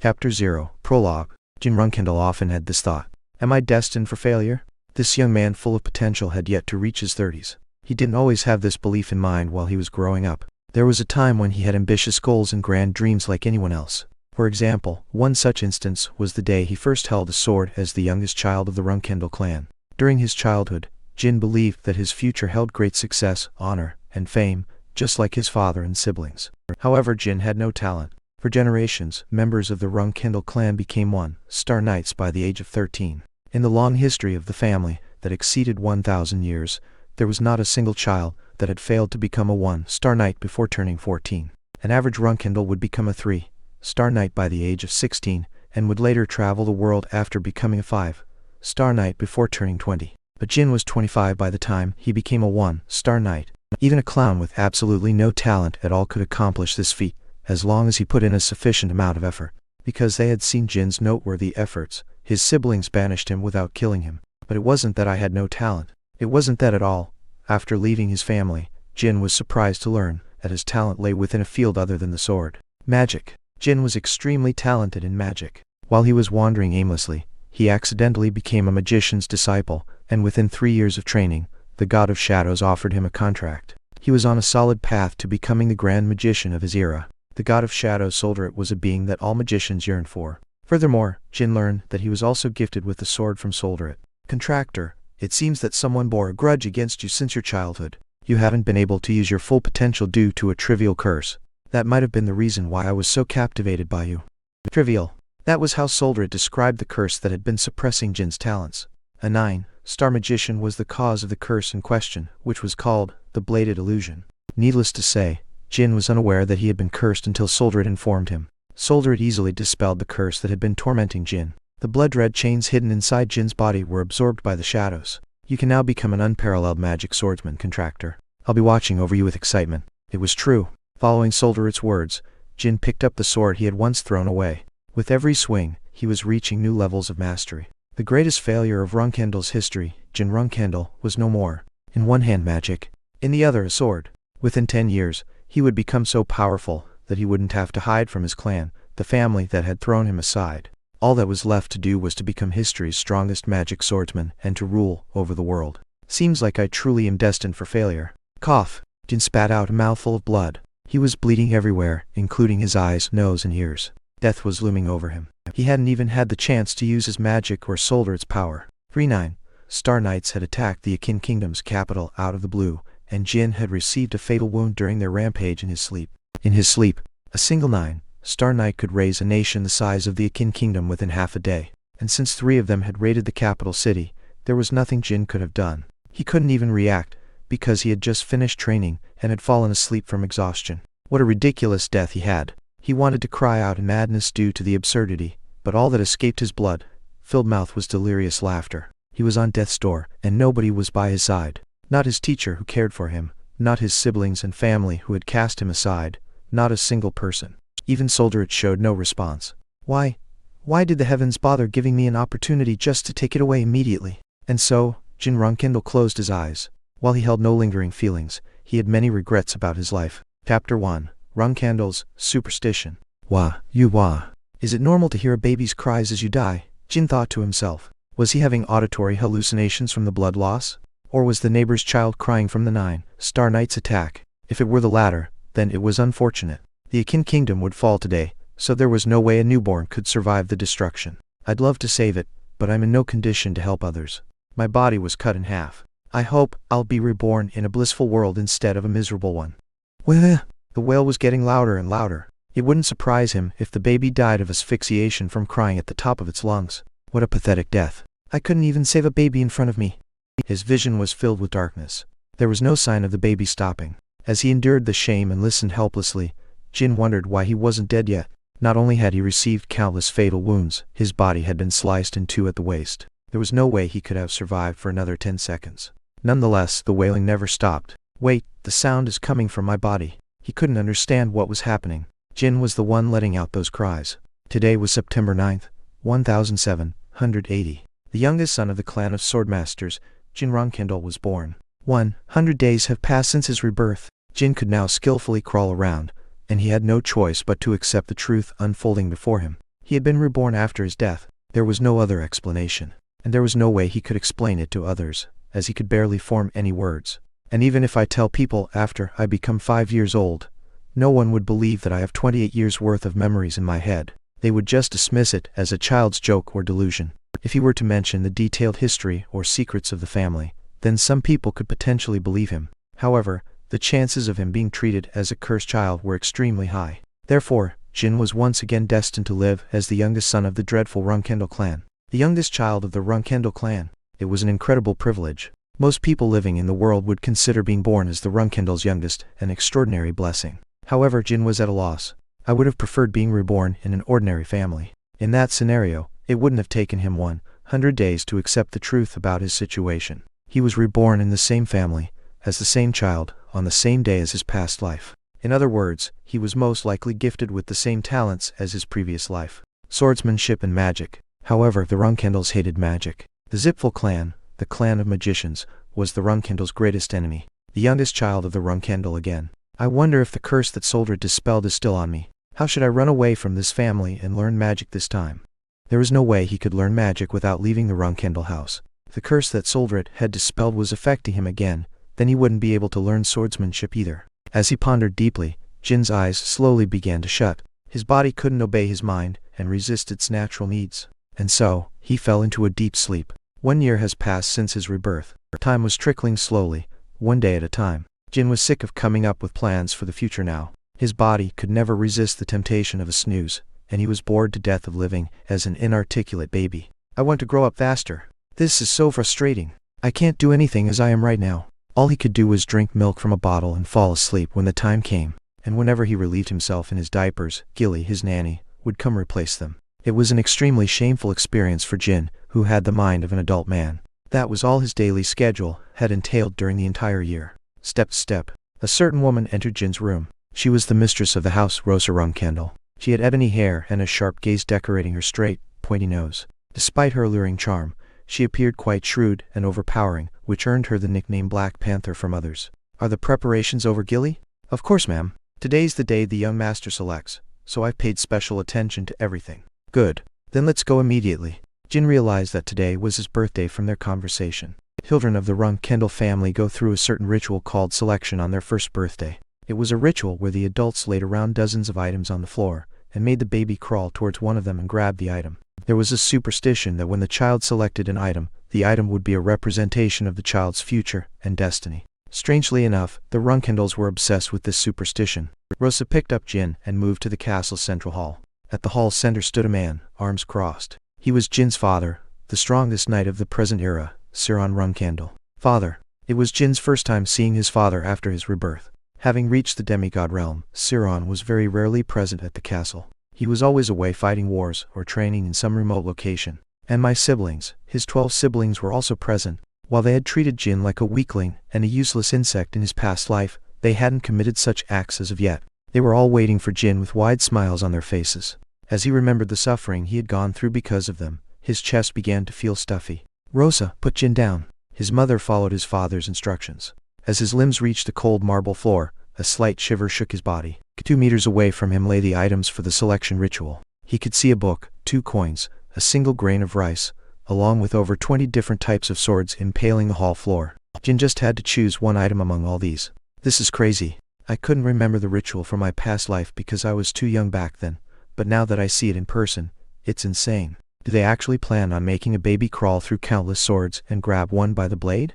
Chapter 0, Prologue. Jin Runcandel often had this thought. Am I destined for failure? This young man full of potential had yet to reach his 30s. He didn't always have this belief in mind while he was growing up. There was a time when he had ambitious goals and grand dreams like anyone else. For example, one such instance was the day he first held a sword as the youngest child of the Runcandel clan. During his childhood, Jin believed that his future held great success, honor, and fame, just like his father and siblings. However, Jin had no talent. For generations, members of the Runcandel clan became one-star knights by the age of 13. In the long history of the family, that exceeded 1,000 years, there was not a single child that had failed to become a one-star knight before turning 14. An average Runcandel would become a 3-star knight by the age of 16, and would later travel the world after becoming a 5-star knight before turning 20. But Jin was 25 by the time he became a one-star knight. Even a clown with absolutely no talent at all could accomplish this feat, as long as he put in a sufficient amount of effort. Because they had seen Jin's noteworthy efforts, his siblings banished him without killing him. But it wasn't that I had no talent. It wasn't that at all. After leaving his family, Jin was surprised to learn that his talent lay within a field other than the sword. Magic. Jin was extremely talented in magic. While he was wandering aimlessly, he accidentally became a magician's disciple, and within 3 years of training, the God of Shadows offered him a contract. He was on a solid path to becoming the grand magician of his era. The God of Shadows Solderit was a being that all magicians yearned for. Furthermore, Jin learned that he was also gifted with the sword from Solderit. Contractor, it seems that someone bore a grudge against you since your childhood. You haven't been able to use your full potential due to a trivial curse. That might have been the reason why I was so captivated by you. Trivial. That was how Solderit described the curse that had been suppressing Jin's talents. A 9-star magician was the cause of the curse in question, which was called the Bladed Illusion. Needless to say, Jin was unaware that he had been cursed until Solderit informed him. Solderit easily dispelled the curse that had been tormenting Jin. The blood-red chains hidden inside Jin's body were absorbed by the shadows. You can now become an unparalleled magic swordsman, Contractor. I'll be watching over you with excitement. It was true. Following Solderit's words, Jin picked up the sword he had once thrown away. With every swing, he was reaching new levels of mastery. The greatest failure of Runcandel's history, Jin Runcandel, was no more. In one hand magic, in the other a sword. Within 10 years, he would become so powerful that he wouldn't have to hide from his clan, the family that had thrown him aside. All that was left to do was to become history's strongest magic swordsman and to rule over the world. Seems like I truly am destined for failure. Cough. Jin spat out a mouthful of blood. He was bleeding everywhere, including his eyes, nose, and ears. Death was looming over him. He hadn't even had the chance to use his magic or Solderit's power. 3 9-star knights had attacked the Akin Kingdom's capital out of the blue, and Jin had received a fatal wound during their rampage in his sleep. In his sleep, a single 9-star knight could raise a nation the size of the Akin Kingdom within half a day. And since 3 of them had raided the capital city, there was nothing Jin could have done. He couldn't even react, because he had just finished training and had fallen asleep from exhaustion. What a ridiculous death he had. He wanted to cry out in madness due to the absurdity, but all that escaped his blood-filled mouth was delirious laughter. He was on death's door, and nobody was by his side. Not his teacher who cared for him, not his siblings and family who had cast him aside, not a single person. Even Solderit showed no response. Why did the heavens bother giving me an opportunity just to take it away immediately? And so, Jin Runcandel closed his eyes. While he held no lingering feelings, he had many regrets about his life. Chapter 1. Runcandel's Superstition. Wah. Is it normal to hear a baby's cries as you die? Jin thought to himself. Was he having auditory hallucinations from the blood loss? Or was the neighbor's child crying from the 9-star knight's attack? If it were the latter, then it was unfortunate. The Akin Kingdom would fall today, so there was no way a newborn could survive the destruction. I'd love to save it, but I'm in no condition to help others. My body was cut in half. I hope I'll be reborn in a blissful world instead of a miserable one. Wah! The wail was getting louder and louder. It wouldn't surprise him if the baby died of asphyxiation from crying at the top of its lungs. What a pathetic death. I couldn't even save a baby in front of me. His vision was filled with darkness. There was no sign of the baby stopping. As he endured the shame and listened helplessly, Jin wondered why he wasn't dead yet. Not only had he received countless fatal wounds, his body had been sliced in 2 at the waist. There was no way he could have survived for another 10 seconds. Nonetheless, the wailing never stopped. Wait, the sound is coming from my body. He couldn't understand what was happening. Jin was the one letting out those cries. Today was September 9th, 1780. The youngest son of the clan of Swordmasters, Jin Runcandel, was born. 100 days have passed since his rebirth. Jin could now skillfully crawl around, and he had no choice but to accept the truth unfolding before him. He had been reborn after his death. There was no other explanation. And there was no way he could explain it to others, as he could barely form any words. And even if I tell people after I become 5 years old, no one would believe that I have 28 years worth of memories in my head. They would just dismiss it as a child's joke or delusion. If he were to mention the detailed history or secrets of the family, then some people could potentially believe him. However, the chances of him being treated as a cursed child were extremely high. Therefore, Jin was once again destined to live as the youngest son of the dreadful Runcandel clan. The youngest child of the Runcandel clan. It was an incredible privilege. Most people living in the world would consider being born as the Runcandel's youngest an extraordinary blessing. However, Jin was at a loss. I would have preferred being reborn in an ordinary family. In that scenario, it wouldn't have taken him 100 days to accept the truth about his situation. He was reborn in the same family, as the same child, on the same day as his past life. In other words, he was most likely gifted with the same talents as his previous life. Swordsmanship and magic. However, the Runcandels hated magic. The Zipful clan, the clan of magicians, was the Runcandel's greatest enemy. The youngest child of the Runcandel again. I wonder if the curse that Soldred dispelled is still on me. How should I run away from this family and learn magic this time? There was no way he could learn magic without leaving the Runcandel house. If the curse that Soldred had dispelled was affecting him again, then he wouldn't be able to learn swordsmanship either. As he pondered deeply, Jin's eyes slowly began to shut. His body couldn't obey his mind and resist its natural needs. And so, he fell into a deep sleep. 1 year has passed since his rebirth. Time was trickling slowly, one day at a time. Jin was sick of coming up with plans for the future now. His body could never resist the temptation of a snooze, and he was bored to death of living as an inarticulate baby. I want to grow up faster. This is so frustrating. I can't do anything as I am right now. All he could do was drink milk from a bottle and fall asleep when the time came. And whenever he relieved himself in his diapers, Gilly, his nanny, would come replace them. It was an extremely shameful experience for Jin, who had the mind of an adult man. That was all his daily schedule had entailed during the entire year. Step. A certain woman entered Jin's room. She was the mistress of the house, Rosa Runcandel. She had ebony hair and a sharp gaze decorating her straight, pointy nose. Despite her alluring charm, she appeared quite shrewd and overpowering, which earned her the nickname Black Panther from others. Are the preparations over, Gilly? Of course, ma'am. Today's the day the young master selects, so I've paid special attention to everything. Good. Then let's go immediately. Jin realized that today was his birthday from their conversation. Children of the Runcandel family go through a certain ritual called selection on their first birthday. It was a ritual where the adults laid around dozens of items on the floor, and made the baby crawl towards one of them and grab the item. There was a superstition that when the child selected an item, the item would be a representation of the child's future and destiny. Strangely enough, the Runcandels were obsessed with this superstition. Rosa picked up Jin and moved to the castle's central hall. At the hall's center stood a man, arms crossed. He was Jin's father, the strongest knight of the present era, Siron Runcandel. Father. It was Jin's first time seeing his father after his rebirth. Having reached the demigod realm, Siron was very rarely present at the castle. He was always away fighting wars or training in some remote location. And my siblings, his 12 siblings, were also present. While they had treated Jin like a weakling and a useless insect in his past life, they hadn't committed such acts as of yet. They were all waiting for Jin with wide smiles on their faces. As he remembered the suffering he had gone through because of them, his chest began to feel stuffy. Rosa, put Jin down. His mother followed his father's instructions. As his limbs reached the cold marble floor, a slight shiver shook his body. 2 meters away from him lay the items for the selection ritual. He could see a book, 2 coins, a single grain of rice, along with over 20 different types of swords impaling the hall floor. Jin just had to choose one item among all these. This is crazy. I couldn't remember the ritual from my past life because I was too young back then, but now that I see it in person, it's insane. Do they actually plan on making a baby crawl through countless swords and grab one by the blade?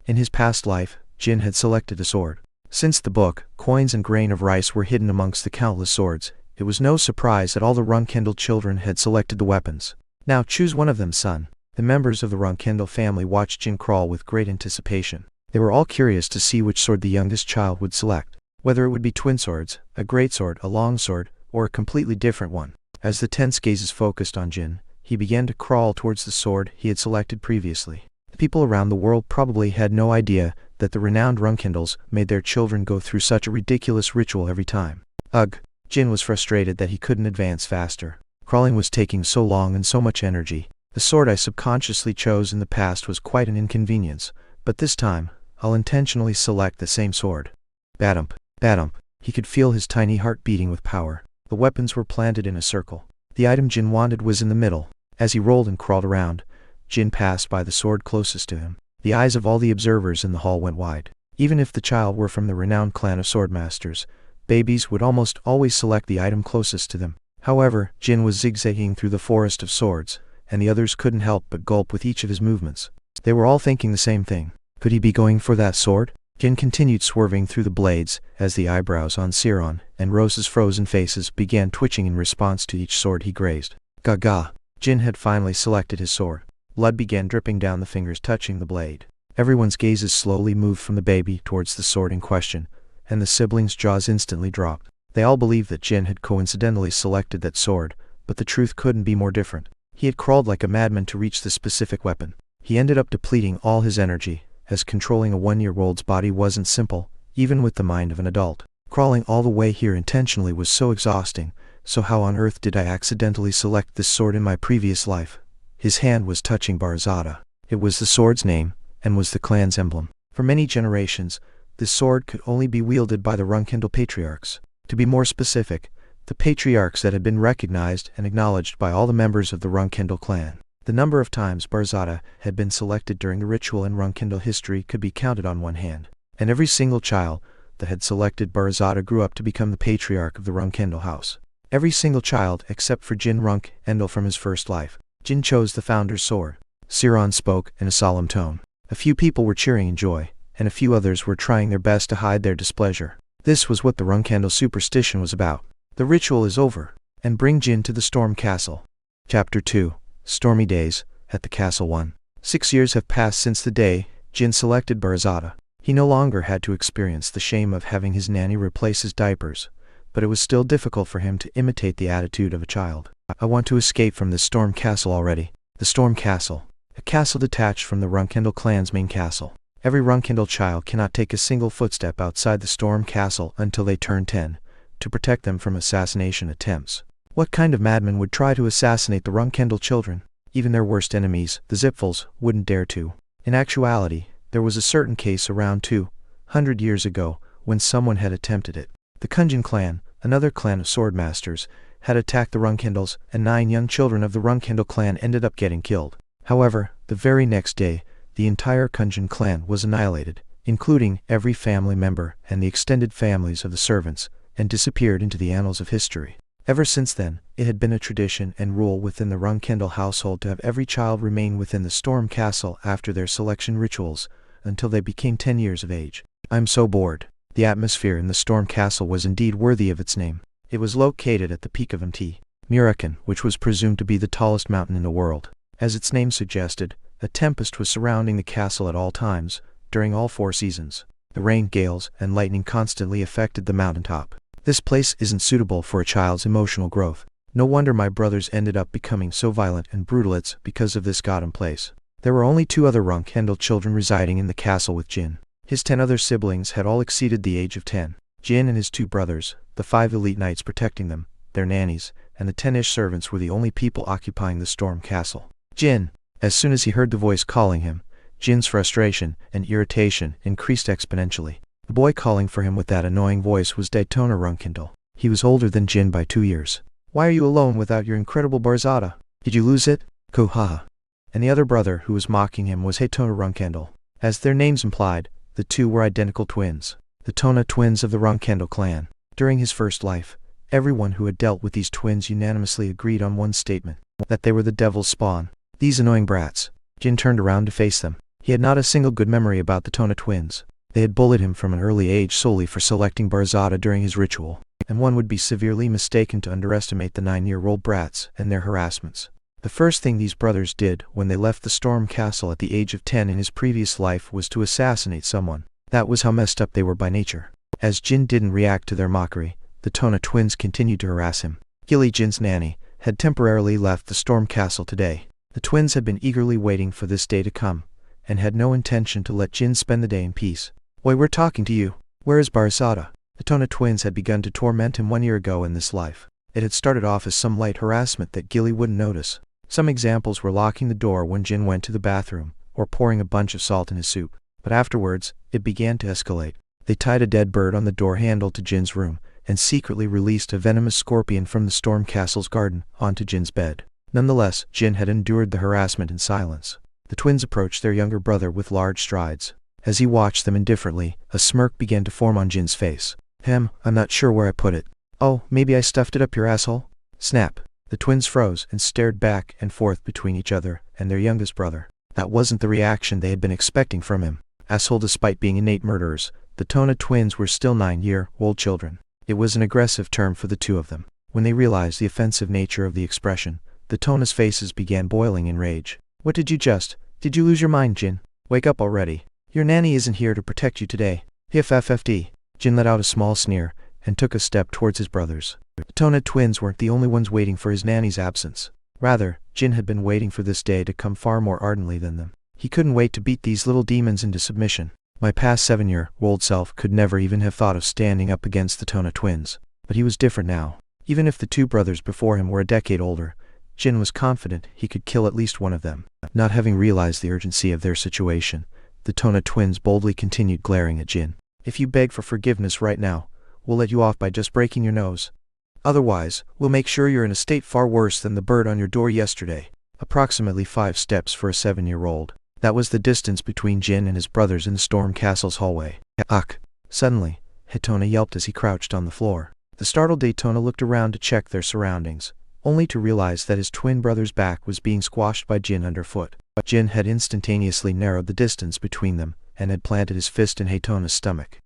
In his past life, Jin had selected a sword. Since the book, coins and grain of rice were hidden amongst the countless swords, it was no surprise that all the Runcandel children had selected the weapons. Now choose one of them, son. The members of the Runcandel family watched Jin crawl with great anticipation. They were all curious to see which sword the youngest child would select. Whether it would be twin swords, a greatsword, a longsword, or a completely different one. As the tense gazes focused on Jin, he began to crawl towards the sword he had selected previously. The people around the world probably had no idea that the renowned Runcandels made their children go through such a ridiculous ritual every time. Ugh! Jin was frustrated that he couldn't advance faster. Crawling was taking so long and so much energy. The sword I subconsciously chose in the past was quite an inconvenience, but this time, I'll intentionally select the same sword. Badump. Badump. He could feel his tiny heart beating with power. The weapons were planted in a circle. The item Jin wanted was in the middle. As he rolled and crawled around, Jin passed by the sword closest to him. The eyes of all the observers in the hall went wide. Even if the child were from the renowned clan of Swordmasters, babies would almost always select the item closest to them. However, Jin was zigzagging through the forest of swords, and the others couldn't help but gulp with each of his movements. They were all thinking the same thing. Could he be going for that sword? Jin continued swerving through the blades, as the eyebrows on Siron and Rose's frozen faces began twitching in response to each sword he grazed. Gaga! Jin had finally selected his sword. Blood began dripping down the fingers touching the blade. Everyone's gazes slowly moved from the baby towards the sword in question, and the siblings' jaws instantly dropped. They all believed that Jin had coincidentally selected that sword, but the truth couldn't be more different. He had crawled like a madman to reach the specific weapon. He ended up depleting all his energy, as controlling a 1-year-old's body wasn't simple, even with the mind of an adult. Crawling all the way here intentionally was so exhausting, so how on earth did I accidentally select this sword in my previous life? His hand was touching Barzada. It was the sword's name, and was the clan's emblem. For many generations, this sword could only be wielded by the Runcandel patriarchs. To be more specific, the patriarchs that had been recognized and acknowledged by all the members of the Runcandel clan. The number of times Barzada had been selected during the ritual in Runcandel history could be counted on one hand, and every single child that had selected Barzada grew up to become the patriarch of the Runcandel house. Every single child except for Jin Runcandel from his first life. Jin chose the founder's sword. Siron spoke in a solemn tone. A few people were cheering in joy, and a few others were trying their best to hide their displeasure. This was what the Runcandel superstition was about. The ritual is over, and bring Jin to the Storm Castle. Chapter 2. Stormy Days, at the Castle 1. 6 years have passed since the day Jin selected Barzada. He no longer had to experience the shame of having his nanny replace his diapers, but it was still difficult for him to imitate the attitude of a child. I want to escape from this Storm Castle already. The Storm Castle. A castle detached from the Runcandel clan's main castle. Every Runcandel child cannot take a single footstep outside the Storm Castle until they turn 10, to protect them from assassination attempts. What kind of madman would try to assassinate the Runcandel children? Even their worst enemies, the Zipfels, wouldn't dare to. In actuality, there was a certain case around 200 years ago when someone had attempted it. The Kunjin clan, another clan of swordmasters, had attacked the Runcandels, and 9 young children of the Runcandel clan ended up getting killed. However, the very next day, the entire Kunjin clan was annihilated, including every family member and the extended families of the servants, and disappeared into the annals of history. Ever since then, it had been a tradition and rule within the Runcandel household to have every child remain within the Storm Castle after their selection rituals, until they became 10 years of age. I'm so bored. The atmosphere in the Storm Castle was indeed worthy of its name. It was located at the peak of Mt. Murakan, which was presumed to be the tallest mountain in the world. As its name suggested, a tempest was surrounding the castle at all times, during all 4 seasons. The rain, gales, and lightning constantly affected the mountaintop. This place isn't suitable for a child's emotional growth. No wonder my brothers ended up becoming so violent and brutal. It's because of this goddamn place. There were only 2 other Runcandel children residing in the castle with Jin. His 10 other siblings had all exceeded the age of 10. Jin and his 2 brothers, the 5 elite knights protecting them, their nannies, and the 10-ish servants were the only people occupying the Storm Castle. Jin! As soon as he heard the voice calling him, Jin's frustration and irritation increased exponentially. The boy calling for him with that annoying voice was Daytona Runcandel. He was older than Jin by 2 years. Why are you alone without your incredible Barzada? Did you lose it? Kohaha. And the other brother who was mocking him was Daytona Runcandel. As their names implied, the 2 were identical twins. The Tona twins of the Runcandel clan. During his first life, everyone who had dealt with these twins unanimously agreed on one statement, that they were the devil's spawn. These annoying brats. Jin turned around to face them. He had not a single good memory about the Tona twins. They had bullied him from an early age solely for selecting Barzada during his ritual, and one would be severely mistaken to underestimate the 9-year-old brats and their harassments. The first thing these brothers did when they left the Storm Castle at the age of 10 in his previous life was to assassinate someone. That was how messed up they were by nature. As Jin didn't react to their mockery, the Tona twins continued to harass him. Gilly, Jin's nanny, had temporarily left the Storm Castle today. The twins had been eagerly waiting for this day to come, and had no intention to let Jin spend the day in peace. Why, we're talking to you. Where is Barzada? The Tona twins had begun to torment him 1 year ago in this life. It had started off as some light harassment that Gilly wouldn't notice. Some examples were locking the door when Jin went to the bathroom, or pouring a bunch of salt in his soup. But afterwards, it began to escalate. They tied a dead bird on the door handle to Jin's room, and secretly released a venomous scorpion from the storm castle's garden onto Jin's bed. Nonetheless, Jin had endured the harassment in silence. The twins approached their younger brother with large strides. As he watched them indifferently, a smirk began to form on Jin's face. I'm not sure where I put it. Oh, maybe I stuffed it up your asshole? Snap. The twins froze and stared back and forth between each other and their youngest brother. That wasn't the reaction they had been expecting from him. Asshole. Despite being innate murderers, the Tona twins were still 9-year-old children. It was an aggressive term for the two of them. When they realized the offensive nature of the expression, the Tona's faces began boiling in rage. What did you lose your mind, Jin? Wake up already. Your nanny isn't here to protect you today. FFFD. Jin let out a small sneer and took a step towards his brothers. The Tona twins weren't the only ones waiting for his nanny's absence. Rather, Jin had been waiting for this day to come far more ardently than them. He couldn't wait to beat these little demons into submission. My past 7-year-old self could never even have thought of standing up against the Tona twins. But he was different now. Even if the two brothers before him were a decade older, Jin was confident he could kill at least one of them. Not having realized the urgency of their situation, the Tona twins boldly continued glaring at Jin. If you beg for forgiveness right now, we'll let you off by just breaking your nose. Otherwise, we'll make sure you're in a state far worse than the bird on your door yesterday. Approximately 5 steps for a 7-year-old. That was the distance between Jin and his brothers in the storm castle's hallway. Ugh! Suddenly, Daytona yelped as he crouched on the floor. The startled Daytona looked around to check their surroundings, only to realize that his twin brother's back was being squashed by Jin underfoot. Jin had instantaneously narrowed the distance between them and had planted his fist in Daytona's stomach.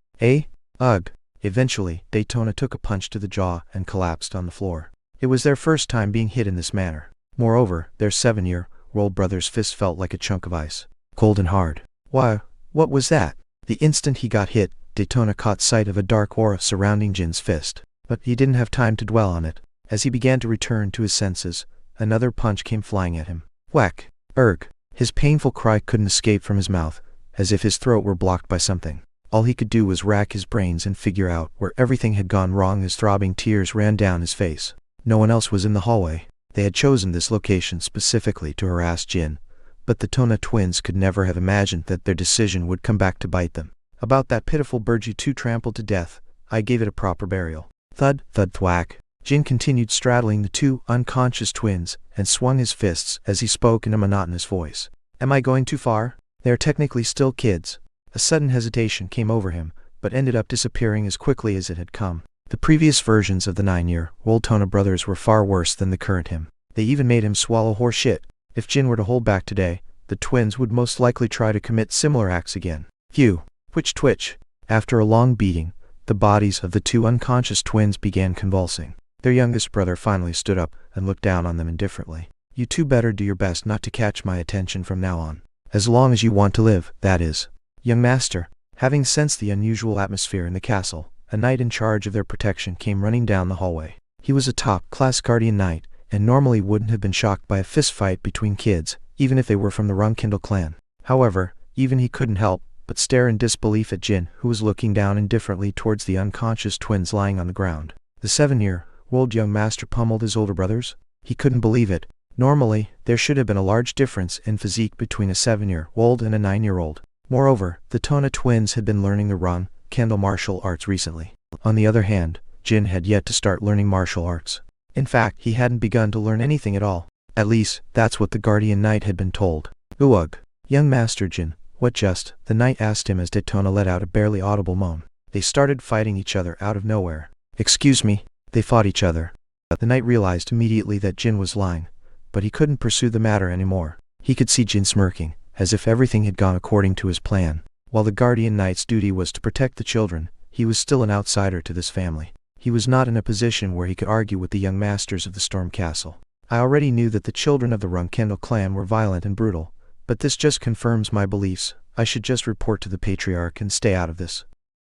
Ugh! Eventually, Daytona took a punch to the jaw and collapsed on the floor. It was their first time being hit in this manner. Moreover, their 7-year-old brother's fist felt like a chunk of ice, cold and hard. Why, what was that? The instant he got hit, Daytona caught sight of a dark aura surrounding Jin's fist. But he didn't have time to dwell on it. As he began to return to his senses, another punch came flying at him. Whack! Erg! His painful cry couldn't escape from his mouth, as if his throat were blocked by something. All he could do was rack his brains and figure out where everything had gone wrong as throbbing tears ran down his face. No one else was in the hallway. They had chosen this location specifically to harass Jin, but the Tona twins could never have imagined that their decision would come back to bite them. About that pitiful bird you two trampled to death, I gave it a proper burial. Thud, thud, thwack. Jin continued straddling the two unconscious twins and swung his fists as he spoke in a monotonous voice. Am I going too far? They are technically still kids. A sudden hesitation came over him, but ended up disappearing as quickly as it had come. The previous versions of the 9-year-old Tona brothers were far worse than the current him. They even made him swallow horse shit. If Jin were to hold back today, the twins would most likely try to commit similar acts again. Phew! Twitch! After a long beating, the bodies of the two unconscious twins began convulsing. Their youngest brother finally stood up and looked down on them indifferently. You two better do your best not to catch my attention from now on. As long as you want to live, that is. Young master, having sensed the unusual atmosphere in the castle, a knight in charge of their protection came running down the hallway. He was a top-class guardian knight, and normally wouldn't have been shocked by a fistfight between kids, even if they were from the Runcandel clan. However, even he couldn't help but stare in disbelief at Jin, who was looking down indifferently towards the unconscious twins lying on the ground. The 7-year-old young master pummeled his older brothers. He couldn't believe it. Normally, there should have been a large difference in physique between a 7-year-old and a 9-year-old. Moreover, the Tona twins had been learning the Runcandel martial arts recently. On the other hand, Jin had yet to start learning martial arts. In fact, he hadn't begun to learn anything at all. At least, that's what the guardian knight had been told. Ugh! Young master Jin, what just? The knight asked him as Daytona let out a barely audible moan. They started fighting each other out of nowhere. Excuse me? They fought each other. The knight realized immediately that Jin was lying, but he couldn't pursue the matter anymore. He could see Jin smirking, as if everything had gone according to his plan. While the guardian knight's duty was to protect the children, he was still an outsider to this family. He was not in a position where he could argue with the young masters of the Storm Castle. I already knew that the children of the Runcandel clan were violent and brutal, but this just confirms my beliefs. I should just report to the patriarch and stay out of this.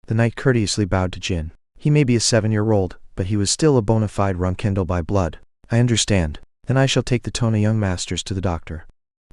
The knight courteously bowed to Jin. He may be a 7-year-old, but he was still a bona fide Runcandel by blood. I understand. Then I shall take the Tona young masters to the doctor.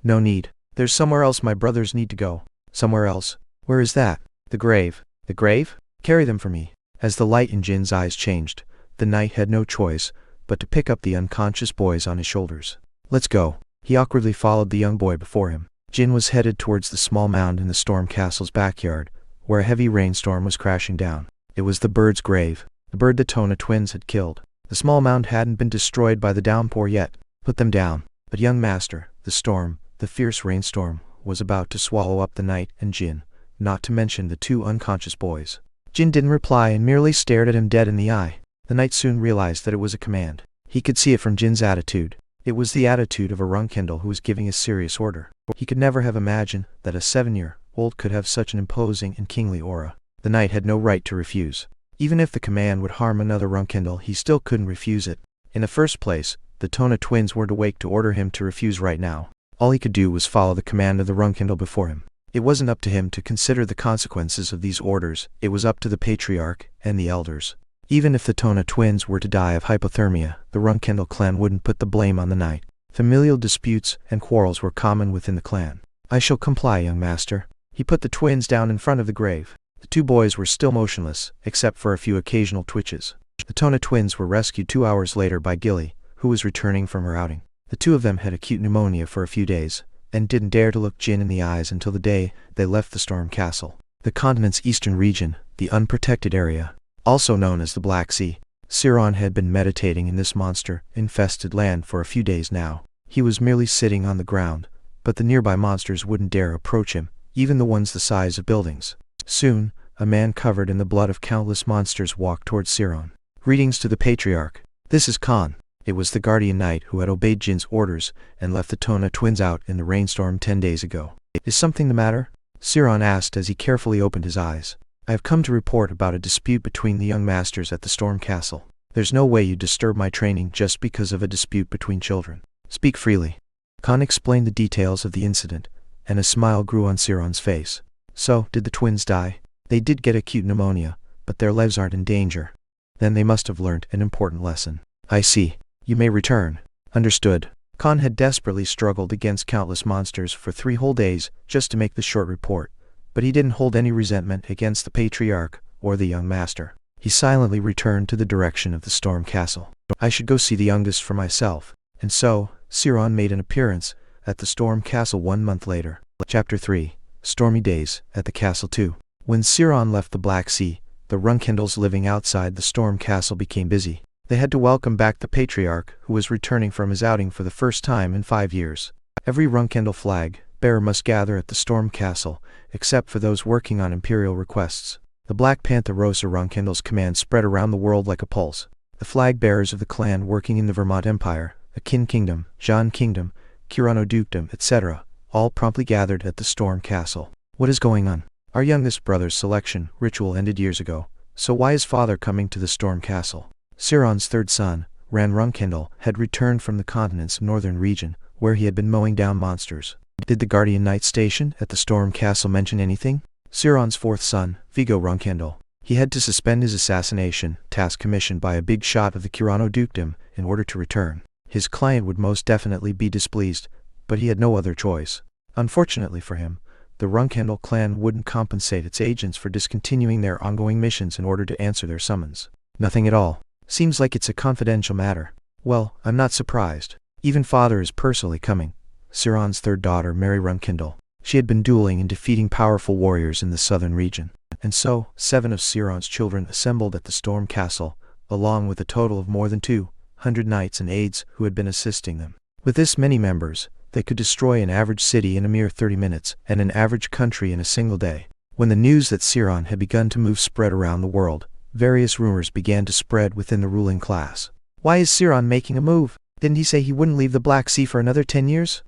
No need. There's somewhere else my brothers need to go. Somewhere else? Where is that? The grave. The grave? Carry them for me. As the light in Jin's eyes changed, the knight had no choice but to pick up the unconscious boys on his shoulders. Let's go. He awkwardly followed the young boy before him. Jin was headed towards the small mound in the storm castle's backyard, where a heavy rainstorm was crashing down. It was the bird's grave. the bird the Tona twins had killed. The small mound hadn't been destroyed by the downpour yet. Put them down. But young master, the storm, the fierce rainstorm, was about to swallow up the knight and Jin, not to mention the two unconscious boys. Jin didn't reply and merely stared at him dead in the eye. The knight soon realized that it was a command. He could see it from Jin's attitude. It was the attitude of a Runcandel who was giving a serious order. He could never have imagined that a 7-year-old could have such an imposing and kingly aura. The knight had no right to refuse. Even if the command would harm another Runcandel, he still couldn't refuse it. In the first place, the Tona twins weren't awake to order him to refuse right now. All he could do was follow the command of the Runcandel before him. It wasn't up to him to consider the consequences of these orders, it was up to the patriarch and the elders. Even if the Tona twins were to die of hypothermia, the Runcandel clan wouldn't put the blame on the knight. Familial disputes and quarrels were common within the clan. I shall comply, young master. He put the twins down in front of the grave. The two boys were still motionless, except for a few occasional twitches. The Tona twins were rescued 2 hours later by Gilly, who was returning from her outing. The two of them had acute pneumonia for a few days, and didn't dare to look Jin in the eyes until the day they left the Storm Castle. The continent's eastern region, the unprotected area, also known as the Black Sea. Siron had been meditating in this monster-infested land for a few days now. He was merely sitting on the ground, but the nearby monsters wouldn't dare approach him, even the ones the size of buildings. Soon, a man covered in the blood of countless monsters walked towards Siron. Greetings to the Patriarch. This is Khan. It was the guardian knight who had obeyed Jin's orders and left the Tona twins out in the rainstorm 10 days ago. Is something the matter? Siron asked as he carefully opened his eyes. I have come to report about a dispute between the young masters at the Storm Castle. There's no way you disturb my training just because of a dispute between children. Speak freely. Khan explained the details of the incident, and a smile grew on Siron's face. So, did the twins die? They did get acute pneumonia, but their lives aren't in danger. Then they must have learned an important lesson. I see. You may return. Understood. Khan had desperately struggled against countless monsters for 3 whole days just to make the short report, but he didn't hold any resentment against the Patriarch or the young master. He silently returned to the direction of the Storm Castle. I should go see the youngest for myself. And so, Siron made an appearance at the Storm Castle 1 month later. Chapter 3. Stormy Days at the Castle 2. When Siron left the Black Sea, the Runcandels living outside the Storm Castle became busy. They had to welcome back the Patriarch, who was returning from his outing for the first time in 5 years. Every Runcandel flag bearer must gather at the Storm Castle, except for those working on imperial requests. The Black Panther Rosa Runcandel's command spread around the world like a pulse. The flag bearers of the clan working in the Vermont Empire, Akin Kingdom, Zhan Kingdom, Kirano Dukedom, etc., all promptly gathered at the Storm Castle. What is going on? Our youngest brother's selection ritual ended years ago, so why is father coming to the Storm Castle? Siron's third son, Jin Runcandel, had returned from the continent's northern region, where he had been mowing down monsters. Did the guardian knight station at the Storm Castle mention anything? Siron's fourth son, Vigo Runcandel. He had to suspend his assassination task commissioned by a big shot of the Kirano Dukedom in order to return. His client would most definitely be displeased, but he had no other choice. Unfortunately for him, the Runcandel clan wouldn't compensate its agents for discontinuing their ongoing missions in order to answer their summons. Nothing at all. Seems like it's a confidential matter. Well, I'm not surprised. Even father is personally coming. Siron's third daughter, Mary Runcandel. She had been dueling and defeating powerful warriors in the southern region. And so, 7 of Siron's children assembled at the Storm Castle, along with a total of more than 200 knights and aides who had been assisting them. With this many members, they could destroy an average city in a mere 30 minutes, and an average country in a single day. When the news that Siron had begun to move spread around the world, various rumors began to spread within the ruling class. Why is Siron making a move? Didn't he say he wouldn't leave the Black Sea for another 10 years?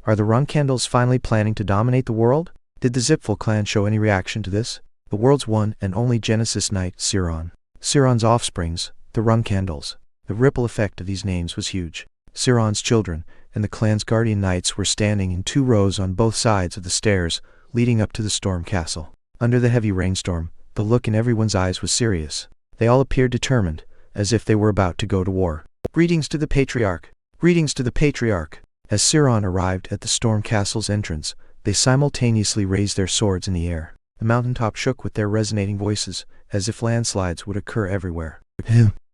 Are the Runcandels finally planning to dominate the world? Did the Zipful clan show any reaction to this? The world's one and only Genesis Knight, Siron. Siron's offsprings, the Runcandels. The ripple effect of these names was huge. Siron's children and the clan's guardian knights were standing in 2 rows on both sides of the stairs leading up to the Storm Castle. Under the heavy rainstorm, the look in everyone's eyes was serious. They all appeared determined, as if they were about to go to war. Greetings to the Patriarch! Greetings to the Patriarch! As Siron arrived at the Storm Castle's entrance, they simultaneously raised their swords in the air. The mountaintop shook with their resonating voices, as if landslides would occur everywhere.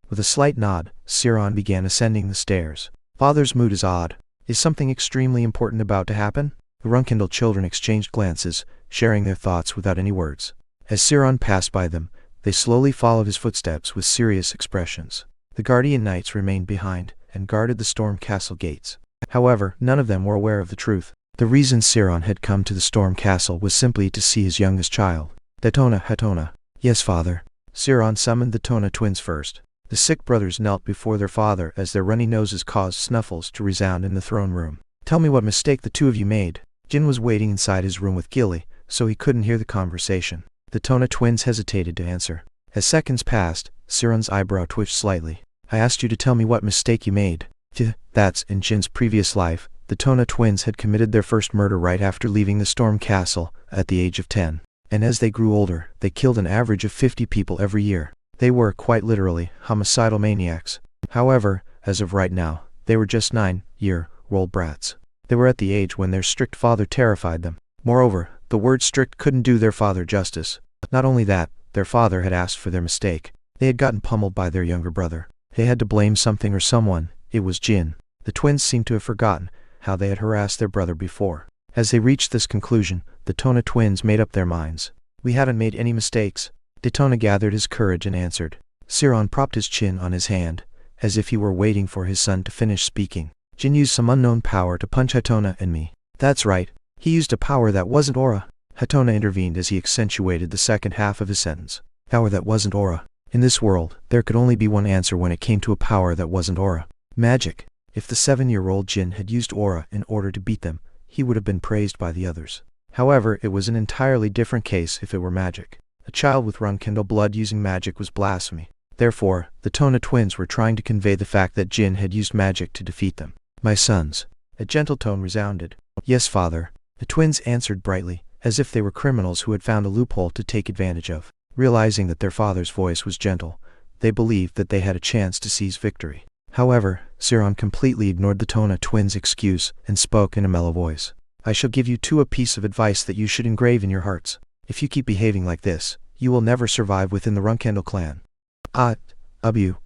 With a slight nod, Siron began ascending the stairs. Father's mood is odd. Is something extremely important about to happen? The Runcandel children exchanged glances, sharing their thoughts without any words. As Siron passed by them, They slowly followed his footsteps with serious expressions. The guardian knights remained behind and guarded the storm castle gates. However, none of them were aware of the truth. The reason Siron had come to the storm castle was simply to see his youngest child. Hatona. Yes, father. Siron summoned the Tona twins first. The sick brothers knelt before their father as their runny noses caused snuffles to resound in the throne room. Tell me what mistake the two of you made. Jin was waiting inside his room with Gilly, so he couldn't hear the conversation. The Tona twins hesitated to answer. As seconds passed, Siron's eyebrow twitched slightly. I asked you to tell me what mistake you made. That's in Jin's previous life. The Tona twins had committed their first murder right after leaving the storm castle at the age of 10. And as they grew older, they killed an average of 50 people every year. They were, quite literally, homicidal maniacs. However, as of right now, they were just 9-year-old brats. They were at the age when their strict father terrified them. Moreover, the word strict couldn't do their father justice. Not only that, their father had asked for their mistake. They had gotten pummeled by their younger brother. They had to blame something or someone. It was Jin. The twins seemed to have forgotten how they had harassed their brother before. As they reached this conclusion, the Tona twins made up their minds. We haven't made any mistakes. Tona gathered his courage and answered. Siron propped his chin on his hand, as if he were waiting for his son to finish speaking. Jin used some unknown power to punch Hatona and me. That's right. He used a power that wasn't aura. Hatona intervened as he accentuated the second half of his sentence. Power that wasn't aura. In this world, there could only be one answer when it came to a power that wasn't aura. Magic. If the 7-year-old Jin had used aura in order to beat them, he would have been praised by the others. However, it was an entirely different case if it were magic. A child with Runcandel blood using magic was blasphemy. Therefore, the Tona twins were trying to convey the fact that Jin had used magic to defeat them. My sons. A gentle tone resounded. Yes, father. The twins answered brightly, as if they were criminals who had found a loophole to take advantage of. Realizing that their father's voice was gentle, they believed that they had a chance to seize victory. However, Siron completely ignored the Tona twins' excuse and spoke in a mellow voice. I shall give you two a piece of advice that you should engrave in your hearts. If you keep behaving like this, you will never survive within the Runcandel clan.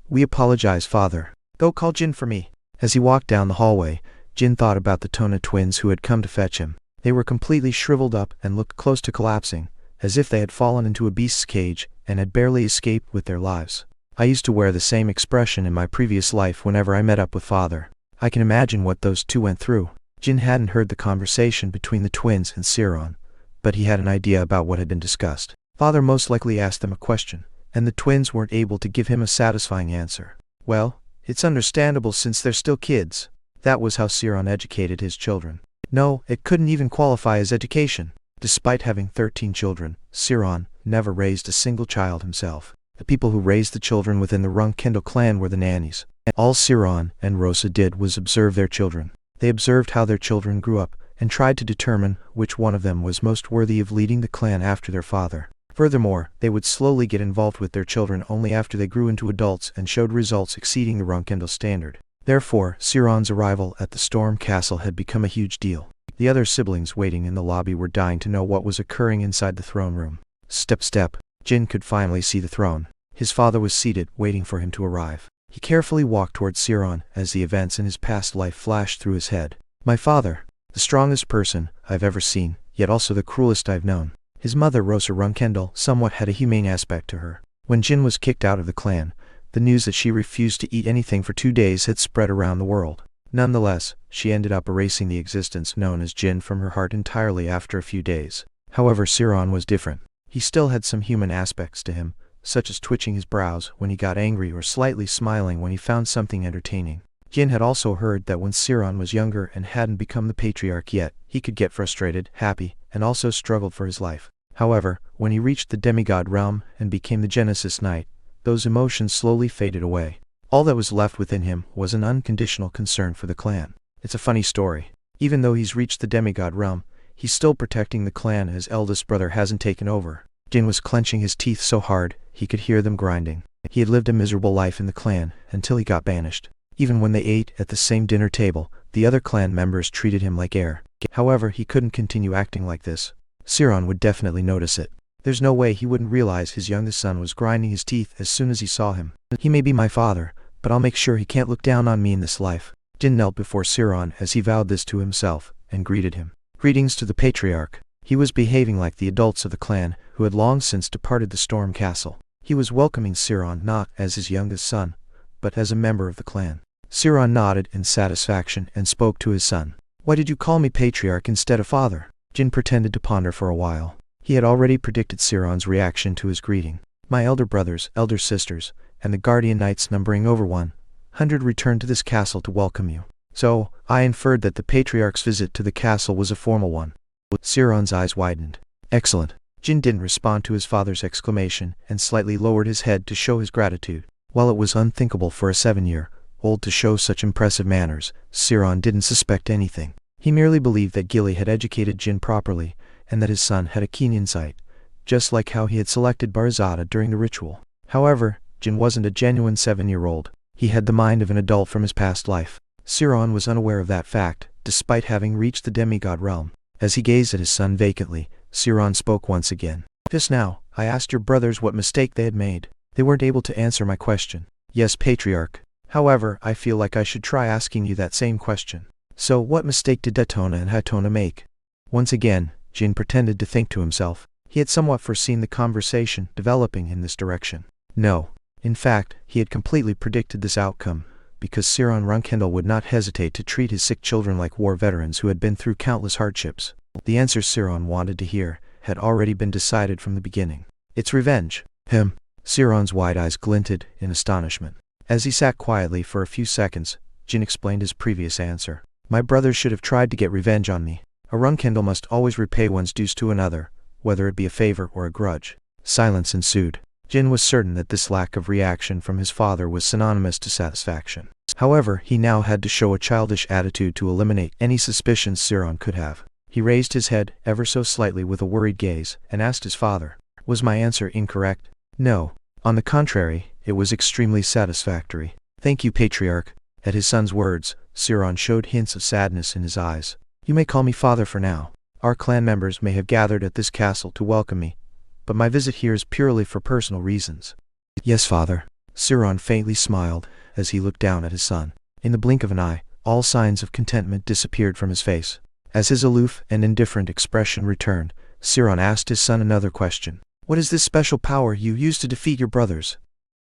We apologize, father. Go call Jin for me. As he walked down the hallway, Jin thought about the Tona twins who had come to fetch him. They were completely shriveled up and looked close to collapsing, as if they had fallen into a beast's cage and had barely escaped with their lives. I used to wear the same expression in my previous life whenever I met up with father. I can imagine what those two went through. Jin hadn't heard the conversation between the twins and Siron, but he had an idea about what had been discussed. Father most likely asked them a question, and the twins weren't able to give him a satisfying answer. Well, it's understandable since they're still kids. That was how Siron educated his children. No, it couldn't even qualify as education. Despite having 13 children, Siron never raised a single child himself. The people who raised the children within the Runcandel clan were the nannies. All Siron and Rosa did was observe their children. They observed how their children grew up, and tried to determine which one of them was most worthy of leading the clan after their father. Furthermore, they would slowly get involved with their children only after they grew into adults and showed results exceeding the Runcandel standard. Therefore, Siron's arrival at the Storm Castle had become a huge deal. The other siblings waiting in the lobby were dying to know what was occurring inside the throne room. Step. Jin could finally see the throne. His father was seated, waiting for him to arrive. He carefully walked toward Siron as the events in his past life flashed through his head. My father. The strongest person I've ever seen, yet also the cruelest I've known. His mother, Rosa Runcandel, somewhat had a humane aspect to her. When Jin was kicked out of the clan, the news that she refused to eat anything for 2 days had spread around the world. Nonetheless, she ended up erasing the existence known as Jin from her heart entirely after a few days. However, Siron was different. He still had some human aspects to him, such as twitching his brows when he got angry or slightly smiling when he found something entertaining. Jin had also heard that when Siron was younger and hadn't become the patriarch yet, he could get frustrated, happy, and also struggled for his life. However, when he reached the demigod realm and became the Genesis Knight, those emotions slowly faded away. All that was left within him was an unconditional concern for the clan. It's a funny story. Even though he's reached the demigod realm, he's still protecting the clan as eldest brother hasn't taken over. Jin was clenching his teeth so hard, he could hear them grinding. He had lived a miserable life in the clan until he got banished. Even when they ate at the same dinner table, the other clan members treated him like air. However, he couldn't continue acting like this. Siron would definitely notice it. There's no way he wouldn't realize his youngest son was grinding his teeth as soon as he saw him. He may be my father, but I'll make sure he can't look down on me in this life. Jin knelt before Siron as he vowed this to himself, and greeted him. Greetings to the patriarch. He was behaving like the adults of the clan, who had long since departed the Storm Castle. He was welcoming Siron not as his youngest son, but as a member of the clan. Siron nodded in satisfaction and spoke to his son. "Why did you call me patriarch instead of father?" Jin pretended to ponder for a while. He had already predicted Siron's reaction to his greeting. "My elder brothers, elder sisters, and the guardian knights numbering over 100 returned to this castle to welcome you. So, I inferred that the patriarch's visit to the castle was a formal one." Siron's eyes widened. "Excellent." Jin didn't respond to his father's exclamation and slightly lowered his head to show his gratitude. While it was unthinkable for a 7-year-old to show such impressive manners, Siron didn't suspect anything. He merely believed that Gili had educated Jin properly, and that his son had a keen insight, just like how he had selected Barzada during the ritual. However, Jin wasn't a genuine 7-year-old. He had the mind of an adult from his past life. Siron was unaware of that fact, despite having reached the demigod realm. As he gazed at his son vacantly, Siron spoke once again. "Just now, I asked your brothers what mistake they had made. They weren't able to answer my question." "Yes, Patriarch. However, I feel like I should try asking you that same question. So, what mistake did Detona and Hatona make?" Once again, Jin pretended to think to himself. He had somewhat foreseen the conversation developing in this direction. No. In fact, he had completely predicted this outcome, because Jin Runcandel would not hesitate to treat his sick children like war veterans who had been through countless hardships. The answer Siron wanted to hear had already been decided from the beginning. "It's revenge." "Him?" Siron's wide eyes glinted in astonishment. As he sat quietly for a few seconds, Jin explained his previous answer. "My brothers should have tried to get revenge on me. A Runcandel must always repay one's dues to another, whether it be a favor or a grudge." Silence ensued. Jin was certain that this lack of reaction from his father was synonymous to satisfaction. However, he now had to show a childish attitude to eliminate any suspicions Siron could have. He raised his head ever so slightly with a worried gaze and asked his father, "Was my answer incorrect?" "No. On the contrary, it was extremely satisfactory." "Thank you, Patriarch." At his son's words, Siron showed hints of sadness in his eyes. "You may call me father for now. Our clan members may have gathered at this castle to welcome me, but my visit here is purely for personal reasons." "Yes, father." Siron faintly smiled as he looked down at his son. In the blink of an eye, all signs of contentment disappeared from his face. As his aloof and indifferent expression returned, Siron asked his son another question. "What is this special power you used to defeat your brothers?"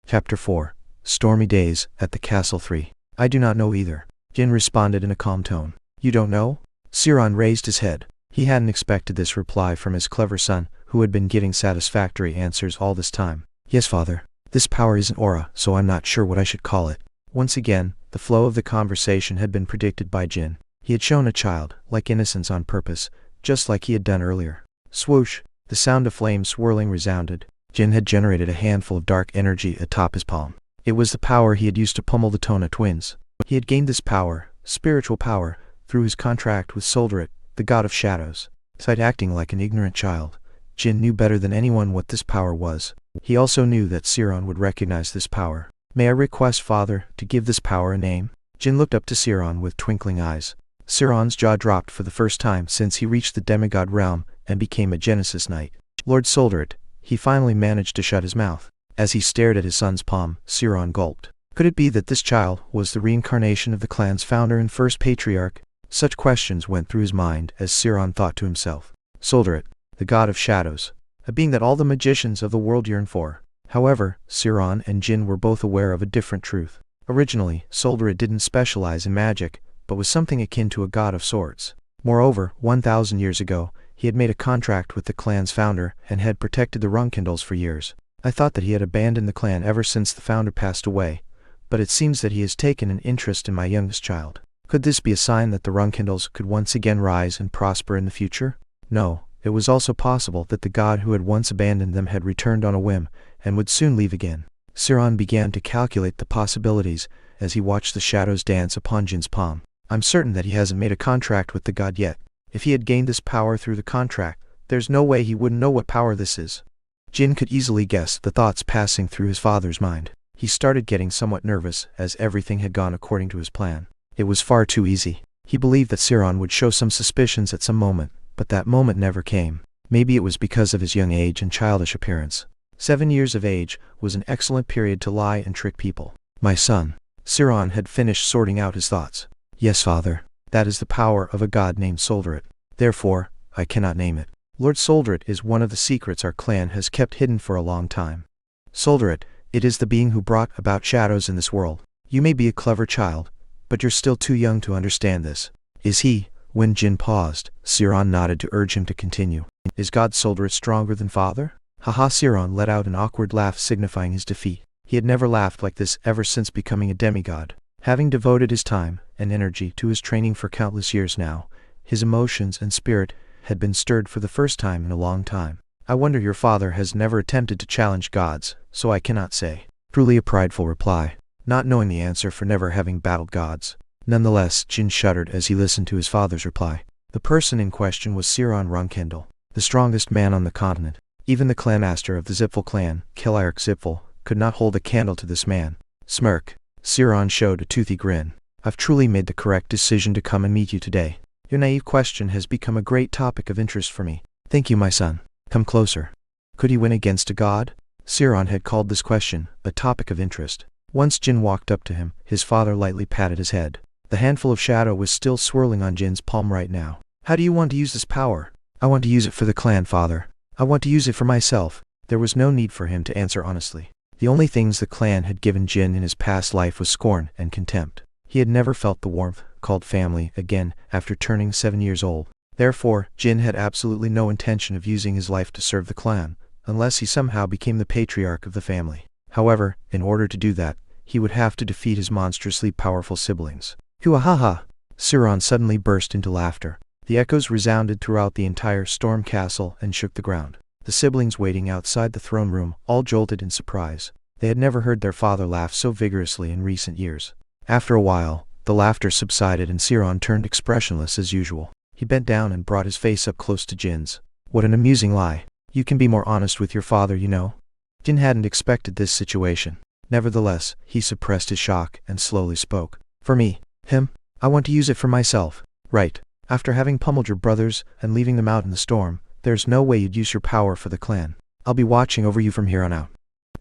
Chapter 4. Stormy Days at the Castle 3. "I do not know either," Jin responded in a calm tone. "You don't know?" Siron raised his head. He hadn't expected this reply from his clever son, who had been getting satisfactory answers all this time. "Yes, father. This power is an aura, so I'm not sure what I should call it." Once again, the flow of the conversation had been predicted by Jin. He had shown a childlike innocence on purpose, just like he had done earlier. Swoosh! The sound of flames swirling resounded. Jin had generated a handful of dark energy atop his palm. It was the power he had used to pummel the Tona twins. He had gained this power, spiritual power, through his contract with Solderit, the god of shadows. Despite acting like an ignorant child, Jin knew better than anyone what this power was. He also knew that Siron would recognize this power. "May I request, father, to give this power a name?" Jin looked up to Siron with twinkling eyes. Siron's jaw dropped for the first time since he reached the demigod realm and became a Genesis Knight. "Lord Solderit." He finally managed to shut his mouth. As he stared at his son's palm, Siron gulped. Could it be that this child was the reincarnation of the clan's founder and first patriarch? Such questions went through his mind as Siron thought to himself. Solderit, the god of shadows, a being that all the magicians of the world yearn for. However, Siron and Jin were both aware of a different truth. Originally, Solderit didn't specialize in magic, but was something akin to a god of sorts. Moreover, 1,000 years ago, he had made a contract with the clan's founder and had protected the Runcandels for years. I thought that he had abandoned the clan ever since the founder passed away, but it seems that he has taken an interest in my youngest child. Could this be a sign that the Runcandels could once again rise and prosper in the future? No, it was also possible that the god who had once abandoned them had returned on a whim, and would soon leave again. Siron began to calculate the possibilities as he watched the shadows dance upon Jin's palm. "I'm certain that he hasn't made a contract with the god yet. If he had gained this power through the contract, there's no way he wouldn't know what power this is." Jin could easily guess the thoughts passing through his father's mind. He started getting somewhat nervous as everything had gone according to his plan. It was far too easy. He believed that Siron would show some suspicions at some moment, but that moment never came. Maybe it was because of his young age and childish appearance. 7 years of age was an excellent period to lie and trick people. "My son." Siron had finished sorting out his thoughts. "Yes, father. That is the power of a god named Solderit. Therefore, I cannot name it. Lord Solderit is one of the secrets our clan has kept hidden for a long time." Solderit, it is the being who brought about shadows in this world. You may be a clever child, but you're still too young to understand this. Is he? When Jin paused, Siron nodded to urge him to continue. Is God Solderit stronger than father? Haha. Siron let out an awkward laugh signifying his defeat. He had never laughed like this ever since becoming a demigod. Having devoted his time and energy to his training for countless years now, his emotions and spirit had been stirred for the first time in a long time. I wonder your father has never attempted to challenge gods, so I cannot say. Truly a prideful reply, not knowing the answer for never having battled gods. Nonetheless, Jin shuddered as he listened to his father's reply. The person in question was Jin Runcandel, the strongest man on the continent. Even the clanmaster of the Zipfel clan, Kiliarch Zipfel, could not hold a candle to this man. Smirk. Siron showed a toothy grin. I've truly made the correct decision to come and meet you today. Your naive question has become a great topic of interest for me. Thank you, my son. Come closer. Could he win against a god? Siron had called this question a topic of interest. Once Jin walked up to him, his father lightly patted his head. The handful of shadow was still swirling on Jin's palm right now. How do you want to use this power? I want to use it for the clan, father. I want to use it for myself. There was no need for him to answer honestly. The only things the clan had given Jin in his past life was scorn and contempt. He had never felt the warmth called family again after turning 7 years old. Therefore, Jin had absolutely no intention of using his life to serve the clan, unless he somehow became the patriarch of the family. However, in order to do that, he would have to defeat his monstrously powerful siblings. Hua-ha-ha! Siron suddenly burst into laughter. The echoes resounded throughout the entire storm castle and shook the ground. The siblings waiting outside the throne room all jolted in surprise. They had never heard their father laugh so vigorously in recent years. After a while, the laughter subsided and Siron turned expressionless as usual. He bent down and brought his face up close to Jin's. What an amusing lie. You can be more honest with your father, you know. Jin hadn't expected this situation. Nevertheless, he suppressed his shock and slowly spoke. For me, him, I want to use it for myself. Right. After having pummeled your brothers and leaving them out in the storm, there's no way you'd use your power for the clan. I'll be watching over you from here on out.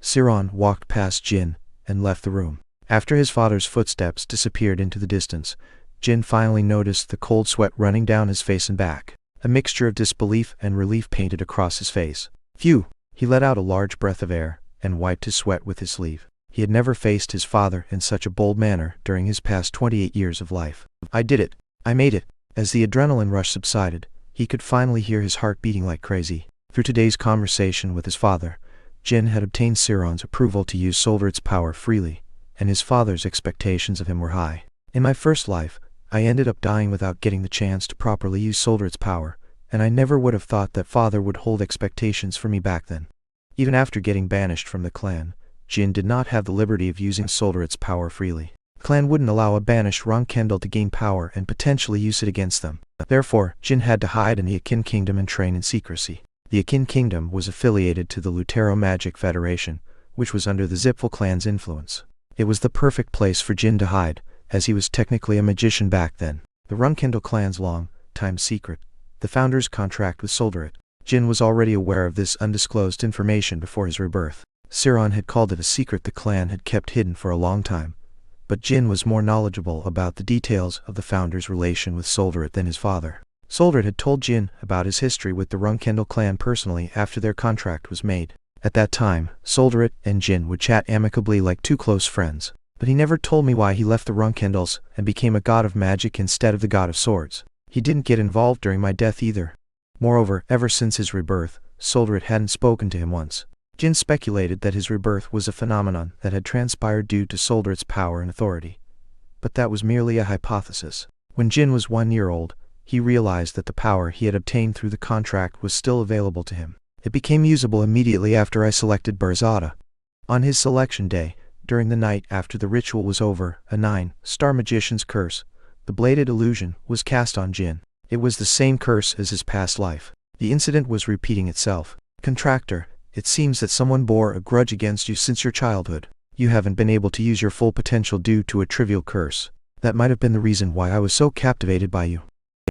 Siron walked past Jin and left the room. After his father's footsteps disappeared into the distance, Jin finally noticed the cold sweat running down his face and back. A mixture of disbelief and relief painted across his face. Phew! He let out a large breath of air and wiped his sweat with his sleeve. He had never faced his father in such a bold manner during his past 28 years of life. I did it. I made it. As the adrenaline rush subsided, he could finally hear his heart beating like crazy. Through today's conversation with his father, Jin had obtained Siron's approval to use Solderit's power freely, and his father's expectations of him were high. In my first life, I ended up dying without getting the chance to properly use Solderit's power, and I never would have thought that father would hold expectations for me back then. Even after getting banished from the clan, Jin did not have the liberty of using Solderit's power freely. The clan wouldn't allow a banished Runcandel to gain power and potentially use it against them. Therefore, Jin had to hide in the Akin Kingdom and train in secrecy. The Akin Kingdom was affiliated to the Lutero Magic Federation, which was under the Zipfel clan's influence. It was the perfect place for Jin to hide, as he was technically a magician back then. The Runcandel clan's long-time secret, the founder's contract with Solderit. Jin was already aware of this undisclosed information before his rebirth. Siron had called it a secret the clan had kept hidden for a long time, but Jin was more knowledgeable about the details of the founder's relation with Solderit than his father. Solderit had told Jin about his history with the Runcandel clan personally after their contract was made. At that time, Solderit and Jin would chat amicably like two close friends, but he never told me why he left the Runcandels and became a god of magic instead of the god of swords. He didn't get involved during my death either. Moreover, ever since his rebirth, Solderit hadn't spoken to him once. Jin speculated that his rebirth was a phenomenon that had transpired due to Solderit's power and authority. But that was merely a hypothesis. When Jin was 1 year old, he realized that the power he had obtained through the contract was still available to him. It became usable immediately after I selected Burzada. On his selection day, during the night after the ritual was over, a 9-star magician's curse, the bladed illusion, was cast on Jin. It was the same curse as his past life. The incident was repeating itself. Contractor, it seems that someone bore a grudge against you since your childhood. You haven't been able to use your full potential due to a trivial curse. That might have been the reason why I was so captivated by you.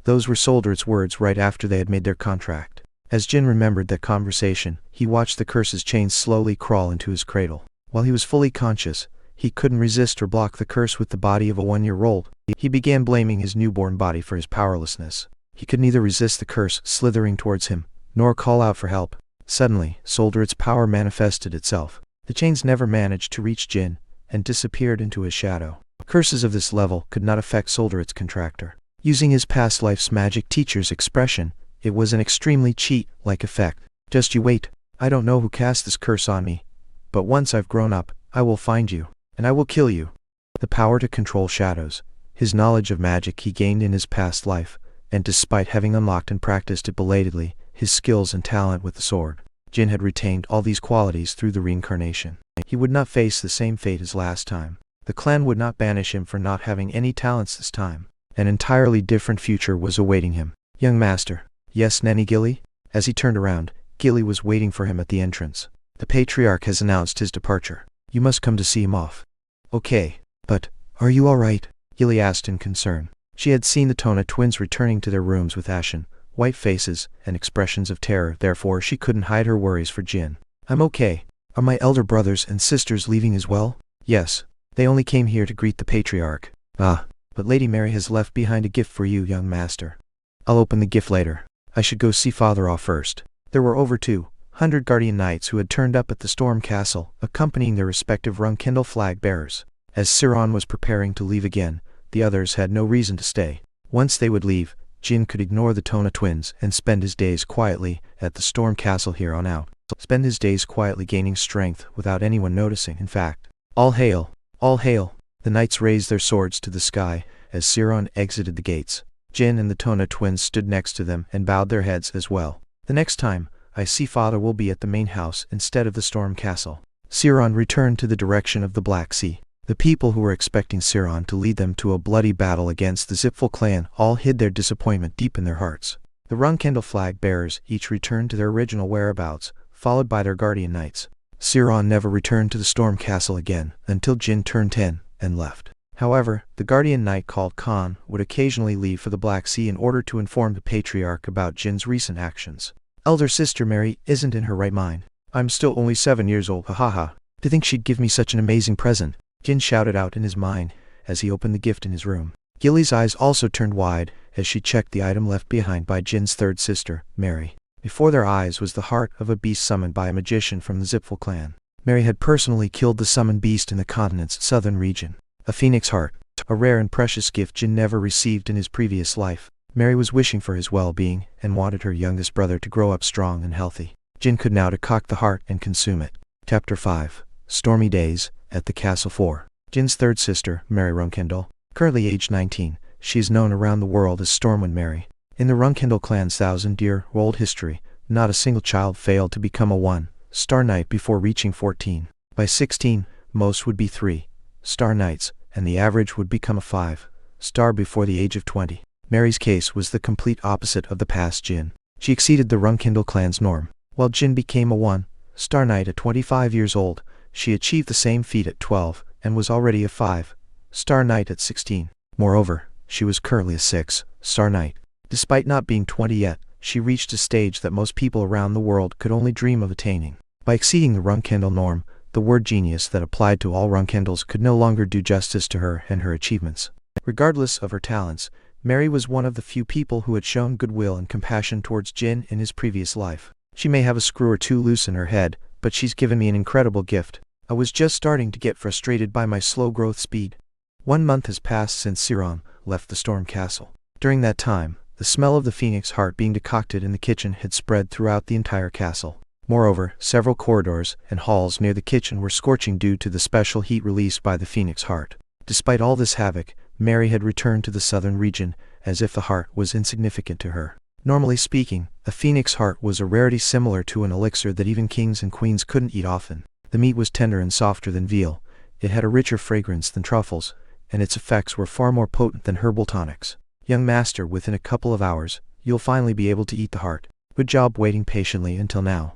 Those were Solderit's words right after they had made their contract. As Jin remembered that conversation, he watched the curse's chains slowly crawl into his cradle. While he was fully conscious, he couldn't resist or block the curse with the body of a 1-year-old. He began blaming his newborn body for his powerlessness. He could neither resist the curse slithering towards him, nor call out for help. Suddenly, Solderit's power manifested itself. The chains never managed to reach Jin, and disappeared into his shadow. Curses of this level could not affect Solderit's contractor. Using his past life's magic teacher's expression, it was an extremely cheat-like effect. Just you wait. I don't know who cast this curse on me, but once I've grown up, I will find you, and I will kill you. The power to control shadows, his knowledge of magic he gained in his past life, and despite having unlocked and practiced it belatedly, his skills and talent with the sword, Jin had retained all these qualities through the reincarnation. He would not face the same fate as last time. The clan would not banish him for not having any talents this time. An entirely different future was awaiting him. Young master. Yes, Nanny Gilly? As he turned around, Gilly was waiting for him at the entrance. The patriarch has announced his departure. You must come to see him off. Okay. But, are you all right? Gilly asked in concern. She had seen the Tona twins returning to their rooms with ashen, white faces, and expressions of terror, therefore she couldn't hide her worries for Jin. I'm okay. Are my elder brothers and sisters leaving as well? Yes. They only came here to greet the patriarch. Ah, but Lady Mary has left behind a gift for you, young master. I'll open the gift later. I should go see father off first. There were over 200 guardian knights who had turned up at the Storm Castle, accompanying their respective Runcandel flag bearers. As Siron was preparing to leave again, the others had no reason to stay. Once they would leave, Jin could ignore the Tona twins and spend his days quietly at the Storm Castle here on out. Spend his days quietly gaining strength without anyone noticing. In fact, all hail! All hail! The knights raised their swords to the sky as Siron exited the gates. Jin and the Tona twins stood next to them and bowed their heads as well. The next time I see father will be at the main house instead of the Storm Castle. Siron returned to the direction of the Black Sea. The people who were expecting Siron to lead them to a bloody battle against the Zipful clan all hid their disappointment deep in their hearts. The Runcandel flag bearers each returned to their original whereabouts, followed by their guardian knights. Siron never returned to the Storm Castle again until Jin turned 10 and left. However, the guardian knight called Khan would occasionally leave for the Black Sea in order to inform the patriarch about Jin's recent actions. Elder sister Mary isn't in her right mind. I'm still only 7 years old, hahaha. To think she'd give me such an amazing present. Jin shouted out in his mind as he opened the gift in his room. Gilly's eyes also turned wide as she checked the item left behind by Jin's third sister, Mary. Before their eyes was the heart of a beast summoned by a magician from the Zipful clan. Mary had personally killed the summoned beast in the continent's southern region. A phoenix heart, a rare and precious gift Jin never received in his previous life. Mary was wishing for his well-being and wanted her youngest brother to grow up strong and healthy. Jin could now decoct the heart and consume it. Chapter 5. Stormy Days at the Castle 4. Jin's third sister, Mary Runcandel, currently aged 19, she is known around the world as Stormwind Mary. In the Runcandel clan's thousand-year-old history, not a single child failed to become a 1-star knight before reaching 14. By 16, most would be 3-star knights, and the average would become a 5-star before the age of 20. Mary's case was the complete opposite of the past Jin. She exceeded the Runcandel clan's norm. While Jin became a 1-star knight at 25 years old, she achieved the same feat at 12, and was already a 5-star knight at 16. Moreover, she was currently a 6-star knight. Despite not being 20 yet, she reached a stage that most people around the world could only dream of attaining. By exceeding the Runcandel norm, the word genius that applied to all Runcandels could no longer do justice to her and her achievements. Regardless of her talents, Mary was one of the few people who had shown goodwill and compassion towards Jin in his previous life. She may have a screw or two loose in her head, but she's given me an incredible gift. I was just starting to get frustrated by my slow growth speed. 1 month has passed since Siron left the Storm Castle. During that time, the smell of the phoenix heart being decocted in the kitchen had spread throughout the entire castle. Moreover, several corridors and halls near the kitchen were scorching due to the special heat released by the phoenix heart. Despite all this havoc, Mary had returned to the southern region, as if the heart was insignificant to her. Normally speaking, a phoenix heart was a rarity similar to an elixir that even kings and queens couldn't eat often. The meat was tender and softer than veal, it had a richer fragrance than truffles, and its effects were far more potent than herbal tonics. Young master, within a couple of hours, you'll finally be able to eat the heart. Good job waiting patiently until now.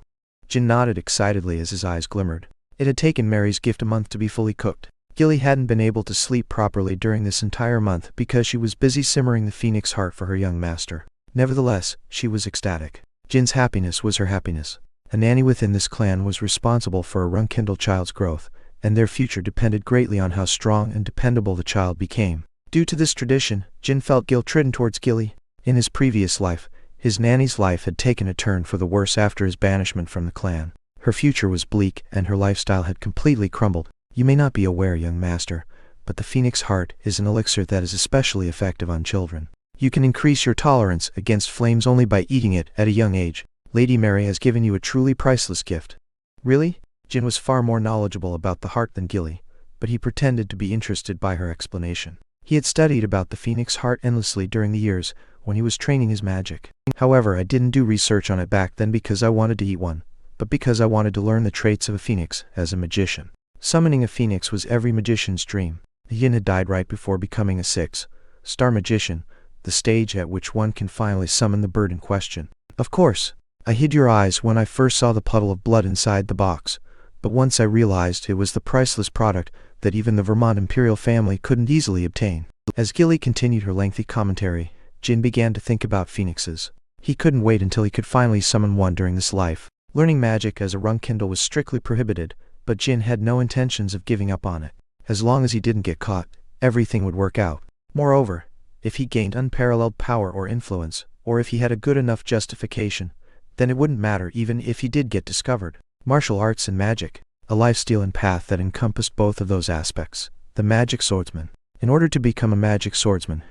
Jin nodded excitedly as his eyes glimmered. It had taken Mary's gift a month to be fully cooked. Gilly hadn't been able to sleep properly during this entire month because she was busy simmering the phoenix heart for her young master. Nevertheless, she was ecstatic. Jin's happiness was her happiness. A nanny within this clan was responsible for a Runcandel child's growth, and their future depended greatly on how strong and dependable the child became. Due to this tradition, Jin felt guilt-ridden towards Gilly. In his previous life, his nanny's life had taken a turn for the worse after his banishment from the clan. Her future was bleak, and her lifestyle had completely crumbled. You may not be aware, young master, but the Phoenix Heart is an elixir that is especially effective on children. You can increase your tolerance against flames only by eating it at a young age. Lady Mary has given you a truly priceless gift. Really? Jin was far more knowledgeable about the heart than Gilly, but he pretended to be interested by her explanation. He had studied about the Phoenix Heart endlessly during the years when he was training his magic. However, I didn't do research on it back then because I wanted to eat one, but because I wanted to learn the traits of a phoenix as a magician. Summoning a phoenix was every magician's dream. Yin had died right before becoming a six-star magician, the stage at which one can finally summon the bird in question. Of course, I hid your eyes when I first saw the puddle of blood inside the box, but once I realized it was the priceless product that even the Vermont imperial family couldn't easily obtain. As Gilly continued her lengthy commentary, Jin began to think about phoenixes. He couldn't wait until he could finally summon one during this life. Learning magic as a Runcandel was strictly prohibited, but Jin had no intentions of giving up on it. As long as he didn't get caught, everything would work out. Moreover, if he gained unparalleled power or influence, or if he had a good enough justification, then it wouldn't matter even if he did get discovered. Martial arts and magic, a lifestyle and path that encompassed both of those aspects. The magic swordsman. In order to become a magic swordsman,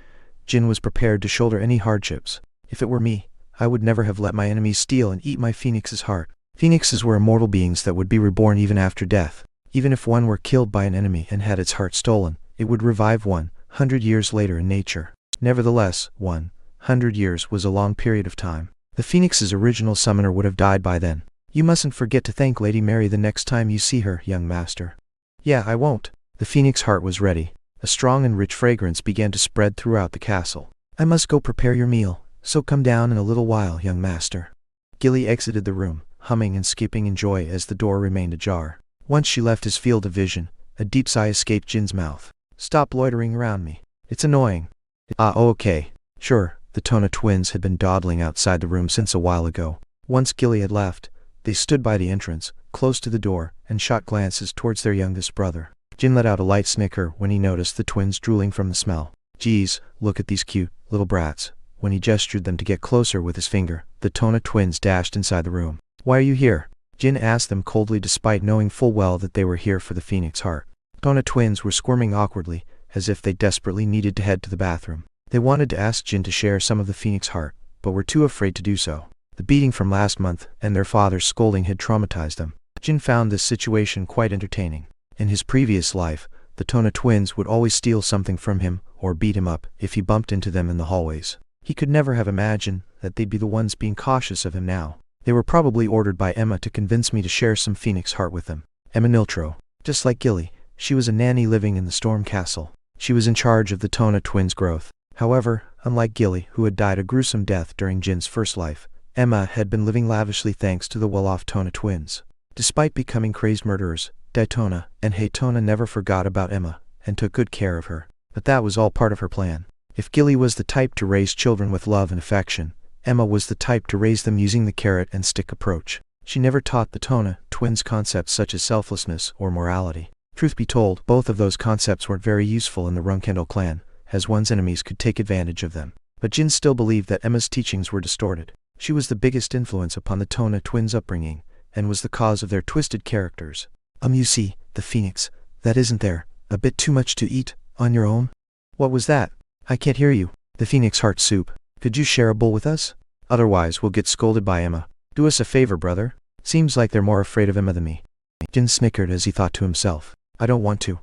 Jin was prepared to shoulder any hardships. If it were me, I would never have let my enemies steal and eat my phoenix's heart. Phoenixes were immortal beings that would be reborn even after death. Even if one were killed by an enemy and had its heart stolen, it would revive 100 years later in nature. Nevertheless, 100 years was a long period of time. The phoenix's original summoner would have died by then. You mustn't forget to thank Lady Mary the next time you see her, young master. Yeah, I won't. The phoenix heart was ready. A strong and rich fragrance began to spread throughout the castle. I must go prepare your meal, so come down in a little while, young master. Gilly exited the room, humming and skipping in joy as the door remained ajar. Once she left his field of vision, a deep sigh escaped Jin's mouth. Stop loitering around me. It's annoying. Okay. Sure. The Tona twins had been dawdling outside the room since a while ago. Once Gilly had left, they stood by the entrance, close to the door, and shot glances towards their youngest brother. Jin let out a light snicker when he noticed the twins drooling from the smell. Geez, look at these cute little brats. When he gestured them to get closer with his finger, the Tona twins dashed inside the room. Why are you here? Jin asked them coldly despite knowing full well that they were here for the Phoenix Heart. Tona twins were squirming awkwardly, as if they desperately needed to head to the bathroom. They wanted to ask Jin to share some of the Phoenix Heart, but were too afraid to do so. The beating from last month and their father's scolding had traumatized them. Jin found this situation quite entertaining. In his previous life, the Tona twins would always steal something from him or beat him up if he bumped into them in the hallways. He could never have imagined that they'd be the ones being cautious of him now. They were probably ordered by Emma to convince me to share some Phoenix Heart with them. Emma Niltro. Just like Gilly, she was a nanny living in the Storm Castle. She was in charge of the Tona twins' growth. However, unlike Gilly, who had died a gruesome death during Jin's first life, Emma had been living lavishly thanks to the well-off Tona twins. Despite becoming crazed murderers, Daytona and Haytona never forgot about Emma and took good care of her. But that was all part of her plan. If Gilly was the type to raise children with love and affection, Emma was the type to raise them using the carrot and stick approach. She never taught the Tona twins concepts such as selflessness or morality. Truth be told, both of those concepts weren't very useful in the Runcandel clan, as one's enemies could take advantage of them. But Jin still believed that Emma's teachings were distorted. She was the biggest influence upon the Tona twins' upbringing, and was the cause of their twisted characters. You see, the Phoenix, that isn't there, a bit too much to eat, on your own? What was that? I can't hear you. The Phoenix Heart soup. Could you share a bowl with us? Otherwise we'll get scolded by Emma. Do us a favor, brother. Seems like they're more afraid of Emma than me. Jin snickered as he thought to himself. I don't want to.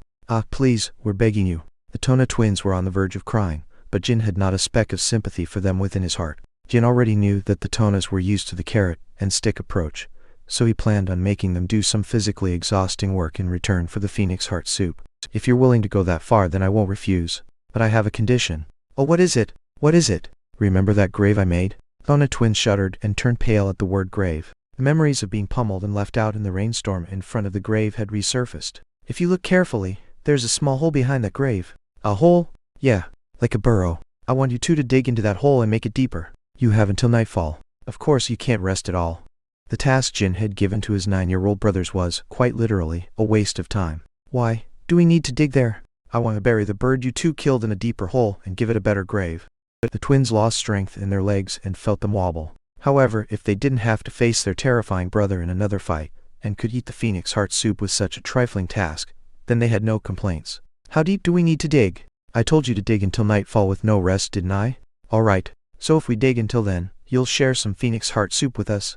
Please, we're begging you. The Tona twins were on the verge of crying, but Jin had not a speck of sympathy for them within his heart. Jin already knew that the Tonas were used to the carrot and stick approach, so he planned on making them do some physically exhausting work in return for the Phoenix Heart soup. If you're willing to go that far, then I won't refuse. But I have a condition. Oh, what is it? What is it? Remember that grave I made? Tona twins shuddered and turned pale at the word grave. The memories of being pummeled and left out in the rainstorm in front of the grave had resurfaced. If you look carefully, there's a small hole behind that grave. A hole? Yeah, like a burrow. I want you two to dig into that hole and make it deeper. You have until nightfall. Of course you can't rest at all. The task Jin had given to his 9-year-old brothers was, quite literally, a waste of time. Why do we need to dig there? I want to bury the bird you two killed in a deeper hole and give it a better grave. The twins lost strength in their legs and felt them wobble. However, if they didn't have to face their terrifying brother in another fight, and could eat the phoenix heart soup with such a trifling task, then they had no complaints. How deep do we need to dig? I told you to dig until nightfall with no rest, didn't I? All right, so if we dig until then, you'll share some phoenix heart soup with us?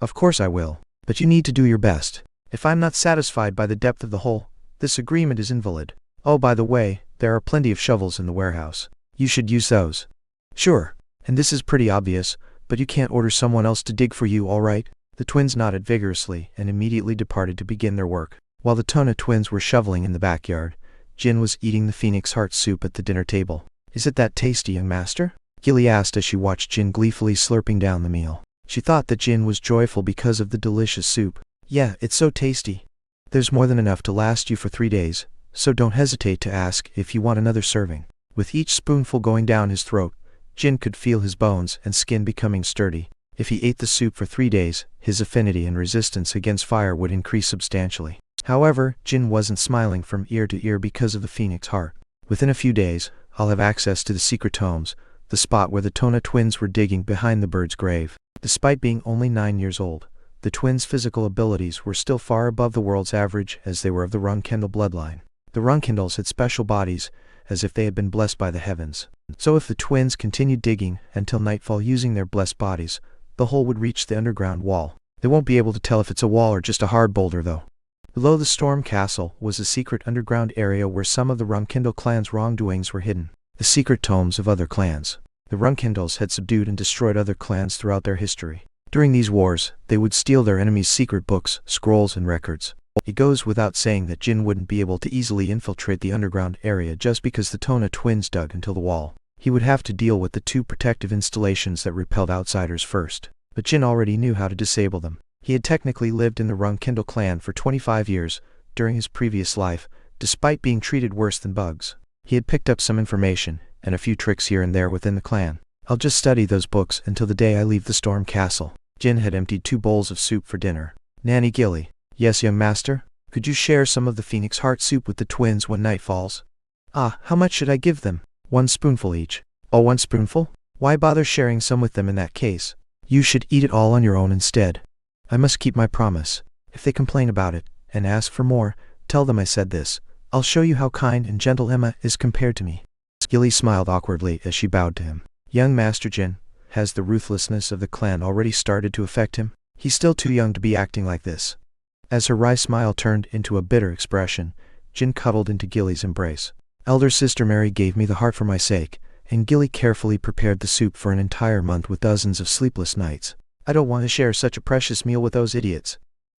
Of course I will, but you need to do your best. If I'm not satisfied by the depth of the hole, this agreement is invalid. Oh, by the way, there are plenty of shovels in the warehouse. You should use those. Sure, and this is pretty obvious, but you can't order someone else to dig for you, all right? The twins nodded vigorously and immediately departed to begin their work. While the Tona twins were shoveling in the backyard, Jin was eating the phoenix heart soup at the dinner table. Is it that tasty, young master? Gilly asked as she watched Jin gleefully slurping down the meal. She thought that Jin was joyful because of the delicious soup. Yeah, it's so tasty. There's more than enough to last you for 3 days, so don't hesitate to ask if you want another serving. With each spoonful going down his throat, Jin could feel his bones and skin becoming sturdy. If he ate the soup for 3 days, his affinity and resistance against fire would increase substantially. However, Jin wasn't smiling from ear to ear because of the phoenix heart. Within a few days, I'll have access to the secret tomes, the spot where the Tona twins were digging behind the bird's grave. Despite being only 9 years old, the twins' physical abilities were still far above the world's average as they were of the Runcandel bloodline. The Runcandels had special bodies, as if they had been blessed by the heavens. So if the twins continued digging until nightfall using their blessed bodies, the hole would reach the underground wall. They won't be able to tell if it's a wall or just a hard boulder, though. Below the storm castle was a secret underground area where some of the Runcandel clan's wrongdoings were hidden. The secret tomes of other clans. The Runcandels had subdued and destroyed other clans throughout their history. During these wars, they would steal their enemies' secret books, scrolls, and records. It goes without saying that Jin wouldn't be able to easily infiltrate the underground area just because the Tona twins dug until the wall. He would have to deal with the 2 protective installations that repelled outsiders first. But Jin already knew how to disable them. He had technically lived in the Runcandel clan for 25 years during his previous life, despite being treated worse than bugs. He had picked up some information and a few tricks here and there within the clan. I'll just study those books until the day I leave the storm castle. Jin had emptied 2 bowls of soup for dinner. Nanny Gilly. Yes, young master? Could you share some of the phoenix heart soup with the twins when night falls? Ah, how much should I give them? 1 spoonful each. Oh, 1 spoonful? Why bother sharing some with them in that case? You should eat it all on your own instead. I must keep my promise. If they complain about it, and ask for more, tell them I said this. I'll show you how kind and gentle Emma is compared to me. Gilly smiled awkwardly as she bowed to him. Young Master Jin, has the ruthlessness of the clan already started to affect him? He's still too young to be acting like this. As her wry smile turned into a bitter expression, Jin cuddled into Gilly's embrace. Elder Sister Mary gave me the heart for my sake, and Gilly carefully prepared the soup for an entire month with dozens of sleepless nights. I don't want to share such a precious meal with those idiots.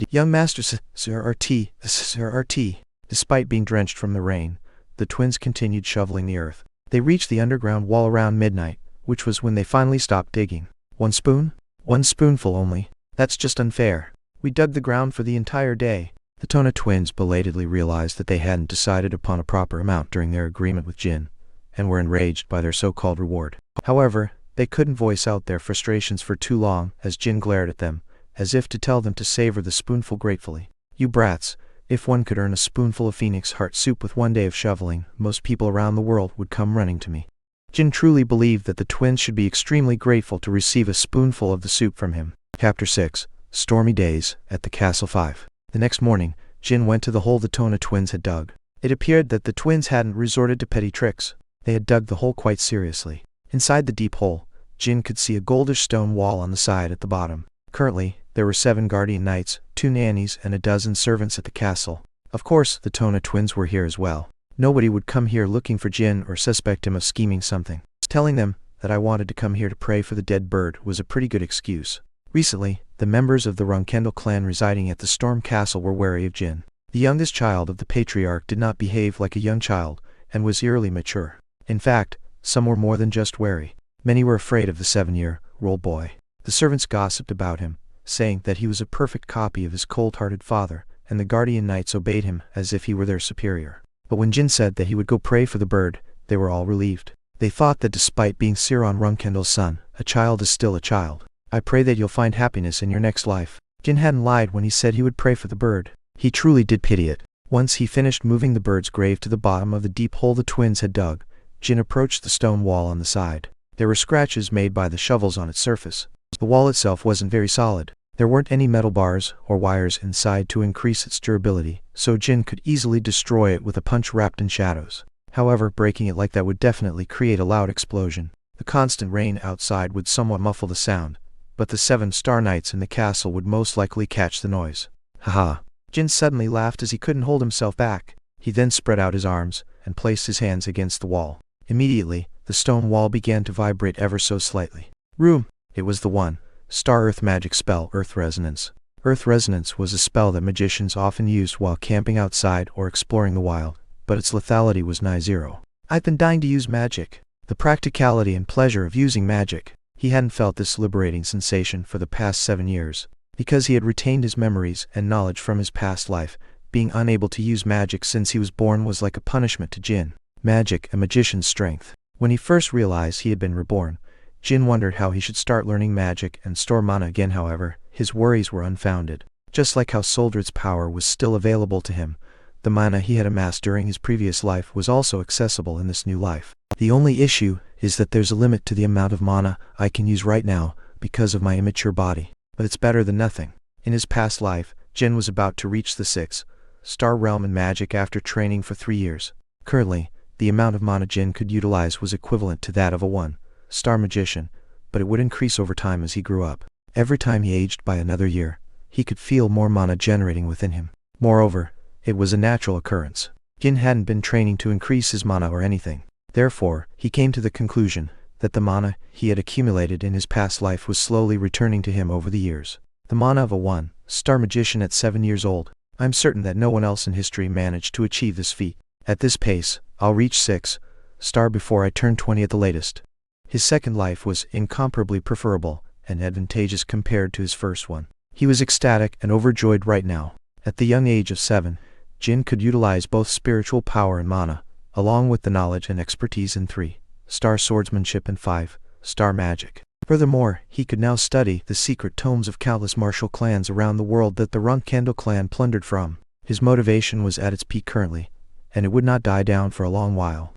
Young Master Sir RT. Despite being drenched from the rain, the twins continued shoveling the earth. They reached the underground wall around midnight, which was when they finally stopped digging. 1 spoon? 1 spoonful only. That's just unfair. We dug the ground for the entire day. The Tona twins belatedly realized that they hadn't decided upon a proper amount during their agreement with Jin, and were enraged by their so-called reward. However, they couldn't voice out their frustrations for too long as Jin glared at them, as if to tell them to savor the spoonful gratefully. You brats, if one could earn a spoonful of phoenix heart soup with 1 day of shoveling, most people around the world would come running to me. Jin truly believed that the twins should be extremely grateful to receive a spoonful of the soup from him. Chapter 6. Stormy Days at the Castle 5. The next morning, Jin went to the hole the Tona twins had dug. It appeared that the twins hadn't resorted to petty tricks. They had dug the hole quite seriously. Inside the deep hole, Jin could see a goldish stone wall on the side at the bottom. Currently, there were 7 guardian knights, 2 nannies, and a dozen servants at the castle. Of course, the Tona twins were here as well. Nobody would come here looking for Jin or suspect him of scheming something. Telling them that I wanted to come here to pray for the dead bird was a pretty good excuse. Recently, the members of the Runcandel clan residing at the Storm Castle were wary of Jin. The youngest child of the patriarch did not behave like a young child, and was eerily mature. In fact, some were more than just wary. Many were afraid of the 7-year-old boy. The servants gossiped about him, saying that he was a perfect copy of his cold-hearted father, and the guardian knights obeyed him as if he were their superior. But when Jin said that he would go pray for the bird, they were all relieved. They thought that despite being Siron Runcandel's son, a child is still a child. I pray that you'll find happiness in your next life. Jin hadn't lied when he said he would pray for the bird. He truly did pity it. Once he finished moving the bird's grave to the bottom of the deep hole the twins had dug, Jin approached the stone wall on the side. There were scratches made by the shovels on its surface. The wall itself wasn't very solid. There weren't any metal bars or wires inside to increase its durability, so Jin could easily destroy it with a punch wrapped in shadows. However, breaking it like that would definitely create a loud explosion. The constant rain outside would somewhat muffle the sound, but the 7 star knights in the castle would most likely catch the noise. Haha. Jin suddenly laughed as he couldn't hold himself back. He then spread out his arms and placed his hands against the wall. Immediately, the stone wall began to vibrate ever so slightly. Room! It was the 1-star earth magic spell, Earth Resonance. Earth Resonance was a spell that magicians often used while camping outside or exploring the wild, but its lethality was nigh zero. I've been dying to use magic. The practicality and pleasure of using magic. He hadn't felt this liberating sensation for the past 7 years. Because he had retained his memories and knowledge from his past life, being unable to use magic since he was born was like a punishment to Jin. Magic, a magician's strength. When he first realized he had been reborn, Jin wondered how he should start learning magic and store mana again. However, his worries were unfounded. Just like how Soldred's power was still available to him, the mana he had amassed during his previous life was also accessible in this new life. The only issue is that there's a limit to the amount of mana I can use right now because of my immature body. But it's better than nothing. In his past life, Jin was about to reach the 6-star realm in magic after training for 3 years. Currently, the amount of mana Jin could utilize was equivalent to that of a 1-star magician, but it would increase over time as he grew up. Every time he aged by another year, he could feel more mana generating within him. Moreover, it was a natural occurrence. Jin hadn't been training to increase his mana or anything. Therefore, he came to the conclusion that the mana he had accumulated in his past life was slowly returning to him over the years. The mana of a 1-star magician at 7 years old. I'm certain that no one else in history managed to achieve this feat. At this pace, I'll reach 6-star before I turn 20 at the latest. His second life was incomparably preferable and advantageous compared to his first one. He was ecstatic and overjoyed right now. At the young age of 7, Jin could utilize both spiritual power and mana, along with the knowledge and expertise in 3-star swordsmanship and 5-star magic. Furthermore, he could now study the secret tomes of countless martial clans around the world that the Runcandel clan plundered from. His motivation was at its peak currently, and it would not die down for a long while.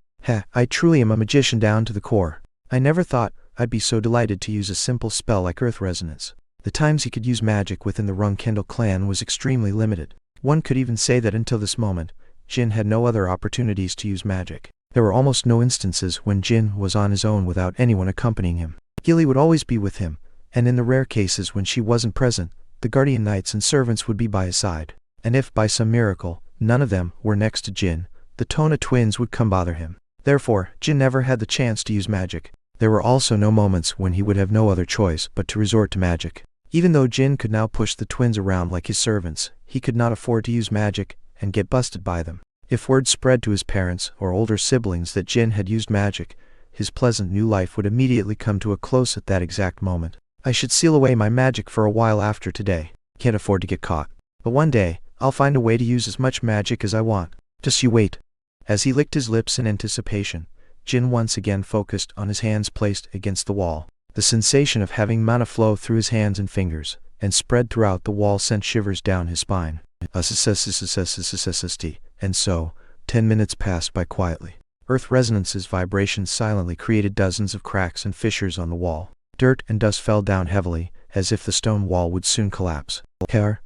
I truly am a magician down to the core. I never thought I'd be so delighted to use a simple spell like Earth Resonance. The times he could use magic within the Runcandel clan was extremely limited. One could even say that until this moment, Jin had no other opportunities to use magic. There were almost no instances when Jin was on his own without anyone accompanying him. Gilly would always be with him, and in the rare cases when she wasn't present, the guardian knights and servants would be by his side. And if by some miracle, none of them were next to Jin, the Tona twins would come bother him. Therefore, Jin never had the chance to use magic. There were also no moments when he would have no other choice but to resort to magic. Even though Jin could now push the twins around like his servants, he could not afford to use magic and get busted by them. If word spread to his parents or older siblings that Jin had used magic, his pleasant new life would immediately come to a close at that exact moment. I should seal away my magic for a while after today. Can't afford to get caught. But one day, I'll find a way to use as much magic as I want. Just you wait. As he licked his lips in anticipation, Jin once again focused on his hands placed against the wall. The sensation of having mana flow through his hands and fingers, and spread throughout the wall sent shivers down his spine. And so, 10 minutes passed by quietly. Earth Resonance's vibrations silently created dozens of cracks and fissures on the wall. Dirt and dust fell down heavily, as if the stone wall would soon collapse. As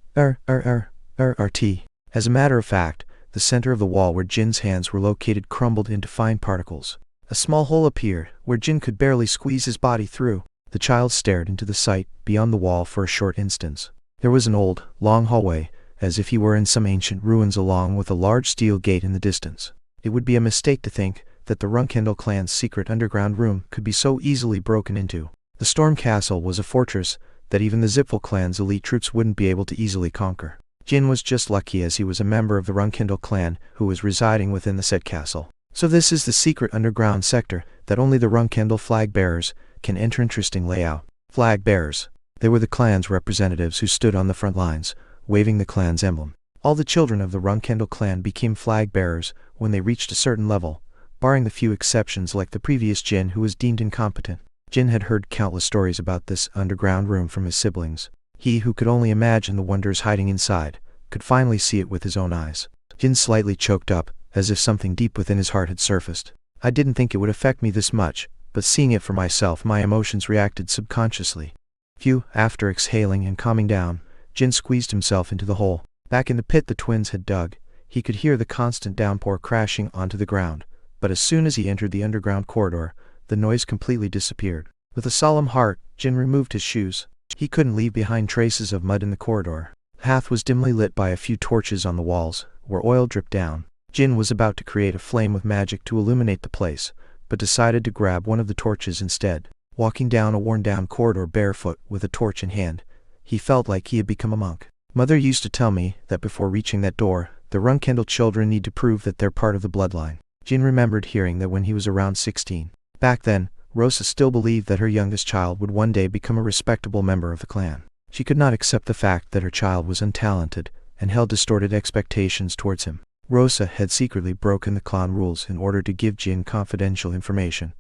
a matter of fact, the center of the wall where Jin's hands were located crumbled into fine particles. A small hole appeared, where Jin could barely squeeze his body through. The child stared into the sight beyond the wall for a short instant. There was an old, long hallway, as if he were in some ancient ruins along with a large steel gate in the distance. It would be a mistake to think that the Runcandel clan's secret underground room could be so easily broken into. The Storm Castle was a fortress that even the Zipfel clan's elite troops wouldn't be able to easily conquer. Jin was just lucky as he was a member of the Runcandel clan who was residing within the said castle. So this is the secret underground sector that only the Runcandel flag bearers can enter. Interesting layout. Flag bearers. They were the clan's representatives who stood on the front lines, waving the clan's emblem. All the children of the Runcandel clan became flag bearers when they reached a certain level, barring the few exceptions like the previous Jin who was deemed incompetent. Jin had heard countless stories about this underground room from his siblings. He who could only imagine the wonders hiding inside, could finally see it with his own eyes. Jin slightly choked up, as if something deep within his heart had surfaced. I didn't think it would affect me this much, but seeing it for myself my emotions reacted subconsciously. Phew, after exhaling and calming down, Jin squeezed himself into the hole. Back in the pit the twins had dug, he could hear the constant downpour crashing onto the ground, but as soon as he entered the underground corridor, the noise completely disappeared. With a solemn heart, Jin removed his shoes. He couldn't leave behind traces of mud in the corridor. The path was dimly lit by a few torches on the walls, where oil dripped down. Jin was about to create a flame with magic to illuminate the place, but decided to grab one of the torches instead. Walking down a worn-down corridor barefoot with a torch in hand, he felt like he had become a monk. Mother used to tell me that before reaching that door, the Runcandel children need to prove that they're part of the bloodline. Jin remembered hearing that when he was around 16. Back then, Rosa still believed that her youngest child would one day become a respectable member of the clan. She could not accept the fact that her child was untalented and held distorted expectations towards him. Rosa had secretly broken the clan rules in order to give Jin confidential information,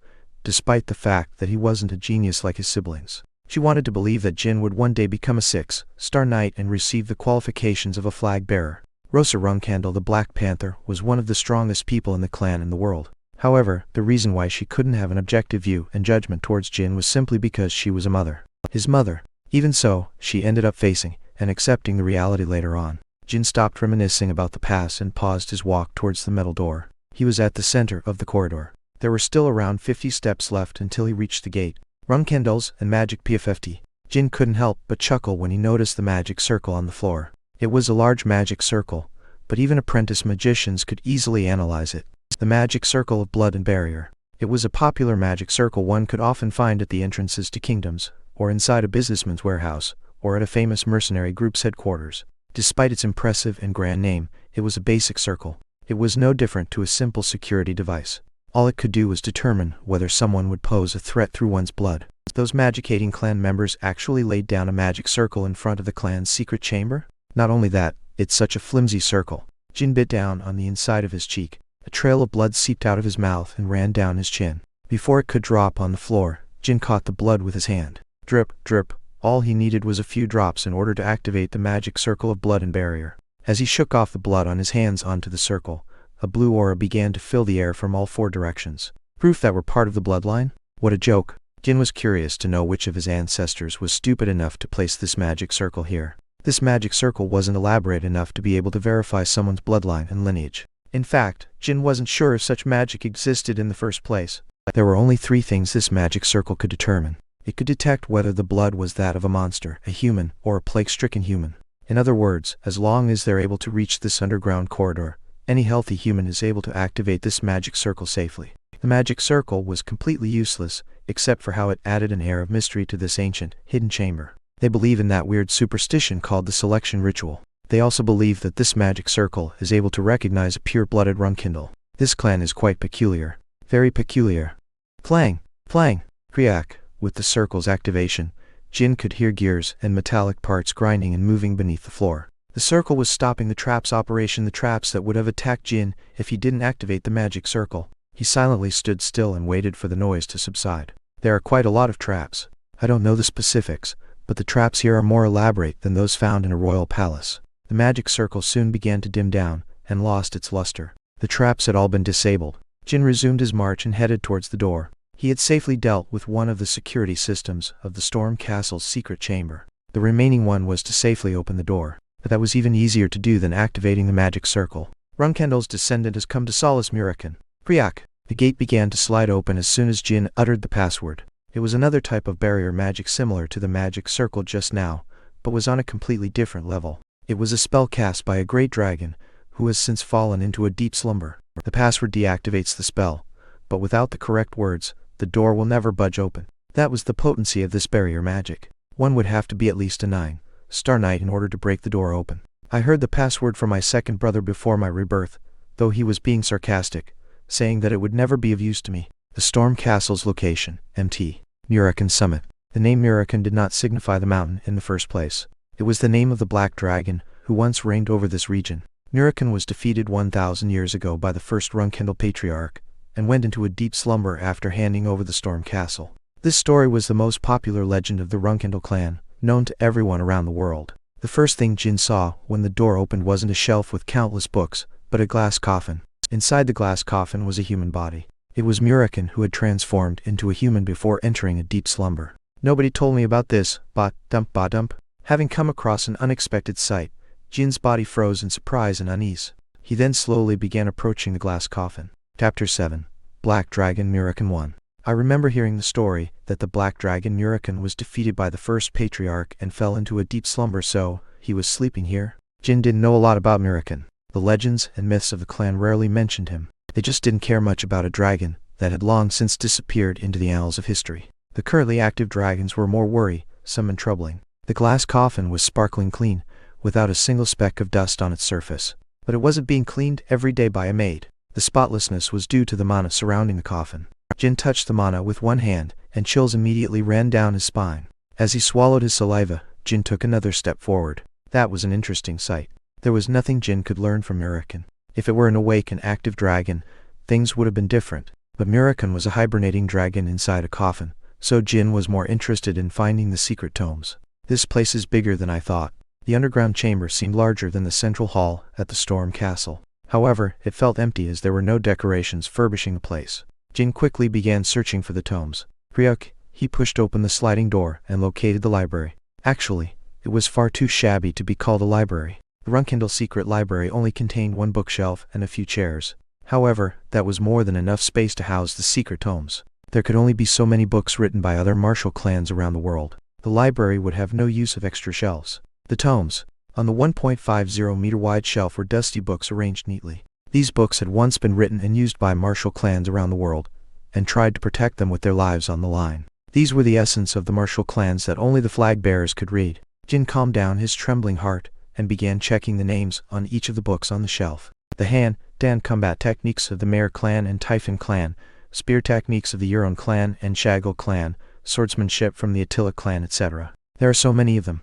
despite the fact that he wasn't a genius like his siblings. She wanted to believe that Jin would one day become a 6-star knight and receive the qualifications of a flag bearer. Rosa Runcandel the Black Panther was one of the strongest people in the clan in the world. However, the reason why she couldn't have an objective view and judgment towards Jin was simply because she was a mother. His mother. Even so, she ended up facing and accepting the reality later on. Jin stopped reminiscing about the past and paused his walk towards the metal door. He was at the center of the corridor. There were still around 50 steps left until he reached the gate. Runcandels and magic PFFT. Jin couldn't help but chuckle when he noticed the magic circle on the floor. It was a large magic circle, but even apprentice magicians could easily analyze it. The magic circle of blood and barrier. It was a popular magic circle one could often find at the entrances to kingdoms, or inside a businessman's warehouse, or at a famous mercenary group's headquarters. Despite its impressive and grand name, it was a basic circle. It was no different to a simple security device. All it could do was determine whether someone would pose a threat through one's blood. Those magic-hating clan members actually laid down a magic circle in front of the clan's secret chamber? Not only that, it's such a flimsy circle. Jin bit down on the inside of his cheek. A trail of blood seeped out of his mouth and ran down his chin. Before it could drop on the floor, Jin caught the blood with his hand. Drip, drip. All he needed was a few drops in order to activate the magic circle of blood and barrier. As he shook off the blood on his hands onto the circle, a blue aura began to fill the air from all 4 directions. Proof that we're part of the bloodline? What a joke. Jin was curious to know which of his ancestors was stupid enough to place this magic circle here. This magic circle wasn't elaborate enough to be able to verify someone's bloodline and lineage. In fact, Jin wasn't sure if such magic existed in the first place. There were only 3 things this magic circle could determine. It could detect whether the blood was that of a monster, a human, or a plague-stricken human. In other words, as long as they're able to reach this underground corridor, any healthy human is able to activate this magic circle safely. The magic circle was completely useless, except for how it added an air of mystery to this ancient, hidden chamber. They believe in that weird superstition called the selection ritual. They also believe that this magic circle is able to recognize a pure-blooded Runcandel. This clan is quite peculiar. Very peculiar. Clang! Clang! Kriak! With the circle's activation, Jin could hear gears and metallic parts grinding and moving beneath the floor. The circle was stopping the trap's operation, the traps that would have attacked Jin if he didn't activate the magic circle. He silently stood still and waited for the noise to subside. There are quite a lot of traps. I don't know the specifics, but the traps here are more elaborate than those found in a royal palace. The magic circle soon began to dim down and lost its luster. The traps had all been disabled. Jin resumed his march and headed towards the door. He had safely dealt with one of the security systems of the Storm Castle's secret chamber. The remaining one was to safely open the door, but that was even easier to do than activating the magic circle. Runcandel's descendant has come to solace Murakan. Priyak. The gate began to slide open as soon as Jin uttered the password. It was another type of barrier magic similar to the magic circle just now, but was on a completely different level. It was a spell cast by a great dragon, who has since fallen into a deep slumber. The password deactivates the spell, but without the correct words, the door will never budge open. That was the potency of this barrier magic. One would have to be at least a 9-star knight in order to break the door open. I heard the password from my second brother before my rebirth, though he was being sarcastic, saying that it would never be of use to me. The Storm Castle's location, MT. Murakan Summit. The name Murakan did not signify the mountain in the first place. It was the name of the black dragon, who once reigned over this region. Murakan was defeated 1,000 years ago by the first Runcandel Patriarch, and went into a deep slumber after handing over the Storm Castle. This story was the most popular legend of the Runcandel clan, known to everyone around the world. The first thing Jin saw when the door opened wasn't a shelf with countless books, but a glass coffin. Inside the glass coffin was a human body. It was Murakan who had transformed into a human before entering a deep slumber. Nobody told me about this, ba-dump. Having come across an unexpected sight, Jin's body froze in surprise and unease. He then slowly began approaching the glass coffin. Chapter 7. Black Dragon Murokan 1. I remember hearing the story that the Black Dragon Murokan was defeated by the first patriarch and fell into a deep slumber, so he was sleeping here. Jin didn't know a lot about Murokan. The legends and myths of the clan rarely mentioned him. They just didn't care much about a dragon that had long since disappeared into the annals of history. The currently active dragons were more worrisome and troubling. The glass coffin was sparkling clean, without a single speck of dust on its surface. But it wasn't being cleaned every day by a maid. The spotlessness was due to the mana surrounding the coffin. Jin touched the mana with one hand, and chills immediately ran down his spine. As he swallowed his saliva, Jin took another step forward. That was an interesting sight. There was nothing Jin could learn from Murokan. If it were an awake and active dragon, things would have been different. But Murokan was a hibernating dragon inside a coffin, so Jin was more interested in finding the secret tomes. This place is bigger than I thought. The underground chamber seemed larger than the central hall at the Storm Castle. However, it felt empty as there were no decorations furbishing the place. Jin quickly began searching for the tomes. Ryuk, he pushed open the sliding door and located the library. Actually, it was far too shabby to be called a library. The Runcandel secret library only contained one bookshelf and a few chairs. However, that was more than enough space to house the secret tomes. There could only be so many books written by other martial clans around the world. The library would have no use of extra shelves. The tomes. On the 1.50-meter wide shelf were dusty books arranged neatly. These books had once been written and used by martial clans around the world, and tried to protect them with their lives on the line. These were the essence of the martial clans that only the flag bearers could read. Jin calmed down his trembling heart, and began checking the names on each of the books on the shelf. The hand-dan combat techniques of the Mare clan and Typhon clan, spear techniques of the Euron clan and Shaggle clan, swordsmanship from the Attila clan, etc. There are so many of them.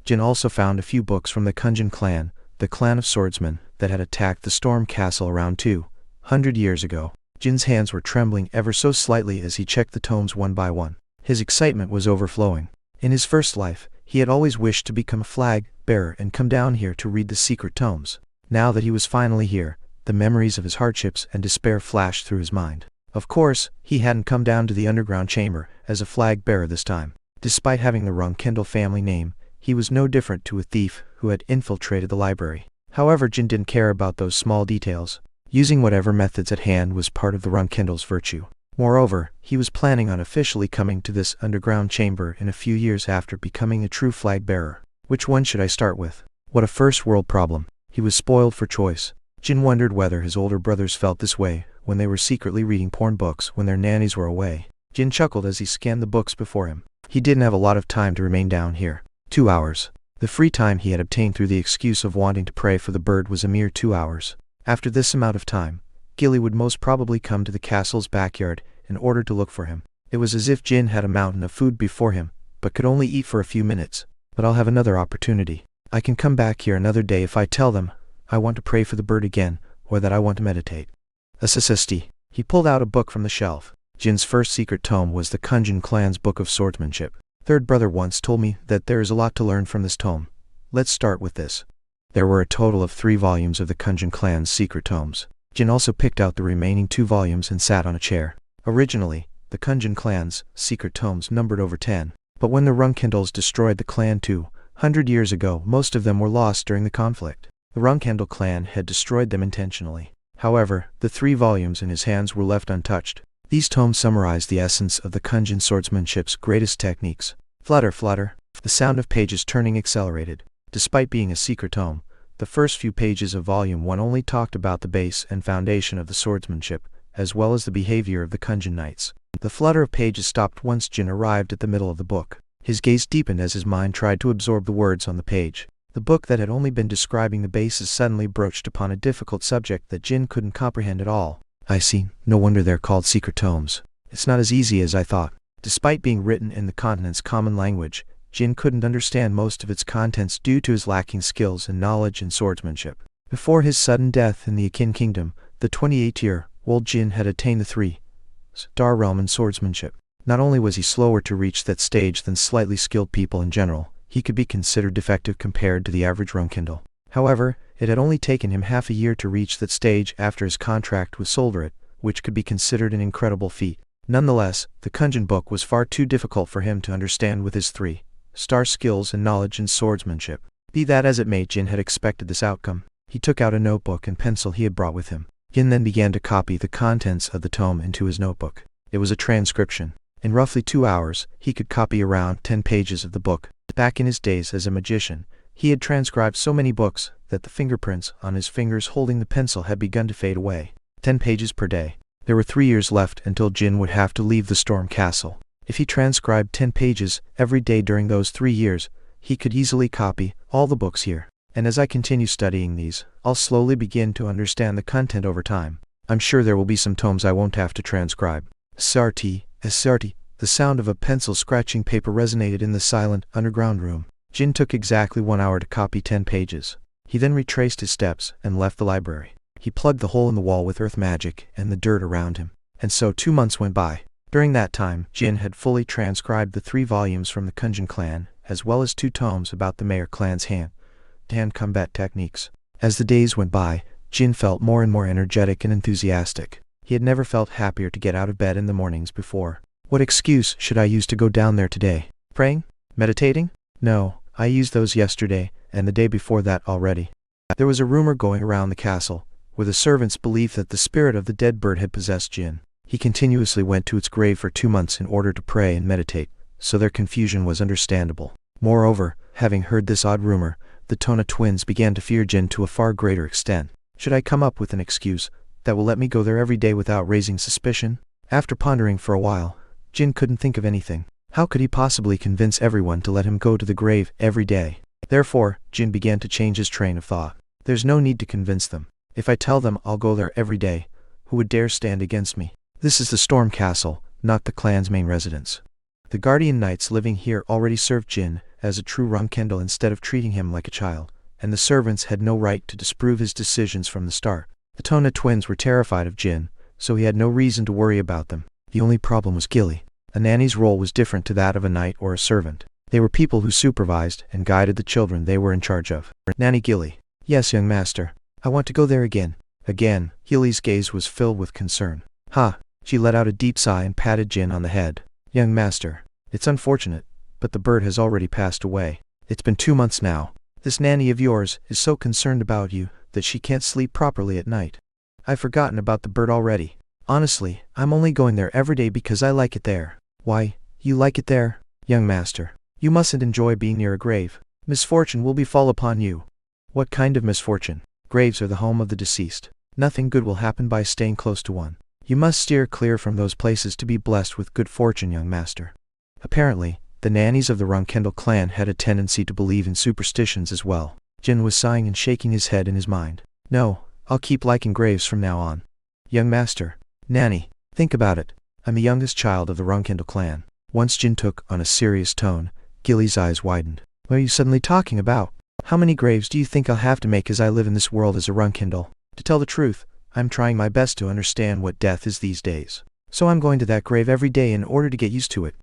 Jin also found a few books from the Kunjin clan, the clan of swordsmen, that had attacked the Storm Castle around 200 years ago. Jin's hands were trembling ever so slightly as he checked the tomes one by one. His excitement was overflowing. In his first life, he had always wished to become a flag bearer and come down here to read the secret tomes. Now that he was finally here, the memories of his hardships and despair flashed through his mind. Of course, he hadn't come down to the underground chamber as a flag bearer this time. Despite having the Runcandel family name, he was no different to a thief who had infiltrated the library. However, Jin didn't care about those small details. Using whatever methods at hand was part of the Runcandel's virtue. Moreover, he was planning on officially coming to this underground chamber in a few years after becoming a true flag bearer. Which one should I start with? What a first world problem. He was spoiled for choice. Jin wondered whether his older brothers felt this way when they were secretly reading porn books when their nannies were away. Jin chuckled as he scanned the books before him. He didn't have a lot of time to remain down here. 2 hours. The free time he had obtained through the excuse of wanting to pray for the bird was a mere 2 hours. After this amount of time, Gilly would most probably come to the castle's backyard in order to look for him. It was as if Jin had a mountain of food before him, but could only eat for a few minutes. But I'll have another opportunity. I can come back here another day if I tell them I want to pray for the bird again, or that I want to meditate. SSSD. He pulled out a book from the shelf. Jin's first secret tome was the Kunjin clan's book of swordsmanship. Third brother once told me that there is a lot to learn from this tome. Let's start with this. There were a total of 3 volumes of the Kunjin clan's secret tomes. Jin also picked out the remaining 2 volumes and sat on a chair. Originally, the Kunjin clan's secret tomes numbered over 10, but when the Runcandels destroyed the clan 200 years ago, most of them were lost during the conflict. The Runcandel clan had destroyed them intentionally. However, the 3 volumes in his hands were left untouched. These tomes summarize the essence of the Kunjin swordsmanship's greatest techniques. Flutter, flutter. The sound of pages turning accelerated. Despite being a secret tome, the first few pages of Volume 1 only talked about the base and foundation of the swordsmanship, as well as the behavior of the Kunjin knights. The flutter of pages stopped once Jin arrived at the middle of the book. His gaze deepened as his mind tried to absorb the words on the page. The book that had only been describing the bases suddenly broached upon a difficult subject that Jin couldn't comprehend at all. I see. No wonder they're called secret tomes. It's not as easy as I thought. Despite being written in the continent's common language, Jin couldn't understand most of its contents due to his lacking skills and knowledge in swordsmanship. Before his sudden death in the Akin Kingdom, the 28-year-old Jin had attained the 3-star realm in swordsmanship. Not only was he slower to reach that stage than slightly skilled people in general, he could be considered defective compared to the average Runcandel. However, it had only taken him half a year to reach that stage after his contract with Solderit, which could be considered an incredible feat. Nonetheless, the Kunjin book was far too difficult for him to understand with his 3-star skills and knowledge in swordsmanship. Be that as it may, Jin had expected this outcome. He took out a notebook and pencil he had brought with him. Jin then began to copy the contents of the tome into his notebook. It was a transcription. In roughly 2 hours, he could copy around 10 pages of the book. Back in his days as a magician, he had transcribed so many books that the fingerprints on his fingers holding the pencil had begun to fade away. 10 pages per day. There were 3 years left until Jin would have to leave the Storm Castle. If he transcribed 10 pages every day during those 3 years, he could easily copy all the books here. And as I continue studying these, I'll slowly begin to understand the content over time. I'm sure there will be some tomes I won't have to transcribe. SRT, SRT. The sound of a pencil scratching paper resonated in the silent, underground room. Jin took exactly 1 hour to copy 10 pages. He then retraced his steps and left the library. He plugged the hole in the wall with earth magic and the dirt around him. And so 2 months went by. During that time, Jin had fully transcribed the 3 volumes from the Kunjin clan, as well as 2 tomes about the Mayor clan's hand-to-hand combat techniques. As the days went by, Jin felt more and more energetic and enthusiastic. He had never felt happier to get out of bed in the mornings before. What excuse should I use to go down there today? Praying? Meditating? No, I used those yesterday, and the day before that already. There was a rumor going around the castle, where the servants believed that the spirit of the dead bird had possessed Jin. He continuously went to its grave for 2 months in order to pray and meditate, so their confusion was understandable. Moreover, having heard this odd rumor, the Tona twins began to fear Jin to a far greater extent. Should I come up with an excuse that will let me go there every day without raising suspicion? After pondering for a while, Jin couldn't think of anything. How could he possibly convince everyone to let him go to the grave every day? Therefore, Jin began to change his train of thought. There's no need to convince them. If I tell them I'll go there every day, who would dare stand against me? This is the Storm Castle, not the clan's main residence. The guardian knights living here already served Jin as a true Runcandel instead of treating him like a child, and the servants had no right to disprove his decisions from the start. The Tona twins were terrified of Jin, so he had no reason to worry about them. The only problem was Gilly. A nanny's role was different to that of a knight or a servant. They were people who supervised and guided the children they were in charge of. Nanny Gilly. Yes, young master. I want to go there again. Again. Gilly's gaze was filled with concern. Ha! She let out a deep sigh and patted Jin on the head. Young master. It's unfortunate, but the bird has already passed away. It's been 2 months now. This nanny of yours is so concerned about you that she can't sleep properly at night. I've forgotten about the bird already. Honestly, I'm only going there every day because I like it there. Why, you like it there? Young master, you mustn't enjoy being near a grave. Misfortune will befall upon you. What kind of misfortune? Graves are the home of the deceased. Nothing good will happen by staying close to one. You must steer clear from those places to be blessed with good fortune, young master. Apparently, the nannies of the Runcandel clan had a tendency to believe in superstitions as well. Jin was sighing and shaking his head in his mind. No, I'll keep liking graves from now on. Young master, nanny, think about it. I'm the youngest child of the Runcandel clan. Once Jin took on a serious tone, Gilly's eyes widened. What are you suddenly talking about? How many graves do you think I'll have to make as I live in this world as a Runcandel? To tell the truth, I'm trying my best to understand what death is these days. So I'm going to that grave every day in order to get used to it.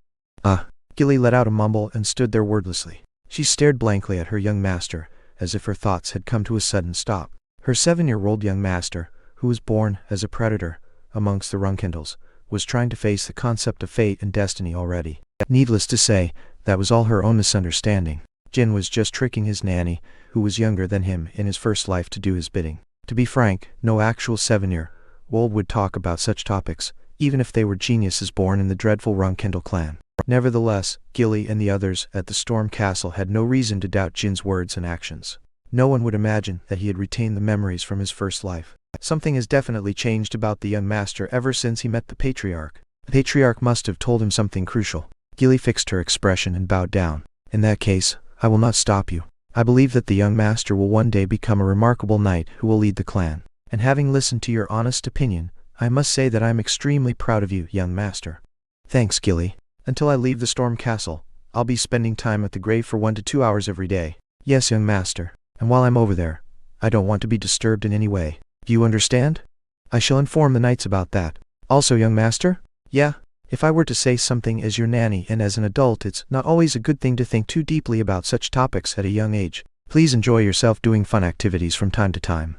Gilly let out a mumble and stood there wordlessly. She stared blankly at her young master, as if her thoughts had come to a sudden stop. Her 7-year-old young master, who was born as a predator amongst the Runcandels, was trying to face the concept of fate and destiny already. Needless to say, that was all her own misunderstanding. Jin was just tricking his nanny, who was younger than him in his first life, to do his bidding. To be frank, no actual 7-year-old would talk about such topics, even if they were geniuses born in the dreadful Runcandel clan. Nevertheless, Gilly and the others at the Storm Castle had no reason to doubt Jin's words and actions. No one would imagine that he had retained the memories from his first life. Something has definitely changed about the young master ever since he met the Patriarch. The Patriarch must have told him something crucial. Gilly fixed her expression and bowed down. In that case, I will not stop you. I believe that the young master will one day become a remarkable knight who will lead the clan. And having listened to your honest opinion, I must say that I am extremely proud of you, young master. Thanks, Gilly. Until I leave the Storm Castle, I'll be spending time at the grave for 1 to 2 hours every day. Yes, young master. And while I'm over there, I don't want to be disturbed in any way. Do you understand? I shall inform the knights about that. Also, young master? Yeah? If I were to say something as your nanny and as an adult, it's not always a good thing to think too deeply about such topics at a young age. Please enjoy yourself doing fun activities from time to time.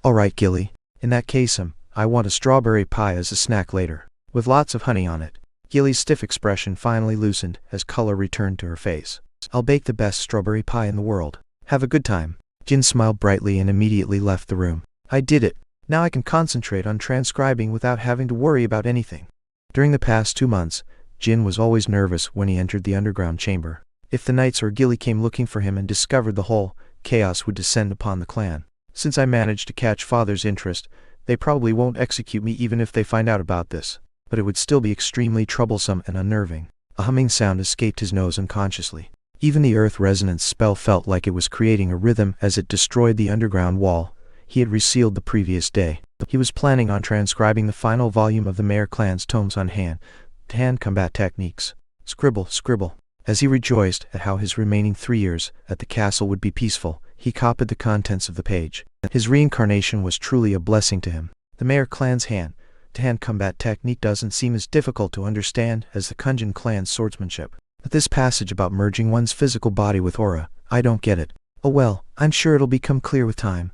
All right, Gilly. In that case, I want a strawberry pie as a snack later. with lots of honey on it. Gilly's stiff expression finally loosened as color returned to her face. I'll bake the best strawberry pie in the world. Have a good time. Jin smiled brightly and immediately left the room. I did it. Now I can concentrate on transcribing without having to worry about anything. During the past 2 months, Jin was always nervous when he entered the underground chamber. If the knights or Gilly came looking for him and discovered the hole, chaos would descend upon the clan. Since I managed to catch father's interest, they probably won't execute me even if they find out about this. But it would still be extremely troublesome and unnerving. A humming sound escaped his nose unconsciously. Even the earth resonance spell felt like it was creating a rhythm as it destroyed the underground wall he had resealed the previous day. He was planning on transcribing the final volume of the Mare clan's tomes on hand-to-hand combat techniques. Scribble, scribble. As he rejoiced at how his remaining 3 years at the castle would be peaceful, he copied the contents of the page. His reincarnation was truly a blessing to him. The Mare clan's hand-to-hand combat technique doesn't seem as difficult to understand as the Kunjin clan's swordsmanship. But this passage about merging one's physical body with aura, I don't get it. Oh well, I'm sure it'll become clear with time.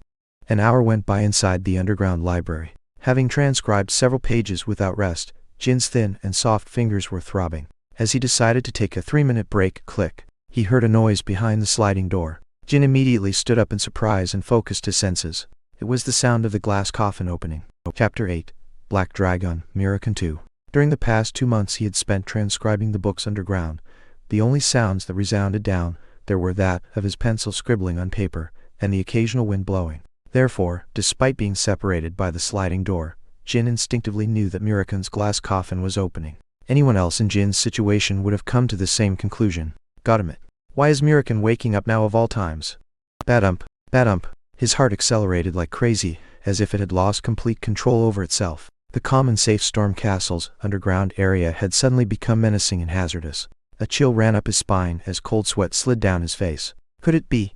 An hour went by inside the underground library. Having transcribed several pages without rest, Jin's thin and soft fingers were throbbing. As he decided to take a 3-minute break, click, he heard a noise behind the sliding door. Jin immediately stood up in surprise and focused his senses. It was the sound of the glass coffin opening. Chapter 8. Black Dragon, Mirakan 2. During the past 2 months he had spent transcribing the books underground. The only sounds that resounded down there were that of his pencil scribbling on paper, and the occasional wind blowing. Therefore, despite being separated by the sliding door, Jin instinctively knew that Mirakan's glass coffin was opening. Anyone else in Jin's situation would have come to the same conclusion. Goddammit. Why is Mirakan waking up now of all times? Badump, badump. His heart accelerated like crazy, as if it had lost complete control over itself. The calm and safe Storm Castle's underground area had suddenly become menacing and hazardous. A chill ran up his spine as cold sweat slid down his face. Could it be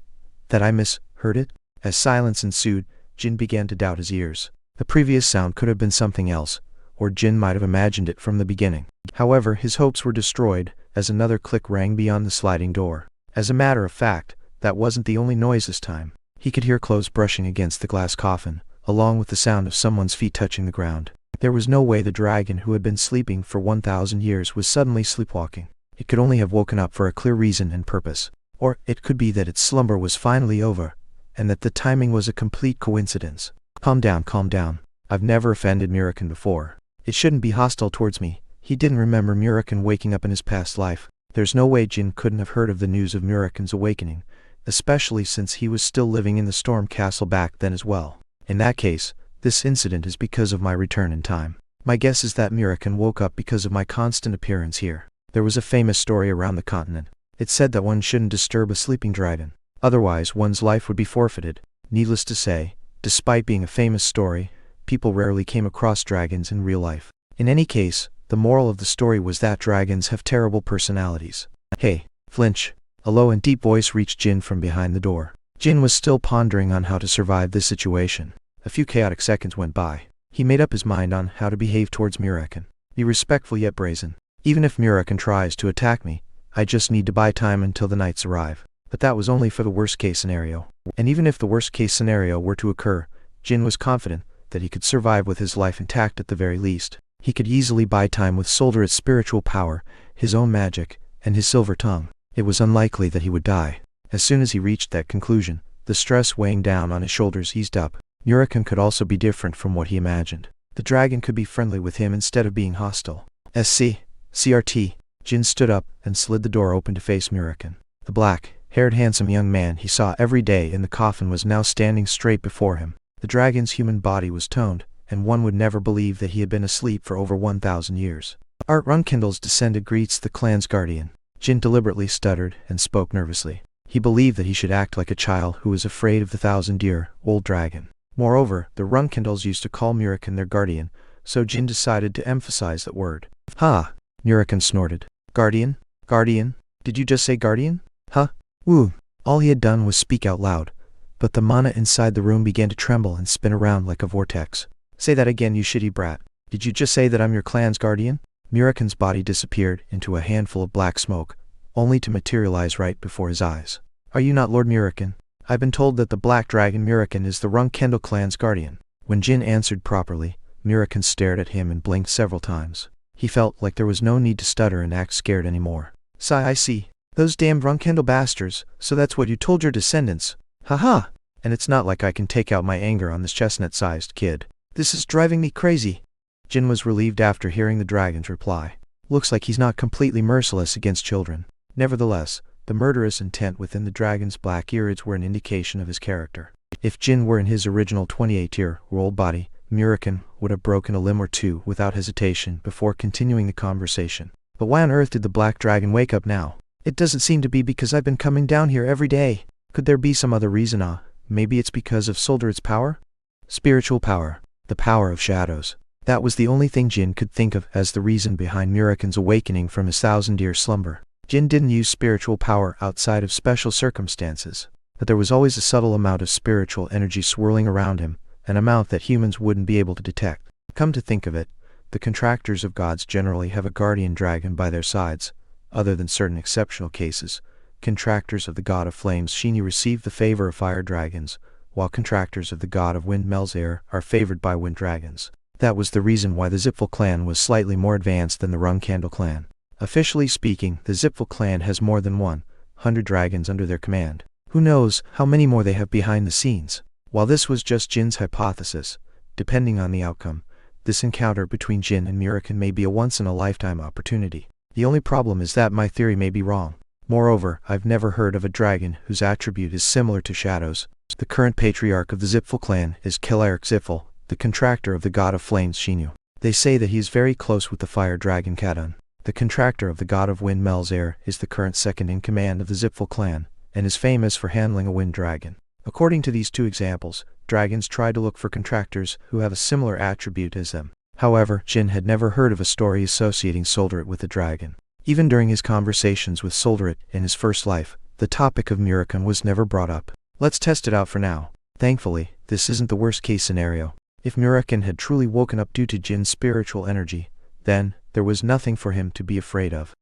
that I misheard it? As silence ensued, Jin began to doubt his ears. The previous sound could have been something else, or Jin might have imagined it from the beginning. However, his hopes were destroyed, as another click rang beyond the sliding door. As a matter of fact, that wasn't the only noise this time. He could hear clothes brushing against the glass coffin, along with the sound of someone's feet touching the ground. There was no way the dragon who had been sleeping for 1,000 years was suddenly sleepwalking. It could only have woken up for a clear reason and purpose. Or it could be that its slumber was finally over, and that the timing was a complete coincidence. Calm down, calm down. I've never offended Mirakan before. It shouldn't be hostile towards me. He didn't remember Mirakan waking up in his past life. There's no way Jin couldn't have heard of the news of Mirakan's awakening, especially since he was still living in the Storm Castle back then as well. In that case, this incident is because of my return in time. My guess is that Mirakan woke up because of my constant appearance here. There was a famous story around the continent. It said that one shouldn't disturb a sleeping dragon. Otherwise, one's life would be forfeited. Needless to say, despite being a famous story, people rarely came across dragons in real life. In any case, the moral of the story was that dragons have terrible personalities. Hey, flinch. A low and deep voice reached Jin from behind the door. Jin was still pondering on how to survive this situation. A few chaotic seconds went by. He made up his mind on how to behave towards Mirakan. Be respectful yet brazen. Even if Mirakan tries to attack me, I just need to buy time until the knights arrive. But that was only for the worst-case scenario. And even if the worst-case scenario were to occur, Jin was confident that he could survive with his life intact at the very least. He could easily buy time with Solderit's spiritual power, his own magic, and his silver tongue. It was unlikely that he would die. As soon as he reached that conclusion, the stress weighing down on his shoulders eased up. Mirakan could also be different from what he imagined. The dragon could be friendly with him instead of being hostile. CRT. Jin stood up and slid the door open to face Mirakan. The black-haired handsome young man he saw every day in the coffin was now standing straight before him. The dragon's human body was toned, and one would never believe that he had been asleep for over 1,000 years. Art Runcandel's descendant greets the clan's guardian. Jin deliberately stuttered and spoke nervously. He believed that he should act like a child who was afraid of the 1,000-year-old dragon. Moreover, the Runcandels used to call Mirakan their guardian, so Jin decided to emphasize that word. Ha! Mirakan snorted. Guardian? Guardian? Did you just say guardian? Huh? Woo! All he had done was speak out loud, but the mana inside the room began to tremble and spin around like a vortex. Say that again, you shitty brat. Did you just say that I'm your clan's guardian? Mirakan's body disappeared into a handful of black smoke, only to materialize right before his eyes. Are you not Lord Mirakan? I've been told that the Black Dragon Mirakan is the Runcandel clan's guardian. When Jin answered properly, Mirakin stared at him and blinked several times. He felt like there was no need to stutter and act scared anymore. Sigh, I see. Those damned Runcandel bastards, so that's what you told your descendants. Ha. And it's not like I can take out my anger on this chestnut-sized kid. This is driving me crazy. Jin was relieved after hearing the dragon's reply. Looks like he's not completely merciless against children. Nevertheless, the murderous intent within the dragon's black ears were an indication of his character. If Jin were in his original 28-year-old body, Mirakin would have broken a limb or two without hesitation before continuing the conversation. But why on earth did the black dragon wake up now? It doesn't seem to be because I've been coming down here every day. Could there be some other reason? Maybe it's because of Solderit's power? Spiritual power. The power of shadows. That was the only thing Jin could think of as the reason behind Mirakin's awakening from his 1,000-year slumber. Jin didn't use spiritual power outside of special circumstances, but there was always a subtle amount of spiritual energy swirling around him, an amount that humans wouldn't be able to detect. Come to think of it, the contractors of gods generally have a guardian dragon by their sides. Other than certain exceptional cases, contractors of the god of flames Shinyu receive the favor of fire dragons, while contractors of the god of wind Melzair are favored by wind dragons. That was the reason why the Zipfel clan was slightly more advanced than the Runcandel clan. Officially speaking, the Zipfel clan has more than 100 dragons under their command. Who knows how many more they have behind the scenes? While this was just Jin's hypothesis, depending on the outcome, this encounter between Jin and Mirakin may be a once-in-a-lifetime opportunity. The only problem is that my theory may be wrong. Moreover, I've never heard of a dragon whose attribute is similar to shadows. The current patriarch of the Zipfel clan is Keleric Zipfel, the contractor of the god of flames Shinyu. They say that he is very close with the fire dragon Kadun. The contractor of the god of wind Melzair is the current second in command of the Zipfel clan, and is famous for handling a wind dragon. According to these two examples, dragons try to look for contractors who have a similar attribute as them. However, Jin had never heard of a story associating Solderit with a dragon. Even during his conversations with Solderit in his first life, the topic of Mirakin was never brought up. Let's test it out for now. Thankfully, this isn't the worst-case scenario. If Mirakin had truly woken up due to Jin's spiritual energy, then there was nothing for him to be afraid of.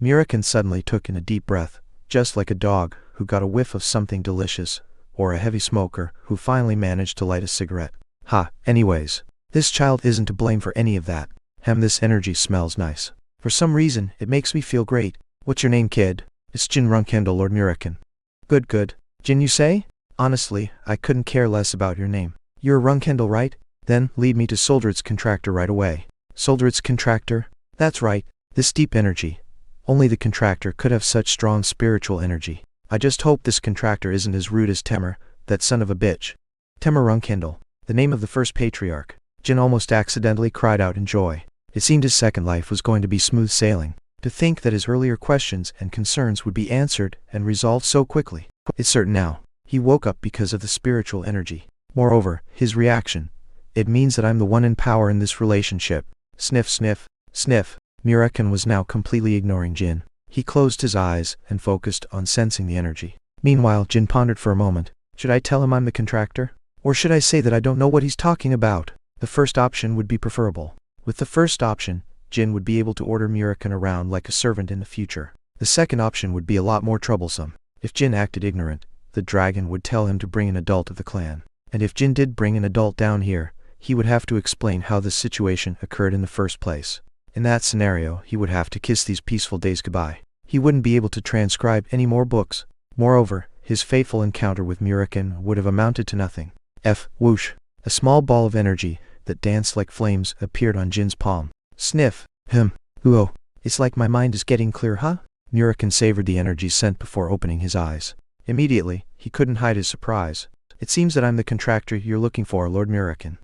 Mirakin suddenly took in a deep breath, just like a dog who got a whiff of something delicious, or a heavy smoker who finally managed to light a cigarette. Anyways, this child isn't to blame for any of that. This energy smells nice. For some reason, it makes me feel great. What's your name, kid? It's Jin Runcandel, Lord Mirakin. Good. Jin, you say? Honestly, I couldn't care less about your name. You're a Runcandel, right? Then, lead me to Solderit's contractor right away. Solderit's contractor? That's right. This deep energy. Only the contractor could have such strong spiritual energy. I just hope this contractor isn't as rude as Temur, that son of a bitch. Temur Runcandel, the name of the first patriarch. Jin almost accidentally cried out in joy. It seemed his second life was going to be smooth sailing. To think that his earlier questions and concerns would be answered and resolved so quickly. It's certain now. He woke up because of the spiritual energy. Moreover, his reaction. It means that I'm the one in power in this relationship. Sniff, sniff, sniff. Mirakin was now completely ignoring Jin. He closed his eyes and focused on sensing the energy. Meanwhile, Jin pondered for a moment. Should I tell him I'm the contractor? Or should I say that I don't know what he's talking about? The first option would be preferable. With the first option, Jin would be able to order Mirakin around like a servant in the future. The second option would be a lot more troublesome. If Jin acted ignorant, the dragon would tell him to bring an adult of the clan. And if Jin did bring an adult down here, he would have to explain how this situation occurred in the first place. In that scenario, he would have to kiss these peaceful days goodbye. He wouldn't be able to transcribe any more books. Moreover, his fateful encounter with Mirakin would have amounted to nothing. Whoosh. A small ball of energy that danced like flames appeared on Jin's palm. Sniff. Whoa. It's like my mind is getting clear, huh? Mirakin savored the energy sent before opening his eyes. Immediately, he couldn't hide his surprise. It seems that I'm the contractor you're looking for, Lord Mirakin.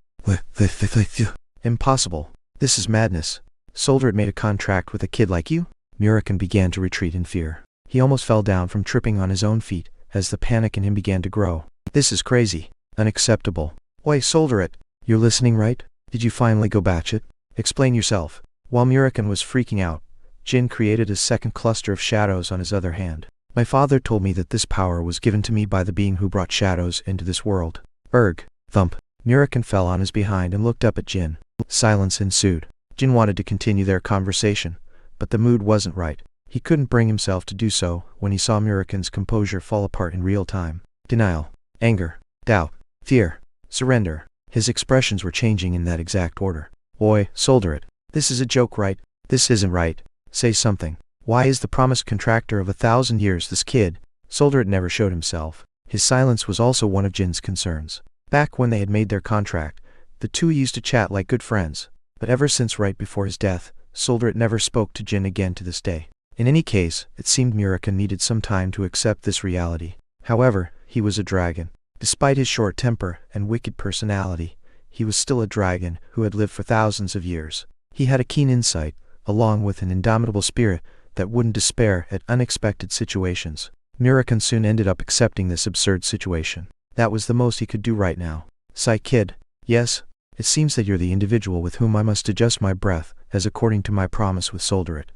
Impossible. This is madness. Solderit made a contract with a kid like you? Mirakin began to retreat in fear. He almost fell down from tripping on his own feet, as the panic in him began to grow. This is crazy. Unacceptable. Oi, Solderit. You're listening, right? Did you finally go batshit? Explain yourself. While Mirakin was freaking out, Jin created a second cluster of shadows on his other hand. My father told me that this power was given to me by the being who brought shadows into this world. Erg. Thump. Mirakin fell on his behind and looked up at Jin. Silence ensued. Jin wanted to continue their conversation, but the mood wasn't right. He couldn't bring himself to do so when he saw Mirakin's composure fall apart in real time. Denial. Anger. Doubt. Fear. Surrender. His expressions were changing in that exact order. Oi, soldier it. This is a joke, right? This isn't right. Say something. Why is the promised contractor of 1,000 years this kid? Soldier it never showed himself. His silence was also one of Jin's concerns. Back when they had made their contract, the two used to chat like good friends. But ever since right before his death, Soldier it never spoke to Jin again to this day. In any case, it seemed Murica needed some time to accept this reality. However, he was a dragon. Despite his short temper and wicked personality, he was still a dragon who had lived for thousands of years. He had a keen insight, along with an indomitable spirit that wouldn't despair at unexpected situations. Murica soon ended up accepting this absurd situation. That was the most he could do right now. Sigh, kid. Yes, it seems that you're the individual with whom I must adjust my breath, as according to my promise with Soldier it.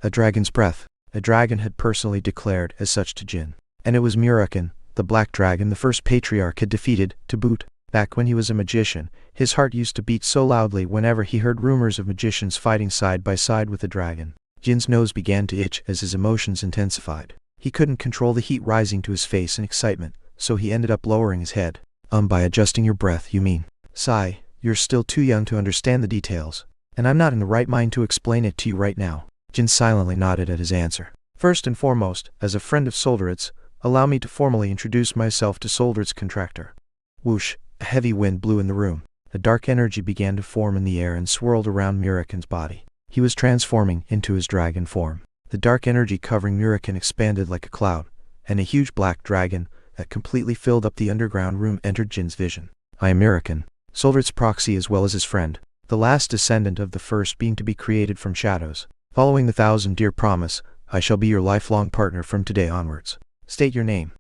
A dragon's breath. A dragon had personally declared as such to Jin. And it was Murican, the black dragon the first patriarch had defeated, to boot. Back when he was a magician, his heart used to beat so loudly whenever he heard rumors of magicians fighting side by side with the dragon. Jin's nose began to itch as his emotions intensified. He couldn't control the heat rising to his face in excitement, so he ended up lowering his head. By adjusting your breath, you mean? Sigh, you're still too young to understand the details, and I'm not in the right mind to explain it to you right now. Jin silently nodded at his answer. First and foremost, as a friend of Soldier it's, allow me to formally introduce myself to Soldier it's contractor. Whoosh, a heavy wind blew in the room. A dark energy began to form in the air and swirled around Murican's body. He was transforming into his dragon form. The dark energy covering Murican expanded like a cloud, and a huge black dragon that completely filled up the underground room entered Jin's vision. I am Murican, Soldier it's proxy as well as his friend, the last descendant of the first being to be created from shadows. Following the 1,000-year promise, I shall be your lifelong partner from today onwards. State your name.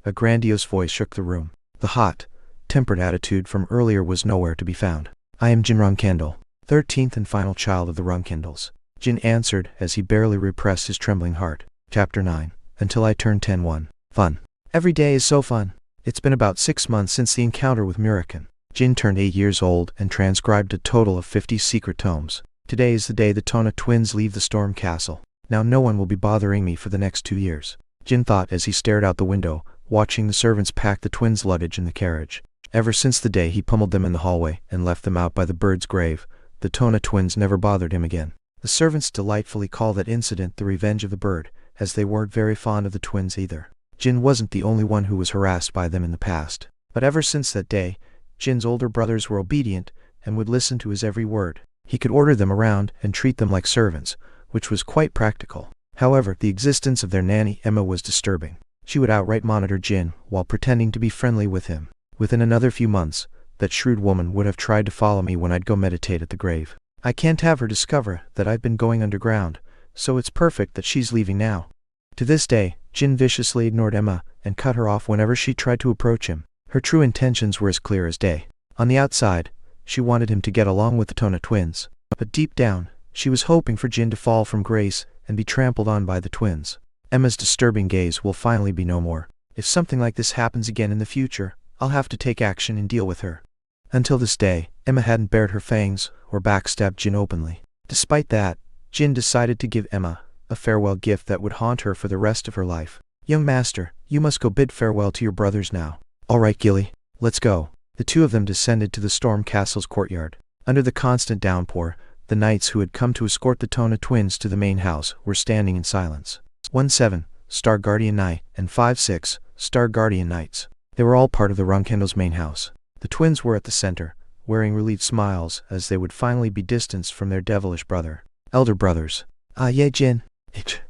A grandiose voice shook the room. The hot, tempered attitude from earlier was nowhere to be found. I am Jin Runcandel, 13th and final child of the Runcandels. Jin answered as he barely repressed his trembling heart. Chapter 9. Until I turn 10-1. Fun. Every day is so fun. It's been about 6 months since the encounter with Murican. Jin turned 8 years old and transcribed a total of 50 secret tomes. Today is the day the Tona twins leave the Storm Castle. Now no one will be bothering me for the next 2 years. Jin thought as he stared out the window, watching the servants pack the twins' luggage in the carriage. Ever since the day he pummeled them in the hallway and left them out by the bird's grave, the Tona twins never bothered him again. The servants delightfully call that incident the revenge of the bird, as they weren't very fond of the twins either. Jin wasn't the only one who was harassed by them in the past. But ever since that day, Jin's older brothers were obedient and would listen to his every word. He could order them around and treat them like servants, which was quite practical. However, the existence of their nanny Emma was disturbing. She would outright monitor Jin while pretending to be friendly with him. Within another few months, that shrewd woman would have tried to follow me when I'd go meditate at the grave. I can't have her discover that I've been going underground, so it's perfect that she's leaving now. To this day, Jin viciously ignored Emma and cut her off whenever she tried to approach him. Her true intentions were as clear as day. On the outside, she wanted him to get along with the Tona twins. But deep down, she was hoping for Jin to fall from grace and be trampled on by the twins. Emma's disturbing gaze will finally be no more. If something like this happens again in the future, I'll have to take action and deal with her. Until this day, Emma hadn't bared her fangs or backstabbed Jin openly. Despite that, Jin decided to give Emma a farewell gift that would haunt her for the rest of her life. Young master, you must go bid farewell to your brothers now. All right, Gilly, let's go. The two of them descended to the Storm Castle's courtyard. Under the constant downpour, the knights who had come to escort the Tona twins to the main house were standing in silence. 1-7, Star Guardian Knight, and 5-6, Star Guardian Knights. They were all part of the Runcandel's main house. The twins were at the center, wearing relieved smiles as they would finally be distanced from their devilish brother. Elder brothers. Ah, yeah, Jin.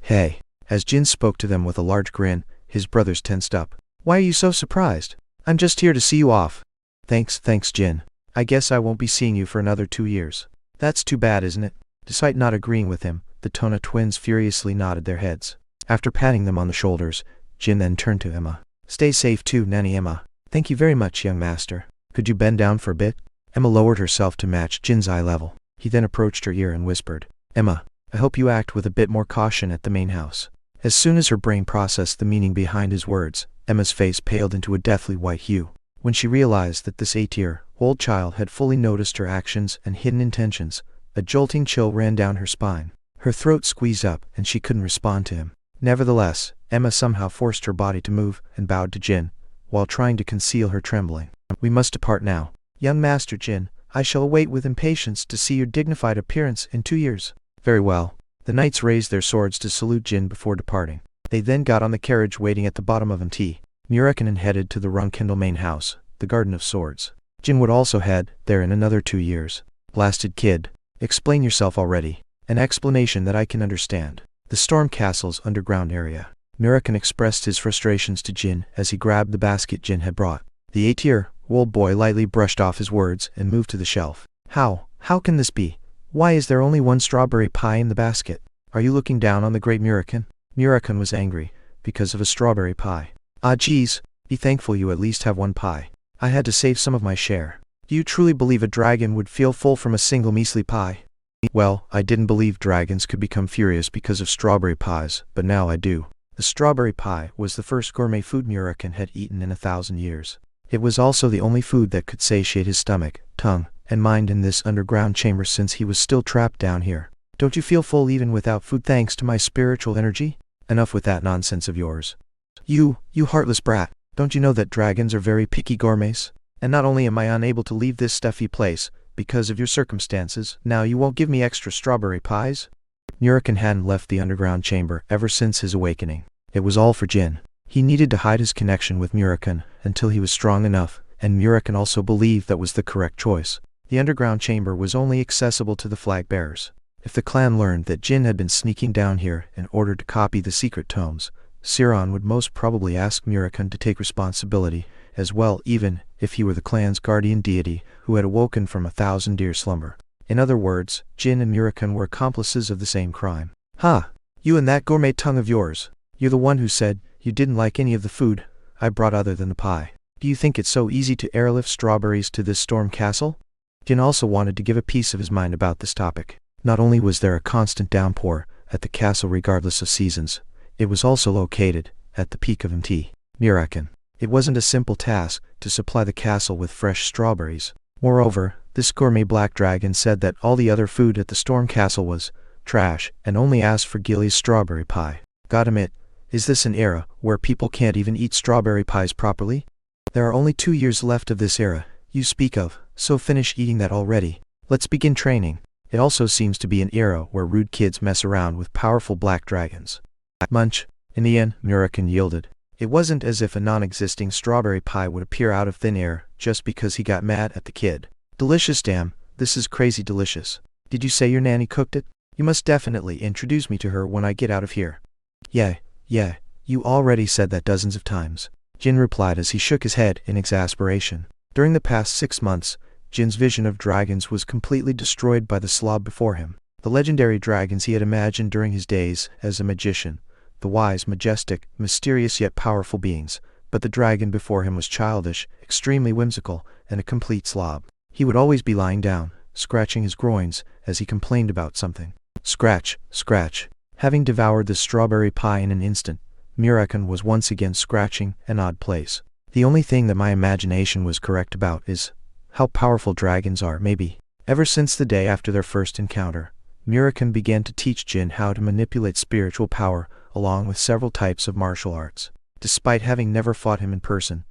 Hey. As Jin spoke to them with a large grin, his brothers tensed up. Why are you so surprised? I'm just here to see you off. Thanks, Jin. I guess I won't be seeing you for another 2 years. That's too bad, isn't it? Despite not agreeing with him, the Tona twins furiously nodded their heads. After patting them on the shoulders, Jin then turned to Emma. Stay safe too, Nanny Emma. Thank you very much, young master. Could you bend down for a bit? Emma lowered herself to match Jin's eye level. He then approached her ear and whispered, Emma, I hope you act with a bit more caution at the main house. As soon as her brain processed the meaning behind his words, Emma's face paled into a deathly white hue. When she realized that this 8-year-old child had fully noticed her actions and hidden intentions, a jolting chill ran down her spine. Her throat squeezed up and she couldn't respond to him. Nevertheless, Emma somehow forced her body to move and bowed to Jin, while trying to conceal her trembling. We must depart now. Young Master Jin, I shall await with impatience to see your dignified appearance in 2 years. Very well. The knights raised their swords to salute Jin before departing. They then got on the carriage waiting at the bottom of Mt. Murakun and headed to the Runcandel main house, the Garden of Swords. Jin would also head there in another 2 years. Blasted kid. Explain yourself already. An explanation that I can understand. The Storm Castle's underground area. Murakun expressed his frustrations to Jin as he grabbed the basket Jin had brought. The 8-year-old boy lightly brushed off his words and moved to the shelf. How can this be? Why is there only one strawberry pie in the basket? Are you looking down on the great Murakun? Murakun was angry, because of a strawberry pie. Ah geez, be thankful you at least have one pie. I had to save some of my share. Do you truly believe a dragon would feel full from a single measly pie? Well, I didn't believe dragons could become furious because of strawberry pies, but now I do. The strawberry pie was the first gourmet food Murakun had eaten in 1,000 years. It was also the only food that could satiate his stomach, tongue, and mind in this underground chamber since he was still trapped down here. Don't you feel full even without food thanks to my spiritual energy? Enough with that nonsense of yours. You heartless brat, don't you know that dragons are very picky gourmets? And not only am I unable to leave this stuffy place, because of your circumstances, now you won't give me extra strawberry pies? Murakun hadn't left the underground chamber ever since his awakening. It was all for Jin. He needed to hide his connection with Murakun until he was strong enough, and Murakun also believed that was the correct choice. The underground chamber was only accessible to the flag bearers. If the clan learned that Jin had been sneaking down here in order to copy the secret tomes, Siron would most probably ask Murakun to take responsibility as well, even if he were the clan's guardian deity who had awoken from 1,000-year slumber. In other words, Jin and Murakun were accomplices of the same crime. Ha! You and that gourmet tongue of yours. You're the one who said you didn't like any of the food I brought other than the pie. Do you think it's so easy to airlift strawberries to this storm castle? Jin also wanted to give a piece of his mind about this topic. Not only was there a constant downpour at the castle regardless of seasons, it was also located at the peak of Mt. Murakun. It wasn't a simple task to supply the castle with fresh strawberries. Moreover, this gourmet black dragon said that all the other food at the storm castle was trash and only asked for Gilly's strawberry pie. Gotta admit, is this an era where people can't even eat strawberry pies properly? There are only 2 years left of this era you speak of, so finish eating that already. Let's begin training. It also seems to be an era where rude kids mess around with powerful black dragons. Munch. In the end, Murakun yielded. It wasn't as if a non-existing strawberry pie would appear out of thin air just because he got mad at the kid. Delicious, damn, this is crazy delicious. Did you say your nanny cooked it? You must definitely introduce me to her when I get out of here. Yeah, you already said that dozens of times. Jin replied as he shook his head in exasperation. During the past 6 months, Jin's vision of dragons was completely destroyed by the slob before him. The legendary dragons he had imagined during his days as a magician. The wise, majestic, mysterious yet powerful beings, but the dragon before him was childish, extremely whimsical, and a complete slob. He would always be lying down, scratching his groins, as he complained about something. Scratch, scratch. Having devoured the strawberry pie in an instant, Murakun was once again scratching an odd place. The only thing that my imagination was correct about is how powerful dragons are, maybe. Ever since the day after their first encounter, Murakun began to teach Jin how to manipulate spiritual power, along with several types of martial arts. Despite having never fought him in person,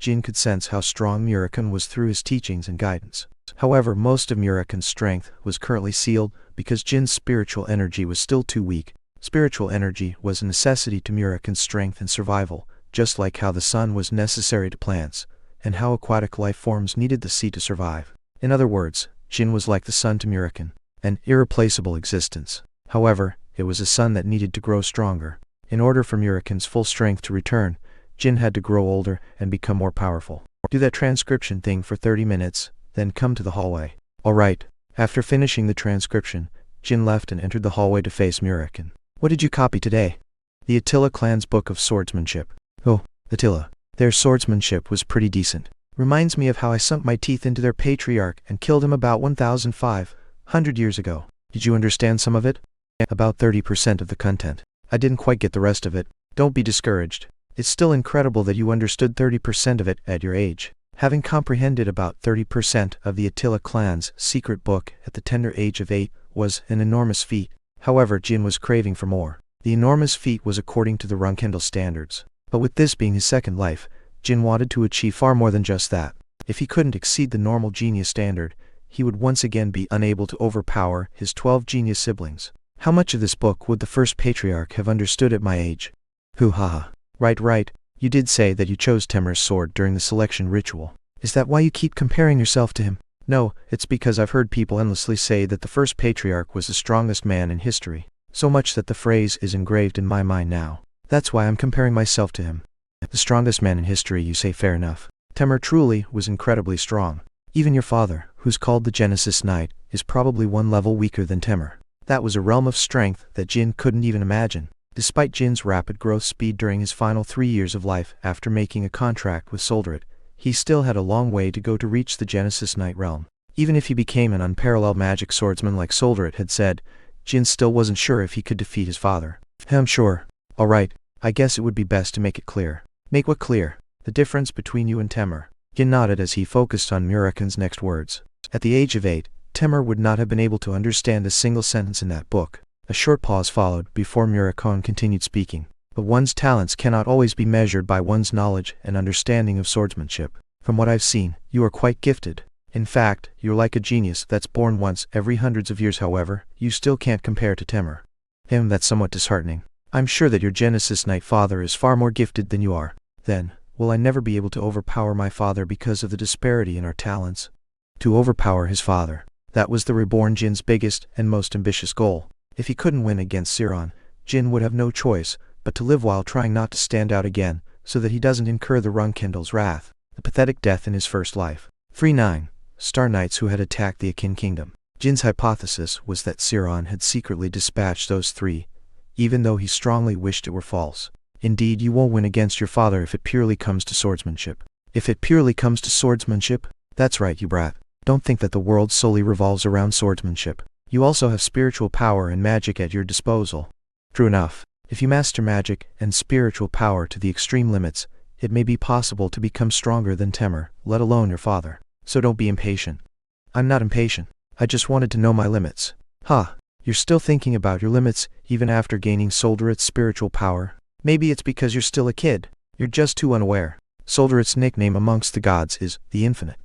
Jin could sense how strong Murakun was through his teachings and guidance. However, most of Murakun's strength was currently sealed because Jin's spiritual energy was still too weak. Spiritual energy was a necessity to Murakun's strength and survival, just like how the sun was necessary to plants, and how aquatic life forms needed the sea to survive. In other words, Jin was like the sun to Murakun, an irreplaceable existence. However, it was a sun that needed to grow stronger. In order for Murakun's full strength to return, Jin had to grow older and become more powerful. Do that transcription thing for 30 minutes, then come to the hallway. Alright. After finishing the transcription, Jin left and entered the hallway to face Murakun. What did you copy today? The Attila clan's book of swordsmanship. Oh, Attila. Their swordsmanship was pretty decent. Reminds me of how I sunk my teeth into their patriarch and killed him about 1,500 years ago. Did you understand some of it? About 30% of the content. I didn't quite get the rest of it. Don't be discouraged. It's still incredible that you understood 30% of it at your age. Having comprehended about 30% of the Attila clan's secret book at the tender age of 8 was an enormous feat. However, Jin was craving for more. The enormous feat was according to the Runcandel standards. But with this being his second life, Jin wanted to achieve far more than just that. If he couldn't exceed the normal genius standard, he would once again be unable to overpower his 12 genius siblings. How much of this book would the first patriarch have understood at my age? Hoo ha ha. Right. You did say that you chose Temir's sword during the selection ritual. Is that why you keep comparing yourself to him? No, it's because I've heard people endlessly say that the first patriarch was the strongest man in history. So much that the phrase is engraved in my mind now. That's why I'm comparing myself to him. The strongest man in history, you say, fair enough. Temir truly was incredibly strong. Even your father, who's called the Genesis Knight, is probably one level weaker than Temir. That was a realm of strength that Jin couldn't even imagine. Despite Jin's rapid growth speed during his final 3 years of life after making a contract with Solderit, he still had a long way to go to reach the Genesis Knight realm. Even if he became an unparalleled magic swordsman like Solderit had said, Jin still wasn't sure if he could defeat his father. I'm sure. Alright, I guess it would be best to make it clear. Make what clear? The difference between you and Temir. Jin nodded as he focused on Murakan's next words. At the age of 8, Temir would not have been able to understand a single sentence in that book. A short pause followed before Murakan continued speaking. But one's talents cannot always be measured by one's knowledge and understanding of swordsmanship. From what I've seen, you are quite gifted. In fact, you're like a genius that's born once every hundreds of years. However, you still can't compare to Temir. That's somewhat disheartening. I'm sure that your Genesis Knight father is far more gifted than you are. Then, will I never be able to overpower my father because of the disparity in our talents? To overpower his father. That was the reborn Jin's biggest and most ambitious goal. If he couldn't win against Siron, Jin would have no choice but to live while trying not to stand out again, so that he doesn't incur the Runcandel's wrath. The pathetic death in his first life. 3-9. Star Knights who had attacked the Akin Kingdom. Jin's hypothesis was that Siron had secretly dispatched those 3, even though he strongly wished it were false. Indeed, you won't win against your father if it purely comes to swordsmanship. If it purely comes to swordsmanship? That's right, you brat. Don't think that the world solely revolves around swordsmanship. You also have spiritual power and magic at your disposal. True enough. If you master magic and spiritual power to the extreme limits, it may be possible to become stronger than Temir, let alone your father. So don't be impatient. I'm not impatient. I just wanted to know my limits. You're still thinking about your limits, even after gaining Solderit's spiritual power? Maybe it's because you're still a kid. You're just too unaware. Solderit's nickname amongst the gods is the Infinite.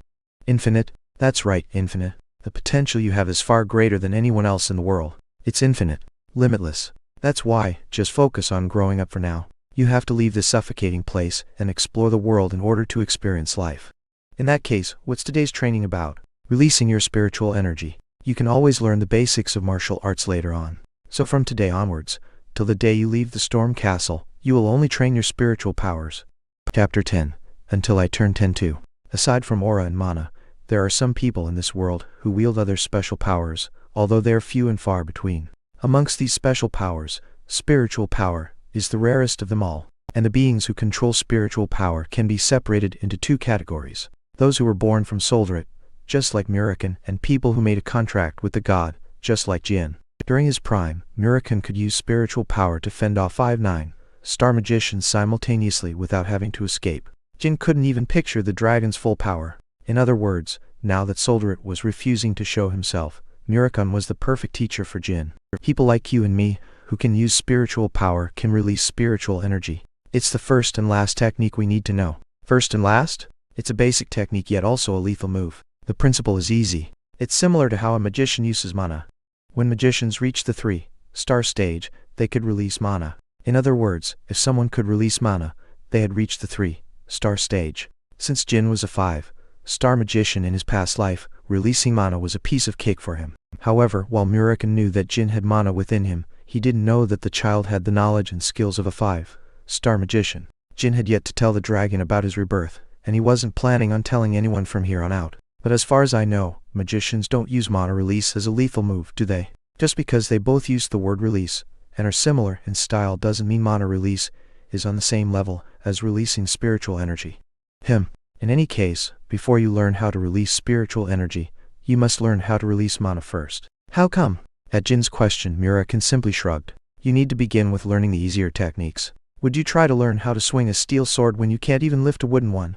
Infinite? That's right, infinite. The potential you have is far greater than anyone else in the world. It's infinite. Limitless. That's why, just focus on growing up for now. You have to leave this suffocating place and explore the world in order to experience life. In that case, what's today's training about? Releasing your spiritual energy. You can always learn the basics of martial arts later on. So from today onwards, till the day you leave the Storm Castle, you will only train your spiritual powers. Chapter 10. Until I turn 10 too. Aside from aura and mana, there are some people in this world who wield other special powers, although they are few and far between. Amongst these special powers, spiritual power is the rarest of them all, and the beings who control spiritual power can be separated into 2 categories. Those who were born from Solderit, just like Murakan, and people who made a contract with the god, just like Jin. During his prime, Murakan could use spiritual power to fend off 5-9 star magicians simultaneously without having to escape. Jin couldn't even picture the dragon's full power. In other words, now that Solderit was refusing to show himself, Murakan was the perfect teacher for Jin. People like you and me, who can use spiritual power, can release spiritual energy. It's the first and last technique we need to know. First and last? It's a basic technique yet also a lethal move. The principle is easy. It's similar to how a magician uses mana. When magicians reach the 3-star stage, they could release mana. In other words, if someone could release mana, they had reached the 3-star stage. Since Jin was a 5-star magician in his past life, releasing mana was a piece of cake for him. However, while Murakan knew that Jin had mana within him, he didn't know that the child had the knowledge and skills of a 5-star magician. Jin had yet to tell the dragon about his rebirth, and he wasn't planning on telling anyone from here on out. But as far as I know, magicians don't use mana release as a lethal move, do they? Just because they both use the word release, and are similar in style, doesn't mean mana release is on the same level as releasing spiritual energy. In any case, before you learn how to release spiritual energy, you must learn how to release mana first. How come? At Jin's question, Murakan simply shrugged. You need to begin with learning the easier techniques. Would you try to learn how to swing a steel sword when you can't even lift a wooden one?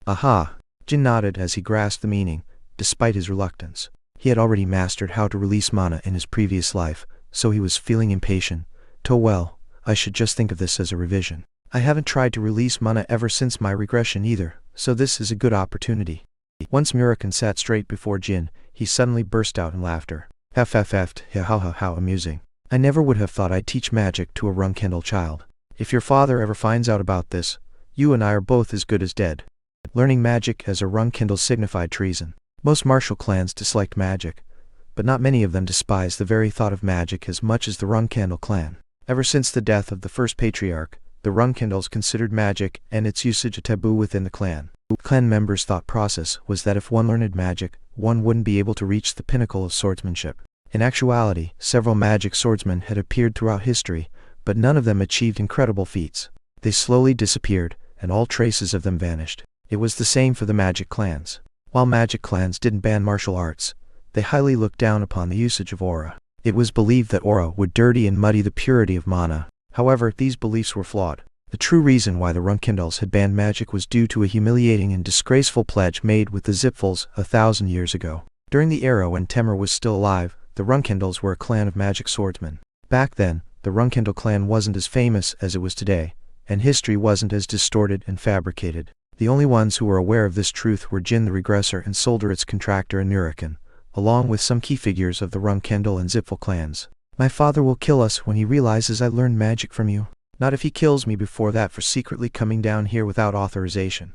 Aha! Jin nodded as he grasped the meaning, despite his reluctance. He had already mastered how to release mana in his previous life, so he was feeling impatient. Well, I should just think of this as a revision. I haven't tried to release mana ever since my regression either, so this is a good opportunity. Once Murakan sat straight before Jin, he suddenly burst out in laughter. FFF'd, how amusing. I never would have thought I'd teach magic to a Runcandel child. If your father ever finds out about this, you and I are both as good as dead. Learning magic as a Runcandel signified treason. Most martial clans disliked magic, but not many of them despised the very thought of magic as much as the Runcandel clan. Ever since the death of the first patriarch, the Runcandels considered magic and its usage a taboo within the clan. Clan members' thought process was that if one learned magic, one wouldn't be able to reach the pinnacle of swordsmanship. In actuality, several magic swordsmen had appeared throughout history, but none of them achieved incredible feats. They slowly disappeared, and all traces of them vanished. It was the same for the magic clans. While magic clans didn't ban martial arts, they highly looked down upon the usage of aura. It was believed that aura would dirty and muddy the purity of mana. However, these beliefs were flawed. The true reason why the Runcandels had banned magic was due to a humiliating and disgraceful pledge made with the Zipfels 1,000 years ago. During the era when Temur was still alive, the Runcandels were a clan of magic swordsmen. Back then, the Runcandel clan wasn't as famous as it was today, and history wasn't as distorted and fabricated. The only ones who were aware of this truth were Jin the Regressor and Solderit's contractor and Murakan, along with some key figures of the Runcandel and Zipfel clans. My father will kill us when he realizes I learned magic from you. Not if he kills me before that for secretly coming down here without authorization.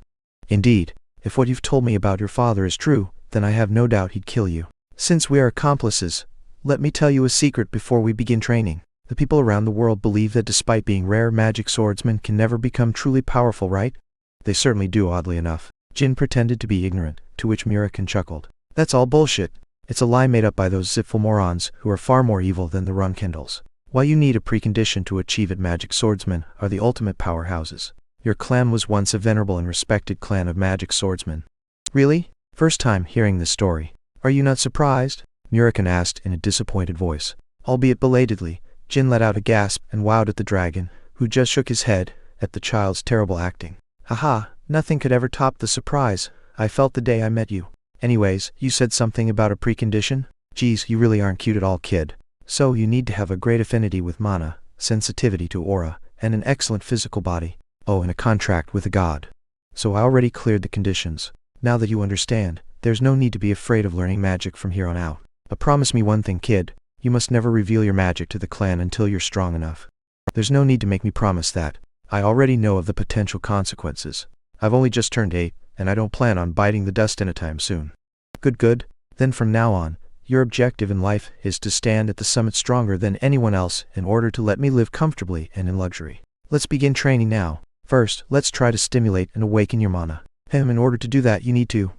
Indeed, if what you've told me about your father is true, then I have no doubt he'd kill you. Since we are accomplices, let me tell you a secret before we begin training. The people around the world believe that despite being rare magic swordsmen can never become truly powerful, right? They certainly do, oddly enough. Jin pretended to be ignorant, to which Murakan chuckled. That's all bullshit. It's a lie made up by those Zipfel morons who are far more evil than the Runcandels. Why you need a precondition to achieve it, magic swordsmen are the ultimate powerhouses. Your clan was once a venerable and respected clan of magic swordsmen. Really? First time hearing this story. Are you not surprised? Murakan asked in a disappointed voice. Albeit belatedly, Jin let out a gasp and wowed at the dragon, who just shook his head at the child's terrible acting. Haha, nothing could ever top the surprise I felt the day I met you. Anyways, you said something about a precondition? Geez, you really aren't cute at all, kid. So you need to have a great affinity with mana, sensitivity to aura, and an excellent physical body. Oh, and a contract with a god. So I already cleared the conditions. Now that you understand, there's no need to be afraid of learning magic from here on out. But promise me one thing, kid. You must never reveal your magic to the clan until you're strong enough. There's no need to make me promise that. I already know of the potential consequences. I've only just turned 8, and I don't plan on biting the dust anytime soon. Good. Then from now on, your objective in life is to stand at the summit stronger than anyone else in order to let me live comfortably and in luxury. Let's begin training now. First, let's try to stimulate and awaken your mana. In order to do that you need to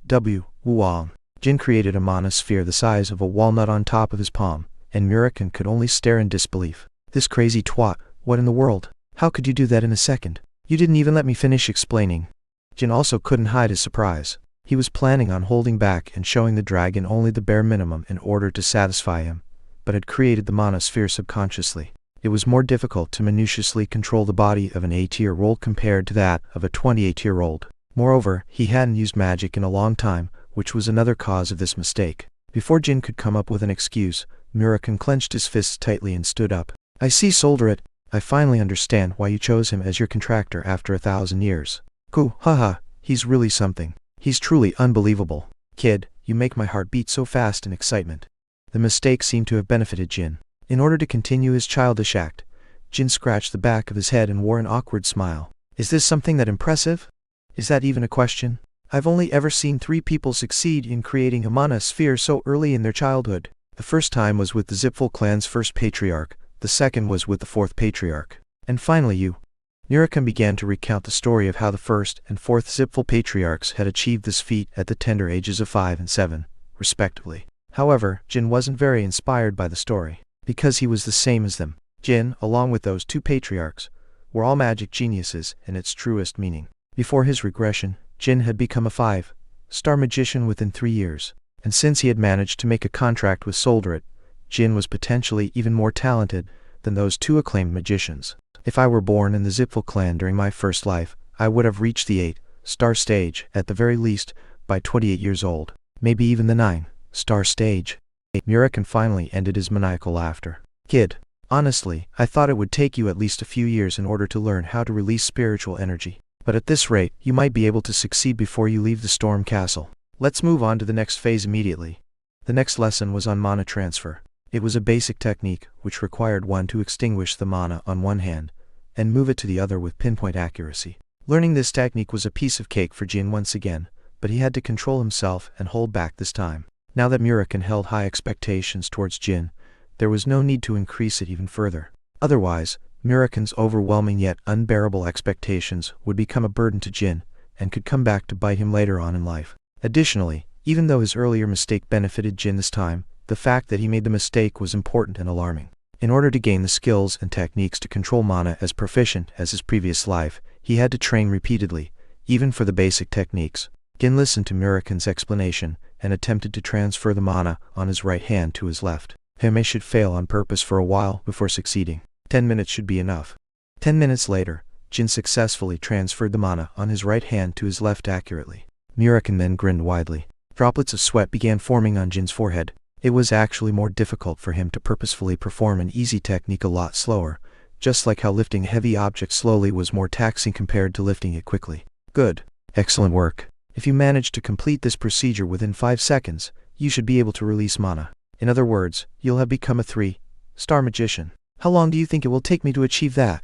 Wuang. Jin created a mana sphere the size of a walnut on top of his palm, and Murakan could only stare in disbelief. This crazy twat, what in the world? How could you do that in a second? You didn't even let me finish explaining. Jin also couldn't hide his surprise. He was planning on holding back and showing the dragon only the bare minimum in order to satisfy him, but had created the mana sphere subconsciously. It was more difficult to minutiously control the body of an 8-year-old compared to that of a 28-year-old. Moreover, he hadn't used magic in a long time, which was another cause of this mistake. Before Jin could come up with an excuse, Murakan clenched his fists tightly and stood up. I see, Solderit. I finally understand why you chose him as your contractor after 1,000 years. Cool, haha, he's really something. He's truly unbelievable. Kid, you make my heart beat so fast in excitement. The mistake seemed to have benefited Jin. In order to continue his childish act, Jin scratched the back of his head and wore an awkward smile. Is this something that impressive? Is that even a question? I've only ever seen 3 people succeed in creating a mana sphere so early in their childhood. The first time was with the Zipfel clan's first patriarch, the second was with the 4th patriarch. And finally you. Murakan began to recount the story of how the 1st and 4th Zipfel patriarchs had achieved this feat at the tender ages of 5 and 7, respectively. However, Jin wasn't very inspired by the story, because he was the same as them. Jin, along with those 2 patriarchs, were all magic geniuses in its truest meaning. Before his regression, Jin had become a 5-star magician within 3 years, and since he had managed to make a contract with Solderit, Jin was potentially even more talented than those 2 acclaimed magicians. If I were born in the Zipfel clan during my first life, I would have reached the 8-star stage, at the very least, by 28 years old. Maybe even the 9-star stage. Murakan finally ended his maniacal laughter. Kid, honestly, I thought it would take you at least a few years in order to learn how to release spiritual energy. But at this rate, you might be able to succeed before you leave the storm castle. Let's move on to the next phase immediately. The next lesson was on mana transfer. It was a basic technique, which required one to extinguish the mana on one hand, and move it to the other with pinpoint accuracy. Learning this technique was a piece of cake for Jin once again, but he had to control himself and hold back this time. Now that Murakami held high expectations towards Jin, there was no need to increase it even further. Otherwise, Murakami's overwhelming yet unbearable expectations would become a burden to Jin, and could come back to bite him later on in life. Additionally, even though his earlier mistake benefited Jin this time, the fact that he made the mistake was important and alarming. In order to gain the skills and techniques to control mana as proficient as his previous life, he had to train repeatedly, even for the basic techniques. Jin listened to Murakami's explanation, and attempted to transfer the mana on his right hand to his left. He should fail on purpose for a while before succeeding. 10 minutes should be enough. 10 minutes later, Jin successfully transferred the mana on his right hand to his left accurately. Murakami then grinned widely. Droplets of sweat began forming on Jin's forehead. It was actually more difficult for him to purposefully perform an easy technique a lot slower, just like how lifting a heavy object slowly was more taxing compared to lifting it quickly. Good. Excellent work. If you manage to complete this procedure within 5 seconds, you should be able to release mana. In other words, you'll have become a 3-star magician. How long do you think it will take me to achieve that?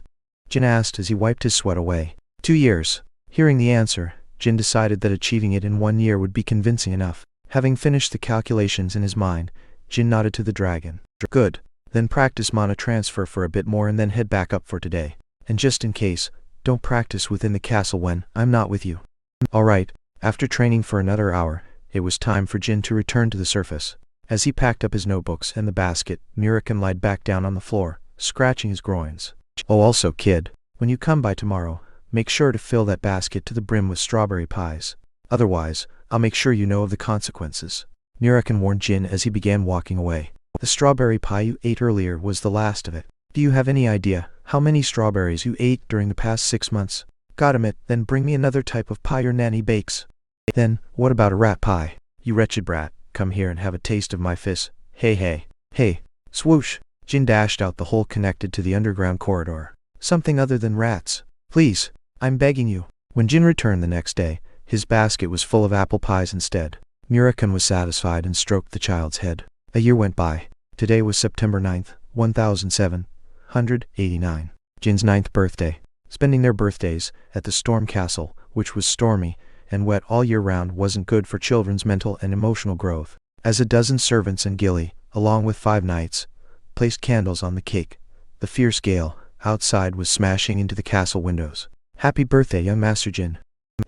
Jin asked as he wiped his sweat away. 2 years. Hearing the answer, Jin decided that achieving it in 1 year would be convincing enough. Having finished the calculations in his mind, Jin nodded to the dragon. Good. Then practice mana transfer for a bit more and then head back up for today. And just in case, don't practice within the castle when I'm not with you. Alright. After training for another hour, it was time for Jin to return to the surface. As he packed up his notebooks and the basket, Murakami lied back down on the floor, scratching his groins. Oh, also, kid, when you come by tomorrow, make sure to fill that basket to the brim with strawberry pies. Otherwise, I'll make sure you know of the consequences. Murakami warned Jin as he began walking away. The strawberry pie you ate earlier was the last of it. Do you have any idea how many strawberries you ate during the past 6 months? Got 'em it, then bring me another type of pie your nanny bakes. Then, what about a rat pie? You wretched brat, come here and have a taste of my fist. Hey hey. Hey. Swoosh. Jin dashed out the hole connected to the underground corridor. Something other than rats. Please. I'm begging you. When Jin returned the next day, his basket was full of apple pies instead. Murakami was satisfied and stroked the child's head. A year went by. Today was September 9th, 1789. Jin's 9th birthday. Spending their birthdays at the storm castle, which was stormy and wet all year round, wasn't good for children's mental and emotional growth. As a dozen servants and Gilly, along with 5 knights, placed candles on the cake, the fierce gale outside was smashing into the castle windows. Happy birthday, young Master Jin.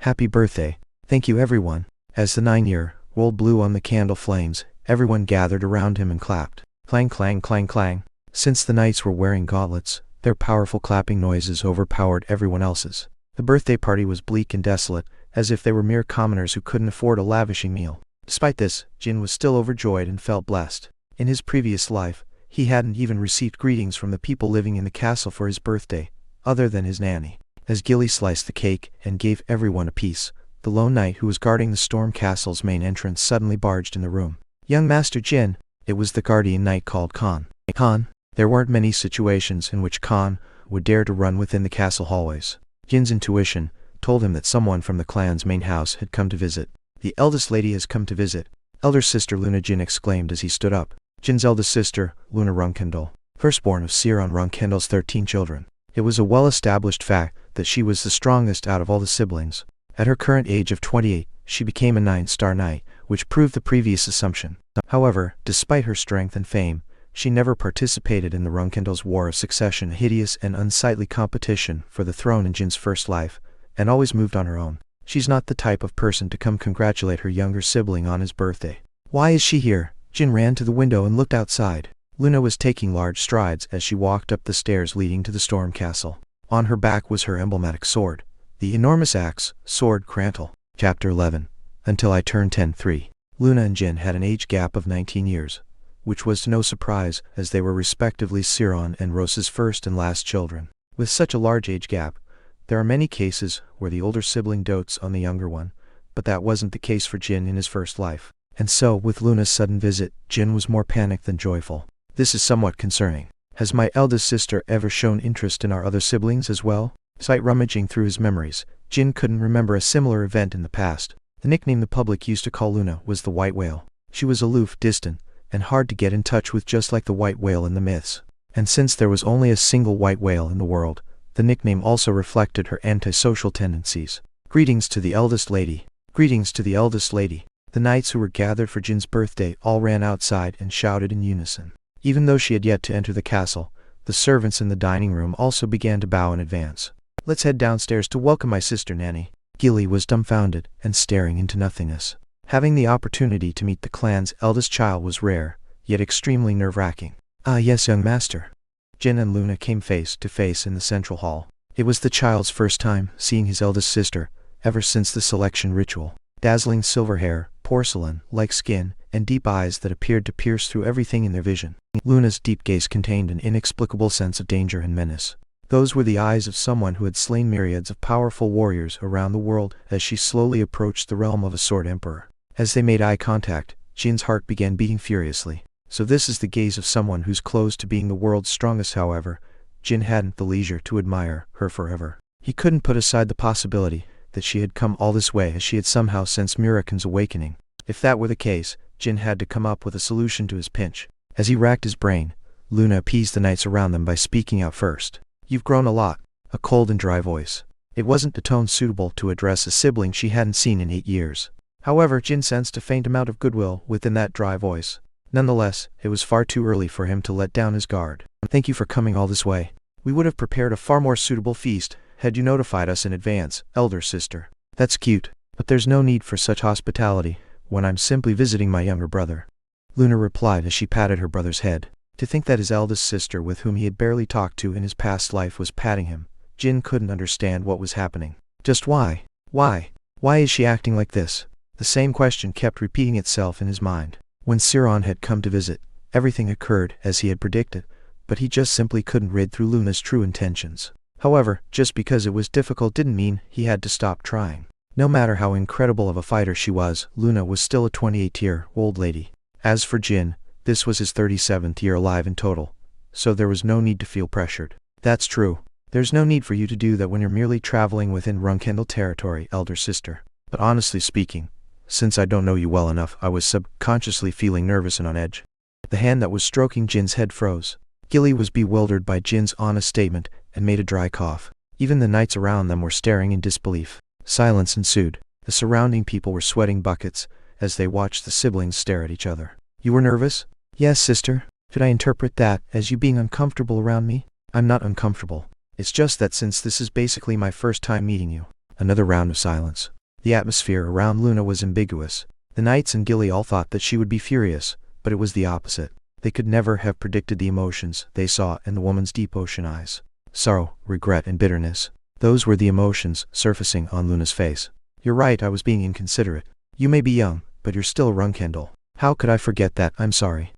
Happy birthday. Thank you, everyone. As the 9-year-old blew on the candle flames, everyone gathered around him and clapped. Clang clang clang clang. Since the knights were wearing gauntlets, their powerful clapping noises overpowered everyone else's. The birthday party was bleak and desolate, as if they were mere commoners who couldn't afford a lavishing meal. Despite this, Jin was still overjoyed and felt blessed. In his previous life, he hadn't even received greetings from the people living in the castle for his birthday, other than his nanny. As Gilly sliced the cake and gave everyone a piece, the lone knight who was guarding the storm castle's main entrance suddenly barged in the room. Young Master Jin. It was the guardian knight called Khan. Khan. There weren't many situations in which Khan would dare to run within the castle hallways. Jin's intuition told him that someone from the clan's main house had come to visit. The eldest lady has come to visit. Elder sister Luna, Jin exclaimed as he stood up. Jin's eldest sister, Luna Runcandel, firstborn of Jin Runcandel's 13 children. It was a well-established fact that she was the strongest out of all the siblings. At her current age of 28, she became a 9-star knight, which proved the previous assumption. However, despite her strength and fame, she never participated in the Runcandel's War of Succession, a hideous and unsightly competition for the throne in Jin's first life, and always moved on her own. She's not the type of person to come congratulate her younger sibling on his birthday. Why is she here? Jin ran to the window and looked outside. Luna was taking large strides as she walked up the stairs leading to the storm castle. On her back was her emblematic sword, the enormous axe, Sword Crantle. Chapter 11. Until I turned 10-3. Luna and Jin had an age gap of 19 years. Which was no surprise, as they were respectively Siron and Rose's first and last children. With such a large age gap, there are many cases where the older sibling dotes on the younger one, but that wasn't the case for Jin in his first life. And so, with Luna's sudden visit, Jin was more panicked than joyful. This is somewhat concerning. Has my eldest sister ever shown interest in our other siblings as well? Sight rummaging through his memories, Jin couldn't remember a similar event in the past. The nickname the public used to call Luna was the White Whale. She was aloof, distant, and hard to get in touch with, just like the white whale in the myths. And since there was only a single white whale in the world, the nickname also reflected her antisocial tendencies. Greetings to the eldest lady. Greetings to the eldest lady. The knights who were gathered for Jin's birthday all ran outside and shouted in unison. Even though she had yet to enter the castle, the servants in the dining room also began to bow in advance. Let's head downstairs to welcome my sister Nanny. Gilly was dumbfounded and staring into nothingness. Having the opportunity to meet the clan's eldest child was rare, yet extremely nerve-wracking. Ah yes, young master. Jin and Luna came face to face in the central hall. It was the child's first time seeing his eldest sister, ever since the selection ritual. Dazzling silver hair, porcelain-like skin, and deep eyes that appeared to pierce through everything in their vision. Luna's deep gaze contained an inexplicable sense of danger and menace. Those were the eyes of someone who had slain myriads of powerful warriors around the world as she slowly approached the realm of a sword emperor. As they made eye contact, Jin's heart began beating furiously. So this is the gaze of someone who's close to being the world's strongest. However, Jin hadn't the leisure to admire her forever. He couldn't put aside the possibility that she had come all this way as she had somehow sensed Muraken's awakening. If that were the case, Jin had to come up with a solution to his pinch. As he racked his brain, Luna appeased the knights around them by speaking out first. You've grown a lot. A cold and dry voice. It wasn't the tone suitable to address a sibling she hadn't seen in 8 years. However, Jin sensed a faint amount of goodwill within that dry voice. Nonetheless, it was far too early for him to let down his guard. Thank you for coming all this way. We would have prepared a far more suitable feast had you notified us in advance, elder sister. That's cute, but there's no need for such hospitality when I'm simply visiting my younger brother. Luna replied as she patted her brother's head. To think that his eldest sister, with whom he had barely talked to in his past life, was patting him, Jin couldn't understand what was happening. Just why? Why? Why is she acting like this? The same question kept repeating itself in his mind. When Siron had come to visit, everything occurred as he had predicted, but he just simply couldn't read through Luna's true intentions. However, just because it was difficult didn't mean he had to stop trying. No matter how incredible of a fighter she was, Luna was still a 28-year-old lady. As for Jin, this was his 37th year alive in total, so there was no need to feel pressured. That's true. There's no need for you to do that when you're merely traveling within Runcandel territory, elder sister. But honestly speaking, since I don't know you well enough, I was subconsciously feeling nervous and on edge. The hand that was stroking Jin's head froze. Gilly was bewildered by Jin's honest statement and made a dry cough. Even the knights around them were staring in disbelief. Silence ensued. The surrounding people were sweating buckets as they watched the siblings stare at each other. You were nervous? Yes, sister. Should I interpret that as you being uncomfortable around me? I'm not uncomfortable. It's just that since this is basically my first time meeting you. Another round of silence. The atmosphere around Luna was ambiguous. The knights and Gilly all thought that she would be furious, but it was the opposite. They could never have predicted the emotions they saw in the woman's deep ocean eyes. Sorrow, regret, and bitterness. Those were the emotions surfacing on Luna's face. You're right, I was being inconsiderate. You may be young, but you're still Runcandel. How could I forget that? I'm sorry.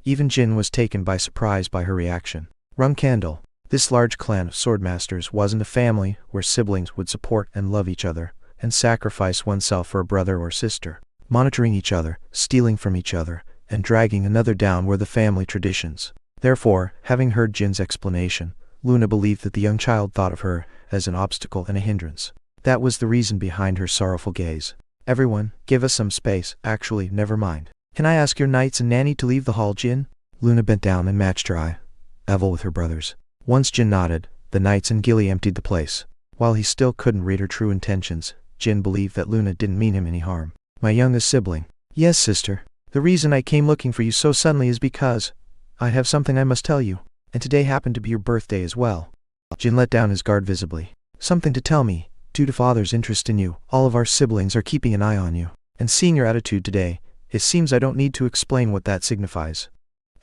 Even Jin was taken by surprise by her reaction. Runcandel, this large clan of swordmasters, wasn't a family where siblings would support and love each other, and sacrifice oneself for a brother or sister. Monitoring each other, stealing from each other, and dragging another down were the family traditions. Therefore, having heard Jin's explanation, Luna believed that the young child thought of her as an obstacle and a hindrance. That was the reason behind her sorrowful gaze. Everyone, give us some space. Actually, never mind. Can I ask your knights and Nanny to leave the hall, Jin? Luna bent down and matched her eye level with her brother's. Once Jin nodded, the knights and Gilly emptied the place. While he still couldn't read her true intentions, Jin believed that Luna didn't mean him any harm. My youngest sibling. Yes, sister. The reason I came looking for you so suddenly is because I have something I must tell you, and today happened to be your birthday as well. Jin let down his guard visibly. Something to tell me. Due to father's interest in you, all of our siblings are keeping an eye on you. And seeing your attitude today, it seems I don't need to explain what that signifies.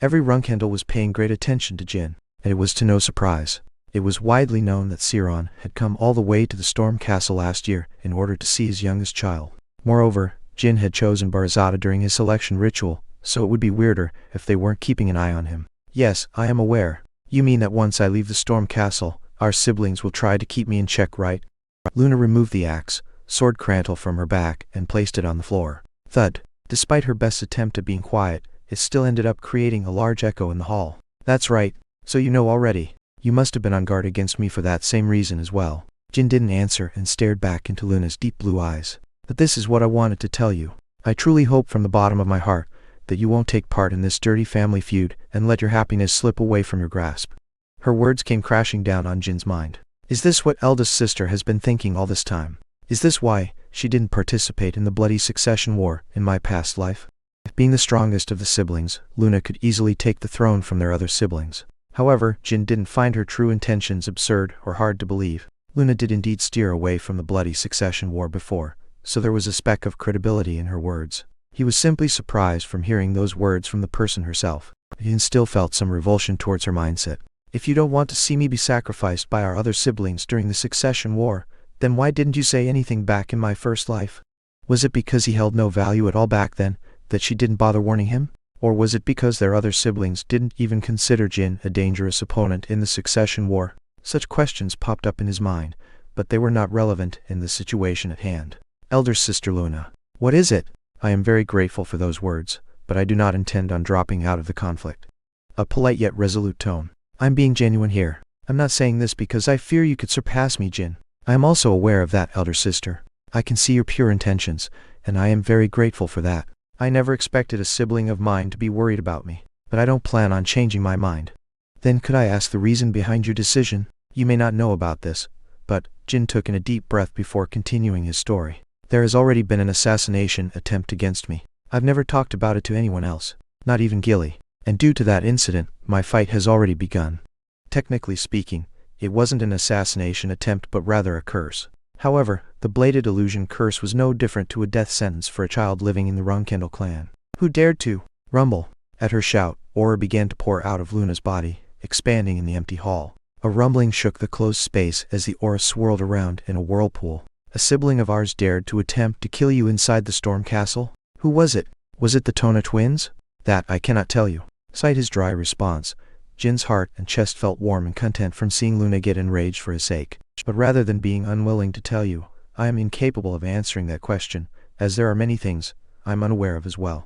Every Runcandel was paying great attention to Jin, and it was to no surprise. It was widely known that Siron had come all the way to the Storm Castle last year in order to see his youngest child. Moreover, Jin had chosen Barzada during his selection ritual, so it would be weirder if they weren't keeping an eye on him. Yes, I am aware. You mean that once I leave the Storm Castle, our siblings will try to keep me in check, right? Luna removed the axe, sword Crantle from her back, and placed it on the floor. Thud. Despite her best attempt at being quiet, it still ended up creating a large echo in the hall. That's right, so you know already. You must have been on guard against me for that same reason as well. Jin didn't answer and stared back into Luna's deep blue eyes. But this is what I wanted to tell you. I truly hope from the bottom of my heart that you won't take part in this dirty family feud and let your happiness slip away from your grasp. Her words came crashing down on Jin's mind. Is this what eldest sister has been thinking all this time? Is this why she didn't participate in the bloody succession war in my past life? Being the strongest of the siblings, Luna could easily take the throne from their other siblings. However, Jin didn't find her true intentions absurd or hard to believe. Luna did indeed steer away from the bloody succession war before, so there was a speck of credibility in her words. He was simply surprised from hearing those words from the person herself. He still felt some revulsion towards her mindset. If you don't want to see me be sacrificed by our other siblings during the succession war, then why didn't you say anything back in my first life? Was it because he held no value at all back then, that she didn't bother warning him? Or was it because their other siblings didn't even consider Jin a dangerous opponent in the succession war? Such questions popped up in his mind, but they were not relevant in the situation at hand. Elder sister Luna. What is it? I am very grateful for those words, but I do not intend on dropping out of the conflict. A polite yet resolute tone. I'm being genuine here. I'm not saying this because I fear you could surpass me, Jin. I am also aware of that, elder sister. I can see your pure intentions, and I am very grateful for that. I never expected a sibling of mine to be worried about me, but I don't plan on changing my mind. Then could I ask the reason behind your decision? You may not know about this, but Jin took in a deep breath before continuing his story. There has already been an assassination attempt against me. I've never talked about it to anyone else, not even Gilly. And due to that incident, my fight has already begun. Technically speaking, it wasn't an assassination attempt but rather a curse. However, the bladed illusion curse was no different to a death sentence for a child living in the Runcandel clan. Who dared to rumble? At her shout, aura began to pour out of Luna's body, expanding in the empty hall. A rumbling shook the closed space as the aura swirled around in a whirlpool. A sibling of ours dared to attempt to kill you inside the storm castle? Who was it? Was it the Tona twins? That I cannot tell you. Sight his dry response, Jin's heart and chest felt warm and content from seeing Luna get enraged for his sake. But rather than being unwilling to tell you, I am incapable of answering that question, as there are many things I'm unaware of as well.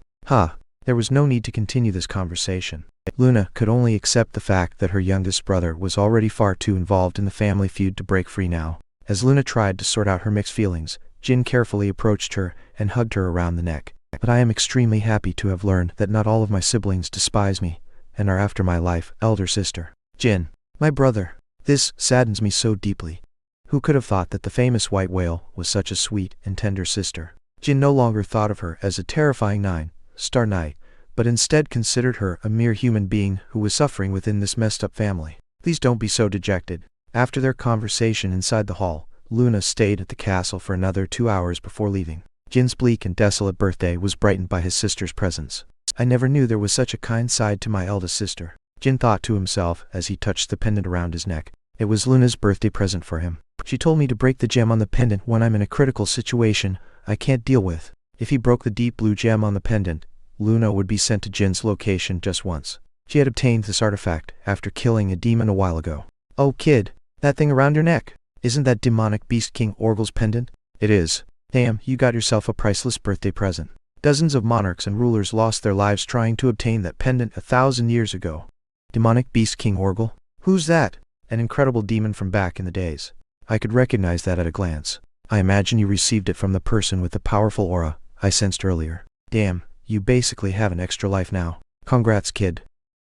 There was no need to continue this conversation. Luna could only accept the fact that her youngest brother was already far too involved in the family feud to break free now. As Luna tried to sort out her mixed feelings, Jin carefully approached her and hugged her around the neck. But I am extremely happy to have learned that not all of my siblings despise me and are after my life, elder sister. Jin, my brother. This saddens me so deeply. Who could have thought that the famous white whale was such a sweet and tender sister? Jin no longer thought of her as a terrifying nine-star knight, but instead considered her a mere human being who was suffering within this messed up family. Please don't be so dejected. After their conversation inside the hall, Luna stayed at the castle for another 2 hours before leaving. Jin's bleak and desolate birthday was brightened by his sister's presence. I never knew there was such a kind side to my eldest sister, Jin thought to himself as he touched the pendant around his neck. It was Luna's birthday present for him. She told me to break the gem on the pendant when I'm in a critical situation I can't deal with. If he broke the deep blue gem on the pendant, Luna would be sent to Jin's location just once. She had obtained this artifact after killing a demon a while ago. Oh kid, that thing around your neck, isn't that demonic beast King Orgul's pendant? It is. Damn, you got yourself a priceless birthday present. Dozens of monarchs and rulers lost their lives trying to obtain that pendant 1,000 years ago. Demonic beast King Orgul? Who's that? An incredible demon from back in the days. I could recognize that at a glance. I imagine you received it from the person with the powerful aura I sensed earlier. Damn, you basically have an extra life now. Congrats, kid.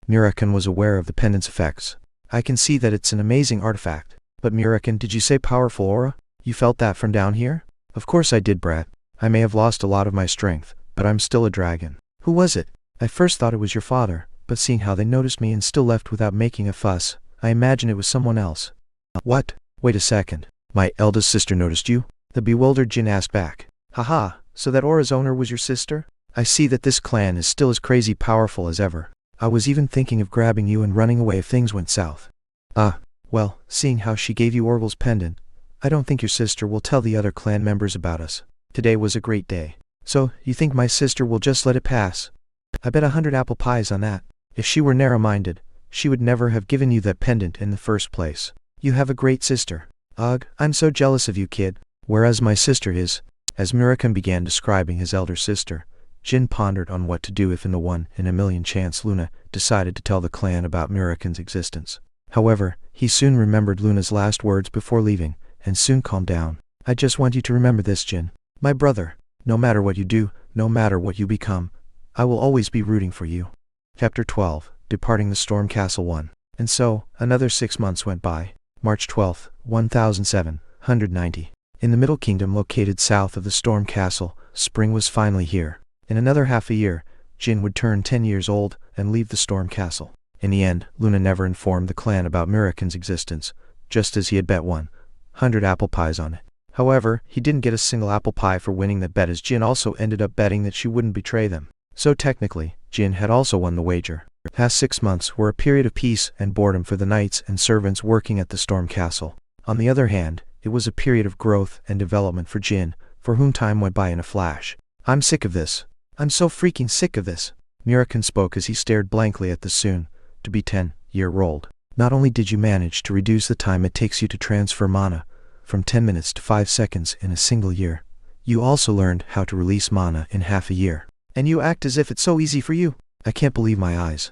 Murakan was aware of the pendant's effects. I can see that it's an amazing artifact. But Murakan, did you say powerful aura? You felt that from down here? Of course I did, brat. I may have lost a lot of my strength, but I'm still a dragon. Who was it? I first thought it was your father, but seeing how they noticed me and still left without making a fuss, I imagine it was someone else. What? Wait a second. My eldest sister noticed you? The bewildered Jin asked back. Haha, so that aura's owner was your sister? I see that this clan is still as crazy powerful as ever. I was even thinking of grabbing you and running away if things went south. Well, seeing how she gave you Orgul's pendant, I don't think your sister will tell the other clan members about us. Today was a great day. So, you think my sister will just let it pass? I bet 100 apple pies on that. If she were narrow-minded, she would never have given you that pendant in the first place. You have a great sister. Ugh, I'm so jealous of you, kid. Whereas my sister is. As Murakan began describing his elder sister, Jin pondered on what to do if in the 1 in a million chance Luna decided to tell the clan about Murakan's existence. However, he soon remembered Luna's last words before leaving, and soon calmed down. I just want you to remember this, Jin. My brother. No matter what you do, no matter what you become, I will always be rooting for you. Chapter 12. Departing the Storm Castle 1. And so, another 6 months went by. March 12, 1790. In the Middle Kingdom located south of the Storm Castle, spring was finally here. In another half a year, Jin would turn 10 years old and leave the Storm Castle. In the end, Luna never informed the clan about Mirakan's existence, just as he had bet 100 apple pies on it. However, he didn't get a single apple pie for winning that bet, as Jin also ended up betting that she wouldn't betray them. So technically, Jin had also won the wager. The past 6 months were a period of peace and boredom for the knights and servants working at the Storm Castle. On the other hand, it was a period of growth and development for Jin, for whom time went by in a flash. I'm sick of this. I'm so freaking sick of this. Mirakan spoke as he stared blankly at the soon-to-be 10-year-old. Not only did you manage to reduce the time it takes you to transfer mana from 10 minutes to 5 seconds in a single year, you also learned how to release mana in half a year. And you act as if it's so easy for you. I can't believe my eyes.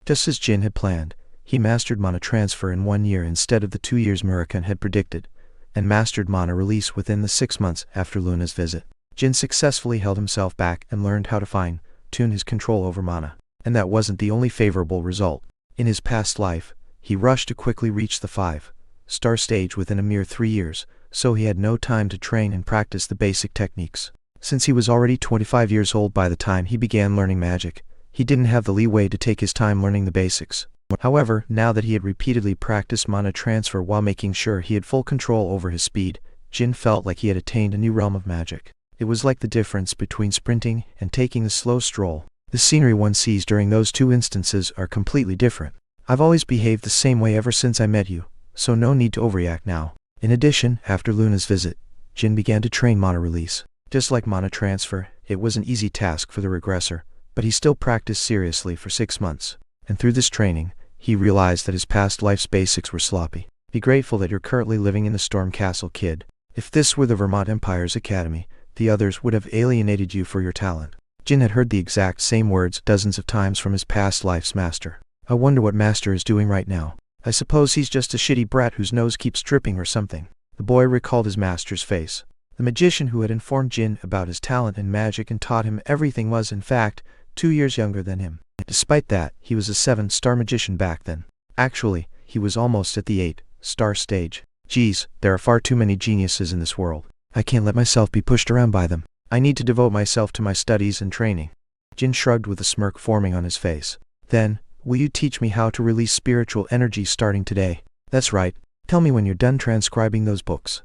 Just as Jin had planned, he mastered mana transfer in 1 year instead of the 2 years Mirakan had predicted, and mastered mana release within the 6 months after Luna's visit. Jin successfully held himself back and learned how to fine-tune his control over mana. And that wasn't the only favorable result. In his past life, he rushed to quickly reach the 5-star stage within a mere 3 years, so he had no time to train and practice the basic techniques. Since he was already 25 years old by the time he began learning magic, he didn't have the leeway to take his time learning the basics. However, now that he had repeatedly practiced mana transfer while making sure he had full control over his speed, Jin felt like he had attained a new realm of magic. It was like the difference between sprinting and taking the slow stroll. The scenery one sees during those two instances are completely different. I've always behaved the same way ever since I met you, so no need to overreact now. In addition, after Luna's visit, Jin began to train mana release. Just like mana transfer, it was an easy task for the regressor, but he still practiced seriously for 6 months. And through this training, he realized that his past life's basics were sloppy. Be grateful that you're currently living in the Storm Castle, kid. If this were the Vermont Empire's academy, the others would have alienated you for your talent. Jin had heard the exact same words dozens of times from his past life's master. I wonder what master is doing right now. I suppose he's just a shitty brat whose nose keeps dripping or something. The boy recalled his master's face. The magician who had informed Jin about his talent in magic and taught him everything was, in fact, 2 years younger than him. Despite that, he was a 7-star magician back then. Actually, he was almost at the 8-star stage. Geez, there are far too many geniuses in this world. I can't let myself be pushed around by them. I need to devote myself to my studies and training. Jin shrugged with a smirk forming on his face. Then, will you teach me how to release spiritual energy starting today? That's right. Tell me when you're done transcribing those books.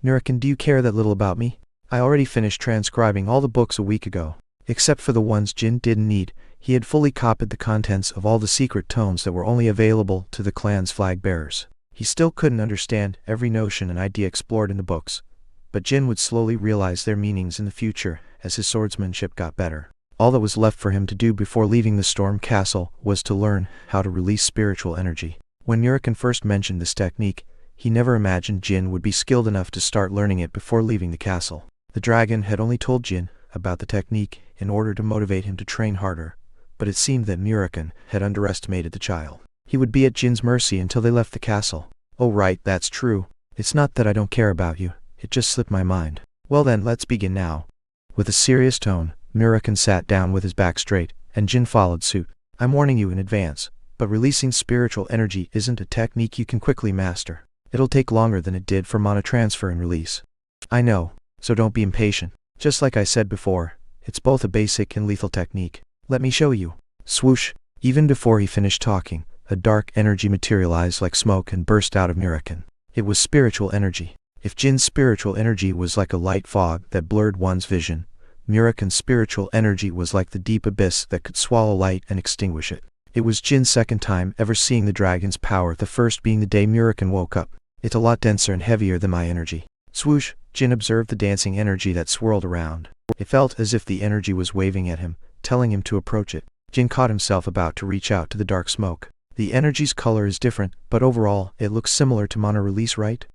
Mirakan, do you care that little about me? I already finished transcribing all the books a week ago. Except for the ones Jin didn't need, he had fully copied the contents of all the secret tomes that were only available to the clan's flag bearers. He still couldn't understand every notion and idea explored in the books, but Jin would slowly realize their meanings in the future as his swordsmanship got better. All that was left for him to do before leaving the Storm Castle was to learn how to release spiritual energy. When Mirakan first mentioned this technique, he never imagined Jin would be skilled enough to start learning it before leaving the castle. The dragon had only told Jin about the technique in order to motivate him to train harder, but it seemed that Mirakan had underestimated the child. He would be at Jin's mercy until they left the castle. Oh right, that's true. It's not that I don't care about you. It just slipped my mind. Well then, let's begin now. With a serious tone, Mirakan sat down with his back straight, and Jin followed suit. I'm warning you in advance, but releasing spiritual energy isn't a technique you can quickly master. It'll take longer than it did for mana transfer and release. I know, so don't be impatient. Just like I said before, it's both a basic and lethal technique. Let me show you. Swoosh! Even before he finished talking, a dark energy materialized like smoke and burst out of Mirakan. It was spiritual energy. If Jin's spiritual energy was like a light fog that blurred one's vision, Mirakan's spiritual energy was like the deep abyss that could swallow light and extinguish it. It was Jin's second time ever seeing the dragon's power, the first being the day Mirakan woke up. It's a lot denser and heavier than my energy. Swoosh! Jin observed the dancing energy that swirled around. It felt as if the energy was waving at him, telling him to approach it. Jin caught himself about to reach out to the dark smoke. The energy's color is different, but overall, it looks similar to mana release, right?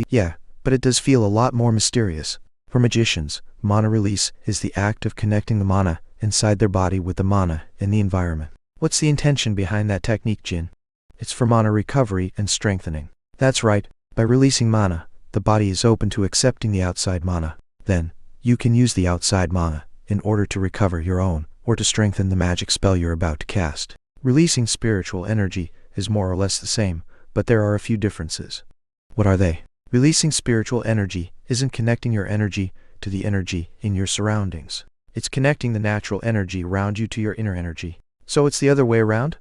Yeah, but it does feel a lot more mysterious. For magicians, mana release is the act of connecting the mana inside their body with the mana in the environment. What's the intention behind that technique, Jin? It's for mana recovery and strengthening. That's right. By releasing mana, the body is open to accepting the outside mana. Then, you can use the outside mana in order to recover your own, or to strengthen the magic spell you're about to cast. Releasing spiritual energy is more or less the same, but there are a few differences. What are they? Releasing spiritual energy isn't connecting your energy to the energy in your surroundings. It's connecting the natural energy around you to your inner energy. So it's the other way around?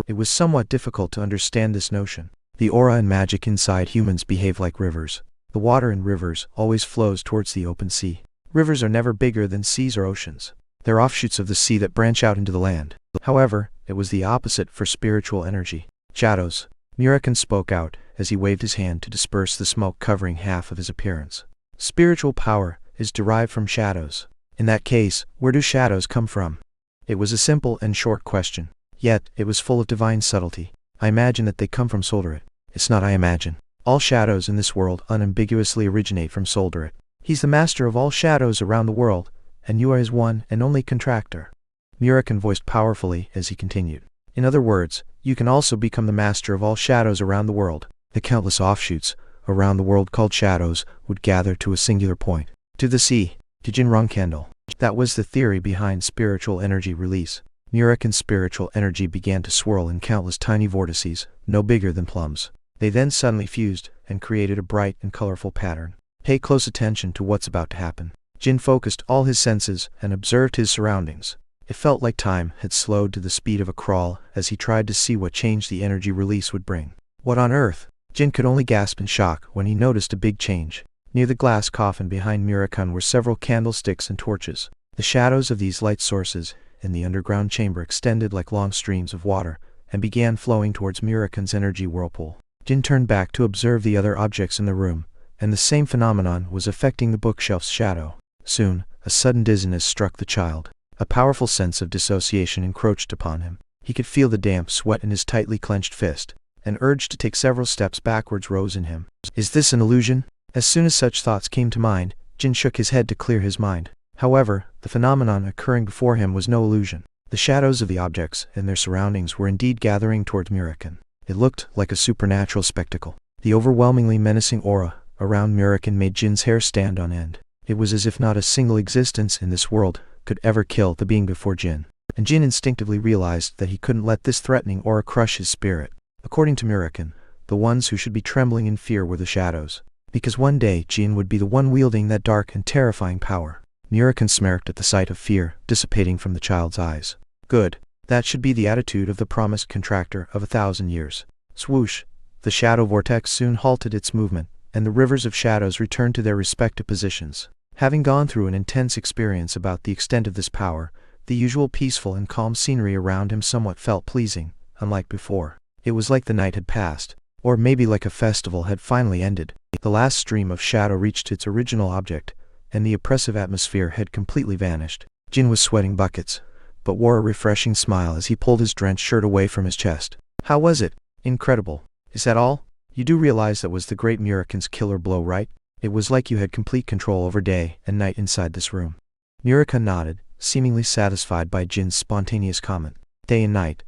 It was somewhat difficult to understand this notion. The aura and magic inside humans behave like rivers. The water in rivers always flows towards the open sea. Rivers are never bigger than seas or oceans. They're offshoots of the sea that branch out into the land. However, it was the opposite for spiritual energy. Shadows. Murakan spoke out as he waved his hand to disperse the smoke covering half of his appearance. Spiritual power is derived from shadows. In that case, where do shadows come from? It was a simple and short question. Yet, it was full of divine subtlety. I imagine that they come from Solderit. It's not I imagine. All shadows in this world unambiguously originate from Solderit. He's the master of all shadows around the world, and you are his one and only contractor. Murakan voiced powerfully as he continued. In other words, you can also become the master of all shadows around the world. The countless offshoots around the world called shadows would gather to a singular point. To the sea. To Jin Runcandel. That was the theory behind spiritual energy release. Murakan's spiritual energy began to swirl in countless tiny vortices, no bigger than plums. They then suddenly fused and created a bright and colorful pattern. Pay close attention to what's about to happen. Jin focused all his senses and observed his surroundings. It felt like time had slowed to the speed of a crawl as he tried to see what change the energy release would bring. What on earth? Jin could only gasp in shock when he noticed a big change. Near the glass coffin behind Murakan were several candlesticks and torches. The shadows of these light sources in the underground chamber extended like long streams of water and began flowing towards Murakan's energy whirlpool. Jin turned back to observe the other objects in the room, and the same phenomenon was affecting the bookshelf's shadow. Soon, a sudden dizziness struck the child. A powerful sense of dissociation encroached upon him. He could feel the damp sweat in his tightly clenched fist. An urge to take several steps backwards rose in him. Is this an illusion? As soon as such thoughts came to mind, Jin shook his head to clear his mind. However, the phenomenon occurring before him was no illusion. The shadows of the objects and their surroundings were indeed gathering toward Murakan. It looked like a supernatural spectacle. The overwhelmingly menacing aura around Murakan made Jin's hair stand on end. It was as if not a single existence in this world could ever kill the being before Jin. And Jin instinctively realized that he couldn't let this threatening aura crush his spirit. According to Murakan, the ones who should be trembling in fear were the shadows. Because one day Jin would be the one wielding that dark and terrifying power. Murakan smirked at the sight of fear dissipating from the child's eyes. Good. That should be the attitude of the promised contractor of 1,000 years. Swoosh. The shadow vortex soon halted its movement, and the rivers of shadows returned to their respective positions. Having gone through an intense experience about the extent of this power, the usual peaceful and calm scenery around him somewhat felt pleasing, unlike before. It was like the night had passed, or maybe like a festival had finally ended. The last stream of shadow reached its original object, and the oppressive atmosphere had completely vanished. Jin was sweating buckets, but wore a refreshing smile as he pulled his drenched shirt away from his chest. How was it? Incredible. Is that all? You do realize that was the great Murakan's killer blow, right? It was like you had complete control over day and night inside this room. Murakan nodded, seemingly satisfied by Jin's spontaneous comment. Day and night.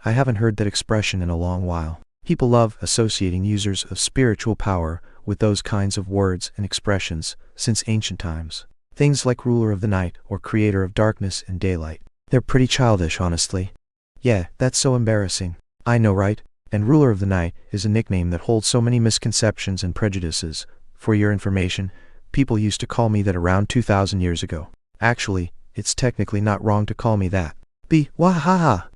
I haven't heard that expression in a long while. People love associating users of spiritual power with those kinds of words and expressions since ancient times. Things like ruler of the night or creator of darkness and daylight. They're pretty childish, honestly. Yeah, that's so embarrassing. I know, right? And ruler of the night is a nickname that holds so many misconceptions and prejudices. For your information, people used to call me that around 2,000 years ago. Actually, it's technically not wrong to call me that. Wahaha!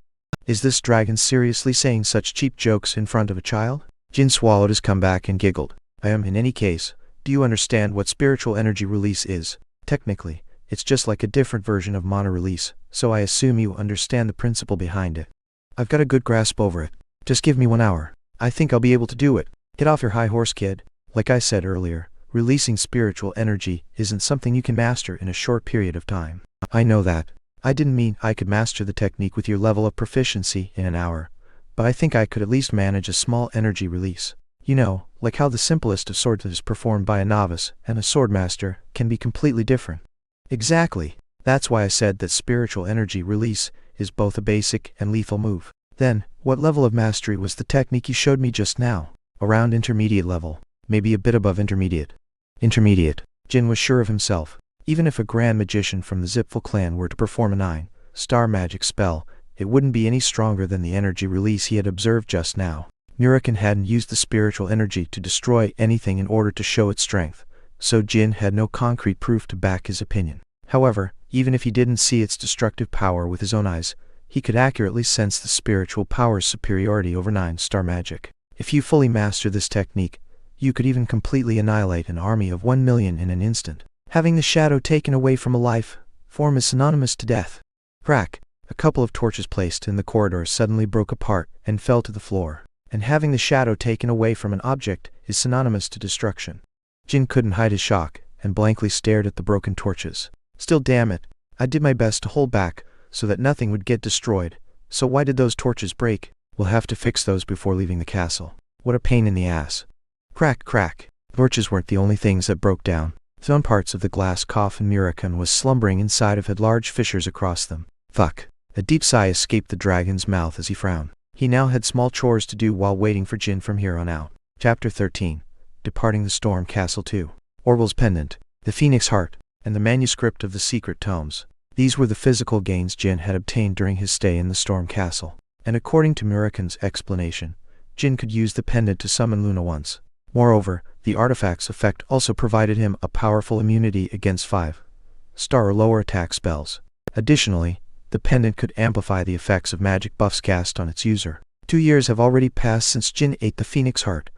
Is this dragon seriously saying such cheap jokes in front of a child? Jin swallowed his comeback and giggled. I am. In any case, do you understand what spiritual energy release is? Technically, it's just like a different version of mana release, so I assume you understand the principle behind it. I've got a good grasp over it. Just give me 1 hour. I think I'll be able to do it. Get off your high horse, kid. Like I said earlier, releasing spiritual energy isn't something you can master in a short period of time. I know that. I didn't mean I could master the technique with your level of proficiency in an hour, but I think I could at least manage a small energy release. You know, like how the simplest of swords is performed by a novice and a swordmaster can be completely different. Exactly. That's why I said that spiritual energy release is both a basic and lethal move. Then, what level of mastery was the technique you showed me just now? Around intermediate level. maybe a bit above intermediate. Intermediate. Jin was sure of himself. Even if a grand magician from the Zipful clan were to perform a 9-star magic spell, it wouldn't be any stronger than the energy release he had observed just now. Murakhan hadn't used the spiritual energy to destroy anything in order to show its strength, so Jin had no concrete proof to back his opinion. However, even if he didn't see its destructive power with his own eyes, he could accurately sense the spiritual power's superiority over 9-star magic. If you fully master this technique, you could even completely annihilate an army of 1 million in an instant. Having the shadow taken away from a life form is synonymous to death. Crack! A couple of torches placed in the corridor suddenly broke apart and fell to the floor. And having the shadow taken away from an object is synonymous to destruction. Jin couldn't hide his shock, and blankly stared at the broken torches. Still, damn it, I did my best to hold back, so that nothing would get destroyed. So why did those torches break? We'll have to fix those before leaving the castle. What a pain in the ass. Crack, crack. Torches weren't the only things that broke down. Some parts of the glass coffin Murakhan was slumbering inside of had large fissures across them. Fuck. A deep sigh escaped the dragon's mouth as he frowned. He now had small chores to do while waiting for Jin from here on out. Chapter 13. Departing the Storm Castle 2. Orwell's pendant, the Phoenix Heart, and the manuscript of the secret tomes. These were the physical gains Jin had obtained during his stay in the Storm Castle. And according to Murakhan's explanation, Jin could use the pendant to summon Luna once. Moreover, the artifact's effect also provided him a powerful immunity against 5-star or lower attack spells. Additionally, the pendant could amplify the effects of magic buffs cast on its user. 2 years have already passed since Jin ate the Phoenix Heart,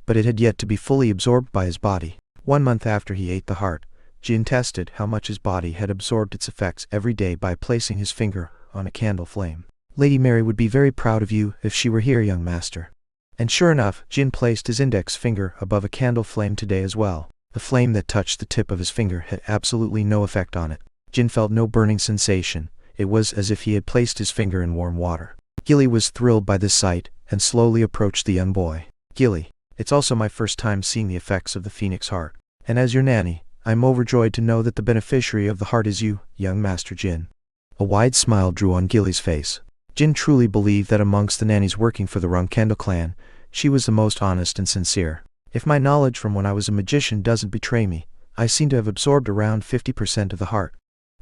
but it had yet to be fully absorbed by his body. 1 month after he ate the heart, Jin tested how much his body had absorbed its effects every day by placing his finger on a candle flame. Lady Mary would be very proud of you if she were here, young master. And sure enough, Jin placed his index finger above a candle flame today as well. The flame that touched the tip of his finger had absolutely no effect on it. Jin felt no burning sensation. It was as if he had placed his finger in warm water. Gilly was thrilled by this sight, and slowly approached the young boy. Gilly, it's also my first time seeing the effects of the Phoenix Heart. And as your nanny, I'm overjoyed to know that the beneficiary of the heart is you, young Master Jin. A wide smile drew on Gilly's face. Jin truly believed that amongst the nannies working for the Runcandel clan, she was the most honest and sincere. If my knowledge from when I was a magician doesn't betray me, I seem to have absorbed around 50% of the heart.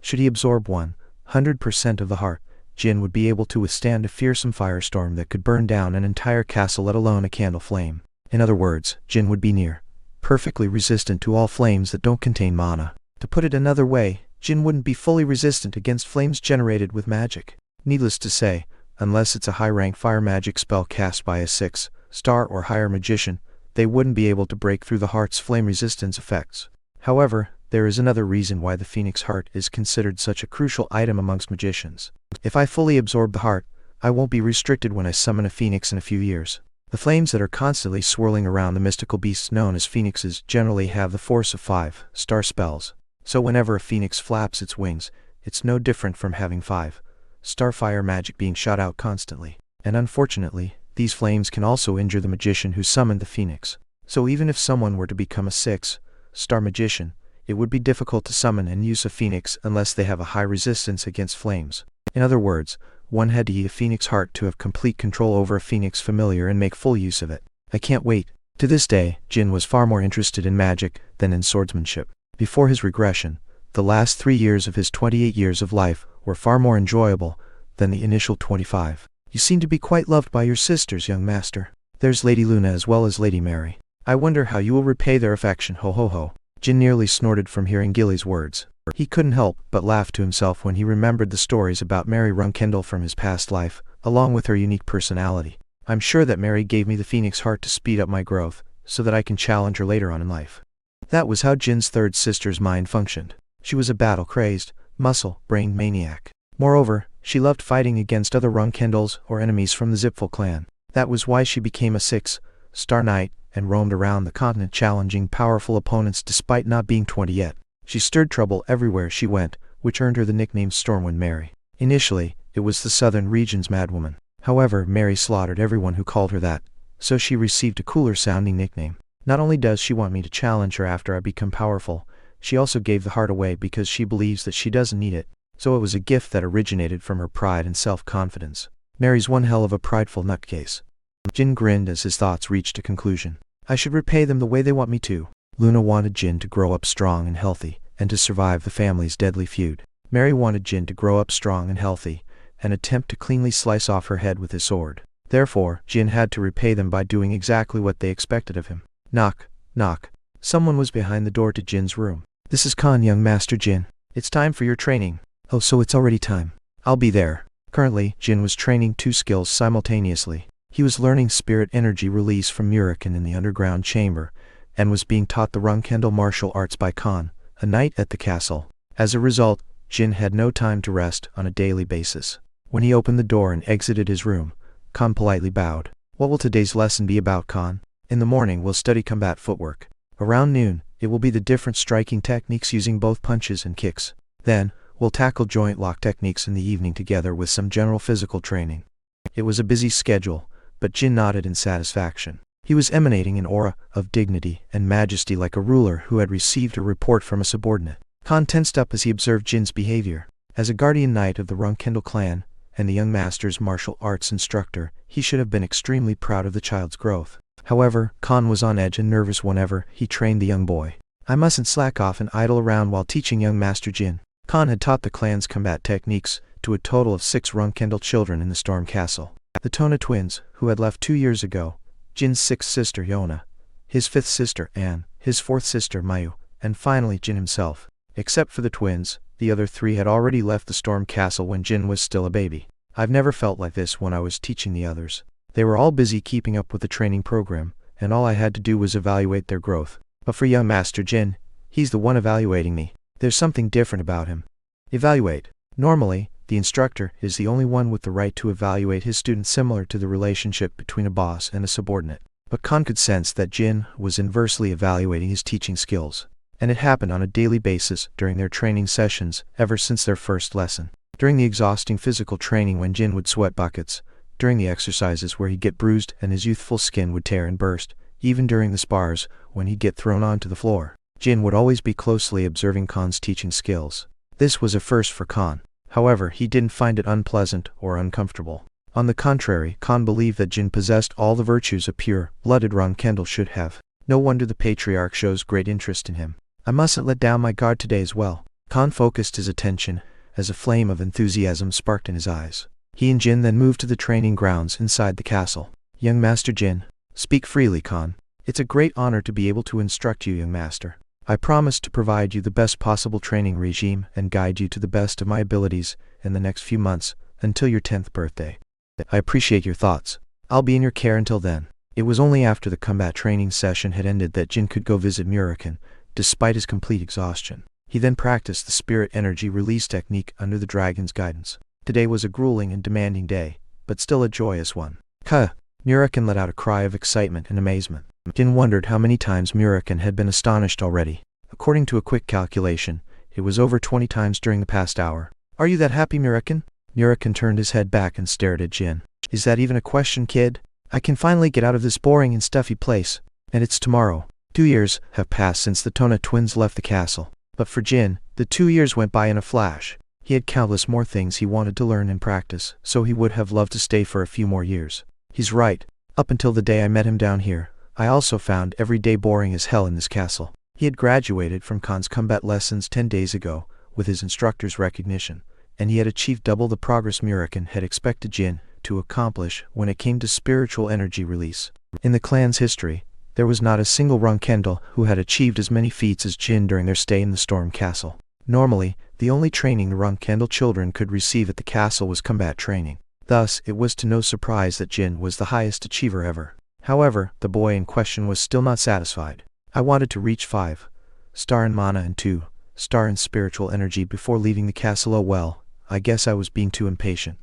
Should he absorb 100% of the heart, Jin would be able to withstand a fearsome firestorm that could burn down an entire castle, let alone a candle flame. In other words, Jin would be near perfectly resistant to all flames that don't contain mana. To put it another way, Jin wouldn't be fully resistant against flames generated with magic. Needless to say, unless it's a high-rank fire magic spell cast by a 6-star or higher magician, they wouldn't be able to break through the heart's flame resistance effects. However, there is another reason why the Phoenix Heart is considered such a crucial item amongst magicians. If I fully absorb the heart, I won't be restricted when I summon a phoenix in a few years. The flames that are constantly swirling around the mystical beasts known as phoenixes generally have the force of 5-star spells. So whenever a phoenix flaps its wings, it's no different from having 5-star fire magic being shot out constantly. And unfortunately, these flames can also injure the magician who summoned the phoenix. So even if someone were to become a 6-star magician, it would be difficult to summon and use a phoenix unless they have a high resistance against flames. In other words, one had to eat a phoenix heart to have complete control over a phoenix familiar and make full use of it. I can't wait. To this day, Jin was far more interested in magic than in swordsmanship. Before his regression, the last 3 years of his 28 years of life were far more enjoyable than the initial 25. You seem to be quite loved by your sisters, young master. There's Lady Luna as well as Lady Mary. I wonder how you will repay their affection, ho ho ho. Jin nearly snorted from hearing Gilly's words. He couldn't help but laugh to himself when he remembered the stories about Mary Runcandel from his past life, along with her unique personality. I'm sure that Mary gave me the Phoenix Heart to speed up my growth, so that I can challenge her later on in life. That was how Jin's third sister's mind functioned. She was a battle-crazed, muscle-brained maniac. Moreover, she loved fighting against other Runcandels or enemies from the Zipful clan. That was why she became a 6-star knight and roamed around the continent challenging powerful opponents despite not being 20 yet. She stirred trouble everywhere she went, which earned her the nickname Stormwind Mary. Initially, it was the southern region's madwoman. However, Mary slaughtered everyone who called her that, so she received a cooler-sounding nickname. Not only does she want me to challenge her after I become powerful, she also gave the heart away because she believes that she doesn't need it, so it was a gift that originated from her pride and self-confidence. Mary's one hell of a prideful nutcase. Jin grinned as his thoughts reached a conclusion. I should repay them the way they want me to. Luna wanted Jin to grow up strong and healthy, and to survive the family's deadly feud. Mary wanted Jin to grow up strong and healthy, and attempt to cleanly slice off her head with his sword. Therefore, Jin had to repay them by doing exactly what they expected of him. Knock, knock. Someone was behind the door to Jin's room. This is Khan, young Master Jin. It's time for your training. Oh, so it's already time. I'll be there. Currently, Jin was training 2 skills simultaneously. He was learning spirit energy release from Murakin in the underground chamber, and was being taught the Runcandel martial arts by Khan, a knight at the castle. As a result, Jin had no time to rest on a daily basis. When he opened the door and exited his room, Khan politely bowed. What will today's lesson be about, Khan? In the morning we'll study combat footwork. Around noon, it will be the different striking techniques using both punches and kicks. Then, we'll tackle joint lock techniques in the evening together with some general physical training. It was a busy schedule, but Jin nodded in satisfaction. He was emanating an aura of dignity and majesty like a ruler who had received a report from a subordinate. Khan tensed up as he observed Jin's behavior. As a guardian knight of the Runcandel clan, and the young master's martial arts instructor, he should have been extremely proud of the child's growth. However, Khan was on edge and nervous whenever he trained the young boy. I mustn't slack off and idle around while teaching young Master Jin. Khan had taught the clan's combat techniques to a total of 6 Runcandel children in the Storm Castle. The Tona twins, who had left 2 years ago, Jin's 6th sister Yona, his 5th sister Anne, his 4th sister Mayu, and finally Jin himself. Except for the twins, the other 3 had already left the Storm Castle when Jin was still a baby. I've never felt like this when I was teaching the others. They were all busy keeping up with the training program, and all I had to do was evaluate their growth. But for young Master Jin, he's the one evaluating me. There's something different about him. Evaluate. Normally, the instructor is the only one with the right to evaluate his student, similar to the relationship between a boss and a subordinate. But Khan could sense that Jin was inversely evaluating his teaching skills. And it happened on a daily basis during their training sessions ever since their first lesson. During the exhausting physical training when Jin would sweat buckets, during the exercises where he'd get bruised and his youthful skin would tear and burst, even during the spars when he'd get thrown onto the floor, Jin would always be closely observing Khan's teaching skills. This was a first for Khan. However, he didn't find it unpleasant or uncomfortable. On the contrary, Khan believed that Jin possessed all the virtues a pure-blooded Runcandel should have. No wonder the patriarch shows great interest in him. I mustn't let down my guard today as well. Khan focused his attention as a flame of enthusiasm sparked in his eyes. He and Jin then moved to the training grounds inside the castle. Young Master Jin, speak freely, Khan. It's a great honor to be able to instruct you, young master. I promise to provide you the best possible training regime and guide you to the best of my abilities in the next few months until your 10th birthday. I appreciate your thoughts. I'll be in your care until then. It was only after the combat training session had ended that Jin could go visit Murakin, despite his complete exhaustion. He then practiced the spirit energy release technique under the dragon's guidance. Today was a grueling and demanding day, but still a joyous one. Huh! Murakin let out a cry of excitement and amazement. Jin wondered how many times Murakin had been astonished already. According to a quick calculation, it was over 20 times during the past hour. Are you that happy, Murakin? Murakin turned his head back and stared at Jin. Is that even a question, kid? I can finally get out of this boring and stuffy place. And it's tomorrow. 2 years have passed since the Tona twins left the castle. But for Jin, the 2 years went by in a flash. He had countless more things he wanted to learn and practice, so he would have loved to stay for a few more years. He's right. Up until the day I met him down here, I also found every day boring as hell in this castle. He had graduated from Khan's combat lessons 10 days ago, with his instructor's recognition, and he had achieved double the progress Murakin had expected Jin to accomplish when it came to spiritual energy release. In the clan's history, there was not a single Runcandel who had achieved as many feats as Jin during their stay in the Storm Castle. Normally, the only training the Runcandel children could receive at the castle was combat training. Thus, it was to no surprise that Jin was the highest achiever ever. However, the boy in question was still not satisfied. I wanted to reach 5-star in mana and 2-star in spiritual energy before leaving the castle. Oh well, I guess I was being too impatient.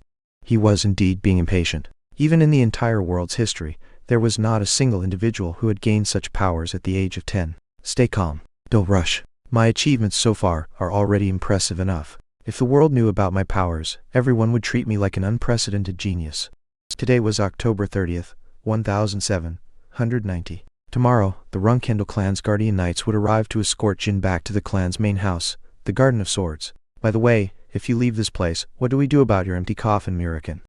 He was indeed being impatient. Even in the entire world's history, there was not a single individual who had gained such powers at the age of 10. Stay calm. Don't rush. My achievements so far are already impressive enough. If the world knew about my powers, everyone would treat me like an unprecedented genius. Today was October 30th, 1790. Tomorrow, the Runcandel clan's guardian knights would arrive to escort Jin back to the clan's main house, the Garden of Swords. By the way, if you leave this place, what do we do about your empty coffin, Murakin?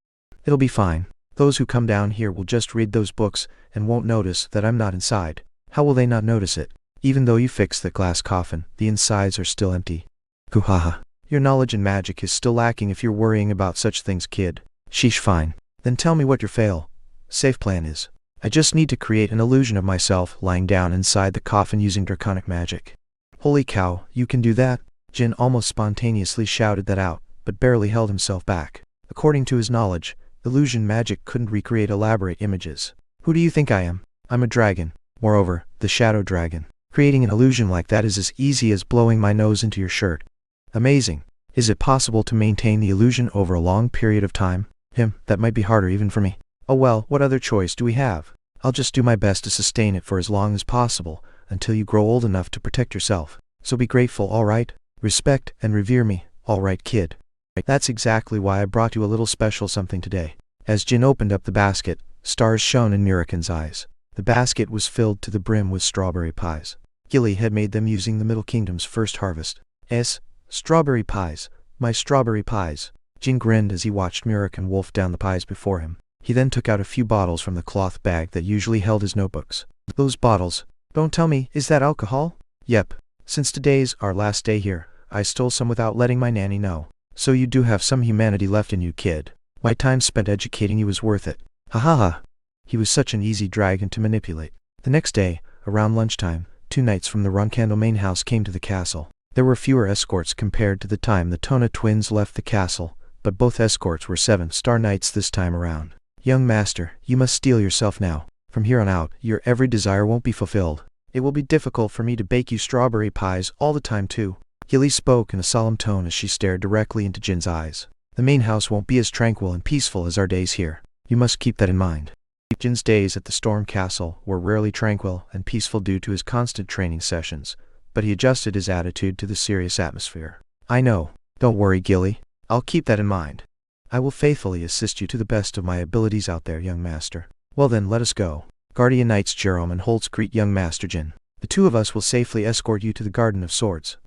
It'll be fine. Those who come down here will just read those books and won't notice that I'm not inside. How will they not notice it? Even though you fixed the glass coffin, the insides are still empty. Kuhaha. Your knowledge in magic is still lacking if you're worrying about such things, kid. Sheesh, fine. Then tell me what your safe plan is. I just need to create an illusion of myself lying down inside the coffin using draconic magic. Holy cow, you can do that? Jin almost spontaneously shouted that out, but barely held himself back. According to his knowledge, illusion magic couldn't recreate elaborate images. Who do you think I am? I'm a dragon. Moreover, the shadow dragon. Creating an illusion like that is as easy as blowing my nose into your shirt. Amazing. Is it possible to maintain the illusion over a long period of time? That might be harder even for me. Oh well, what other choice do we have? I'll just do my best to sustain it for as long as possible, until you grow old enough to protect yourself. So be grateful, alright? Respect and revere me, alright, kid? That's exactly why I brought you a little special something today. As Jin opened up the basket, stars shone in Murikin's eyes. The basket was filled to the brim with strawberry pies. Gilly had made them using the Middle Kingdom's first harvest. Strawberry pies, my strawberry pies. Jin grinned as he watched Murikin wolf down the pies before him. He then took out a few bottles from the cloth bag that usually held his notebooks. Those bottles. Don't tell me, is that alcohol? Yep. Since today's our last day here, I stole some without letting my nanny know. So you do have some humanity left in you, kid. My time spent educating you was worth it. Ha ha ha. He was such an easy dragon to manipulate. The next day, around lunchtime, 2 knights from the Runcandel main house came to the castle. There were fewer escorts compared to the time the Tona twins left the castle, but both escorts were 7-star knights this time around. Young master, you must steel yourself now. From here on out, your every desire won't be fulfilled. It will be difficult for me to bake you strawberry pies all the time too. Gilly spoke in a solemn tone as she stared directly into Jin's eyes. The main house won't be as tranquil and peaceful as our days here. You must keep that in mind. Jin's days at the Storm Castle were rarely tranquil and peaceful due to his constant training sessions, but he adjusted his attitude to the serious atmosphere. I know. Don't worry, Gilly. I'll keep that in mind. I will faithfully assist you to the best of my abilities out there, young master. Well then, let us go. Guardian Knights Jerome and Holtz greet young Master Jin. The 2 of us will safely escort you to the Garden of Swords.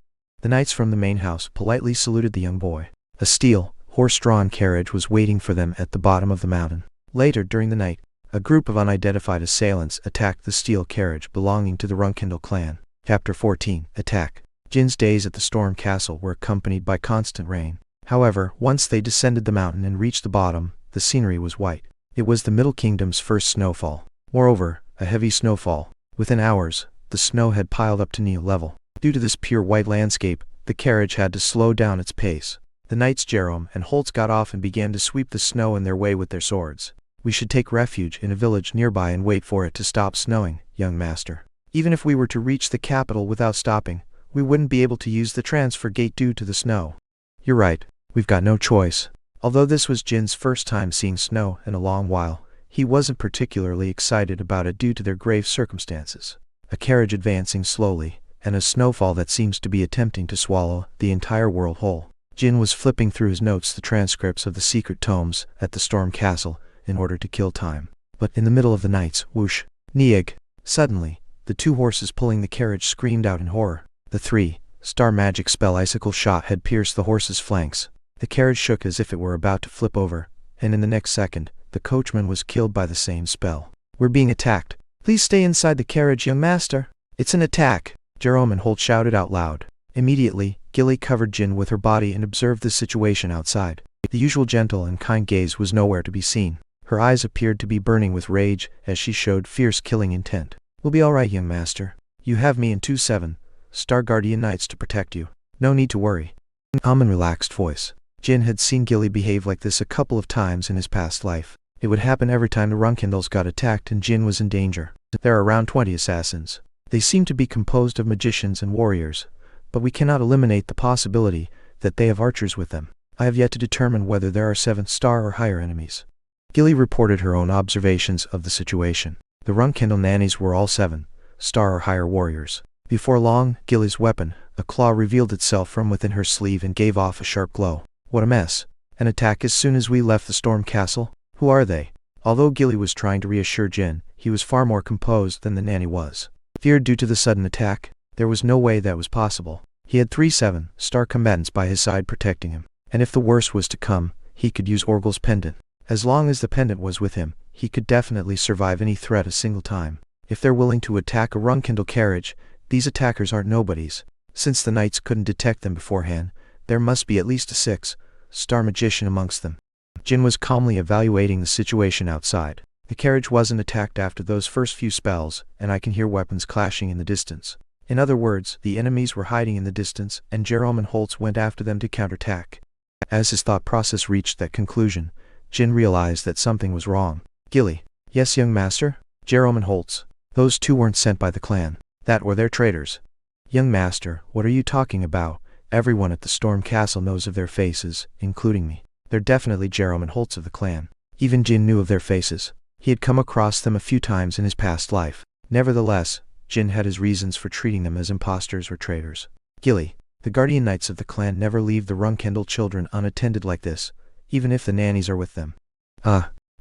The knights from the main house politely saluted the young boy. A steel, horse-drawn carriage was waiting for them at the bottom of the mountain. Later during the night, a group of unidentified assailants attacked the steel carriage belonging to the Runcandel clan. Chapter 14, Attack. Jin's days at the Storm Castle were accompanied by constant rain. However, once they descended the mountain and reached the bottom, the scenery was white. It was the Middle Kingdom's first snowfall. Moreover, a heavy snowfall. Within hours, the snow had piled up to knee level. Due to this pure white landscape, the carriage had to slow down its pace. The knights Jerome and Holtz got off and began to sweep the snow in their way with their swords. We should take refuge in a village nearby and wait for it to stop snowing, young master. Even if we were to reach the capital without stopping, we wouldn't be able to use the transfer gate due to the snow. You're right, we've got no choice. Although this was Jin's first time seeing snow in a long while, he wasn't particularly excited about it due to their grave circumstances. A carriage advancing slowly, and a snowfall that seems to be attempting to swallow the entire world whole. Jin was flipping through his notes the transcripts of the secret tomes at the Storm Castle in order to kill time. But in the middle of the night's whoosh, Nieg, suddenly, the 2 horses pulling the carriage screamed out in horror. The 3-star magic spell icicle shot had pierced the horses' flanks. The carriage shook as if it were about to flip over, and in the next second, the coachman was killed by the same spell. We're being attacked. Please stay inside the carriage, young master. It's an attack. Jerome and Holt shouted out loud. Immediately, Gilly covered Jin with her body and observed the situation outside. The usual gentle and kind gaze was nowhere to be seen. Her eyes appeared to be burning with rage as she showed fierce killing intent. We'll be alright, young master. You have me and 2 7-star guardian knights to protect you. No need to worry. In a calm and relaxed voice. Jin had seen Gilly behave like this a couple of times in his past life. It would happen every time the Runcandels got attacked and Jin was in danger. There are around 20 assassins. They seem to be composed of magicians and warriors, but we cannot eliminate the possibility that they have archers with them. I have yet to determine whether there are 7-star or higher enemies. Gilly reported her own observations of the situation. The Runcandel nannies were all 7-star or higher warriors. Before long, Gilly's weapon, a claw, revealed itself from within her sleeve and gave off a sharp glow. What a mess. An attack as soon as we left the Storm Castle? Who are they? Although Gilly was trying to reassure Jin, he was far more composed than the nanny was. Feared due to the sudden attack? There was no way that was possible. He had 3 7-star combatants by his side protecting him, and if the worst was to come, he could use Orgel's pendant. As long as the pendant was with him, he could definitely survive any threat a single time. If they're willing to attack a Runcandel carriage, these attackers aren't nobodies. Since the knights couldn't detect them beforehand, there must be at least a 6-star magician amongst them. Jin was calmly evaluating the situation outside. The carriage wasn't attacked after those first few spells, and I can hear weapons clashing in the distance. In other words, the enemies were hiding in the distance, and Jerome and Holtz went after them to counterattack. As his thought process reached that conclusion, Jin realized that something was wrong. Gilly. Yes, young master? Jerome and Holtz. Those two weren't sent by the clan. That were their traitors. Young master, what are you talking about? Everyone at the Storm Castle knows of their faces, including me. They're definitely Jerome and Holtz of the clan. Even Jin knew of their faces. He had come across them a few times in his past life. Nevertheless, Jin had his reasons for treating them as imposters or traitors. Gilly. The guardian knights of the clan never leave the Runcandel children unattended like this, even if the nannies are with them.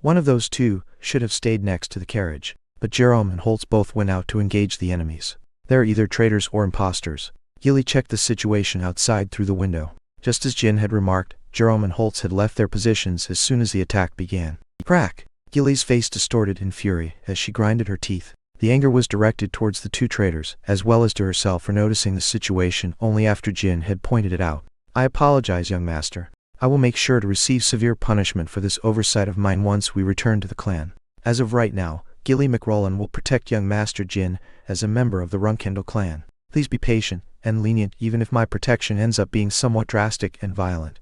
One of those two should have stayed next to the carriage. But Jerome and Holtz both went out to engage the enemies. They're either traitors or imposters. Gilly checked the situation outside through the window. Just as Jin had remarked, Jerome and Holtz had left their positions as soon as the attack began. Crack! Gilly's face distorted in fury as she grinded her teeth. The anger was directed towards the two traitors, as well as to herself for noticing the situation only after Jin had pointed it out. I apologize, young master. I will make sure to receive severe punishment for this oversight of mine once we return to the clan. As of right now, Gilly McRollan will protect young Master Jin as a member of the Runcandel clan. Please be patient and lenient even if my protection ends up being somewhat drastic and violent.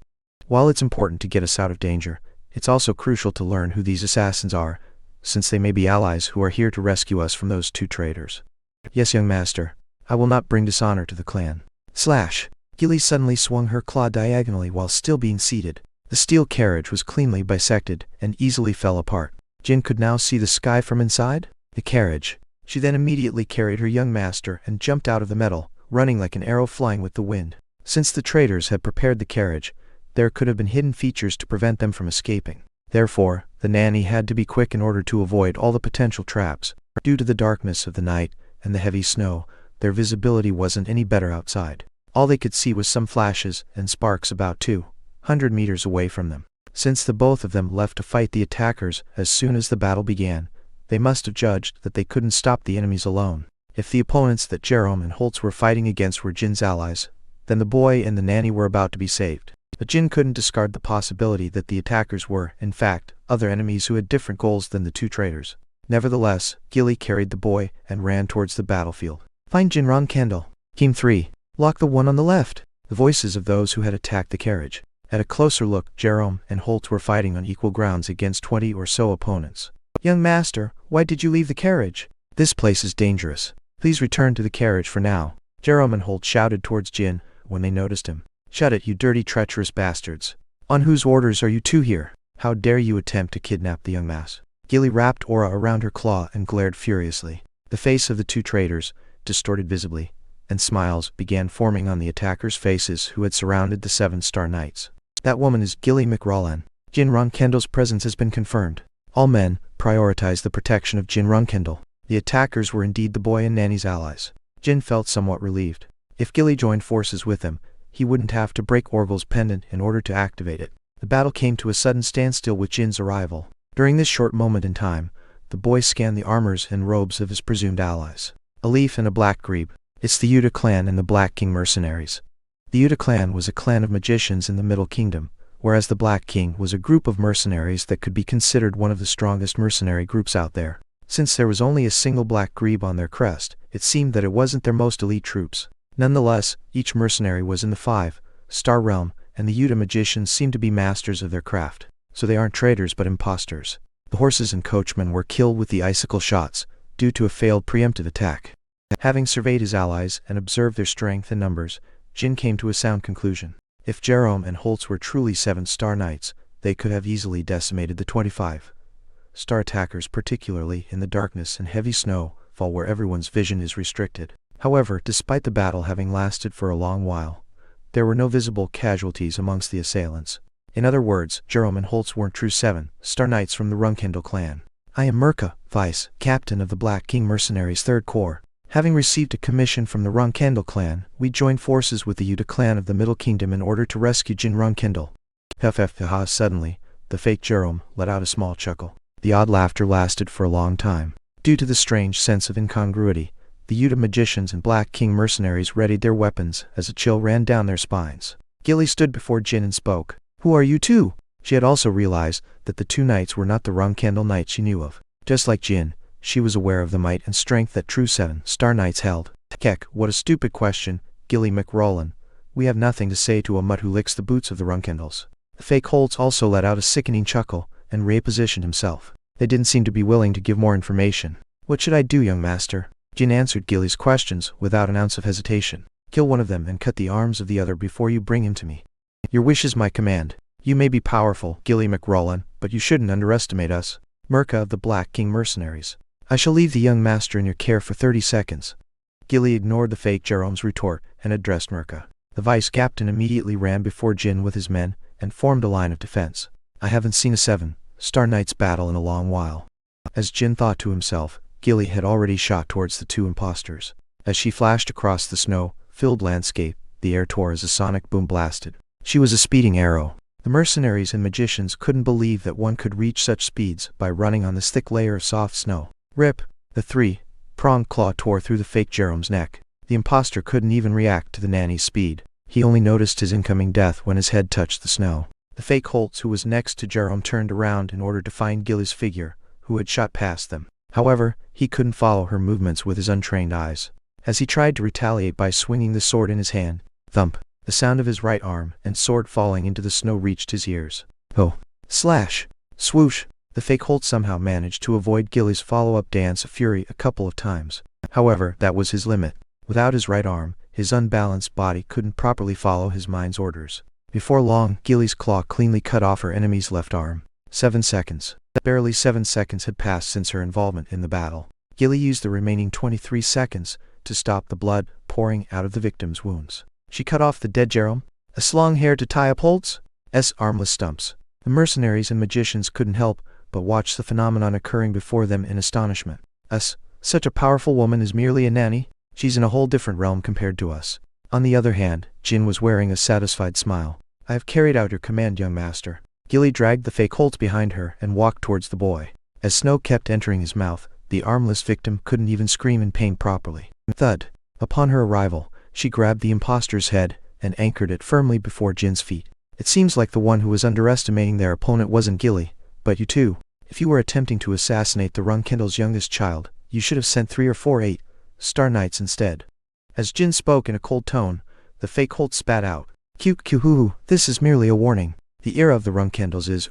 While it's important to get us out of danger, it's also crucial to learn who these assassins are, since they may be allies who are here to rescue us from those two traitors. Yes, young master. I will not bring dishonor to the clan. Slash! Gilly suddenly swung her claw diagonally while still being seated. The steel carriage was cleanly bisected and easily fell apart. Jin could now see the sky from inside the carriage. She then immediately carried her young master and jumped out of the metal, running like an arrow flying with the wind. Since the traitors had prepared the carriage, there could have been hidden features to prevent them from escaping. Therefore, the nanny had to be quick in order to avoid all the potential traps. Due to the darkness of the night and the heavy snow, their visibility wasn't any better outside. All they could see was some flashes and sparks about 200 meters away from them. Since the both of them left to fight the attackers as soon as the battle began, they must have judged that they couldn't stop the enemies alone. If the opponents that Jerome and Holtz were fighting against were Jin's allies, then the boy and the nanny were about to be saved. But Jin couldn't discard the possibility that the attackers were, in fact, other enemies who had different goals than the two traitors. Nevertheless, Gilly carried the boy and ran towards the battlefield. Find Jin Runcandel. Team 3. Lock the one on the left. The voices of those who had attacked the carriage. At a closer look, Jerome and Holtz were fighting on equal grounds against 20 or so opponents. Young master, why did you leave the carriage? This place is dangerous. Please return to the carriage for now. Jerome and Holtz shouted towards Jin when they noticed him. Shut it, you dirty, treacherous bastards. On whose orders are you two here? How dare you attempt to kidnap the young mass? Gilly wrapped aura around her claw and glared furiously. The face of the two traitors, distorted visibly, and smiles began forming on the attackers' faces who had surrounded the 7-star knights. That woman is Gilly McRollan. Jin Runcandel's presence has been confirmed. All men prioritize the protection of Jin Runcandel. The attackers were indeed the boy and nanny's allies. Jin felt somewhat relieved. If Gilly joined forces with him, he wouldn't have to break Orgel's pendant in order to activate it. The battle came to a sudden standstill with Jin's arrival. During this short moment in time, the boy scanned the armors and robes of his presumed allies. A leaf and a black grebe. It's the Yuta clan and the Black King mercenaries. The Yuta clan was a clan of magicians in the Middle Kingdom, whereas the Black King was a group of mercenaries that could be considered one of the strongest mercenary groups out there. Since there was only a single black grebe on their crest, it seemed that it wasn't their most elite troops. Nonetheless, each mercenary was in the 5-star realm, and the Yuta magicians seemed to be masters of their craft. So they aren't traitors but imposters. The horses and coachmen were killed with the icicle shots, due to a failed preemptive attack. Having surveyed his allies and observed their strength and numbers, Jin came to a sound conclusion. If Jerome and Holtz were truly 7-star knights, they could have easily decimated the 25-star attackers, particularly in the darkness and heavy snow fall where everyone's vision is restricted. However, despite the battle having lasted for a long while, there were no visible casualties amongst the assailants. In other words, Jerome and Holtz weren't true 7-star knights from the Runcandel clan. I am Mirka, Vice Captain of the Black King Mercenaries 3rd Corps. Having received a commission from the Runcandel clan, we joined forces with the Yuta clan of the Middle Kingdom in order to rescue Jin Runcandel. Suddenly, The fake Jerome let out a small chuckle. The odd laughter lasted for a long time. Due to the strange sense of incongruity, the Yuta magicians and Black King mercenaries readied their weapons as a chill ran down their spines. Gilly stood before Jin and spoke. "Who are you two?" She had also realized that the two knights were not the Runcandel knights she knew of. Just like Jin, she was aware of the might and strength that true 7-star knights held. Heck, what a stupid question, Gilly McRollan. We have nothing to say to a mutt who licks the boots of the Runcandels. The fake Holtz also let out a sickening chuckle and repositioned himself. They didn't seem to be willing to give more information. "What should I do, young master?" Jin answered Gilly's questions without an ounce of hesitation. "Kill one of them and cut the arms of the other before you bring him to me. Your wish is my command. You may be powerful, Gilly McRollan, but you shouldn't underestimate us. Merca of the Black King mercenaries. I shall leave the young master in your care for 30 seconds. Gilly ignored the fake Jerome's retort and addressed Merca. The vice captain immediately ran before Jin with his men and formed a line of defense. I haven't seen a 7-star knight's battle in a long while. As Jin thought to himself, Gilly had already shot towards the two impostors. As she flashed across the snow-filled landscape, the air tore as a sonic boom blasted. She was a speeding arrow. The mercenaries and magicians couldn't believe that one could reach such speeds by running on this thick layer of soft snow. Rip! The three-pronged claw tore through the fake Jerome's neck. The impostor couldn't even react to the nanny's speed. He only noticed his incoming death when his head touched the snow. The fake Holtz, who was next to Jerome, turned around in order to find Gilly's figure, who had shot past them. However, he couldn't follow her movements with his untrained eyes. As he tried to retaliate by swinging the sword in his hand, thump! The sound of his right arm and sword falling into the snow reached his ears. Oh! Slash! Swoosh! The fake Holt somehow managed to avoid Gilly's follow-up dance of fury a couple of times. However, that was his limit. Without his right arm, his unbalanced body couldn't properly follow his mind's orders. Before long, Gilly's claw cleanly cut off her enemy's left arm. 7 seconds. Barely 7 seconds had passed since her involvement in the battle. Gilly used the remaining 23 seconds to stop the blood pouring out of the victim's wounds. She cut off the dead Jerome, a long hair to tie up Holtz's armless stumps. The mercenaries and magicians couldn't help but watch the phenomenon occurring before them in astonishment. Such a powerful woman is merely a nanny? She's in a whole different realm compared to us. On the other hand, Jin was wearing a satisfied smile. I have carried out your command, young master. Gilly dragged the fake Holtz behind her and walked towards the boy. As snow kept entering his mouth, the armless victim couldn't even scream in pain properly. Thud! Upon her arrival, she grabbed the impostor's head and anchored it firmly before Jin's feet. It seems like the one who was underestimating their opponent wasn't Gilly, but you too. If you were attempting to assassinate the Runcandel's youngest child, you should have sent 3 or 4 8-star knights instead. As Jin spoke in a cold tone, the fake Holt spat out. Hoo, this is merely a warning. The era of the Runcandels is,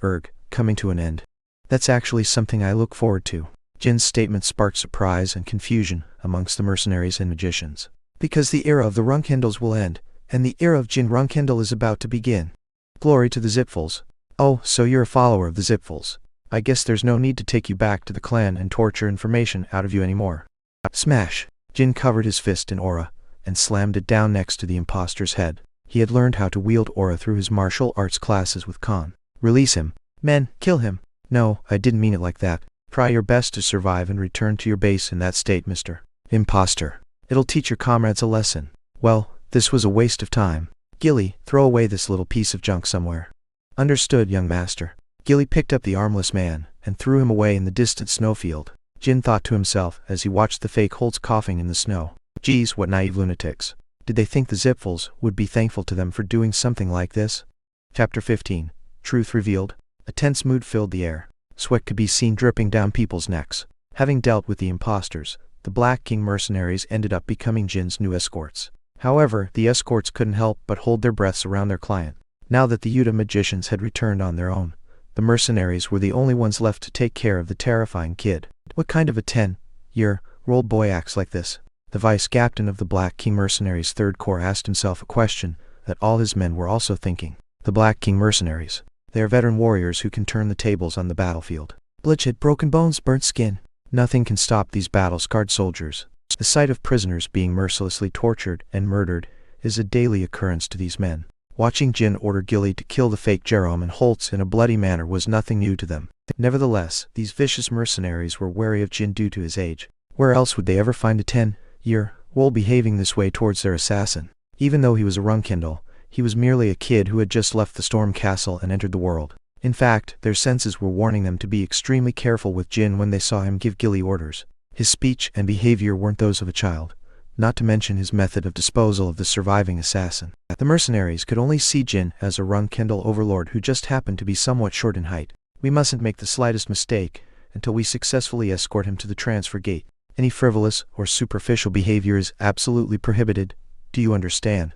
coming to an end. That's actually something I look forward to. Jin's statement sparked surprise and confusion amongst the mercenaries and magicians. Because the era of the Runcandels will end, and the era of Jin Runcandel is about to begin. Glory to the Zipfuls. Oh, so you're a follower of the Zipfuls. I guess there's no need to take you back to the clan and torture information out of you anymore. Smash! Jin covered his fist in aura, and slammed it down next to the impostor's head. He had learned how to wield aura through his martial arts classes with Khan. Release him. Men, kill him. No, I didn't mean it like that. Try your best to survive and return to your base in that state, Mr. Imposter. It'll teach your comrades a lesson. Well, this was a waste of time. Gilly, throw away this little piece of junk somewhere. Understood, young master. Gilly picked up the armless man and threw him away in the distant snowfield. Jin thought to himself as he watched the fake Holtz coughing in the snow. Geez, what naive lunatics. Did they think the Zipfuls would be thankful to them for doing something like this? Chapter 15. Truth Revealed. A tense mood filled the air. Sweat could be seen dripping down people's necks. Having dealt with the impostors, the Black King mercenaries ended up becoming Jin's new escorts. However, the escorts couldn't help but hold their breaths around their client. Now that the Yuta magicians had returned on their own, the mercenaries were the only ones left to take care of the terrifying kid. What kind of a 10-year-old boy acts like this? The vice captain of the Black King mercenaries' Third Corps asked himself a question that all his men were also thinking. The Black King mercenaries. They are veteran warriors who can turn the tables on the battlefield. Bloodshed, broken bones, burnt skin. Nothing can stop these battle-scarred soldiers. The sight of prisoners being mercilessly tortured and murdered is a daily occurrence to these men. Watching Jin order Gilly to kill the fake Jerome and Holtz in a bloody manner was nothing new to them. Nevertheless, these vicious mercenaries were wary of Jin due to his age. Where else would they ever find a 10-year-old behaving this way towards their assassin? Even though he was a Runcandel, he was merely a kid who had just left the Storm Castle and entered the world. In fact, their senses were warning them to be extremely careful with Jin when they saw him give Gilly orders. His speech and behavior weren't those of a child, not to mention his method of disposal of the surviving assassin. The mercenaries could only see Jin as a Runcandel overlord who just happened to be somewhat short in height. We mustn't make the slightest mistake until we successfully escort him to the transfer gate. Any frivolous or superficial behavior is absolutely prohibited. Do you understand?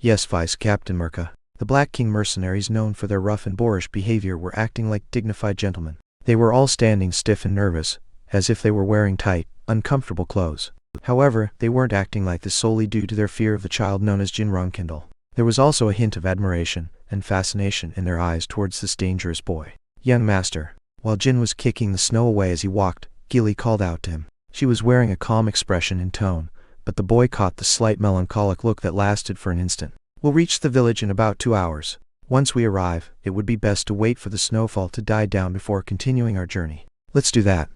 Yes, Vice Captain Merca. The Black King mercenaries, known for their rough and boorish behavior, were acting like dignified gentlemen. They were all standing stiff and nervous, as if they were wearing tight, uncomfortable clothes. However, they weren't acting like this solely due to their fear of the child known as Jin Runcandel. There was also a hint of admiration and fascination in their eyes towards this dangerous boy. Young master. While Jin was kicking the snow away as he walked, Gilly called out to him. She was wearing a calm expression and tone, but the boy caught the slight melancholic look that lasted for an instant. We'll reach the village in about 2 hours. Once we arrive, it would be best to wait for the snowfall to die down before continuing our journey. Let's do that.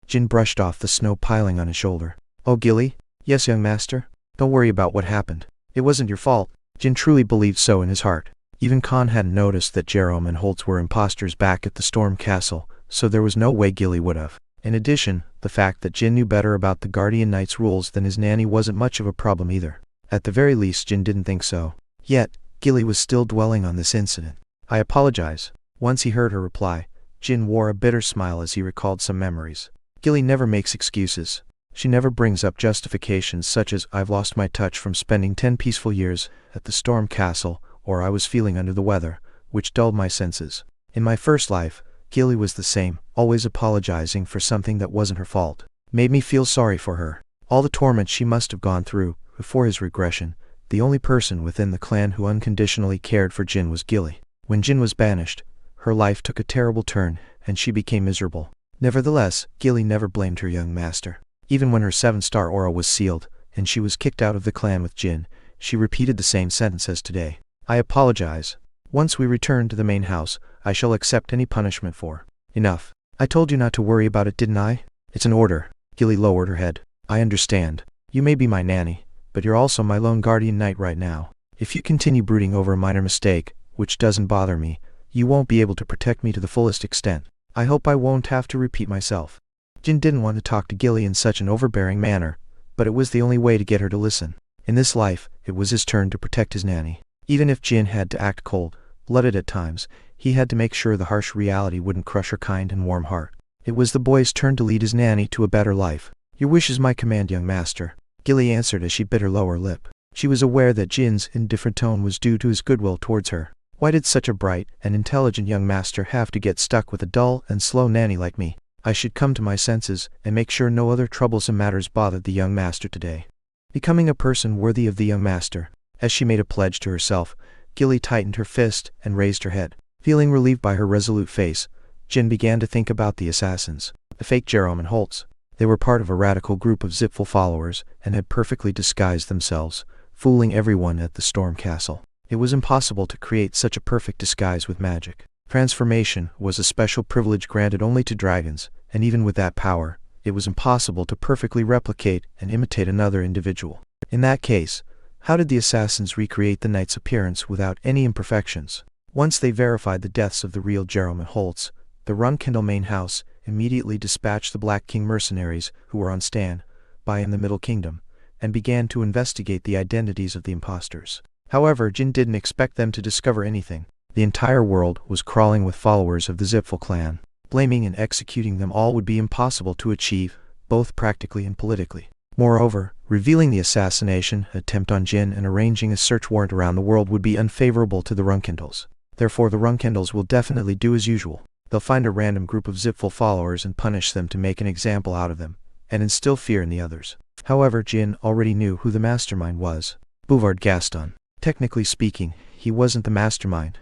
Jin brushed off the snow piling on his shoulder. Oh, Gilly? Yes, young master? Don't worry about what happened. It wasn't your fault. Jin truly believed so in his heart. Even Khan hadn't noticed that Jerome and Holtz were imposters back at the Storm Castle, so there was no way Gilly would have. In addition, the fact that Jin knew better about the Guardian Knight's rules than his nanny wasn't much of a problem either. At the very least, Jin didn't think so. Yet, Gilly was still dwelling on this incident. I apologize. Once he heard her reply, Jin wore a bitter smile as he recalled some memories. Gilly never makes excuses. She never brings up justifications such as I've lost my touch from spending 10 peaceful years at the Storm Castle, or I was feeling under the weather, which dulled my senses. In my first life, Gilly was the same, always apologizing for something that wasn't her fault. Made me feel sorry for her. All the torment she must have gone through before his regression. The only person within the clan who unconditionally cared for Jin was Gilly. When Jin was banished, her life took a terrible turn, and she became miserable. Nevertheless, Gilly never blamed her young master. Even when her 7-star aura was sealed, and she was kicked out of the clan with Jin, she repeated the same sentence as today. I apologize. Once we return to the main house, I shall accept any punishment for. Enough. I told you not to worry about it, didn't I? It's an order. Gilly lowered her head. I understand. You may be my nanny, but you're also my lone guardian knight right now. If you continue brooding over a minor mistake, which doesn't bother me, you won't be able to protect me to the fullest extent. I hope I won't have to repeat myself. Jin didn't want to talk to Gilly in such an overbearing manner, but it was the only way to get her to listen. In this life, it was his turn to protect his nanny. Even if Jin had to act cold-blooded at times, he had to make sure the harsh reality wouldn't crush her kind and warm heart. It was the boy's turn to lead his nanny to a better life. Your wish is my command, young master. Gilly answered as she bit her lower lip. She was aware that Jin's indifferent tone was due to his goodwill towards her. Why did such a bright and intelligent young master have to get stuck with a dull and slow nanny like me? I should come to my senses and make sure no other troublesome matters bothered the young master today. Becoming a person worthy of the young master. As she made a pledge to herself, Gilly tightened her fist and raised her head. Feeling relieved by her resolute face, Jin began to think about the assassins. The fake Jerome and Holtz. They were part of a radical group of Zipful followers and had perfectly disguised themselves, fooling everyone at the Storm Castle. It was impossible to create such a perfect disguise with magic. Transformation was a special privilege granted only to dragons, and even with that power, it was impossible to perfectly replicate and imitate another individual. In that case, how did the assassins recreate the knight's appearance without any imperfections? Once they verified the deaths of the real Jerome and Holtz, the Runcandel main house immediately dispatched the Black King mercenaries who were on stand-by in the Middle Kingdom, and began to investigate the identities of the imposters. However, Jin didn't expect them to discover anything. The entire world was crawling with followers of the Zipful clan. Blaming and executing them all would be impossible to achieve, both practically and politically. Moreover, revealing the assassination attempt on Jin and arranging a search warrant around the world would be unfavorable to the Runcandels. Therefore, the Runcandels will definitely do as usual. They'll find a random group of Zipful followers and punish them to make an example out of them, and instill fear in the others. However, Jin already knew who the mastermind was. Bouvard Gaston. Technically speaking, he wasn't the mastermind,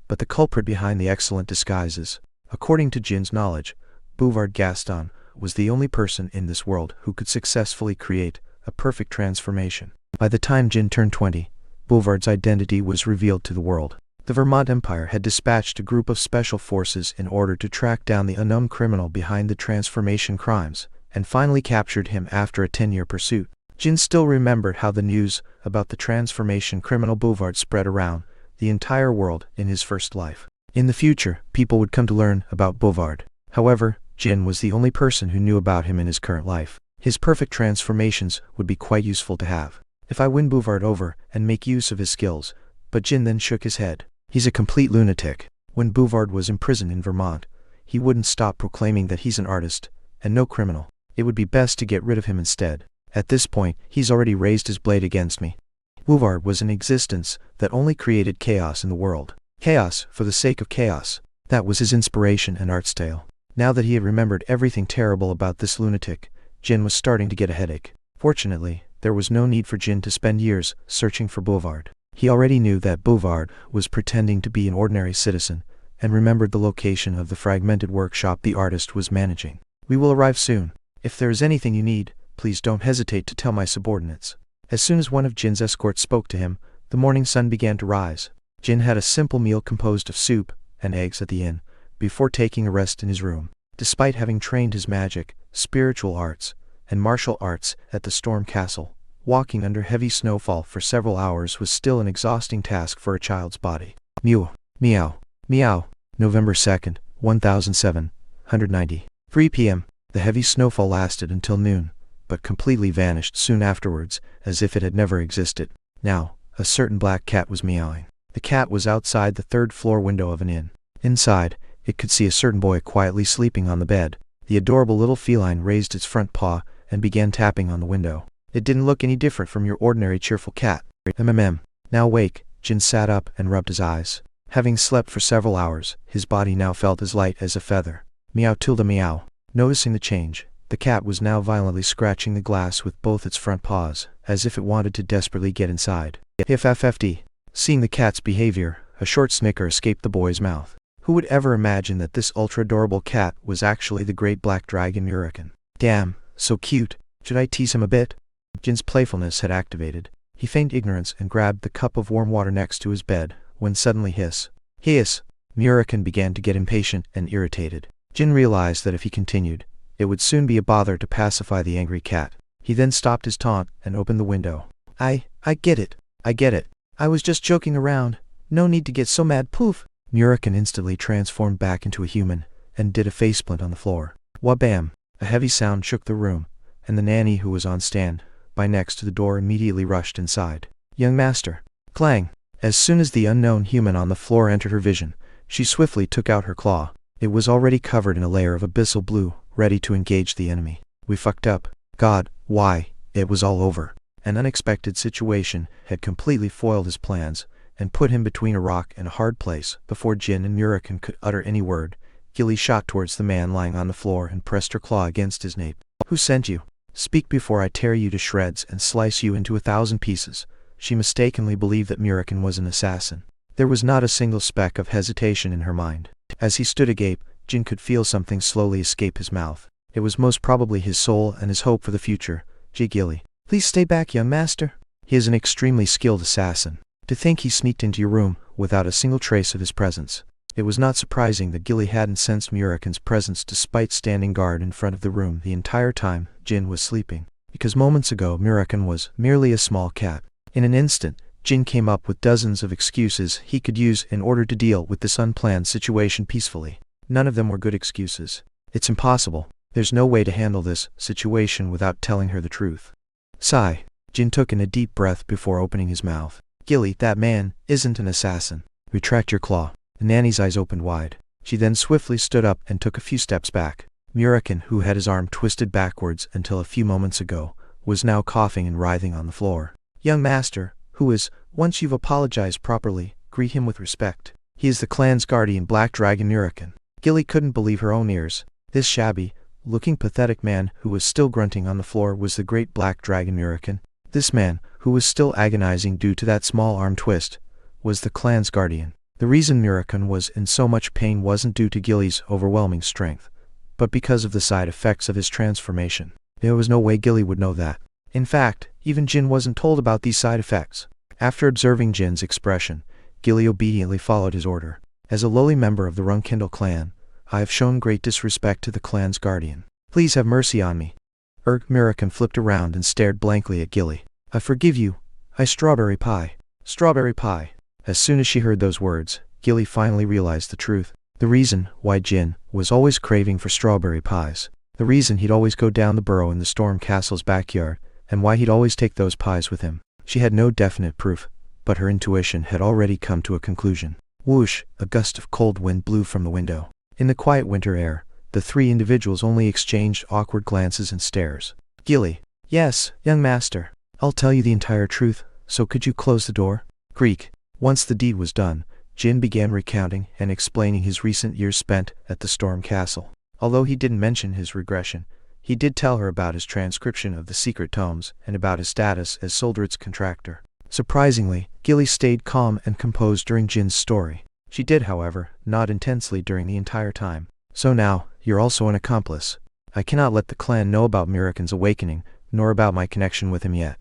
but the culprit behind the excellent disguises. According to Jin's knowledge, Bouvard Gaston was the only person in this world who could successfully create a perfect transformation. By the time Jin turned 20, Bouvard's identity was revealed to the world. The Vermont Empire had dispatched a group of special forces in order to track down the unknown criminal behind the transformation crimes, and finally captured him after a 10-year pursuit. Jin still remembered how the news about the transformation criminal Bouvard spread around the entire world in his first life. In the future, people would come to learn about Bouvard. However, Jin was the only person who knew about him in his current life. His perfect transformations would be quite useful to have. If I win Bouvard over and make use of his skills. But Jin then shook his head. He's a complete lunatic. When Bouvard was imprisoned in Vermont, he wouldn't stop proclaiming that he's an artist, and no criminal. It would be best to get rid of him instead. At this point, he's already raised his blade against me. Bouvard was an existence that only created chaos in the world. Chaos for the sake of chaos. That was his inspiration and art style. Now that he had remembered everything terrible about this lunatic, Jin was starting to get a headache. Fortunately, there was no need for Jin to spend years searching for Bouvard. He already knew that Bouvard was pretending to be an ordinary citizen, and remembered the location of the fragmented workshop the artist was managing. We will arrive soon. If there is anything you need, please don't hesitate to tell my subordinates. As soon as one of Jin's escorts spoke to him, the morning sun began to rise. Jin had a simple meal composed of soup and eggs at the inn, before taking a rest in his room. Despite having trained his magic, spiritual arts, and martial arts at the Storm Castle, walking under heavy snowfall for several hours was still an exhausting task for a child's body. Meow, meow, meow. November 2nd, 1790. 3 p.m. The heavy snowfall lasted until noon, but completely vanished soon afterwards, as if it had never existed. Now, a certain black cat was meowing. The cat was outside the third-floor window of an inn. Inside, it could see a certain boy quietly sleeping on the bed. The adorable little feline raised its front paw and began tapping on the window. It didn't look any different from your ordinary cheerful cat. Now awake, Jin sat up and rubbed his eyes. Having slept for several hours, his body now felt as light as a feather. Meow tilde meow. Noticing the change, the cat was now violently scratching the glass with both its front paws, as if it wanted to desperately get inside. FFFD. Seeing the cat's behavior, a short snicker escaped the boy's mouth. Who would ever imagine that this ultra-adorable cat was actually the great black dragon Murican? Damn, so cute. Should I tease him a bit? Jin's playfulness had activated. He feigned ignorance and grabbed the cup of warm water next to his bed, when suddenly hiss. Murican began to get impatient and irritated. Jin realized that if he continued, it would soon be a bother to pacify the angry cat. He then stopped his taunt and opened the window. I get it. I was just joking around. No need to get so mad, poof. Murican instantly transformed back into a human, and did a faceplant on the floor. Wabam! A heavy sound shook the room, and the nanny who was on stand by next to the door immediately rushed inside. Young master. Clang! As soon as the unknown human on the floor entered her vision, she swiftly took out her claw. It was already covered in a layer of abyssal blue, ready to engage the enemy. We fucked up. God, why? It was all over. An unexpected situation had completely foiled his plans, and put him between a rock and a hard place. Before Jin and Murican could utter any word, Gilly shot towards the man lying on the floor and pressed her claw against his nape. Who sent you? Speak before I tear you to shreds and slice you into 1,000 pieces. She mistakenly believed that Murican was an assassin. There was not a single speck of hesitation in her mind. As he stood agape, Jin could feel something slowly escape his mouth. It was most probably his soul and his hope for the future. Gilly. Please stay back, young master. He is an extremely skilled assassin. To think he sneaked into your room without a single trace of his presence. It was not surprising that Gilly hadn't sensed Murican's presence despite standing guard in front of the room the entire time Jin was sleeping. Because moments ago Murican was merely a small cat. In an instant, Jin came up with dozens of excuses he could use in order to deal with this unplanned situation peacefully. None of them were good excuses. It's impossible. There's no way to handle this situation without telling her the truth. Sigh. Jin took in a deep breath before opening his mouth. Gilly, that man isn't an assassin. Retract your claw. The nanny's eyes opened wide. She then swiftly stood up and took a few steps back. Murican, who had his arm twisted backwards until a few moments ago, was now coughing and writhing on the floor. Young master, who is, once you've apologized properly, greet him with respect. He is the clan's guardian, Black Dragon Murican. Gilly couldn't believe her own ears. This shabby-looking pathetic man who was still grunting on the floor was the great Black Dragon Murican. This man, who was still agonizing due to that small arm twist, was the clan's guardian. The reason Murican was in so much pain wasn't due to Gilly's overwhelming strength, but because of the side effects of his transformation. There was no way Gilly would know that. In fact, even Jin wasn't told about these side effects. After observing Jin's expression, Gilly obediently followed his order. As a lowly member of the Runcandel clan, I have shown great disrespect to the clan's guardian. Please have mercy on me. Murican flipped around and stared blankly at Gilly. I forgive you. Strawberry pie. Strawberry pie. As soon as she heard those words, Gilly finally realized the truth. The reason why Jin was always craving for strawberry pies. The reason he'd always go down the burrow in the Storm Castle's backyard, and why he'd always take those pies with him. She had no definite proof, but her intuition had already come to a conclusion. Whoosh! A gust of cold wind blew from the window. In the quiet winter air, the three individuals only exchanged awkward glances and stares. Gilly. Yes, young master. I'll tell you the entire truth, so could you close the door? Creak. Once the deed was done, Jin began recounting and explaining his recent years spent at the Storm Castle. Although he didn't mention his regression, he did tell her about his transcription of the secret tomes and about his status as Soldred's contractor. Surprisingly, Gilly stayed calm and composed during Jin's story. She did, however, nod intensely during the entire time. So now, you're also an accomplice. I cannot let the clan know about Mirakan's awakening, nor about my connection with him yet.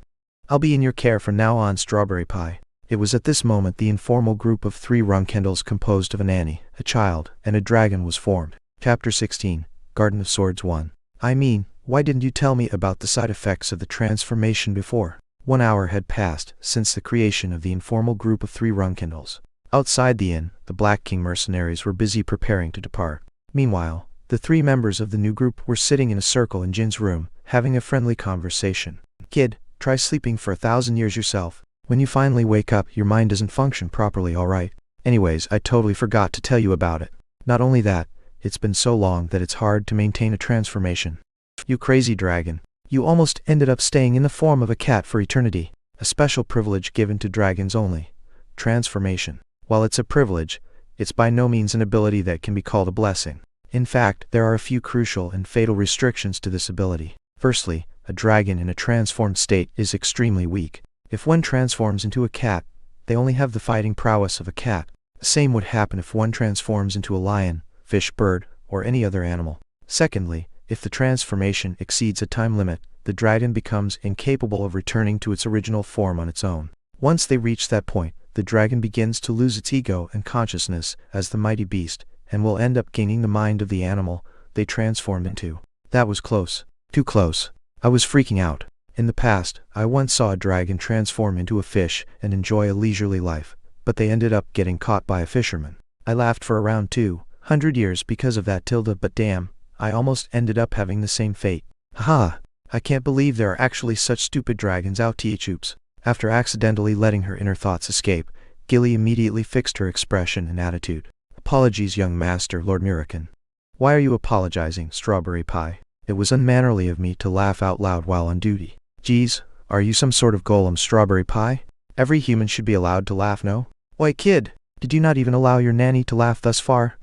I'll be in your care from now on, Strawberry Pie. It was at this moment the informal group of 3 Runcandels composed of a nanny, a child, and a dragon was formed. Chapter 16, Garden of Swords 1. I mean, why didn't you tell me about the side effects of the transformation before? 1 hour had passed since the creation of the informal group of 3 Runcandels. Outside the inn, the Black King mercenaries were busy preparing to depart. Meanwhile, the 3 members of the new group were sitting in a circle in Jin's room, having a friendly conversation. Kid, try sleeping for 1,000 years yourself. When you finally wake up, your mind doesn't function properly, alright? Anyways, I totally forgot to tell you about it. Not only that, it's been so long that it's hard to maintain a transformation. You crazy dragon. You almost ended up staying in the form of a cat for eternity. A special privilege given to dragons only. Transformation. While it's a privilege, it's by no means an ability that can be called a blessing. In fact, there are a few crucial and fatal restrictions to this ability. Firstly, a dragon in a transformed state is extremely weak. If one transforms into a cat, they only have the fighting prowess of a cat. The same would happen if one transforms into a lion, fish, bird, or any other animal. Secondly, if the transformation exceeds a time limit, the dragon becomes incapable of returning to its original form on its own. Once they reach that point, the dragon begins to lose its ego and consciousness as the mighty beast, and will end up gaining the mind of the animal they transformed into. That was close. Too close. I was freaking out. In the past, I once saw a dragon transform into a fish and enjoy a leisurely life, but they ended up getting caught by a fisherman. I laughed for around 200 years because of that, but damn, I almost ended up having the same fate. Haha, I can't believe there are actually such stupid dragons out oops. After accidentally letting her inner thoughts escape, Gilly immediately fixed her expression and attitude. Apologies, young master, Lord Mirakan. Why are you apologizing, Strawberry Pie? It was unmannerly of me to laugh out loud while on duty. Geez, are you some sort of golem, Strawberry Pie? Every human should be allowed to laugh, no? Oi kid, did you not even allow your nanny to laugh thus far?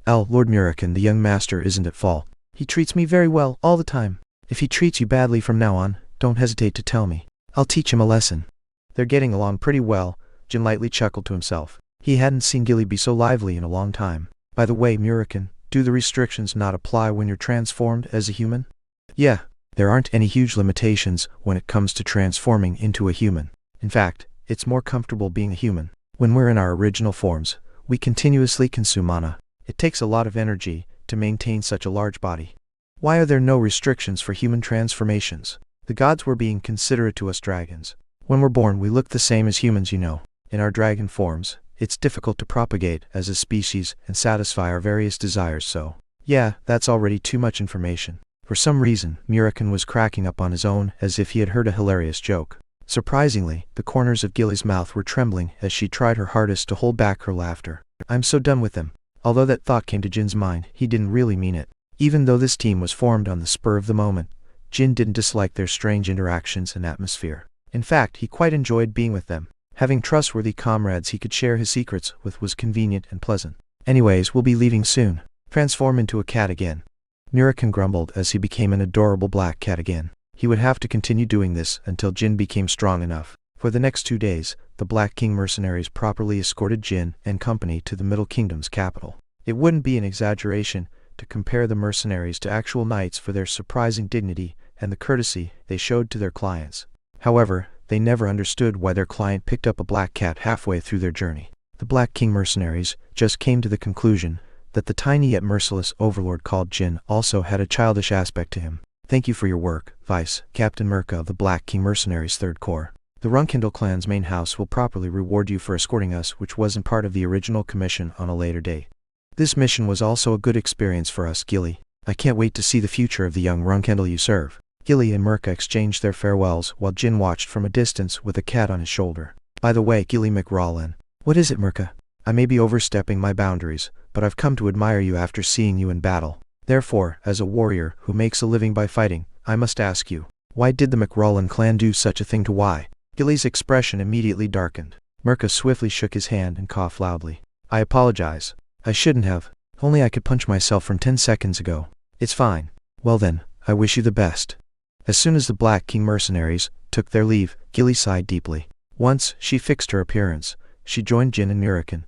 Lord Mirakan, the young master isn't at fault. He treats me very well, all the time. If he treats you badly from now on, don't hesitate to tell me. I'll teach him a lesson. They're getting along pretty well, Jin lightly chuckled to himself. He hadn't seen Gilly be so lively in a long time. By the way, Mirakan, do the restrictions not apply when you're transformed as a human? Yeah. There aren't any huge limitations when it comes to transforming into a human. In fact, it's more comfortable being a human. When we're in our original forms, we continuously consume mana. It takes a lot of energy to maintain such a large body. Why are there no restrictions for human transformations? The gods were being considerate to us dragons. When we're born, we look the same as humans, you know. In our dragon forms, it's difficult to propagate as a species and satisfy our various desires, so. Yeah, that's already too much information. For some reason, Mirakan was cracking up on his own as if he had heard a hilarious joke. Surprisingly, the corners of Gilly's mouth were trembling as she tried her hardest to hold back her laughter. I'm so done with them. Although that thought came to Jin's mind, he didn't really mean it. Even though this team was formed on the spur of the moment, Jin didn't dislike their strange interactions and atmosphere. In fact, he quite enjoyed being with them. Having trustworthy comrades he could share his secrets with was convenient and pleasant. Anyways, we'll be leaving soon. Transform into a cat again. Mirakan grumbled as he became an adorable black cat again. He would have to continue doing this until Jin became strong enough. For the next 2 days, the Black King mercenaries properly escorted Jin and company to the Middle Kingdom's capital. It wouldn't be an exaggeration to compare the mercenaries to actual knights for their surprising dignity and the courtesy they showed to their clients. However, they never understood why their client picked up a black cat halfway through their journey. The Black King mercenaries just came to the conclusion that the tiny yet merciless overlord called Jin also had a childish aspect to him. Thank you for your work, Vice Captain Merca of the Black King Mercenaries 3rd Corps. The Runcandel clan's main house will properly reward you for escorting us, which wasn't part of the original commission on a later date. This mission was also a good experience for us, Gilly. I can't wait to see the future of the young Runcandel you serve." Gilly and Mirka exchanged their farewells while Jin watched from a distance with a cat on his shoulder. "By the way, Gilly McRawlin." "What is it, Mirka?" "I may be overstepping my boundaries, but I've come to admire you after seeing you in battle. Therefore, as a warrior who makes a living by fighting, I must ask you, why did the McRawlin clan do such a thing to why?" Gilly's expression immediately darkened. Mirka swiftly shook his hand and coughed loudly. "I apologize. I shouldn't have. Only I could punch myself from 10 seconds ago. It's fine." "Well then, I wish you the best." As soon as the Black King mercenaries took their leave, Gilly sighed deeply. Once she fixed her appearance, she joined Jin and Mirakan,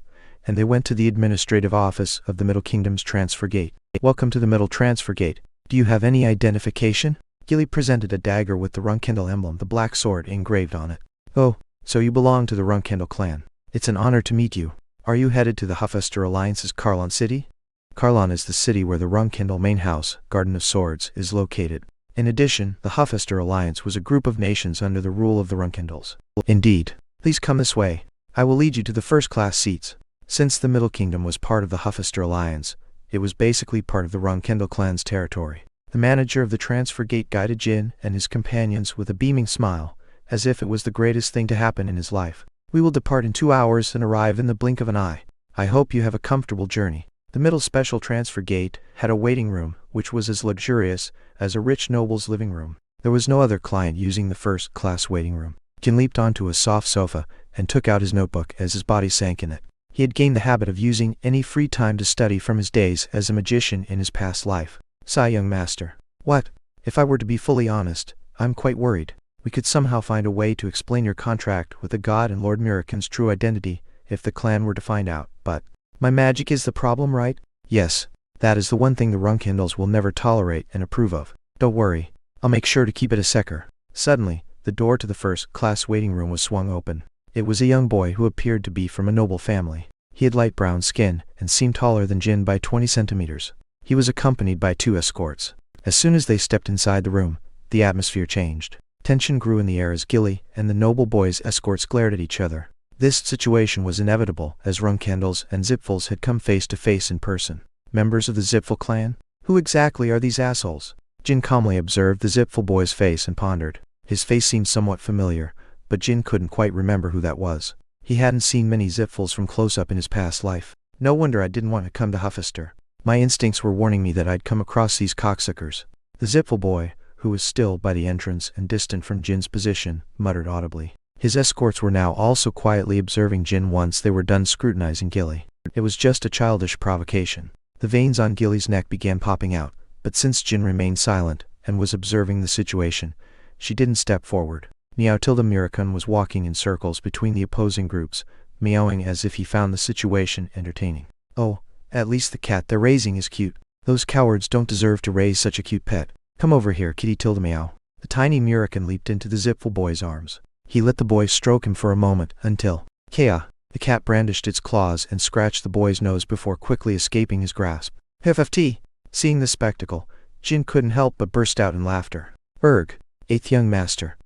and they went to the administrative office of the Middle Kingdom's Transfer Gate. "Welcome to the Middle Transfer Gate. Do you have any identification?" Gilly presented a dagger with the Runcandel emblem, the black sword, engraved on it. "Oh, so you belong to the Runcandel clan. It's an honor to meet you. Are you headed to the Hufester Alliance's Karlon city?" Karlon is the city where the Runcandel main house, Garden of Swords, is located. In addition, the Hufester Alliance was a group of nations under the rule of the Runcandels. "Indeed. Please come this way. I will lead you to the first-class seats." Since the Middle Kingdom was part of the Hufester Alliance, it was basically part of the Runcandel clan's territory. The manager of the transfer gate guided Jin and his companions with a beaming smile, as if it was the greatest thing to happen in his life. "We will depart in 2 hours and arrive in the blink of an eye. I hope you have a comfortable journey." The Middle Special Transfer Gate had a waiting room, which was as luxurious as a rich noble's living room. There was no other client using the first-class waiting room. Jin leaped onto a soft sofa and took out his notebook as his body sank in it. He had gained the habit of using any free time to study from his days as a magician in his past life. "Sigh, young master." "What?" "If I were to be fully honest, I'm quite worried. We could somehow find a way to explain your contract with the god and Lord Mirakan's true identity if the clan were to find out, but my magic is the problem, right?" "Yes, that is the one thing the Runcandels will never tolerate and approve of. Don't worry, I'll make sure to keep it a secret." Suddenly, the door to the first-class waiting room was swung open. It was a young boy who appeared to be from a noble family. He had light brown skin and seemed taller than Jin by 20 centimeters. He was accompanied by 2 escorts. As soon as they stepped inside the room, the atmosphere changed. Tension grew in the air as Gilly and the noble boy's escorts glared at each other. This situation was inevitable, as Runcandels and Zipfels had come face to face in person. Members of the Zipfel clan? Who exactly are these assholes? Jin calmly observed the Zipfel boy's face and pondered. His face seemed somewhat familiar, but Jin couldn't quite remember who that was. He hadn't seen many Zipfels from close-up in his past life. No wonder I didn't want to come to Hufester. My instincts were warning me that I'd come across these cocksuckers. The Zipfel boy, who was still by the entrance and distant from Jin's position, muttered audibly. His escorts were now also quietly observing Jin once they were done scrutinizing Gilly. It was just a childish provocation. The veins on Gilly's neck began popping out, but since Jin remained silent and was observing the situation, she didn't step forward. Meowtilda Mirakan was walking in circles between the opposing groups, meowing as if he found the situation entertaining. "Oh, at least the cat they're raising is cute. Those cowards don't deserve to raise such a cute pet. Come over here, Kitty Tilda Meow." The tiny Mirakan leaped into the Zipfel boy's arms. He let the boy stroke him for a moment until, Kea! The cat brandished its claws and scratched the boy's nose before quickly escaping his grasp. "FFT!" Seeing this spectacle, Jin couldn't help but burst out in laughter. "Erg! 8th young master."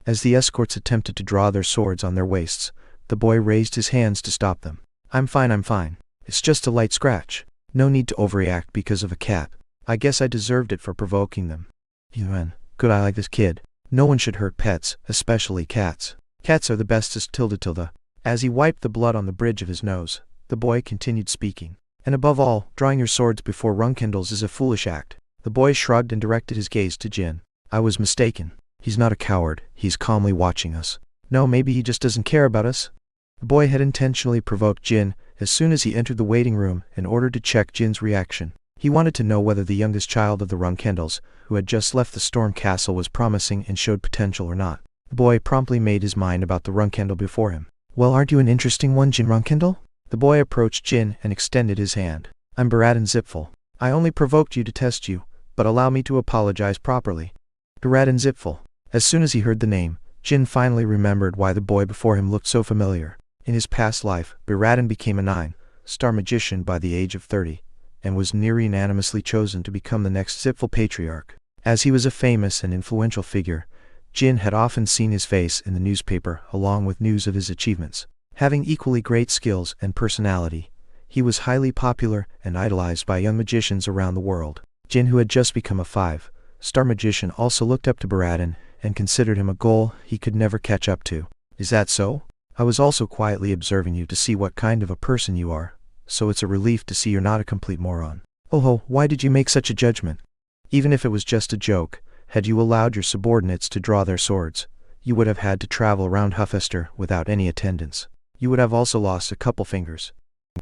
As the escorts attempted to draw their swords on their waists, the boy raised his hands to stop them. I'm fine. It's just a light scratch. No need to overreact because of a cat. I guess I deserved it for provoking them." "Yuan, good, I like this kid. No one should hurt pets, especially cats. Cats are the bestest tilde." As he wiped the blood on the bridge of his nose, the boy continued speaking. "And above all, drawing your swords before Runcandels is a foolish act." The boy shrugged and directed his gaze to Jin. "I was mistaken. He's not a coward, he's calmly watching us. No, maybe he just doesn't care about us." The boy had intentionally provoked Jin as soon as he entered the waiting room in order to check Jin's reaction. He wanted to know whether the youngest child of the Runcandels, who had just left the Storm Castle, was promising and showed potential or not. The boy promptly made his mind about the Runcandel before him. "Well, aren't you an interesting one, Jin Runcandel?" The boy approached Jin and extended his hand. "I'm Baradan Zipfel. I only provoked you to test you, but allow me to apologize properly." Baradan Zipfel. As soon as he heard the name, Jin finally remembered why the boy before him looked so familiar. In his past life, Baradan became a 9-star magician by the age of 30, and was near unanimously chosen to become the next Zipfel patriarch. As he was a famous and influential figure, Jin had often seen his face in the newspaper along with news of his achievements. Having equally great skills and personality, he was highly popular and idolized by young magicians around the world. Jin, who had just become a 5-star magician, also looked up to Baratin and considered him a goal he could never catch up to. Is that so? I was also quietly observing you to see what kind of a person you are, so it's a relief to see you're not a complete moron. Oh, why did you make such a judgment? Even if it was just a joke, had you allowed your subordinates to draw their swords, you would have had to travel around Hufester without any attendants. You would have also lost a couple fingers.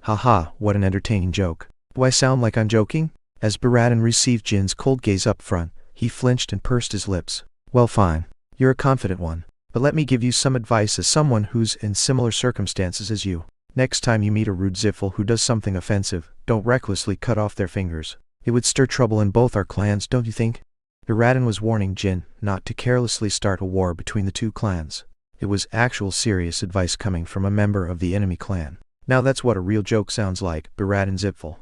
Haha, what an entertaining joke. Do I sound like I'm joking? As Baratin received Jin's cold gaze up front, he flinched and pursed his lips. Well, fine. You're a confident one. But let me give you some advice as someone who's in similar circumstances as you. Next time you meet a rude Ziffel who does something offensive, don't recklessly cut off their fingers. It would stir trouble in both our clans, don't you think? Baratin was warning Jin not to carelessly start a war between the two clans. It was actual serious advice coming from a member of the enemy clan. Now that's what a real joke sounds like, Baratin Ziffel.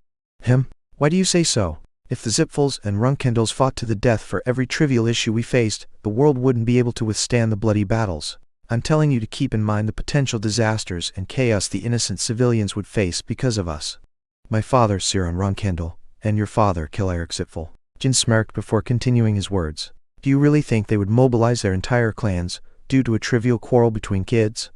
Why do you say so? If the Ziffels and Runcandels fought to the death for every trivial issue we faced, the world wouldn't be able to withstand the bloody battles. I'm telling you to keep in mind the potential disasters and chaos the innocent civilians would face because of us. My father, Jin Runcandel, and your father, Kil-Eric Ziffel. Jin smirked before continuing his words. Do you really think they would mobilize their entire clans due to a trivial quarrel between kids?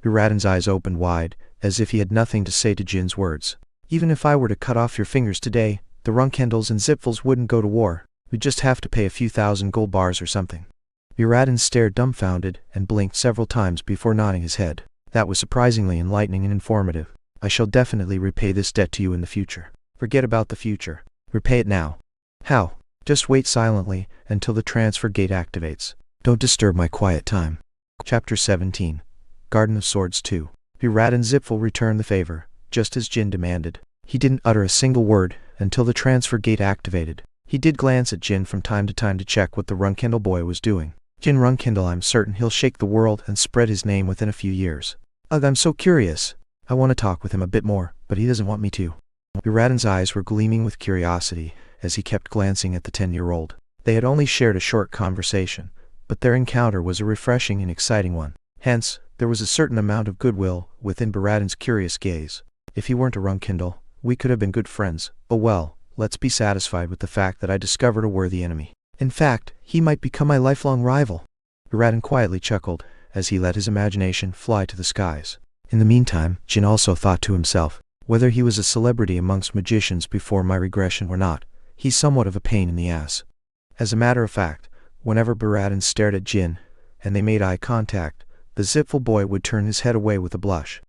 Baratin's eyes opened wide, as if he had nothing to say to Jin's words. Even if I were to cut off your fingers today, the Runcandels and Ziffels wouldn't go to war. We'd just have to pay a few thousand gold bars or something. Baratin stared dumbfounded and blinked several times before nodding his head. That was surprisingly enlightening and informative. I shall definitely repay this debt to you in the future. Forget about the future. Repay it now. How? Just wait silently until the transfer gate activates. Don't disturb my quiet time. Chapter 17. Garden of Swords 2. Baratin Ziffel returned the favor, just as Jin demanded. He didn't utter a single word until the transfer gate activated. He did glance at Jin from time to time to check what the Runcandel boy was doing. Jin Runcandel, I'm certain he'll shake the world and spread his name within a few years. Ugh, I'm so curious. I want to talk with him a bit more, but he doesn't want me to. Baratin's eyes were gleaming with curiosity as he kept glancing at the 10-year-old. They had only shared a short conversation, but their encounter was a refreshing and exciting one. Hence, there was a certain amount of goodwill within Baratin's curious gaze. If he weren't a Runcandel, we could have been good friends. Oh well, let's be satisfied with the fact that I discovered a worthy enemy. In fact, he might become my lifelong rival. Baratin quietly chuckled as he let his imagination fly to the skies. In the meantime, Jin also thought to himself, whether he was a celebrity amongst magicians before my regression or not, he's somewhat of a pain in the ass. As a matter of fact, whenever Baratin stared at Jin, and they made eye contact, the Ziffel boy would turn his head away with a blush.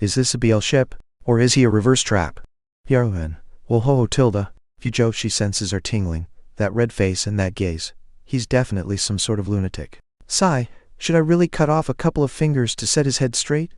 Is this a BL ship? Or is he a reverse trap? Yarohen. Well ho tilde. Fujoshi senses are tingling. That red face and that gaze. He's definitely some sort of lunatic. Sigh, should I really cut off a couple of fingers to set his head straight?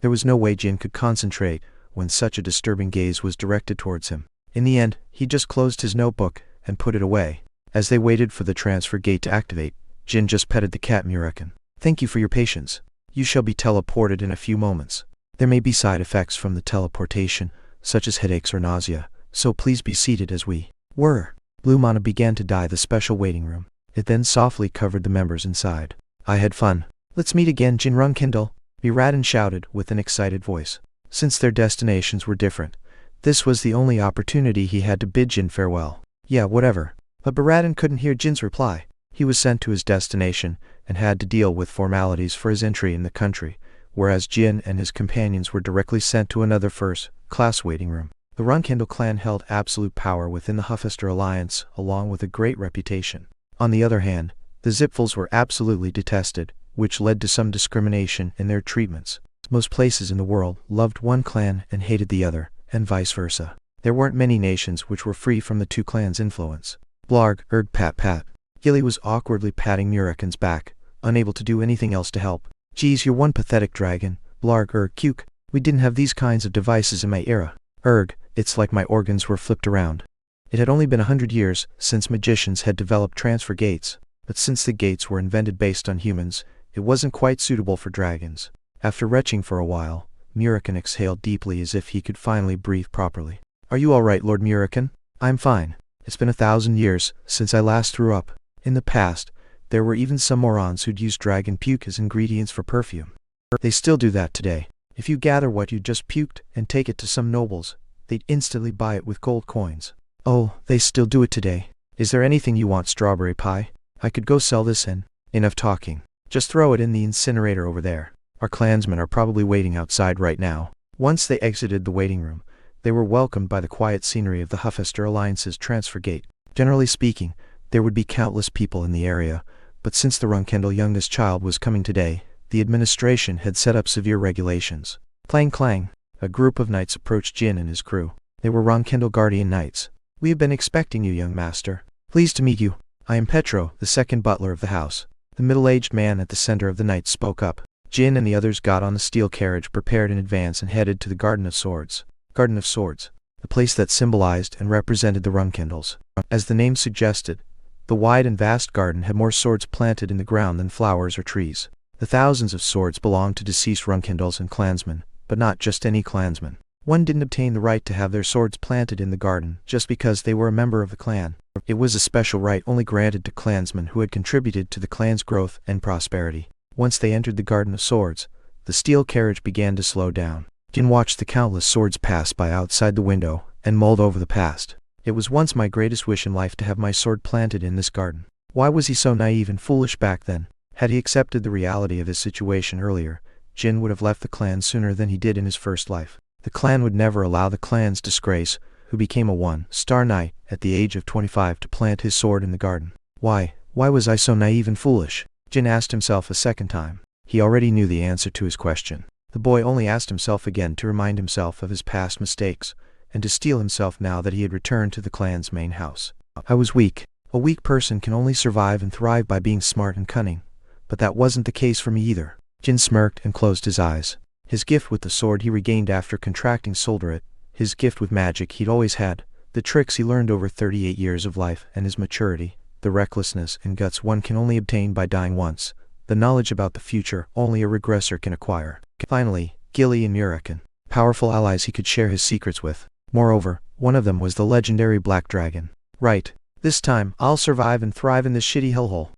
There was no way Jin could concentrate when such a disturbing gaze was directed towards him. In the end, he just closed his notebook and put it away. As they waited for the transfer gate to activate, Jin just petted the cat Murekin. Thank you for your patience. You shall be teleported in a few moments. There may be side effects from the teleportation, such as headaches or nausea, so please be seated as we were. Blue Mana began to dye the special waiting room. It then softly covered the members inside. I had fun. Let's meet again, Jin Runcandel, Baratin shouted with an excited voice. Since their destinations were different, this was the only opportunity he had to bid Jin farewell. Yeah, whatever. But Baratin couldn't hear Jin's reply. He was sent to his destination and had to deal with formalities for his entry in the country, whereas Jin and his companions were directly sent to another first-class waiting room. The Runcandel clan held absolute power within the Hufester alliance, along with a great reputation. On the other hand, the Ziffels were absolutely detested, which led to some discrimination in their treatments. Most places in the world loved one clan and hated the other, and vice versa. There weren't many nations which were free from the two clans' influence. Blarg, erg pat pat. Gilly was awkwardly patting Murekin's back, unable to do anything else to help. Geez, you're one pathetic dragon, Blarg erg cuke. We didn't have these kinds of devices in my era. Erg, it's like my organs were flipped around. It had only been 100 years since magicians had developed transfer gates, but since the gates were invented based on humans, it wasn't quite suitable for dragons. After retching for a while, Murekin exhaled deeply as if he could finally breathe properly. Are you all right, Lord Murekin? I'm fine. It's been 1,000 years since I last threw up. In the past, There were even some morons who'd use dragon puke as ingredients for perfume. They still do that today. If you gather what you just puked and take it to some nobles, they'd instantly buy it with gold coins. Oh, they still do it today. Is there anything you want, strawberry pie? I could go sell this and... Enough talking. Just throw it in the incinerator over there. Our clansmen are probably waiting outside right now. Once they exited the waiting room, they were welcomed by the quiet scenery of the Huffester Alliance's transfer gate. Generally speaking, there would be countless people in the area, but since the Runcandel youngest child was coming today, the administration had set up severe regulations. Clang clang. A group of knights approached Jin and his crew. They were Runcandel Guardian Knights. We have been expecting you, young master. Pleased to meet you. I am Petro, the second butler of the house. The middle-aged man at the center of the knights spoke up. Jin and the others got on the steel carriage prepared in advance and headed to the Garden of Swords. Garden of Swords, the place that symbolized and represented the Runcandels. As the name suggested, the wide and vast garden had more swords planted in the ground than flowers or trees. The thousands of swords belonged to deceased Runcandels and clansmen, but not just any clansman. One didn't obtain the right to have their swords planted in the garden just because they were a member of the clan. It was a special right only granted to clansmen who had contributed to the clan's growth and prosperity. Once they entered the Garden of Swords, the steel carriage began to slow down. Jin watched the countless swords pass by outside the window and mulled over the past. It was once my greatest wish in life to have my sword planted in this garden. Why was he so naive and foolish back then? Had he accepted the reality of his situation earlier, Jin would have left the clan sooner than he did in his first life. The clan would never allow the clan's disgrace, who became a one-star knight at the age of 25, to plant his sword in the garden. Why was I so naive and foolish? Jin asked himself a second time. He already knew the answer to his question. The boy only asked himself again to remind himself of his past mistakes, and to steel himself now that he had returned to the clan's main house. I was weak. A weak person can only survive and thrive by being smart and cunning. But that wasn't the case for me either. Jin smirked and closed his eyes. His gift with the sword he regained after contracting Solderit, his gift with magic he'd always had, the tricks he learned over 38 years of life, and his maturity, the recklessness and guts one can only obtain by dying once, the knowledge about the future only a regressor can acquire. Finally, Gilly and Murakan, powerful allies he could share his secrets with. Moreover, one of them was the legendary Black Dragon. Right. This time, I'll survive and thrive in this shitty hellhole.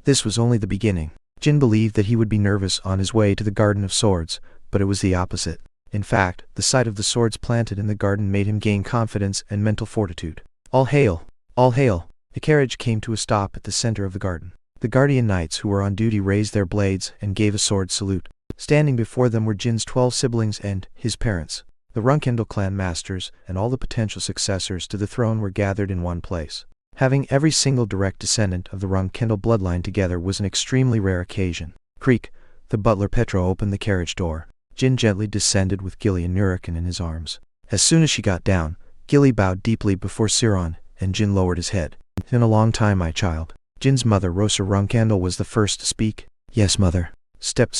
This was only the beginning. Jin believed that he would be nervous on his way to the Garden of Swords, but it was the opposite. In fact, the sight of the swords planted in the garden made him gain confidence and mental fortitude. All hail! All hail! The carriage came to a stop at the center of the garden. The Guardian Knights who were on duty raised their blades and gave a sword salute. Standing before them were Jin's 12 siblings and his parents. The Runcandel clan masters and all the potential successors to the throne were gathered in one place. Having every single direct descendant of the Runcandel bloodline together was an extremely rare occasion. Creak! The butler Petro opened the carriage door. Jin gently descended with Gilly and Murakan in his arms. As soon as she got down, Gilly bowed deeply before Siron, and Jin lowered his head. It's been a long time, my child. Jin's mother, Rosa Runcandel, was the first to speak. Yes, mother. Step.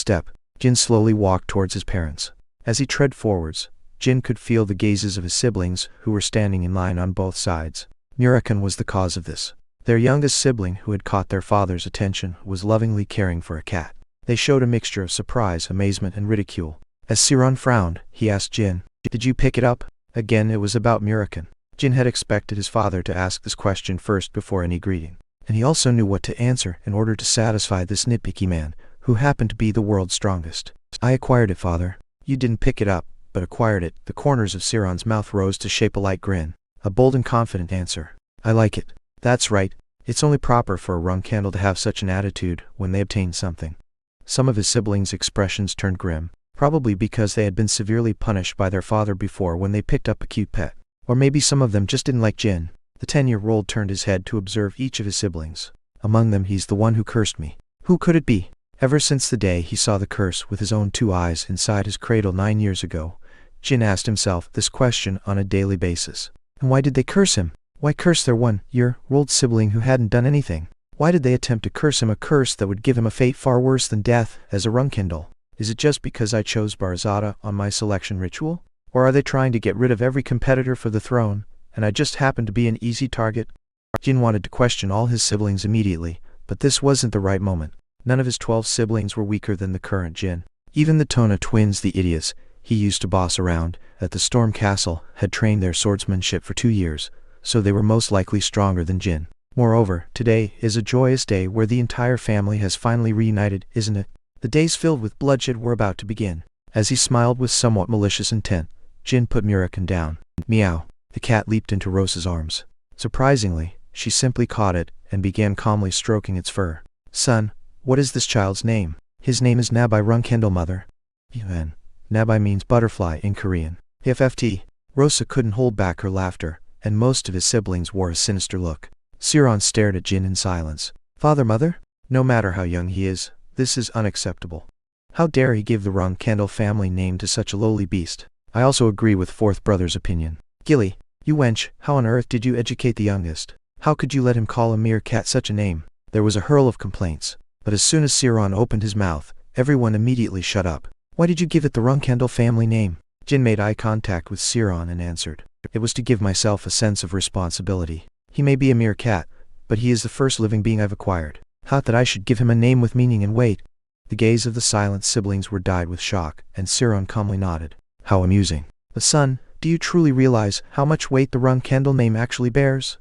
Jin slowly walked towards his parents. As he tread forwards, Jin could feel the gazes of his siblings, who were standing in line on both sides. Murakan was the cause of this. Their youngest sibling, who had caught their father's attention, was lovingly caring for a cat. They showed a mixture of surprise, amazement, and ridicule. As Siron frowned, he asked Jin, "Did you pick it up?" Again it was about Murakan. Jin had expected his father to ask this question first before any greeting, and he also knew what to answer in order to satisfy this nitpicky man, who happened to be the world's strongest. "I acquired it, father." "You didn't pick it up, but acquired it." The corners of Siron's mouth rose to shape a light grin. A bold and confident answer. "I like it." "That's right. It's only proper for a Runcandel to have such an attitude when they obtain something." Some of his siblings' expressions turned grim, probably because they had been severely punished by their father before when they picked up a cute pet. Or maybe some of them just didn't like Jin. The 10-year-old turned his head to observe each of his siblings. "Among them he's the one who cursed me." Who could it be? Ever since the day he saw the curse with his own 2 eyes inside his cradle 9 years ago, Jin asked himself this question on a daily basis. And why did they curse him? Why curse their 1-year-old sibling who hadn't done anything? Why did they attempt to curse him, a curse that would give him a fate far worse than death as a Runcandel? Is it just because I chose Barzada on my selection ritual? Or are they trying to get rid of every competitor for the throne, and I just happen to be an easy target? Jin wanted to question all his siblings immediately, but this wasn't the right moment. None of his 12 siblings were weaker than the current Jin. Even the Tona twins, the idiots he used to boss around at the Storm Castle, had trained their swordsmanship for 2 years, so they were most likely stronger than Jin. Moreover, today is a joyous day where the entire family has finally reunited, isn't it? The days filled with bloodshed were about to begin. As he smiled with somewhat malicious intent, Jin put Mirakan down. Meow. The cat leaped into Rosa's arms. Surprisingly, she simply caught it and began calmly stroking its fur. Son, what is this child's name? His name is Nabai Runcandel, mother. Yun. Nabai means butterfly in Korean. FFT. Rosa couldn't hold back her laughter, and most of his siblings wore a sinister look. Siron stared at Jin in silence. Father, mother? No matter how young he is, this is unacceptable. How dare he give the Runcandel family name to such a lowly beast? I also agree with fourth brother's opinion. Gilly, you wench, how on earth did you educate the youngest? How could you let him call a mere cat such a name? There was a hurl of complaints, but as soon as Siron opened his mouth, everyone immediately shut up. Why did you give it the Runcandel family name? Jin made eye contact with Siron and answered. It was to give myself a sense of responsibility. He may be a mere cat, but he is the first living being I've acquired. Thought that I should give him a name with meaning and weight. The gaze of the silent siblings were dyed with shock, and Siron calmly nodded. How amusing. But son, do you truly realize how much weight the Runcandel name actually bears?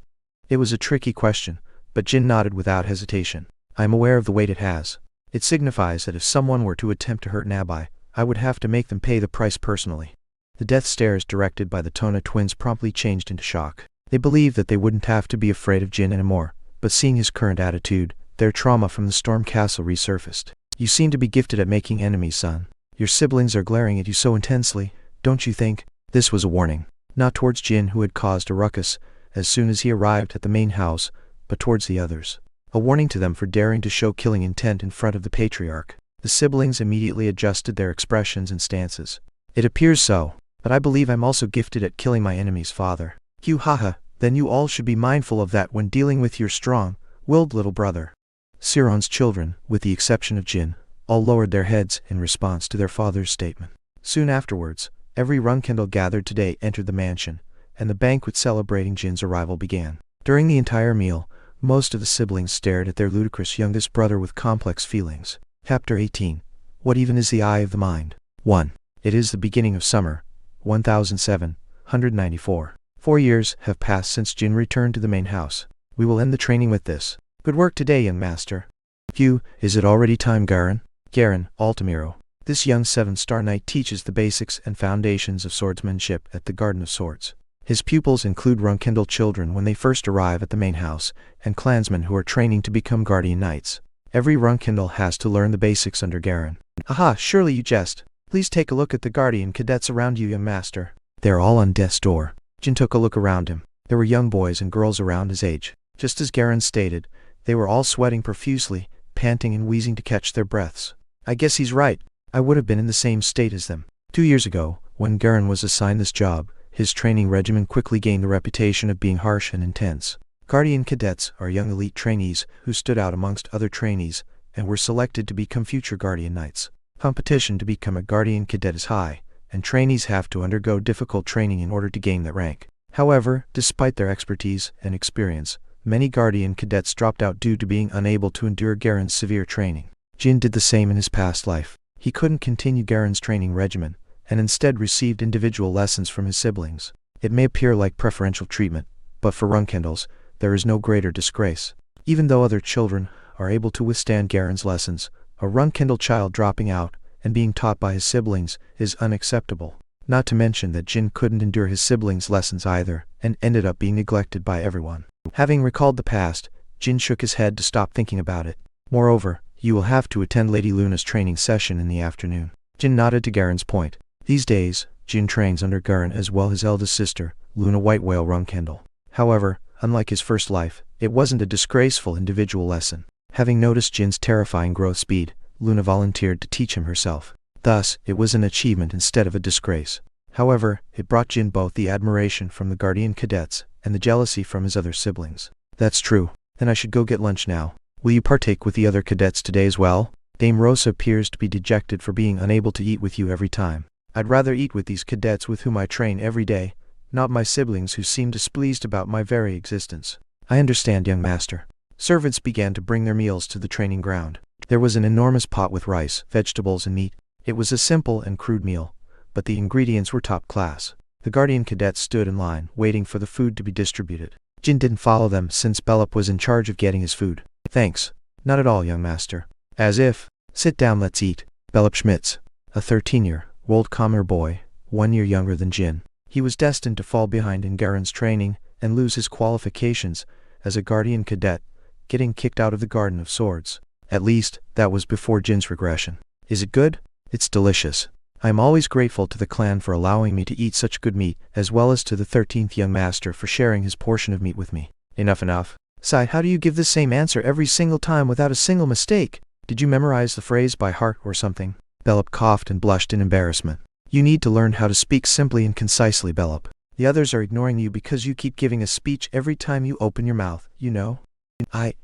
It was a tricky question, but Jin nodded without hesitation. I am aware of the weight it has. It signifies that if someone were to attempt to hurt Nabai, I would have to make them pay the price personally. The death stares directed by the Tona twins promptly changed into shock. They believed that they wouldn't have to be afraid of Jin anymore, but seeing his current attitude, their trauma from the Storm Castle resurfaced. You seem to be gifted at making enemies, son. Your siblings are glaring at you so intensely, don't you think? This was a warning, not towards Jin, who had caused a ruckus as soon as he arrived at the main house, but towards the others. A warning to them for daring to show killing intent in front of the patriarch. The siblings immediately adjusted their expressions and stances. It appears so, but I believe I'm also gifted at killing my enemy's father. Hugh, haha, then you all should be mindful of that when dealing with your strong-willed little brother. Siron's children, with the exception of Jin, all lowered their heads in response to their father's statement. Soon afterwards, every Runcandel gathered today entered the mansion, and the banquet celebrating Jin's arrival began. During the entire meal, most of the siblings stared at their ludicrous youngest brother with complex feelings. Chapter 18. What even is the eye of the mind? 1. It is the beginning of summer, 1794. 4 years have passed since Jin returned to the main house. We will end the training with this. Good work today, young master. Hugh, is it already time, Garen? Garen, Altamiro. This young 7-star knight teaches the basics and foundations of swordsmanship at the Garden of Swords. His pupils include Runcandel children when they first arrive at the main house, and clansmen who are training to become guardian knights. Every Runcandel has to learn the basics under Garen. Aha, surely you jest. Please take a look at the guardian cadets around you, young master. They are all on death's door. Jin took a look around him. There were young boys and girls around his age. Just as Garen stated, they were all sweating profusely, panting and wheezing to catch their breaths. I guess he's right. I would have been in the same state as them. 2 years ago, when Garen was assigned this job, his training regimen quickly gained the reputation of being harsh and intense. Guardian cadets are young elite trainees who stood out amongst other trainees and were selected to become future guardian knights. Competition to become a guardian cadet is high, and trainees have to undergo difficult training in order to gain that rank. However, despite their expertise and experience, many guardian cadets dropped out due to being unable to endure Garen's severe training. Jin did the same in his past life. He couldn't continue Garen's training regimen, and instead received individual lessons from his siblings. It may appear like preferential treatment, but for Runcandels, there is no greater disgrace. Even though other children are able to withstand Garen's lessons, a Runcandel child dropping out and being taught by his siblings is unacceptable. Not to mention that Jin couldn't endure his siblings' lessons either, and ended up being neglected by everyone. Having recalled the past, Jin shook his head to stop thinking about it. Moreover, you will have to attend Lady Luna's training session in the afternoon. Jin nodded to Garen's point. These days, Jin trains under Garen as well as his eldest sister, Luna White Whale Runcandel. However, unlike his first life, it wasn't a disgraceful individual lesson. Having noticed Jin's terrifying growth speed, Luna volunteered to teach him herself. Thus, it was an achievement instead of a disgrace. However, it brought Jin both the admiration from the guardian cadets and the jealousy from his other siblings. That's true. Then I should go get lunch now. Will you partake with the other cadets today as well? Dame Rosa appears to be dejected for being unable to eat with you every time. I'd rather eat with these cadets with whom I train every day, not my siblings who seem displeased about my very existence. I understand, young master. Servants began to bring their meals to the training ground. There was an enormous pot with rice, vegetables and meat. It was a simple and crude meal, but the ingredients were top class. The guardian cadets stood in line, waiting for the food to be distributed. Jin didn't follow them since Bellup was in charge of getting his food. Thanks. Not at all, young master. As if. Sit down, let's eat. Bellup Schmitz, a 13-year-old commoner boy, 1 year younger than Jin. He was destined to fall behind in Garen's training and lose his qualifications as a guardian cadet, getting kicked out of the Garden of Swords. At least, that was before Jin's regression. Is it good? It's delicious. I am always grateful to the clan for allowing me to eat such good meat, as well as to the 13th young master for sharing his portion of meat with me. Enough. Sigh, how do you give the same answer every single time without a single mistake? Did you memorize the phrase by heart or something? Bellup coughed and blushed in embarrassment. You need to learn how to speak simply and concisely, Bellup. The others are ignoring you because you keep giving a speech every time you open your mouth, you know?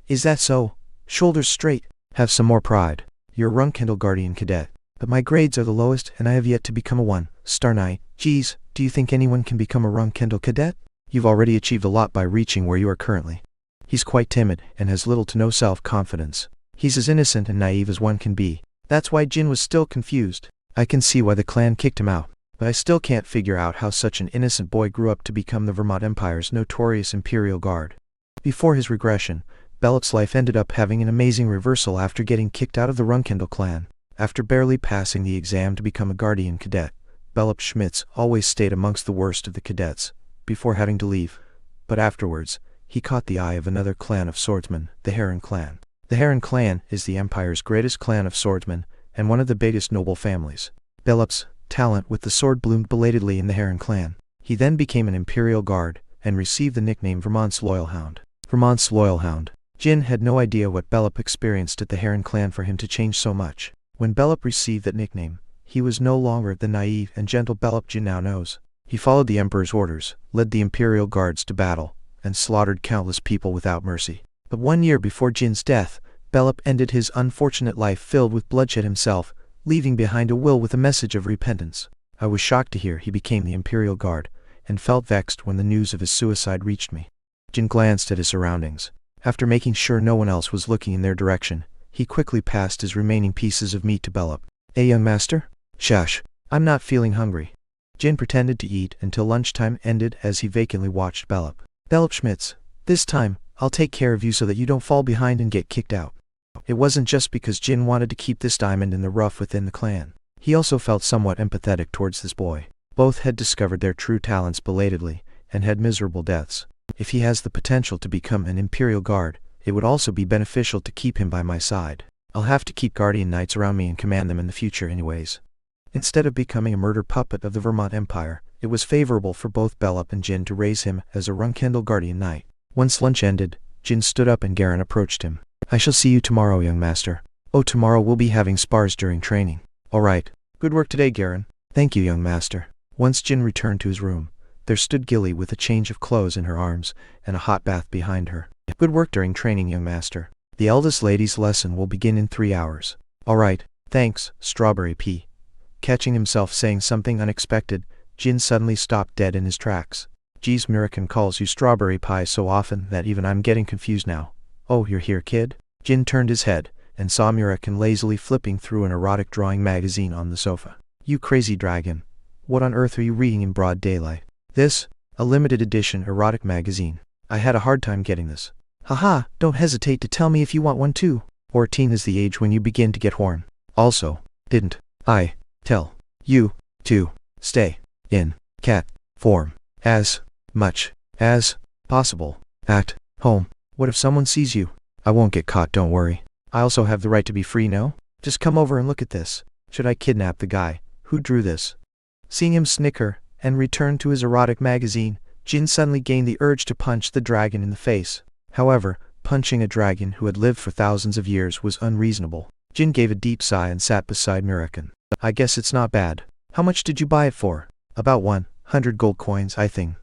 Is that so? Shoulders straight. Have some more pride. You're a Runcandel Guardian Cadet. But my grades are the lowest and I have yet to become a 1-star knight. Geez, do you think anyone can become a Runcandel Cadet? You've already achieved a lot by reaching where you are currently. He's quite timid and has little to no self-confidence. He's as innocent and naive as one can be. That's why Jin was still confused. I can see why the clan kicked him out, but I still can't figure out how such an innocent boy grew up to become the Vermont Empire's notorious Imperial Guard. Before his regression, Bellup's life ended up having an amazing reversal after getting kicked out of the Runcandel clan. After barely passing the exam to become a Guardian Cadet, Bellup Schmitz always stayed amongst the worst of the cadets, before having to leave. But afterwards, he caught the eye of another clan of swordsmen, the Heron clan. The Heron clan is the Empire's greatest clan of swordsmen, and one of the biggest noble families. Bellup's talent with the sword bloomed belatedly in the Heron clan. He then became an Imperial Guard, and received the nickname Vermont's Loyal Hound. Vermont's Loyal Hound. Jin had no idea what Bellup experienced at the Heron clan for him to change so much. When Bellup received that nickname, he was no longer the naive and gentle Bellup Jin now knows. He followed the Emperor's orders, led the Imperial Guards to battle, and slaughtered countless people without mercy. But 1 year before Jin's death, Bellup ended his unfortunate life filled with bloodshed himself, leaving behind a will with a message of repentance. I was shocked to hear he became the Imperial Guard, and felt vexed when the news of his suicide reached me. Jin glanced at his surroundings. After making sure no one else was looking in their direction, he quickly passed his remaining pieces of meat to Bellup. Hey, young master? Shush. I'm not feeling hungry. Jin pretended to eat until lunchtime ended as he vacantly watched Bellup. Bellup Schmitz, this time, I'll take care of you so that you don't fall behind and get kicked out. It wasn't just because Jin wanted to keep this diamond in the rough within the clan. He also felt somewhat empathetic towards this boy. Both had discovered their true talents belatedly, and had miserable deaths. If he has the potential to become an Imperial Guard, it would also be beneficial to keep him by my side. I'll have to keep Guardian Knights around me and command them in the future anyways. Instead of becoming a murder puppet of the Vermont Empire, it was favorable for both Bellup and Jin to raise him as a Runcandel Guardian Knight. Once lunch ended, Jin stood up and Garen approached him. I shall see you tomorrow, young master. Oh, tomorrow we'll be having spars during training. All right. Good work today, Garen. Thank you, young master. Once Jin returned to his room, there stood Gilly with a change of clothes in her arms and a hot bath behind her. Good work during training, young master. The eldest lady's lesson will begin in 3 hours. All right. Thanks, Strawberry Pea. Catching himself saying something unexpected, Jin suddenly stopped dead in his tracks. Geez, Mirakin calls you Strawberry Pie so often that even I'm getting confused now. Oh, you're here, kid? Jin turned his head, and saw Mirakin lazily flipping through an erotic drawing magazine on the sofa. You crazy dragon. What on earth are you reading in broad daylight? This? A limited edition erotic magazine. I had a hard time getting this. Haha, don't hesitate to tell me if you want one too. 14 is the age when you begin to get horn. Also, didn't I tell you to stay in cat form as much as possible at home? What if someone sees you? I won't get caught, don't worry. I also have the right to be free, no? Just come over and look at this. Should I kidnap the guy who drew this? Seeing him snicker and return to his erotic magazine, Jin suddenly gained the urge to punch the dragon in the face. However, punching a dragon who had lived for thousands of years was unreasonable. Jin gave a deep sigh and sat beside Mirakin. I guess it's not bad. How much did you buy it for? About 100 gold coins, I think.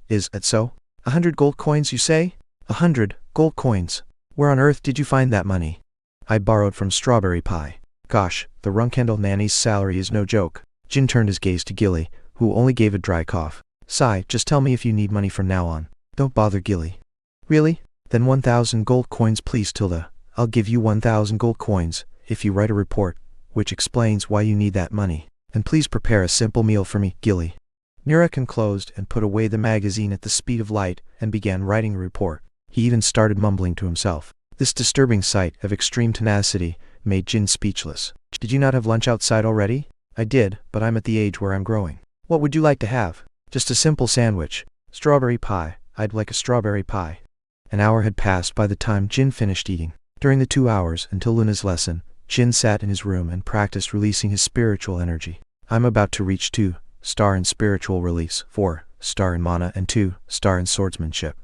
Is it so? 100 gold coins, you say? 100 gold coins. Where on earth did you find that money? I borrowed from Strawberry Pie. Gosh, the Runcandel nanny's salary is no joke. Jin turned his gaze to Gilly, who only gave a dry cough. Sigh, just tell me if you need money from now on. Don't bother, Gilly. Really? Then 1,000 gold coins please, Tilda. I'll give you 1,000 gold coins, if you write a report, which explains why you need that money. And please prepare a simple meal for me, Gilly. Murakami closed and put away the magazine at the speed of light and began writing a report. He even started mumbling to himself. This disturbing sight of extreme tenacity made Jin speechless. "Did you not have lunch outside already?" "I did, but I'm at the age where I'm growing." "What would you like to have?" "Just a simple sandwich. Strawberry pie. I'd like a strawberry pie." An hour had passed by the time Jin finished eating. During the 2 hours until Luna's lesson, Jin sat in his room and practiced releasing his spiritual energy. "I'm about to reach 2-star in spiritual release, 4-star in mana, and 2-star in swordsmanship."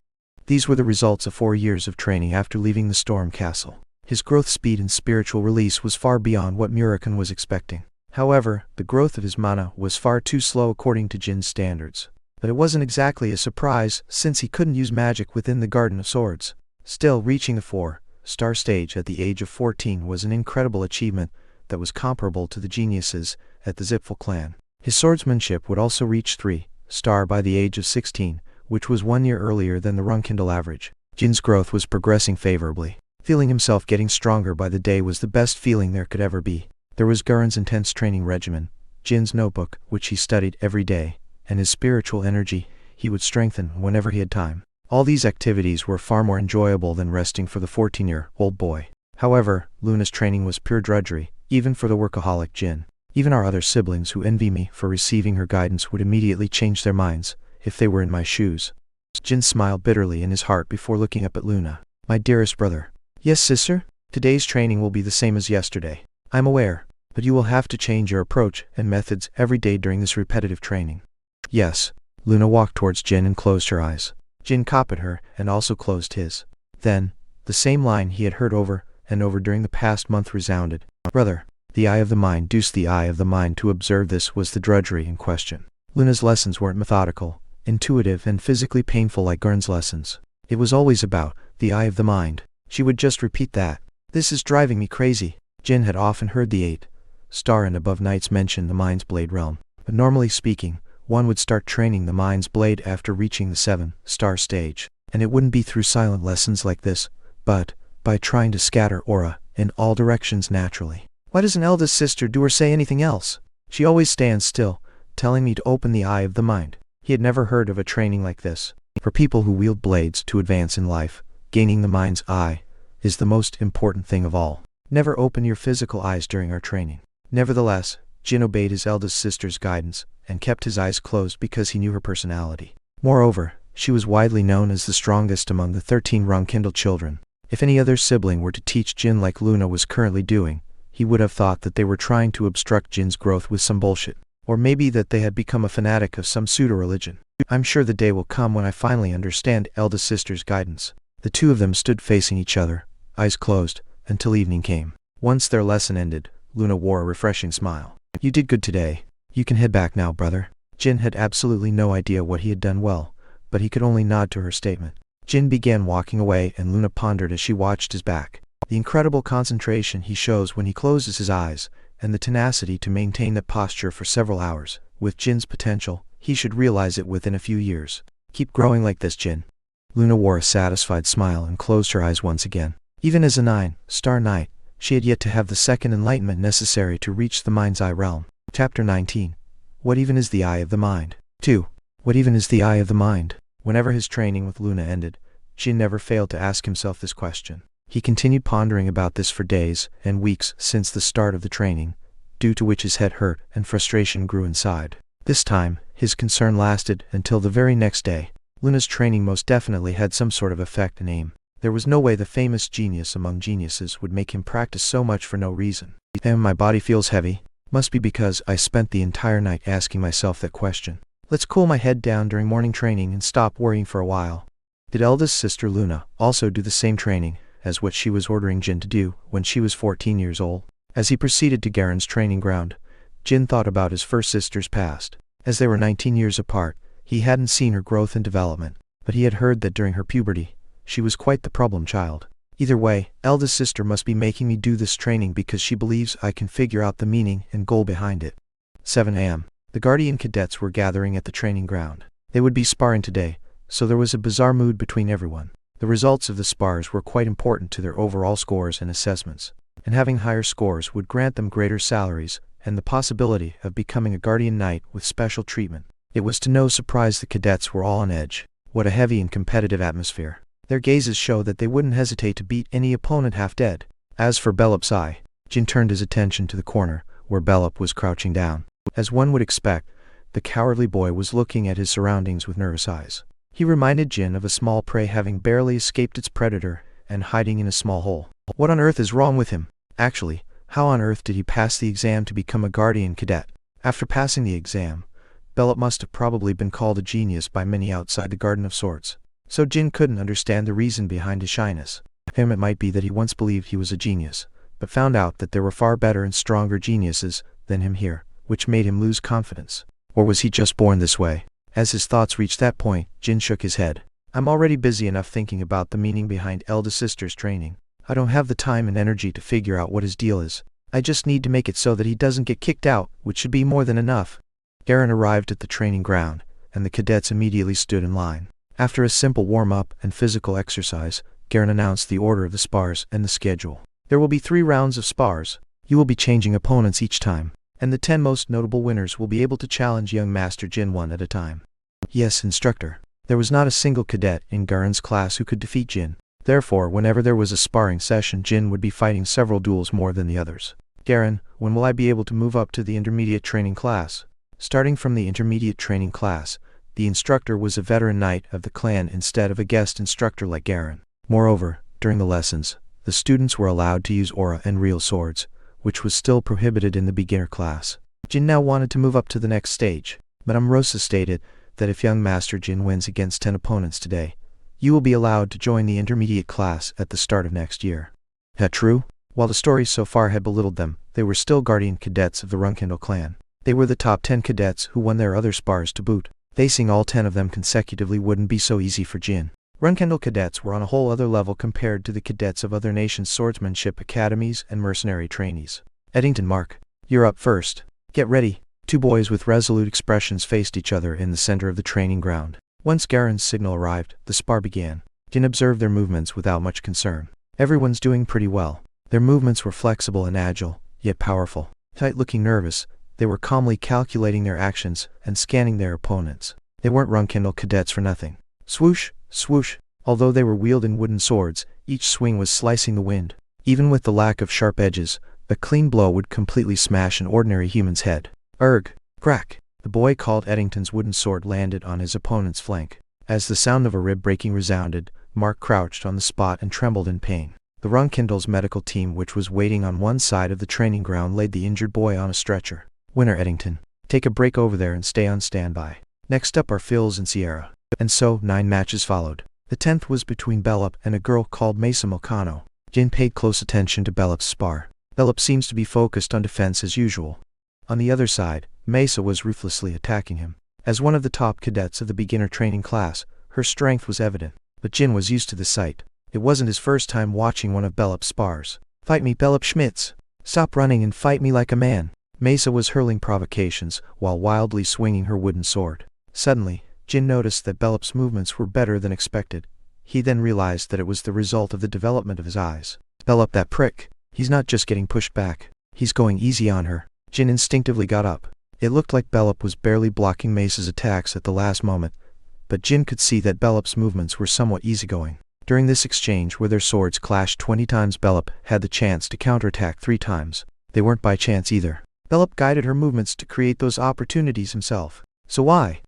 These were the results of 4 years of training after leaving the Storm Castle. His growth speed in spiritual release was far beyond what Murakami was expecting. However, the growth of his mana was far too slow according to Jin's standards. But it wasn't exactly a surprise, since he couldn't use magic within the Garden of Swords. Still, reaching the 4-star stage at the age of 14 was an incredible achievement that was comparable to the geniuses at the Zipfel clan. His swordsmanship would also reach 3-star by the age of 16, which was 1 year earlier than the Runcandel average. Jin's growth was progressing favorably. Feeling himself getting stronger by the day was the best feeling there could ever be. There was Gurren's intense training regimen, Jin's notebook, which he studied every day, and his spiritual energy he would strengthen whenever he had time. All these activities were far more enjoyable than resting for the 14-year-old boy. However, Luna's training was pure drudgery, even for the workaholic Jin. Even our other siblings who envy me for receiving her guidance would immediately change their minds if they were in my shoes. Jin smiled bitterly in his heart before looking up at Luna. "My dearest brother." "Yes, sister? Today's training will be the same as yesterday. I'm aware, but you will have to change your approach and methods every day during this repetitive training." "Yes." Luna walked towards Jin and closed her eyes. Jin copied her and also closed his. Then, the same line he had heard over and over during the past month resounded. "Brother, the eye of the mind, deuce the eye of the mind." To observe this was the drudgery in question. Luna's lessons weren't methodical, intuitive, and physically painful like Gurren's lessons. It was always about the eye of the mind. She would just repeat that. "This is driving me crazy." Jin had often heard the 8-star and above knights mention the mind's blade realm, but normally speaking, one would start training the mind's blade after reaching the 7-star stage, and it wouldn't be through silent lessons like this, but by trying to scatter aura in all directions naturally. "Why doesn't eldest sister do or say anything else? She always stands still, telling me to open the eye of the mind." He had never heard of a training like this. For people who wield blades to advance in life, gaining the mind's eye is the most important thing of all. Never open your physical eyes during our training. Nevertheless, Jin obeyed his eldest sister's guidance and kept his eyes closed because he knew her personality. Moreover, she was widely known as the strongest among the 13 Runcandel children. If any other sibling were to teach Jin like Luna was currently doing, he would have thought that they were trying to obstruct Jin's growth with some bullshit. Or maybe that they had become a fanatic of some pseudo-religion. "I'm sure the day will come when I finally understand eldest sister's guidance." The two of them stood facing each other, eyes closed, until evening came. Once their lesson ended, Luna wore a refreshing smile. "You did good today. You can head back now, brother." Jin had absolutely no idea what he had done well, but he could only nod to her statement. Jin began walking away and Luna pondered as she watched his back. The incredible concentration he shows when he closes his eyes, and the tenacity to maintain that posture for several hours. With Jin's potential, he should realize it within a few years. "Keep growing like this, Jin." Luna wore a satisfied smile and closed her eyes once again. Even as a 9-star knight, she had yet to have the second enlightenment necessary to reach the mind's eye realm. Chapter 19. What even is the eye of the mind? 2. What even is the eye of the mind? Whenever his training with Luna ended, Jin never failed to ask himself this question. He continued pondering about this for days and weeks since the start of the training, due to which his head hurt and frustration grew inside. This time, his concern lasted until the very next day. Luna's training most definitely had some sort of effect and aim. There was no way the famous genius among geniuses would make him practice so much for no reason. My body feels heavy. Must be because I spent the entire night asking myself that question. Let's cool my head down during morning training and stop worrying for a while. Did eldest sister Luna also do the same training as what she was ordering Jin to do when she was 14 years old? As he proceeded to Gurren's training ground, Jin thought about his first sister's past. As they were 19 years apart, he hadn't seen her growth and development, but he had heard that during her puberty, she was quite the problem child. Either way, eldest sister must be making me do this training because she believes I can figure out the meaning and goal behind it. 7 a.m. The Guardian cadets were gathering at the training ground. They would be sparring today, so there was a bizarre mood between everyone. The results of the spars were quite important to their overall scores and assessments, and having higher scores would grant them greater salaries and the possibility of becoming a Guardian Knight with special treatment. It was to no surprise the cadets were all on edge. What a heavy and competitive atmosphere. Their gazes show that they wouldn't hesitate to beat any opponent half dead. As for Bellup's eye, Jin turned his attention to the corner, where Bellup was crouching down. As one would expect, the cowardly boy was looking at his surroundings with nervous eyes. He reminded Jin of a small prey having barely escaped its predator and hiding in a small hole. What on earth is wrong with him? Actually, how on earth did he pass the exam to become a guardian cadet? After passing the exam, Bellup must have probably been called a genius by many outside the Garden of Swords. So Jin couldn't understand the reason behind his shyness. For him it might be that he once believed he was a genius, but found out that there were far better and stronger geniuses than him here, which made him lose confidence. Or was he just born this way? As his thoughts reached that point, Jin shook his head. I'm already busy enough thinking about the meaning behind eldest sister's training. I don't have the time and energy to figure out what his deal is. I just need to make it so that he doesn't get kicked out, which should be more than enough. Garen arrived at the training ground, and the cadets immediately stood in line. After a simple warm-up and physical exercise, Garen announced the order of the spars and the schedule. There will be 3 rounds of spars. You will be changing opponents each time, and the 10 most notable winners will be able to challenge young Master Jin one at a time. Yes, instructor. There was not a single cadet in Garen's class who could defeat Jin. Therefore, whenever there was a sparring session, Jin would be fighting several duels more than the others. Garen, when will I be able to move up to the intermediate training class? Starting from the intermediate training class, the instructor was a veteran knight of the clan instead of a guest instructor like Garen. Moreover, during the lessons, the students were allowed to use aura and real swords, which was still prohibited in the beginner class. Jin now wanted to move up to the next stage, but Amrosa stated that if young Master Jin wins against 10 opponents today, you will be allowed to join the intermediate class at the start of next year. That true? While the stories so far had belittled them, they were still guardian cadets of the Runcandel clan. They were the top 10 cadets who won their other spars to boot. Facing all 10 of them consecutively wouldn't be so easy for Jin. Runcandel cadets were on a whole other level compared to the cadets of other nations' swordsmanship academies and mercenary trainees. Eddington, Mark, you're up first. Get ready. 2 boys with resolute expressions faced each other in the center of the training ground. Once Garen's signal arrived, the spar began. Jin observed their movements without much concern. Everyone's doing pretty well. Their movements were flexible and agile, yet powerful. Despite looking nervous, they were calmly calculating their actions and scanning their opponents. They weren't Runcandel cadets for nothing. Swoosh, swoosh. Although they were wielding wooden swords, each swing was slicing the wind. Even with the lack of sharp edges, a clean blow would completely smash an ordinary human's head. Erg! Crack! The boy called Eddington's wooden sword landed on his opponent's flank. As the sound of a rib breaking resounded, Mark crouched on the spot and trembled in pain. The Runcandel's medical team, which was waiting on one side of the training ground, laid the injured boy on a stretcher. Winner Eddington, take a break over there and stay on standby. Next up are Phils and Sierra. And so, 9 matches followed. The 10th was between Bellup and a girl called Mesa Milcano. Jin paid close attention to Bellup's spar. Bellup seems to be focused on defense as usual. On the other side, Mesa was ruthlessly attacking him. As one of the top cadets of the beginner training class, her strength was evident. But Jin was used to the sight. It wasn't his first time watching one of Bellup's spars. Fight me, Bellup Schmitz! Stop running and fight me like a man! Mesa was hurling provocations, while wildly swinging her wooden sword. Suddenly, Jin noticed that Bellup's movements were better than expected. He then realized that it was the result of the development of his eyes. Bellup, that prick! He's not just getting pushed back. He's going easy on her. Jin instinctively got up. It looked like Bellup was barely blocking Mesa's attacks at the last moment, but Jin could see that Bellup's movements were somewhat easygoing. During this exchange where their swords clashed 20 times, Bellup had the chance to counterattack 3 times. They weren't by chance either. Bellup guided her movements to create those opportunities himself. So why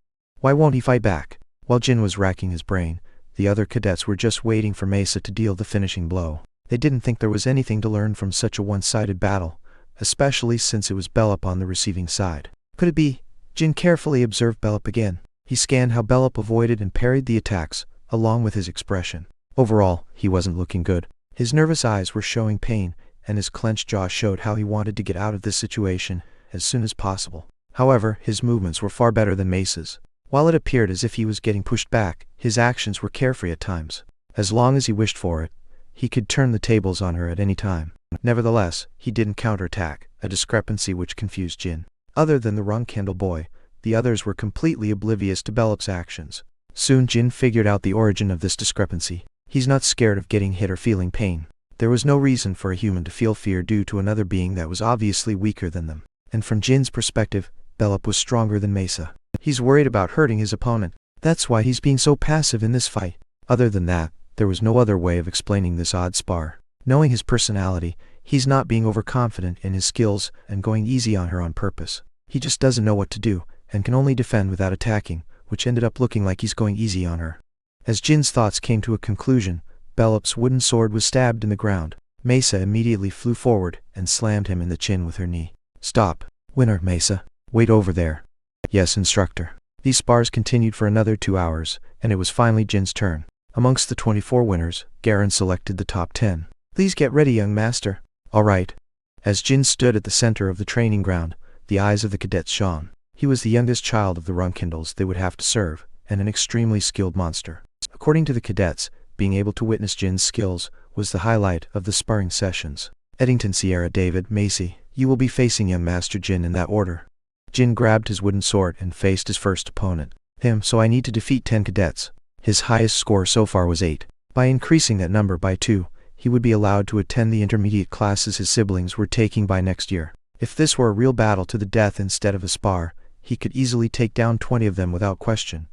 won't he fight back? While Jin was racking his brain, the other cadets were just waiting for Mesa to deal the finishing blow. They didn't think there was anything to learn from such a one-sided battle, especially since it was Bellup on the receiving side. Could it be? Jin carefully observed Bellup again. He scanned how Bellup avoided and parried the attacks, along with his expression. Overall, he wasn't looking good. His nervous eyes were showing pain, and his clenched jaw showed how he wanted to get out of this situation as soon as possible. However, his movements were far better than Mesa's. While it appeared as if he was getting pushed back, his actions were carefree at times. As long as he wished for it, he could turn the tables on her at any time. Nevertheless, he didn't counterattack, a discrepancy which confused Jin. Other than the Runcandel boy, the others were completely oblivious to Bellup's actions. Soon Jin figured out the origin of this discrepancy. He's not scared of getting hit or feeling pain. There was no reason for a human to feel fear due to another being that was obviously weaker than them. And from Jin's perspective, Bellup was stronger than Mesa. He's worried about hurting his opponent. That's why he's being so passive in this fight. Other than that, there was no other way of explaining this odd spar. Knowing his personality, he's not being overconfident in his skills and going easy on her on purpose. He just doesn't know what to do, and can only defend without attacking, which ended up looking like he's going easy on her. As Jin's thoughts came to a conclusion, Belop's wooden sword was stabbed in the ground. Mesa immediately flew forward and slammed him in the chin with her knee. Stop. Winner, Mesa. Wait over there. Yes, instructor. These spars continued for another 2 hours, and it was finally Jin's turn. Amongst the 24 winners, Garen selected the top 10. Please get ready, young master. All right. As Jin stood at the center of the training ground, the eyes of the cadets shone. He was the youngest child of the Runcandels they would have to serve, and an extremely skilled monster. According to the cadets, being able to witness Jin's skills was the highlight of the sparring sessions. Eddington, Sierra, David, Macy, you will be facing young Master Jin in that order. Jin grabbed his wooden sword and faced his first opponent. So I need to defeat 10 cadets. His highest score so far was 8. By increasing that number by 2, he would be allowed to attend the intermediate classes his siblings were taking by next year. If this were a real battle to the death instead of a spar, he could easily take down 20 of them without question.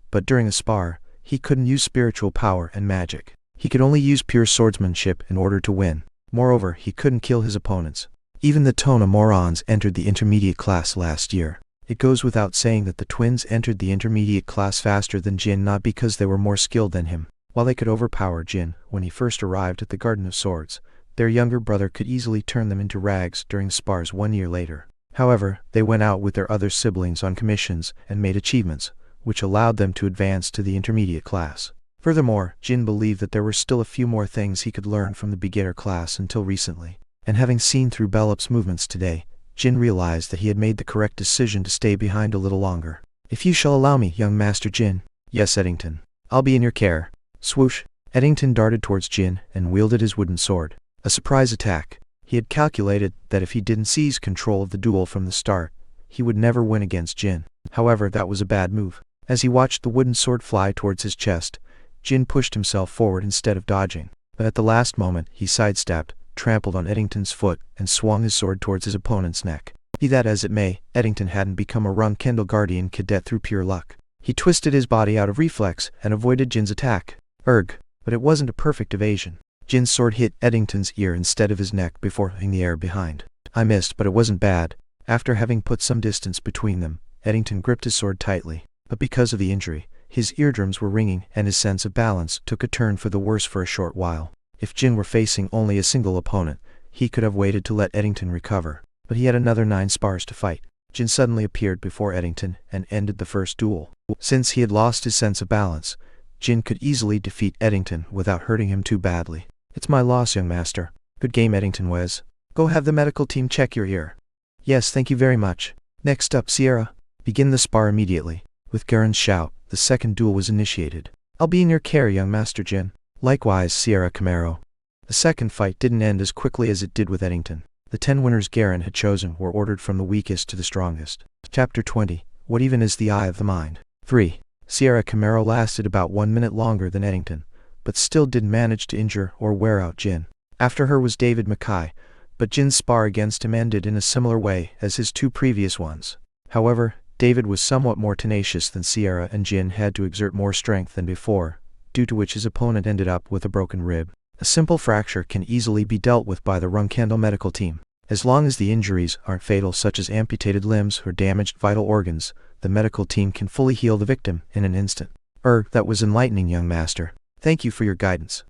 But during a spar, he couldn't use spiritual power and magic. He could only use pure swordsmanship in order to win. Moreover, he couldn't kill his opponents. Even the Tona morons entered the intermediate class last year. It goes without saying that the twins entered the intermediate class faster than Jin, not because they were more skilled than him. While they could overpower Jin when he first arrived at the Garden of Swords, their younger brother could easily turn them into rags during spars 1 year later. However, they went out with their other siblings on commissions and made achievements, which allowed them to advance to the intermediate class. Furthermore, Jin believed that there were still a few more things he could learn from the beginner class until recently. And having seen through Belop's movements today, Jin realized that he had made the correct decision to stay behind a little longer. If you shall allow me, young Master Jin. Yes, Eddington. I'll be in your care. Swoosh. Eddington darted towards Jin and wielded his wooden sword. A surprise attack. He had calculated that if he didn't seize control of the duel from the start, he would never win against Jin. However, that was a bad move. As he watched the wooden sword fly towards his chest, Jin pushed himself forward instead of dodging. But at the last moment, he sidestepped, trampled on Eddington's foot, and swung his sword towards his opponent's neck. Be that as it may, Eddington hadn't become a Runcandel Guardian cadet through pure luck. He twisted his body out of reflex and avoided Jin's attack. But it wasn't a perfect evasion. Jin's sword hit Eddington's ear instead of his neck before hitting the air behind. I missed, but it wasn't bad. After having put some distance between them, Eddington gripped his sword tightly. But because of the injury, his eardrums were ringing and his sense of balance took a turn for the worse for a short while. If Jin were facing only a single opponent, he could have waited to let Eddington recover. But he had another 9 spars to fight. Jin suddenly appeared before Eddington and ended the first duel. Since he had lost his sense of balance, Jin could easily defeat Eddington without hurting him too badly. It's my loss, young master. Good game, Eddington Wes. Go have the medical team check your ear. Yes, thank you very much. Next up, Sierra. Begin the spar immediately. With Garen's shout, the second duel was initiated. I'll be in your care, young Master Jin. Likewise, Sierra Camaro. The second fight didn't end as quickly as it did with Eddington. The 10 winners Garen had chosen were ordered from the weakest to the strongest. Chapter 20. What even is the eye of the mind? 3. Sierra Camaro lasted about 1 minute longer than Eddington, but still didn't manage to injure or wear out Jin. After her was David Mackay, but Jin's spar against him ended in a similar way as his 2 previous ones. However, David was somewhat more tenacious than Sierra, and Jin had to exert more strength than before, due to which his opponent ended up with a broken rib. A simple fracture can easily be dealt with by the Runcandel medical team. As long as the injuries aren't fatal, such as amputated limbs or damaged vital organs, the medical team can fully heal the victim in an instant. That was enlightening, young master. Thank you for your guidance.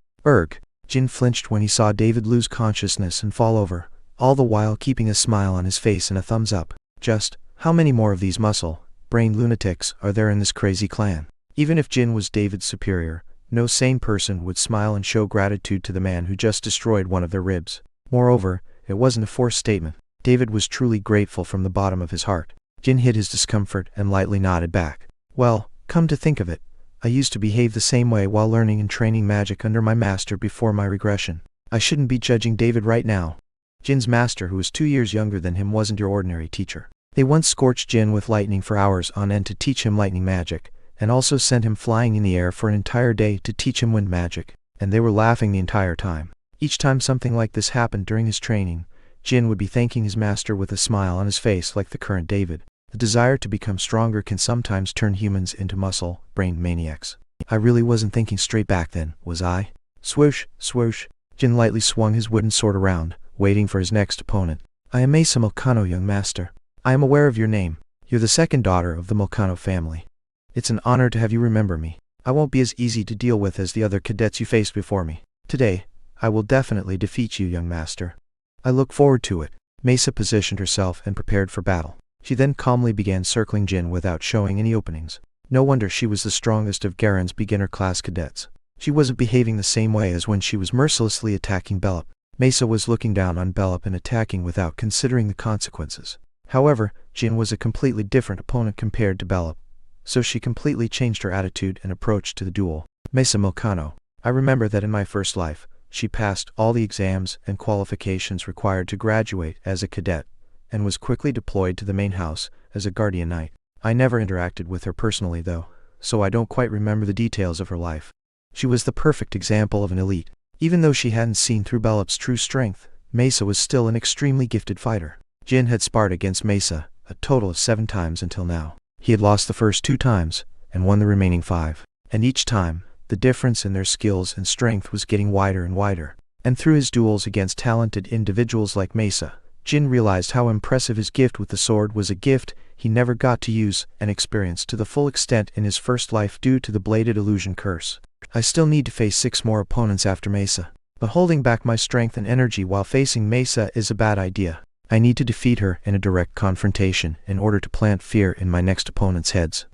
Jin flinched when he saw David lose consciousness and fall over, all the while keeping a smile on his face and a thumbs up. Just, how many more of these muscle-brained lunatics are there in this crazy clan? Even if Jin was David's superior, no sane person would smile and show gratitude to the man who just destroyed one of their ribs. Moreover, it wasn't a forced statement. David was truly grateful from the bottom of his heart. Jin hid his discomfort and lightly nodded back. Well, come to think of it, I used to behave the same way while learning and training magic under my master before my regression. I shouldn't be judging David right now. Jin's master, who was 2 years younger than him, wasn't your ordinary teacher. They once scorched Jin with lightning for hours on end to teach him lightning magic, and also sent him flying in the air for an entire day to teach him wind magic, and they were laughing the entire time. Each time something like this happened during his training, Jin would be thanking his master with a smile on his face like the current David. The desire to become stronger can sometimes turn humans into muscle-brained maniacs. I really wasn't thinking straight back then, was I? Swoosh, swoosh. Jin lightly swung his wooden sword around, waiting for his next opponent. I am Mesa Mulcano, young master. I am aware of your name. You're the second daughter of the Mulcano family. It's an honor to have you remember me. I won't be as easy to deal with as the other cadets you faced before me. Today, I will definitely defeat you, young master. I look forward to it. Mesa positioned herself and prepared for battle. She then calmly began circling Jin without showing any openings. No wonder she was the strongest of Garen's beginner class cadets. She wasn't behaving the same way as when she was mercilessly attacking Bellop. Mesa was looking down on Bellop and attacking without considering the consequences. However, Jin was a completely different opponent compared to Bellop, so she completely changed her attitude and approach to the duel. Mesa Mulcano. I remember that in my first life, she passed all the exams and qualifications required to graduate as a cadet, and was quickly deployed to the main house as a guardian knight. I never interacted with her personally though, so I don't quite remember the details of her life. She was the perfect example of an elite. Even though she hadn't seen through Bellop's true strength, Mesa was still an extremely gifted fighter. Jin had sparred against Mesa a total of 7 times until now. He had lost the first 2 times, and won the remaining 5. And each time, the difference in their skills and strength was getting wider and wider. And through his duels against talented individuals like Mesa, Jin realized how impressive his gift with the sword was, a gift he never got to use and experience to the full extent in his first life due to the bladed illusion curse. I still need to face 6 more opponents after Mesa. But holding back my strength and energy while facing Mesa is a bad idea. I need to defeat her in a direct confrontation in order to plant fear in my next opponent's heads.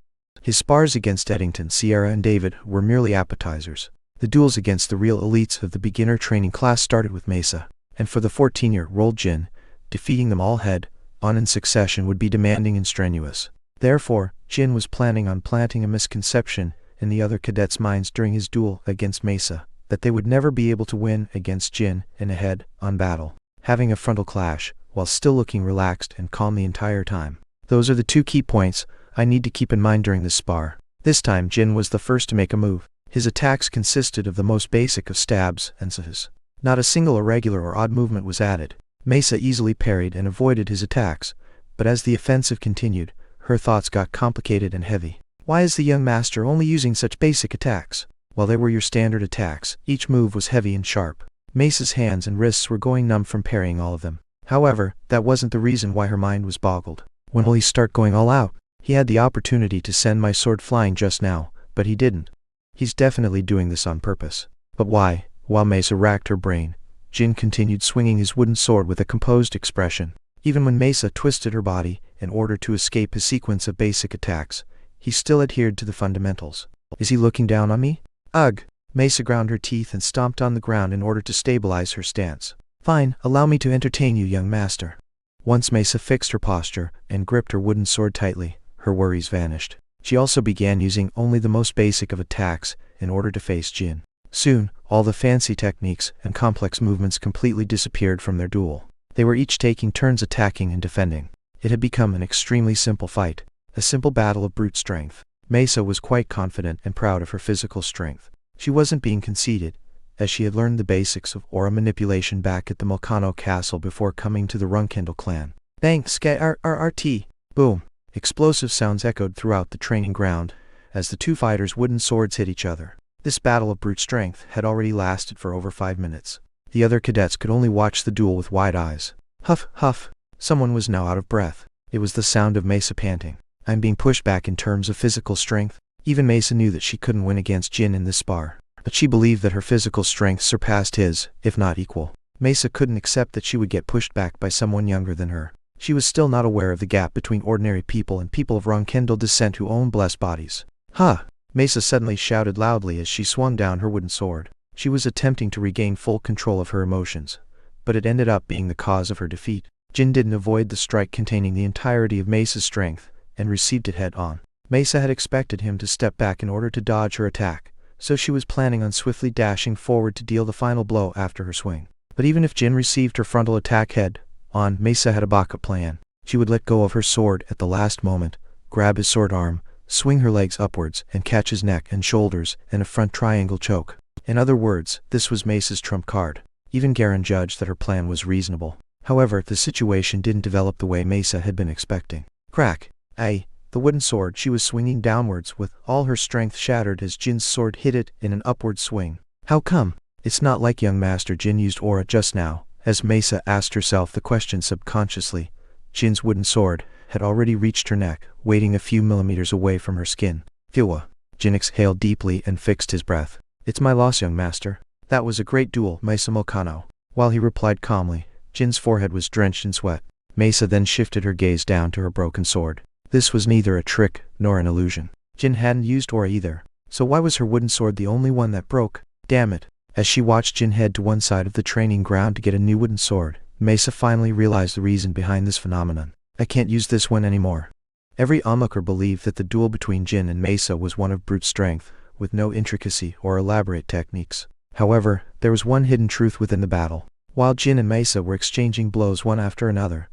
His spars against Eddington, Sierra and David were merely appetizers. The duels against the real elites of the beginner training class started with Mesa, and for the 14-year-old Jin, defeating them all head-on in succession would be demanding and strenuous. Therefore, Jin was planning on planting a misconception in the other cadets' minds during his duel against Mesa, that they would never be able to win against Jin in a head-on battle, having a frontal clash, while still looking relaxed and calm the entire time. Those are the 2 key points I need to keep in mind during this spar. This time Jin was the first to make a move. His attacks consisted of the most basic of stabs and slashes. Not a single irregular or odd movement was added. Mesa easily parried and avoided his attacks, but as the offensive continued, her thoughts got complicated and heavy. Why is the young master only using such basic attacks? While they were your standard attacks, each move was heavy and sharp. Mesa's hands and wrists were going numb from parrying all of them. However, that wasn't the reason why her mind was boggled. When will he start going all out? He had the opportunity to send my sword flying just now, but he didn't. He's definitely doing this on purpose. But why? While Mesa racked her brain, Jin continued swinging his wooden sword with a composed expression. Even when Mesa twisted her body in order to escape his sequence of basic attacks, he still adhered to the fundamentals. Is he looking down on me? Ugh! Mesa ground her teeth and stomped on the ground in order to stabilize her stance. Fine, allow me to entertain you, young master. Once Mesa fixed her posture and gripped her wooden sword tightly, her worries vanished. She also began using only the most basic of attacks in order to face Jin. Soon, all the fancy techniques and complex movements completely disappeared from their duel. They were each taking turns attacking and defending. It had become an extremely simple fight, a simple battle of brute strength. Mesa was quite confident and proud of her physical strength. She wasn't being conceited, as she had learned the basics of aura manipulation back at the Mulcano castle before coming to the Runcandel clan. Bang! RRT! Boom! Explosive sounds echoed throughout the training ground as the 2 fighters' wooden swords hit each other. This battle of brute strength had already lasted for over 5 minutes. The other cadets could only watch the duel with wide eyes. Huff, huff. Someone was now out of breath. It was the sound of Mesa panting. I'm being pushed back in terms of physical strength. Even Mesa knew that she couldn't win against Jin in this spar, but she believed that her physical strength surpassed his, if not equal. Mesa couldn't accept that she would get pushed back by someone younger than her. She was still not aware of the gap between ordinary people and people of Runcandel descent who own blessed bodies. Huh! Mesa suddenly shouted loudly as she swung down her wooden sword. She was attempting to regain full control of her emotions, but it ended up being the cause of her defeat. Jin didn't avoid the strike containing the entirety of Mesa's strength, and received it head-on. Mesa had expected him to step back in order to dodge her attack, so she was planning on swiftly dashing forward to deal the final blow after her swing. But even if Jin received her frontal attack head-on, Mesa had a backup plan. She would let go of her sword at the last moment, grab his sword arm, swing her legs upwards, and catch his neck and shoulders in a front triangle choke. In other words, this was Mesa's trump card. Even Garen judged that her plan was reasonable. However, the situation didn't develop the way Mesa had been expecting. Crack! Aye, the wooden sword she was swinging downwards with all her strength shattered as Jin's sword hit it in an upward swing. How come? It's not like young Master Jin used aura just now. As Mesa asked herself the question subconsciously, Jin's wooden sword had already reached her neck, waiting a few millimeters away from her skin. Phew. Jin exhaled deeply and fixed his breath. It's my loss, young master. That was a great duel, Mesa Mokano. While he replied calmly, Jin's forehead was drenched in sweat. Mesa then shifted her gaze down to her broken sword. This was neither a trick nor an illusion. Jin hadn't used aura either, so why was her wooden sword the only one that broke? Damn it. As she watched Jin head to one side of the training ground to get a new wooden sword, Mesa finally realized the reason behind this phenomenon. I can't use this one anymore. Every onlooker believed that the duel between Jin and Mesa was one of brute strength, with no intricacy or elaborate techniques. However, there was one hidden truth within the battle. While Jin and Mesa were exchanging blows one after another,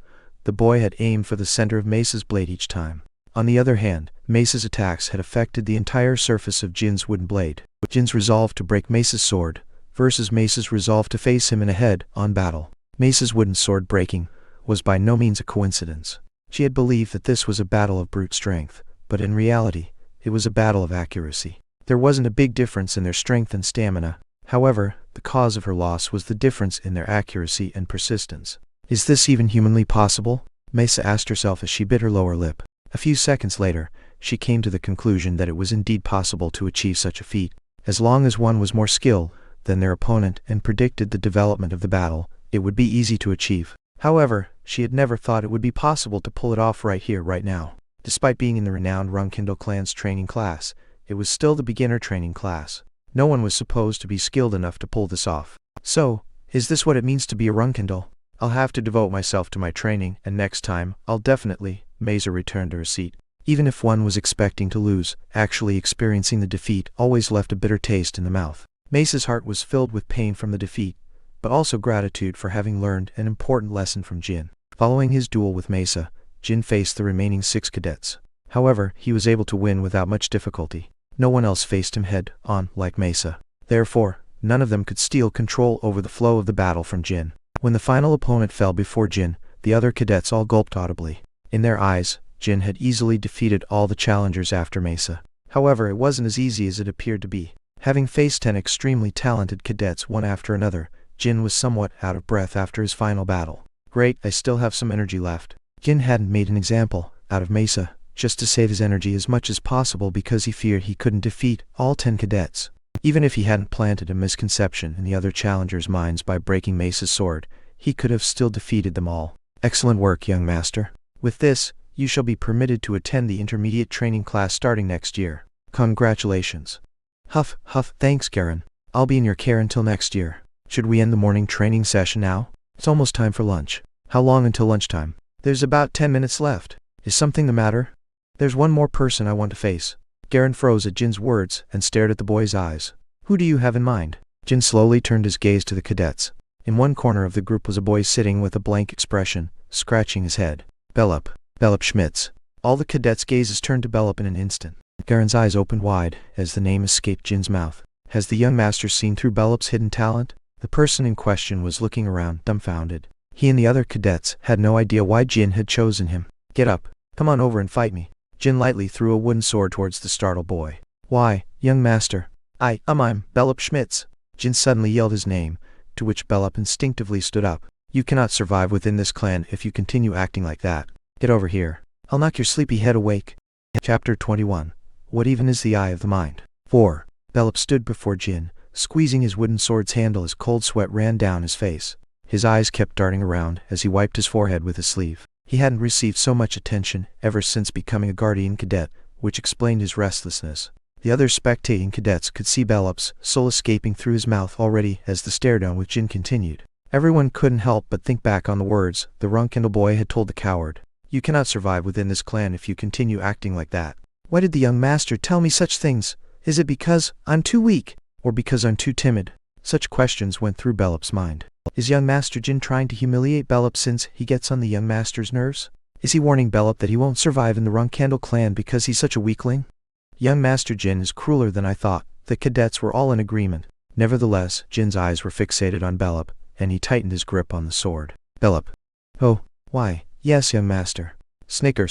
the boy had aimed for the center of Mesa's blade each time. On the other hand, Mesa's attacks had affected the entire surface of Jin's wooden blade. Jin's resolve to break Mesa's sword versus Mesa's resolve to face him in a head-on battle. Mesa's wooden sword breaking was by no means a coincidence. She had believed that this was a battle of brute strength, but in reality, it was a battle of accuracy. There wasn't a big difference in their strength and stamina. However, the cause of her loss was the difference in their accuracy and persistence. Is this even humanly possible? Mesa asked herself as she bit her lower lip. A few seconds later, she came to the conclusion that it was indeed possible to achieve such a feat. As long as one was more skilled than their opponent and predicted the development of the battle, it would be easy to achieve. However, she had never thought it would be possible to pull it off right here, right now. Despite being in the renowned Runcandel clan's training class, it was still the beginner training class. No one was supposed to be skilled enough to pull this off. So, is this what it means to be a Runcandel? I'll have to devote myself to my training, and next time, I'll definitely. Mesa returned to her seat. Even if one was expecting to lose, actually experiencing the defeat always left a bitter taste in the mouth. Mesa's heart was filled with pain from the defeat, but also gratitude for having learned an important lesson from Jin. Following his duel with Mesa, Jin faced the remaining 6 cadets. However, he was able to win without much difficulty. No one else faced him head-on like Mesa. Therefore, none of them could steal control over the flow of the battle from Jin. When the final opponent fell before Jin, the other cadets all gulped audibly. In their eyes, Jin had easily defeated all the challengers after Mesa. However, it wasn't as easy as it appeared to be. Having faced 10 extremely talented cadets one after another, Jin was somewhat out of breath after his final battle. Great, I still have some energy left. Jin hadn't made an example out of Mesa, just to save his energy as much as possible because he feared he couldn't defeat all 10 cadets. Even if he hadn't planted a misconception in the other challengers' minds by breaking Mesa's sword, he could have still defeated them all. Excellent work, young master. With this, you shall be permitted to attend the intermediate training class starting next year. Congratulations. Huff, thanks, Garen. I'll be in your care until next year. Should we end the morning training session now? It's almost time for lunch. How long until lunchtime? There's about 10 minutes left. Is something the matter? There's one more person I want to face. Garen froze at Jin's words and stared at the boy's eyes. Who do you have in mind? Jin slowly turned his gaze to the cadets. In one corner of the group was a boy sitting with a blank expression, scratching his head. Bellup Schmitz. All the cadets' gazes turned to Bellup in an instant. Garen's eyes opened wide as the name escaped Jin's mouth. Has the young master seen through Bellup's hidden talent? The person in question was looking around, dumbfounded. He and the other cadets had no idea why Jin had chosen him. Get up. Come on over and fight me. Jin lightly threw a wooden sword towards the startled boy. Why, young master? I'm Bellup Schmitz. Jin suddenly yelled his name, to which Bellup instinctively stood up. You cannot survive within this clan if you continue acting like that. Get over here. I'll knock your sleepy head awake. Chapter 21. What even is the eye of the mind? 4. Bellup stood before Jin, squeezing his wooden sword's handle as cold sweat ran down his face. His eyes kept darting around as he wiped his forehead with his sleeve. He hadn't received so much attention ever since becoming a guardian cadet, which explained his restlessness. The other spectating cadets could see Bellup's soul escaping through his mouth already as the stare-down with Jin continued. Everyone couldn't help but think back on the words the Runcandel boy had told the coward. You cannot survive within this clan if you continue acting like that. Why did the young master tell me such things? Is it because I'm too weak, or because I'm too timid? Such questions went through Bellup's mind. Is young Master Jin trying to humiliate Bellup since he gets on the young master's nerves? Is he warning Bellup that he won't survive in the Runcandel clan because he's such a weakling? Young Master Jin is crueler than I thought. The cadets were all in agreement. Nevertheless, Jin's eyes were fixated on Bellup, and he tightened his grip on the sword. Bellup. Oh, why, yes, young master. Snicker.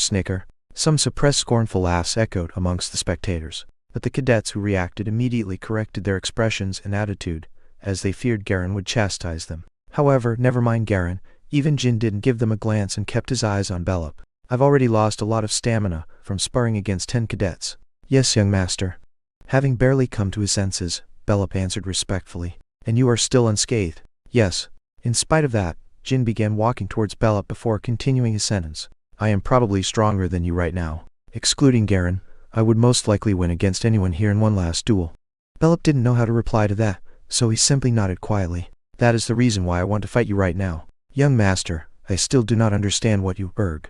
Some suppressed scornful laughs echoed amongst the spectators, but the cadets who reacted immediately corrected their expressions and attitude, as they feared Garen would chastise them. However, never mind Garen, even Jin didn't give them a glance and kept his eyes on Belop. I've already lost a lot of stamina from sparring against 10 cadets. Yes, young master. Having barely come to his senses, Belop answered respectfully. And you are still unscathed? Yes. In spite of that, Jin began walking towards Belop before continuing his sentence. I am probably stronger than you right now. Excluding Garen, I would most likely win against anyone here in one last duel. Belop didn't know how to reply to that, so he simply nodded quietly. That is the reason why I want to fight you right now. Young master, I still do not understand what you urge.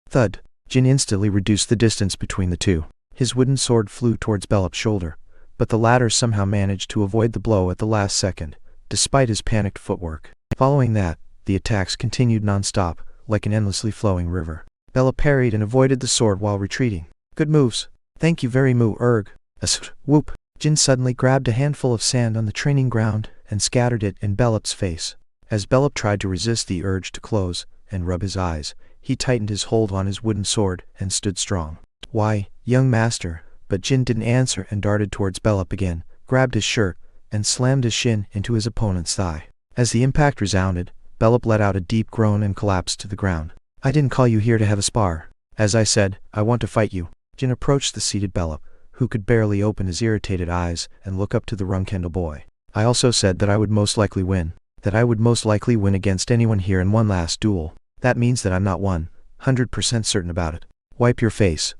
Thud. Jin instantly reduced the distance between the two. His wooden sword flew towards Belop's shoulder, but the latter somehow managed to avoid the blow at the last second, despite his panicked footwork. Following that, the attacks continued non-stop, like an endlessly flowing river. Belop parried and avoided the sword while retreating. Good moves. Thank you very much, Erg. Whoop. Jin suddenly grabbed a handful of sand on the training ground and scattered it in Belop's face. As Belop tried to resist the urge to close and rub his eyes, he tightened his hold on his wooden sword and stood strong. Why, young master, but Jin didn't answer and darted towards Belop again, grabbed his shirt, and slammed his shin into his opponent's thigh. As the impact resounded, Belop let out a deep groan and collapsed to the ground. I didn't call you here to have a spar. As I said, I want to fight you. Jin approached the seated Belop, who could barely open his irritated eyes and look up to the Runcandel boy. I also said that I would most likely win. That I would most likely win against anyone here in one last duel. That means that I'm not 100% certain about it. Wipe your face.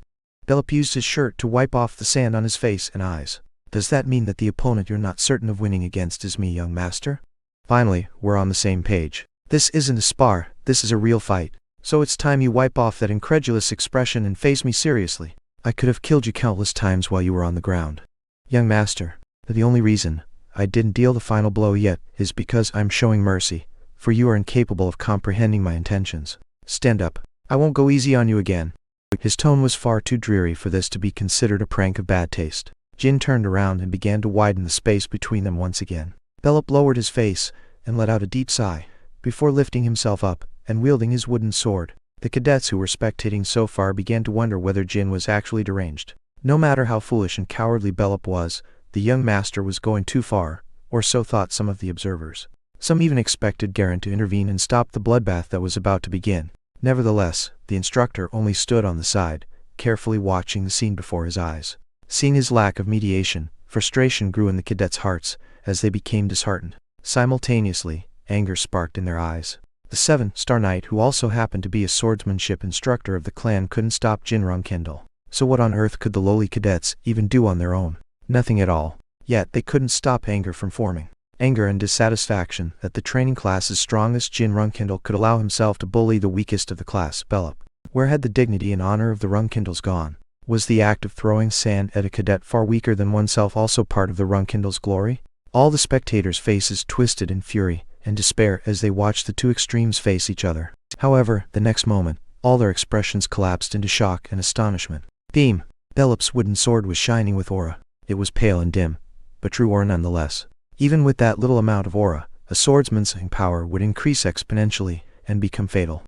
Belop used his shirt to wipe off the sand on his face and eyes. Does that mean that the opponent you're not certain of winning against is me, young master? Finally, we're on the same page. This isn't a spar, this is a real fight. So it's time you wipe off that incredulous expression and face me seriously. I could have killed you countless times while you were on the ground. Young master, the only reason I didn't deal the final blow yet is because I'm showing mercy, for you are incapable of comprehending my intentions. Stand up. I won't go easy on you again. His tone was far too dreary for this to be considered a prank of bad taste. Jin turned around and began to widen the space between them once again. Belop lowered his face and let out a deep sigh, before lifting himself up and wielding his wooden sword. The cadets who were spectating so far began to wonder whether Jin was actually deranged. No matter how foolish and cowardly Belop was, the young master was going too far, or so thought some of the observers. Some even expected Garen to intervene and stop the bloodbath that was about to begin. Nevertheless, the instructor only stood on the side, carefully watching the scene before his eyes. Seeing his lack of mediation, frustration grew in the cadets' hearts as they became disheartened. Simultaneously, anger sparked in their eyes. The 7-star knight, who also happened to be a swordsmanship instructor of the clan, couldn't stop Jin Runcandel. So what on earth could the lowly cadets even do on their own? Nothing at all. Yet they couldn't stop anger from forming. Anger and dissatisfaction that the training class's strongest Jin Runcandel could allow himself to bully the weakest of the class, Belop. Where had the dignity and honor of the Runcandels gone? Was the act of throwing sand at a cadet far weaker than oneself also part of the Runcandel's glory? All the spectators' faces twisted in fury and despair as they watched the two extremes face each other. However, the next moment, all their expressions collapsed into shock and astonishment. Beam! Belop's wooden sword was shining with aura. It was pale and dim, but true aura nonetheless. Even with that little amount of aura, a swordsman's power would increase exponentially and become fatal.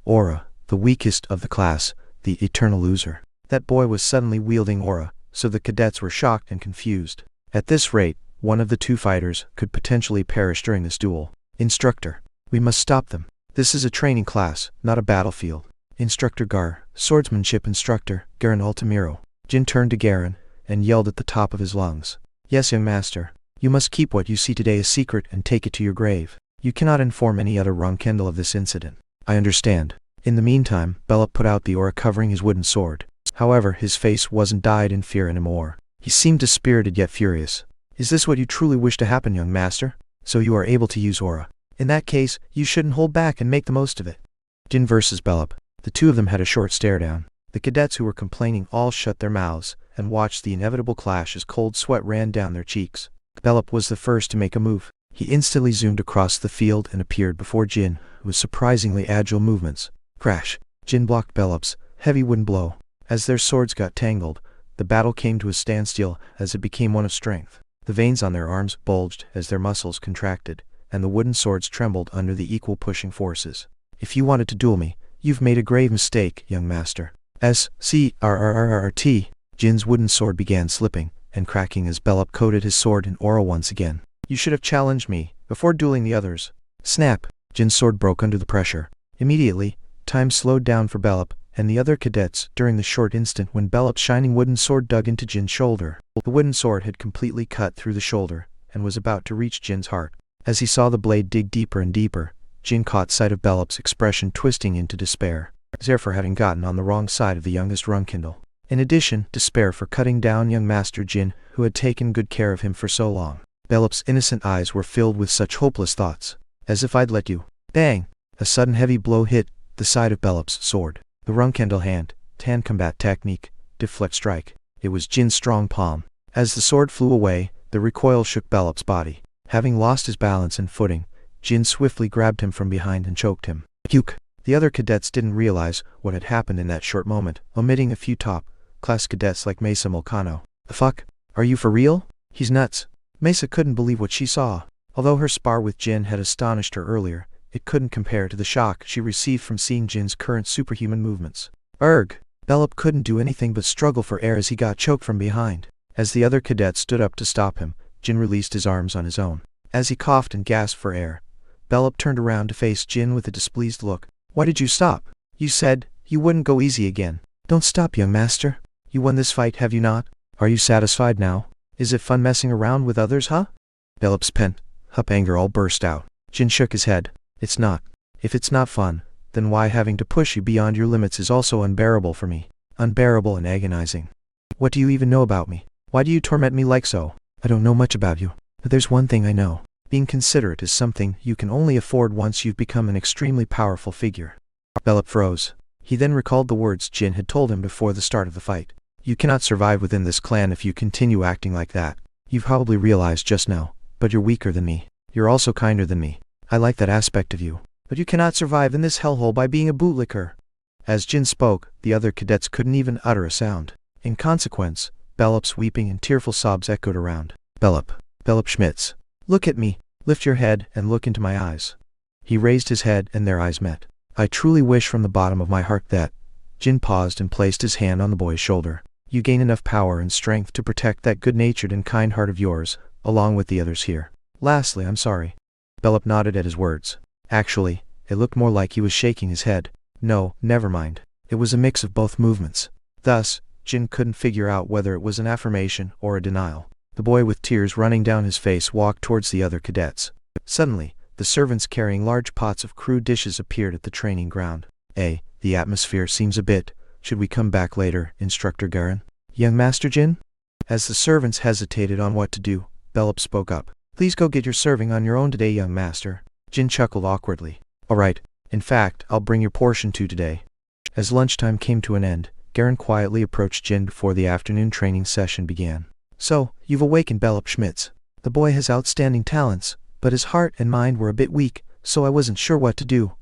Aura, the weakest of the class, the eternal loser. That boy was suddenly wielding aura, so the cadets were shocked and confused. At this rate, one of the two fighters could potentially perish during this duel. Instructor, we must stop them. This is a training class, not a battlefield. Instructor Gar, swordsmanship instructor, Garen Altamiro. Jin turned to Garen and yelled at the top of his lungs. Yes, young master. You must keep what you see today a secret and take it to your grave. You cannot inform any other Runcandel of this incident. I understand. In the meantime, Belop put out the aura covering his wooden sword. However, his face wasn't dyed in fear anymore. He seemed dispirited yet furious. Is this what you truly wish to happen, young master? So you are able to use aura. In that case, you shouldn't hold back and make the most of it. Jin versus Belop. The two of them had a short stare down. The cadets who were complaining all shut their mouths and watched the inevitable clash as cold sweat ran down their cheeks. Belop was the first to make a move. He instantly zoomed across the field and appeared before Jin, with surprisingly agile movements. Crash! Jin blocked Belop's heavy wooden blow. As their swords got tangled, the battle came to a standstill as it became one of strength. The veins on their arms bulged as their muscles contracted, and the wooden swords trembled under the equal pushing forces. If you wanted to duel me, you've made a grave mistake, young master. S-C-R-R-R-R-T. Jin's wooden sword began slipping and cracking as Belop coated his sword in oil once again. You should have challenged me before dueling the others. Snap! Jin's sword broke under the pressure. Immediately, time slowed down for Belop and the other cadets during the short instant when Belop's shining wooden sword dug into Jin's shoulder. The wooden sword had completely cut through the shoulder and was about to reach Jin's heart. As he saw the blade dig deeper and deeper, Jin caught sight of Belop's expression twisting into despair. Despair for having gotten on the wrong side of the youngest Runcandel. In addition, despair for cutting down young Master Jin, who had taken good care of him for so long. Belop's innocent eyes were filled with such hopeless thoughts. As if I'd let you. Bang! A sudden heavy blow hit the side of Belop's sword. The Runcandel hand, Tan combat technique, deflect strike. It was Jin's strong palm. As the sword flew away, the recoil shook Belop's body. Having lost his balance and footing, Jin swiftly grabbed him from behind and choked him. Puke! The other cadets didn't realize what had happened in that short moment, omitting a few top-class cadets like Mesa Mulcano. The fuck? Are you for real? He's nuts. Mesa couldn't believe what she saw. Although her spar with Jin had astonished her earlier, it couldn't compare to the shock she received from seeing Jin's current superhuman movements. Erg! Belop couldn't do anything but struggle for air as he got choked from behind. As the other cadet stood up to stop him, Jin released his arms on his own. As he coughed and gasped for air, Belop turned around to face Jin with a displeased look. Why did you stop? You said you wouldn't go easy again. Don't stop, young master. You won this fight, have you not? Are you satisfied now? Is it fun messing around with others, huh? Belop's pent-up anger all burst out. Jin shook his head. It's not. If it's not fun, then why having to push you beyond your limits is also unbearable for me. Unbearable and agonizing. What do you even know about me? Why do you torment me like so? I don't know much about you, but there's one thing I know. Being considerate is something you can only afford once you've become an extremely powerful figure. Belop froze. He then recalled the words Jin had told him before the start of the fight. You cannot survive within this clan if you continue acting like that. You've probably realized just now, but you're weaker than me. You're also kinder than me. I like that aspect of you. But you cannot survive in this hellhole by being a bootlicker. As Jin spoke, the other cadets couldn't even utter a sound. In consequence, Belop's weeping and tearful sobs echoed around. Belop Schmitz. Look at me. Lift your head and look into my eyes. He raised his head and their eyes met. I truly wish from the bottom of my heart that... Jin paused and placed his hand on the boy's shoulder. You gain enough power and strength to protect that good-natured and kind heart of yours, along with the others here. Lastly, I'm sorry. Belop nodded at his words. Actually, it looked more like he was shaking his head. No, never mind. It was a mix of both movements. Thus, Jin couldn't figure out whether it was an affirmation or a denial. The boy with tears running down his face walked towards the other cadets. Suddenly, the servants carrying large pots of crude dishes appeared at the training ground. The atmosphere seems a bit. Should we come back later, Instructor Garen? Young Master Jin? As the servants hesitated on what to do, Belop spoke up. Please go get your serving on your own today, young master. Jin chuckled awkwardly. All right. In fact, I'll bring your portion too today. As lunchtime came to an end, Garen quietly approached Jin before the afternoon training session began. So, you've awakened Belop Schmitz. The boy has outstanding talents, but his heart and mind were a bit weak, so I wasn't sure what to do.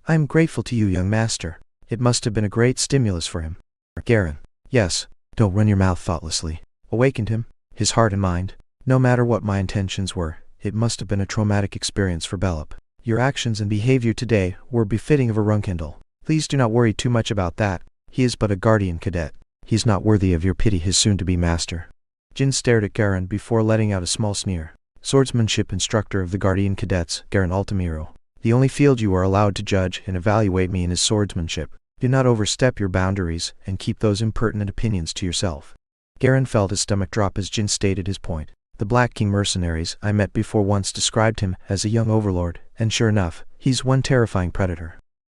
I am grateful to you, young master. It must have been a great stimulus for him. Garen. Yes. Don't run your mouth thoughtlessly. Awakened him, his heart and mind. No matter what my intentions were, it must have been a traumatic experience for Belop. Your actions and behavior today were befitting of a Runcandel. Please do not worry too much about that. He is but a guardian cadet. He is not worthy of your pity, his soon-to-be master. Jin stared at Garen before letting out a small sneer. Swordsmanship instructor of the guardian cadets, Garen Altamiro. The only field you are allowed to judge and evaluate me in is swordsmanship. Do not overstep your boundaries and keep those impertinent opinions to yourself. Garen felt his stomach drop as Jin stated his point. The Black King mercenaries I met before once described him as a young overlord, and sure enough, he's one terrifying predator.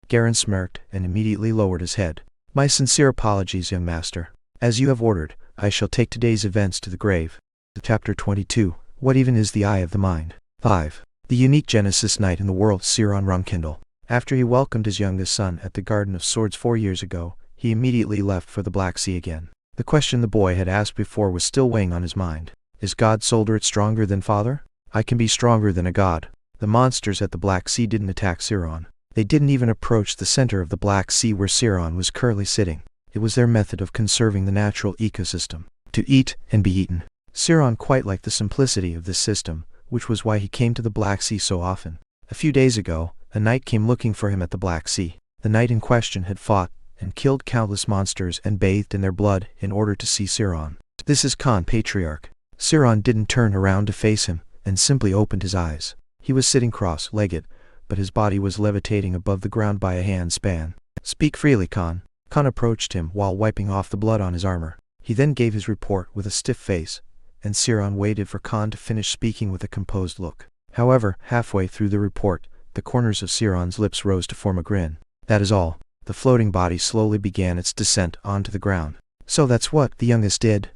Garen smirked and immediately lowered his head. My sincere apologies, young master. As you have ordered, I shall take today's events to the grave. Chapter 22. What even is the Eye of the Mind? 5. The unique Genesis Knight in the world, Jin Runcandel. After he welcomed his youngest son at the Garden of Swords 4 years ago, he immediately left for the Black Sea again. The question the boy had asked before was still weighing on his mind. Is God Solderit stronger than father? I can be stronger than a god. The monsters at the Black Sea didn't attack Jin. They didn't even approach the center of the Black Sea where Jin was currently sitting. It was their method of conserving the natural ecosystem. To eat and be eaten. Jin quite liked the simplicity of this system, which was why he came to the Black Sea so often. A few days ago, a knight came looking for him at the Black Sea. The knight in question had fought and killed countless monsters and bathed in their blood in order to see Siron. This is Khan, Patriarch. Siron didn't turn around to face him, and simply opened his eyes. He was sitting cross-legged, but his body was levitating above the ground by a hand span. Speak freely, Khan. Khan approached him while wiping off the blood on his armor. He then gave his report with a stiff face, and Siron waited for Khan to finish speaking with a composed look. However, halfway through the report, the corners of Siron's lips rose to form a grin. That is all. The floating body slowly began its descent onto the ground. So that's what the youngest did?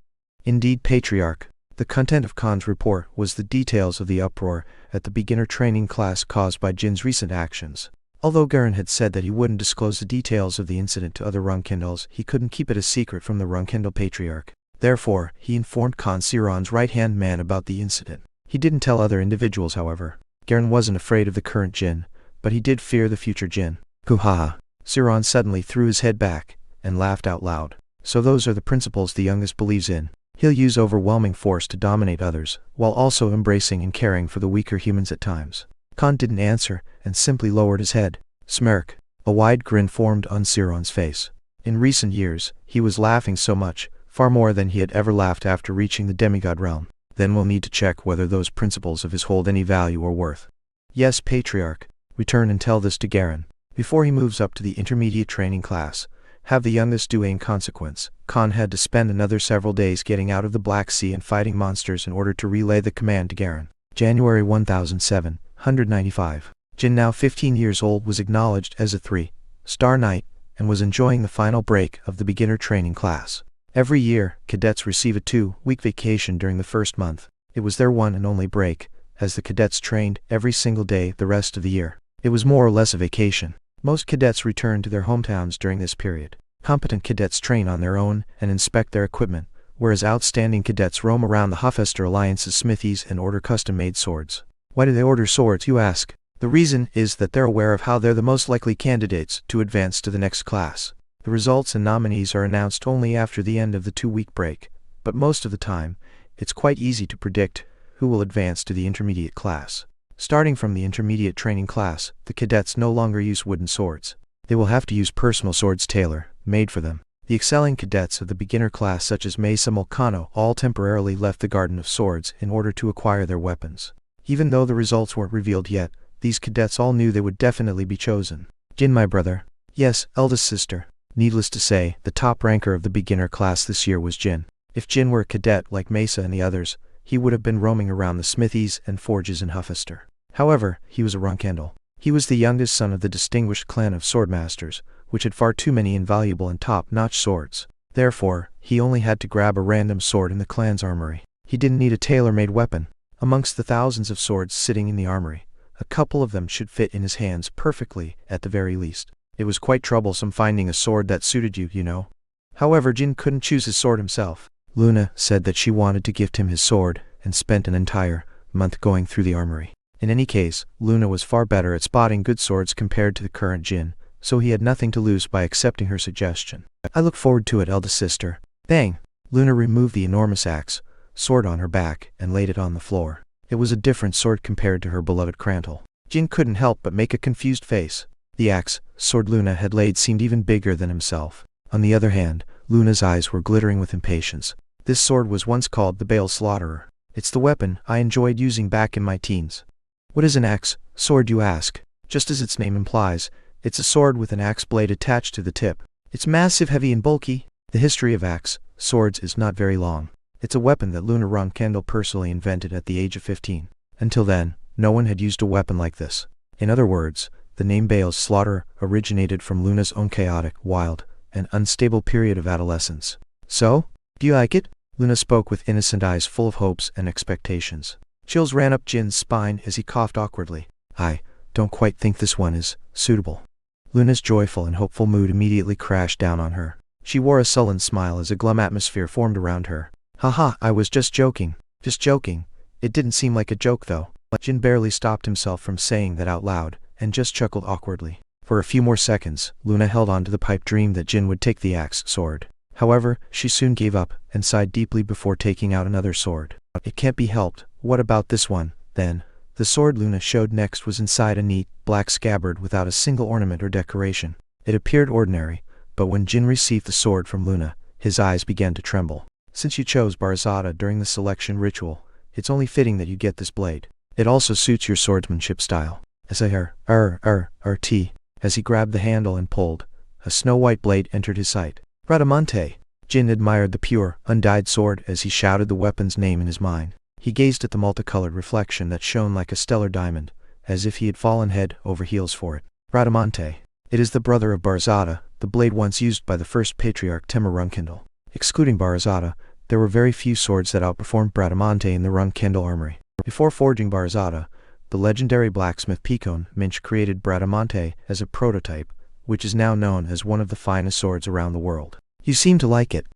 Indeed, Patriarch. The content of Khan's report was the details of the uproar at the beginner training class caused by Jin's recent actions. Although Garen had said that he wouldn't disclose the details of the incident to other Runcandels, he couldn't keep it a secret from the Runcandel Patriarch. Therefore, he informed Khan, Siron's right-hand man, about the incident. He didn't tell other individuals, however. Garen wasn't afraid of the current Jin, but he did fear the future Jin. Hoo-ha-ha. Siron suddenly threw his head back and laughed out loud. So those are the principles the youngest believes in. He'll use overwhelming force to dominate others, while also embracing and caring for the weaker humans at times. Khan didn't answer, and simply lowered his head. Smirk. A wide grin formed on Siron's face. In recent years, he was laughing so much, far more than he had ever laughed after reaching the demigod realm. Then we'll need to check whether those principles of his hold any value or worth. Yes, Patriarch. Return and tell this to Garen. Before he moves up to the intermediate training class, have the youngest do a in consequence. Khan had to spend another several days getting out of the Black Sea and fighting monsters in order to relay the command to Garen. January 1795. Jin, now 15 years old, was acknowledged as a 3-star knight, and was enjoying the final break of the beginner training class. Every year, cadets receive a 2-week vacation during the first month. It was their one and only break, as the cadets trained every single day the rest of the year. It was more or less a vacation. Most cadets return to their hometowns during this period. Competent cadets train on their own and inspect their equipment, whereas outstanding cadets roam around the Hofester Alliance's smithies and order custom-made swords. Why do they order swords, you ask? The reason is that they're aware of how they're the most likely candidates to advance to the next class. The results and nominees are announced only after the end of the 2-week break, but most of the time, it's quite easy to predict who will advance to the intermediate class. Starting from the intermediate training class, the cadets no longer use wooden swords. They will have to use personal swords tailor-made for them. The excelling cadets of the beginner class, such as Mesa Mulcano, all temporarily left the Garden of Swords in order to acquire their weapons. Even though the results weren't revealed yet, these cadets all knew they would definitely be chosen. Jin, my brother. Yes, eldest sister. Needless to say, the top ranker of the beginner class this year was Jin. If Jin were a cadet like Mesa and the others, he would have been roaming around the smithies and forges in Hofester. However, he was a Runcandel. He was the youngest son of the distinguished clan of Swordmasters, which had far too many invaluable and top-notch swords. Therefore, he only had to grab a random sword in the clan's armory. He didn't need a tailor-made weapon. Amongst the thousands of swords sitting in the armory, a couple of them should fit in his hands perfectly, at the very least. It was quite troublesome finding a sword that suited you, you know. However, Jin couldn't choose his sword himself. Luna said that she wanted to gift him his sword, and spent an entire month going through the armory. In any case, Luna was far better at spotting good swords compared to the current Jin, so he had nothing to lose by accepting her suggestion. I look forward to it, eldest sister. Bang! Luna removed the enormous axe sword on her back and laid it on the floor. It was a different sword compared to her beloved Crantel. Jin couldn't help but make a confused face. The axe sword Luna had laid seemed even bigger than himself. On the other hand, Luna's eyes were glittering with impatience. This sword was once called the Bale Slaughterer. It's the weapon I enjoyed using back in my teens. What is an axe sword, you ask? Just as its name implies, it's a sword with an axe blade attached to the tip. It's massive, heavy, and bulky. The history of axe swords is not very long. It's a weapon that Luna Runcandel personally invented at the age of 15. Until then, no one had used a weapon like this. In other words, the name Bale's Slaughter originated from Luna's own chaotic, wild, and unstable period of adolescence. So, do you like it? Luna spoke with innocent eyes full of hopes and expectations. Chills ran up Jin's spine as he coughed awkwardly. I don't quite think this one is suitable. Luna's joyful and hopeful mood immediately crashed down on her. She wore a sullen smile as a glum atmosphere formed around her. Haha, I was just joking. Just joking. It didn't seem like a joke though. Jin barely stopped himself from saying that out loud, and just chuckled awkwardly. For a few more seconds, Luna held on to the pipe dream that Jin would take the axe sword. However, she soon gave up, and sighed deeply before taking out another sword. It can't be helped. What about this one, then? The sword Luna showed next was inside a neat, black scabbard without a single ornament or decoration. It appeared ordinary, But when Jin received the sword from Luna, his eyes began to tremble. Since you chose Barzada during the selection ritual, it's only fitting that you get this blade. It also suits your swordsmanship style. As he grabbed the handle and pulled, a snow-white blade entered his sight. Bradamante! Jin admired the pure, undyed sword as he shouted the weapon's name in his mind. He gazed at the multicolored reflection that shone like a stellar diamond, as if he had fallen head over heels for it. Bradamante. It is the brother of Barzada, the blade once used by the first patriarch Jin Runcandel. Excluding Barzada, there were very few swords that outperformed Bradamante in the Runcandel armory. Before forging Barzada, the legendary blacksmith Picon Minch created Bradamante as a prototype, which is now known as one of the finest swords around the world. You seem to like it.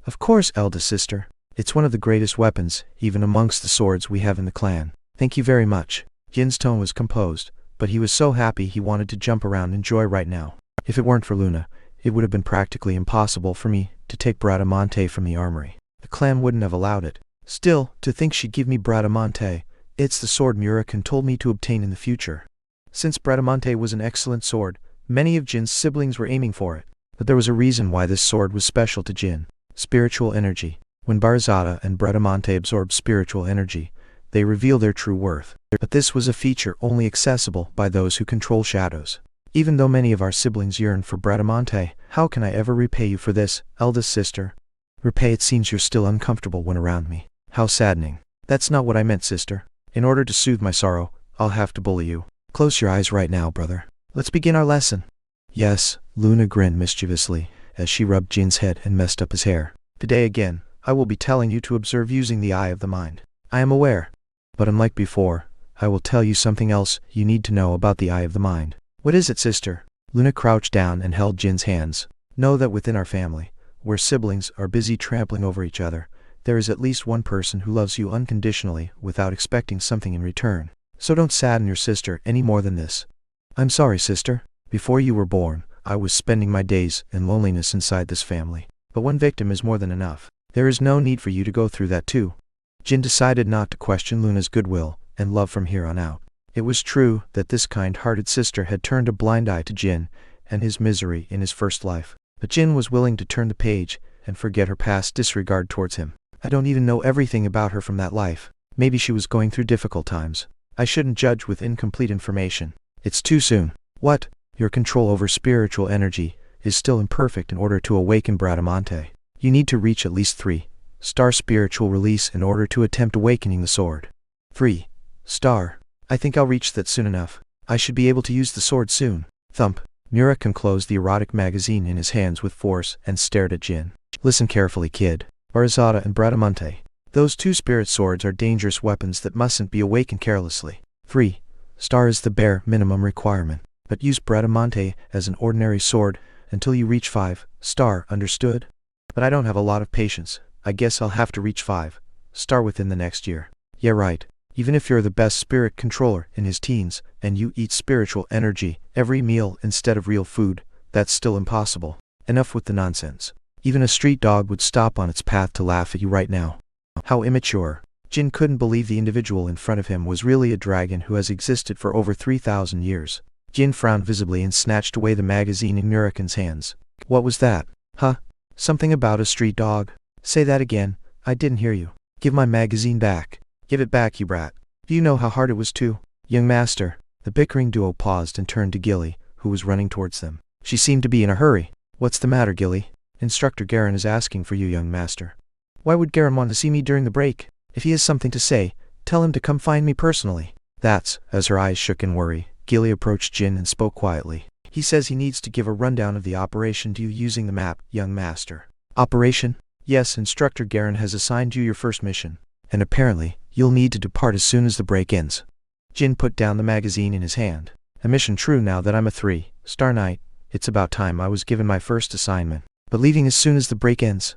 Of course, eldest sister. It's one of the greatest weapons, even amongst the swords we have in the clan. Thank you very much. Jin's tone was composed, but he was so happy he wanted to jump around and enjoy right now. If it weren't for Luna, it would have been practically impossible for me to take Bradamante from the armory. The clan wouldn't have allowed it. Still, to think she'd give me Bradamante, it's the sword Murakan told me to obtain in the future. Since Bradamante was an excellent sword, many of Jin's siblings were aiming for it. But there was a reason why this sword was special to Jin. Spiritual energy. When Barzada and Bradamante absorb spiritual energy, they reveal their true worth. But this was a feature only accessible by those who control shadows. Even though many of our siblings yearn for Bradamante, how can I ever repay you for this, eldest sister? Repay? It seems you're still uncomfortable when around me. How saddening. That's not what I meant, sister. In order to soothe my sorrow, I'll have to bully you. Close your eyes right now, brother. Let's begin our lesson. Yes, Luna grinned mischievously, as she rubbed Jin's head and messed up his hair. Today again, I will be telling you to observe using the eye of the mind. I am aware. But unlike before, I will tell you something else you need to know about the eye of the mind. What is it, sister? Luna crouched down and held Jin's hands. Know that within our family, where siblings are busy trampling over each other, there is at least one person who loves you unconditionally without expecting something in return. So don't sadden your sister any more than this. I'm sorry, sister. Before you were born, I was spending my days in loneliness inside this family. But one victim is more than enough. There is no need for you to go through that too. Jin decided not to question Luna's goodwill and love from here on out. It was true that this kind-hearted sister had turned a blind eye to Jin and his misery in his first life. But Jin was willing to turn the page and forget her past disregard towards him. I don't even know everything about her from that life. Maybe she was going through difficult times. I shouldn't judge with incomplete information. It's too soon. What? Your control over spiritual energy is still imperfect. In order to awaken Bradamante, you need to reach at least 3-star spiritual release in order to attempt awakening the sword. 3-star. I think I'll reach that soon enough. I should be able to use the sword soon. Thump. Murakan closed the erotic magazine in his hands with force and stared at Jin. Listen carefully, kid. Barzada and Bradamante. Those two spirit swords are dangerous weapons that mustn't be awakened carelessly. 3-star is the bare minimum requirement. But use Bradamante as an ordinary sword until you reach 5-star, understood? But I don't have a lot of patience. I guess I'll have to reach 5-star within the next year. Yeah, right. Even if you're the best spirit controller in his teens, and you eat spiritual energy every meal instead of real food, that's still impossible. Enough with the nonsense. Even a street dog would stop on its path to laugh at you right now. How immature. Jin couldn't believe the individual in front of him was really a dragon who has existed for over 3,000 years. Jin frowned visibly and snatched away the magazine in Murakan's hands. What was that? Huh? Something about a street dog? Say that again. I didn't hear you. Give my magazine back. Give it back, you brat. Do you know how hard it was to? Young master. The bickering duo paused and turned to Gilly, who was running towards them. She seemed to be in a hurry. What's the matter, Gilly? Instructor Garen is asking for you, young master. Why would Garen want to see me during the break? If he has something to say, tell him to come find me personally. That's, as her eyes shook in worry, Gilly approached Jin and spoke quietly. He says he needs to give a rundown of the operation to you using the map, young master. Operation? Yes, Instructor Garen has assigned you your first mission. And apparently, you'll need to depart as soon as the break ends. Jin put down the magazine in his hand. A mission true now that I'm a 3-star knight. It's about time I was given my first assignment. But leaving as soon as the break ends?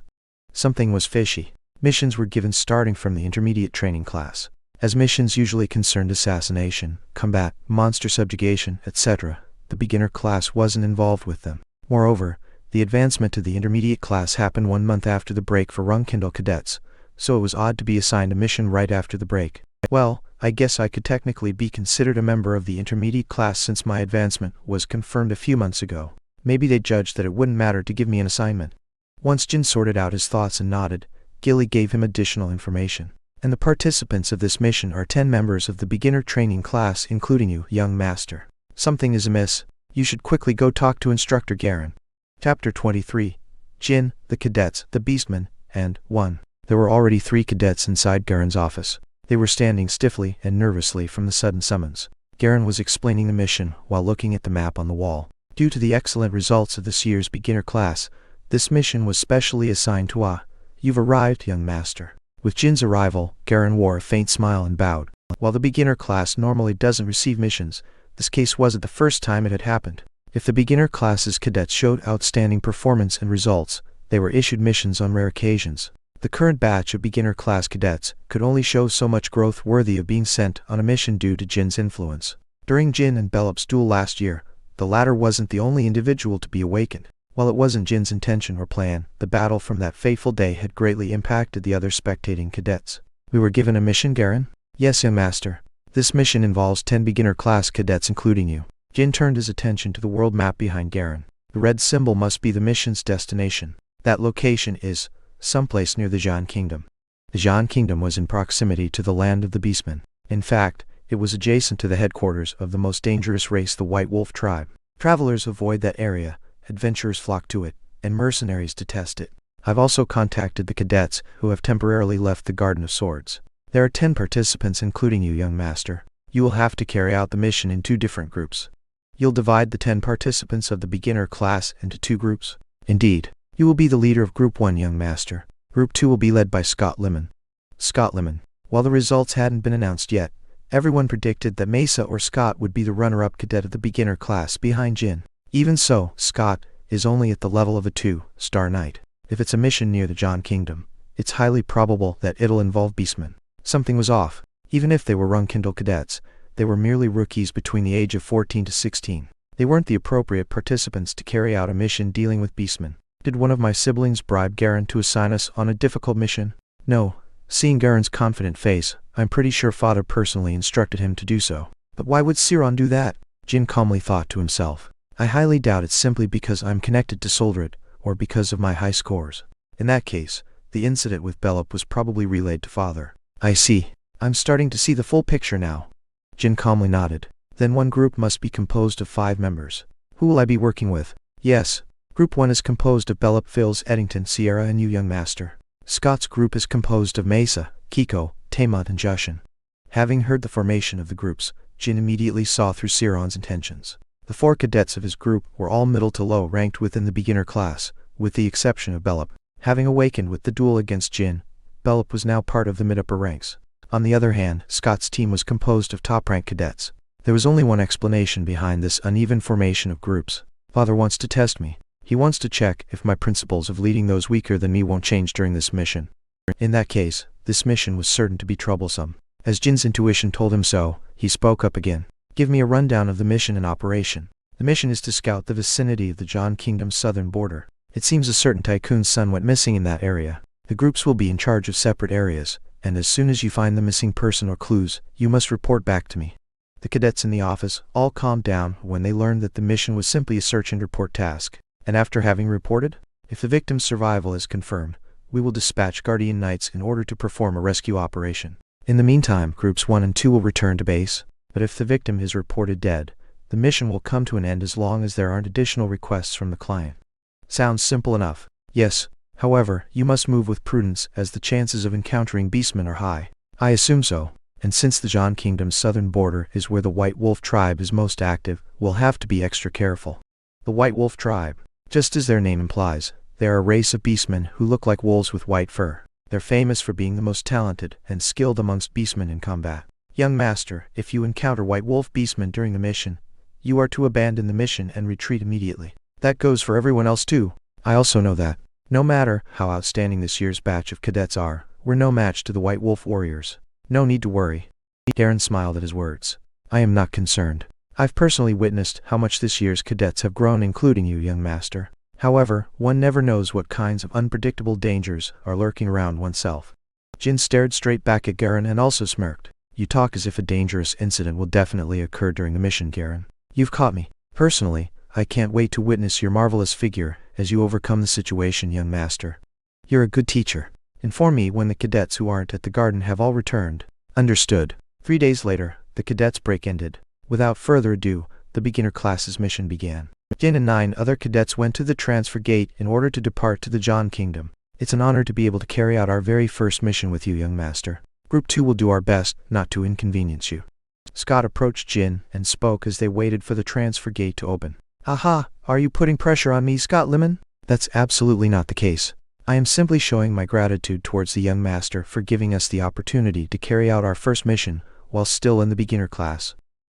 Something was fishy. Missions were given starting from the intermediate training class. As missions usually concerned assassination, combat, monster subjugation, etc., the beginner class wasn't involved with them. Moreover, the advancement to the intermediate class happened 1 month after the break for Runcandel cadets, so it was odd to be assigned a mission right after the break. Well, I guess I could technically be considered a member of the intermediate class since my advancement was confirmed a few months ago. Maybe they judged that it wouldn't matter to give me an assignment. Once Jin sorted out his thoughts and nodded, Gilly gave him additional information. And the participants of this mission are 10 members of the beginner training class, including you, young master. Something is amiss. You should quickly go talk to Instructor Garen. Chapter 23. Jin, the cadets, the beastmen, and 1. There were already 3 cadets inside Garen's office. They were standing stiffly and nervously from the sudden summons. Garen was explaining the mission while looking at the map on the wall. Due to the excellent results of this year's beginner class, this mission was specially assigned to Ah. You've arrived, young master. With Jin's arrival, Garen wore a faint smile and bowed. While the beginner class normally doesn't receive missions, this case wasn't the first time it had happened. If the beginner class's cadets showed outstanding performance and results, they were issued missions on rare occasions. The current batch of beginner class cadets could only show so much growth worthy of being sent on a mission due to Jin's influence. During Jin and Bellup's duel last year, the latter wasn't the only individual to be awakened. While it wasn't Jin's intention or plan, the battle from that fateful day had greatly impacted the other spectating cadets. We were given a mission, Garen? Yes, young master. This mission involves 10 beginner class cadets including you. Jin turned his attention to the world map behind Garen. The red symbol must be the mission's destination. That location is someplace near the Jin Kingdom. The Jin Kingdom was in proximity to the land of the Beastmen. In fact, it was adjacent to the headquarters of the most dangerous race, the White Wolf tribe. Travelers avoid that area, adventurers flock to it, and mercenaries detest it. I've also contacted the cadets who have temporarily left the Garden of Swords. There are 10 participants including you, young master. You will have to carry out the mission in 2 different groups. You'll divide the 10 participants of the beginner class into 2 groups. Indeed, you will be the leader of Group 1, young master. Group 2 will be led by Scott Lemon. Scott Lemon. While the results hadn't been announced yet, everyone predicted that Mesa or Scott would be the runner-up cadet of the beginner class behind Jin. Even so, Scott is only at the level of a 2-star knight. If it's a mission near the Jin Kingdom, it's highly probable that it'll involve beastmen. Something was off. Even if they were Runcandel cadets, they were merely rookies between the age of 14 to 16. They weren't the appropriate participants to carry out a mission dealing with beastmen. Did one of my siblings bribe Garen to assign us on a difficult mission? No. Seeing Garen's confident face, I'm pretty sure father personally instructed him to do so. But why would Siron do that? Jin calmly thought to himself. I highly doubt it's simply because I'm connected to Soldred, or because of my high scores. In that case, the incident with Bellup was probably relayed to father. I see. I'm starting to see the full picture now. Jin calmly nodded. Then one group must be composed of 5 members. Who will I be working with? Yes. Group 1 is composed of Bellup, Phils, Eddington, Sierra, and you, young master. Scott's group is composed of Mesa, Kiko, Taemont, and Jushin. Having heard the formation of the groups, Jin immediately saw through Siron's intentions. The 4 cadets of his group were all middle to low ranked within the beginner class, with the exception of Bellup. Having awakened with the duel against Jin, Bellup was now part of the mid-upper ranks. On the other hand, Scott's team was composed of top-ranked cadets. There was only one explanation behind this uneven formation of groups. Father wants to test me. He wants to check if my principles of leading those weaker than me won't change during this mission. In that case, this mission was certain to be troublesome. As Jin's intuition told him so, he spoke up again. Give me a rundown of the mission and operation. The mission is to scout the vicinity of the Jin Kingdom's southern border. It seems a certain tycoon's son went missing in that area. The groups will be in charge of separate areas, and as soon as you find the missing person or clues, you must report back to me. The cadets in the office all calmed down when they learned that the mission was simply a search and report task. And after having reported, if the victim's survival is confirmed, we will dispatch Guardian Knights in order to perform a rescue operation. In the meantime, Groups 1 and 2 will return to base. But if the victim is reported dead, the mission will come to an end as long as there aren't additional requests from the client. Sounds simple enough. Yes. However, you must move with prudence as the chances of encountering beastmen are high. I assume so. And since the Jin Kingdom's southern border is where the White Wolf tribe is most active, we'll have to be extra careful. The White Wolf tribe. Just as their name implies, they are a race of beastmen who look like wolves with white fur. They're famous for being the most talented and skilled amongst beastmen in combat. Young master, if you encounter White Wolf beastmen during the mission, you are to abandon the mission and retreat immediately. That goes for everyone else too. I also know that. No matter how outstanding this year's batch of cadets are, we're no match to the White Wolf warriors. No need to worry. Garen smiled at his words. I am not concerned. I've personally witnessed how much this year's cadets have grown, including you, young master. However, one never knows what kinds of unpredictable dangers are lurking around oneself. Jin stared straight back at Garen and also smirked. You talk as if a dangerous incident will definitely occur during the mission, Garen. You've caught me. Personally, I can't wait to witness your marvelous figure as you overcome the situation, young master. You're a good teacher. Inform me when the cadets who aren't at the garden have all returned. Understood. 3 days later, the cadets' break ended. Without further ado, the beginner class's mission began. Jin and 9 other cadets went to the transfer gate in order to depart to the Jin Kingdom. It's an honor to be able to carry out our very first mission with you, young master. Group 2 will do our best not to inconvenience you. Scott approached Jin and spoke as they waited for the transfer gate to open. Aha, are you putting pressure on me, Scott Lemon? That's absolutely not the case. I am simply showing my gratitude towards the young master for giving us the opportunity to carry out our first mission while still in the beginner class.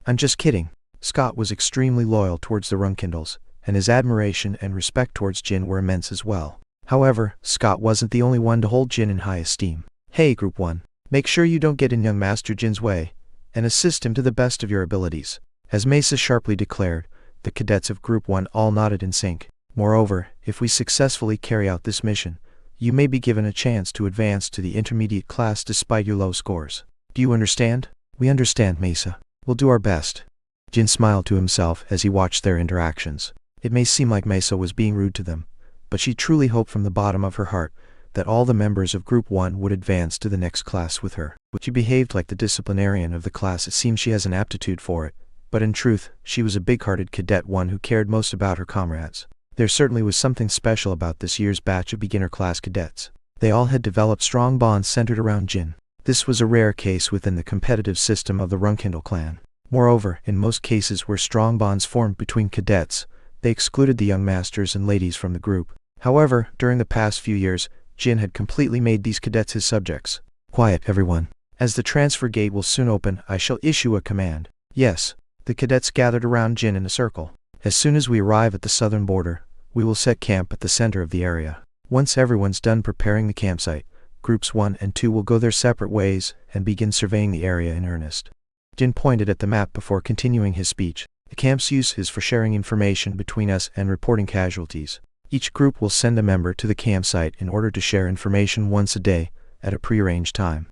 I'm just kidding. Scott was extremely loyal towards the Runcandels, and his admiration and respect towards Jin were immense as well. However, Scott wasn't the only one to hold Jin in high esteem. Hey, Group 1, make sure you don't get in young Master Jin's way, and assist him to the best of your abilities. As Mesa sharply declared, the cadets of Group 1 all nodded in sync. Moreover, if we successfully carry out this mission, you may be given a chance to advance to the intermediate class despite your low scores. Do you understand? We understand, Mesa. We'll do our best. Jin smiled to himself as he watched their interactions. It may seem like Mesa was being rude to them, but she truly hoped from the bottom of her heart that all the members of Group 1 would advance to the next class with her. She behaved like the disciplinarian of the class. It seems she has an aptitude for it, but in truth, she was a big-hearted cadet, one who cared most about her comrades. There certainly was something special about this year's batch of beginner class cadets. They all had developed strong bonds centered around Jin. This was a rare case within the competitive system of the Runcandel clan. Moreover, in most cases where strong bonds formed between cadets, they excluded the young masters and ladies from the group. However, during the past few years, Jin had completely made these cadets his subjects. Quiet, everyone. As the transfer gate will soon open, I shall issue a command. Yes. The cadets gathered around Jin in a circle. As soon as we arrive at the southern border, we will set camp at the center of the area. Once everyone's done preparing the campsite, Groups 1 and 2 will go their separate ways and begin surveying the area in earnest. Jin pointed at the map before continuing his speech. The camp's use is for sharing information between us and reporting casualties. Each group will send a member to the campsite in order to share information once a day, at a prearranged time.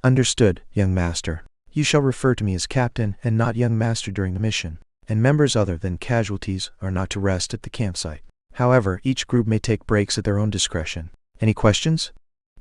Understood, young master. You shall refer to me as captain and not young master during the mission, and members other than casualties are not to rest at the campsite. However, each group may take breaks at their own discretion. Any questions?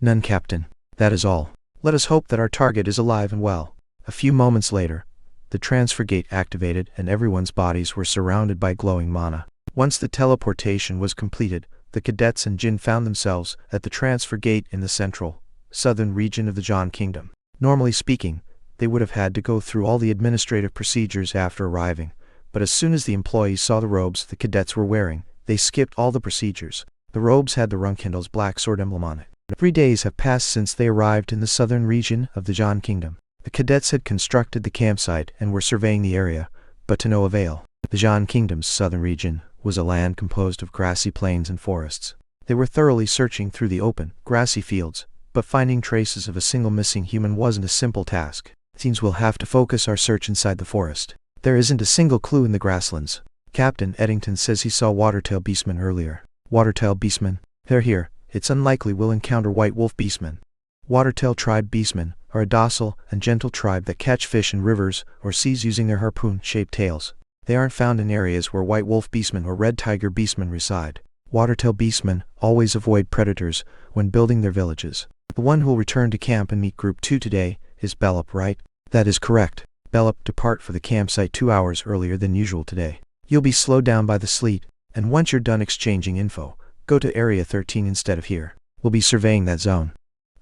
None, Captain. That is all. Let us hope that our target is alive and well. A few moments later, the transfer gate activated and everyone's bodies were surrounded by glowing mana. Once the teleportation was completed, the cadets and Jin found themselves at the transfer gate in the central, southern region of the Jin Kingdom. Normally speaking, they would have had to go through all the administrative procedures after arriving, but as soon as the employees saw the robes the cadets were wearing, they skipped all the procedures. The robes had the Runcandel's black sword emblem on it. 3 days have passed since they arrived in the southern region of the Jin Kingdom. The cadets had constructed the campsite and were surveying the area, but to no avail. The Jin Kingdom's southern region was a land composed of grassy plains and forests. They were thoroughly searching through the open, grassy fields, but finding traces of a single missing human wasn't a simple task. It seems we'll have to focus our search inside the forest. There isn't a single clue in the grasslands. Captain Eddington says he saw watertail beastmen earlier. Watertail beastmen? They're here. It's unlikely we'll encounter white wolf beastmen. Watertail tribe beastmen are a docile and gentle tribe that catch fish in rivers or seas using their harpoon-shaped tails. They aren't found in areas where white wolf beastmen or red tiger beastmen reside. Watertail beastmen always avoid predators when building their villages. The one who will return to camp and meet Group 2 today is Bellop, right? That is correct. Bellop depart for the campsite 2 hours earlier than usual today. You'll be slowed down by the sleet, and once you're done exchanging info, go to Area 13 instead of here. We'll be surveying that zone.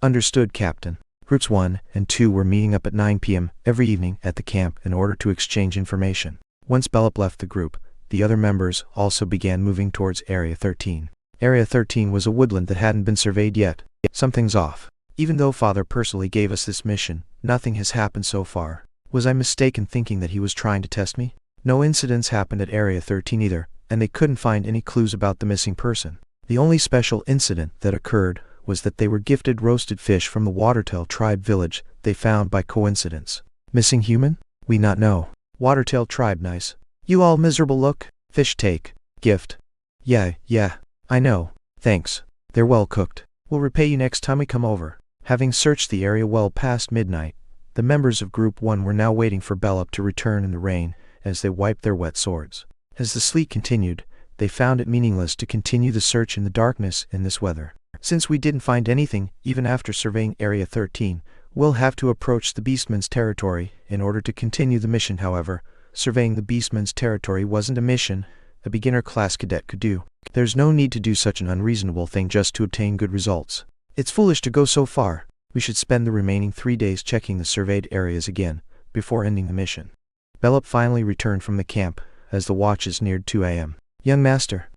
Understood, Captain. Groups 1 and 2 were meeting up at 9 p.m. every evening at the camp in order to exchange information. Once Bellop left the group, the other members also began moving towards Area 13. Area 13 was a woodland that hadn't been surveyed yet. Something's off. Even though Father personally gave us this mission, nothing has happened so far. Was I mistaken thinking that he was trying to test me? No incidents happened at Area 13 either, and they couldn't find any clues about the missing person. The only special incident that occurred was that they were gifted roasted fish from the Watertail tribe village they found by coincidence. Missing human? We not know. Watertail tribe, nice. You all miserable look. Fish take. Gift. Yeah, I know. Thanks. They're well cooked. We'll repay you next time we come over. Having searched the area well past midnight, the members of Group 1 were now waiting for Bellop to return in the rain as they wiped their wet swords. As the sleet continued, they found it meaningless to continue the search in the darkness in this weather. Since we didn't find anything, even after surveying Area 13, we'll have to approach the Beastman's territory in order to continue the mission. However, surveying the Beastman's territory wasn't a mission a beginner-class cadet could do. There's no need to do such an unreasonable thing just to obtain good results. It's foolish to go so far. We should spend the remaining 3 days checking the surveyed areas again, before ending the mission. Belop finally returned from the camp, as the watches neared 2 a.m. Young Master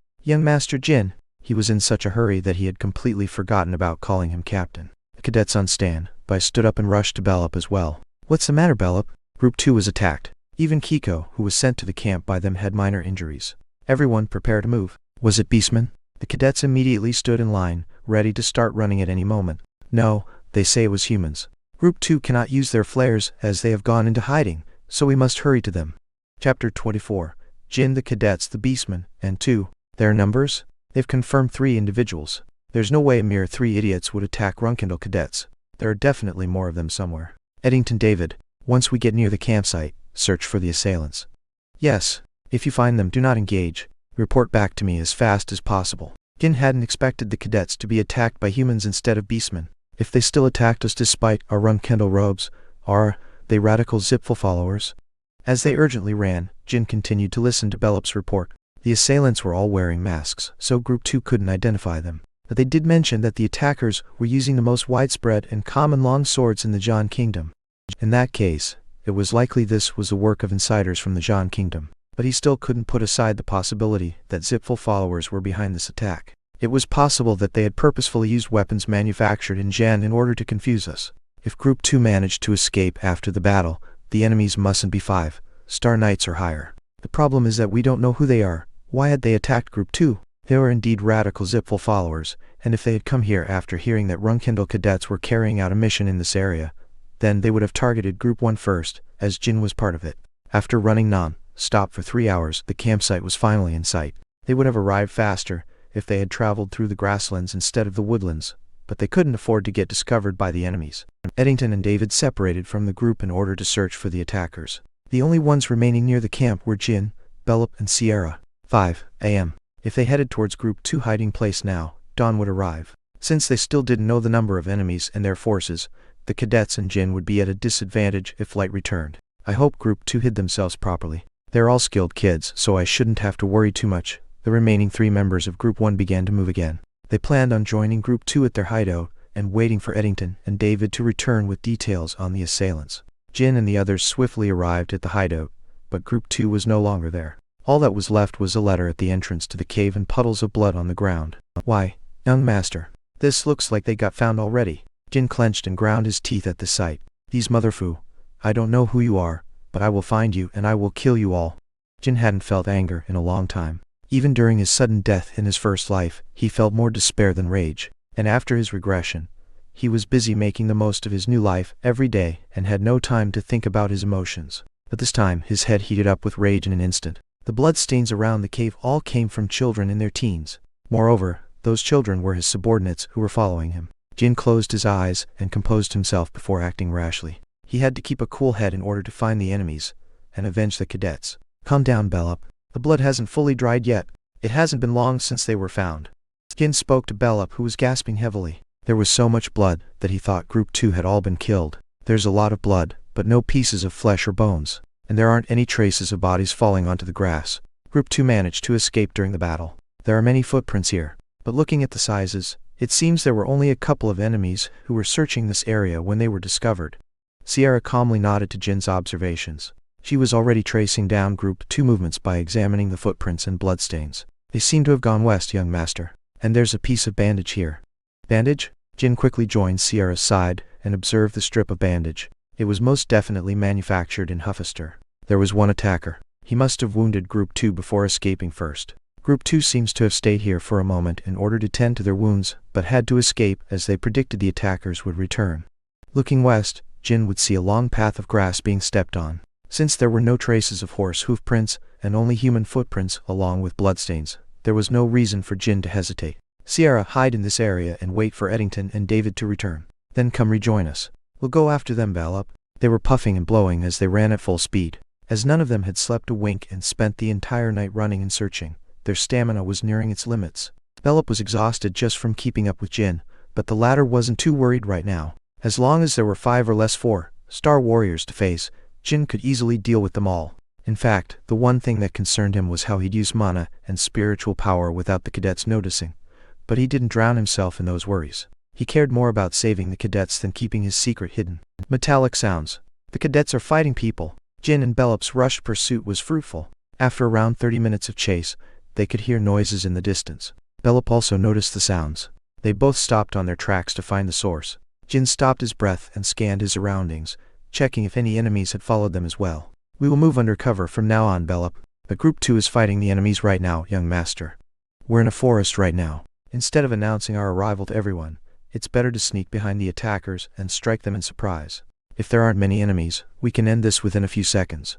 Jin. He was in such a hurry that he had completely forgotten about calling him captain. The cadets on standby stood up and rushed to Belop as well. What's the matter, Belop? Group 2 was attacked. Even Kiko, who was sent to the camp by them, had minor injuries. Everyone prepare to move. Was it Beastman? The cadets immediately stood in line, ready to start running at any moment. No, they say it was humans. Group 2 cannot use their flares as they have gone into hiding, so we must hurry to them. Chapter 24. Jin, the cadets, the Beastman, and 2. Their numbers? They've confirmed 3 individuals. There's no way a mere 3 idiots would attack Runcandel cadets. There are definitely more of them somewhere. Eddington David, once we get near the campsite, search for the assailants. Yes. If you find them, do not engage. Report back to me as fast as possible. Jin hadn't expected the cadets to be attacked by humans instead of beastmen. If they still attacked us despite our Runcandel robes, are they radical Zipful followers? As they urgently ran, Jin continued to listen to Belop's report. The assailants were all wearing masks, so Group 2 couldn't identify them. But they did mention that the attackers were using the most widespread and common long swords in the Jan Kingdom. In that case, it was likely this was the work of insiders from the Jan Kingdom. But he still couldn't put aside the possibility that Zipful followers were behind this attack. It was possible that they had purposefully used weapons manufactured in Jan in order to confuse us. If Group 2 managed to escape after the battle, the enemies mustn't be 5-star knights or higher. The problem is that we don't know who they are. Why had they attacked Group 2? They were indeed radical Zipful followers, and if they had come here after hearing that Runcandel cadets were carrying out a mission in this area, then they would have targeted Group 1 first, as Jin was part of it. After running non-stop for 3 hours, the campsite was finally in sight. They would have arrived faster if they had traveled through the grasslands instead of the woodlands, but they couldn't afford to get discovered by the enemies. Eddington and David separated from the group in order to search for the attackers. The only ones remaining near the camp were Jin, Belop, and Sierra. 5 a.m. If they headed towards Group 2 hiding place now, dawn would arrive. Since they still didn't know the number of enemies and their forces, the cadets and Jin would be at a disadvantage if light returned. I hope Group 2 hid themselves properly. They're all skilled kids, so I shouldn't have to worry too much. The remaining 3 members of Group 1 began to move again. They planned on joining Group 2 at their hideout and waiting for Eddington and David to return with details on the assailants. Jin and the others swiftly arrived at the hideout, but Group 2 was no longer there. All that was left was a letter at the entrance to the cave and puddles of blood on the ground. Why, young master, this looks like they got found already. Jin clenched and ground his teeth at the sight. These motherfu. I don't know who you are, but I will find you and I will kill you all. Jin hadn't felt anger in a long time. Even during his sudden death in his first life, he felt more despair than rage. And after his regression, he was busy making the most of his new life every day and had no time to think about his emotions. But this time, his head heated up with rage in an instant. The bloodstains around the cave all came from children in their teens. Moreover, those children were his subordinates who were following him. Jin closed his eyes and composed himself before acting rashly. He had to keep a cool head in order to find the enemies and avenge the cadets. Calm down, Belop. The blood hasn't fully dried yet. It hasn't been long since they were found. Jin spoke to Belop, who was gasping heavily. There was so much blood that he thought Group 2 had all been killed. There's a lot of blood, but no pieces of flesh or bones. And there aren't any traces of bodies falling onto the grass. Group 2 managed to escape during the battle. There are many footprints here, but looking at the sizes, it seems there were only a couple of enemies who were searching this area when they were discovered. Sierra calmly nodded to Jin's observations. She was already tracing down Group 2 movements by examining the footprints and bloodstains. They seem to have gone west, young master. And there's a piece of bandage here. Bandage? Jin quickly joined Sierra's side and observed the strip of bandage. It was most definitely manufactured in Huffister. There was one attacker. He must have wounded Group 2 before escaping first. Group 2 seems to have stayed here for a moment in order to tend to their wounds, but had to escape as they predicted the attackers would return. Looking west, Jin would see a long path of grass being stepped on. Since there were no traces of horse hoof prints and only human footprints along with bloodstains, there was no reason for Jin to hesitate. Sierra, hide in this area and wait for Eddington and David to return. Then come rejoin us. We'll go after them, Belop. They were puffing and blowing as they ran at full speed. As none of them had slept a wink and spent the entire night running and searching, their stamina was nearing its limits. Belop was exhausted just from keeping up with Jin, but the latter wasn't too worried right now. As long as there were 5 or less 4-star warriors to face, Jin could easily deal with them all. In fact, the one thing that concerned him was how he'd use mana and spiritual power without the cadets noticing. But he didn't drown himself in those worries. He cared more about saving the cadets than keeping his secret hidden. Metallic sounds. The cadets are fighting people. Jin and Belop's rushed pursuit was fruitful. After around 30 minutes of chase, they could hear noises in the distance. Belop also noticed the sounds. They both stopped on their tracks to find the source. Jin stopped his breath and scanned his surroundings, checking if any enemies had followed them as well. We will move under cover from now on, Belop. But Group 2 is fighting the enemies right now, young master. We're in a forest right now. Instead of announcing our arrival to everyone, it's better to sneak behind the attackers and strike them in surprise. If there aren't many enemies, we can end this within a few seconds.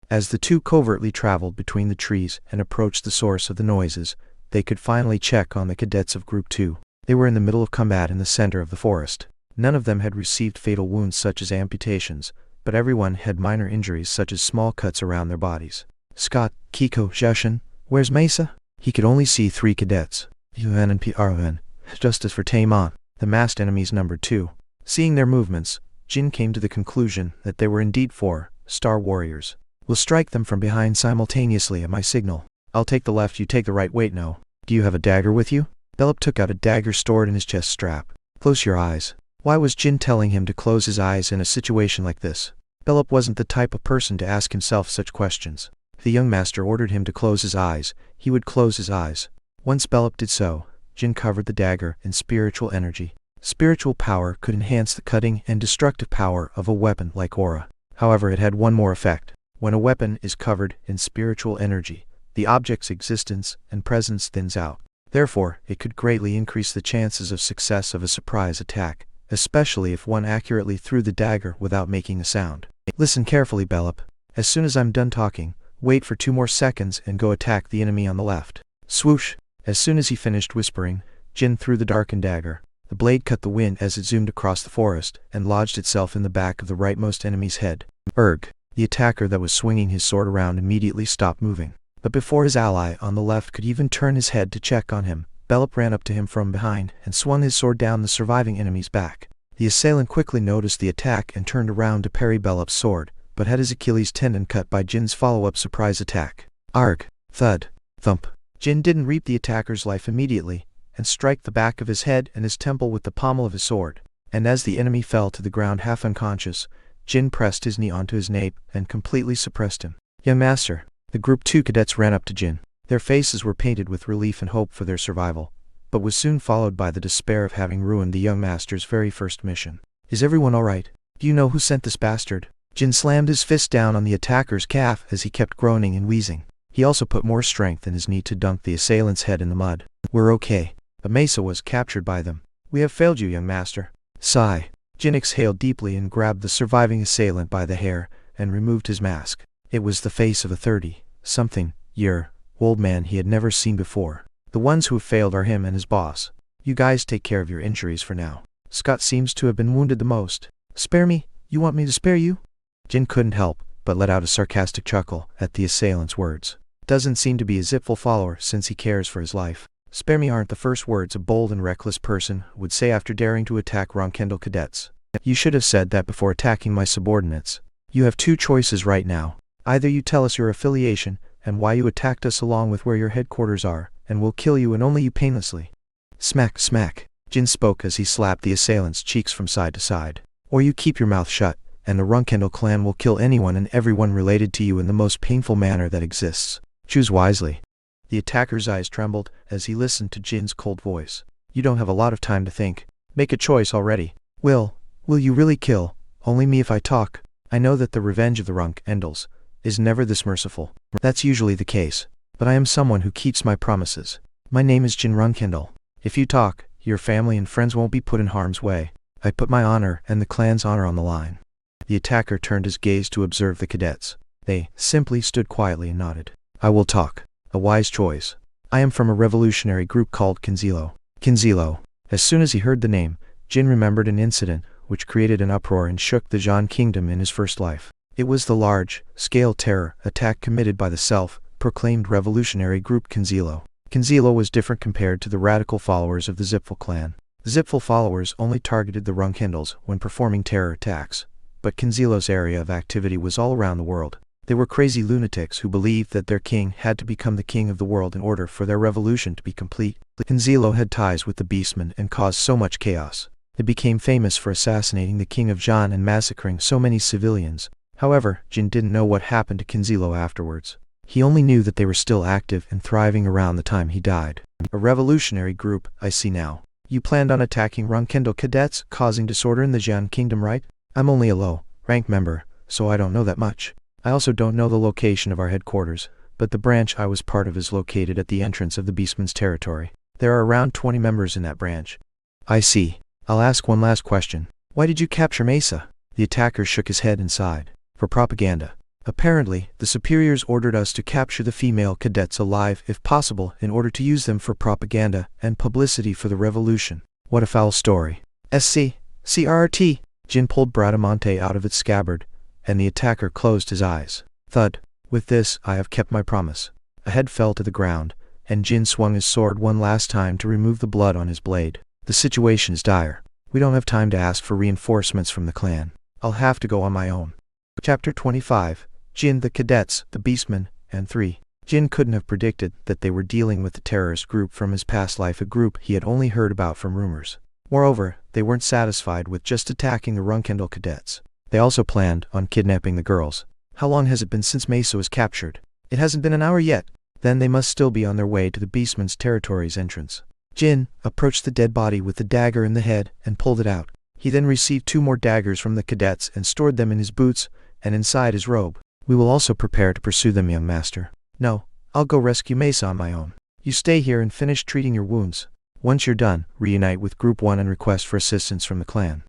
As the two covertly traveled between the trees and approached the source of the noises, they could finally check on the cadets of Group 2. They were in the middle of combat in the center of the forest. None of them had received fatal wounds such as amputations, but everyone had minor injuries such as small cuts around their bodies. Scott, Kiko, Jushin, where's Mesa? He could only see 3 cadets. Yuan and Prun. Just as for Taemon, the masked enemies numbered 2. Seeing their movements, Jin came to the conclusion that they were indeed 4-star warriors. We'll strike them from behind simultaneously at my signal. I'll take the left, you take the right. Wait, no. Do you have a dagger with you? Belop took out a dagger stored in his chest strap. Close your eyes. Why was Jin telling him to close his eyes in a situation like this? Belop wasn't the type of person to ask himself such questions. If the young master ordered him to close his eyes, he would close his eyes. Once Belop did so, Jin covered the dagger in spiritual energy. Spiritual power could enhance the cutting and destructive power of a weapon like aura. However, it had one more effect. When a weapon is covered in spiritual energy, the object's existence and presence thins out. Therefore, it could greatly increase the chances of success of a surprise attack, especially if one accurately threw the dagger without making a sound. Listen carefully, Belop. As soon as I'm done talking, wait for 2 more seconds and go attack the enemy on the left. Swoosh! As soon as he finished whispering, Jin threw the darkened dagger. The blade cut the wind as it zoomed across the forest and lodged itself in the back of the rightmost enemy's head. Erg! The attacker that was swinging his sword around immediately stopped moving. But before his ally on the left could even turn his head to check on him, Belop ran up to him from behind and swung his sword down the surviving enemy's back. The assailant quickly noticed the attack and turned around to parry Belop's sword, but had his Achilles tendon cut by Jin's follow-up surprise attack. Arg! Thud! Thump! Jin didn't reap the attacker's life immediately, and strike the back of his head and his temple with the pommel of his sword. And as the enemy fell to the ground half unconscious, Jin pressed his knee onto his nape and completely suppressed him. Young master. The Group 2 cadets ran up to Jin. Their faces were painted with relief and hope for their survival, but was soon followed by the despair of having ruined the young master's very first mission. Is everyone alright? Do you know who sent this bastard? Jin slammed his fist down on the attacker's calf as he kept groaning and wheezing. He also put more strength in his knee to dunk the assailant's head in the mud. We're okay. But Mesa was captured by them. We have failed you, young master. Sigh. Jin exhaled deeply and grabbed the surviving assailant by the hair and removed his mask. It was the face of a 30-something-year-old man he had never seen before. The ones who have failed are him and his boss. You guys take care of your injuries for now. Scott seems to have been wounded the most. Spare me? You want me to spare you? Jin couldn't help but let out a sarcastic chuckle at the assailant's words. Doesn't seem to be a Zipful follower since he cares for his life. Spare me aren't the first words a bold and reckless person would say after daring to attack Runcandel cadets. You should have said that before attacking my subordinates. You have 2 choices right now. Either you tell us your affiliation and why you attacked us along with where your headquarters are, and we'll kill you and only you painlessly. Smack, smack. Jin spoke as he slapped the assailant's cheeks from side to side. Or you keep your mouth shut, and the Runcandel clan will kill anyone and everyone related to you in the most painful manner that exists. Choose wisely. The attacker's eyes trembled as he listened to Jin's cold voice. You don't have a lot of time to think. Make a choice already. Will you really kill only me if I talk? I know that the revenge of the Runcandels is never this merciful. That's usually the case. But I am someone who keeps my promises. My name is Jin Runcandel. If you talk, your family and friends won't be put in harm's way. I put my honor and the clan's honor on the line. The attacker turned his gaze to observe the cadets. They simply stood quietly and nodded. I will talk. A wise choice. I am from a revolutionary group called Kinzilo. Kinzilo. As soon as he heard the name, Jin remembered an incident which created an uproar and shook the Zhan kingdom in his first life. It was the large-scale terror attack committed by the self-proclaimed revolutionary group Kinzilo. Kinzilo was different compared to the radical followers of the Zipfel clan. The Zipfel followers only targeted the Runcandels when performing terror attacks, but Kinzilo's area of activity was all around the world. They were crazy lunatics who believed that their king had to become the king of the world in order for their revolution to be complete. Kinzilo had ties with the Beastmen and caused so much chaos. They became famous for assassinating the king of Jan and massacring so many civilians. However, Jin didn't know what happened to Kinzilo afterwards. He only knew that they were still active and thriving around the time he died. A revolutionary group, I see now. You planned on attacking Runcandel cadets, causing disorder in the Jian kingdom, right? I'm only a low-rank member, so I don't know that much. I also don't know the location of our headquarters, but the branch I was part of is located at the entrance of the Beastmen's territory. There are around 20 members in that branch. I see. I'll ask one last question. Why did you capture Mesa? The attacker shook his head and sighed. For propaganda. Apparently, the superiors ordered us to capture the female cadets alive if possible in order to use them for propaganda and publicity for the revolution. What a foul story. CRT. Jin pulled Bradamante out of its scabbard, and the attacker closed his eyes. Thud. With this, I have kept my promise. A head fell to the ground, and Jin swung his sword one last time to remove the blood on his blade. The situation is dire. We don't have time to ask for reinforcements from the clan. I'll have to go on my own. Chapter 25. Jin, the cadets, the Beastmen, and 3. Jin couldn't have predicted that they were dealing with the terrorist group from his past life, a group he had only heard about from rumors. Moreover, they weren't satisfied with just attacking the Runcandel cadets. They also planned on kidnapping the girls. How long has it been since Mesa was captured? It hasn't been an hour yet. Then they must still be on their way to the Beastmen's territory's entrance. Jin approached the dead body with the dagger in the head and pulled it out. He then received 2 more daggers from the cadets and stored them in his boots and inside his robe. We will also prepare to pursue them, young master. No, I'll go rescue Mesa on my own. You stay here and finish treating your wounds. Once you're done, reunite with Group 1 and request for assistance from the clan.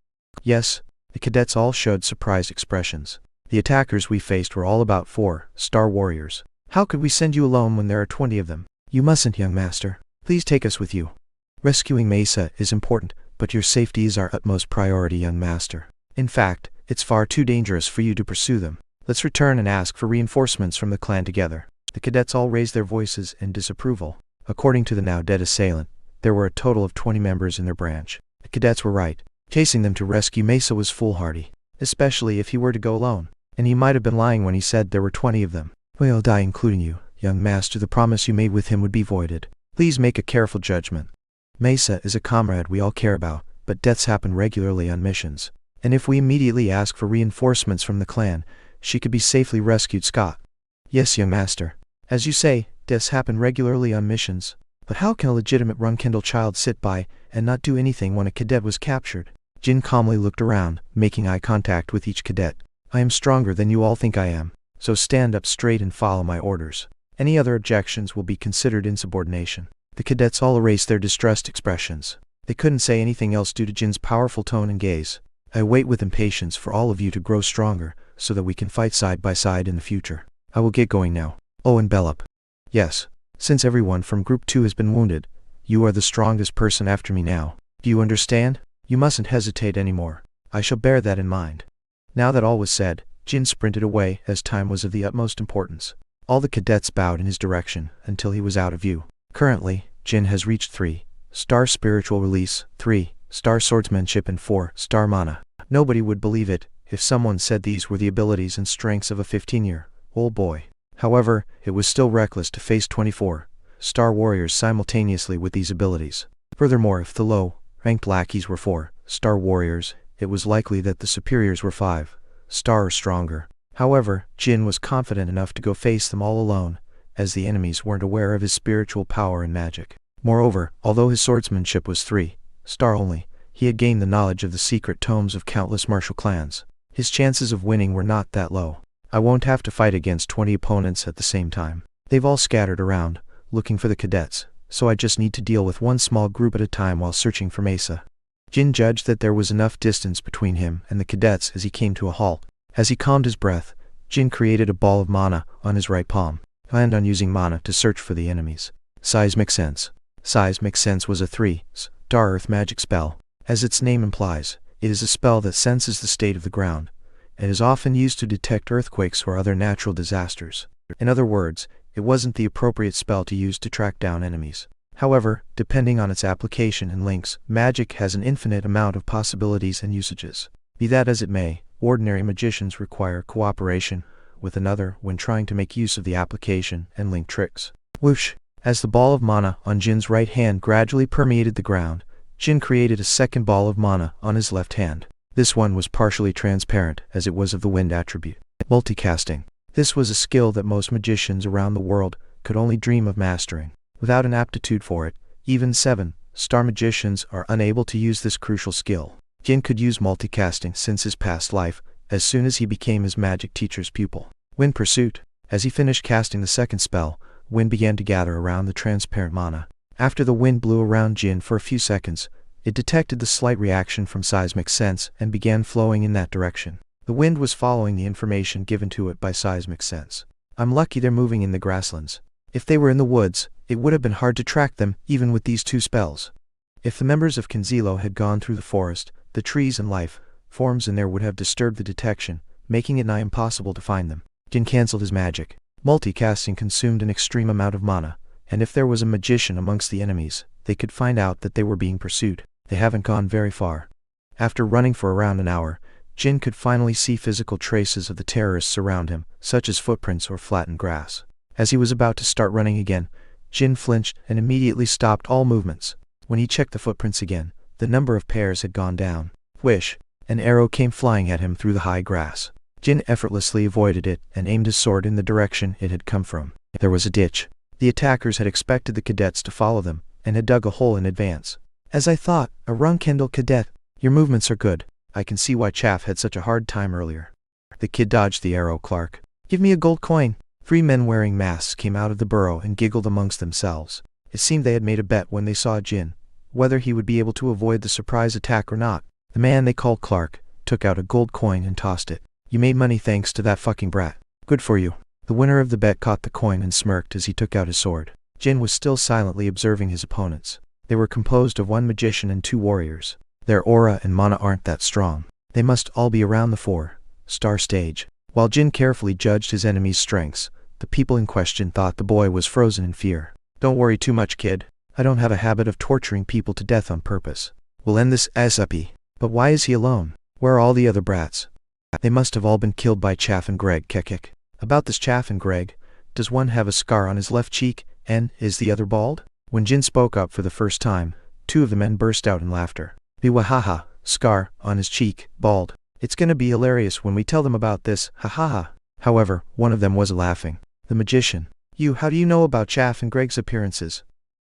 Yes. The cadets all showed surprised expressions. The attackers we faced were all about 4-star warriors. How could we send you alone when there are 20 of them? You mustn't, young master. Please take us with you. Rescuing Mesa is important, but your safety is our utmost priority, young master. In fact, it's far too dangerous for you to pursue them. Let's return and ask for reinforcements from the clan together. The cadets all raised their voices in disapproval. According to the now dead assailant, there were a total of 20 members in their branch. The cadets were right. Chasing them to rescue Mesa was foolhardy, especially if he were to go alone. And he might have been lying when he said there were 20 of them. We'll die including you, young master. The promise you made with him would be voided. Please make a careful judgment. Mesa is a comrade we all care about, but deaths happen regularly on missions. And if we immediately ask for reinforcements from the clan, she could be safely rescued, Scott. Yes, young master. As you say, deaths happen regularly on missions. But how can a legitimate Runcandel child sit by and not do anything when a cadet was captured? Jin calmly looked around, making eye contact with each cadet. I am stronger than you all think I am, so stand up straight and follow my orders. Any other objections will be considered insubordination. The cadets all erased their distressed expressions. They couldn't say anything else due to Jin's powerful tone and gaze. I wait with impatience for all of you to grow stronger, so that we can fight side by side in the future. I will get going now. Oh, and Bellup. Yes. Since everyone from Group 2 has been wounded, you are the strongest person after me now. Do you understand? You mustn't hesitate anymore. I shall bear that in mind. Now that all was said, Jin sprinted away as time was of the utmost importance. All the cadets bowed in his direction until he was out of view. Currently, Jin has reached 3-star spiritual release, 3-star swordsmanship and 4-star mana. Nobody would believe it if someone said these were the abilities and strengths of a 15-year-old boy. However, it was still reckless to face 24-star warriors simultaneously with these abilities. Furthermore, if the low-ranked lackeys were 4-star warriors, it was likely that the superiors were 5-star or stronger. However, Jin was confident enough to go face them all alone, as the enemies weren't aware of his spiritual power and magic. Moreover, although his swordsmanship was 3-star only, he had gained the knowledge of the secret tomes of countless martial clans. His chances of winning were not that low. I won't have to fight against 20 opponents at the same time. They've all scattered around, looking for the cadets, so I just need to deal with one small group at a time while searching for Mesa. Jin judged that there was enough distance between him and the cadets as he came to a halt. As he calmed his breath, Jin created a ball of mana on his right palm. Planned on using mana to search for the enemies. Seismic Sense. Seismic Sense was a 3-star earth magic spell. As its name implies, it is a spell that senses the state of the ground, and is often used to detect earthquakes or other natural disasters. In other words, it wasn't the appropriate spell to use to track down enemies. However, depending on its application and links, magic has an infinite amount of possibilities and usages. Be that as it may, ordinary magicians require cooperation with another when trying to make use of the application and link tricks. Whoosh! As the ball of mana on Jin's right hand gradually permeated the ground, Jin created a second ball of mana on his left hand. This one was partially transparent, as it was of the wind attribute. Multicasting. This was a skill that most magicians around the world could only dream of mastering. Without an aptitude for it, even 7-star magicians are unable to use this crucial skill. Jin could use multicasting since his past life, as soon as he became his magic teacher's pupil. Wind Pursuit. As he finished casting the second spell, wind began to gather around the transparent mana. After the wind blew around Jin for a few seconds, it detected the slight reaction from seismic sense and began flowing in that direction. The wind was following the information given to it by seismic sense. I'm lucky they're moving in the grasslands. If they were in the woods, it would have been hard to track them, even with these two spells. If the members of Kinzilo had gone through the forest, the trees and life forms in there would have disturbed the detection, making it nigh impossible to find them. Jin cancelled his magic. Multicasting consumed an extreme amount of mana, and if there was a magician amongst the enemies, they could find out that they were being pursued. They haven't gone very far. After running for around an hour, Jin could finally see physical traces of the terrorists around him, such as footprints or flattened grass. As he was about to start running again, Jin flinched and immediately stopped all movements. When he checked the footprints again, the number of pairs had gone down. Whish! An arrow came flying at him through the high grass. Jin effortlessly avoided it and aimed his sword in the direction it had come from. There was a ditch. The attackers had expected the cadets to follow them, and had dug a hole in advance. As I thought, a Runcandel cadet. Your movements are good. I can see why Chaff had such a hard time earlier. The kid dodged the arrow. Clark. Give me a gold coin. 3 men wearing masks came out of the burrow and giggled amongst themselves. It seemed they had made a bet when they saw Jin, whether he would be able to avoid the surprise attack or not. The man they called Clark took out a gold coin and tossed it. You made money thanks to that fucking brat. Good for you. The winner of the bet caught the coin and smirked as he took out his sword. Jin was still silently observing his opponents. They were composed of 1 magician and 2 warriors. Their aura and mana aren't that strong. They must all be around the 4-star stage. While Jin carefully judged his enemy's strengths, the people in question thought the boy was frozen in fear. Don't worry too much, kid. I don't have a habit of torturing people to death on purpose. We'll end this ASAP. But why is he alone? Where are all the other brats? They must have all been killed by Chaff and Greg. Kekek. About this Chaff and Greg, does one have a scar on his left cheek, and is the other bald? When Jin spoke up for the first time, 2 of the men burst out in laughter. Biwahaha, scar on his cheek, bald. It's gonna be hilarious when we tell them about this, ha ha ha. However, one of them was laughing. The magician. How do you know about Chaff and Greg's appearances?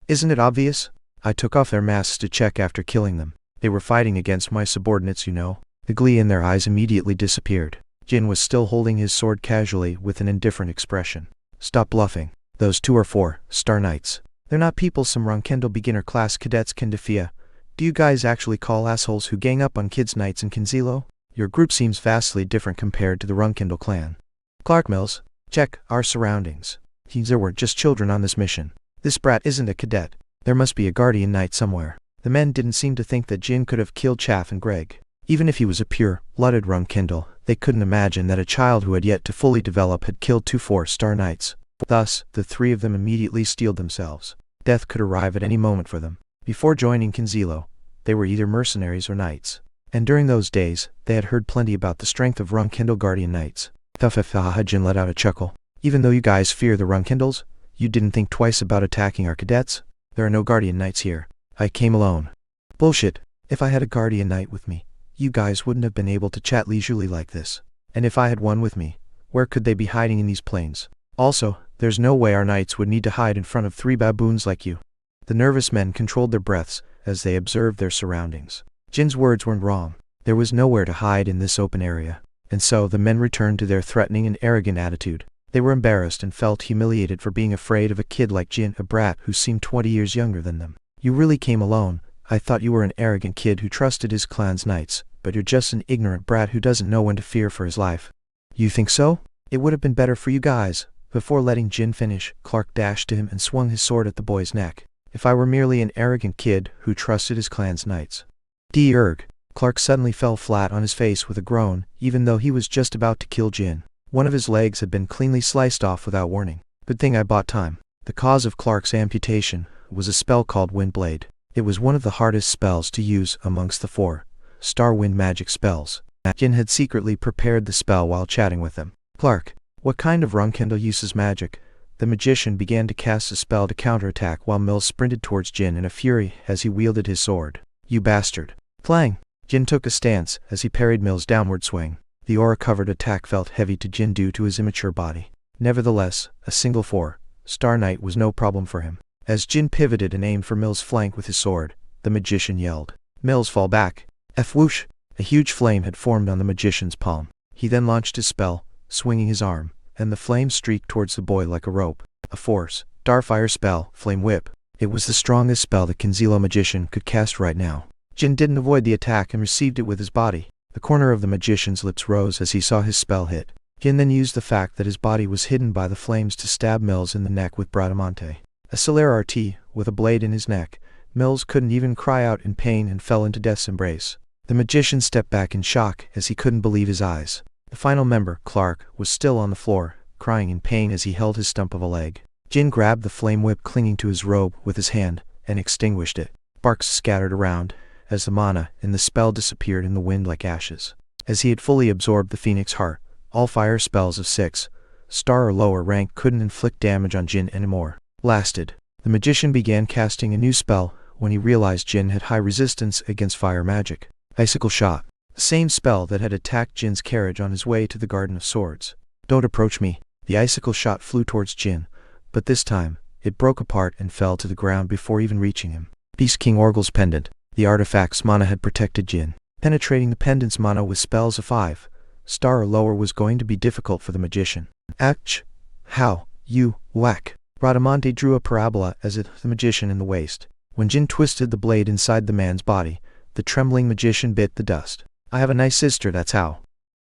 Isn't it obvious? I took off their masks to check after killing them. They were fighting against my subordinates, you know. The glee in their eyes immediately disappeared. Jin was still holding his sword casually with an indifferent expression. Stop bluffing. Those 2 are 4-star knights. They're not people some Runcandel beginner class cadets can defeat. Do you guys actually call assholes who gang up on kids knights in Kinzilo? Your group seems vastly different compared to the Runcandel clan. Clark Mills, check our surroundings. There were just children on this mission. This brat isn't a cadet. There must be a guardian knight somewhere. The men didn't seem to think that Jin could have killed Chaff and Greg. Even if he was a pure-blooded Runcandel, they couldn't imagine that a child who had yet to fully develop had killed 2 4-star knights. Thus, the 3 of them immediately steeled themselves. Death could arrive at any moment for them. Before joining Kinzilo, they were either mercenaries or knights. And during those days, they had heard plenty about the strength of Runcandel guardian knights. Jin let out a chuckle. Even though you guys fear the Runcandels, you didn't think twice about attacking our cadets? There are no guardian knights here. I came alone. Bullshit. If I had a guardian knight with me, you guys wouldn't have been able to chat leisurely like this. And if I had one with me, where could they be hiding in these plains? Also, there's no way our knights would need to hide in front of 3 baboons like you. The nervous men controlled their breaths as they observed their surroundings. Jin's words weren't wrong. There was nowhere to hide in this open area. And so the men returned to their threatening and arrogant attitude. They were embarrassed and felt humiliated for being afraid of a kid like Jin, a brat who seemed 20 years younger than them. You really came alone. I thought you were an arrogant kid who trusted his clan's knights, but you're just an ignorant brat who doesn't know when to fear for his life. You think so? It would have been better for you guys. Before letting Jin finish, Clark dashed to him and swung his sword at the boy's neck. If I were merely an arrogant kid who trusted his clan's knights. D-erg. Clark suddenly fell flat on his face with a groan, even though he was just about to kill Jin. One of his legs had been cleanly sliced off without warning. Good thing I bought time. The cause of Clark's amputation was a spell called Wind Blade. It was one of the hardest spells to use amongst the 4-star wind magic spells. Jin had secretly prepared the spell while chatting with him. Clark, what kind of Runcandel uses magic? The magician began to cast a spell to counterattack while Mills sprinted towards Jin in a fury as he wielded his sword. You bastard. Clang! Jin took a stance as he parried Mills' downward swing. The aura-covered attack felt heavy to Jin due to his immature body. Nevertheless, a single 4-star knight was no problem for him. As Jin pivoted and aimed for Mills' flank with his sword, the magician yelled, "Mills, fall back!" Whoosh! A huge flame had formed on the magician's palm. He then launched his spell, swinging his arm, and the flame streaked towards the boy like a rope. A 4-star fire spell, Flame Whip. It was the strongest spell the Kinzilo magician could cast right now. Jin didn't avoid the attack and received it with his body. The corner of the magician's lips rose as he saw his spell hit. Jin then used the fact that his body was hidden by the flames to stab Mills in the neck with Bradamante. A Celere RT, with a blade in his neck. Mills couldn't even cry out in pain and fell into death's embrace. The magician stepped back in shock as he couldn't believe his eyes. The final member, Clark, was still on the floor, crying in pain as he held his stump of a leg. Jin grabbed the flame whip clinging to his robe with his hand and extinguished it. Sparks scattered around as the mana in the spell disappeared in the wind like ashes. As he had fully absorbed the Phoenix Heart, all fire spells of 6-star or lower rank couldn't inflict damage on Jin anymore. Blasted. The magician began casting a new spell when he realized Jin had high resistance against fire magic. Icicle Shot. The same spell that had attacked Jin's carriage on his way to the Garden of Swords. Don't approach me. The icicle shot flew towards Jin, but this time, it broke apart and fell to the ground before even reaching him. Beast King Orgul's Pendant. The artifact's mana had protected Jin. Penetrating the pendant's mana with spells of 5-star or lower was going to be difficult for the magician. Ach! How? You, whack! Bradamante drew a parabola as it hit the magician in the waist. When Jin twisted the blade inside the man's body, the trembling magician bit the dust. I have a nice sister, that's how.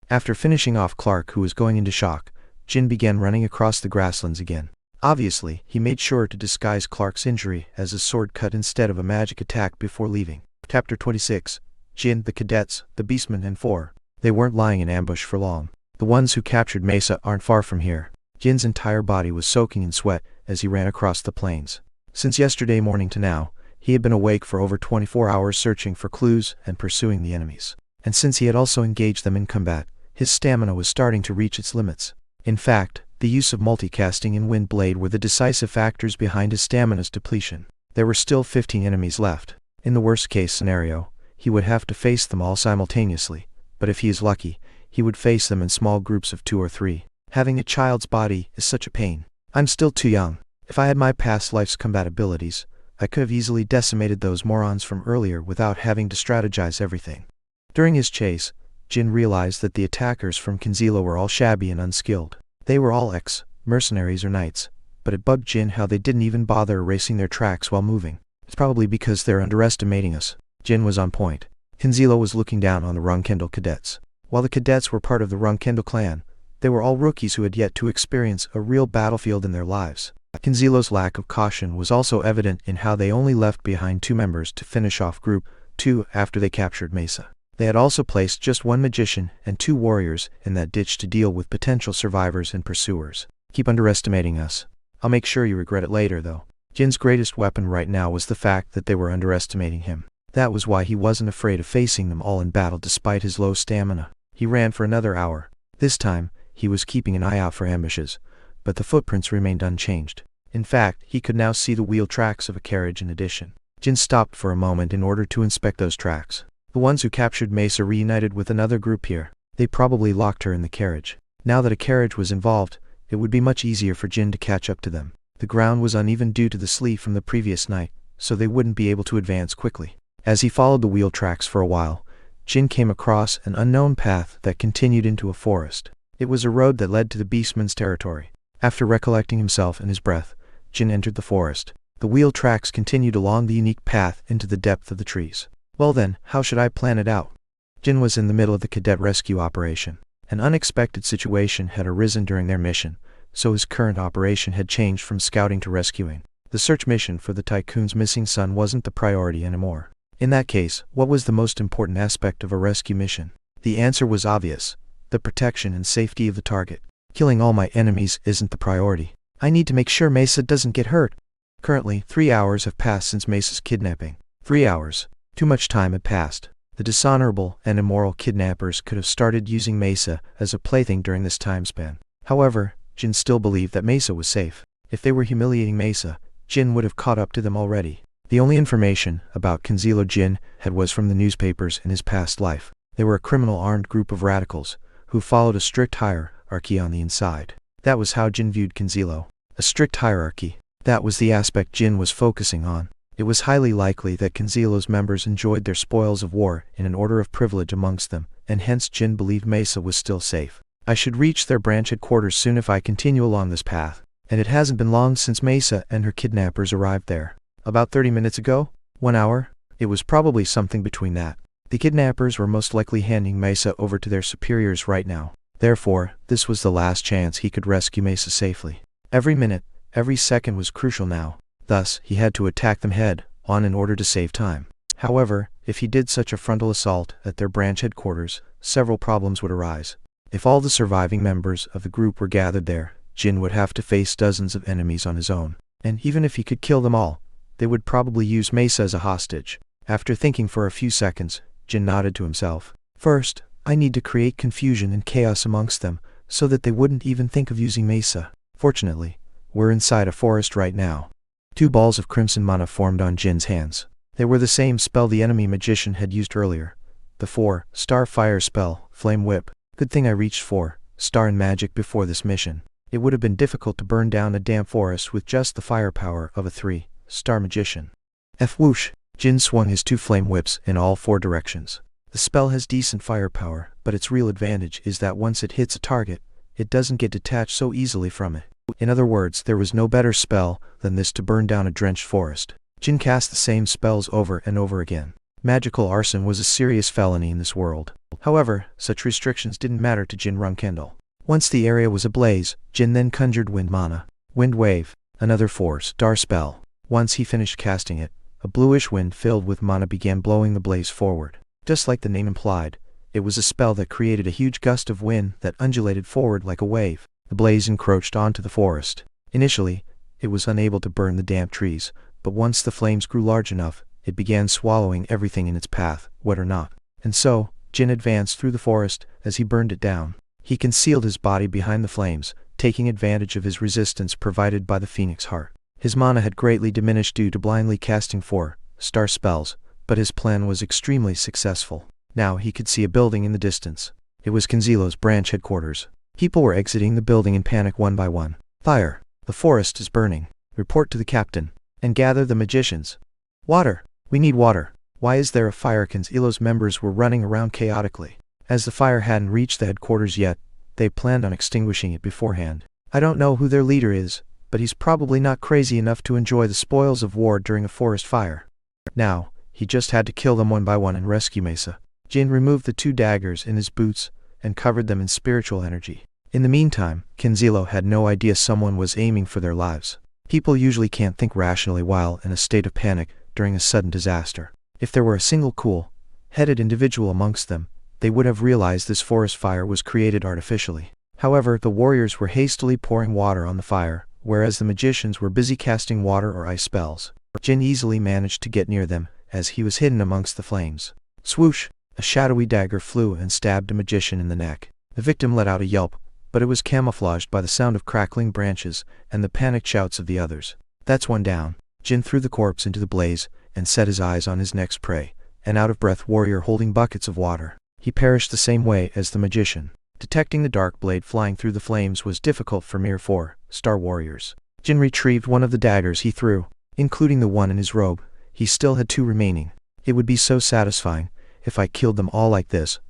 After finishing off Clark, who was going into shock, Jin began running across the grasslands again. Obviously, he made sure to disguise Clark's injury as a sword cut instead of a magic attack before leaving. Chapter 26. Jin, the cadets, the beastmen, and 4. They weren't lying in ambush for long. The ones who captured Mesa aren't far from here. Jin's entire body was soaking in sweat as he ran across the plains. Since yesterday morning to now, he had been awake for over 24 hours searching for clues and pursuing the enemies. And since he had also engaged them in combat, his stamina was starting to reach its limits. In fact, the use of multicasting and Wind Blade were the decisive factors behind his stamina's depletion. There were still 15 enemies left. In the worst-case scenario, he would have to face them all simultaneously, but if he is lucky, he would face them in small groups of 2 or 3. Having a child's body is such a pain. I'm still too young. If I had my past life's combat abilities, I could have easily decimated those morons from earlier without having to strategize everything. During his chase, Jin realized that the attackers from Kinzilo were all shabby and unskilled. They were all ex-mercenaries or knights, but it bugged Jin how they didn't even bother erasing their tracks while moving. It's probably because they're underestimating us. Jin was on point. Kinzilo was looking down on the Runcandel cadets. While the cadets were part of the Runcandel clan, they were all rookies who had yet to experience a real battlefield in their lives. Kinzilo's lack of caution was also evident in how they only left behind 2 members to finish off Group 2 after they captured Mesa. They had also placed just 1 magician and 2 warriors in that ditch to deal with potential survivors and pursuers. Keep underestimating us. I'll make sure you regret it later, though. Jin's greatest weapon right now was the fact that they were underestimating him. That was why he wasn't afraid of facing them all in battle despite his low stamina. He ran for another hour. This time, he was keeping an eye out for ambushes, but the footprints remained unchanged. In fact, he could now see the wheel tracks of a carriage in addition. Jin stopped for a moment in order to inspect those tracks. The ones who captured Mesa reunited with another group here. They probably locked her in the carriage. Now that a carriage was involved, it would be much easier for Jin to catch up to them. The ground was uneven due to the sleet from the previous night, so they wouldn't be able to advance quickly. As he followed the wheel tracks for a while, Jin came across an unknown path that continued into a forest. It was a road that led to the beastman's territory. After recollecting himself and his breath, Jin entered the forest. The wheel tracks continued along the unique path into the depth of the trees. Well then, how should I plan it out? Jin was in the middle of the cadet rescue operation. An unexpected situation had arisen during their mission, so his current operation had changed from scouting to rescuing. The search mission for the tycoon's missing son wasn't the priority anymore. In that case, what was the most important aspect of a rescue mission? The answer was obvious: the protection and safety of the target. Killing all my enemies isn't the priority. I need to make sure Mesa doesn't get hurt. Currently, 3 hours have passed since Mesa's kidnapping. 3 hours. Too much time had passed. The dishonorable and immoral kidnappers could have started using Mesa as a plaything during this time span. However, Jin still believed that Mesa was safe. If they were humiliating Mesa, Jin would have caught up to them already. The only information about Kanzilo Jin had was from the newspapers in his past life. They were a criminal armed group of radicals who followed a strict hierarchy on the inside. That was how Jin viewed Kanzilo. A strict hierarchy. That was the aspect Jin was focusing on. It was highly likely that Kanzilo's members enjoyed their spoils of war in an order of privilege amongst them, and hence Jin believed Mesa was still safe. I should reach their branch headquarters soon if I continue along this path. And it hasn't been long since Mesa and her kidnappers arrived there. About 30 minutes ago? 1 hour? It was probably something between that. The kidnappers were most likely handing Mesa over to their superiors right now. Therefore, this was the last chance he could rescue Mesa safely. Every minute, every second was crucial now. Thus, he had to attack them head-on in order to save time. However, if he did such a frontal assault at their branch headquarters, several problems would arise. If all the surviving members of the group were gathered there, Jin would have to face dozens of enemies on his own. And even if he could kill them all, they would probably use Mesa as a hostage. After thinking for a few seconds, Jin nodded to himself. First, I need to create confusion and chaos amongst them, so that they wouldn't even think of using Mesa. Fortunately, we're inside a forest right now. 2 balls of crimson mana formed on Jin's hands. They were the same spell the enemy magician had used earlier. The 4-star fire spell, Flame Whip. Good thing I reached 4-star in magic before this mission. It would have been difficult to burn down a damp forest with just the firepower of a 3-star magician. Whoosh! Jin swung his 2 flame whips in all 4 directions. The spell has decent firepower, but its real advantage is that once it hits a target, it doesn't get detached so easily from it. In other words, there was no better spell than this to burn down a drenched forest. Jin cast the same spells over and over again. Magical arson was a serious felony in this world. However, such restrictions didn't matter to Jin Runcandel. Once the area was ablaze, Jin then conjured wind mana. Wind Wave, another 4-star spell. Once he finished casting it, a bluish wind filled with mana began blowing the blaze forward. Just like the name implied, it was a spell that created a huge gust of wind that undulated forward like a wave. The blaze encroached onto the forest. Initially, it was unable to burn the damp trees, but once the flames grew large enough, it began swallowing everything in its path, wet or not. And so, Jin advanced through the forest as he burned it down. He concealed his body behind the flames, taking advantage of his resistance provided by the Phoenix Heart. His mana had greatly diminished due to blindly casting 4-star spells, but his plan was extremely successful. Now he could see a building in the distance. It was Kanzilo's branch headquarters. People were exiting the building in panic one by one. Fire! The forest is burning. Report to the captain. And gather the magicians. Water! We need water. Why is there a fire? Kanzilo's members were running around chaotically. As the fire hadn't reached the headquarters yet, they planned on extinguishing it beforehand. I don't know who their leader is, but he's probably not crazy enough to enjoy the spoils of war during a forest fire. Now, he just had to kill them one by one and rescue Mesa. Jin removed the 2 daggers in his boots and covered them in spiritual energy. In the meantime, Kanzilo had no idea someone was aiming for their lives. People usually can't think rationally while in a state of panic during a sudden disaster. If there were a single cool-headed individual amongst them, they would have realized this forest fire was created artificially. However, the warriors were hastily pouring water on the fire, whereas the magicians were busy casting water or ice spells. Jin easily managed to get near them, as he was hidden amongst the flames. Swoosh! A shadowy dagger flew and stabbed a magician in the neck. The victim let out a yelp, but it was camouflaged by the sound of crackling branches and the panicked shouts of the others. That's one down. Jin threw the corpse into the blaze and set his eyes on his next prey, an out-of-breath warrior holding buckets of water. He perished the same way as the magician. Detecting the dark blade flying through the flames was difficult for mere 4-star warriors. Jin retrieved one of the daggers he threw, including the one in his robe. He still had 2 remaining. It would be so satisfying if I killed them all like this.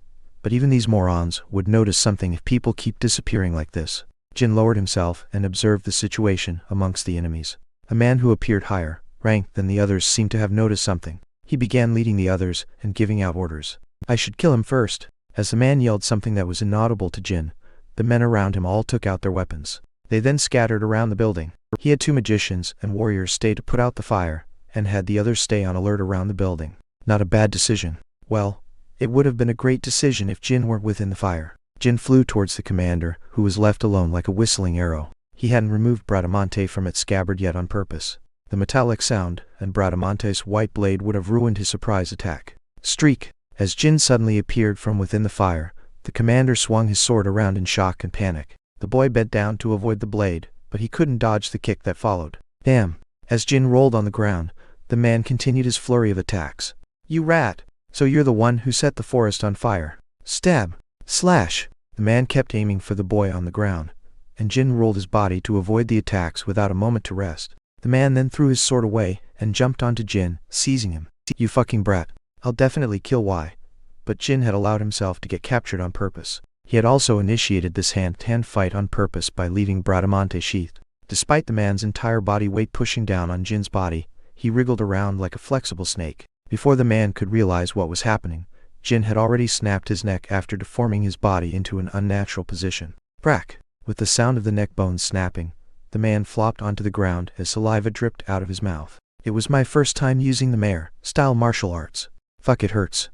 But even these morons would notice something if people keep disappearing like this. Jin lowered himself and observed the situation amongst the enemies. A man who appeared higher ranked than the others seemed to have noticed something. He began leading the others and giving out orders. I should kill him first. As the man yelled something that was inaudible to Jin, the men around him all took out their weapons. They then scattered around the building. He had 2 magicians and warriors stay to put out the fire, and had the others stay on alert around the building. Not a bad decision. Well, it would have been a great decision if Jin were within the fire. Jin flew towards the commander, who was left alone like a whistling arrow. He hadn't removed Bradamante from its scabbard yet on purpose. The metallic sound, and Bradamante's white blade would have ruined his surprise attack. Streak! As Jin suddenly appeared from within the fire, the commander swung his sword around in shock and panic. The boy bent down to avoid the blade, but he couldn't dodge the kick that followed. Damn! As Jin rolled on the ground, the man continued his flurry of attacks. You rat! So you're the one who set the forest on fire. Stab! Slash! The man kept aiming for the boy on the ground, and Jin rolled his body to avoid the attacks without a moment to rest. The man then threw his sword away and jumped onto Jin, seizing him. You fucking brat. I'll definitely kill Y. But Jin had allowed himself to get captured on purpose. He had also initiated this hand-to-hand fight on purpose by leaving Bradamante sheathed. Despite the man's entire body weight pushing down on Jin's body, he wriggled around like a flexible snake. Before the man could realize what was happening, Jin had already snapped his neck after deforming his body into an unnatural position. Crack! With the sound of the neck bones snapping, the man flopped onto the ground as saliva dripped out of his mouth. It was my first time using the Mare-style martial arts. Fuck, it hurts.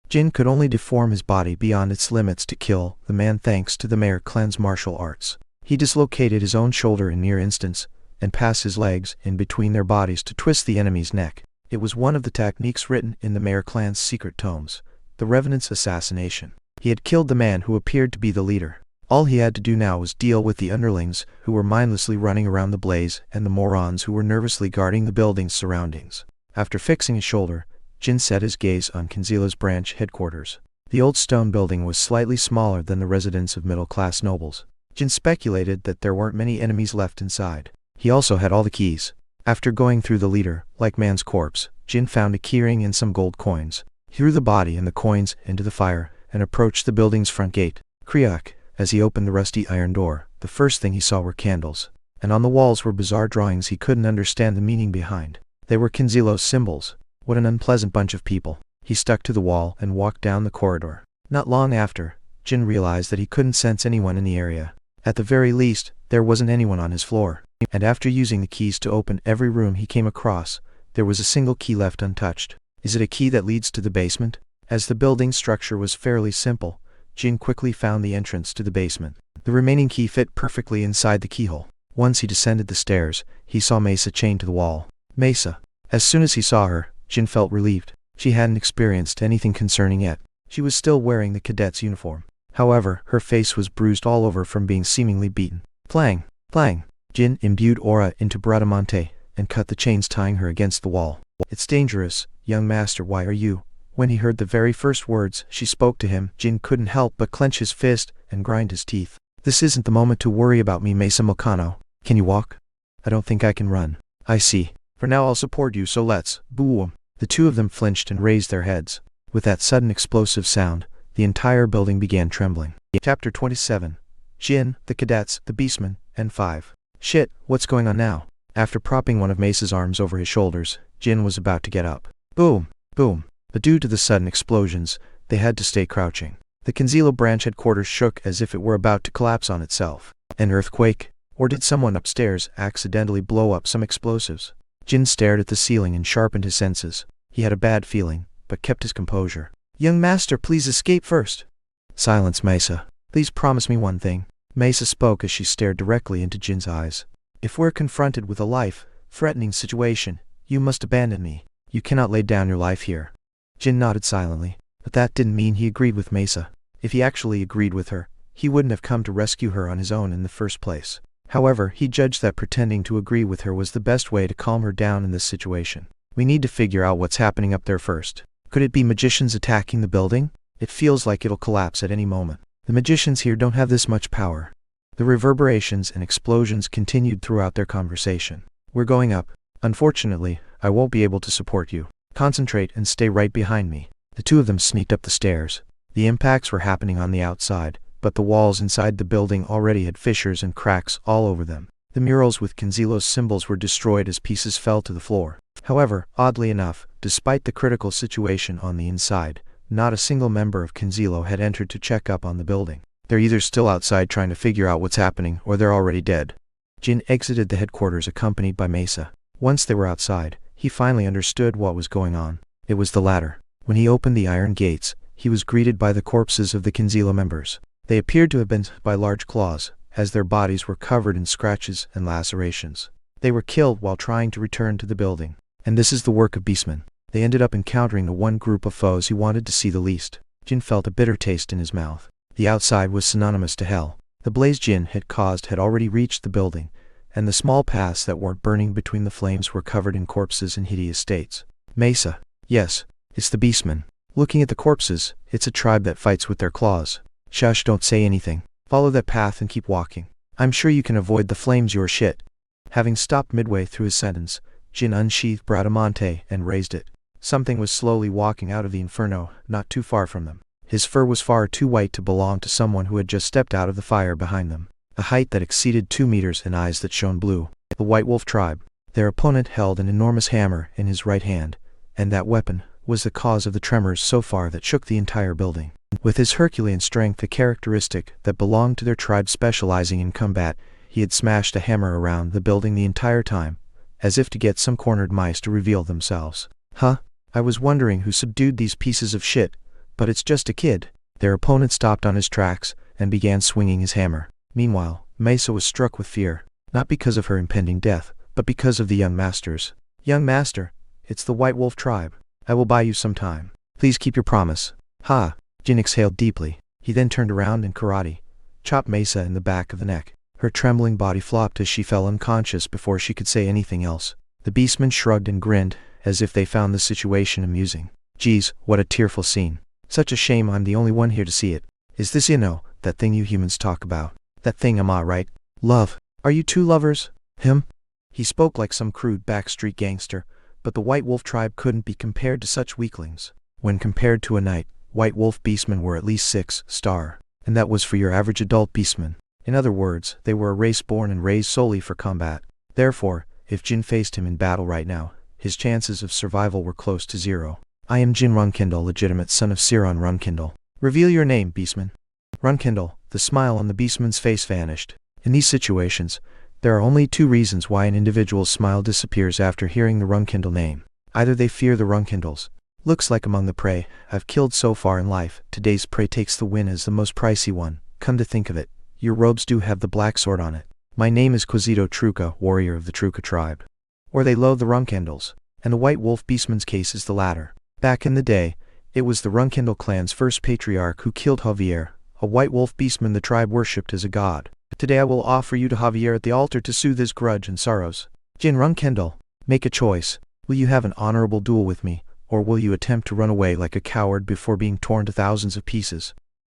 Jin could only deform his body beyond its limits to kill the man thanks to the Mare clan's martial arts. He dislocated his own shoulder in near instance, and passed his legs in between their bodies to twist the enemy's neck. It was one of the techniques written in the Mare clan's secret tomes, the Revenant's assassination. He had killed the man who appeared to be the leader. All he had to do now was deal with the underlings who were mindlessly running around the blaze and the morons who were nervously guarding the building's surroundings. After fixing his shoulder, Jin set his gaze on Kanzila's branch headquarters. The old stone building was slightly smaller than the residence of middle-class nobles. Jin speculated that there weren't many enemies left inside. He also had all the keys. After going through the leader, like man's corpse, Jin found a keyring and some gold coins. He threw the body and the coins into the fire and approached the building's front gate. Kriak! As he opened the rusty iron door, the first thing he saw were candles. And on the walls were bizarre drawings he couldn't understand the meaning behind. They were Kanzilo's symbols. What an unpleasant bunch of people. He stuck to the wall and walked down the corridor. Not long after, Jin realized that he couldn't sense anyone in the area. At the very least, there wasn't anyone on his floor. And after using the keys to open every room he came across, there was a single key left untouched. Is it a key that leads to the basement? As the building structure was fairly simple, Jin quickly found the entrance to the basement. The remaining key fit perfectly inside the keyhole. Once he descended the stairs, he saw Mesa chained to the wall. Mesa. As soon as he saw her, Jin felt relieved. She hadn't experienced anything concerning yet. She was still wearing the cadet's uniform. However, her face was bruised all over from being seemingly beaten. Clang! Clang! Jin imbued aura into Bradamante and cut the chains tying her against the wall. It's dangerous, young master, why are you? When he heard the very first words she spoke to him, Jin couldn't help but clench his fist and grind his teeth. This isn't the moment to worry about me, Mesa Mokano. Can you walk? I don't think I can run. I see. For now I'll support you, so let's. Boom. The two of them flinched and raised their heads. With that sudden explosive sound, the entire building began trembling. Chapter 27. Jin, the cadets, the beastmen, and 5. Shit, what's going on now? After propping one of Mesa's arms over his shoulders, Jin was about to get up. Boom. Boom. But due to the sudden explosions, they had to stay crouching. The Kanzilo branch headquarters shook as if it were about to collapse on itself. An earthquake? Or did someone upstairs accidentally blow up some explosives? Jin stared at the ceiling and sharpened his senses. He had a bad feeling, but kept his composure. Young master, please escape first. Silence, Mesa. Please promise me one thing. Mesa spoke as she stared directly into Jin's eyes. If we're confronted with a life-threatening situation, you must abandon me. You cannot lay down your life here. Jin nodded silently, but that didn't mean he agreed with Mesa. If he actually agreed with her, he wouldn't have come to rescue her on his own in the first place. However, he judged that pretending to agree with her was the best way to calm her down in this situation. We need to figure out what's happening up there first. Could it be magicians attacking the building? It feels like it'll collapse at any moment. The magicians here don't have this much power. The reverberations and explosions continued throughout their conversation. We're going up. Unfortunately, I won't be able to support you. Concentrate and stay right behind me. The two of them sneaked up the stairs. The impacts were happening on the outside, but the walls inside the building already had fissures and cracks all over them. The murals with Kanzilo's symbols were destroyed as pieces fell to the floor. However, oddly enough, despite the critical situation on the inside, not a single member of Kanzilo had entered to check up on the building. They're either still outside trying to figure out what's happening, or they're already dead. Jin exited the headquarters accompanied by Mesa. Once they were outside, he finally understood what was going on. It was the latter. When he opened the iron gates, he was greeted by the corpses of the Kinzila members. They appeared to have been by large claws, as their bodies were covered in scratches and lacerations. They were killed while trying to return to the building. And this is the work of beastmen. They ended up encountering the one group of foes he wanted to see the least. Jin felt a bitter taste in his mouth. The outside was synonymous to hell. The blaze Jin had caused had already reached the building, and the small paths that weren't burning between the flames were covered in corpses and hideous states. Mesa. Yes, it's the beastmen. Looking at the corpses, it's a tribe that fights with their claws. Shush, don't say anything. Follow that path and keep walking. I'm sure you can avoid the flames, your shit. Having stopped midway through his sentence, Jin unsheathed Bradamante and raised it. Something was slowly walking out of the inferno, not too far from them. His fur was far too white to belong to someone who had just stepped out of the fire behind them. A height that exceeded 2 meters and eyes that shone blue. The White Wolf tribe. Their opponent held an enormous hammer in his right hand, and that weapon was the cause of the tremors so far that shook the entire building. With his Herculean strength, a characteristic that belonged to their tribe specializing in combat, he had smashed a hammer around the building the entire time, as if to get some cornered mice to reveal themselves. Huh? I was wondering who subdued these pieces of shit, but it's just a kid. Their opponent stopped on his tracks and began swinging his hammer. Meanwhile, Mesa was struck with fear, not because of her impending death, but because of the young masters. Young master, it's the White Wolf tribe. I will buy you some time. Please keep your promise. Ha! Jin exhaled deeply. He then turned around and karate chopped Mesa in the back of the neck. Her trembling body flopped as she fell unconscious before she could say anything else. The beastmen shrugged and grinned, as if they found the situation amusing. Geez, what a tearful scene. Such a shame I'm the only one here to see it. Is this, that thing you humans talk about? That thing, am I right? Love. Are you two lovers? Him? He spoke like some crude backstreet gangster, but the White Wolf tribe couldn't be compared to such weaklings. When compared to a knight, White Wolf beastmen were at least 6-star, and that was for your average adult beastman. In other words, they were a race born and raised solely for combat. Therefore, if Jin faced him in battle right now, his chances of survival were close to 0. I am Jin Runcandel, legitimate son of Jin Runcandel. Reveal your name, beastman. Runcandel. The smile on the beastman's face vanished. In these situations, there are only 2 reasons why an individual's smile disappears after hearing the Runcandel name. Either they fear the Runcandels. Looks like among the prey I've killed so far in life, today's prey takes the win as the most pricey one. Come to think of it, your robes do have the black sword on it. My name is Quasito Truca, warrior of the Truca tribe. Or they loathe the Runcandels, and the White Wolf beastman's case is the latter. Back in the day, it was the Runcandel clan's first patriarch who killed Javier, a White Wolf beastman the tribe worshipped as a god. Today I will offer you to Javier at the altar to soothe his grudge and sorrows. Jin Runcandel, make a choice. Will you have an honorable duel with me, or will you attempt to run away like a coward before being torn to thousands of pieces?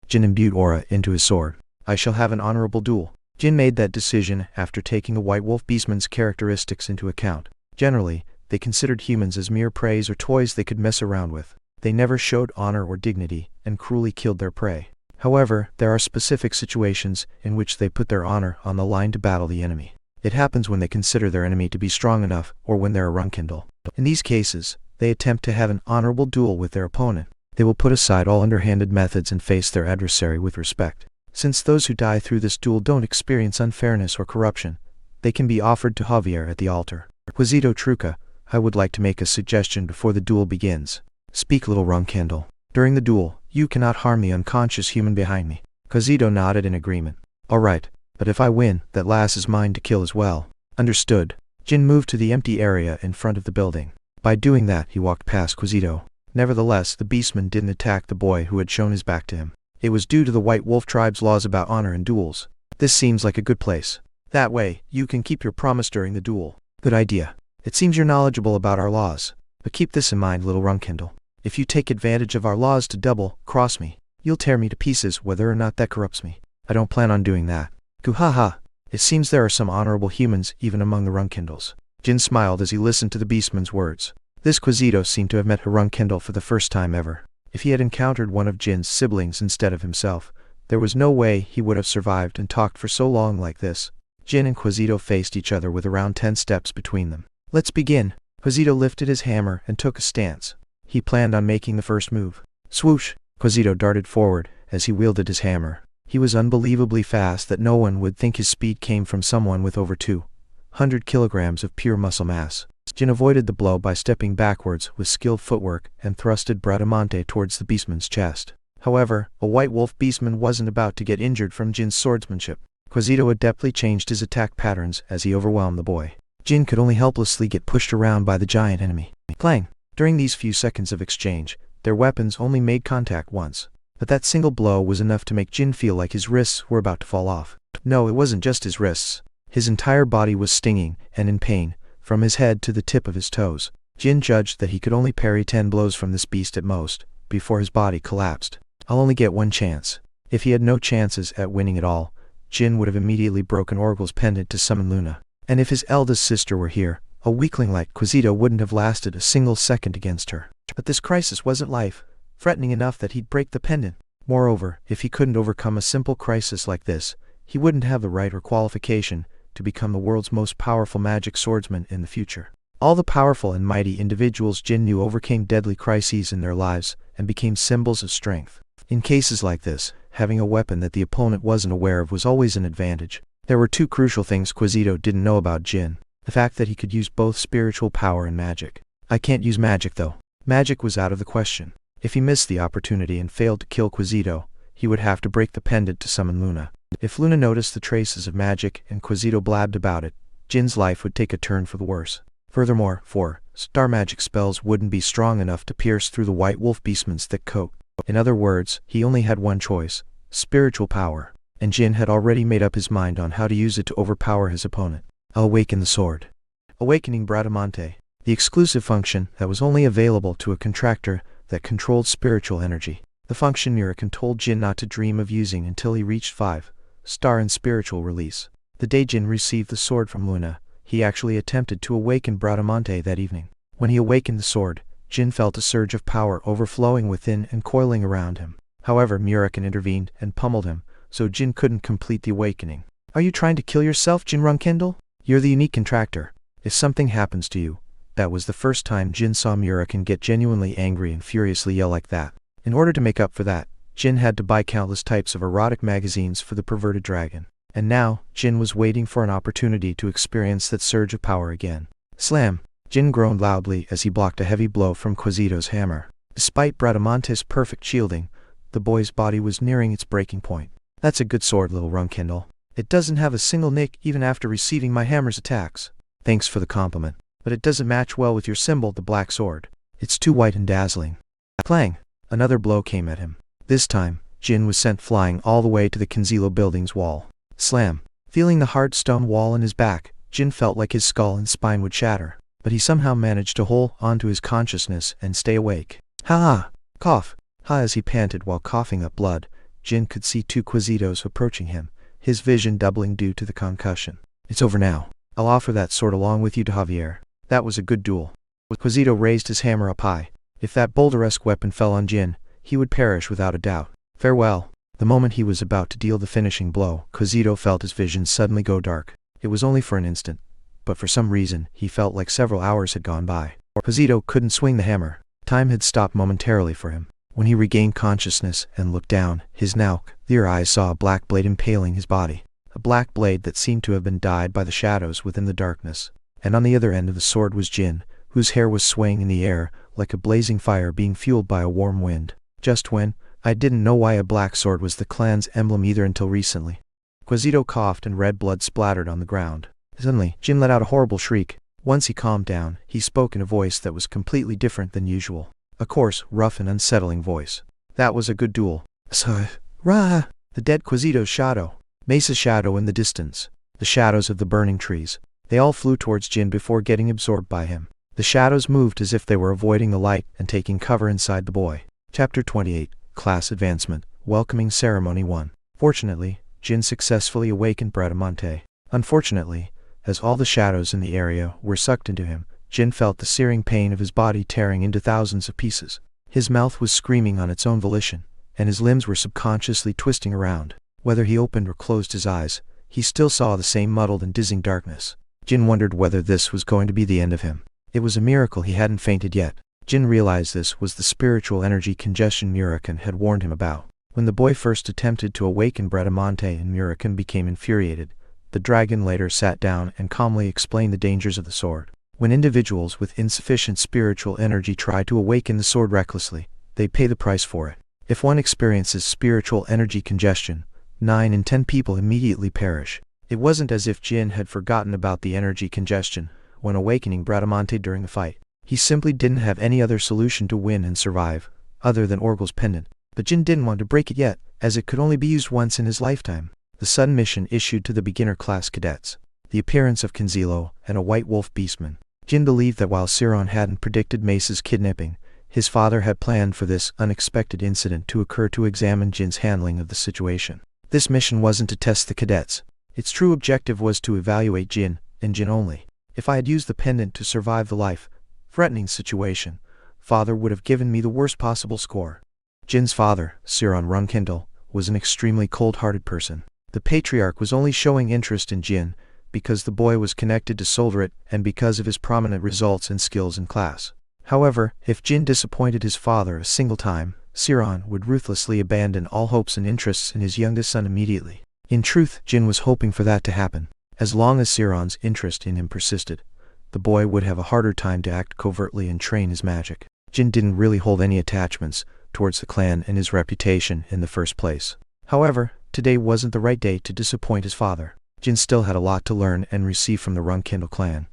Jin imbued aura into his sword. I shall have an honorable duel. Jin made that decision after taking the White Wolf beastman's characteristics into account. Generally, they considered humans as mere prey or toys they could mess around with. They never showed honor or dignity, and cruelly killed their prey. However, there are specific situations in which they put their honor on the line to battle the enemy. It happens when they consider their enemy to be strong enough, or when they're a Runcandel. In these cases, they attempt to have an honorable duel with their opponent. They will put aside all underhanded methods and face their adversary with respect. Since those who die through this duel don't experience unfairness or corruption, they can be offered to Javier at the altar. Quasito Truca, I would like to make a suggestion before the duel begins. Speak, little Runcandel. During the duel, you cannot harm the unconscious human behind me. Quasito nodded in agreement. All right, but if I win, that lass is mine to kill as well. Understood. Jin moved to the empty area in front of the building. By doing that, he walked past Quasito. Nevertheless, the beastman didn't attack the boy who had shown his back to him. It was due to the White Wolf tribe's laws about honor and duels. This seems like a good place. That way, you can keep your promise during the duel. Good idea. It seems you're knowledgeable about our laws. But keep this in mind, little Runcandel. If you take advantage of our laws to double-cross me, you'll tear me to pieces whether or not that corrupts me. I don't plan on doing that. Kuhaha! It seems there are some honorable humans even among the Runcandels. Jin smiled as he listened to the beastman's words. This Quasito seemed to have met a Runcandel for the first time ever. If he had encountered one of Jin's siblings instead of himself, there was no way he would have survived and talked for so long like this. Jin and Quasito faced each other with around 10 steps between them. Let's begin. Quasito lifted his hammer and took a stance. He planned on making the first move. Swoosh! Quasito darted forward as he wielded his hammer. He was unbelievably fast that no one would think his speed came from someone with over 200 kilograms of pure muscle mass. Jin avoided the blow by stepping backwards with skilled footwork and thrusted Bradamante towards the beastman's chest. However, a white wolf beastman wasn't about to get injured from Jin's swordsmanship. Quasito adeptly changed his attack patterns as he overwhelmed the boy. Jin could only helplessly get pushed around by the giant enemy. Clang! During these few seconds of exchange, their weapons only made contact once. But that single blow was enough to make Jin feel like his wrists were about to fall off. No, it wasn't just his wrists. His entire body was stinging and in pain, from his head to the tip of his toes. Jin judged that he could only parry 10 blows from this beast at most, before his body collapsed. I'll only get one chance. If he had no chances at winning at all, Jin would have immediately broken Oracle's pendant to summon Luna. And if his eldest sister were here, a weakling like Quasito wouldn't have lasted a single second against her. But this crisis wasn't life-threatening enough that he'd break the pendant. Moreover, if he couldn't overcome a simple crisis like this, he wouldn't have the right or qualification to become the world's most powerful magic swordsman in the future. All the powerful and mighty individuals Jin knew overcame deadly crises in their lives and became symbols of strength. In cases like this, having a weapon that the opponent wasn't aware of was always an advantage. There were two crucial things Quasito didn't know about Jin: the fact that he could use both spiritual power and magic. I can't use magic though. Magic was out of the question. If he missed the opportunity and failed to kill Quasito, he would have to break the pendant to summon Luna. If Luna noticed the traces of magic and Quasito blabbed about it, Jin's life would take a turn for the worse. Furthermore, 4-star magic spells wouldn't be strong enough to pierce through the white wolf beastman's thick coat. In other words, he only had one choice: spiritual power. And Jin had already made up his mind on how to use it to overpower his opponent. I'll awaken the sword. Awakening Bradamante, the exclusive function that was only available to a contractor that controlled spiritual energy. The function Murakin told Jin not to dream of using until he reached 5-star in spiritual release. The day Jin received the sword from Luna, he actually attempted to awaken Bradamante that evening. When he awakened the sword, Jin felt a surge of power overflowing within and coiling around him. However, Murakin intervened and pummeled him, so Jin couldn't complete the awakening. Are you trying to kill yourself, Jin Runcandel? You're the unique contractor. If something happens to you. That was the first time Jin saw Murakin get genuinely angry and furiously yell like that. In order to make up for that, Jin had to buy countless types of erotic magazines for the perverted dragon. And now, Jin was waiting for an opportunity to experience that surge of power again. Slam! Jin groaned loudly as he blocked a heavy blow from Quasito's hammer. Despite Bradamante's perfect shielding, the boy's body was nearing its breaking point. That's a good sword, little Runcandel. It doesn't have a single nick even after receiving my hammer's attacks. Thanks for the compliment. But it doesn't match well with your symbol, the black sword. It's too white and dazzling. Clang! Another blow came at him. This time, Jin was sent flying all the way to the Kenzilo building's wall. Slam! Feeling the hard stone wall in his back, Jin felt like his skull and spine would shatter. But he somehow managed to hold onto his consciousness and stay awake. Ha! Cough! Ha! As he panted while coughing up blood, Jin could see two Quasitos approaching him, his vision doubling due to the concussion. It's over now. I'll offer that sword along with you to Javier. That was a good duel. Quasito raised his hammer up high. If that boulder-esque weapon fell on Jin, he would perish without a doubt. Farewell. The moment he was about to deal the finishing blow, Quasito felt his vision suddenly go dark. It was only for an instant, but for some reason, he felt like several hours had gone by. Quasito couldn't swing the hammer. Time had stopped momentarily for him. When he regained consciousness and looked down, his now clear eyes saw a black blade impaling his body. A black blade that seemed to have been dyed by the shadows within the darkness. And on the other end of the sword was Jin, whose hair was swaying in the air like a blazing fire being fueled by a warm wind. Just when, I didn't know why a black sword was the clan's emblem either until recently. Quasito coughed and red blood splattered on the ground. Suddenly, Jin let out a horrible shriek. Once he calmed down, he spoke in a voice that was completely different than usual. A coarse, rough and unsettling voice. That was a good duel. Rah! The dead Quasito's shadow. Mesa's shadow in the distance. The shadows of the burning trees. They all flew towards Jin before getting absorbed by him. The shadows moved as if they were avoiding the light and taking cover inside the boy. Chapter 28, Class Advancement, Welcoming Ceremony 1. Fortunately, Jin successfully awakened Bradamante. Unfortunately, as all the shadows in the area were sucked into him, Jin felt the searing pain of his body tearing into thousands of pieces. His mouth was screaming on its own volition, and his limbs were subconsciously twisting around. Whether he opened or closed his eyes, he still saw the same muddled and dizzying darkness. Jin wondered whether this was going to be the end of him. It was a miracle he hadn't fainted yet. Jin realized this was the spiritual energy congestion Murakin had warned him about. When the boy first attempted to awaken Bradamante and Murakin became infuriated, the dragon later sat down and calmly explained the dangers of the sword. When individuals with insufficient spiritual energy try to awaken the sword recklessly, they pay the price for it. If one experiences spiritual energy congestion, 9 in 10 people immediately perish. It wasn't as if Jin had forgotten about the energy congestion when awakening Bradamante during the fight. He simply didn't have any other solution to win and survive, other than Orgel's pendant. But Jin didn't want to break it yet, as it could only be used once in his lifetime. The sudden mission issued to the beginner class cadets. The appearance of Kinzilo and a white wolf beastman. Jin believed that while Siron hadn't predicted Mesa's kidnapping, his father had planned for this unexpected incident to occur to examine Jin's handling of the situation. This mission wasn't to test the cadets. Its true objective was to evaluate Jin, and Jin only. If I had used the pendant to survive the life-threatening situation, father would have given me the worst possible score. Jin's father, Jin Runcandel, was an extremely cold-hearted person. The patriarch was only showing interest in Jin because the boy was connected to Solderit and because of his prominent results and skills in class. However, if Jin disappointed his father a single time, Siron would ruthlessly abandon all hopes and interests in his youngest son immediately. In truth, Jin was hoping for that to happen. As long as Siron's interest in him persisted, the boy would have a harder time to act covertly and train his magic. Jin didn't really hold any attachments towards the clan and his reputation in the first place. However, today wasn't the right day to disappoint his father. Jin still had a lot to learn and receive from the Runcandel clan.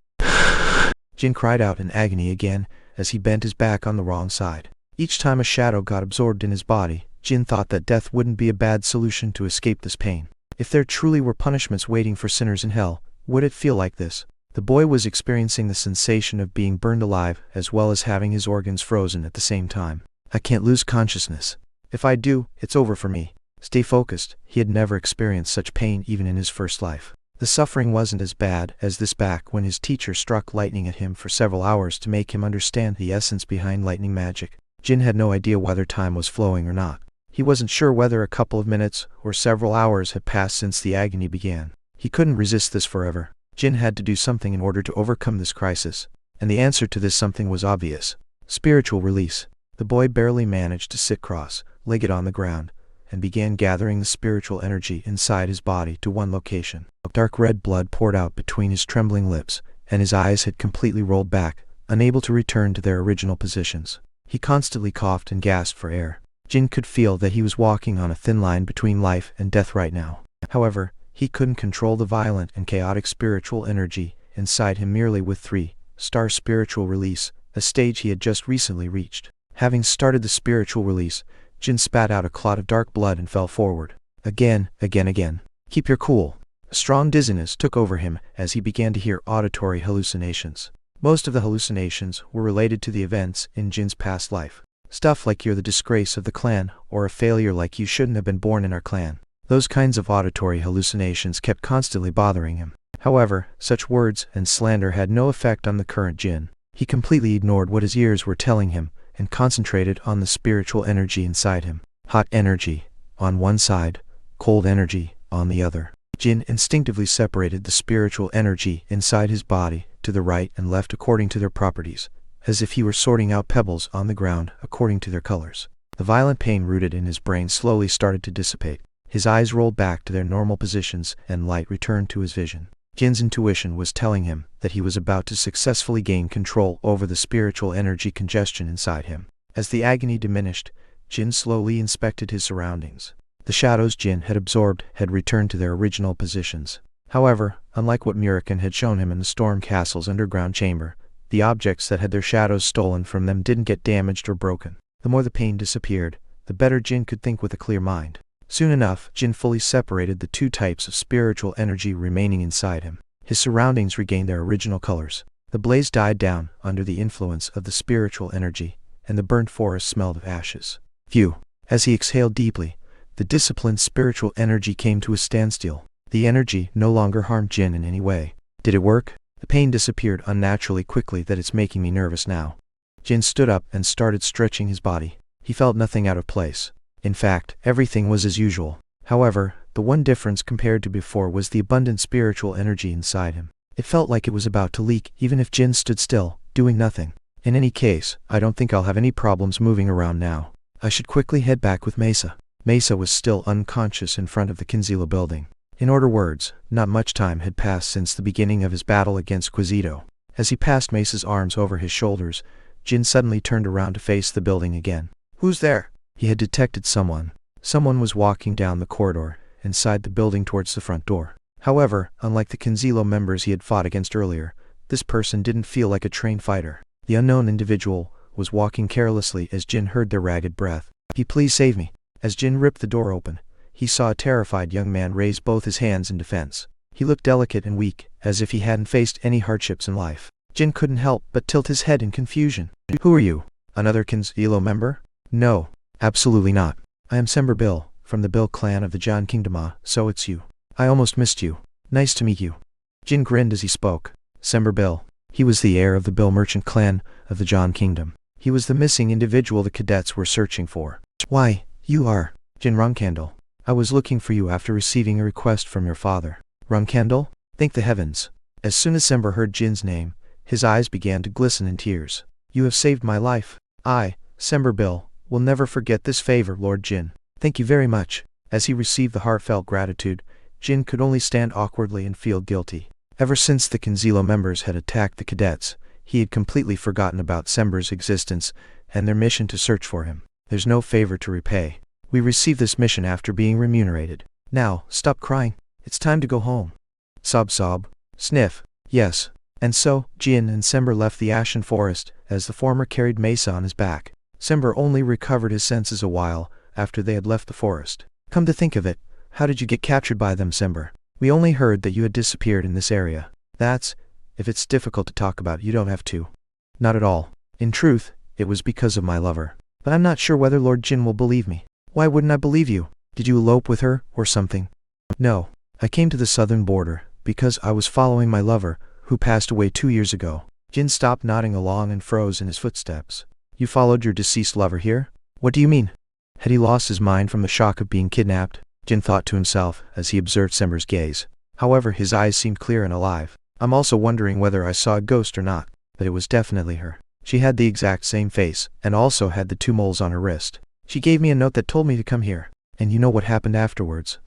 Jin cried out in agony again as he bent his back on the wrong side. Each time a shadow got absorbed in his body, Jin thought that death wouldn't be a bad solution to escape this pain. If there truly were punishments waiting for sinners in hell, would it feel like this? The boy was experiencing the sensation of being burned alive as well as having his organs frozen at the same time. I can't lose consciousness. If I do, it's over for me. Stay focused. He had never experienced such pain even in his first life. The suffering wasn't as bad as this back when his teacher struck lightning at him for several hours to make him understand the essence behind lightning magic. Jin had no idea whether time was flowing or not. He wasn't sure whether a couple of minutes or several hours had passed since the agony began. He couldn't resist this forever. Jin had to do something in order to overcome this crisis, and the answer to this something was obvious. Spiritual release. The boy barely managed to sit cross-legged on the ground, and began gathering the spiritual energy inside his body to one location. Dark red blood poured out between his trembling lips, and his eyes had completely rolled back, unable to return to their original positions. He constantly coughed and gasped for air. Jin could feel that he was walking on a thin line between life and death right now. However, he couldn't control the violent and chaotic spiritual energy inside him merely with 3-star spiritual release, a stage he had just recently reached. Having started the spiritual release, Jin spat out a clot of dark blood and fell forward. Again. Keep your cool. A strong dizziness took over him as he began to hear auditory hallucinations. Most of the hallucinations were related to the events in Jin's past life. Stuff like you're the disgrace of the clan, or a failure like you shouldn't have been born in our clan. Those kinds of auditory hallucinations kept constantly bothering him. However, such words and slander had no effect on the current Jin. He completely ignored what his ears were telling him and concentrated on the spiritual energy inside him. Hot energy on one side, cold energy on the other. Jin instinctively separated the spiritual energy inside his body to the right and left according to their properties, as if he were sorting out pebbles on the ground according to their colors. The violent pain rooted in his brain slowly started to dissipate. His eyes rolled back to their normal positions and light returned to his vision. Jin's intuition was telling him that he was about to successfully gain control over the spiritual energy congestion inside him. As the agony diminished, Jin slowly inspected his surroundings. The shadows Jin had absorbed had returned to their original positions. However, unlike what Murikan had shown him in the Storm Castle's underground chamber, the objects that had their shadows stolen from them didn't get damaged or broken. The more the pain disappeared, the better Jin could think with a clear mind. Soon enough, Jin fully separated the two types of spiritual energy remaining inside him. His surroundings regained their original colors. The blaze died down under the influence of the spiritual energy, and the burnt forest smelled of ashes. Phew! As he exhaled deeply, the disciplined spiritual energy came to a standstill. The energy no longer harmed Jin in any way. Did it work? The pain disappeared unnaturally quickly. That it's making me nervous now. Jin stood up and started stretching his body. He felt nothing out of place. In fact, everything was as usual. However, the one difference compared to before was the abundant spiritual energy inside him. It felt like it was about to leak, even if Jin stood still, doing nothing. In any case, I don't think I'll have any problems moving around now. I should quickly head back with Mesa. Mesa was still unconscious in front of the Kinzilo building. In other words, not much time had passed since the beginning of his battle against Quizito. As he passed Mesa's arms over his shoulders, Jin suddenly turned around to face the building again. "Who's there?" He had detected someone. Someone was walking down the corridor, inside the building towards the front door. However, unlike the Kinzilo members he had fought against earlier, this person didn't feel like a trained fighter. The unknown individual was walking carelessly as Jin heard their ragged breath. "Please save me." As Jin ripped the door open, he saw a terrified young man raise both his hands in defense. He looked delicate and weak, as if he hadn't faced any hardships in life. Jin couldn't help but tilt his head in confusion. "Who are you? Another Kinzilo member?" "No, absolutely not. I am Sember Bill, from the Bill clan of the Jan Kingdom. So it's you. I almost missed you. Nice to meet you." Jin grinned as he spoke. Sember Bill. He was the heir of the Bill merchant clan of the Jan Kingdom. He was the missing individual the cadets were searching for. "Why, you are Jin Runcandel. I was looking for you after receiving a request from your father." "Runcandel? Thank the heavens." As soon as Sember heard Jin's name, his eyes began to glisten in tears. "You have saved my life. I, Sember Bill, will never forget this favor, Lord Jin. Thank you very much." As he received the heartfelt gratitude, Jin could only stand awkwardly and feel guilty. Ever since the Kinzilo members had attacked the cadets, he had completely forgotten about Sember's existence and their mission to search for him. "There's no favor to repay. We received this mission after being remunerated. Now, stop crying. It's time to go home." Sob sob. Sniff. Yes. And so, Jin and Sember left the ashen forest, as the former carried Mesa on his back. Sember only recovered his senses a while after they had left the forest. "Come to think of it, how did you get captured by them, Sember? We only heard that you had disappeared in this area." If it's difficult to talk about, you don't have to." "Not at all. In truth, it was because of my lover. But I'm not sure whether Lord Jin will believe me." "Why wouldn't I believe you? Did you elope with her, or something?" "No. I came to the southern border, because I was following my lover, who passed away 2 years ago." Jin stopped nodding along and froze in his footsteps. "You followed your deceased lover here? What do you mean? Had he lost his mind from the shock of being kidnapped?" Jin thought to himself as he observed Sember's gaze. However, his eyes seemed clear and alive. "I'm also wondering whether I saw a ghost or not, but it was definitely her. She had the exact same face, and also had the 2 moles on her wrist. She gave me a note that told me to come here. And you know what happened afterwards?"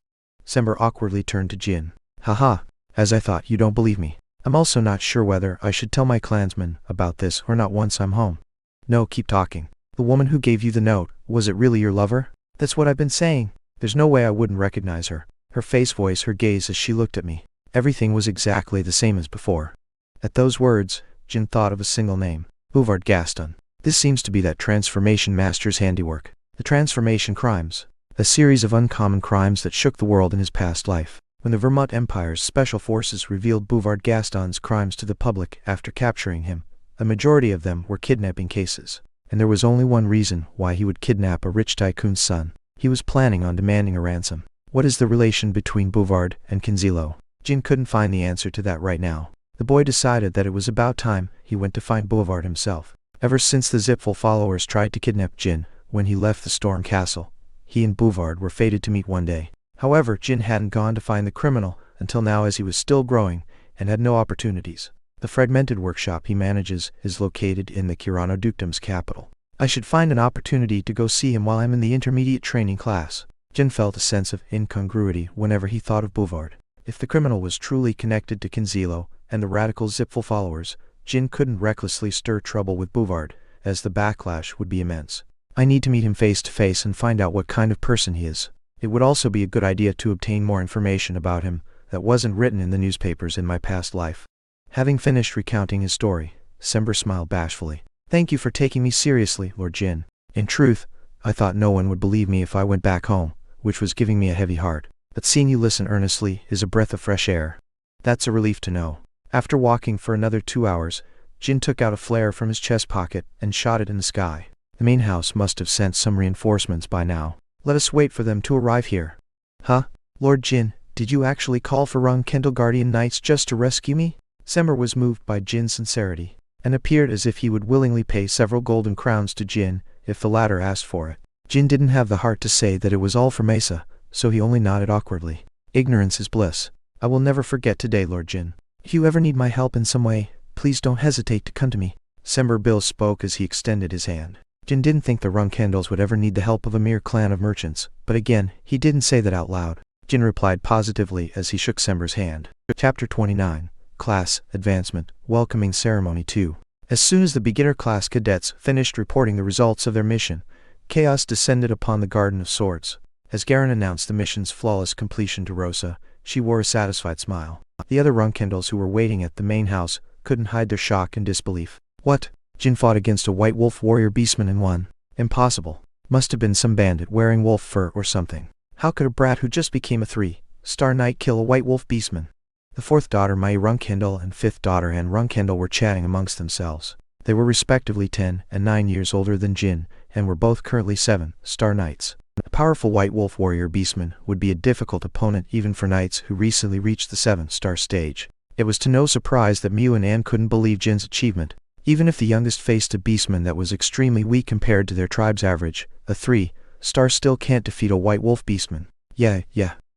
Sember awkwardly turned to Jin. "Haha, as I thought, you don't believe me. I'm also not sure whether I should tell my clansmen about this or not once I'm home." "No, keep talking. The woman who gave you the note, was it really your lover?" "That's what I've been saying. There's no way I wouldn't recognize her. Her face, voice, her gaze as she looked at me. Everything was exactly the same as before." At those words, Jin thought of a single name. Bouvard Gaston. This seems to be that transformation master's handiwork. The transformation crimes. A series of uncommon crimes that shook the world in his past life. When the Vermont Empire's special forces revealed Bouvard Gaston's crimes to the public after capturing him, a majority of them were kidnapping cases. And there was only one reason why he would kidnap a rich tycoon's son. He was planning on demanding a ransom. What is the relation between Bouvard and Kinzilo? Jin couldn't find the answer to that right now. The boy decided that it was about time he went to find Bouvard himself. Ever since the Zipful followers tried to kidnap Jin, when he left the Storm Castle, he and Bouvard were fated to meet one day. However, Jin hadn't gone to find the criminal until now, as he was still growing and had no opportunities. The fragmented workshop he manages is located in the Kirano Dukedom's capital. "I should find an opportunity to go see him while I'm in the intermediate training class." Jin felt a sense of incongruity whenever he thought of Bouvard. If the criminal was truly connected to Kinzilo and the radical Zipful followers, Jin couldn't recklessly stir trouble with Bouvard, as the backlash would be immense. "I need to meet him face to face and find out what kind of person he is. It would also be a good idea to obtain more information about him that wasn't written in the newspapers in my past life." Having finished recounting his story, Sember smiled bashfully. "Thank you for taking me seriously, Lord Jin. In truth, I thought no one would believe me if I went back home, which was giving me a heavy heart. But seeing you listen earnestly is a breath of fresh air. That's a relief to know." After walking for another 2 hours, Jin took out a flare from his chest pocket and shot it in the sky. The main house must have sent some reinforcements by now. "Let us wait for them to arrive here." "Huh? Lord Jin, did you actually call for Runcandel Guardian Knights just to rescue me?" Sember was moved by Jin's sincerity, and appeared as if he would willingly pay several golden crowns to Jin if the latter asked for it. Jin didn't have the heart to say that it was all for Mesa, so he only nodded awkwardly. "Ignorance is bliss. I will never forget today, Lord Jin. If you ever need my help in some way, please don't hesitate to come to me." Sember Bill spoke as he extended his hand. Jin didn't think the Runcandels would ever need the help of a mere clan of merchants, but again, he didn't say that out loud. Jin replied positively as he shook Sember's hand. Chapter 29. class advancement welcoming ceremony 2. As soon as the beginner class cadets finished reporting the results of their mission, chaos descended upon the Garden of Swords. As Garen announced the mission's flawless completion to Rosa, she wore a satisfied smile. The other Runcandels who were waiting at the main house couldn't hide their shock and disbelief. What? Jin fought against a White Wolf warrior beastman and won? Impossible. Must have been some bandit wearing wolf fur or something. How could a brat who just became a 3-star knight kill a White Wolf beastman? The fourth daughter Mai Runcandel and fifth daughter Anne Runcandel were chatting amongst themselves. They were respectively 10 and 9 years older than Jin, and were both currently 7-star knights. A powerful White Wolf warrior beastman would be a difficult opponent even for knights who recently reached the 7-star stage. It was to no surprise that Miu and Anne couldn't believe Jin's achievement. Even if the youngest faced a beastman that was extremely weak compared to their tribe's average, a 3-star still can't defeat a White Wolf beastman. Yeah.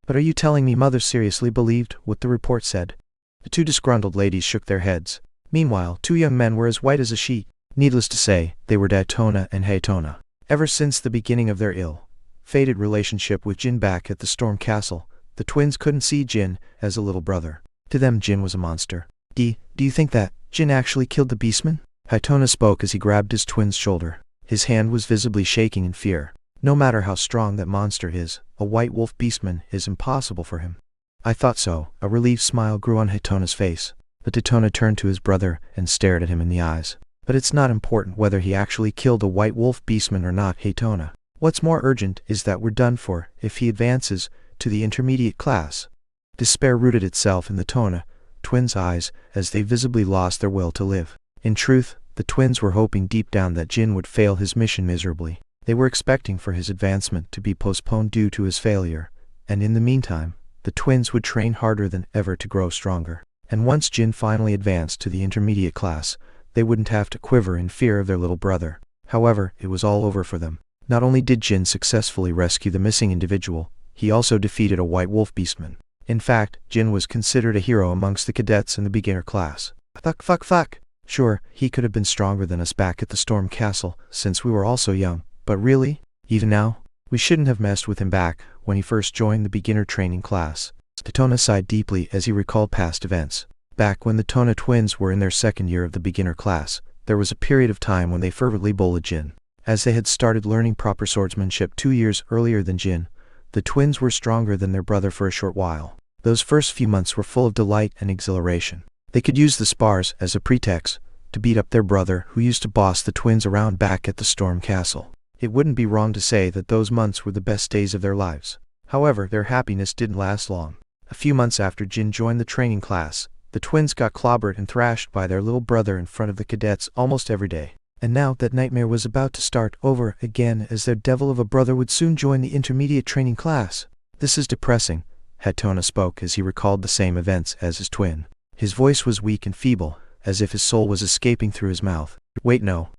But are you telling me Mother seriously believed what the report said? The two disgruntled ladies shook their heads. Meanwhile, two young men were as white as a sheet. Needless to say, they were Daytona and Haytona. Ever since the beginning of their ill-fated relationship with Jin back at the Storm Castle, the twins couldn't see Jin as a little brother. To them Jin was a monster. Do you think that Jin actually killed the beastman? Haytona spoke as he grabbed his twin's shoulder. His hand was visibly shaking in fear. No matter how strong that monster is, a White Wolf beastman is impossible for him. I thought so. A relieved smile grew on Haytona's face. But Daytona turned to his brother and stared at him in the eyes. But it's not important whether he actually killed a White Wolf beastman or not, Haytona. What's more urgent is that we're done for if he advances to the intermediate class. Despair rooted itself in the Tona twins' eyes as they visibly lost their will to live. In truth, the twins were hoping deep down that Jin would fail his mission miserably. They were expecting for his advancement to be postponed due to his failure, and in the meantime, the twins would train harder than ever to grow stronger. And once Jin finally advanced to the intermediate class, they wouldn't have to quiver in fear of their little brother. However, it was all over for them. Not only did Jin successfully rescue the missing individual, he also defeated a White Wolf beastman. In fact, Jin was considered a hero amongst the cadets in the beginner class. Fuck. Sure, he could have been stronger than us back at the Storm Castle, since we were all so young. But really? Even now? We shouldn't have messed with him back when he first joined the beginner training class. Daytona sighed deeply as he recalled past events. Back when the Tona twins were in their second year of the beginner class, there was a period of time when they fervently bullied Jin. As they had started learning proper swordsmanship 2 years earlier than Jin, the twins were stronger than their brother for a short while. Those first few months were full of delight and exhilaration. They could use the spars as a pretext to beat up their brother who used to boss the twins around back at the Storm Castle. It wouldn't be wrong to say that those months were the best days of their lives. However, their happiness didn't last long. A few months after Jin joined the training class, the twins got clobbered and thrashed by their little brother in front of the cadets almost every day. And now that nightmare was about to start over again, as their devil of a brother would soon join the intermediate training class. This is depressing, Haytona spoke as he recalled the same events as his twin. His voice was weak and feeble, as if his soul was escaping through his mouth. Wait, no,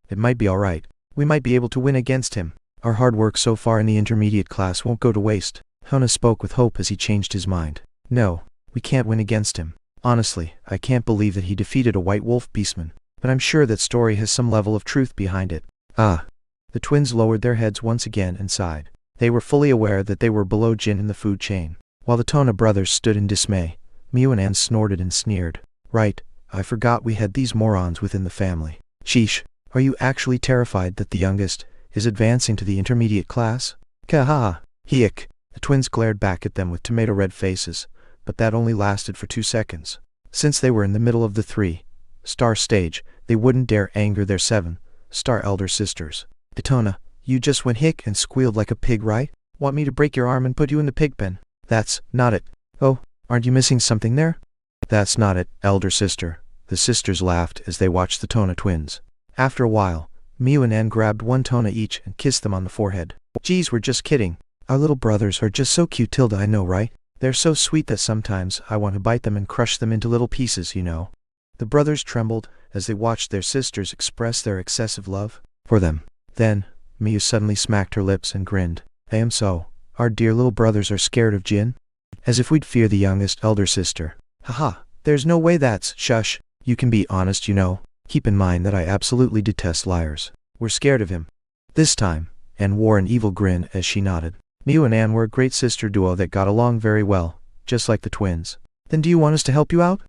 it might be alright. We might be able to win against him. Our hard work so far in the intermediate class won't go to waste. Haytona spoke with hope as he changed his mind. No, we can't win against him. Honestly, I can't believe that he defeated a White Wolf beastman. But I'm sure that story has some level of truth behind it. The twins lowered their heads once again and sighed. They were fully aware that they were below Jin in the food chain. While the Tona brothers stood in dismay, Miu and Anne snorted and sneered. Right, I forgot we had these morons within the family. Sheesh, are you actually terrified that the youngest is advancing to the intermediate class? Kaha! Hiik! The twins glared back at them with tomato-red faces, but that only lasted for 2 seconds. Since they were in the middle of the 3-star stage, they wouldn't dare anger their 7-star elder sisters. Daytona, you just went hick and squealed like a pig, right? Want me to break your arm and put you in the pig pen? That's not it. Oh, aren't you missing something there? That's not it, elder sister. The sisters laughed as they watched the Tona twins. After a while, Miu and Anne grabbed one Tona each and kissed them on the forehead. Geez, we're just kidding. Our little brothers are just so cute, Tilda, I know, right? They're so sweet that sometimes I want to bite them and crush them into little pieces, you know. The brothers trembled as they watched their sisters express their excessive love for them. Then, Miu suddenly smacked her lips and grinned. I am so. Our dear little brothers are scared of Jin? As if we'd fear the youngest elder sister. Haha, there's no way that's. Shush. You can be honest, you know. Keep in mind that I absolutely detest liars. We're scared of him. This time, Anne wore an evil grin as she nodded. Miu and Anne were a great sister duo that got along very well, just like the twins. Then do you want us to help you out?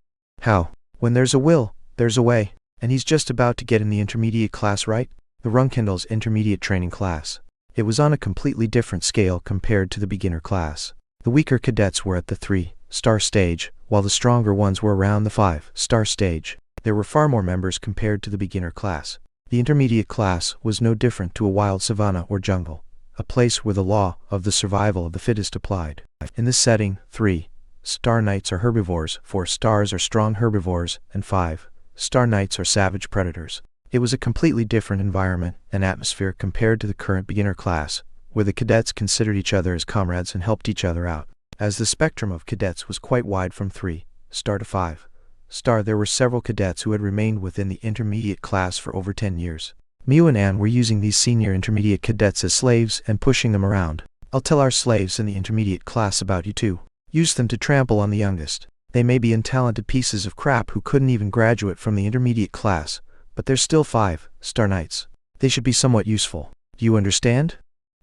How? When there's a will, there's a way. And he's just about to get in the intermediate class, right? The Runcandel's intermediate training class. It was on a completely different scale compared to the beginner class. The weaker cadets were at the 3-star stage, while the stronger ones were around the 5-star stage. There were far more members compared to the beginner class. The intermediate class was no different to a wild savanna or jungle, a place where the law of the survival of the fittest applied. In this setting, 3-star knights are herbivores, 4 stars are strong herbivores, and 5-star knights are savage predators. It was a completely different environment and atmosphere compared to the current beginner class, where the cadets considered each other as comrades and helped each other out. As the spectrum of cadets was quite wide from 3-star to 5-star, there were several cadets who had remained within the intermediate class for over 10 years. Mew and Anne were using these senior intermediate cadets as slaves and pushing them around. I'll tell our slaves in the intermediate class about you too. Use them to trample on the youngest. They may be untalented pieces of crap who couldn't even graduate from the intermediate class, but they're still 5-star knights. They should be somewhat useful. Do you understand?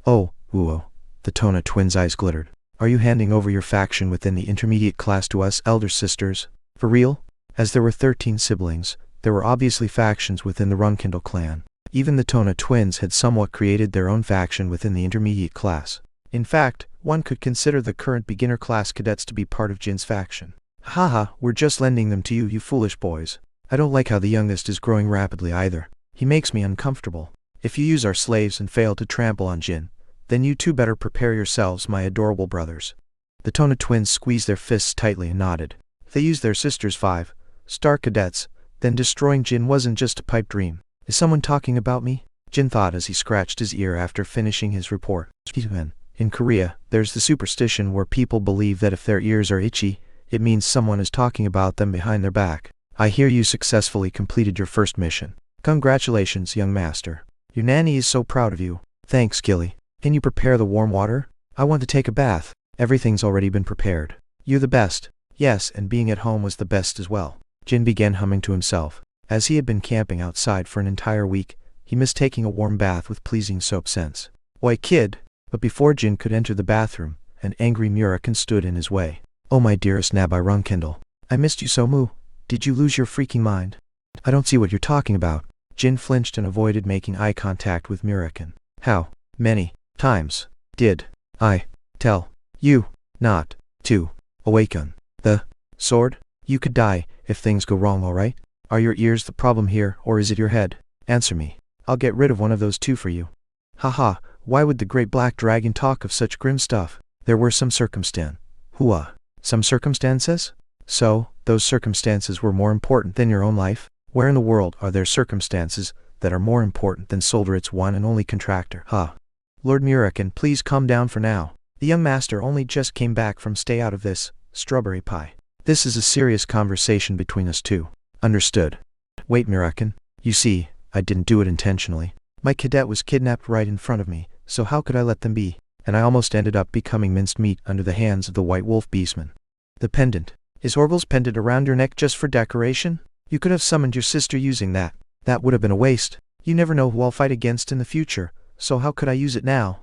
Oh, Uo. The Tona twins' eyes glittered. Are you handing over your faction within the intermediate class to us elder sisters? For real? As there were 13 siblings, there were obviously factions within the Runcandel clan. Even the Tona twins had somewhat created their own faction within the intermediate class. In fact, one could consider the current beginner class cadets to be part of Jin's faction. Haha, we're just lending them to you, you foolish boys. I don't like how the youngest is growing rapidly either. He makes me uncomfortable. If you use our slaves and fail to trample on Jin, then you two better prepare yourselves, my adorable brothers. The Tona twins squeezed their fists tightly and nodded. If they used their sister's 5-star cadets, then destroying Jin wasn't just a pipe dream. Is someone talking about me? Jin thought as he scratched his ear after finishing his report. In Korea, there's the superstition where people believe that if their ears are itchy, it means someone is talking about them behind their back. I hear you successfully completed your first mission. Congratulations, young master. Your nanny is so proud of you. Thanks, Gilly. Can you prepare the warm water? I want to take a bath. Everything's already been prepared. You're the best. Yes, and being at home was the best as well. Jin began humming to himself. As he had been camping outside for an entire week, he missed taking a warm bath with pleasing soap scents. Oi, kid! But before Jin could enter the bathroom, an angry Murakin stood in his way. Oh, my dearest Nabai Runcandel. I missed you so, Moo. Did you lose your freaking mind? I don't see what you're talking about. Jin flinched and avoided making eye contact with Murakin. How many times did I tell you not to awaken the sword? You could die if things go wrong, alright? Are your ears the problem here, or is it your head? Answer me. I'll get rid of one of those two for you. Haha, why would the great black dragon talk of such grim stuff? There were some Some circumstances? So, those circumstances were more important than your own life? Where in the world are there circumstances that are more important than Solderit's one and only contractor? Lord Murakin, please calm down for now. The young master only just came back from stay out of this strawberry pie. This is a serious conversation between us two. Understood. Wait, Murakin. You see, I didn't do it intentionally. My cadet was kidnapped right in front of me, so how could I let them be? And I almost ended up becoming minced meat under the hands of the White Wolf Beastman. The pendant. Is Orville's pendant around your neck just for decoration? You could have summoned your sister using that. That would have been a waste. You never know who I'll fight against in the future, so how could I use it now?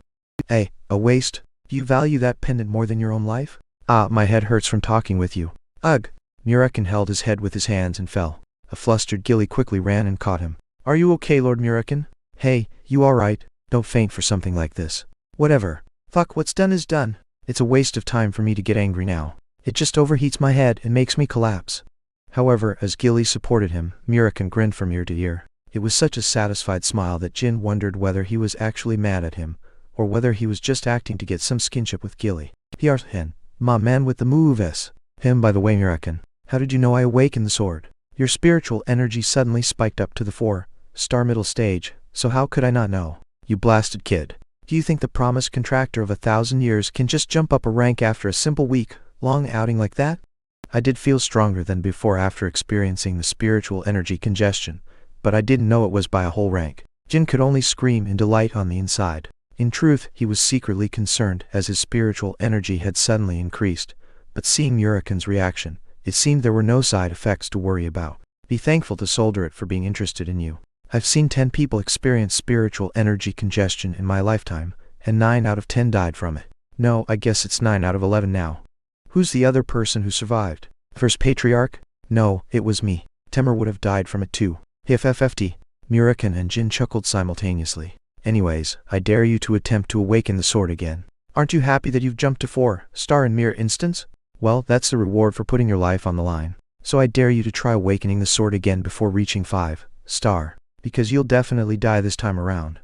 Hey, a waste? Do you value that pendant more than your own life? My head hurts from talking with you. Ugh. Murakin held his head with his hands and fell. A flustered Gilly quickly ran and caught him. Are you okay, Lord Murakin? Hey, you alright? Don't faint for something like this. Whatever. Fuck, what's done is done. It's a waste of time for me to get angry now. It just overheats my head and makes me collapse. However, as Gilly supported him, Murakin grinned from ear to ear. It was such a satisfied smile that Jin wondered whether he was actually mad at him, or whether he was just acting to get some skinship with Gilly. Hen, my man with the moves. Him, by the way, Murakin. How did you know I awakened the sword? Your spiritual energy suddenly spiked up to the 4-star middle stage, so how could I not know? You blasted kid. Do you think the promised contractor of 1,000 years can just jump up a rank after a simple week-long outing like that? I did feel stronger than before after experiencing the spiritual energy congestion, but I didn't know it was by a whole rank. Jin could only scream in delight on the inside. In truth, he was secretly concerned as his spiritual energy had suddenly increased, but seeing Murakin's reaction, it seemed there were no side effects to worry about. Be thankful to Solderit for being interested in you. I've seen 10 people experience spiritual energy congestion in my lifetime, and 9 out of 10 died from it. No, I guess it's 9 out of 11 now. Who's the other person who survived? First Patriarch? No, it was me. Temur would have died from it too. HFFT. Murakhan and Jin chuckled simultaneously. Anyways, I dare you to attempt to awaken the sword again. Aren't you happy that you've jumped to 4-star in mere instants? Well, that's the reward for putting your life on the line. So I dare you to try awakening the sword again before reaching 5-star. Because you'll definitely die this time around.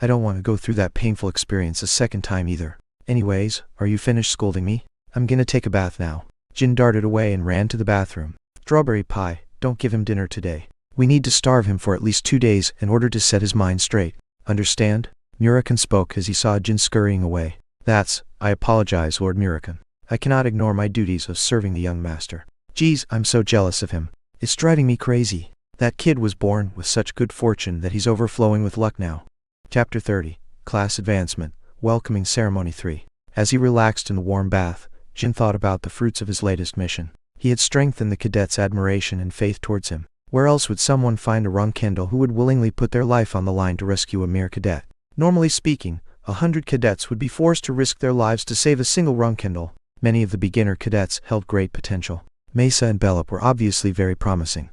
I don't want to go through that painful experience a second time either. Anyways, are you finished scolding me? I'm gonna take a bath now. Jin darted away and ran to the bathroom. Strawberry pie, don't give him dinner today. We need to starve him for at least 2 days in order to set his mind straight. Understand? Murakhan spoke as he saw Jin scurrying away. I apologize, Lord Murakhan. I cannot ignore my duties of serving the young master. Geez, I'm so jealous of him. It's driving me crazy. That kid was born with such good fortune that he's overflowing with luck now. Chapter 30. Class Advancement. Welcoming Ceremony 3. As he relaxed in the warm bath, Jin thought about the fruits of his latest mission. He had strengthened the cadets' admiration and faith towards him. Where else would someone find a Runcandel who would willingly put their life on the line to rescue a mere cadet? Normally speaking, 100 cadets would be forced to risk their lives to save a single Runcandel. Many of the beginner cadets held great potential. Mesa and Bellup were obviously very promising.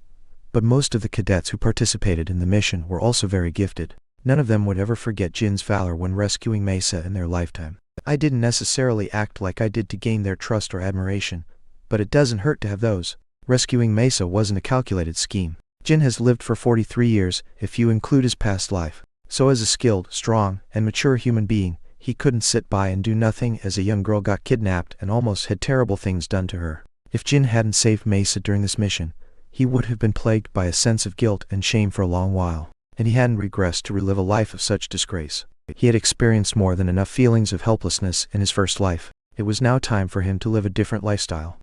But most of the cadets who participated in the mission were also very gifted. None of them would ever forget Jin's valor when rescuing Mesa in their lifetime. I didn't necessarily act like I did to gain their trust or admiration, but it doesn't hurt to have those. Rescuing Mesa wasn't a calculated scheme. Jin has lived for 43 years, if you include his past life. So as a skilled, strong, and mature human being, he couldn't sit by and do nothing as a young girl got kidnapped and almost had terrible things done to her. If Jin hadn't saved Mesa during this mission, he would have been plagued by a sense of guilt and shame for a long while, and he hadn't regressed to relive a life of such disgrace. He had experienced more than enough feelings of helplessness in his first life. It was now time for him to live a different lifestyle.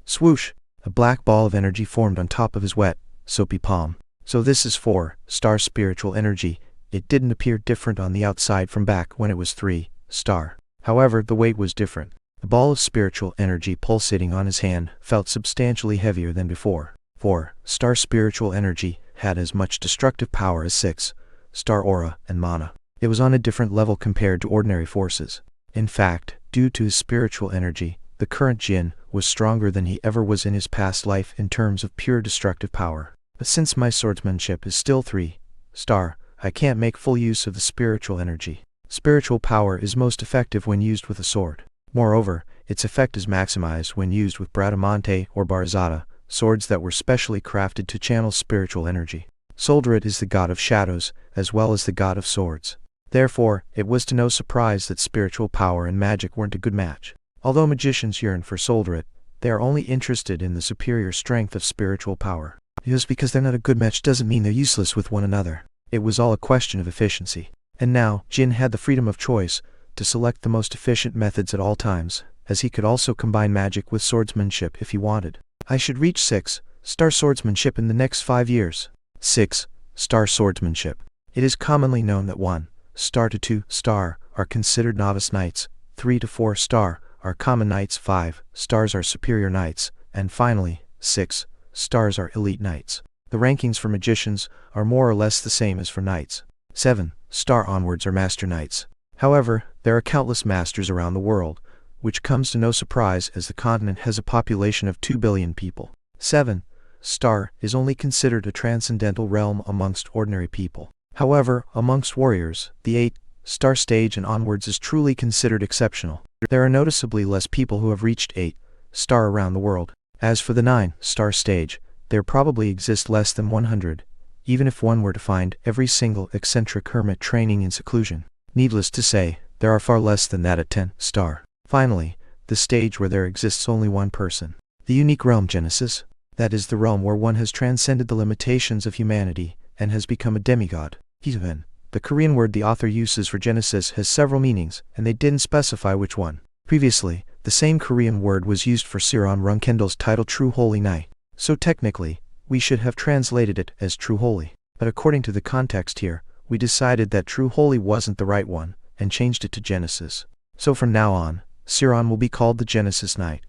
Swoosh! A black ball of energy formed on top of his wet, soapy palm. So this is 4-star spiritual energy. It didn't appear different on the outside from back when it was 3-star. However, the weight was different. The ball of spiritual energy pulsating on his hand felt substantially heavier than before. 4-star spiritual energy had as much destructive power as 6-star aura and mana. It was on a different level compared to ordinary forces. In fact, due to his spiritual energy, the current Jin was stronger than he ever was in his past life in terms of pure destructive power. But since my swordsmanship is still 3-star, I can't make full use of the spiritual energy. Spiritual power is most effective when used with a sword. Moreover, its effect is maximized when used with Bradamante or Barzata, swords that were specially crafted to channel spiritual energy. Solderit is the god of shadows, as well as the god of swords. Therefore, it was to no surprise that spiritual power and magic weren't a good match. Although magicians yearn for Solderit, they are only interested in the superior strength of spiritual power. Just because they're not a good match doesn't mean they're useless with one another. It was all a question of efficiency. And now, Jin had the freedom of choice to select the most efficient methods at all times, as he could also combine magic with swordsmanship if he wanted. I should reach 6-star swordsmanship in the next 5 years. 6-star swordsmanship. It is commonly known that 1-star to 2-star are considered novice knights, 3 to 4-star are common knights, 5 stars are superior knights, and finally, 6 stars are elite knights. The rankings for magicians are more or less the same as for knights. 7-star onwards are master knights. However, there are countless masters around the world, which comes to no surprise as the continent has a population of 2 billion people. 7-star is only considered a transcendental realm amongst ordinary people. However, amongst warriors, the 8-star stage and onwards is truly considered exceptional. There are noticeably less people who have reached 8-star around the world. As for the 9-star stage, there probably exist less than 100, even if one were to find every single eccentric hermit training in seclusion. Needless to say, there are far less than that at 10-star. Finally, the stage where there exists only one person. The unique realm Genesis. That is the realm where one has transcended the limitations of humanity and has become a demigod. Even. The Korean word the author uses for Genesis has several meanings, and they didn't specify which one. Previously, the same Korean word was used for Jin Runcandel's title True Holy Knight. So technically, we should have translated it as True Holy. But according to the context here, we decided that True Holy wasn't the right one, and changed it to Genesis. So from now on, Jin will be called the Genesis Knight.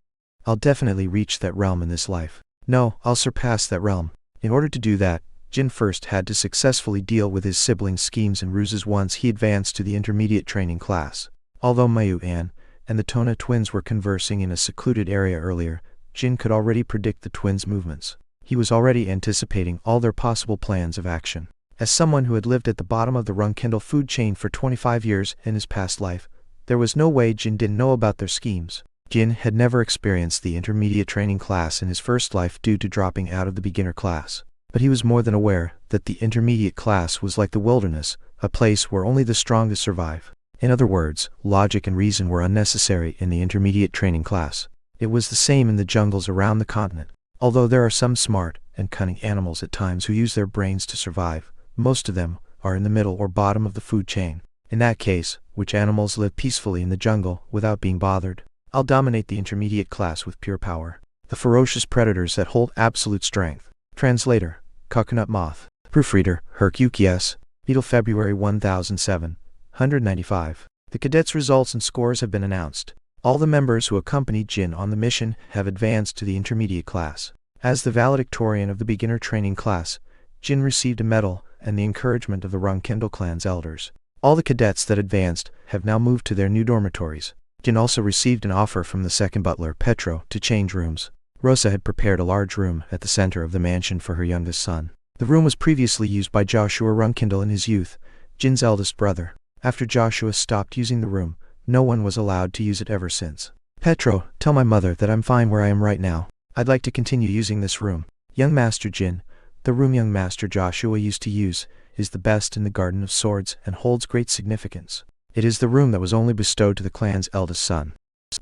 I'll definitely reach that realm in this life. No, I'll surpass that realm. In order to do that, Jin first had to successfully deal with his siblings' schemes and ruses once he advanced to the intermediate training class. Although Mayu An and the Tona twins were conversing in a secluded area earlier, Jin could already predict the twins' movements. He was already anticipating all their possible plans of action. As someone who had lived at the bottom of the Runcandel food chain for 25 years in his past life, there was no way Jin didn't know about their schemes. Jin had never experienced the intermediate training class in his first life due to dropping out of the beginner class. But he was more than aware that the intermediate class was like the wilderness, a place where only the strongest survive. In other words, logic and reason were unnecessary in the intermediate training class. It was the same in the jungles around the continent. Although there are some smart and cunning animals at times who use their brains to survive, most of them are in the middle or bottom of the food chain. In that case, which animals live peacefully in the jungle without being bothered? I'll dominate the intermediate class with pure power. The ferocious predators that hold absolute strength. Translator, Coconut Moth. Proofreader, Herc Beetle February 1795. The cadets' results and scores have been announced. All the members who accompanied Jin on the mission have advanced to the intermediate class. As the valedictorian of the beginner training class, Jin received a medal and the encouragement of the Runcandel clan's elders. All the cadets that advanced have now moved to their new dormitories. Jin also received an offer from the second butler, Petro, to change rooms. Rosa had prepared a large room at the center of the mansion for her youngest son. The room was previously used by Joshua Runcandel in his youth, Jin's eldest brother. After Joshua stopped using the room, no one was allowed to use it ever since. Petro, tell my mother that I'm fine where I am right now. I'd like to continue using this room. Young Master Jin, the room young Master Joshua used to use, is the best in the Garden of Swords and holds great significance. It is the room that was only bestowed to the clan's eldest son.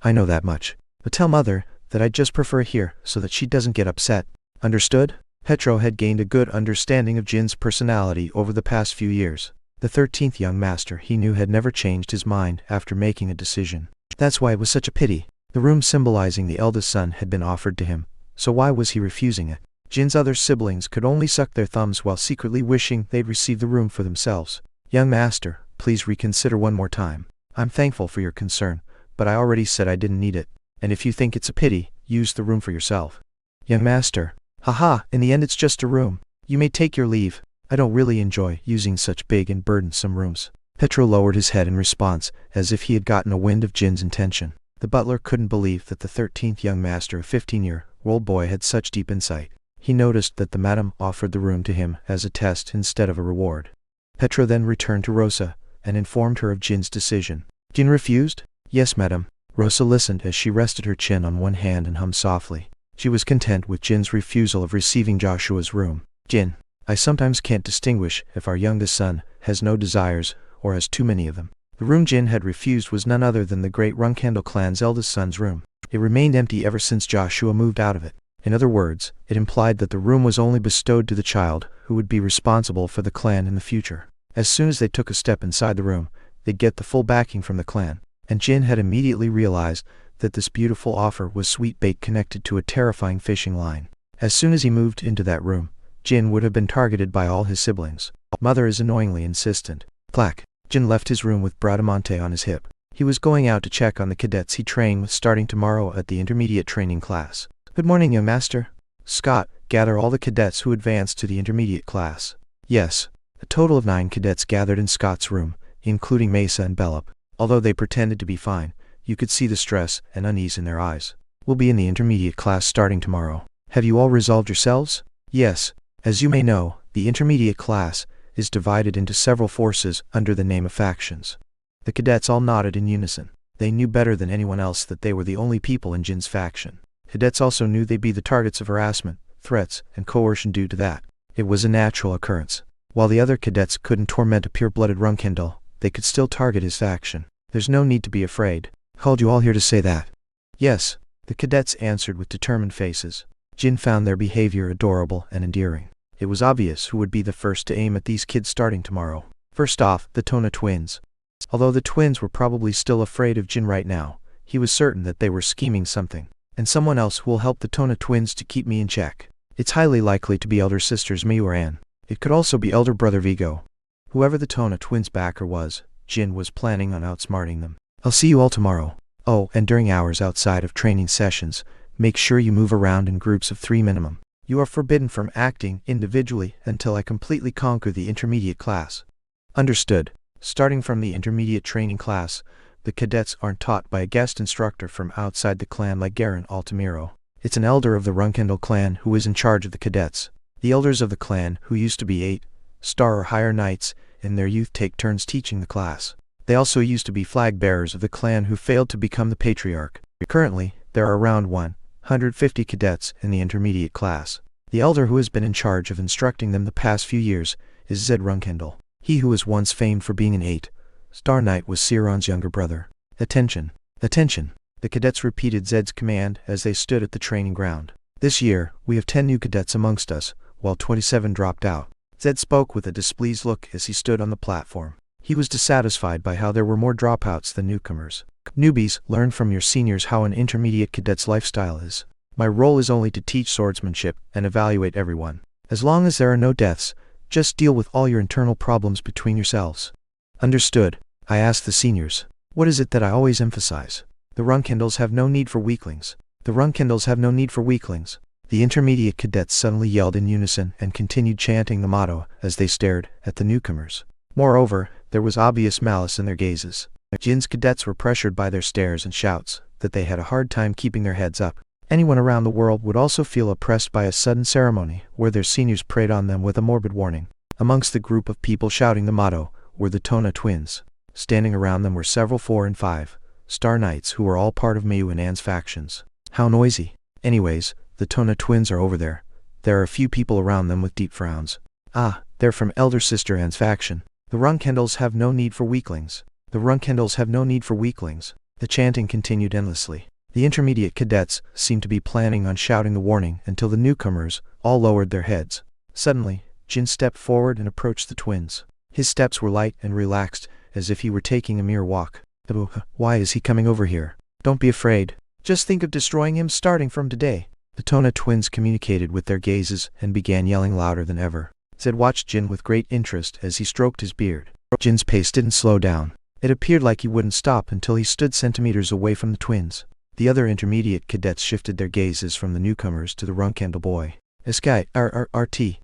I know that much. But tell mother that I just prefer here so that she doesn't get upset. Understood? Petro had gained a good understanding of Jin's personality over the past few years. The 13th young master he knew had never changed his mind after making a decision. That's why it was such a pity. The room symbolizing the eldest son had been offered to him, so why was he refusing it? Jin's other siblings could only suck their thumbs while secretly wishing they'd received the room for themselves. Young master, please reconsider one more time. I'm thankful for your concern, but I already said I didn't need it. And if you think it's a pity, use the room for yourself. Young master. Haha, in the end it's just a room. You may take your leave. I don't really enjoy using such big and burdensome rooms. Petro lowered his head in response, as if he had gotten a wind of Jin's intention. The butler couldn't believe that the 13th young master, a 15-year-old boy, had such deep insight. He noticed that the madam offered the room to him as a test instead of a reward. Petro then returned to Rosa and informed her of Jin's decision. Jin refused? Yes, madam. Rosa listened as she rested her chin on one hand and hummed softly. She was content with Jin's refusal of receiving Joshua's room. Jin, I sometimes can't distinguish if our youngest son has no desires or has too many of them. The room Jin had refused was none other than the great Runcandel clan's eldest son's room. It remained empty ever since Joshua moved out of it. In other words, it implied that the room was only bestowed to the child who would be responsible for the clan in the future. As soon as they took a step inside the room, they'd get the full backing from the clan. And Jin had immediately realized that this beautiful offer was sweet bait connected to a terrifying fishing line. As soon as he moved into that room, Jin would have been targeted by all his siblings. Mother is annoyingly insistent. Clack. Jin left his room with Bradamante on his hip. He was going out to check on the cadets he trained with starting tomorrow at the intermediate training class. Good morning, young master. Scott, gather all the cadets who advanced to the intermediate class. Yes. A total of 9 cadets gathered in Scott's room, including Mesa and Bellup. Although they pretended to be fine, you could see the stress and unease in their eyes. We'll be in the intermediate class starting tomorrow. Have you all resolved yourselves? Yes. As you may know, the intermediate class is divided into several forces under the name of factions. The cadets all nodded in unison. They knew better than anyone else that they were the only people in Jin's faction. Cadets also knew they'd be the targets of harassment, threats, and coercion due to that. It was a natural occurrence. While the other cadets couldn't torment a pure-blooded Runcandel, they could still target his faction. There's no need to be afraid. Called you all here to say that. Yes, the cadets answered with determined faces. Jin found their behavior adorable and endearing. It was obvious who would be the first to aim at these kids starting tomorrow. First off, the Tona twins. Although the twins were probably still afraid of Jin right now, he was certain that they were scheming something. And someone else who will help the Tona twins to keep me in check. It's highly likely to be elder sisters Miyu or Anne. It could also be elder brother Vigo. Whoever the Tona twins' backer was, Jin was planning on outsmarting them. I'll see you all tomorrow. Oh, and during hours outside of training sessions, make sure you move around in groups of 3 minimum. You are forbidden from acting individually until I completely conquer the intermediate class. Understood. Starting from the intermediate training class, the cadets aren't taught by a guest instructor from outside the clan like Garen Altamiro. It's an elder of the Runcandel clan who is in charge of the cadets. The elders of the clan, who used to be 8-star or higher knights, in their youth take turns teaching the class. They also used to be flag bearers of the clan who failed to become the patriarch. Currently, there are around 150 cadets in the intermediate class. The elder who has been in charge of instructing them the past few years is Jin Runcandel. He who was once famed for being an 8-star knight was Siron's younger brother. Attention! Attention! The cadets repeated Zed's command as they stood at the training ground. This year, we have 10 new cadets amongst us, while 27 dropped out. Zed spoke with a displeased look as he stood on the platform. He was dissatisfied by how there were more dropouts than newcomers. Newbies, learn from your seniors how an intermediate cadet's lifestyle is. My role is only to teach swordsmanship and evaluate everyone. As long as there are no deaths, just deal with all your internal problems between yourselves. Understood, I asked the seniors. What is it that I always emphasize? The Runcandels have no need for weaklings. The Runcandels have no need for weaklings. The intermediate cadets suddenly yelled in unison and continued chanting the motto as they stared at the newcomers. Moreover, there was obvious malice in their gazes. Jin's cadets were pressured by their stares and shouts that they had a hard time keeping their heads up. Anyone around the world would also feel oppressed by a sudden ceremony where their seniors preyed on them with a morbid warning. Amongst the group of people shouting the motto were the Tona twins. Standing around them were several 4- and 5-star knights who were all part of Mayu and Anne's factions. How noisy. Anyways, the Tona twins are over there. There are a few people around them with deep frowns. Ah, they're from elder sister Anne's faction. The Runcandels have no need for weaklings. The Runcandels have no need for weaklings. The chanting continued endlessly. The intermediate cadets seemed to be planning on shouting the warning until the newcomers all lowered their heads. Suddenly, Jin stepped forward and approached the twins. His steps were light and relaxed, as if he were taking a mere walk. Why is he coming over here? Don't be afraid. Just think of destroying him starting from today. The Tona twins communicated with their gazes and began yelling louder than ever. Zed watched Jin with great interest as he stroked his beard. Jin's pace didn't slow down. It appeared like he wouldn't stop until he stood centimeters away from the twins. The other intermediate cadets shifted their gazes from the newcomers to the Runcandel boy. Eskai, RRRT.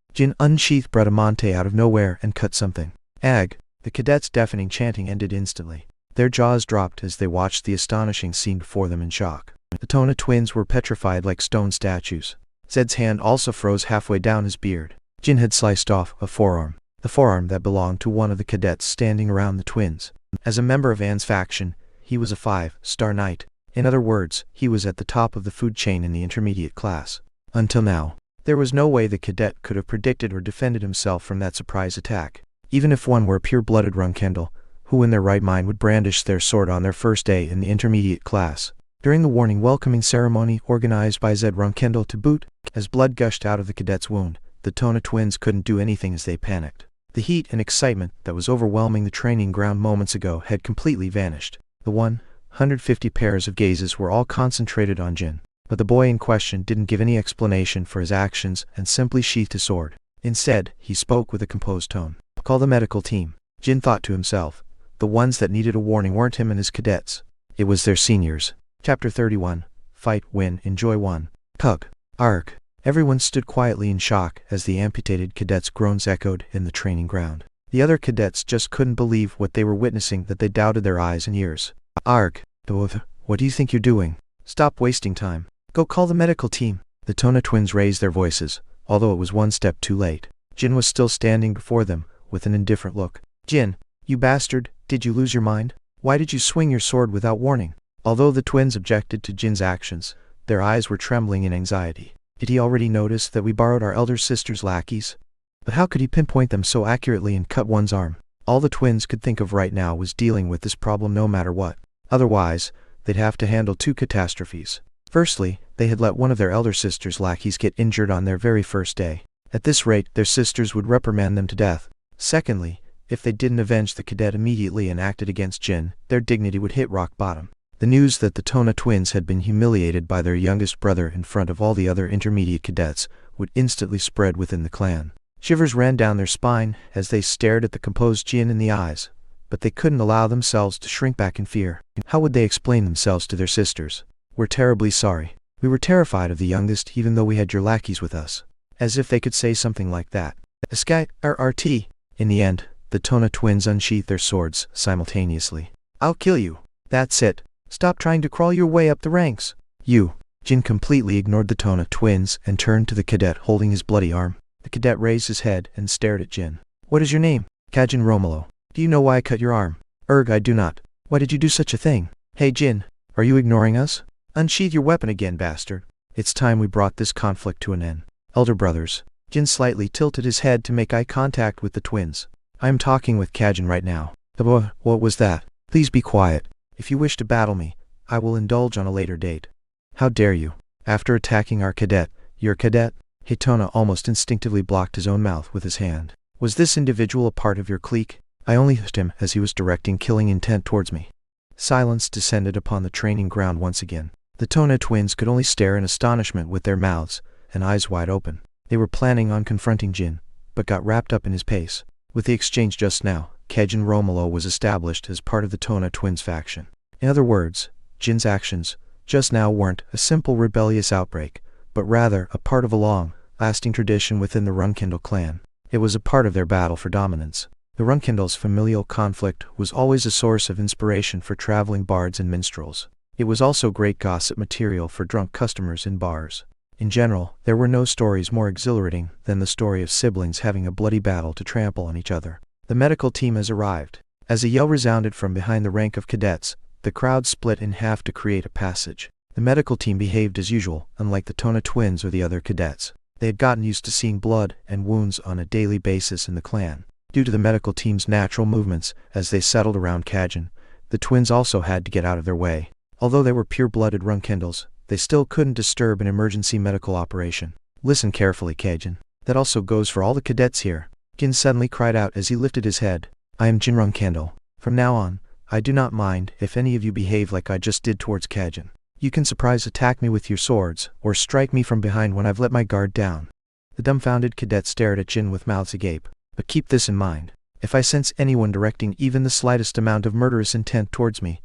/ Jin unsheathed Bradamante out of nowhere and cut something. Ag. The cadets' deafening chanting ended instantly. Their jaws dropped as they watched the astonishing scene before them in shock. The Tona twins were petrified like stone statues. Zed's hand also froze halfway down his beard. Jin had sliced off a forearm. The forearm that belonged to one of the cadets standing around the twins. As a member of Anne's faction, he was a 5-star knight. In other words, he was at the top of the food chain in the intermediate class. Until now, there was no way the cadet could have predicted or defended himself from that surprise attack. Even if one were a pure-blooded Runcandel, who in their right mind would brandish their sword on their first day in the intermediate class. During the warning welcoming ceremony organized by Jin Runcandel to boot, as blood gushed out of the cadet's wound, the Tona twins couldn't do anything as they panicked. The heat and excitement that was overwhelming the training ground moments ago had completely vanished. The 150 pairs of gazes were all concentrated on Jin, but the boy in question didn't give any explanation for his actions and simply sheathed his sword. Instead, he spoke with a composed tone. Call the medical team. Jin thought to himself. The ones that needed a warning weren't him and his cadets. It was their seniors. Chapter 31. Fight, win, enjoy 1. Tug. Arg. Everyone stood quietly in shock as the amputated cadets' groans echoed in the training ground. The other cadets just couldn't believe what they were witnessing, that they doubted their eyes and ears. Arg. What do you think you're doing? Stop wasting time. Go call the medical team. The Tona twins raised their voices, although it was one step too late. Jin was still standing before them, with an indifferent look. Jin, you bastard, did you lose your mind? Why did you swing your sword without warning? Although the twins objected to Jin's actions, their eyes were trembling in anxiety. Did he already notice that we borrowed our elder sister's lackeys? But how could he pinpoint them so accurately and cut one's arm? All the twins could think of right now was dealing with this problem no matter what. Otherwise, they'd have to handle 2 catastrophes. Firstly, they had let one of their elder sister's lackeys get injured on their very first day. At this rate, their sisters would reprimand them to death. Secondly, if they didn't avenge the cadet immediately and acted against Jin, their dignity would hit rock bottom. The news that the Tona twins had been humiliated by their youngest brother in front of all the other intermediate cadets would instantly spread within the clan. Shivers ran down their spine as they stared at the composed Jin in the eyes, but they couldn't allow themselves to shrink back in fear. How would they explain themselves to their sisters? We're terribly sorry. We were terrified of the youngest even though we had your lackeys with us. As if they could say something like that. Eskai, RRT. In the end, the Tona twins unsheathed their swords simultaneously. I'll kill you. That's it. Stop trying to crawl your way up the ranks. You Jin completely ignored the Tona twins and turned to the cadet holding his bloody arm. The cadet raised his head and stared at Jin. "What is your name?" "Kajin Romolo." "Do you know why I cut your arm?" I do not." "Why did you do such a thing?" "Hey Jin, are you ignoring us? Unsheath your weapon again, bastard. It's time we brought this conflict to an end." "Elder brothers." Jin slightly tilted his head to make eye contact with the twins. "I am talking with Kajin right now." What was that?" "Please be quiet. If you wish to battle me, I will indulge on a later date." "How dare you? After attacking our cadet, your cadet?" Hitona almost instinctively blocked his own mouth with his hand. "Was this individual a part of your clique?" "I only hit him as he was directing killing intent towards me." Silence descended upon the training ground once again. The Tona twins could only stare in astonishment with their mouths and eyes wide open. They were planning on confronting Jin, but got wrapped up in his pace. With the exchange just now, Kajin Romolo was established as part of the Tona twins faction. In other words, Jin's actions just now weren't a simple rebellious outbreak, but rather a part of a long-lasting tradition within the Runcandel clan. It was a part of their battle for dominance. The Runcandel's familial conflict was always a source of inspiration for traveling bards and minstrels. It was also great gossip material for drunk customers in bars. In general, there were no stories more exhilarating than the story of siblings having a bloody battle to trample on each other. The medical team has arrived. As a yell resounded from behind the rank of cadets, the crowd split in half to create a passage. The medical team behaved as usual, unlike the Tona twins or the other cadets. They had gotten used to seeing blood and wounds on a daily basis in the clan. Due to the medical team's natural movements as they settled around Kajin, the twins also had to get out of their way. Although they were pure-blooded Runcandels, they still couldn't disturb an emergency medical operation. "Listen carefully, Kajin. That also goes for all the cadets here." Jin suddenly cried out as he lifted his head. "I am Jin Runcandel. From now on, I do not mind if any of you behave like I just did towards Kajin. You can surprise attack me with your swords, or strike me from behind when I've let my guard down." The dumbfounded cadet stared at Jin with mouths agape. "But keep this in mind. If I sense anyone directing even the slightest amount of murderous intent towards me,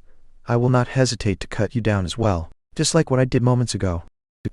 I will not hesitate to cut you down as well, just like what I did moments ago."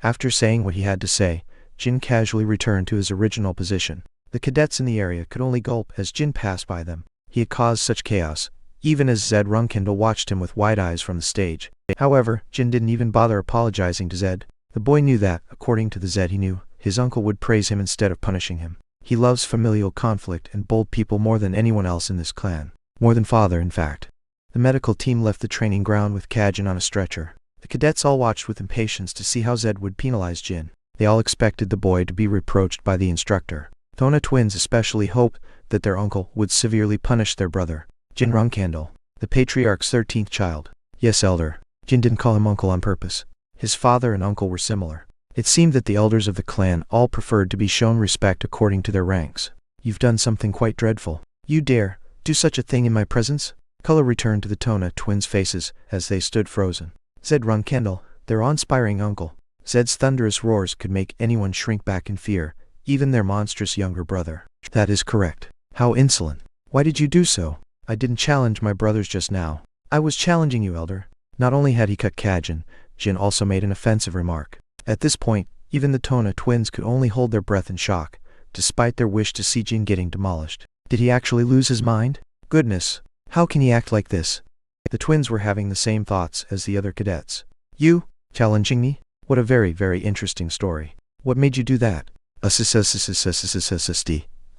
After saying what he had to say, Jin casually returned to his original position. The cadets in the area could only gulp as Jin passed by them. He had caused such chaos, even as Zed Runcandel watched him with wide eyes from the stage. However, Jin didn't even bother apologizing to Zed. The boy knew that, according to the Zed he knew, his uncle would praise him instead of punishing him. He loves familial conflict and bold people more than anyone else in this clan. More than father, in fact. The medical team left the training ground with Kajin on a stretcher. The cadets all watched with impatience to see how Zed would penalize Jin. They all expected the boy to be reproached by the instructor. Tona twins especially hoped that their uncle would severely punish their brother, Jin Runcandel, the patriarch's 13th child. Yes, elder. Jin didn't call him uncle on purpose. His father and uncle were similar. It seemed that the elders of the clan all preferred to be shown respect according to their ranks. "You've done something quite dreadful. You dare do such a thing in my presence?" Color returned to the Tona twins' faces as they stood frozen. Zed Runcandel, their awe-inspiring uncle. Zed's thunderous roars could make anyone shrink back in fear, even their monstrous younger brother. "That is correct. How insolent. Why did you do so?" "I didn't challenge my brothers just now. I was challenging you, elder." Not only had he cut Kajin, Jin also made an offensive remark. At this point, even the Tona twins could only hold their breath in shock, despite their wish to see Jin getting demolished. Did he actually lose his mind? Goodness, how can he act like this? The twins were having the same thoughts as the other cadets. "You? Challenging me? What a very, very interesting story. What made you do that?" A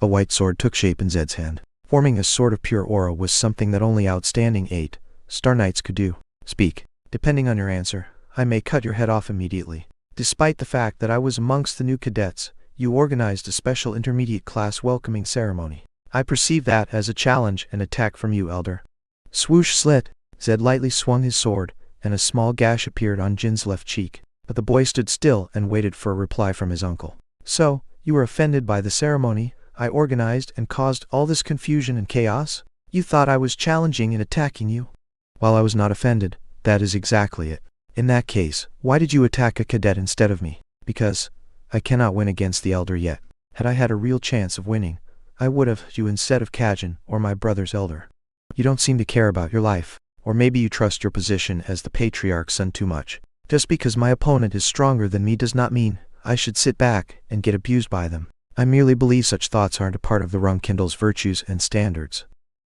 white sword took shape in Zed's hand. Forming a sword of pure aura was something that only outstanding 8-star knights could do. "Speak. Depending on your answer, I may cut your head off immediately." Despite the fact that I was amongst the new cadets, you organized a special intermediate class welcoming ceremony. I perceive that as a challenge and attack from you, elder. Swoosh slit. Zed lightly swung his sword, and a small gash appeared on Jin's left cheek. But the boy stood still and waited for a reply from his uncle. "So, you were offended by the ceremony I organized and caused all this confusion and chaos? You thought I was challenging and attacking you?" "While I was not offended, that is exactly it." "In that case, why did you attack a cadet instead of me?" "Because I cannot win against the elder yet. Had I had a real chance of winning, I would have you instead of Kajin or my brother's elder. You don't seem to care about your life, or maybe you trust your position as the patriarch's son too much. Just because my opponent is stronger than me does not mean I should sit back and get abused by them. I merely believe such thoughts aren't a part of the Runcandel's virtues and standards."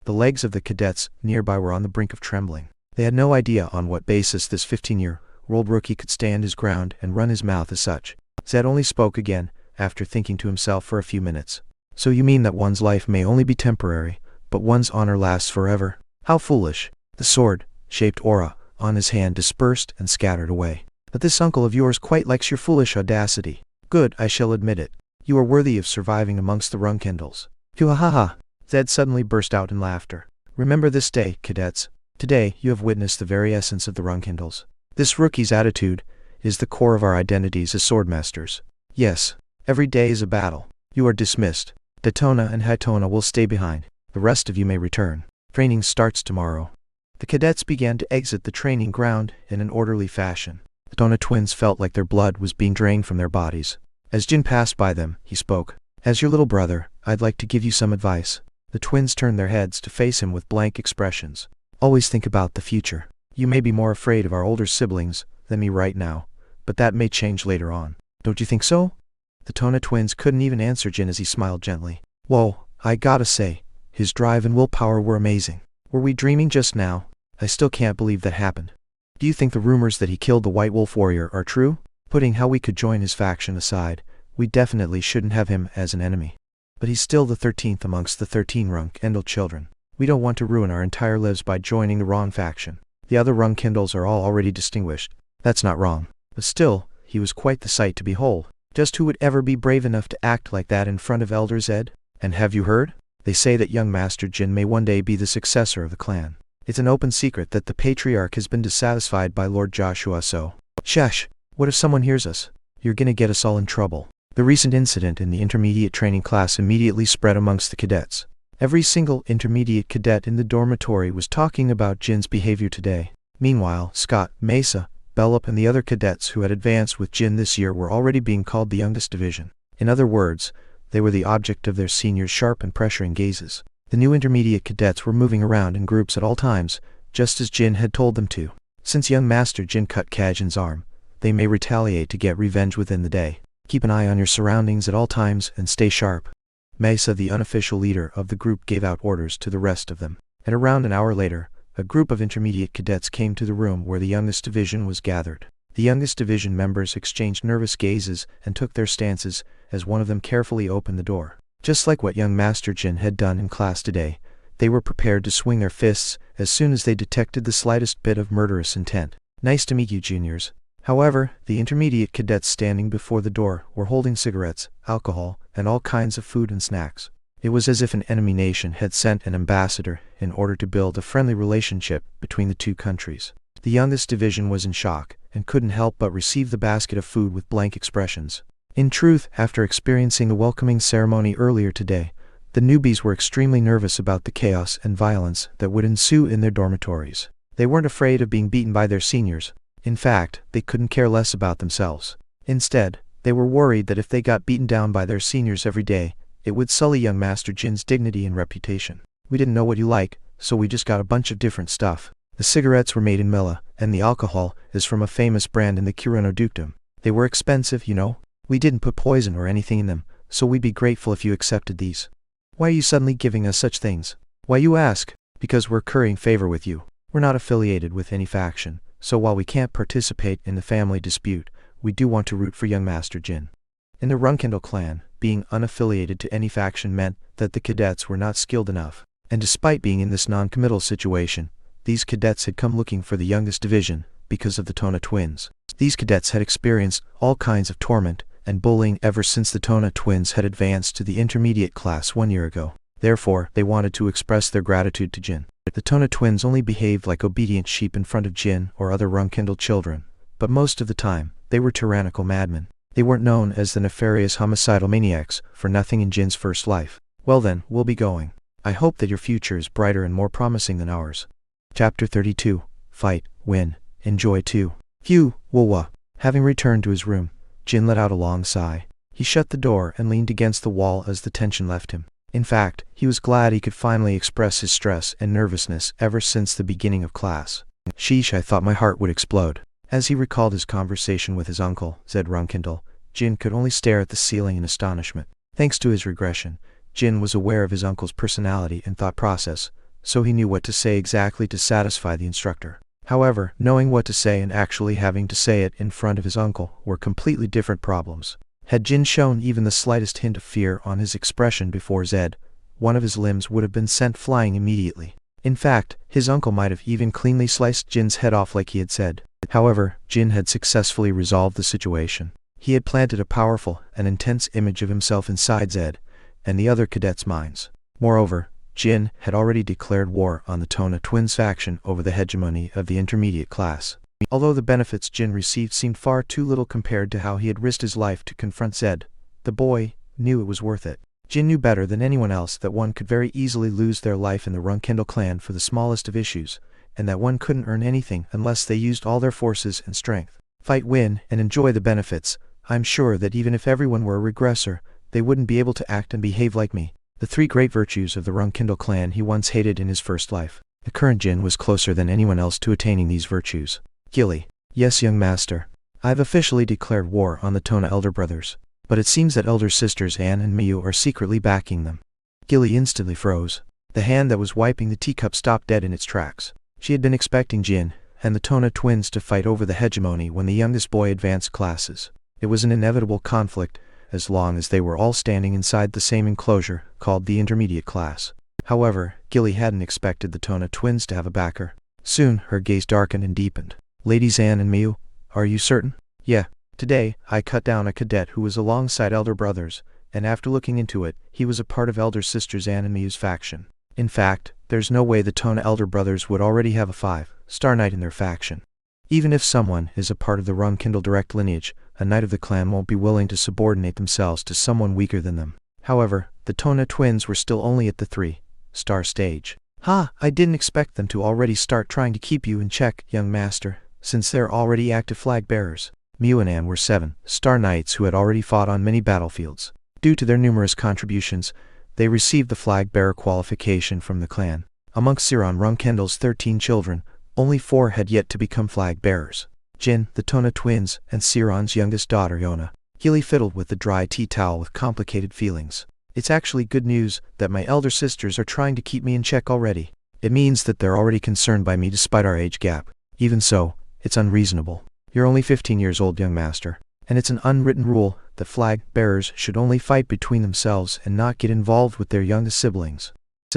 The legs of the cadets nearby were on the brink of trembling. They had no idea on what basis this 15-year Old Rookie could stand his ground and run his mouth as such. Zed only spoke again, after thinking to himself for a few minutes. So you mean that one's life may only be temporary, but one's honor lasts forever? How foolish. The sword-shaped aura on his hand dispersed and scattered away. But this uncle of yours quite likes your foolish audacity. Good, I shall admit it. You are worthy of surviving amongst the Runcandels. Ha! Zed suddenly burst out in laughter. Remember this day, cadets. Today, you have witnessed the very essence of the Runcandels. This rookie's attitude is the core of our identities as swordmasters. Yes, every day is a battle. You are dismissed. Daytona and Hytona will stay behind. The rest of you may return. Training starts tomorrow. The cadets began to exit the training ground in an orderly fashion. The Daytona twins felt like their blood was being drained from their bodies. As Jin passed by them, he spoke. As your little brother, I'd like to give you some advice. The twins turned their heads to face him with blank expressions. Always think about the future. You may be more afraid of our older siblings than me right now, but that may change later on. Don't you think so? The Daytona twins couldn't even answer Jin as he smiled gently. Whoa, I gotta say, his drive and willpower were amazing. Were we dreaming just now? I still can't believe that happened. Do you think the rumors that he killed the White Wolf warrior are true? Putting how we could join his faction aside, we definitely shouldn't have him as an enemy. But he's still the 13th amongst the 13 Runcandel children. We don't want to ruin our entire lives by joining the wrong faction. The other Runcandels are all already distinguished. That's not wrong. But still, he was quite the sight to behold. Just who would ever be brave enough to act like that in front of Elder Zed? And have you heard? They say that young Master Jin may one day be the successor of the clan. It's an open secret that the Patriarch has been dissatisfied by Lord Joshua, so... Shush! What if someone hears us? You're gonna get us all in trouble. The recent incident in the intermediate training class immediately spread amongst the cadets. Every single intermediate cadet in the dormitory was talking about Jin's behavior today. Meanwhile, Scott, Mesa, Bellup and the other cadets who had advanced with Jin this year were already being called the youngest division. In other words, they were the object of their seniors' sharp and pressuring gazes. The new intermediate cadets were moving around in groups at all times, just as Jin had told them to. Since young Master Jin cut Kajin's arm, they may retaliate to get revenge within the day. Keep an eye on your surroundings at all times and stay sharp. Mesa, the unofficial leader of the group, gave out orders to the rest of them. And around an hour later, a group of intermediate cadets came to the room where the youngest division was gathered. The youngest division members exchanged nervous gazes and took their stances as one of them carefully opened the door. Just like what young Master Jin had done in class today, they were prepared to swing their fists as soon as they detected the slightest bit of murderous intent. Nice to meet you, juniors. However, the intermediate cadets standing before the door were holding cigarettes, alcohol, and all kinds of food and snacks. It was as if an enemy nation had sent an ambassador in order to build a friendly relationship between the two countries. The youngest division was in shock and couldn't help but receive the basket of food with blank expressions. In truth, after experiencing the welcoming ceremony earlier today, the newbies were extremely nervous about the chaos and violence that would ensue in their dormitories. They weren't afraid of being beaten by their seniors. In fact, they couldn't care less about themselves. Instead, they were worried that if they got beaten down by their seniors every day, it would sully young Master Jin's dignity and reputation. We didn't know what you like, so we just got a bunch of different stuff. The cigarettes were made in Mila, and the alcohol is from a famous brand in the Kirano Dukedom. They were expensive, you know. We didn't put poison or anything in them, so we'd be grateful if you accepted these. Why are you suddenly giving us such things? Why, you ask? Because we're currying favor with you. We're not affiliated with any faction, so while we can't participate in the family dispute, we do want to root for young Master Jin. In the Runcandel clan, being unaffiliated to any faction meant that the cadets were not skilled enough, and despite being in this non-committal situation, these cadets had come looking for the youngest division because of the Daytona twins. These cadets had experienced all kinds of torment and bullying ever since the Daytona twins had advanced to the intermediate class 1 year ago. Therefore, they wanted to express their gratitude to Jin. The Daytona twins only behaved like obedient sheep in front of Jin or other Runcandel children, but most of the time, they were tyrannical madmen. They weren't known as the nefarious homicidal maniacs for nothing in Jin's first life. Well then, we'll be going. I hope that your future is brighter and more promising than ours. Chapter 32. Fight, win, enjoy too. Phew, wah. Having returned to his room, Jin let out a long sigh. He shut the door and leaned against the wall as the tension left him. In fact, he was glad he could finally express his stress and nervousness ever since the beginning of class. Sheesh, I thought my heart would explode. As he recalled his conversation with his uncle, Jin Runcandel, Jin could only stare at the ceiling in astonishment. Thanks to his regression, Jin was aware of his uncle's personality and thought process, so he knew what to say exactly to satisfy the instructor. However, knowing what to say and actually having to say it in front of his uncle were completely different problems. Had Jin shown even the slightest hint of fear on his expression before Zed, one of his limbs would have been sent flying immediately. In fact, his uncle might have even cleanly sliced Jin's head off like he had said. However, Jin had successfully resolved the situation. He had planted a powerful and intense image of himself inside Zed and the other cadets' minds. Moreover, Jin had already declared war on the Tona twins faction over the hegemony of the intermediate class. Although the benefits Jin received seemed far too little compared to how he had risked his life to confront Zed, the boy knew it was worth it. Jin knew better than anyone else that one could very easily lose their life in the Runcandel clan for the smallest of issues, and that one couldn't earn anything unless they used all their forces and strength. Fight, win, and enjoy the benefits. I'm sure that even if everyone were a regressor, they wouldn't be able to act and behave like me. The three great virtues of the Runcandel clan he once hated in his first life. The current Jin was closer than anyone else to attaining these virtues. Gilly. Yes, young master. I've officially declared war on the Tona elder brothers, but it seems that elder sisters Anne and Miyu are secretly backing them. Gilly instantly froze. The hand that was wiping the teacup stopped dead in its tracks. She had been expecting Jin and the Tona twins to fight over the hegemony when the youngest boy advanced classes. It was an inevitable conflict, as long as they were all standing inside the same enclosure, called the intermediate class. However, Gilly hadn't expected the Tona twins to have a backer. Soon, her gaze darkened and deepened. Ladies Anne and Miyu, are you certain? Yeah. Today, I cut down a cadet who was alongside elder brothers, and after looking into it, he was a part of elder sisters Anne and Miyu's faction. In fact, there's no way the Tona elder brothers would already have a 5-star knight in their faction. Even if someone is a part of the Runcandel direct lineage, a knight of the clan won't be willing to subordinate themselves to someone weaker than them. However, the Tona twins were still only at the 3-star stage. I didn't expect them to already start trying to keep you in check, young master, since they're already active flag bearers. Miyu and Anne were 7-star knights who had already fought on many battlefields. Due to their numerous contributions, they received the flag bearer qualification from the clan. Amongst Jin Runcandel's 13 children, only 4 had yet to become flag bearers. Jin, the Tona twins, and Siron's youngest daughter Yona. Gilly fiddled with the dry tea towel with complicated feelings. It's actually good news that my elder sisters are trying to keep me in check already. It means that they're already concerned by me despite our age gap. Even so, it's unreasonable. You're only 15 years old, young master, and it's an unwritten rule that flag bearers should only fight between themselves and not get involved with their youngest siblings.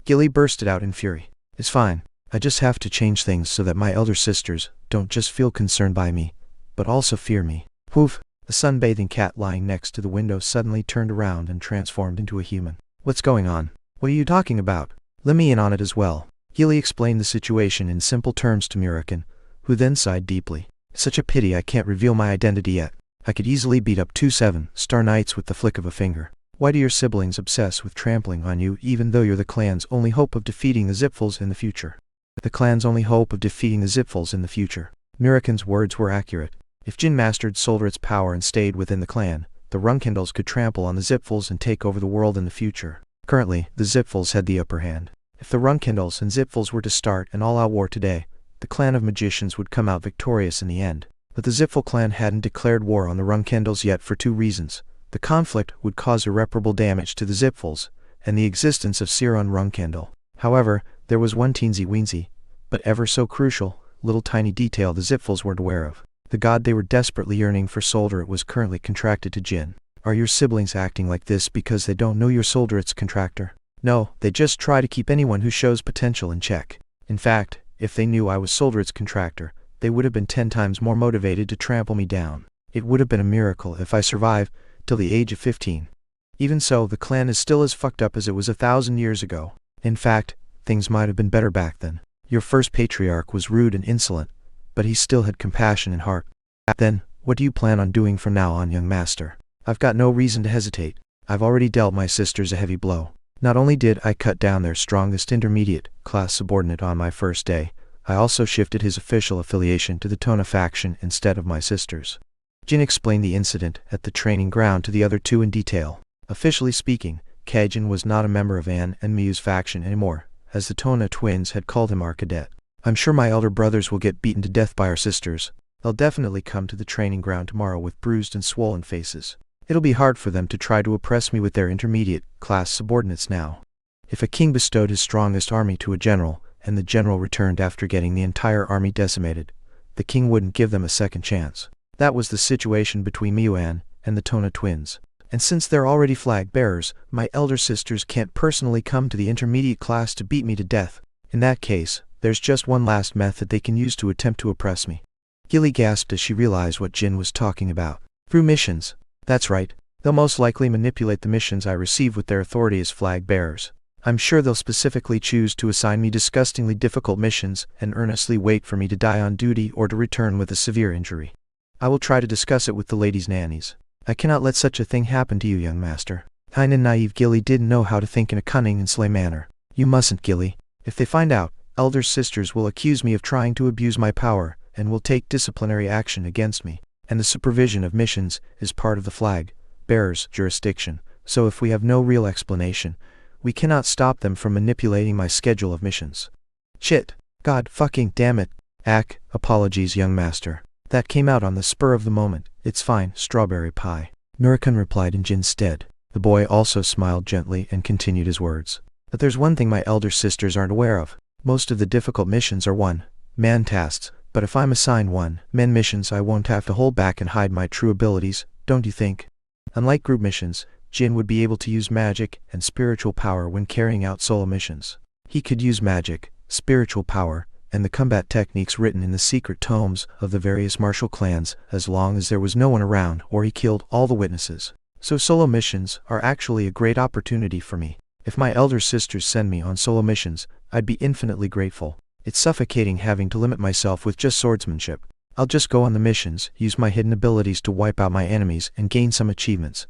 Gilly bursted out in fury. It's fine. I just have to change things so that my elder sisters don't just feel concerned by me, but also fear me. Poof! The sunbathing cat lying next to the window suddenly turned around and transformed into a human. What's going on? What are you talking about? Let me in on it as well. Gilly explained the situation in simple terms to Murakin, who then sighed deeply. Such a pity I can't reveal my identity yet. I could easily beat up 2 7-star knights with the flick of a finger. Why do your siblings obsess with trampling on you even though you're the clan's only hope of defeating the Zipfuls in the future? The clan's only hope of defeating the Zipfuls in the future. Murakin's words were accurate. If Jin mastered Solderit's power and stayed within the clan, the Runcandels could trample on the Zipfuls and take over the world in the future. Currently, the Zipfuls had the upper hand. If the Runcandels and Zipfuls were to start an all-out war today, the clan of magicians would come out victorious in the end. But the Zipful clan hadn't declared war on the Runcandels yet for 2 reasons. The conflict would cause irreparable damage to the Zipfuls, and the existence of Jin Runcandel. However, there was one teensy-weensy, but ever so crucial, little tiny detail the Zipfuls weren't aware of. The god they were desperately yearning for Solderit was currently contracted to Jin. Are your siblings acting like this because they don't know you're Solderit's contractor? No, they just try to keep anyone who shows potential in check. In fact, if they knew I was Solderit's contractor, they would have been 10 times more motivated to trample me down. It would have been a miracle if I survived till the age of 15. Even so, the clan is still as fucked up as it was 1,000 years ago. In fact, things might have been better back then. Your first patriarch was rude and insolent, but he still had compassion and heart. Then, what do you plan on doing from now on, young master? I've got no reason to hesitate. I've already dealt my sisters a heavy blow. Not only did I cut down their strongest intermediate class subordinate on my first day, I also shifted his official affiliation to the Tona faction instead of my sisters. Jin explained the incident at the training ground to the other 2 in detail. Officially speaking, Kajin was not a member of Anne and Miyu's faction anymore, as the Tona twins had called him our cadet. I'm sure my elder brothers will get beaten to death by our sisters. They'll definitely come to the training ground tomorrow with bruised and swollen faces. It'll be hard for them to try to oppress me with their intermediate class subordinates now. If a king bestowed his strongest army to a general, and the general returned after getting the entire army decimated. The king wouldn't give them a second chance. That was the situation between Miyuan and the Tona twins. And since they're already flag bearers, my elder sisters can't personally come to the intermediate class to beat me to death. In that case, there's just one last method they can use to attempt to oppress me. Gilly gasped as she realized what Jin was talking about. Through missions. That's right. They'll most likely manipulate the missions I receive with their authority as flag bearers. I'm sure they'll specifically choose to assign me disgustingly difficult missions and earnestly wait for me to die on duty or to return with a severe injury. I will try to discuss it with the ladies' nannies. I cannot let such a thing happen to you, young master. Kind and naive Gilly didn't know how to think in a cunning and sly manner. You mustn't, Gilly. If they find out, elder sisters will accuse me of trying to abuse my power, and will take disciplinary action against me. And the supervision of missions is part of the flag bearer's jurisdiction, so if we have no real explanation, we cannot stop them from manipulating my schedule of missions. Shit. God fucking damn it. Apologies, young master. That came out on the spur of the moment. It's fine, strawberry pie. Nurakan replied in Jin's stead. The boy also smiled gently and continued his words. But there's one thing my elder sisters aren't aware of. Most of the difficult missions are one-man tasks, but if I'm assigned one-man missions I won't have to hold back and hide my true abilities, don't you think? Unlike group missions, Jin would be able to use magic and spiritual power when carrying out solo missions. He could use magic, spiritual power, and the combat techniques written in the secret tomes of the various martial clans as long as there was no one around or he killed all the witnesses. So solo missions are actually a great opportunity for me. If my elder sisters send me on solo missions, I'd be infinitely grateful. It's suffocating having to limit myself with just swordsmanship. I'll just go on the missions, use my hidden abilities to wipe out my enemies and gain some achievements.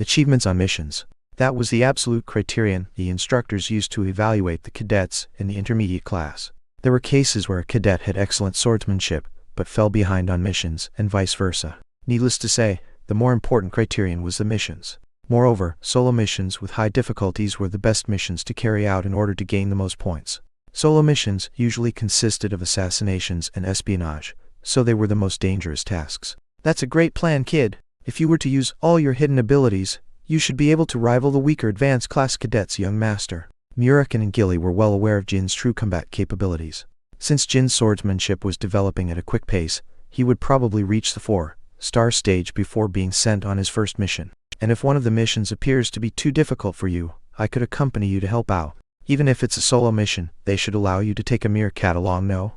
Achievements on missions. That was the absolute criterion the instructors used to evaluate the cadets in the intermediate class. There were cases where a cadet had excellent swordsmanship, but fell behind on missions, and vice versa. Needless to say, the more important criterion was the missions. Moreover, solo missions with high difficulties were the best missions to carry out in order to gain the most points. Solo missions usually consisted of assassinations and espionage, so they were the most dangerous tasks. That's a great plan, kid. If you were to use all your hidden abilities, you should be able to rival the weaker advanced class cadets, young master. Murakan and Gilly were well aware of Jin's true combat capabilities. Since Jin's swordsmanship was developing at a quick pace, he would probably reach the 4-star stage before being sent on his first mission. And if one of the missions appears to be too difficult for you, I could accompany you to help out. Even if it's a solo mission, they should allow you to take a meerkat along, no?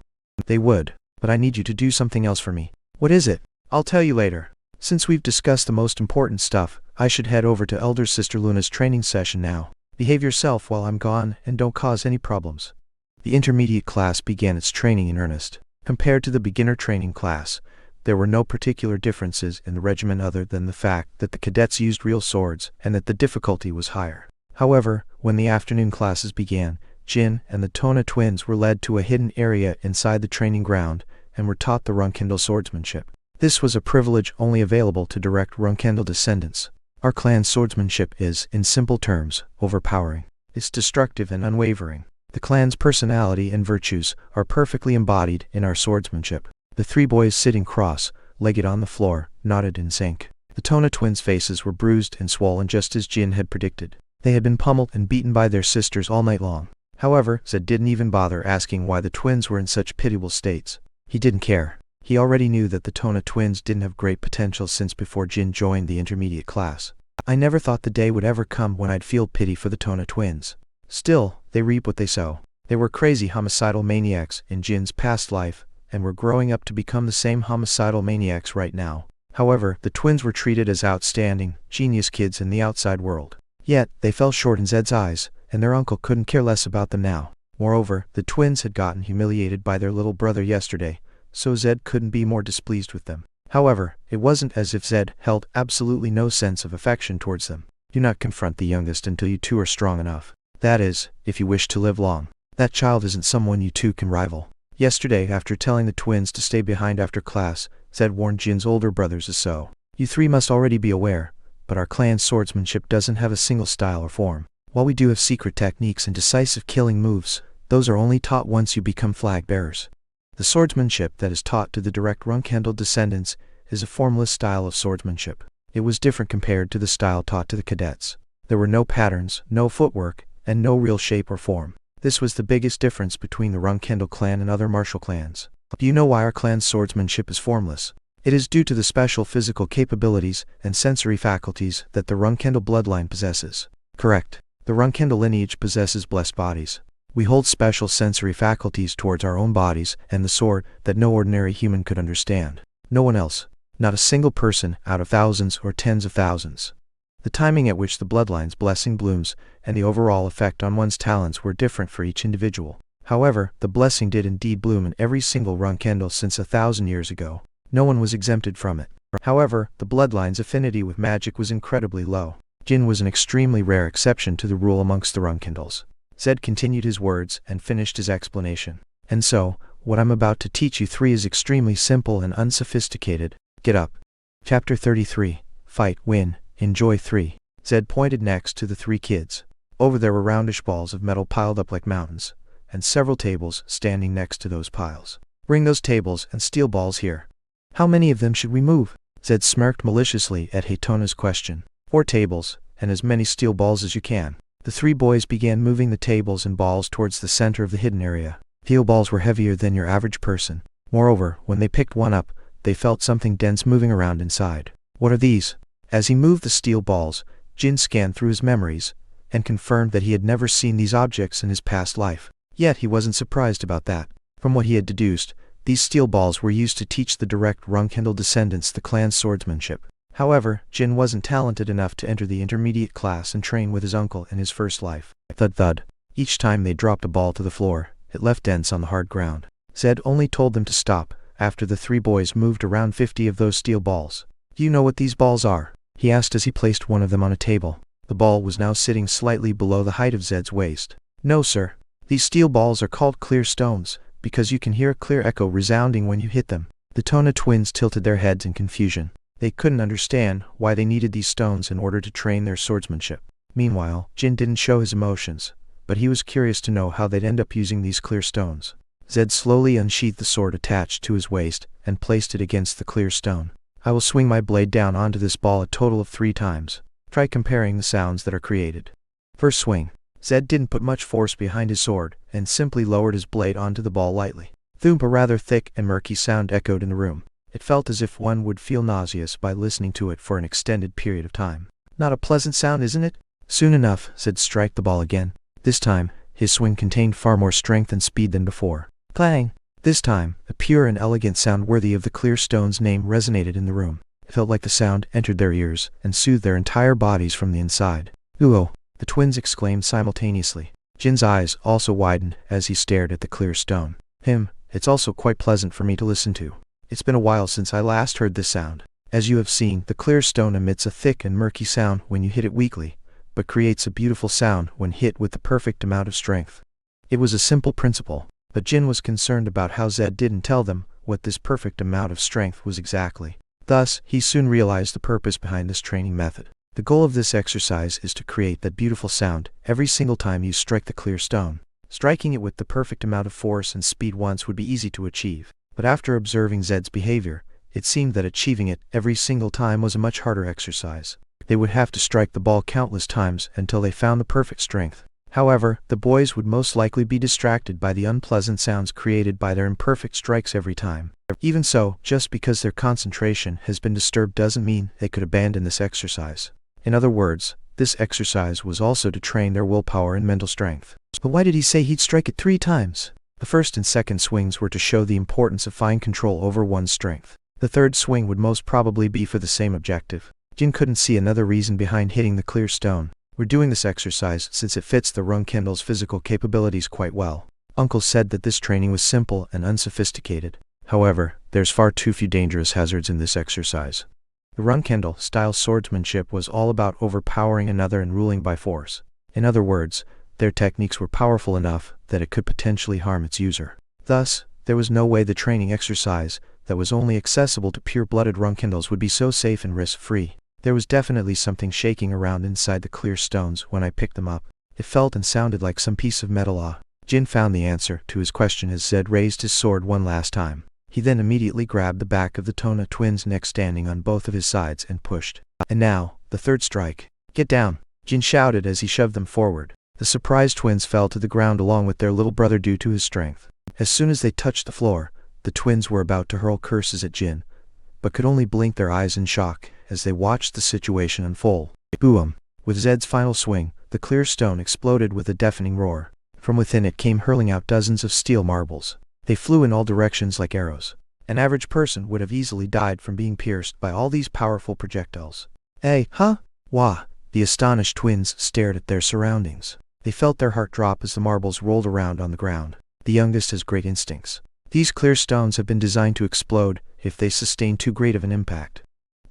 They would, but I need you to do something else for me. What is it? I'll tell you later. Since we've discussed the most important stuff, I should head over to Elder Sister Luna's training session now. Behave yourself while I'm gone and don't cause any problems. The intermediate class began its training in earnest. Compared to the beginner training class, there were no particular differences in the regimen other than the fact that the cadets used real swords and that the difficulty was higher. However, when the afternoon classes began, Jin and the Tona twins were led to a hidden area inside the training ground and were taught the Runcandel swordsmanship. This was a privilege only available to direct Runcandel descendants. Our clan's swordsmanship is, in simple terms, overpowering. It's destructive and unwavering. The clan's personality and virtues are perfectly embodied in our swordsmanship. The three boys sitting cross-legged on the floor nodded in sync. The Tona twins' faces were bruised and swollen just as Jin had predicted. They had been pummeled and beaten by their sisters all night long. However, Zed didn't even bother asking why the twins were in such pitiable states. He didn't care. He already knew that the Tona twins didn't have great potential since before Jin joined the intermediate class. I never thought the day would ever come when I'd feel pity for the Tona twins. Still, they reap what they sow. They were crazy homicidal maniacs in Jin's past life, and were growing up to become the same homicidal maniacs right now. However, the twins were treated as outstanding, genius kids in the outside world. Yet, they fell short in Zed's eyes, and their uncle couldn't care less about them now. Moreover, the twins had gotten humiliated by their little brother yesterday, so Zed couldn't be more displeased with them. However, it wasn't as if Zed held absolutely no sense of affection towards them. Do not confront the youngest until you two are strong enough. That is, if you wish to live long. That child isn't someone you two can rival. Yesterday, after telling the twins to stay behind after class, Zed warned Jin's older brothers as so. You three must already be aware, but our clan's swordsmanship doesn't have a single style or form. While we do have secret techniques and decisive killing moves, those are only taught once you become flag bearers. The swordsmanship that is taught to the direct Runcandel descendants is a formless style of swordsmanship. It was different compared to the style taught to the cadets. There were no patterns, no footwork, and no real shape or form. This was the biggest difference between the Runcandel clan and other martial clans. Do you know why our clan's swordsmanship is formless? It is due to the special physical capabilities and sensory faculties that the Runcandel bloodline possesses. Correct. The Runcandel lineage possesses blessed bodies. We hold special sensory faculties towards our own bodies and the sword that no ordinary human could understand. No one else. Not a single person out of thousands or tens of thousands. The timing at which the bloodline's blessing blooms and the overall effect on one's talents were different for each individual. However, the blessing did indeed bloom in every single Runcandel since 1,000 years ago. No one was exempted from it. However, the bloodline's affinity with magic was incredibly low. Jin was an extremely rare exception to the rule amongst the Runcandels. Zed continued his words and finished his explanation. And so, what I'm about to teach you three is extremely simple and unsophisticated. Get up. Chapter 33. Fight, win, enjoy 3. Zed pointed next to the three kids. Over there were roundish balls of metal piled up like mountains, and several tables standing next to those piles. Bring those tables and steel balls here. How many of them should we move? Zed smirked maliciously at Haytona's question. 4 tables, and as many steel balls as you can. The three boys began moving the tables and balls towards the center of the hidden area. Steel balls were heavier than your average person. Moreover, when they picked one up, they felt something dense moving around inside. What are these? As he moved the steel balls, Jin scanned through his memories, and confirmed that he had never seen these objects in his past life. Yet he wasn't surprised about that. From what he had deduced, these steel balls were used to teach the direct Runcandel descendants the clan's swordsmanship. However, Jin wasn't talented enough to enter the intermediate class and train with his uncle in his first life. Thud thud. Each time they dropped a ball to the floor, it left dents on the hard ground. Zed only told them to stop after the three boys moved around 50 of those steel balls. Do you know what these balls are? He asked as he placed one of them on a table. The ball was now sitting slightly below the height of Zed's waist. No, sir. These steel balls are called clear stones, because you can hear a clear echo resounding when you hit them. The Tona twins tilted their heads in confusion. They couldn't understand why they needed these stones in order to train their swordsmanship. Meanwhile, Jin didn't show his emotions, but he was curious to know how they'd end up using these clear stones. Zed slowly unsheathed the sword attached to his waist and placed it against the clear stone. I will swing my blade down onto this ball a total of 3 times. Try comparing the sounds that are created. First swing. Zed didn't put much force behind his sword and simply lowered his blade onto the ball lightly. Thump, a rather thick and murky sound echoed in the room. It felt as if one would feel nauseous by listening to it for an extended period of time. Not a pleasant sound, isn't it? Soon enough, Zed struck the ball again. This time, his swing contained far more strength and speed than before. Clang! This time, a pure and elegant sound worthy of the clear stone's name resonated in the room. It felt like the sound entered their ears and soothed their entire bodies from the inside. Ooh! The twins exclaimed simultaneously. Jin's eyes also widened as he stared at the clear stone. It's also quite pleasant for me to listen to. It's been a while since I last heard this sound. As you have seen, the clear stone emits a thick and murky sound when you hit it weakly, but creates a beautiful sound when hit with the perfect amount of strength. It was a simple principle, but Jin was concerned about how Zed didn't tell them what this perfect amount of strength was exactly. Thus, he soon realized the purpose behind this training method. The goal of this exercise is to create that beautiful sound every single time you strike the clear stone. Striking it with the perfect amount of force and speed once would be easy to achieve, but after observing Zed's behavior, it seemed that achieving it every single time was a much harder exercise. They would have to strike the ball countless times until they found the perfect strength. However, the boys would most likely be distracted by the unpleasant sounds created by their imperfect strikes every time. Even so, just because their concentration has been disturbed doesn't mean they could abandon this exercise. In other words, this exercise was also to train their willpower and mental strength. But why did he say he'd strike it 3 times? The first and second swings were to show the importance of fine control over one's strength. The third swing would most probably be for the same objective. Jin couldn't see another reason behind hitting the clear stone. We're doing this exercise since it fits the Runcandel's physical capabilities quite well. Uncle said that this training was simple and unsophisticated. However, there's far too few dangerous hazards in this exercise. The Runcandel-style swordsmanship was all about overpowering another and ruling by force. In other words, their techniques were powerful enough that it could potentially harm its user. Thus, there was no way the training exercise that was only accessible to pure-blooded Runcandels would be so safe and risk-free. There was definitely something shaking around inside the clear stones when I picked them up. It felt and sounded like some piece of metal. Jin found the answer to his question as Zed raised his sword one last time. He then immediately grabbed the back of the Tona twins' neck standing on both of his sides and pushed. And now, the third strike. Get down! Jin shouted as he shoved them forward. The surprised twins fell to the ground along with their little brother due to his strength. As soon as they touched the floor, the twins were about to hurl curses at Jin, but could only blink their eyes in shock as they watched the situation unfold. Boom! With Zed's final swing, the clear stone exploded with a deafening roar. From within it came hurling out dozens of steel marbles. They flew in all directions like arrows. An average person would have easily died from being pierced by all these powerful projectiles. Hey, huh? Wah! The astonished twins stared at their surroundings. They felt their heart drop as the marbles rolled around on the ground. The youngest has great instincts. These clear stones have been designed to explode if they sustain too great of an impact.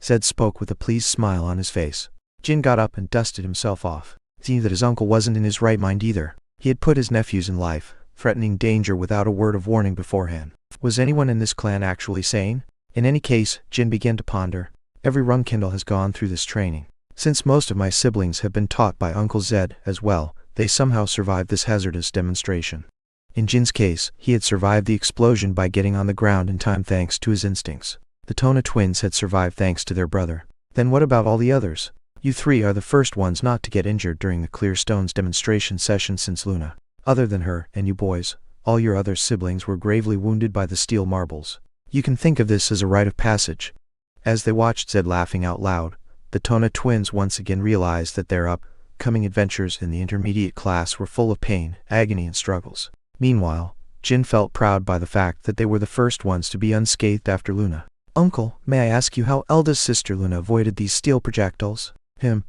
Zed spoke with a pleased smile on his face. Jin got up and dusted himself off, seeing that his uncle wasn't in his right mind either. He had put his nephews in life, threatening danger without a word of warning beforehand. Was anyone in this clan actually sane? In any case, Jin began to ponder. Every Runcandel has gone through this training. Since most of my siblings have been taught by Uncle Zed as well, they somehow survived this hazardous demonstration. In Jin's case, he had survived the explosion by getting on the ground in time thanks to his instincts. The Tona twins had survived thanks to their brother. Then what about all the others? You three are the first ones not to get injured during the Clear Stones demonstration session since Luna. Other than her and you boys, all your other siblings were gravely wounded by the steel marbles. You can think of this as a rite of passage. As they watched Zed laughing out loud, the Tona twins once again realized that their upcoming adventures in the intermediate class were full of pain, agony, and struggles. Meanwhile, Jin felt proud by the fact that they were the first ones to be unscathed after Luna. Uncle, may I ask you how eldest sister Luna avoided these steel projectiles?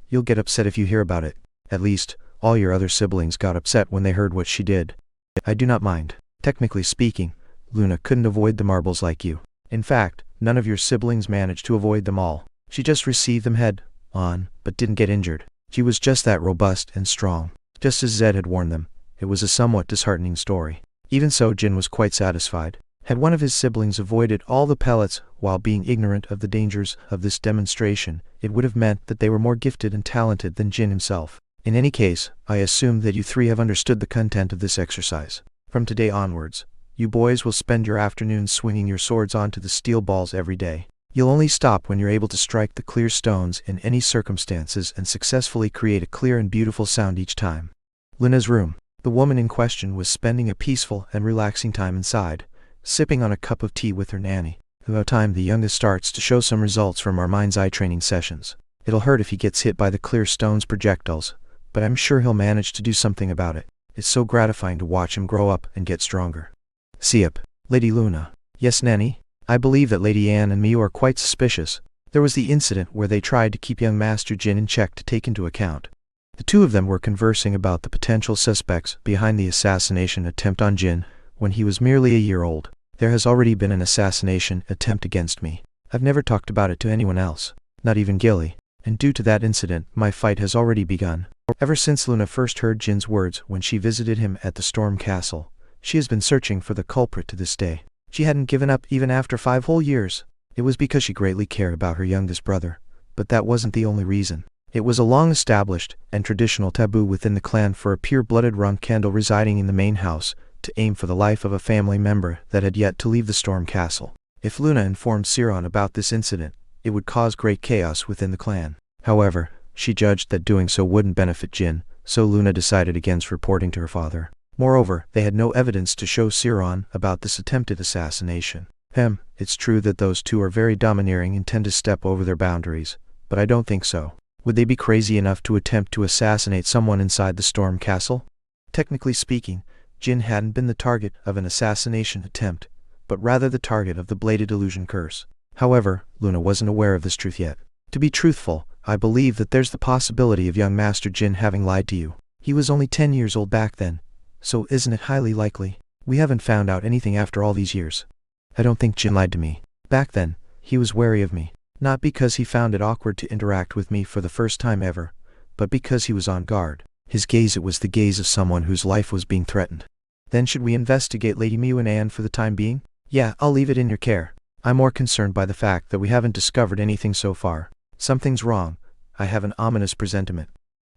You'll get upset if you hear about it. At least, all your other siblings got upset when they heard what she did. I do not mind. Technically speaking, Luna couldn't avoid the marbles like you. In fact, none of your siblings managed to avoid them all. She just received them head on, but didn't get injured. She was just that robust and strong. Just as Zed had warned them, it was a somewhat disheartening story. Even so, Jin was quite satisfied. Had one of his siblings avoided all the pellets while being ignorant of the dangers of this demonstration, it would have meant that they were more gifted and talented than Jin himself. In any case, I assume that you three have understood the content of this exercise. From today onwards, you boys will spend your afternoons swinging your swords onto the steel balls every day. You'll only stop when you're able to strike the clear stones in any circumstances and successfully create a clear and beautiful sound each time. Luna's room. The woman in question was spending a peaceful and relaxing time inside, sipping on a cup of tea with her nanny. About time the youngest starts to show some results from our mind's eye training sessions. It'll hurt if he gets hit by the clear stones projectiles, but I'm sure he'll manage to do something about it. It's so gratifying to watch him grow up and get stronger. Siep. Lady Luna. Yes, Nanny? I believe that Lady Anne and Miu are quite suspicious. There was the incident where they tried to keep young Master Jin in check to take into account. The two of them were conversing about the potential suspects behind the assassination attempt on Jin when he was merely a year old. There has already been an assassination attempt against me. I've never talked about it to anyone else, not even Gilly, and due to that incident, my fight has already begun. Ever since Luna first heard Jin's words when she visited him at the Storm Castle, she has been searching for the culprit to this day. She hadn't given up even after 5 whole years. It was because she greatly cared about her youngest brother, but that wasn't the only reason. It was a long-established and traditional taboo within the clan for a pure-blooded Runcandel residing in the main house to aim for the life of a family member that had yet to leave the Storm Castle. If Luna informed Siron about this incident, it would cause great chaos within the clan. However, she judged that doing so wouldn't benefit Jin, so Luna decided against reporting to her father. Moreover, they had no evidence to show Siron about this attempted assassination. It's true that those two are very domineering and tend to step over their boundaries, but I don't think so. Would they be crazy enough to attempt to assassinate someone inside the Storm Castle? Technically speaking, Jin hadn't been the target of an assassination attempt, but rather the target of the bladed illusion curse. However, Luna wasn't aware of this truth yet. To be truthful, I believe that there's the possibility of young Master Jin having lied to you. He was only 10 years old back then, so isn't it highly likely? We haven't found out anything after all these years. I don't think Jin lied to me. Back then, he was wary of me. Not because he found it awkward to interact with me for the first time ever, but because he was on guard. His gaze, it was the gaze of someone whose life was being threatened. Then should we investigate Lady Miu and Anne for the time being? Yeah, I'll leave it in your care. I'm more concerned by the fact that we haven't discovered anything so far. Something's wrong. I have an ominous presentiment.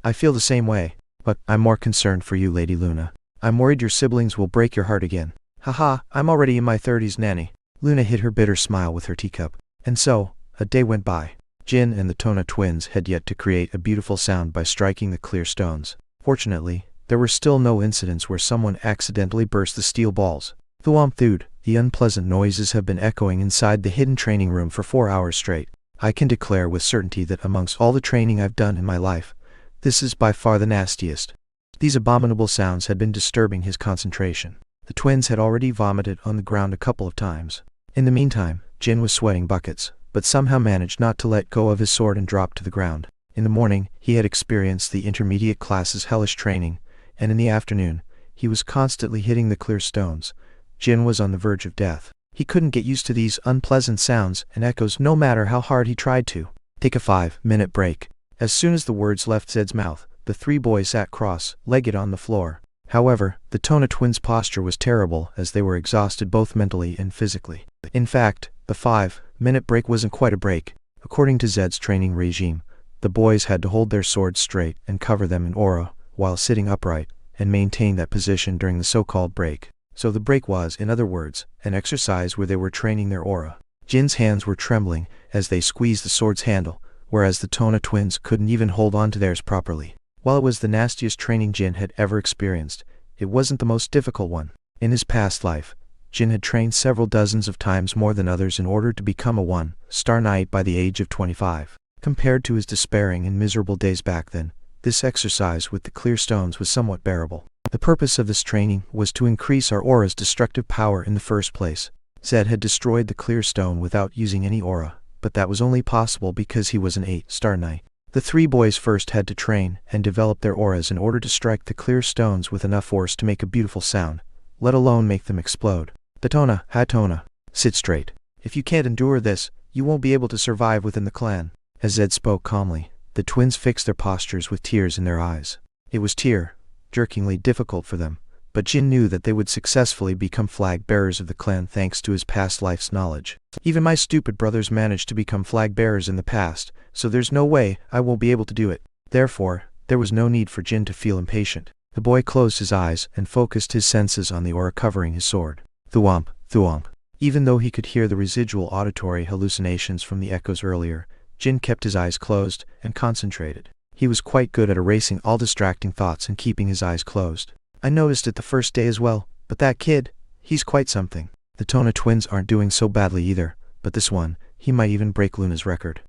I feel the same way, but I'm more concerned for you, Lady Luna. I'm worried your siblings will break your heart again. Haha, I'm already in my 30s, Nanny. Luna hid her bitter smile with her teacup. And so, a day went by. Jin and the Tona twins had yet to create a beautiful sound by striking the clear stones. Fortunately, there were still no incidents where someone accidentally burst the steel balls. Thwomp thud, the unpleasant noises have been echoing inside the hidden training room for 4 hours straight. I can declare with certainty that amongst all the training I've done in my life, this is by far the nastiest. These abominable sounds had been disturbing his concentration. The twins had already vomited on the ground a couple of times. In the meantime, Jin was sweating buckets, but somehow managed not to let go of his sword and drop to the ground. In the morning, he had experienced the intermediate class's hellish training, and in the afternoon, he was constantly hitting the clear stones. Jin was on the verge of death. He couldn't get used to these unpleasant sounds and echoes no matter how hard he tried to. Take a 5-minute break. As soon as the words left Zed's mouth, the 3 boys sat cross-legged on the floor. However, the Tona twins' posture was terrible as they were exhausted both mentally and physically. In fact, the 5-minute break wasn't quite a break. According to Zed's training regime, the boys had to hold their swords straight and cover them in aura while sitting upright, and maintain that position during the so-called break. So the break was, in other words, an exercise where they were training their aura. Jin's hands were trembling as they squeezed the sword's handle, whereas the Tona twins couldn't even hold on to theirs properly. While it was the nastiest training Jin had ever experienced, it wasn't the most difficult one. In his past life, Jin had trained several dozens of times more than others in order to become a 1-star knight by the age of 25. Compared to his despairing and miserable days back then, this exercise with the clear stones was somewhat bearable. The purpose of this training was to increase our aura's destructive power in the first place. Zed had destroyed the clear stone without using any aura, but that was only possible because he was an 8-star knight. The 3 boys first had to train and develop their auras in order to strike the clear stones with enough force to make a beautiful sound, let alone make them explode. Datona, Hatona, sit straight. If you can't endure this, you won't be able to survive within the clan. As Zed spoke calmly, the twins fixed their postures with tears in their eyes. It was tear-jerkingly difficult for them, but Jin knew that they would successfully become flag bearers of the clan thanks to his past life's knowledge. Even my stupid brothers managed to become flag bearers in the past, so there's no way I won't be able to do it. Therefore, there was no need for Jin to feel impatient. The boy closed his eyes and focused his senses on the aura covering his sword. Thwomp, thwomp. Even though he could hear the residual auditory hallucinations from the echoes earlier, Jin kept his eyes closed and concentrated. He was quite good at erasing all distracting thoughts and keeping his eyes closed. I noticed it the first day as well, but that kid, he's quite something. The Tona twins aren't doing so badly either, but this one, he might even break Luna's record.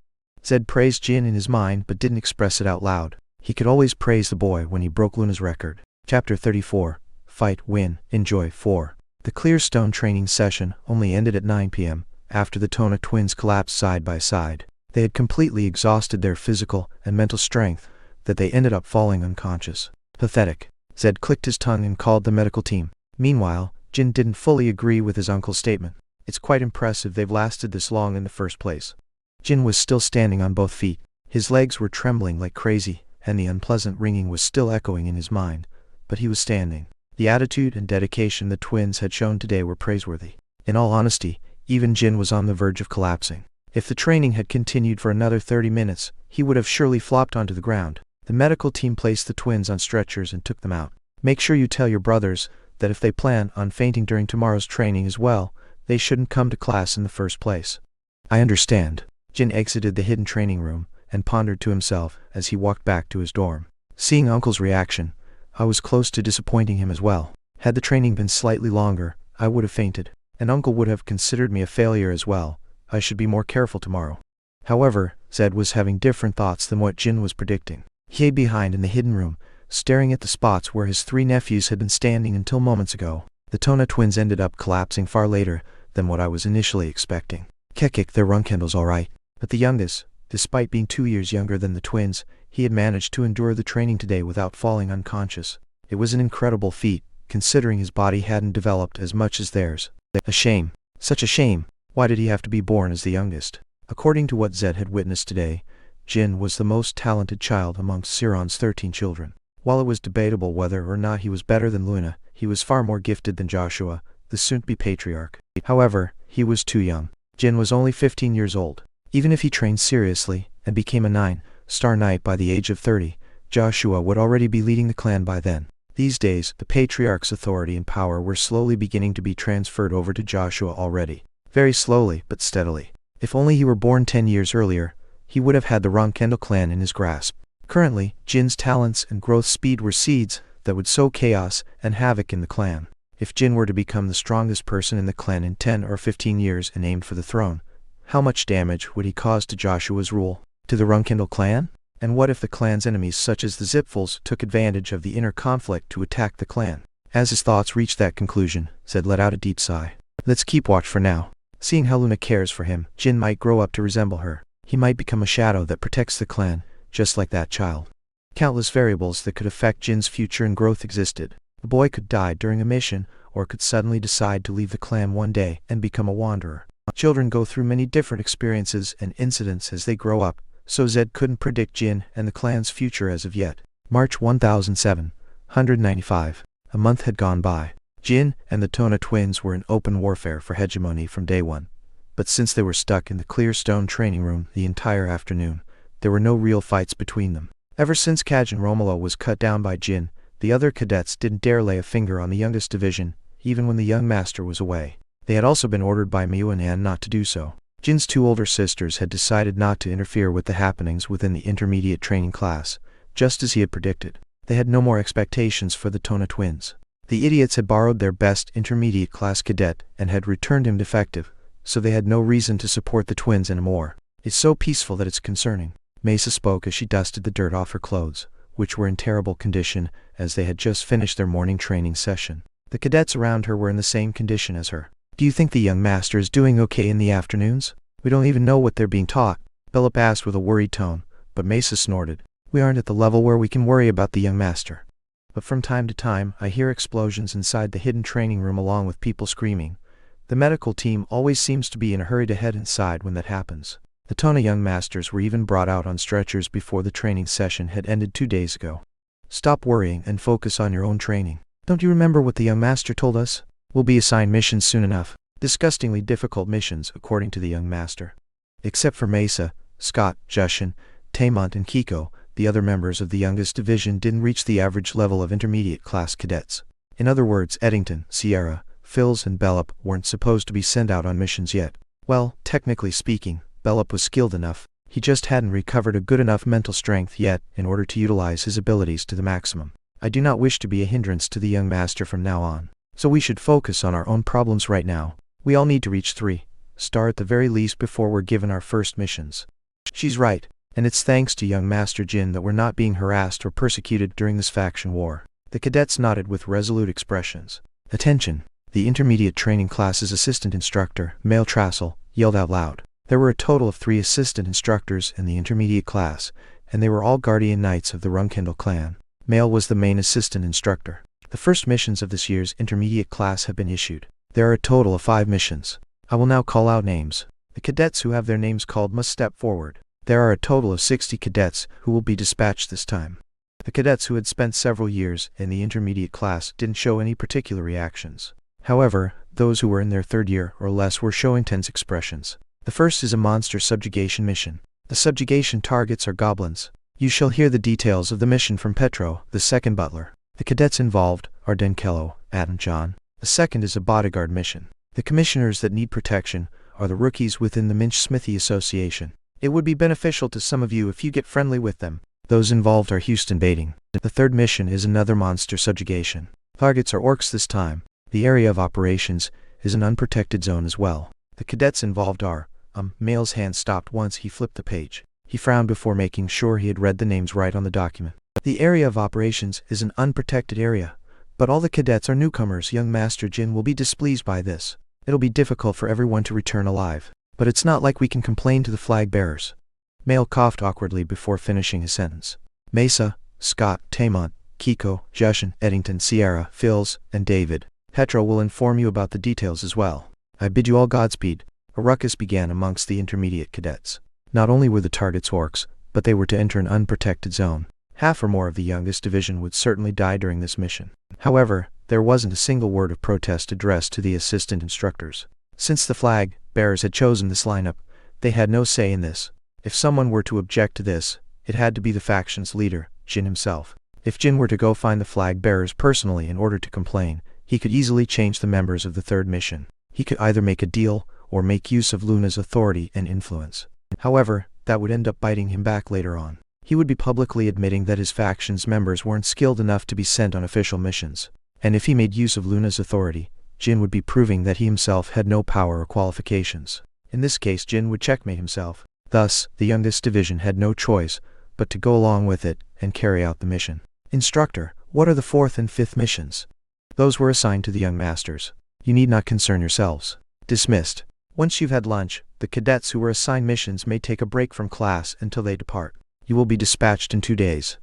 Zed praised Jin in his mind but didn't express it out loud. He could always praise the boy when he broke Luna's record. Chapter 34. Fight, Win, Enjoy 4. The clear stone training session only ended at 9 p.m. after the Tona twins collapsed side by side. They had completely exhausted their physical and mental strength that they ended up falling unconscious. Pathetic. Zed clicked his tongue and called the medical team. Meanwhile, Jin didn't fully agree with his uncle's statement. It's quite impressive they've lasted this long in the first place. Jin was still standing on both feet. His legs were trembling like crazy, and the unpleasant ringing was still echoing in his mind, but he was standing. The attitude and dedication the twins had shown today were praiseworthy. In all honesty, even Jin was on the verge of collapsing. If the training had continued for another 30 minutes, he would have surely flopped onto the ground. The medical team placed the twins on stretchers and took them out. Make sure you tell your brothers that if they plan on fainting during tomorrow's training as well, they shouldn't come to class in the first place. I understand. Jin exited the hidden training room and pondered to himself as he walked back to his dorm. Seeing Uncle's reaction, I was close to disappointing him as well. Had the training been slightly longer, I would have fainted, and Uncle would have considered me a failure as well. I should be more careful tomorrow. However, Zed was having different thoughts than what Jin was predicting. He hid behind in the hidden room, staring at the spots where his 3 nephews had been standing until moments ago. The Tona twins ended up collapsing far later than what I was initially expecting. Kekik, their Runcandel's alright, but the youngest, despite being 2 years younger than the twins, he had managed to endure the training today without falling unconscious. It was an incredible feat, considering his body hadn't developed as much as theirs. A shame. Such a shame. Why did he have to be born as the youngest? According to what Zed had witnessed today, Jin was the most talented child amongst Siron's 13 children. While it was debatable whether or not he was better than Luna, he was far more gifted than Joshua, the soon-to-be patriarch. However, he was too young. Jin was only 15 years old. Even if he trained seriously and became a 9-star knight by the age of 30, Joshua would already be leading the clan by then. These days, the patriarch's authority and power were slowly beginning to be transferred over to Joshua already. Very slowly, but steadily. If only he were born 10 years earlier, he would have had the Runcandel clan in his grasp. Currently, Jin's talents and growth speed were seeds that would sow chaos and havoc in the clan. If Jin were to become the strongest person in the clan in 10 or 15 years and aimed for the throne, how much damage would he cause to Joshua's rule? To the Runcandel clan? And what if the clan's enemies such as the Zipfuls took advantage of the inner conflict to attack the clan? As his thoughts reached that conclusion, Zed let out a deep sigh. Let's keep watch for now. Seeing how Luna cares for him, Jin might grow up to resemble her. He might become a shadow that protects the clan, just like that child. Countless variables that could affect Jin's future and growth existed. The boy could die during a mission, or could suddenly decide to leave the clan one day and become a wanderer. Children go through many different experiences and incidents as they grow up, so Zed couldn't predict Jin and the clan's future as of yet. March 1795. A month had gone by. Jin and the Tona twins were in open warfare for hegemony from day one. But since they were stuck in the clear stone training room the entire afternoon, there were no real fights between them. Ever since Kajin Romolo was cut down by Jin, the other cadets didn't dare lay a finger on the youngest division, even when the young master was away. They had also been ordered by Miu and Anne not to do so. Jin's two older sisters had decided not to interfere with the happenings within the intermediate training class, just as he had predicted. They had no more expectations for the Tona twins. The idiots had borrowed their best intermediate class cadet and had returned him defective, so they had no reason to support the twins anymore. It's so peaceful that it's concerning. Mesa spoke as she dusted the dirt off her clothes, which were in terrible condition as they had just finished their morning training session. The cadets around her were in the same condition as her. Do you think the young master is doing okay in the afternoons? We don't even know what they're being taught, Philip asked with a worried tone, but Mesa snorted. We aren't at the level where we can worry about the young master. But from time to time, I hear explosions inside the hidden training room along with people screaming. The medical team always seems to be in a hurry to head inside when that happens. The Tona young masters were even brought out on stretchers before the training session had ended 2 days ago. Stop worrying and focus on your own training. Don't you remember what the young master told us? We'll be assigned missions soon enough. Disgustingly difficult missions, according to the young master. Except for Mesa, Scott, Jushin, Taemont and Kiko, the other members of the youngest division didn't reach the average level of intermediate class cadets. In other words, Eddington, Sierra, Phils and Bellup weren't supposed to be sent out on missions yet. Well, technically speaking, Bellup was skilled enough. He just hadn't recovered a good enough mental strength yet in order to utilize his abilities to the maximum. I do not wish to be a hindrance to the young master from now on. So we should focus on our own problems right now. We all need to reach 3-star at the very least before we're given our first missions. She's right. And it's thanks to young Master Jin that we're not being harassed or persecuted during this faction war. The cadets nodded with resolute expressions. Attention! The intermediate training class's assistant instructor, Male Trassel, yelled out loud. There were a total of 3 assistant instructors in the intermediate class, and they were all guardian knights of the Runcandel clan. Male was the main assistant instructor. The first missions of this year's intermediate class have been issued. There are a total of 5 missions. I will now call out names. The cadets who have their names called must step forward. There are a total of 60 cadets who will be dispatched this time. The cadets who had spent several years in the intermediate class didn't show any particular reactions. However, those who were in their 3rd year or less were showing tense expressions. The first is a monster subjugation mission. The subjugation targets are goblins. You shall hear the details of the mission from Petro, the 2nd butler. The cadets involved are Denkello, Adam John. The second is a bodyguard mission. The commissioners that need protection are the rookies within the Minch Smithy Association. It would be beneficial to some of you if you get friendly with them. Those involved are Houston baiting. The 3rd mission is another monster subjugation. Targets are orcs this time. The area of operations is an unprotected zone as well. The cadets involved are, Male's hand stopped once he flipped the page. He frowned before making sure he had read the names right on the document. The area of operations is an unprotected area, but all the cadets are newcomers. Young Master Jin will be displeased by this. It'll be difficult for everyone to return alive. But it's not like we can complain to the flag bearers. Male coughed awkwardly before finishing his sentence. Mesa, Scott, Taemont, Kiko, Jushin, Eddington, Sierra, Phils, and David. Petro will inform you about the details as well. I bid you all Godspeed. A ruckus began amongst the intermediate cadets. Not only were the targets orcs, but they were to enter an unprotected zone. Half or more of the youngest division would certainly die during this mission. However, there wasn't a single word of protest addressed to the assistant instructors. Since the flag bearers had chosen this lineup, they had no say in this. If someone were to object to this, it had to be the faction's leader, Jin himself. If Jin were to go find the flag bearers personally in order to complain, he could easily change the members of the 3rd mission. He could either make a deal or make use of Luna's authority and influence. However, that would end up biting him back later on. he would be publicly admitting that his faction's members weren't skilled enough to be sent on official missions. And if he made use of Luna's authority, Jin would be proving that he himself had no power or qualifications. In this case, Jin would checkmate himself. Thus, the youngest division had no choice but to go along with it and carry out the mission. Instructor, what are the 4th and 5th missions? Those were assigned to the young masters. You need not concern yourselves. Dismissed. Once you've had lunch, the cadets who were assigned missions may take a break from class until they depart. You will be dispatched in 2 days.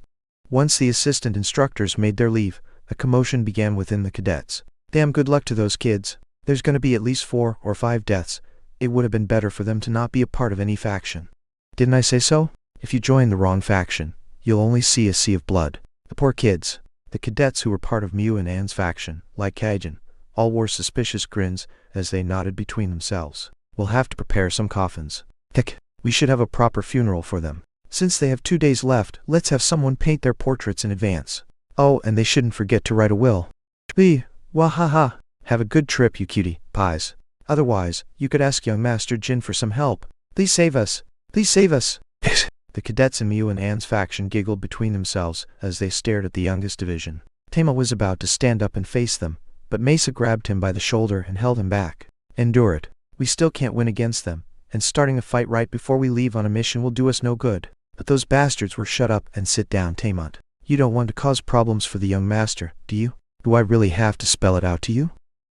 Once the assistant instructors made their leave, a commotion began within the cadets. Damn good luck to those kids. There's gonna be at least 4 or 5 deaths. It would have been better for them to not be a part of any faction. Didn't I say so? If you join the wrong faction, you'll only see a sea of blood. The poor kids. The cadets who were part of Mew and Anne's faction, like Kaijin, all wore suspicious grins as they nodded between themselves. We'll have to prepare some coffins. Heck, we should have a proper funeral for them. Since they have 2 days left, let's have someone paint their portraits in advance. Oh, and they shouldn't forget to write a will. Wahaha. Have a good trip, you cutie pies. Otherwise, you could ask young Master Jin for some help. Please save us. Please save us. The cadets in Mew and Anne's faction giggled between themselves as they stared at the youngest division. Tama was about to stand up and face them, but Mesa grabbed him by the shoulder and held him back. Endure it. We still can't win against them, and starting a fight right before we leave on a mission will do us no good. But those bastards were shut up and sit down, Tamont. You don't want to cause problems for the young master, do you? Do I really have to spell it out to you?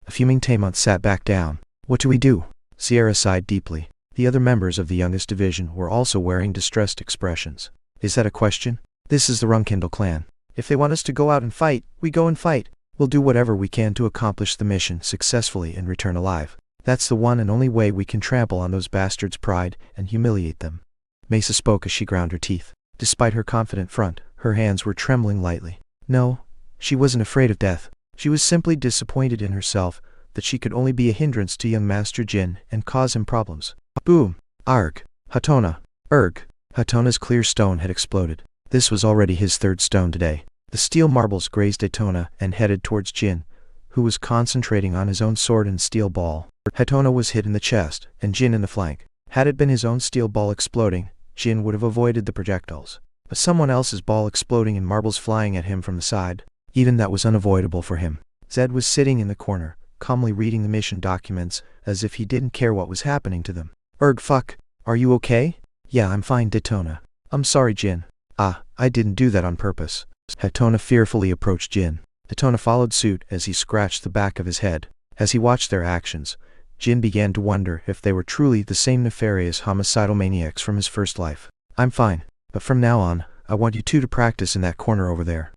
A fuming Tamont sat back down. What do we do? Sierra sighed deeply. The other members of the youngest division were also wearing distressed expressions. Is that a question? This is the Runcandel clan. If they want us to go out and fight, we go and fight. We'll do whatever we can to accomplish the mission successfully and return alive. That's the one and only way we can trample on those bastards' pride and humiliate them. Mesa spoke as she ground her teeth. Despite her confident front, her hands were trembling lightly. No, she wasn't afraid of death. She was simply disappointed in herself that she could only be a hindrance to young Master Jin and cause him problems. Boom! Arg! Hatona! Erg! Hatona's clear stone had exploded. This was already his 3rd stone today. The steel marbles grazed Hatona and headed towards Jin, who was concentrating on his own sword and steel ball. Hatona was hit in the chest, and Jin in the flank. Had it been his own steel ball exploding, Jin would have avoided the projectiles. But someone else's ball exploding and marbles flying at him from the side, even that was unavoidable for him. Zed was sitting in the corner, calmly reading the mission documents, as if he didn't care what was happening to them. Erg, fuck. Are you okay? Yeah, I'm fine, Hatona. I'm sorry, Jin. I didn't do that on purpose. Hatona fearfully approached Jin. Hatona followed suit as he scratched the back of his head. As he watched their actions, Jin began to wonder if they were truly the same nefarious homicidal maniacs from his first life. I'm fine, but from now on, I want you two to practice in that corner over there.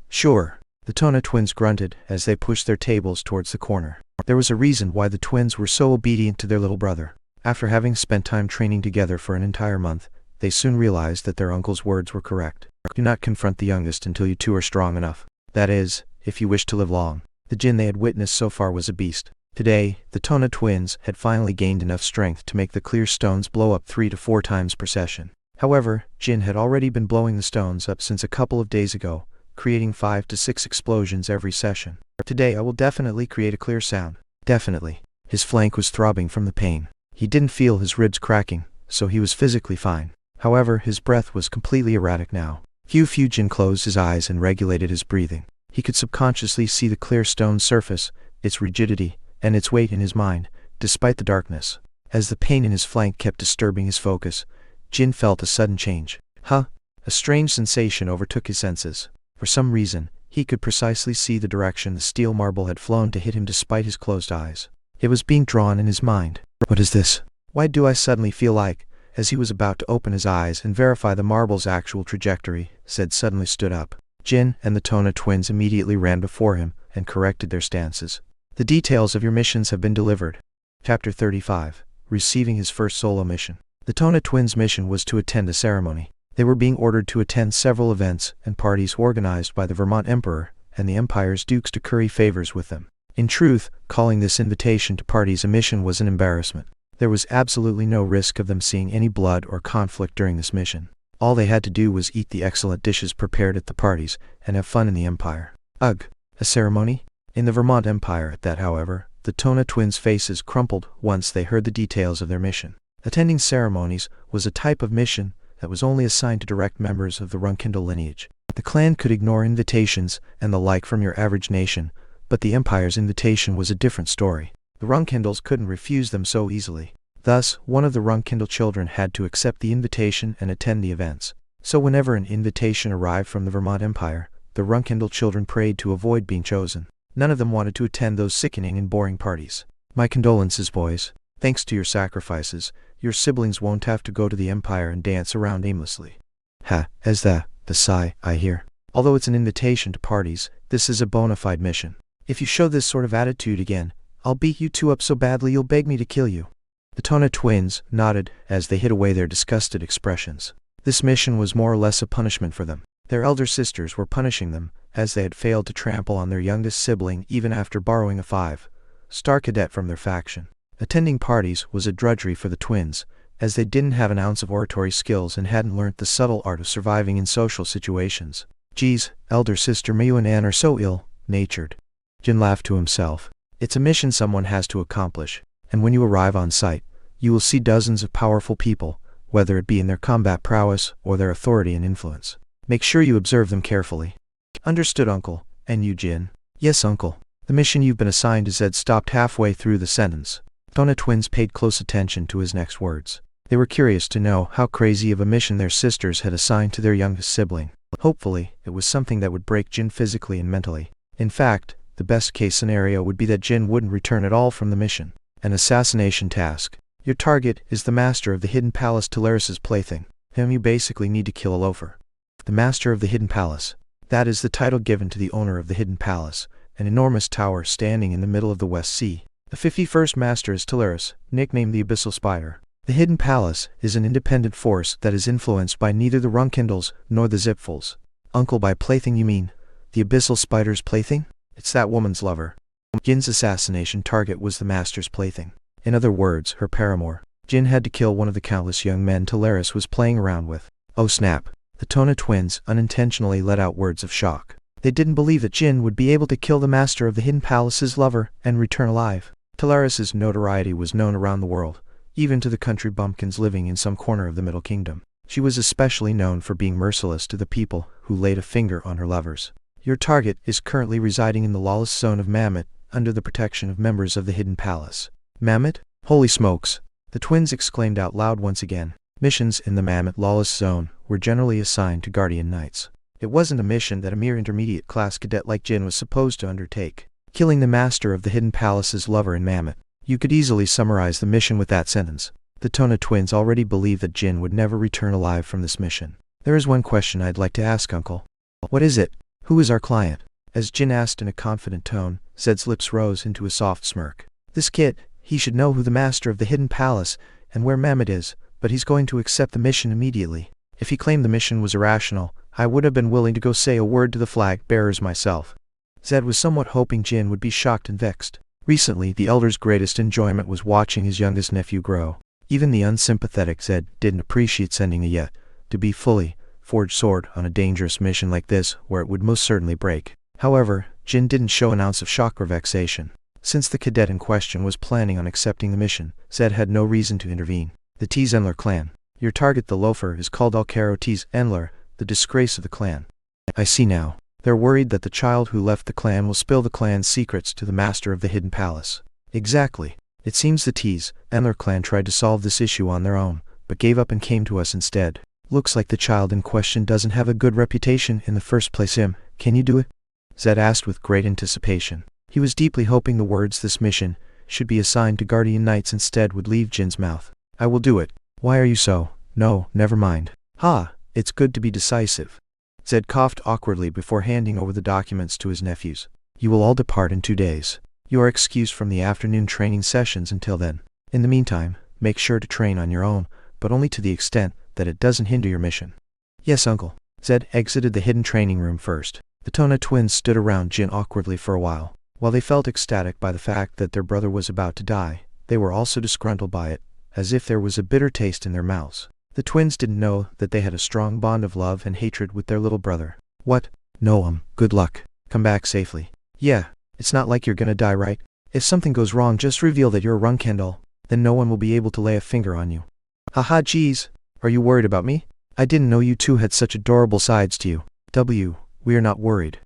Sure. The Tona twins grunted as they pushed their tables towards the corner. There was a reason why the twins were so obedient to their little brother. After having spent time training together for an entire month, they soon realized that their uncle's words were correct. Do not confront the youngest until you two are strong enough. That is, if you wish to live long. The Jin they had witnessed so far was a beast. Today, the Tona twins had finally gained enough strength to make the clear stones blow up 3 to 4 times per session. However, Jin had already been blowing the stones up since a couple of days ago, creating 5 to 6 explosions every session. Today I will definitely create a clear sound. Definitely. His flank was throbbing from the pain. He didn't feel his ribs cracking, so he was physically fine. However, his breath was completely erratic now. Jin closed his eyes and regulated his breathing. He could subconsciously see the clear stone surface, its rigidity, and its weight in his mind, despite the darkness. As the pain in his flank kept disturbing his focus, Jin felt a sudden change. A strange sensation overtook his senses. For some reason, he could precisely see the direction the steel marble had flown to hit him despite his closed eyes. It was being drawn in his mind. What is this? Why do I suddenly feel like, as he was about to open his eyes and verify the marble's actual trajectory, Zed suddenly stood up. Jin and the Tona twins immediately ran before him and corrected their stances. The details of your missions have been delivered. Chapter 35. Receiving his first solo mission. The Tona twins' mission was to attend a ceremony. They were being ordered to attend several events and parties organized by the Vermont Emperor and the Empire's dukes to curry favors with them. In truth, calling this invitation to parties a mission was an embarrassment. There was absolutely no risk of them seeing any blood or conflict during this mission. All they had to do was eat the excellent dishes prepared at the parties and have fun in the Empire. Ugh, a ceremony? In the Vermont Empire at that, however, the Tona twins' faces crumpled once they heard the details of their mission. Attending ceremonies was a type of mission that was only assigned to direct members of the Runcandel lineage. The clan could ignore invitations and the like from your average nation, but the Empire's invitation was a different story. The Runcandels couldn't refuse them so easily. Thus, one of the Runcandel children had to accept the invitation and attend the events. So whenever an invitation arrived from the Vermont Empire, the Runcandel children prayed to avoid being chosen. None of them wanted to attend those sickening and boring parties. My condolences, boys. Thanks to your sacrifices, your siblings won't have to go to the Empire and dance around aimlessly. As the sigh, I hear. Although it's an invitation to parties, this is a bona fide mission. If you show this sort of attitude again, I'll beat you two up so badly you'll beg me to kill you. The Tona twins nodded as they hid away their disgusted expressions. This mission was more or less a punishment for them. Their elder sisters were punishing them, as they had failed to trample on their youngest sibling even after borrowing a 5-star cadet from their faction. Attending parties was a drudgery for the twins, as they didn't have an ounce of oratory skills and hadn't learnt the subtle art of surviving in social situations. Geez, elder sister Mayu and Anne are so ill-natured. Jin laughed to himself. It's a mission someone has to accomplish, and when you arrive on site, you will see dozens of powerful people, whether it be in their combat prowess or their authority and influence. Make sure you observe them carefully. Understood, Uncle. And you, Jin? Yes, Uncle. The mission you've been assigned to Zed stopped halfway through the sentence. Tona twins paid close attention to his next words. They were curious to know how crazy of a mission their sisters had assigned to their youngest sibling. Hopefully, it was something that would break Jin physically and mentally. In fact, the best-case scenario would be that Jin wouldn't return at all from the mission. An assassination task. Your target is the master of the Hidden Palace, Teleris's plaything. Him you basically need to kill a loafer. The Master of the Hidden Palace. That is the title given to the owner of the Hidden Palace, an enormous tower standing in the middle of the West Sea. The 51st Master is Teleris, nicknamed the Abyssal Spider. The Hidden Palace is an independent force that is influenced by neither the Runcandels nor the Zipfuls. Uncle, by plaything you mean the Abyssal Spider's plaything? It's that woman's lover. Jin's assassination target was the Master's plaything. In other words, her paramour. Jin had to kill one of the countless young men Teleris was playing around with. Oh snap. The Tona twins unintentionally let out words of shock. They didn't believe that Jin would be able to kill the Master of the Hidden Palace's lover and return alive. Teleris's notoriety was known around the world, even to the country bumpkins living in some corner of the Middle Kingdom. She was especially known for being merciless to the people who laid a finger on her lovers. Your target is currently residing in the lawless zone of Mammoth, under the protection of members of the Hidden Palace. Mammoth? Holy smokes! The twins exclaimed out loud once again. Missions in the Mammoth lawless zone were generally assigned to Guardian Knights. It wasn't a mission that a mere intermediate class cadet like Jin was supposed to undertake. Killing the Master of the Hidden Palace's lover in Mammoth. You could easily summarize the mission with that sentence. The Tona twins already believed that Jin would never return alive from this mission. There is one question I'd like to ask, Uncle. What is it? Who is our client? As Jin asked in a confident tone, Zed's lips rose into a soft smirk. This kid, he should know who the Master of the Hidden Palace and where Mammoth is, but he's going to accept the mission immediately. If he claimed the mission was irrational, I would have been willing to go say a word to the flag bearers myself. Zed was somewhat hoping Jin would be shocked and vexed. Recently, the elder's greatest enjoyment was watching his youngest nephew grow. Even the unsympathetic Zed didn't appreciate sending a yet-to-be fully forged sword on a dangerous mission like this, where it would most certainly break. However, Jin didn't show an ounce of shock or vexation. Since the cadet in question was planning on accepting the mission, Zed had no reason to intervene. The Tzendler clan. Your target, the loafer, is called Alcaro Tzendler, the disgrace of the clan. I see now. They're worried that the child who left the clan will spill the clan's secrets to the Master of the Hidden Palace. Exactly. It seems the Tzendler clan tried to solve this issue on their own, but gave up and came to us instead. Looks like the child in question doesn't have a good reputation in the first place. Can you do it? Zed asked with great anticipation. He was deeply hoping the words "this mission should be assigned to Guardian Knights" instead would leave Jin's mouth. I will do it. Why are you so? No, never mind. It's good to be decisive. Zed coughed awkwardly before handing over the documents to his nephews. You will all depart in 2 days. You are excused from the afternoon training sessions until then. In the meantime, make sure to train on your own, but only to the extent that it doesn't hinder your mission. Yes, Uncle. Zed exited the hidden training room first. The Tona twins stood around Jin awkwardly for a while. While they felt ecstatic by the fact that their brother was about to die, they were also disgruntled by it, as if there was a bitter taste in their mouths. The twins didn't know that they had a strong bond of love and hatred with their little brother. What? No, good luck. Come back safely. Yeah, it's not like you're gonna die, right? If something goes wrong, just reveal that you're a Runcandel, then no one will be able to lay a finger on you. Haha, geez. Are you worried about me? I didn't know you two had such adorable sides to you. We are not worried.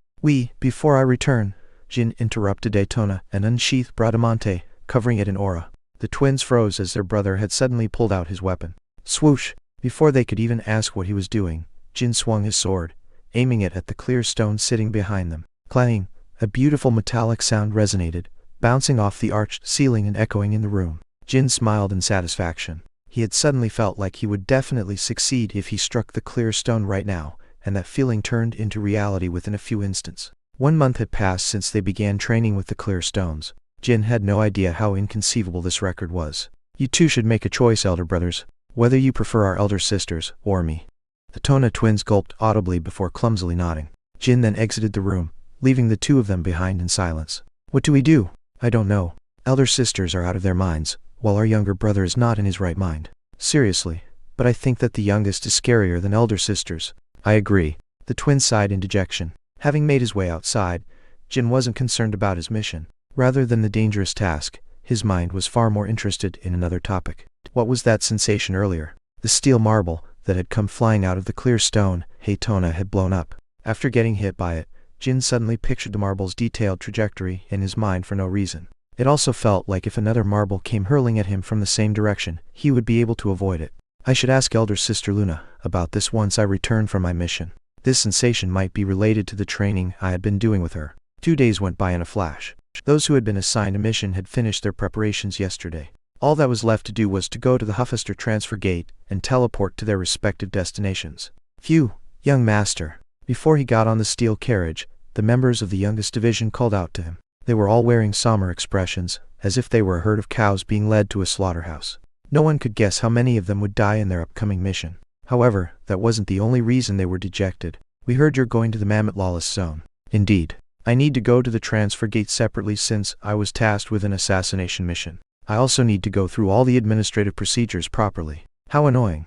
Before I return, Jin interrupted Daytona and unsheathed Bradamante, covering it in aura. The twins froze as their brother had suddenly pulled out his weapon. Swoosh! Before they could even ask what he was doing, Jin swung his sword, aiming it at the clear stone sitting behind them. Clang! A beautiful metallic sound resonated, bouncing off the arched ceiling and echoing in the room. Jin smiled in satisfaction. He had suddenly felt like he would definitely succeed if he struck the clear stone right now, and that feeling turned into reality within a few instants. 1 month had passed since they began training with the clear stones. Jin had no idea how inconceivable this record was. You two should make a choice, elder brothers, whether you prefer our elder sisters or me. The Tona twins gulped audibly before clumsily nodding. Jin then exited the room, leaving the two of them behind in silence. What do we do? I don't know. Elder sisters are out of their minds, while our younger brother is not in his right mind. Seriously, but I think that the youngest is scarier than elder sisters. I agree. The twins sighed in dejection. Having made his way outside, Jin wasn't concerned about his mission. Rather than the dangerous task, his mind was far more interested in another topic. What was that sensation earlier? The steel marble that had come flying out of the clear stone Tona had blown up. After getting hit by it, Jin suddenly pictured the marble's detailed trajectory in his mind for no reason. It also felt like if another marble came hurling at him from the same direction, he would be able to avoid it. I should ask elder sister Luna about this once I return from my mission. This sensation might be related to the training I had been doing with her. 2 days went by in a flash. Those who had been assigned a mission had finished their preparations yesterday. All that was left to do was to go to the Huffaster transfer gate and teleport to their respective destinations. Phew, young master. Before he got on the steel carriage, the members of the youngest division called out to him. They were all wearing somber expressions, as if they were a herd of cows being led to a slaughterhouse. No one could guess how many of them would die in their upcoming mission. However, that wasn't the only reason they were dejected. We heard you're going to the Mammoth Lawless Zone. Indeed. I need to go to the transfer gate separately since I was tasked with an assassination mission. I also need to go through all the administrative procedures properly. How annoying.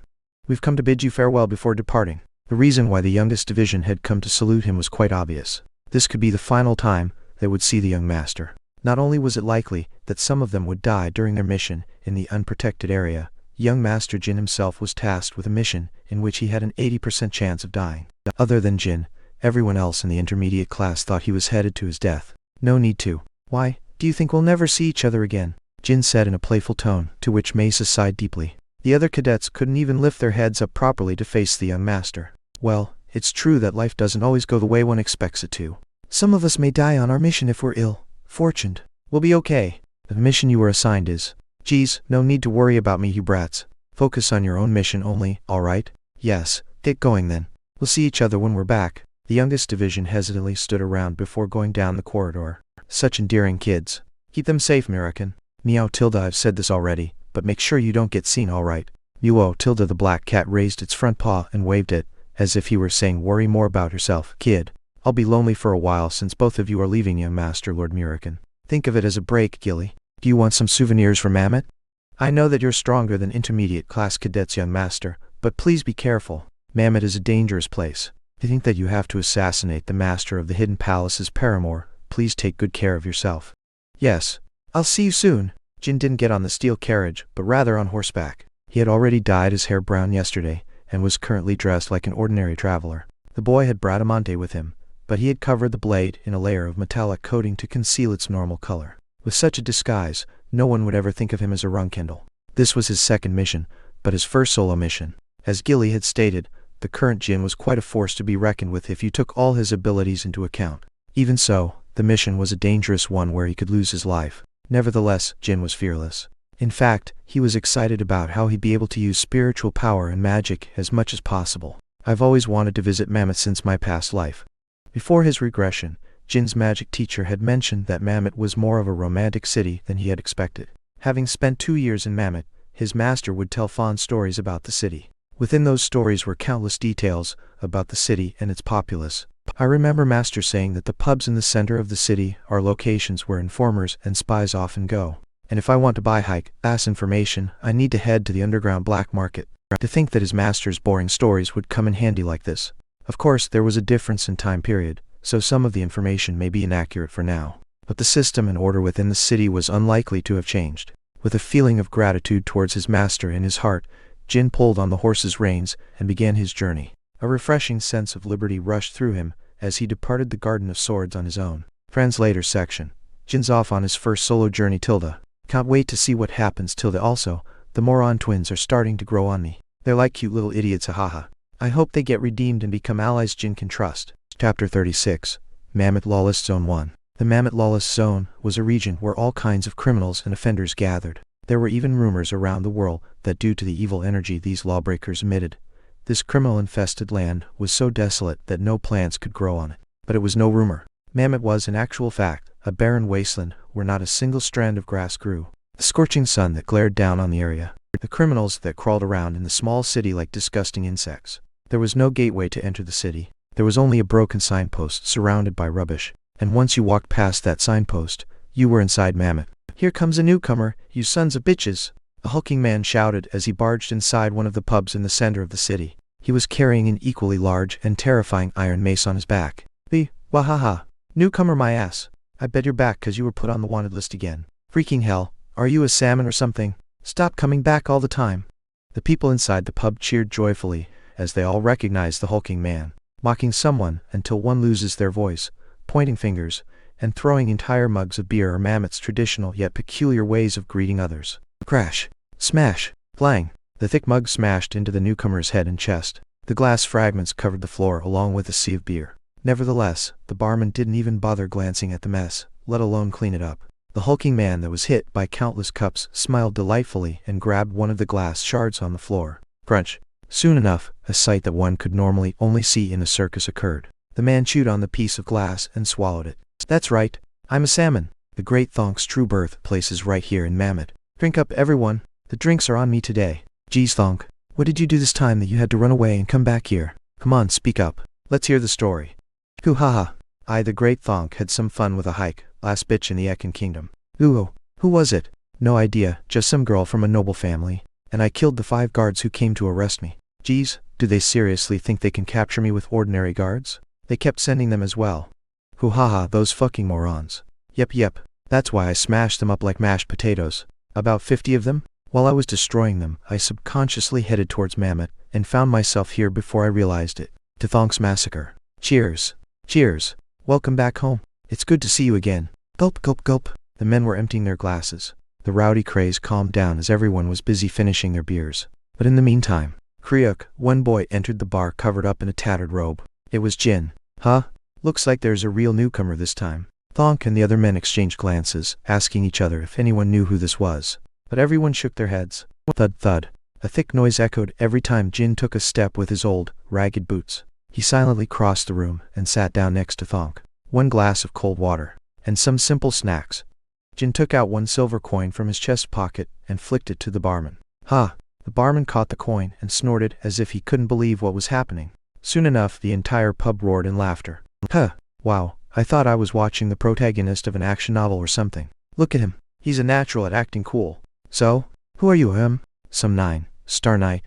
We've come to bid you farewell before departing. The reason why the youngest division had come to salute him was quite obvious. This could be the final time they would see the young master. Not only was it likely that some of them would die during their mission in the unprotected area, young Master Jin himself was tasked with a mission in which he had an 80% chance of dying. Other than Jin, everyone else in the intermediate class thought he was headed to his death. No need to. Why, do you think we'll never see each other again? Jin said in a playful tone, to which Mesa sighed deeply. The other cadets couldn't even lift their heads up properly to face the young master. Well, it's true that life doesn't always go the way one expects it to. Some of us may die on our mission if we're ill-fortuned. We'll be okay. The mission you were assigned is. Geez, no need to worry about me, you brats. Focus on your own mission only, alright? Yes, get going then. We'll see each other when we're back. The youngest division hesitantly stood around before going down the corridor. Such endearing kids. Keep them safe, Mirakin. Meow Tilda, I've said this already, but make sure you don't get seen, alright? Meow Tilda, the black cat raised its front paw and waved it, as if he were saying worry more about herself, kid. I'll be lonely for a while since both of you are leaving, young Master Lord Mirakin. Think of it as a break, Gilly. Do you want some souvenirs from Mammoth? I know that you're stronger than intermediate class cadets, young master, but please be careful. Mammoth is a dangerous place. I think that you have to assassinate the master of the Hidden Palace's paramour. Please take good care of yourself. Yes. I'll see you soon. Jin didn't get on the steel carriage, but rather on horseback. He had already dyed his hair brown yesterday, and was currently dressed like an ordinary traveler. The boy had Bradamante with him, but he had covered the blade in a layer of metallic coating to conceal its normal color. With such a disguise, no one would ever think of him as a Runcandel. This was his second mission, but his first solo mission. As Gilly had stated, the current Jin was quite a force to be reckoned with if you took all his abilities into account. Even so, the mission was a dangerous one where he could lose his life. Nevertheless, Jin was fearless. In fact, he was excited about how he'd be able to use spiritual power and magic as much as possible. I've always wanted to visit Mammoth since my past life. Before his regression, Jin's magic teacher had mentioned that Mammoth was more of a romantic city than he had expected. Having spent 2 years in Mammoth, his master would tell fond stories about the city. Within those stories were countless details about the city and its populace. I remember Master saying that the pubs in the center of the city are locations where informers and spies often go. And if I want to buy high-class information, I need to head to the underground black market. To think that his master's boring stories would come in handy like this. Of course, there was a difference in time period, so some of the information may be inaccurate for now. But the system and order within the city was unlikely to have changed. With a feeling of gratitude towards his master in his heart, Jin pulled on the horse's reins and began his journey. A refreshing sense of liberty rushed through him as he departed the Garden of Swords on his own. Translator section. Jin's off on his first solo journey. Can't wait to see what happens. Also, the Moron twins are starting to grow on me. They're like cute little idiots, haha. I hope they get redeemed and become allies Jin can trust. Chapter 36. Mammoth Lawless Zone 1. The Mammoth Lawless Zone was a region where all kinds of criminals and offenders gathered. There were even rumors around the world that due to the evil energy these lawbreakers emitted, this criminal-infested land was so desolate that no plants could grow on it. But it was no rumor. Mammoth was, in actual fact, a barren wasteland where not a single strand of grass grew. The scorching sun that glared down on the area. The criminals that crawled around in the small city like disgusting insects. There was no gateway to enter the city. There was only a broken signpost surrounded by rubbish. And once you walked past that signpost, you were inside Mammoth. Here comes a newcomer, you sons of bitches! A hulking man shouted as he barged inside one of the pubs in the center of the city. He was carrying an equally large and terrifying iron mace on his back. Wahaha! Newcomer my ass! I bet you're back 'cause you were put on the wanted list again. Freaking hell, are you a salmon or something? Stop coming back all the time. The people inside the pub cheered joyfully as they all recognized the hulking man, mocking someone until one loses their voice, pointing fingers, and throwing entire mugs of beer are Mammoth's traditional yet peculiar ways of greeting others. Crash! Smash! Blang! The thick mug smashed into the newcomer's head and chest. The glass fragments covered the floor along with a sea of beer. Nevertheless, the barman didn't even bother glancing at the mess, let alone clean it up. The hulking man that was hit by countless cups smiled delightfully and grabbed one of the glass shards on the floor. Crunch! Soon enough, a sight that one could normally only see in a circus occurred. The man chewed on the piece of glass and swallowed it. That's right, I'm a salmon. The great Thonk's true birthplace is right here in Mammoth. Drink up everyone, the drinks are on me today. Geez Thonk, what did you do this time that you had to run away and come back here? Come on, speak up. Let's hear the story. Hoo-ha-ha. The great Thonk had some fun with a hike, last bitch in the Ekin Kingdom. Ooh, who was it? No idea, just some girl from a noble family. And I killed the 5 guards who came to arrest me. Geez, do they seriously think they can capture me with ordinary guards? They kept sending them as well. Hoo-ha-ha, those fucking morons. Yep, that's why I smashed them up like mashed potatoes. About 50 of them? While I was destroying them, I subconsciously headed towards Mammoth, and found myself here before I realized it. To Thonk's massacre. Cheers. Cheers. Welcome back home. It's good to see you again. Gulp, gulp, gulp. The men were emptying their glasses. The rowdy craze calmed down as everyone was busy finishing their beers. But in the meantime, Kriuk, one boy entered the bar covered up in a tattered robe. It was Jin. Huh? Looks like there's a real newcomer this time. Thonk and the other men exchanged glances, asking each other if anyone knew who this was. But everyone shook their heads. Thud thud. A thick noise echoed every time Jin took a step with his old, ragged boots. He silently crossed the room and sat down next to Thonk. 1 glass of cold water, and some simple snacks. Jin took out 1 silver coin from his chest pocket and flicked it to the barman. Ha! The barman caught the coin and snorted as if he couldn't believe what was happening. Soon enough, the entire pub roared in laughter. Huh! Wow, I thought I was watching the protagonist of an action novel or something. Look at him. He's a natural at acting cool. So, who are you, Some 9-star knight.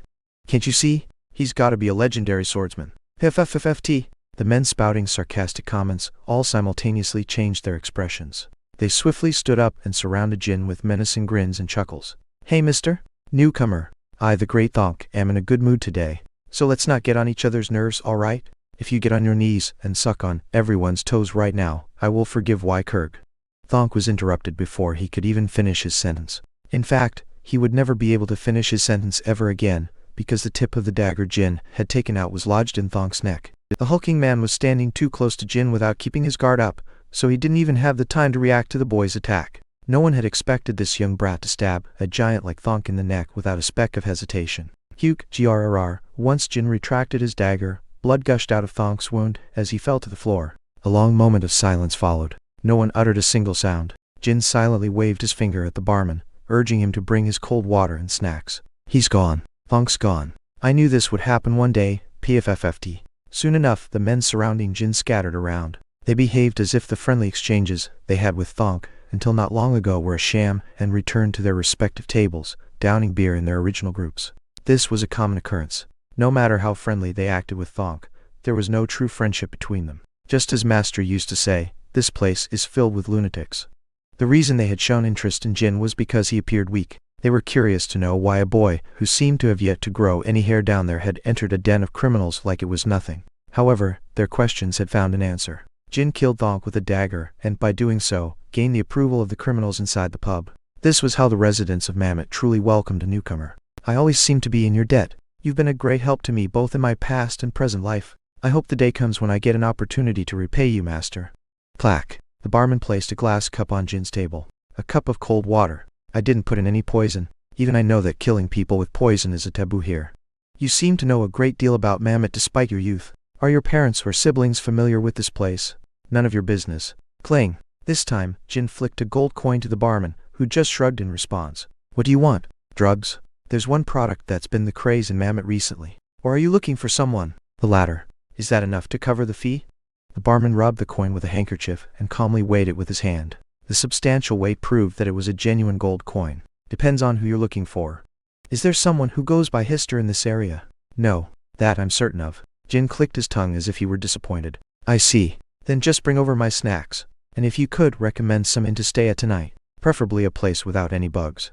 Can't you see? He's gotta be a legendary swordsman. FFFFT. The men spouting sarcastic comments all simultaneously changed their expressions. They swiftly stood up and surrounded Jin with menacing grins and chuckles. Hey mister? Newcomer. I, the great Thonk, am in a good mood today. So let's not get on each other's nerves, alright? If you get on your knees and suck on everyone's toes right now, I will forgive Kurg. Thonk was interrupted before he could even finish his sentence. In fact, he would never be able to finish his sentence ever again, because the tip of the dagger Jin had taken out was lodged in Thonk's neck. The hulking man was standing too close to Jin without keeping his guard up, so he didn't even have the time to react to the boy's attack. No one had expected this young brat to stab a giant like Thonk in the neck without a speck of hesitation. Huke, grrr. Once Jin retracted his dagger, blood gushed out of Thonk's wound as he fell to the floor. A long moment of silence followed. No one uttered a single sound. Jin silently waved his finger at the barman, urging him to bring his cold water and snacks. He's gone. Thonk's gone. I knew this would happen one day, PFFFT. Soon enough, the men surrounding Jin scattered around. They behaved as if the friendly exchanges they had with Thonk until not long ago were a sham and returned to their respective tables, downing beer in their original groups. This was a common occurrence. No matter how friendly they acted with Thonk, there was no true friendship between them. Just as Master used to say, this place is filled with lunatics. The reason they had shown interest in Jin was because he appeared weak. They were curious to know why a boy, who seemed to have yet to grow any hair down there, had entered a den of criminals like it was nothing. However, their questions had found an answer. Jin killed Thonk with a dagger, and by doing so, gained the approval of the criminals inside the pub. This was how the residents of Mammoth truly welcomed a newcomer. I always seem to be in your debt. You've been a great help to me both in my past and present life. I hope the day comes when I get an opportunity to repay you, master. Clack. The barman placed a glass cup on Jin's table. A cup of cold water. I didn't put in any poison. Even I know that killing people with poison is a taboo here. You seem to know a great deal about Mammoth despite your youth. Are your parents or siblings familiar with this place? None of your business. Clang. This time, Jin flicked a gold coin to the barman, who just shrugged in response. What do you want? Drugs? There's one product that's been the craze in Mammoth recently. Or are you looking for someone? The latter. Is that enough to cover the fee? The barman rubbed the coin with a handkerchief and calmly weighed it with his hand. The substantial weight proved that it was a genuine gold coin. Depends on who you're looking for. Is there someone who goes by Hister in this area? No. That I'm certain of. Jin clicked his tongue as if he were disappointed. I see. Then just bring over my snacks. And if you could, recommend some inn to stay at tonight. Preferably a place without any bugs.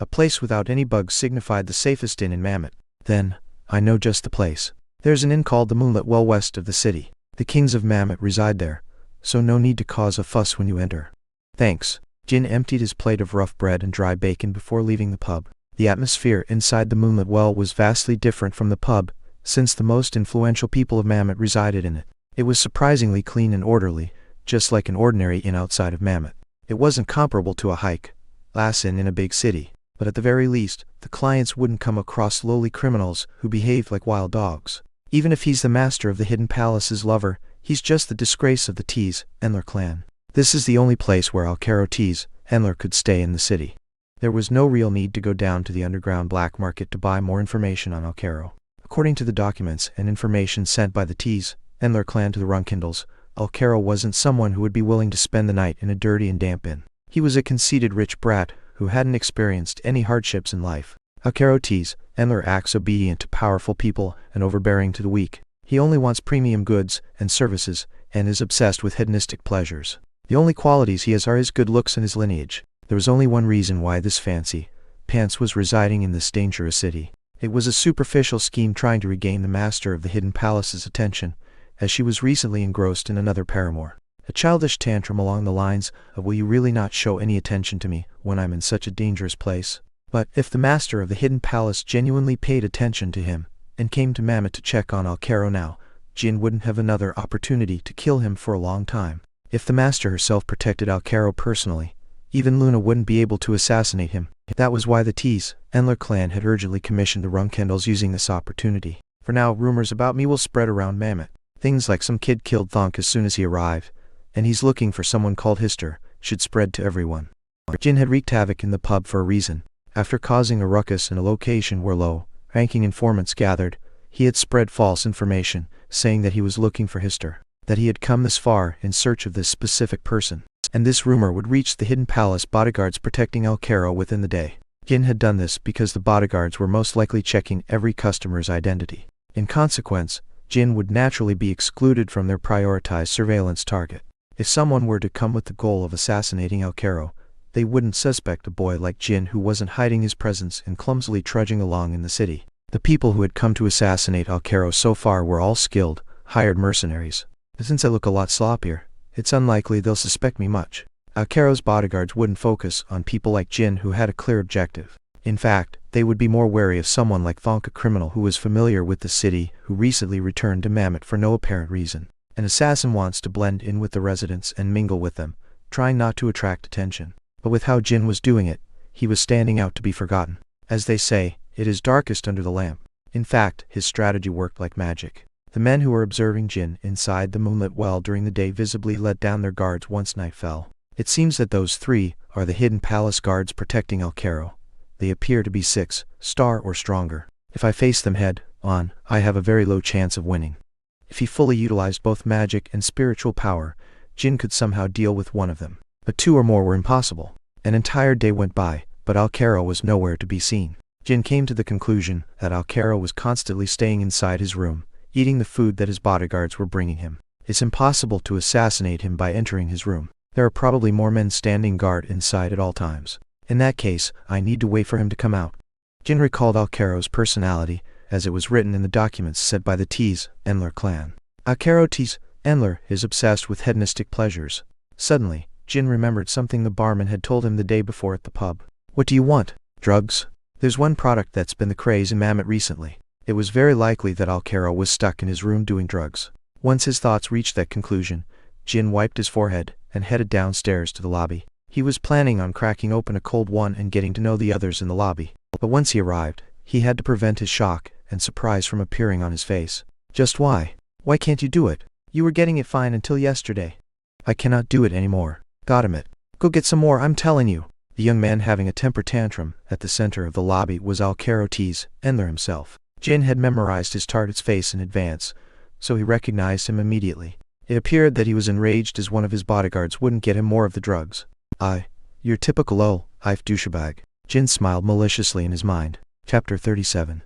A place without any bugs signified the safest inn in Mammoth. Then, I know just the place. There's an inn called the Moonlit well west of the city. The kings of Mammoth reside there, so no need to cause a fuss when you enter. Thanks. Jin emptied his plate of rough bread and dry bacon before leaving the pub. The atmosphere inside the Moonlit well was vastly different from the pub, since the most influential people of Mammoth resided in it. It was surprisingly clean and orderly, just like an ordinary inn outside of Mammoth. It wasn't comparable to a high-class inn in a big city, but at the very least, the clients wouldn't come across lowly criminals who behaved like wild dogs. Even if he's the master of the Hidden Palace's lover, he's just the disgrace of the Tees Endler clan. This is the only place where Alcaro Tees Endler could stay in the city. There was no real need to go down to the underground black market to buy more information on Alcaro. According to the documents and information sent by the Tees Endler clan to the Runcandels, Alcaro wasn't someone who would be willing to spend the night in a dirty and damp inn. He was a conceited rich brat who hadn't experienced any hardships in life. Alcaro Tees Endler acts obedient to powerful people and overbearing to the weak. He only wants premium goods and services and is obsessed with hedonistic pleasures. The only qualities he has are his good looks and his lineage. There was only one reason why this fancy pants was residing in this dangerous city. It was a superficial scheme trying to regain the master of the Hidden Palace's attention, as she was recently engrossed in another paramour. A childish tantrum along the lines of, will you really not show any attention to me when I'm in such a dangerous place? But if the master of the Hidden Palace genuinely paid attention to him, and came to Mammoth to check on Alcaro now, Jin wouldn't have another opportunity to kill him for a long time. If the master herself protected Alcaro personally, even Luna wouldn't be able to assassinate him. That was why the Tees Endler clan had urgently commissioned the Runcandels using this opportunity. For now, rumors about me will spread around Mammoth. Things like some kid killed Thonk as soon as he arrived, and he's looking for someone called Hister, should spread to everyone. Jin had wreaked havoc in the pub for a reason. After causing a ruckus in a location where low-ranking informants gathered, he had spread false information, saying that he was looking for Hister, that he had come this far in search of this specific person, and this rumor would reach the Hidden Palace bodyguards protecting Alcaro within the day. Jin had done this because the bodyguards were most likely checking every customer's identity. In consequence, Jin would naturally be excluded from their prioritized surveillance target. If someone were to come with the goal of assassinating Alcaro, they wouldn't suspect a boy like Jin who wasn't hiding his presence and clumsily trudging along in the city. The people who had come to assassinate Alcaro so far were all skilled, hired mercenaries. Since I look a lot sloppier, it's unlikely they'll suspect me much. Alcaro's bodyguards wouldn't focus on people like Jin who had a clear objective. In fact, they would be more wary of someone like Thonk, a criminal who was familiar with the city who recently returned to Mammoth for no apparent reason. An assassin wants to blend in with the residents and mingle with them, trying not to attract attention. But with how Jin was doing it, he was standing out to be forgotten. As they say, it is darkest under the lamp. In fact, his strategy worked like magic. The men who were observing Jin inside the moonlit well during the day visibly let down their guards once night fell. It seems that those three are the Hidden Palace guards protecting Alcaro. They appear to be 6-star or stronger. If I face them head on, I have a very low chance of winning. If he fully utilized both magic and spiritual power, Jin could somehow deal with one of them. But two or more were impossible. An entire day went by, but Alcaro was nowhere to be seen. Jin came to the conclusion that Alcaro was constantly staying inside his room, eating the food that his bodyguards were bringing him. It's impossible to assassinate him by entering his room. There are probably more men standing guard inside at all times. In that case, I need to wait for him to come out. Jin recalled Alcaro's personality, as it was written in the documents said by the T's Endler clan. Alcaro T's Endler is obsessed with hedonistic pleasures. Suddenly, Jin remembered something the barman had told him the day before at the pub. What do you want? Drugs? There's one product that's been the craze in Mammoth recently. It was very likely that Alcaro was stuck in his room doing drugs. Once his thoughts reached that conclusion, Jin wiped his forehead and headed downstairs to the lobby. He was planning on cracking open a cold one and getting to know the others in the lobby. But once he arrived, he had to prevent his shock and surprise from appearing on his face. Just why? Why can't you do it? You were getting it fine until yesterday. I cannot do it anymore. Got him it. Go get some more, I'm telling you. The young man having a temper tantrum at the center of the lobby was Alcaro T's Endler himself. Jin had memorized his target's face in advance, so he recognized him immediately. It appeared that he was enraged as one of his bodyguards wouldn't get him more of the drugs. Your typical I've douchebag. Jin smiled maliciously in his mind. Chapter 37.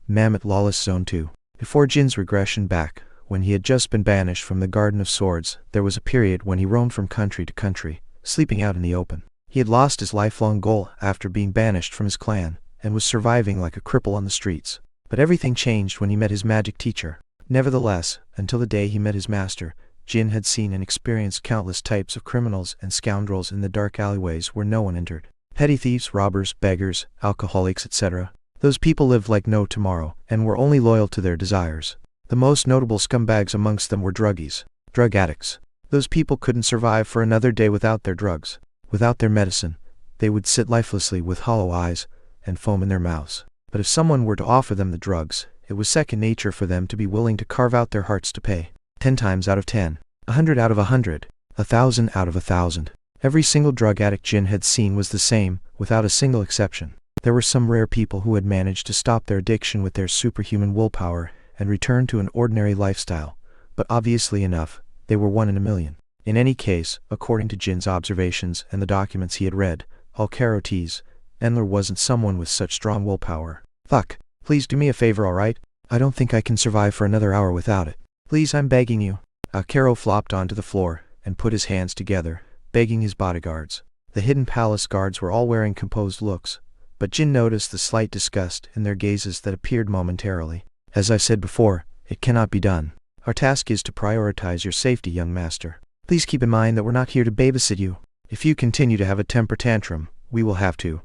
Mammoth Lawless Zone 2. Before Jin's regression back, when he had just been banished from the Garden of Swords, there was a period when he roamed from country to country, sleeping out in the open. He had lost his lifelong goal after being banished from his clan, and was surviving like a cripple on the streets. But everything changed when he met his magic teacher. Nevertheless, until the day he met his master, Jin had seen and experienced countless types of criminals and scoundrels in the dark alleyways where no one entered. Petty thieves, robbers, beggars, alcoholics, etc. Those people lived like no tomorrow, and were only loyal to their desires. The most notable scumbags amongst them were druggies, drug addicts. Those people couldn't survive for another day without their drugs. Without their medicine, they would sit lifelessly with hollow eyes and foam in their mouths. But if someone were to offer them the drugs, it was second nature for them to be willing to carve out their hearts to pay. 10 times out of 10, 100 out of 100, 1,000 out of 1,000. Every single drug addict Jin had seen was the same, without a single exception. There were some rare people who had managed to stop their addiction with their superhuman willpower and return to an ordinary lifestyle, but obviously enough, they were 1 in a million. In any case, according to Jin's observations and the documents he had read, Alcaro T's Endler wasn't someone with such strong willpower. Fuck, please do me a favor, alright? I don't think I can survive for another hour without it. Please, I'm begging you. Alcaro flopped onto the floor and put his hands together, begging his bodyguards. The hidden palace guards were all wearing composed looks, but Jin noticed the slight disgust in their gazes that appeared momentarily. As I said before, it cannot be done. Our task is to prioritize your safety, young master. Please keep in mind that we're not here to babysit you. If you continue to have a temper tantrum, we will have to.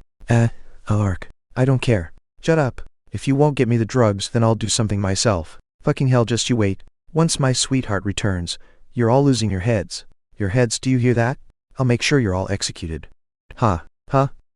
Ark. I don't care. Shut up. If you won't get me the drugs, then I'll do something myself. Fucking hell, just you wait. Once my sweetheart returns, you're all losing your heads. Your heads, do you hear that? I'll make sure you're all executed. Huh?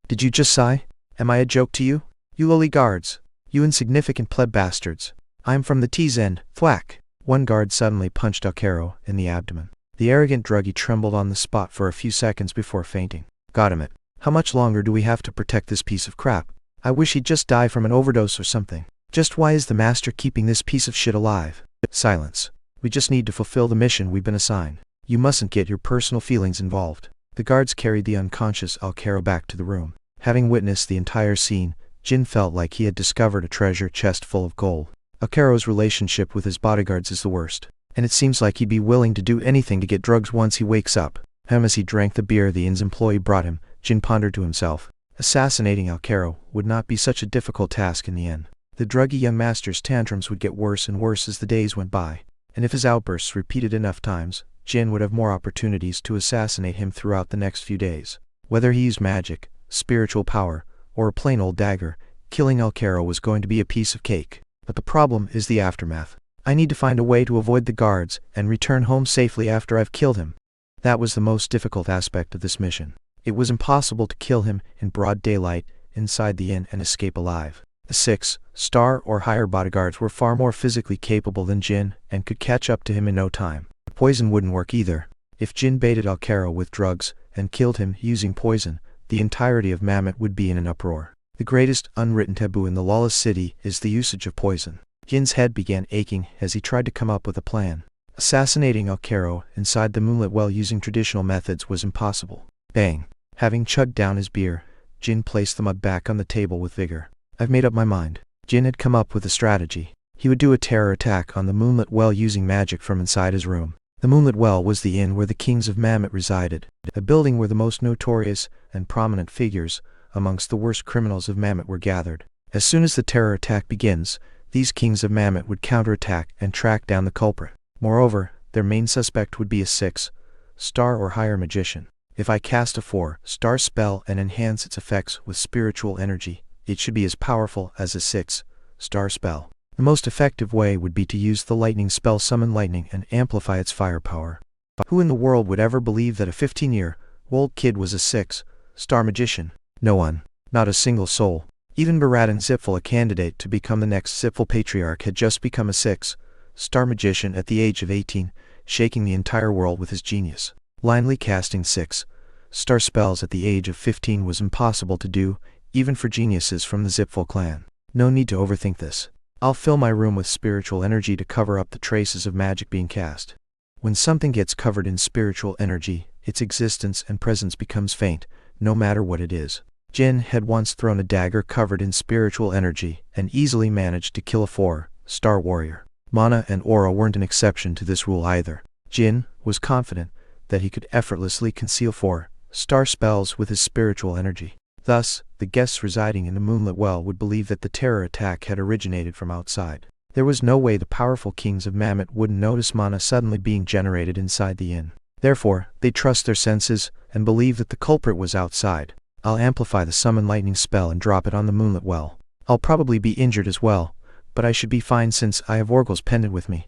Did you just sigh? Am I a joke to you? You lowly guards. You insignificant pleb bastards. I'm from the T's end. Thwack. One guard suddenly punched Alcaro in the abdomen. The arrogant druggie trembled on the spot for a few seconds before fainting. Got him it. How much longer do we have to protect this piece of crap? I wish he'd just die from an overdose or something. Just why is the master keeping this piece of shit alive? Silence. We just need to fulfill the mission we've been assigned. You mustn't get your personal feelings involved. The guards carried the unconscious Alcaro back to the room. Having witnessed the entire scene, Jin felt like he had discovered a treasure chest full of gold. Alcaro's relationship with his bodyguards is the worst, and it seems like he'd be willing to do anything to get drugs once he wakes up. As he drank the beer the inn's employee brought him, Jin pondered to himself. Assassinating Alcaro would not be such a difficult task in the end. The druggy young master's tantrums would get worse and worse as the days went by, and if his outbursts repeated enough times, Jin would have more opportunities to assassinate him throughout the next few days. Whether he used magic, spiritual power, or a plain old dagger, killing Alcaro was going to be a piece of cake. But the problem is the aftermath. I need to find a way to avoid the guards and return home safely after I've killed him. That was the most difficult aspect of this mission. It was impossible to kill him in broad daylight inside the inn and escape alive. The 6-star or higher bodyguards were far more physically capable than Jin and could catch up to him in no time. Poison wouldn't work either. If Jin baited Alcaro with drugs and killed him using poison, the entirety of Mammoth would be in an uproar. The greatest unwritten taboo in the lawless city is the usage of poison. Jin's head began aching as he tried to come up with a plan. Assassinating Alcaro inside the moonlit well using traditional methods was impossible. Bang. Having chugged down his beer, Jin placed the mug back on the table with vigor. I've made up my mind. Jin had come up with a strategy. He would do a terror attack on the moonlit well using magic from inside his room. The moonlit well was the inn where the kings of Mammoth resided, a building where the most notorious and prominent figures amongst the worst criminals of Mammoth were gathered. As soon as the terror attack begins, these kings of Mammoth would counterattack and track down the culprit. Moreover, their main suspect would be a 6-star or higher magician. If I cast a 4-star spell and enhance its effects with spiritual energy, it should be as powerful as a 6-star spell. The most effective way would be to use the lightning spell Summon Lightning and amplify its firepower. Who in the world would ever believe that a 15-year-old kid was a 6-star magician? No one. Not a single soul. Even Baradan Zipfel, a candidate to become the next Zipfel patriarch, had just become a 6-star magician at the age of 18, shaking the entire world with his genius. Blindly casting 6-star spells at the age of 15 was impossible to do, even for geniuses from the Zipfel clan. No need to overthink this. I'll fill my room with spiritual energy to cover up the traces of magic being cast. When something gets covered in spiritual energy, its existence and presence becomes faint, no matter what it is. Jin had once thrown a dagger covered in spiritual energy and easily managed to kill a 4-star warrior. Mana and aura weren't an exception to this rule either. Jin was confident that he could effortlessly conceal 4-star spells with his spiritual energy. Thus, the guests residing in the Moonlit Well would believe that the terror attack had originated from outside. There was no way the powerful kings of Mammoth wouldn't notice mana suddenly being generated inside the inn. Therefore, they trust their senses and believe that the culprit was outside. I'll amplify the Summon Lightning spell and drop it on the Moonlit Well. I'll probably be injured as well, but I should be fine since I have Orgel's pendant with me.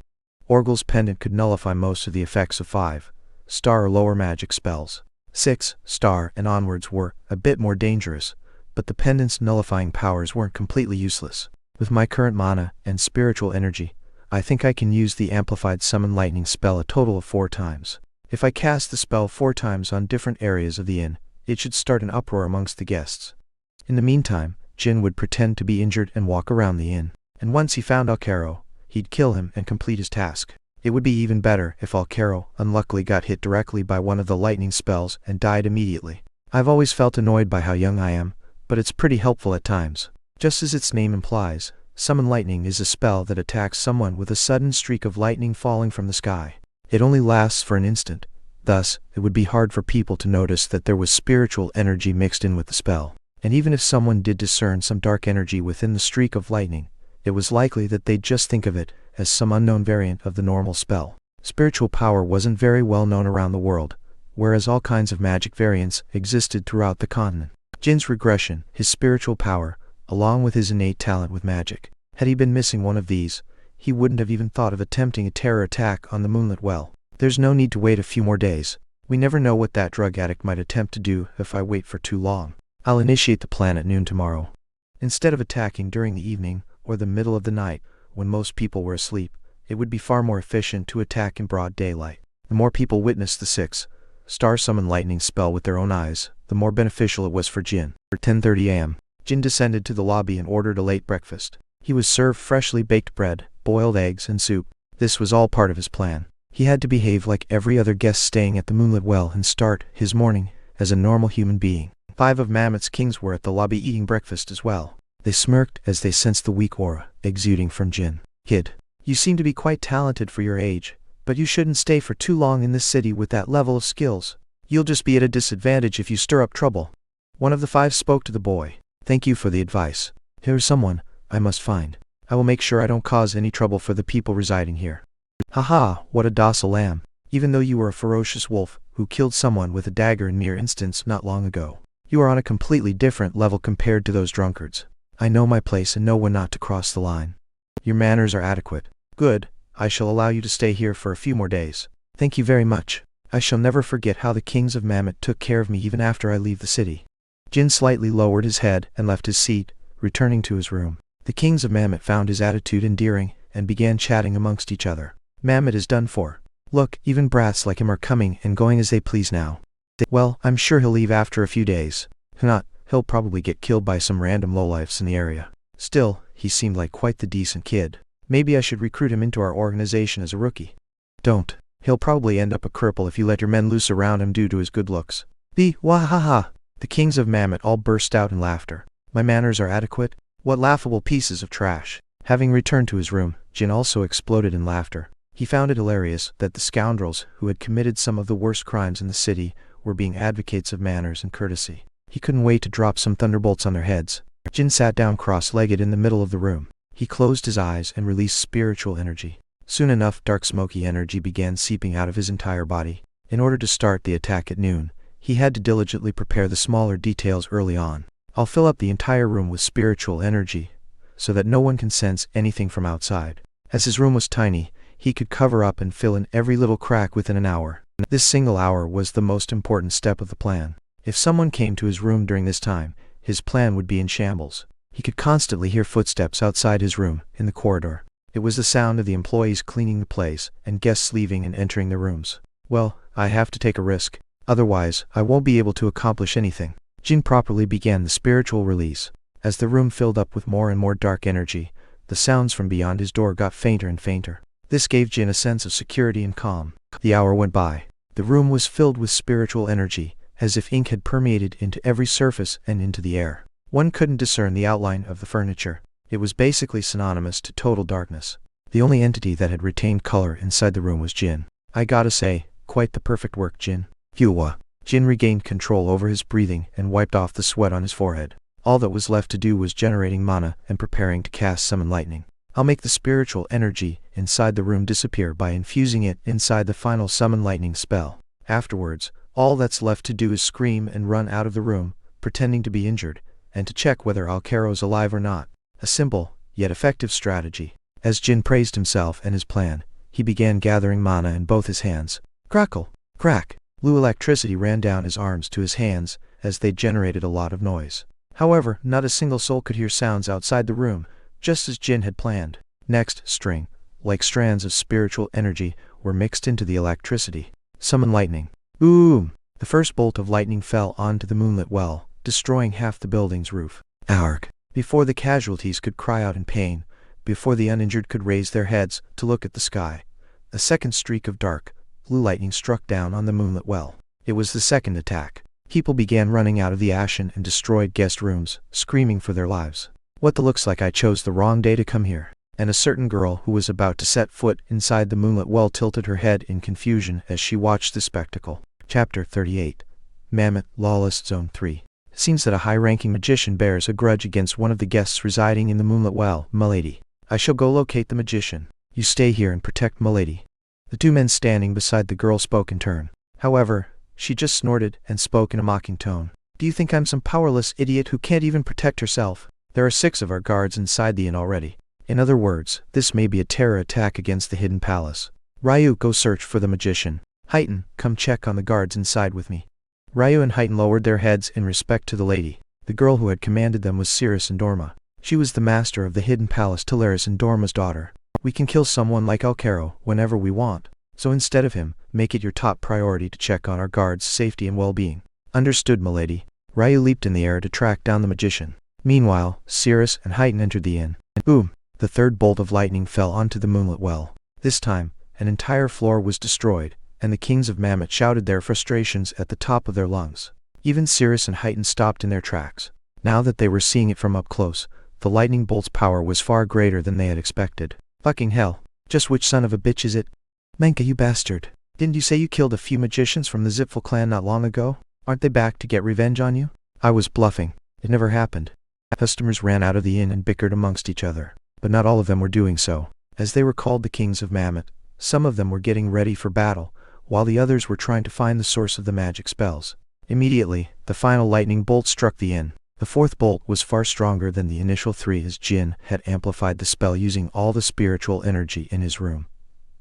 Orgel's pendant could nullify most of the effects of 5-star or lower magic spells. 6-star and onwards were a bit more dangerous, but the pendant's nullifying powers weren't completely useless. With my current mana and spiritual energy, I think I can use the amplified Summon Lightning spell a total of 4 times. If I cast the spell 4 times on different areas of the inn, it should start an uproar amongst the guests. In the meantime, Jin would pretend to be injured and walk around the inn. And once he found Alcaro, he'd kill him and complete his task. It would be even better if Alcaro unluckily got hit directly by one of the lightning spells and died immediately. I've always felt annoyed by how young I am, but it's pretty helpful at times. Just as its name implies, Summon Lightning is a spell that attacks someone with a sudden streak of lightning falling from the sky. It only lasts for an instant. Thus, it would be hard for people to notice that there was spiritual energy mixed in with the spell. And even if someone did discern some dark energy within the streak of lightning, it was likely that they'd just think of it as some unknown variant of the normal spell. Spiritual power wasn't very well known around the world, whereas all kinds of magic variants existed throughout the continent. Jin's regression, his spiritual power, along with his innate talent with magic. Had he been missing one of these, he wouldn't have even thought of attempting a terror attack on the Moonlit Well. There's no need to wait a few more days. We never know what that drug addict might attempt to do if I wait for too long. I'll initiate the plan at noon tomorrow. Instead of attacking during the evening or the middle of the night, when most people were asleep, it would be far more efficient to attack in broad daylight. The more people witnessed the 6-star Summon Lightning spell with their own eyes, the more beneficial it was for Jin. At 10:30 a.m., Jin descended to the lobby and ordered a late breakfast. He was served freshly baked bread, boiled eggs, and soup. This was all part of his plan. He had to behave like every other guest staying at the Moonlit Well and start his morning as a normal human being. 5 of Mammoth's kings were at the lobby eating breakfast as well. They smirked as they sensed the weak aura exuding from Jin. Kid, you seem to be quite talented for your age, but you shouldn't stay for too long in this city with that level of skills. You'll just be at a disadvantage if you stir up trouble. One of the 5 spoke to the boy. Thank you for the advice. Here's someone I must find. I will make sure I don't cause any trouble for the people residing here. Haha, what a docile lamb. Even though you were a ferocious wolf who killed someone with a dagger in mere instance not long ago, you are on a completely different level compared to those drunkards. I know my place and know when not to cross the line. Your manners are adequate. Good, I shall allow you to stay here for a few more days. Thank you very much. I shall never forget how the kings of Mammoth took care of me even after I leave the city. Jin slightly lowered his head and left his seat, returning to his room. The kings of Mammoth found his attitude endearing and began chatting amongst each other. Mammoth is done for. Look, even brats like him are coming and going as they please now. Well, I'm sure he'll leave after a few days. If not, he'll probably get killed by some random lowlifes in the area. Still, he seemed like quite the decent kid. Maybe I should recruit him into our organization as a rookie. Don't. He'll probably end up a cripple if you let your men loose around him due to his good looks. Wahaha! The kings of Mammoth all burst out in laughter. My manners are adequate? What laughable pieces of trash. Having returned to his room, Jin also exploded in laughter. He found it hilarious that the scoundrels who had committed some of the worst crimes in the city were being advocates of manners and courtesy. He couldn't wait to drop some thunderbolts on their heads. Jin sat down cross-legged in the middle of the room. He closed his eyes and released spiritual energy. Soon enough, dark smoky energy began seeping out of his entire body. In order to start the attack at noon, he had to diligently prepare the smaller details early on. I'll fill up the entire room with spiritual energy, so that no one can sense anything from outside. As his room was tiny, he could cover up and fill in every little crack within an hour. This single hour was the most important step of the plan. If someone came to his room during this time, his plan would be in shambles. He could constantly hear footsteps outside his room, in the corridor. It was the sound of the employees cleaning the place, and guests leaving and entering their rooms. Well, I have to take a risk. Otherwise, I won't be able to accomplish anything. Jin properly began the spiritual release. As the room filled up with more and more dark energy, the sounds from beyond his door got fainter and fainter. This gave Jin a sense of security and calm. The hour went by. The room was filled with spiritual energy, as if ink had permeated into every surface and into the air. One couldn't discern the outline of the furniture. It was basically synonymous to total darkness. The only entity that had retained color inside the room was Jin. I gotta say, quite the perfect work, Jin. Phew. Jin regained control over his breathing and wiped off the sweat on his forehead. All that was left to do was generating mana and preparing to cast Summon Lightning. I'll make the spiritual energy inside the room disappear by infusing it inside the final Summon Lightning spell. Afterwards, all that's left to do is scream and run out of the room, pretending to be injured, and to check whether Alcaro's alive or not. A simple, yet effective strategy. As Jin praised himself and his plan, he began gathering mana in both his hands. Crackle! Crack! Blue electricity ran down his arms to his hands, as they generated a lot of noise. However, not a single soul could hear sounds outside the room, just as Jin had planned. Next, string, like strands of spiritual energy, were mixed into the electricity. Summon lightning. Boom! The first bolt of lightning fell onto the moonlit well, destroying half the building's roof. Arg! Before the casualties could cry out in pain, before the uninjured could raise their heads to look at the sky, a second streak of dark, blue lightning struck down on the moonlit well. It was the second attack. People began running out of the ashen and destroyed guest rooms, screaming for their lives. What the looks like I chose the wrong day to come here. And a certain girl who was about to set foot inside the moonlit well tilted her head in confusion as she watched the spectacle. Chapter 38. Mammoth Lawless Zone 3. It seems that a high-ranking magician bears a grudge against one of the guests residing in the moonlit well, m'lady. I shall go locate the magician. You stay here and protect m'lady. The two men standing beside the girl spoke in turn. However, she just snorted and spoke in a mocking tone. Do you think I'm some powerless idiot who can't even protect herself? There are 6 of our guards inside the inn already. In other words, this may be a terror attack against the hidden palace. Ryu, go search for the magician. Heighten, come check on the guards inside with me. Ryu and Heighten lowered their heads in respect to the lady. The girl who had commanded them was Cirrus and Dorma. She was the master of the hidden palace, Talaris and Dorma's daughter. We can kill someone like Alcaro whenever we want. So instead of him, make it your top priority to check on our guards' safety and well-being. Understood, m'lady. Ryu leaped in the air to track down the magician. Meanwhile, Cirrus and Heighten entered the inn. And boom! The third bolt of lightning fell onto the moonlit well. This time, an entire floor was destroyed, and the kings of Mammoth shouted their frustrations at the top of their lungs. Even Cirrus and Heighten stopped in their tracks. Now that they were seeing it from up close, the lightning bolt's power was far greater than they had expected. Fucking hell. Just which son of a bitch is it? Menka, you bastard. Didn't you say you killed a few magicians from the Zipful clan not long ago? Aren't they back to get revenge on you? I was bluffing. It never happened. Customers ran out of the inn and bickered amongst each other. But not all of them were doing so. As they were called the kings of Mammoth, some of them were getting ready for battle, while the others were trying to find the source of the magic spells. Immediately, the final lightning bolt struck the inn. The fourth bolt was far stronger than the initial 3 as Jin had amplified the spell using all the spiritual energy in his room.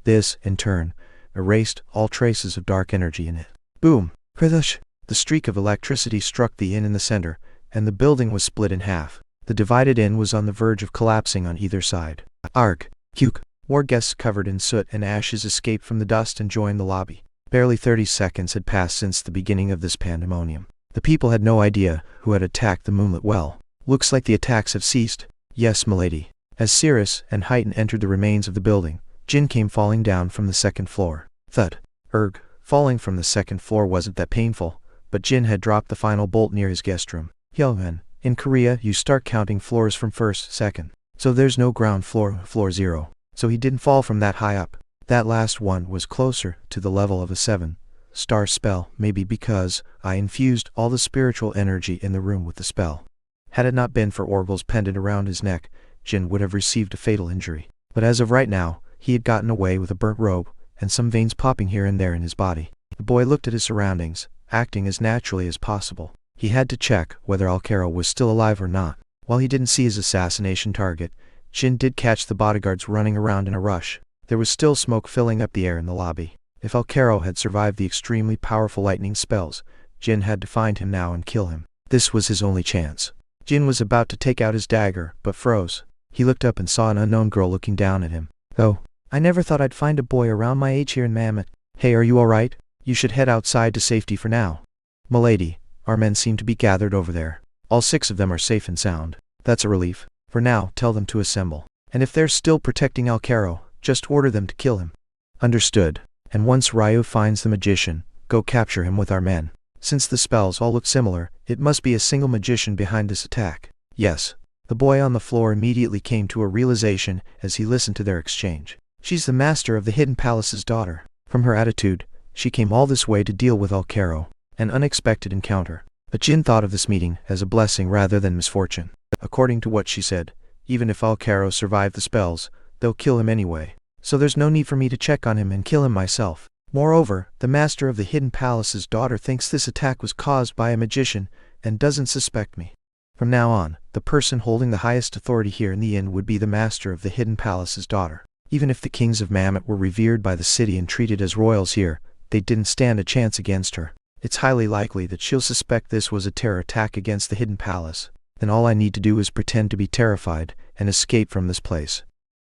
This, in turn, erased all traces of dark energy in it. Boom! Kridush! The streak of electricity struck the inn in the center, and the building was split in half. The divided inn was on the verge of collapsing on either side. Arg! Puke! More guests covered in soot and ashes escaped from the dust and joined the lobby. Barely 30 seconds had passed since the beginning of this pandemonium. The people had no idea who had attacked the moonlit well. Looks like the attacks have ceased. Yes, m'lady. As Cirrus and Heighten entered the remains of the building, Jin came falling down from the second floor. Thud. Erg. Falling from the second floor wasn't that painful, but Jin had dropped the final bolt near his guest room. Youngman, in Korea you start counting floors from first, second. So there's no ground floor, floor 0. So he didn't fall from that high up. That last one was closer to the level of a 7, star spell, maybe because I infused all the spiritual energy in the room with the spell. Had it not been for Orgel's pendant around his neck, Jin would have received a fatal injury. But as of right now, he had gotten away with a burnt robe, and some veins popping here and there in his body. The boy looked at his surroundings, acting as naturally as possible. He had to check whether Alcaro was still alive or not. While he didn't see his assassination target, Jin did catch the bodyguards running around in a rush. There was still smoke filling up the air in the lobby. If Alcaro had survived the extremely powerful lightning spells, Jin had to find him now and kill him. This was his only chance. Jin was about to take out his dagger, but froze. He looked up and saw an unknown girl looking down at him. "Oh, I never thought I'd find a boy around my age here in Mammoth. Hey, are you alright? You should head outside to safety for now." "Milady, our men seem to be gathered over there. All 6 of them are safe and sound." "That's a relief. For now, tell them to assemble. And if they're still protecting Alcaro, just order them to kill him." "Understood. And once Ryu finds the magician, go capture him with our men. Since the spells all look similar, it must be a single magician behind this attack." "Yes." The boy on the floor immediately came to a realization as he listened to their exchange. She's the master of the Hidden Palace's daughter. From her attitude, she came all this way to deal with Alcaro. An unexpected encounter. But Jin thought of this meeting as a blessing rather than misfortune. According to what she said, even if Alcaro survived the spells, they'll kill him anyway. So there's no need for me to check on him and kill him myself. Moreover, the master of the Hidden Palace's daughter thinks this attack was caused by a magician and doesn't suspect me. From now on, the person holding the highest authority here in the inn would be the master of the Hidden Palace's daughter. Even if the kings of Mammoth were revered by the city and treated as royals here, they didn't stand a chance against her. It's highly likely that she'll suspect this was a terror attack against the Hidden Palace. Then all I need to do is pretend to be terrified and escape from this place.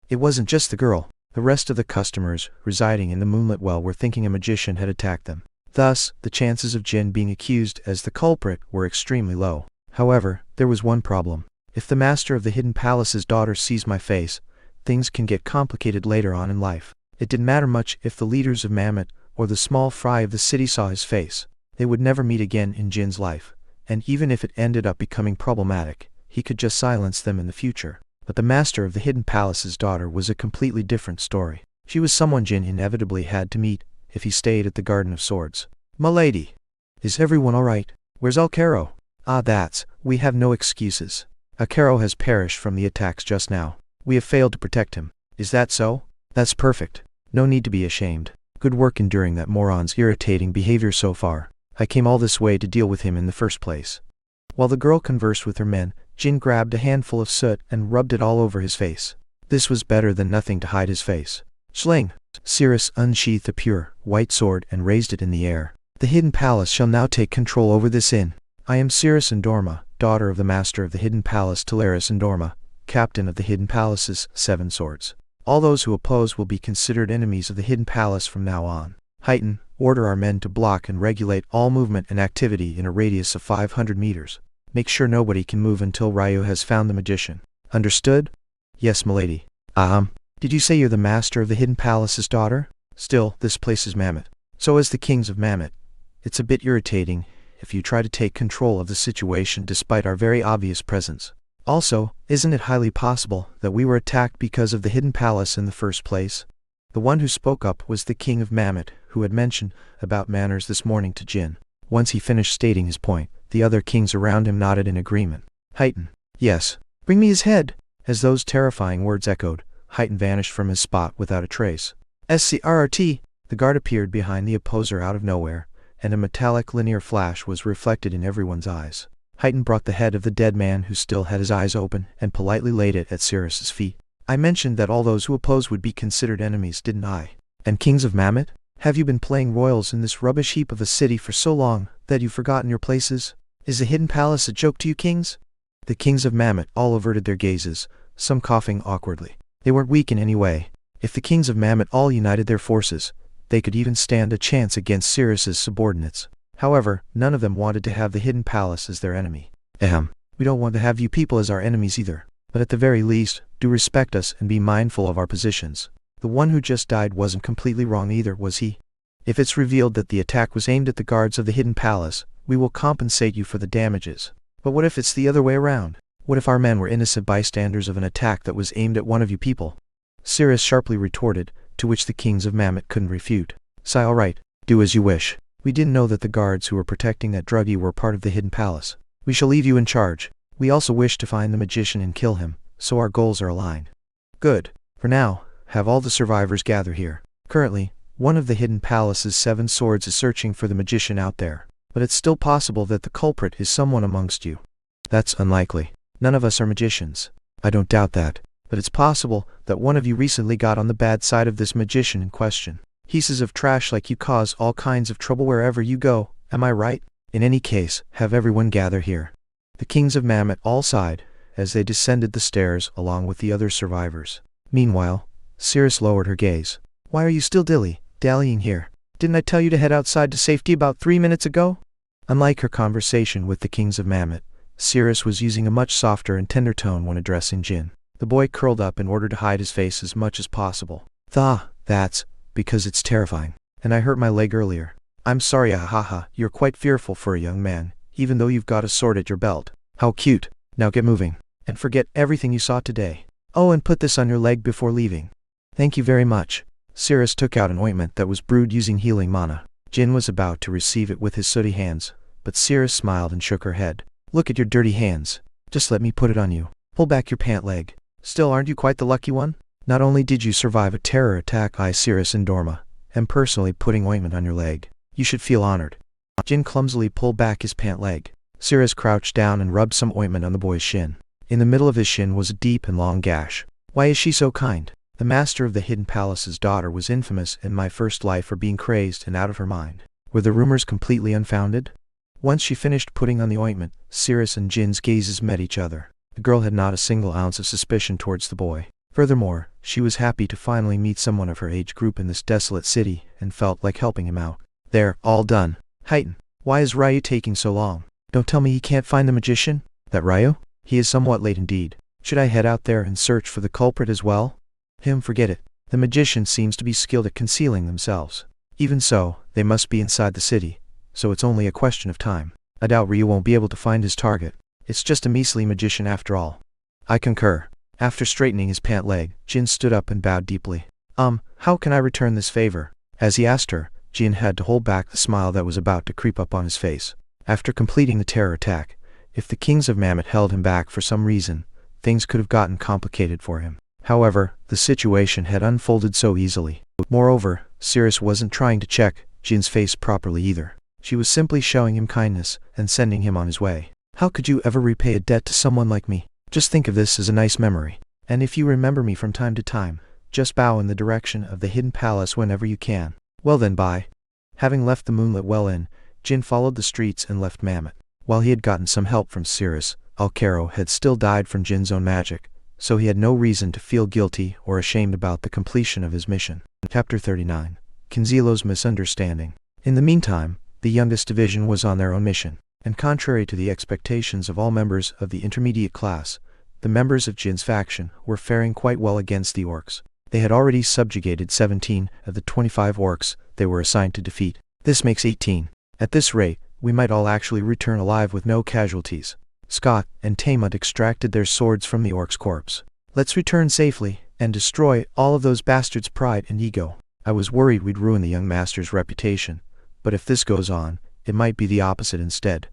It wasn't just the girl. The rest of the customers residing in the Moonlit Well were thinking a magician had attacked them. Thus, the chances of Jin being accused as the culprit were extremely low. However, there was one problem. If the master of the Hidden Palace's daughter sees my face, things can get complicated later on in life. It didn't matter much if the leaders of Mammoth or the small fry of the city saw his face. They would never meet again in Jin's life, and even if it ended up becoming problematic, he could just silence them in the future. But the master of the Hidden Palace's daughter was a completely different story. She was someone Jin inevitably had to meet if he stayed at the Garden of Swords. "Milady, is everyone alright? Where's Alcaro?" "Ah, we have no excuses. Alcaro has perished from the attacks just now. We have failed to protect him." "Is that so?" "That's perfect. No need to be ashamed. Good work enduring that moron's irritating behavior so far. I came all this way to deal with him in the first place." While the girl conversed with her men, Jin grabbed a handful of soot and rubbed it all over his face. This was better than nothing to hide his face. Schling! Cirrus unsheathed a pure, white sword and raised it in the air. "The Hidden Palace shall now take control over this inn. I am Cirrus Endorma, daughter of the master of the Hidden Palace Teleris Endorma, captain of the Hidden Palace's 7 swords. All those who oppose will be considered enemies of the Hidden Palace from now on. Heighten, order our men to block and regulate all movement and activity in a radius of 500 meters. Make sure nobody can move until Ryu has found the magician." "Understood?" "Yes, milady." Did you say you're the master of the Hidden Palace's daughter?" "Still, this place is Mammoth. So is the kings of Mammoth. It's a bit irritating if you try to take control of the situation despite our very obvious presence. Also, isn't it highly possible that we were attacked because of the Hidden Palace in the first place?" The one who spoke up was the king of Mammoth, who had mentioned about manners this morning to Jin. Once he finished stating his point, the other kings around him nodded in agreement. Heighten. "Yes. Bring me his head." As those terrifying words echoed, Heighten vanished from his spot without a trace. "SCRRT!" The guard appeared behind the opposer out of nowhere, and a metallic linear flash was reflected in everyone's eyes. Heighten brought the head of the dead man who still had his eyes open and politely laid it at Cirrus's feet. "I mentioned that all those who oppose would be considered enemies, didn't I? And kings of Mammoth? Have you been playing royals in this rubbish heap of a city for so long that you've forgotten your places? Is the Hidden Palace a joke to you kings?" The kings of Mammoth all averted their gazes, some coughing awkwardly. They weren't weak in any way. If the kings of Mammoth all united their forces, they could even stand a chance against Cirrus's subordinates. However, none of them wanted to have the Hidden Palace as their enemy. We don't want to have you people as our enemies either. But at the very least, do respect us and be mindful of our positions. The one who just died wasn't completely wrong either, was he? If it's revealed that the attack was aimed at the guards of the Hidden Palace, we will compensate you for the damages. But what if it's the other way around? What if our men were innocent bystanders of an attack that was aimed at one of you people? Cirrus sharply retorted, to which the kings of Mammoth couldn't refute. "Say all right, do as you wish. We didn't know that the guards who were protecting that druggie were part of the hidden palace. We shall leave you in charge. We also wish to find the magician and kill him, so our goals are aligned. Good. For now, have all the survivors gather here. Currently, one of the hidden palace's 7 swords is searching for the magician out there, but it's still possible that the culprit is someone amongst you. That's unlikely. None of us are magicians. I don't doubt that, but it's possible that one of you recently got on the bad side of this magician in question. Pieces of trash like you cause all kinds of trouble wherever you go, am I right? In any case, have everyone gather here. The kings of Mammoth all sighed as they descended the stairs along with the other survivors. Meanwhile, Cirrus lowered her gaze. Why are you still dallying here? Didn't I tell you to head outside to safety about 3 minutes ago? Unlike her conversation with the kings of Mammoth, Cirrus was using a much softer and tender tone when addressing Jin. The boy curled up in order to hide his face as much as possible. That's because it's terrifying. And I hurt my leg earlier. I'm sorry, ahaha, you're quite fearful for a young man, even though you've got a sword at your belt. How cute. Now get moving. And forget everything you saw today. Oh, and put this on your leg before leaving. Thank you very much. Cirrus took out an ointment that was brewed using healing mana. Jin was about to receive it with his sooty hands, but Cirrus smiled and shook her head. Look at your dirty hands. Just let me put it on you. Pull back your pant leg. Still, aren't you quite the lucky one? Not only did you survive a terror attack by Cirrus and Dorma, and personally putting ointment on your leg, you should feel honored. Jin clumsily pulled back his pant leg. Cirrus crouched down and rubbed some ointment on the boy's shin. In the middle of his shin was a deep and long gash. Why is she so kind? The master of the Hidden Palace's daughter was infamous in my first life for being crazed and out of her mind. Were the rumors completely unfounded? Once she finished putting on the ointment, Cirrus and Jin's gazes met each other. The girl had not a single ounce of suspicion towards the boy. Furthermore, she was happy to finally meet someone of her age group in this desolate city and felt like helping him out. There, all done. Heighten. Why is Ryu taking so long? Don't tell me he can't find the magician? That Ryu? He is somewhat late indeed. Should I head out there and search for the culprit as well? Forget it. The magician seems to be skilled at concealing themselves. Even so, they must be inside the city, so it's only a question of time. I doubt Ryu won't be able to find his target. It's just a measly magician after all. I concur. After straightening his pant leg, Jin stood up and bowed deeply. How can I return this favor? As he asked her, Jin had to hold back the smile that was about to creep up on his face. After completing the terror attack, if the kings of Mammoth held him back for some reason, things could have gotten complicated for him. However, the situation had unfolded so easily. Moreover, Cirrus wasn't trying to check Jin's face properly either. She was simply showing him kindness and sending him on his way. How could you ever repay a debt to someone like me? Just think of this as a nice memory. And if you remember me from time to time, just bow in the direction of the hidden palace whenever you can. Well then, bye. Having left the moonlit well inn, Jin followed the streets and left Mammoth. While he had gotten some help from Cirrus, Alcaro had still died from Jin's own magic, so he had no reason to feel guilty or ashamed about the completion of his mission. Chapter 39. Kinzilo's Misunderstanding. In the meantime, the youngest division was on their own mission, and contrary to the expectations of all members of the intermediate class, the members of Jin's faction were faring quite well against the orcs. They had already subjugated 17 of the 25 orcs they were assigned to defeat. This makes 18. At this rate, we might all actually return alive with no casualties. Scott and Tamut extracted their swords from the orc's corpse. Let's return safely, and destroy all of those bastards' pride and ego. I was worried we'd ruin the young master's reputation, but if this goes on, it might be the opposite instead.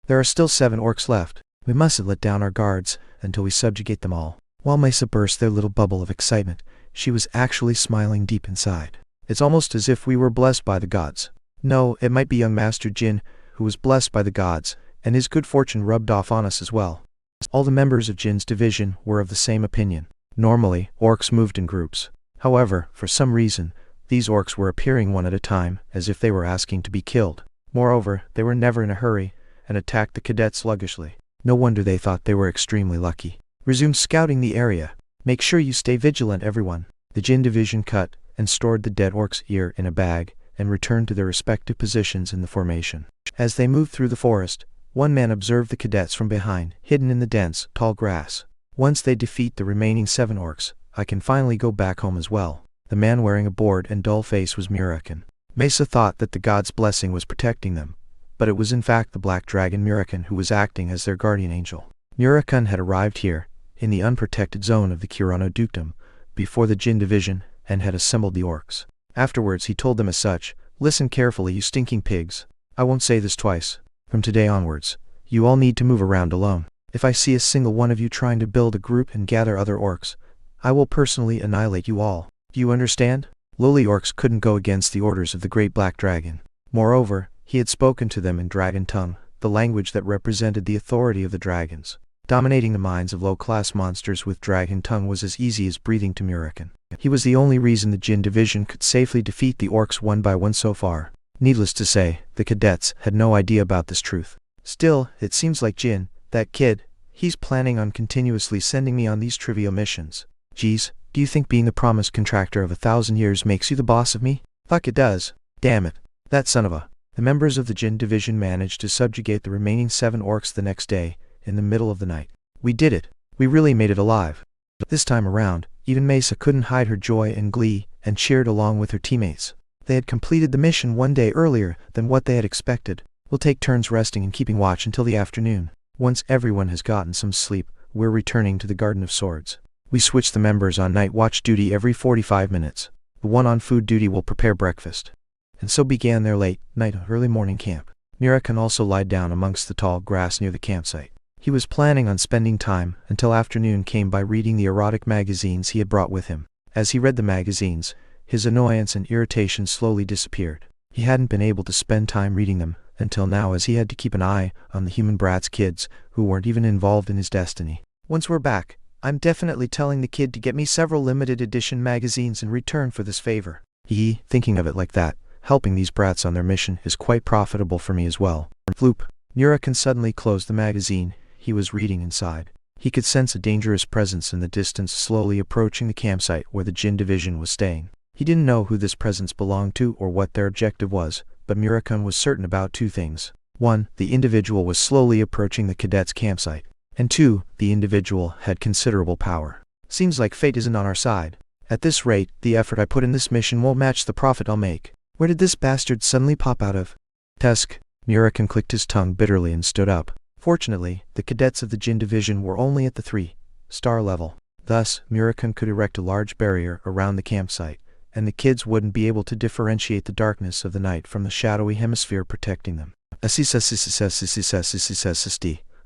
There are still 7 orcs left. We mustn't let down our guards until we subjugate them all. While Mesa burst their little bubble of excitement, she was actually smiling deep inside. It's almost as if we were blessed by the gods. No, it might be young Master Jin, who was blessed by the gods, and his good fortune rubbed off on us as well. All the members of Jin's division were of the same opinion. Normally, orcs moved in groups. However, for some reason, these orcs were appearing one at a time, as if they were asking to be killed. Moreover, they were never in a hurry, and attacked the cadets sluggishly. No wonder they thought they were extremely lucky. Resume scouting the area. Make sure you stay vigilant, everyone. The Jin division cut and stored the dead orc's ear in a bag, and returned to their respective positions in the formation. As they moved through the forest, one man observed the cadets from behind, hidden in the dense, tall grass. Once they defeat the remaining 7 orcs, I can finally go back home as well. The man wearing a bored and dull face was Murakan. Mesa thought that the god's blessing was protecting them, but it was in fact the black dragon Murakan who was acting as their guardian angel. Murakan had arrived here, in the unprotected zone of the Kirano Dukedom, before the Jin division, and had assembled the orcs. Afterwards he told them as such, Listen carefully, you stinking pigs. I won't say this twice. From today onwards, you all need to move around alone. If I see a single one of you trying to build a group and gather other orcs, I will personally annihilate you all. Do you understand? Lowly orcs couldn't go against the orders of the great black dragon. Moreover, he had spoken to them in dragon tongue, the language that represented the authority of the dragons. Dominating the minds of low-class monsters with dragon tongue was as easy as breathing to Murakan. He was the only reason the Jin division could safely defeat the orcs one by one so far. Needless to say, the cadets had no idea about this truth. Still, it seems like Jin, that kid, he's planning on continuously sending me on these trivial missions. Geez, do you think being the promised contractor of 1,000 years makes you the boss of me? Fuck it does. Damn it. That son of a... The members of the Jin division managed to subjugate the remaining 7 orcs the next day, in the middle of the night. We did it. We really made it alive. This time around, even Mesa couldn't hide her joy and glee, and cheered along with her teammates. They had completed the mission one day earlier than what they had expected. We'll take turns resting and keeping watch until the afternoon. Once everyone has gotten some sleep, we're returning to the Garden of Swords. We switch the members on night watch duty every 45 minutes. The one on food duty will prepare breakfast. And so began their late night early morning camp. Murakan also lied down amongst the tall grass near the campsite. He was planning on spending time until afternoon came by reading the erotic magazines he had brought with him. As he read the magazines, his annoyance and irritation slowly disappeared. He hadn't been able to spend time reading them until now, as he had to keep an eye on the human brat's kids who weren't even involved in his destiny. Once we're back, I'm definitely telling the kid to get me several limited edition magazines in return for this favor. Thinking of it like that, helping these brats on their mission is quite profitable for me as well. Floop. Murakan suddenly closed the magazine he was reading inside. He could sense a dangerous presence in the distance slowly approaching the campsite where the Jin division was staying. He didn't know who this presence belonged to or what their objective was, but Murakan was certain about 2 things. 1, the individual was slowly approaching the cadets' campsite. And 2, the individual had considerable power. Seems like fate isn't on our side. At this rate, the effort I put in this mission won't match the profit I'll make. Where did this bastard suddenly pop out of? Tusk. Murakan clicked his tongue bitterly and stood up. Fortunately, the cadets of the Jin division were only at the 3-star level. Thus, Murakan could erect a large barrier around the campsite, and the kids wouldn't be able to differentiate the darkness of the night from the shadowy hemisphere protecting them. A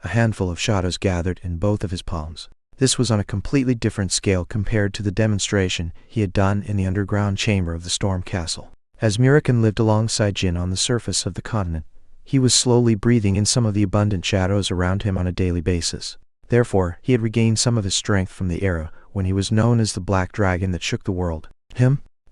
handful of shadows gathered in both of his palms. This was on a completely different scale compared to the demonstration he had done in the underground chamber of the Storm Castle. As Murakan lived alongside Jin on the surface of the continent, he was slowly breathing in some of the abundant shadows around him on a daily basis. Therefore, he had regained some of his strength from the era when he was known as the Black Dragon that shook the world.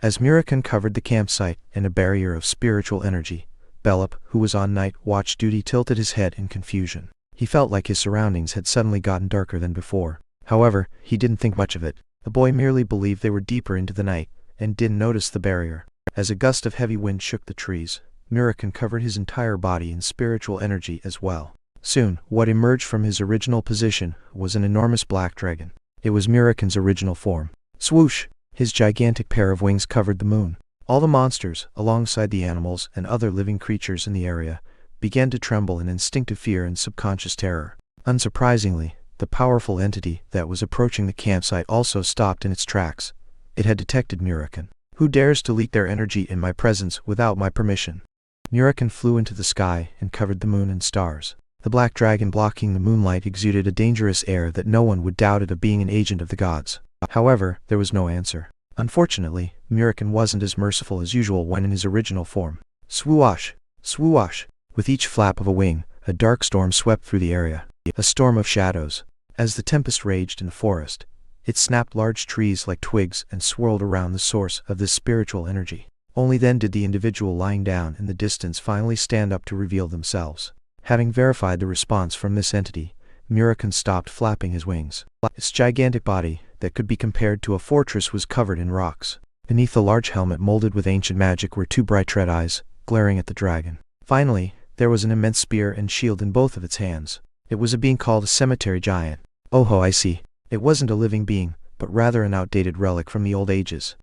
As Murakan covered the campsite in a barrier of spiritual energy, Bellup, who was on night watch duty, tilted his head in confusion. He felt like his surroundings had suddenly gotten darker than before. However, he didn't think much of it. The boy merely believed they were deeper into the night, and didn't notice the barrier. As a gust of heavy wind shook the trees, Murakan covered his entire body in spiritual energy as well. Soon, what emerged from his original position was an enormous black dragon. It was Murakan's original form. Swoosh! His gigantic pair of wings covered the moon. All the monsters, alongside the animals and other living creatures in the area, began to tremble in instinctive fear and subconscious terror. Unsurprisingly, the powerful entity that was approaching the campsite also stopped in its tracks. It had detected Murakan. Who dares to leak their energy in my presence without my permission? Murakan flew into the sky and covered the moon and stars. The black dragon blocking the moonlight exuded a dangerous air that no one would doubt it of being an agent of the gods. However, there was no answer. Unfortunately, Murakan wasn't as merciful as usual when in his original form. Swoosh! Swoosh! With each flap of a wing, a dark storm swept through the area. A storm of shadows. As the tempest raged in the forest, it snapped large trees like twigs and swirled around the source of this spiritual energy. Only then did the individual lying down in the distance finally stand up to reveal themselves. Having verified the response from this entity, Murakan stopped flapping his wings. Its gigantic body, that could be compared to a fortress, was covered in rocks. Beneath the large helmet molded with ancient magic were 2 bright red eyes, glaring at the dragon. Finally, there was an immense spear and shield in both of its hands. It was a being called a cemetery giant. Oh, I see. It wasn't a living being, but rather an outdated relic from the old ages.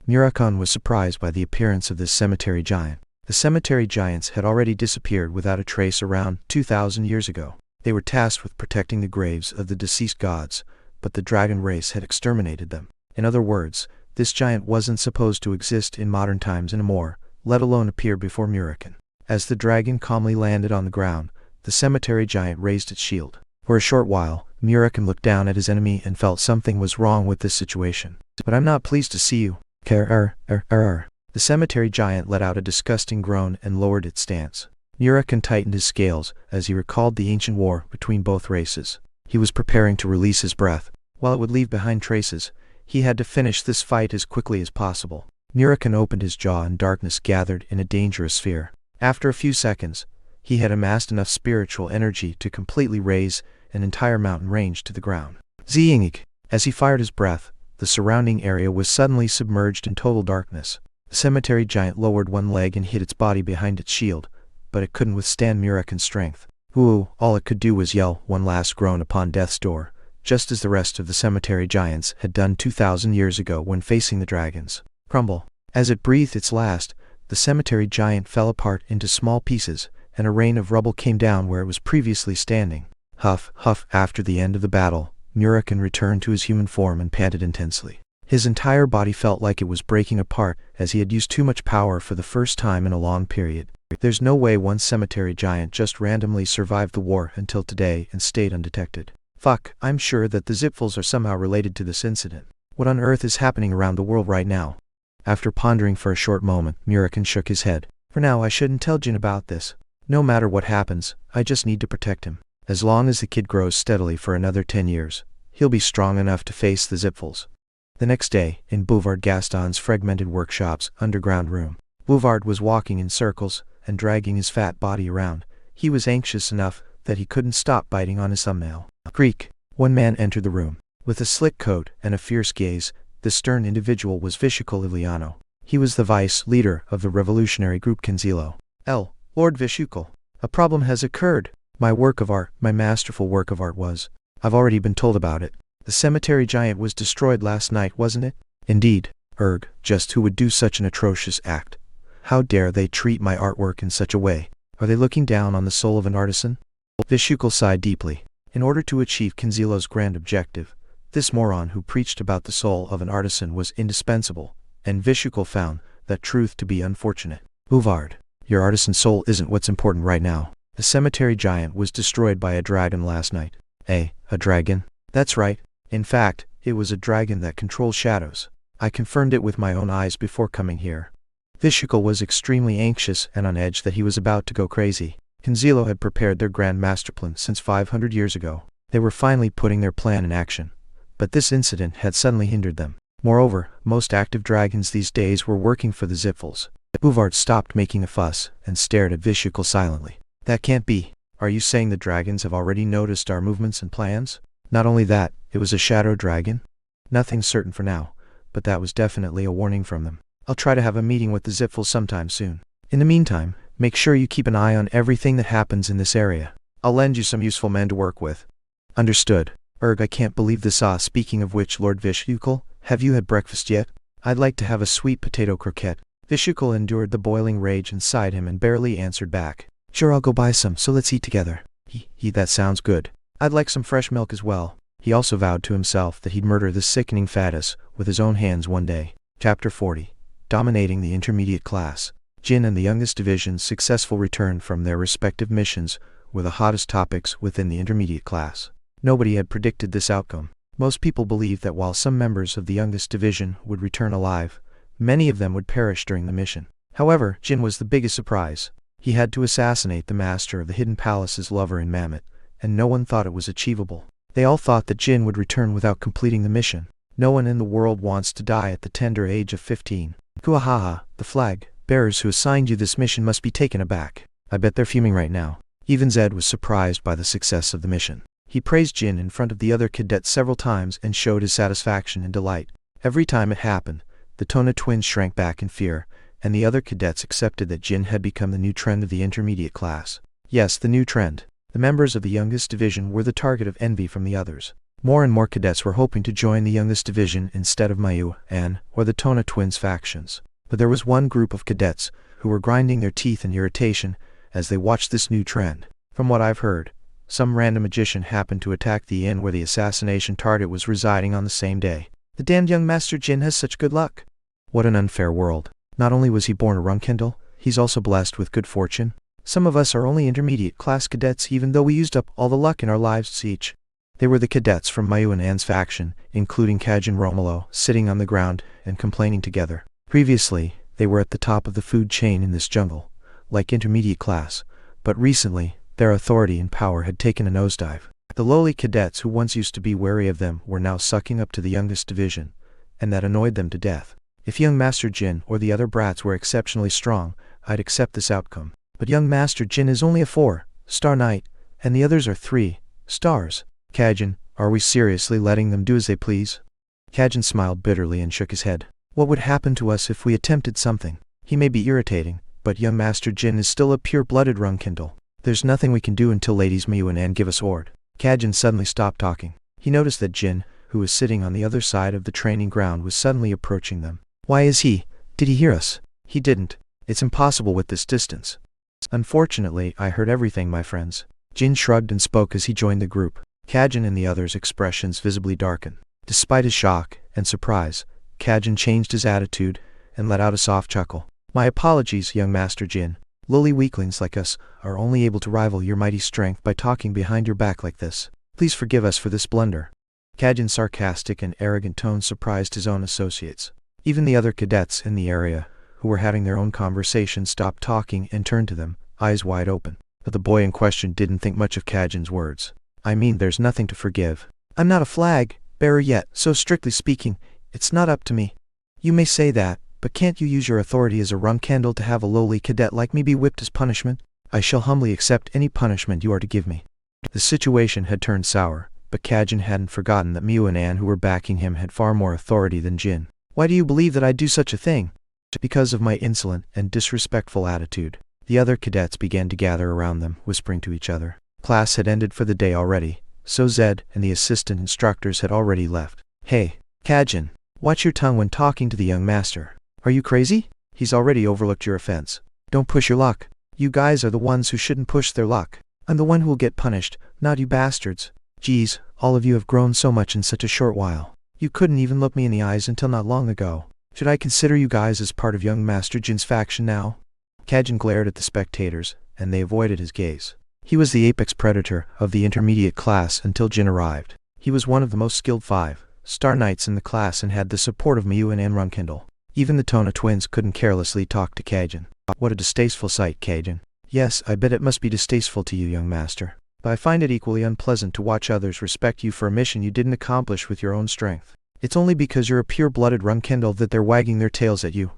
Murakan was surprised by the appearance of this cemetery giant. The cemetery giants had already disappeared without a trace around 2,000 years ago. They were tasked with protecting the graves of the deceased gods, but the dragon race had exterminated them. In other words, this giant wasn't supposed to exist in modern times anymore, let alone appear before Murokin. As the dragon calmly landed on the ground, the cemetery giant raised its shield. For a short while, Murokin looked down at his enemy and felt something was wrong with this situation. "But I'm not pleased to see you." The cemetery giant let out a disgusting groan and lowered its stance. Murokin tightened his scales as he recalled the ancient war between both races. He was preparing to release his breath. While it would leave behind traces, he had to finish this fight as quickly as possible. Murokin opened his jaw and darkness gathered in a dangerous sphere. After a few seconds, he had amassed enough spiritual energy to completely raise an entire mountain range to the ground. Zing! As he fired his breath, the surrounding area was suddenly submerged in total darkness. The cemetery giant lowered one leg and hid its body behind its shield, but it couldn't withstand Murokin's strength. Ooh! All it could do was yell one last groan upon death's door, just as the rest of the cemetery giants had done 2,000 years ago when facing the dragons. Crumble. As it breathed its last, the cemetery giant fell apart into small pieces, and a rain of rubble came down where it was previously standing. Huff, huff. After the end of the battle, Murokin returned to his human form and panted intensely. His entire body felt like it was breaking apart as he had used too much power for the first time in a long period. There's no way one cemetery giant just randomly survived the war until today and stayed undetected. Fuck, I'm sure that the Zipfels are somehow related to this incident. What on earth is happening around the world right now? After pondering for a short moment, Murokin shook his head. For now, I shouldn't tell Jin about this. No matter what happens, I just need to protect him. As long as the kid grows steadily for another 10 years, he'll be strong enough to face the Zipfels. The next day, in Bouvard Gaston's fragmented workshop's underground room, Bouvard was walking in circles and dragging his fat body around. He was anxious enough that he couldn't stop biting on his thumbnail. Creak! One man entered the room. With a slick coat and a fierce gaze, the stern individual was Vishucal Iliano. He was the vice leader of the revolutionary group Canzilo. Lord Vishucal, a problem has occurred. My masterful work of art was. I've already been told about it. The cemetery giant was destroyed last night, wasn't it? Indeed. Just who would do such an atrocious act? How dare they treat my artwork in such a way? Are they looking down on the soul of an artisan? Vishucal sighed deeply. In order to achieve Canzilo's grand objective, this moron who preached about the soul of an artisan was indispensable, and Vishucal found that truth to be unfortunate. Bouvard, your artisan soul isn't what's important right now. The cemetery giant was destroyed by a dragon last night. A dragon? That's right. In fact, it was a dragon that controls shadows. I confirmed it with my own eyes before coming here. Vishucal was extremely anxious and on edge that he was about to go crazy. Canzilo had prepared their grand master plan since 500 years ago. They were finally putting their plan in action. But this incident had suddenly hindered them. Moreover, most active dragons these days were working for the Zipfels. Bouvard stopped making a fuss and stared at Vishucal silently. That can't be. Are you saying the dragons have already noticed our movements and plans? Not only that, it was a shadow dragon? Nothing's certain for now, but that was definitely a warning from them. I'll try to have a meeting with the Zipfels sometime soon. In the meantime, make sure you keep an eye on everything that happens in this area. I'll lend you some useful men to work with. Understood. I can't believe this. Speaking of which, Lord Vishucal, have you had breakfast yet? I'd like to have a sweet potato croquette. Vishucal endured the boiling rage inside him and barely answered back. Sure, I'll go buy some, so let's eat together. That sounds good. I'd like some fresh milk as well. He also vowed to himself that he'd murder this sickening fattest with his own hands one day. Chapter 40. Dominating the intermediate class. Jin and the youngest division's successful return from their respective missions were the hottest topics within the intermediate class. Nobody had predicted this outcome. Most people believed that while some members of the youngest division would return alive, many of them would perish during the mission. However, Jin was the biggest surprise. He had to assassinate the master of the Hidden Palace's lover in Mammoth, and no one thought it was achievable. They all thought that Jin would return without completing the mission. No one in the world wants to die at the tender age of 15. Kuahaha, the flag bearers who assigned you this mission must be taken aback. I bet they're fuming right now. Even Zed was surprised by the success of the mission. He praised Jin in front of the other cadets several times and showed his satisfaction and delight. Every time it happened, the Tona twins shrank back in fear, and the other cadets accepted that Jin had become the new trend of the intermediate class. Yes, the new trend. The members of the youngest division were the target of envy from the others. More and more cadets were hoping to join the youngest division instead of Mayu, An, or the Tona twins factions. But there was one group of cadets who were grinding their teeth in irritation as they watched this new trend. From what I've heard, some random magician happened to attack the inn where the assassination target was residing on the same day. The damned young Master Jin has such good luck. What an unfair world. Not only was he born a Runcandel, he's also blessed with good fortune. Some of us are only intermediate class cadets even though we used up all the luck in our lives each. They were the cadets from Mayu and An's faction, including Kaj and Romolo, sitting on the ground and complaining together. Previously, they were at the top of the food chain in this jungle, like intermediate class, but recently, their authority and power had taken a nosedive. The lowly cadets who once used to be wary of them were now sucking up to the youngest division, and that annoyed them to death. If young Master Jin or the other brats were exceptionally strong, I'd accept this outcome. But young Master Jin is only a 4-star knight, and the others are 3 stars. Kajin, are we seriously letting them do as they please? Kajin smiled bitterly and shook his head. What would happen to us if we attempted something? He may be irritating, but young Master Jin is still a pure-blooded Runcandel. There's nothing we can do until Ladies Miyu and Anne give us ord. Kajin suddenly stopped talking. He noticed that Jin, who was sitting on the other side of the training ground, was suddenly approaching them. Why is he? Did he hear us? He didn't. It's impossible with this distance. Unfortunately, I heard everything, my friends. Jin shrugged and spoke as he joined the group. Kajin and the others' expressions visibly darkened. Despite his shock and surprise, Kajin changed his attitude and let out a soft chuckle. My apologies, young Master Jin. Lowly weaklings like us are only able to rival your mighty strength by talking behind your back like this. Please forgive us for this blunder. Kajin's sarcastic and arrogant tone surprised his own associates. Even the other cadets in the area, who were having their own conversation, stopped talking and turned to them, eyes wide open. But the boy in question didn't think much of Kajin's words. I mean, there's nothing to forgive. I'm not a flag bearer yet, so strictly speaking, it's not up to me. You may say that, but can't you use your authority as a Runcandel to have a lowly cadet like me be whipped as punishment? I shall humbly accept any punishment you are to give me. The situation had turned sour, but Kajin hadn't forgotten that Miyu and Anne, who were backing him, had far more authority than Jin. Why do you believe that I'd do such a thing? Because of my insolent and disrespectful attitude. The other cadets began to gather around them, whispering to each other. Class had ended for the day already, so Zed and the assistant instructors had already left. Hey, Kajin, watch your tongue when talking to the young master. Are you crazy? He's already overlooked your offense. Don't push your luck. You guys are the ones who shouldn't push their luck. I'm the one who will get punished, not you bastards. Geez, all of you have grown so much in such a short while. You couldn't even look me in the eyes until not long ago. Should I consider you guys as part of young Master Jin's faction now? Kajin glared at the spectators, and they avoided his gaze. He was the apex predator of the intermediate class until Jin arrived. He was one of the most skilled 5-star knights in the class and had the support of Miyu and Anne Runcandel. Even the Tona twins couldn't carelessly talk to Kajin. What a distasteful sight, Kajin. Yes, I bet it must be distasteful to you, young master. But I find it equally unpleasant to watch others respect you for a mission you didn't accomplish with your own strength. It's only because you're a pure-blooded Runcandel that they're wagging their tails at you.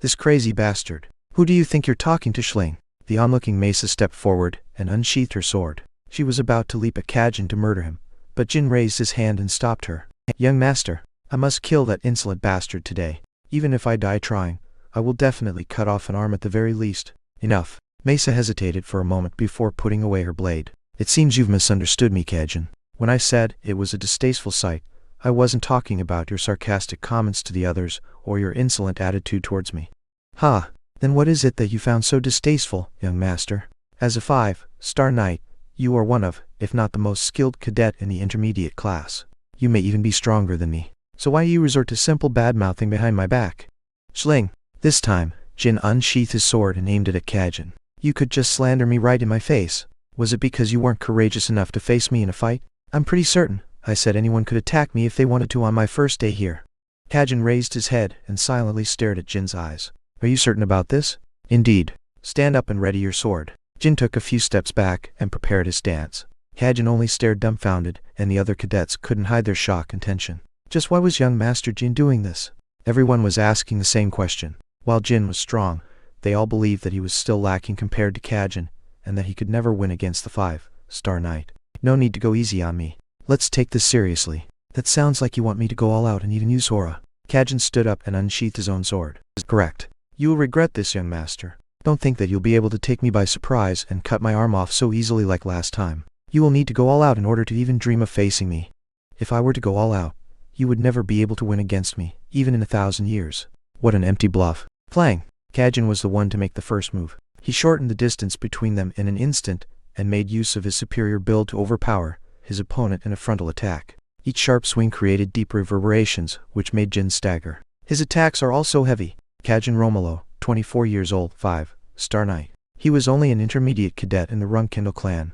This crazy bastard. Who do you think you're talking to, Schling? The onlooking Mesa stepped forward and unsheathed her sword. She was about to leap at Kajin to murder him, but Jin raised his hand and stopped her. Young master, I must kill that insolent bastard today. Even if I die trying, I will definitely cut off an arm at the very least. Enough. Mesa hesitated for a moment before putting away her blade. It seems you've misunderstood me, Kajin. When I said it was a distasteful sight, I wasn't talking about your sarcastic comments to the others or your insolent attitude towards me. Ha! Then what is it that you found so distasteful, young master? As a 5-star knight, you are one of, if not the most skilled cadet in the intermediate class. You may even be stronger than me. So why do you resort to simple bad-mouthing behind my back? Schling. This time, Jin unsheathed his sword and aimed it at Kajin. You could just slander me right in my face. Was it because you weren't courageous enough to face me in a fight? I'm pretty certain. I said anyone could attack me if they wanted to on my first day here. Kajin raised his head and silently stared at Jin's eyes. Are you certain about this? Indeed. Stand up and ready your sword. Jin took a few steps back and prepared his stance. Kajin only stared dumbfounded, and the other cadets couldn't hide their shock and tension. Just why was young Master Jin doing this? Everyone was asking the same question. While Jin was strong, they all believed that he was still lacking compared to Kajin, and that he could never win against the 5-star knight. No need to go easy on me. Let's take this seriously. That sounds like you want me to go all out and even use Hora. Kajin stood up and unsheathed his own sword. Correct. You will regret this, young master. Don't think that you'll be able to take me by surprise and cut my arm off so easily like last time. You will need to go all out in order to even dream of facing me. If I were to go all out, you would never be able to win against me, even in 1,000 years. What an empty bluff. Flang! Kajin was the one to make the first move. He shortened the distance between them in an instant and made use of his superior build to overpower his opponent in a frontal attack. Each sharp swing created deep reverberations, which made Jin stagger. His attacks are all so heavy. Kajin Romolo, 24 years old, 5-star knight. He was only an intermediate cadet in the Runcandel clan,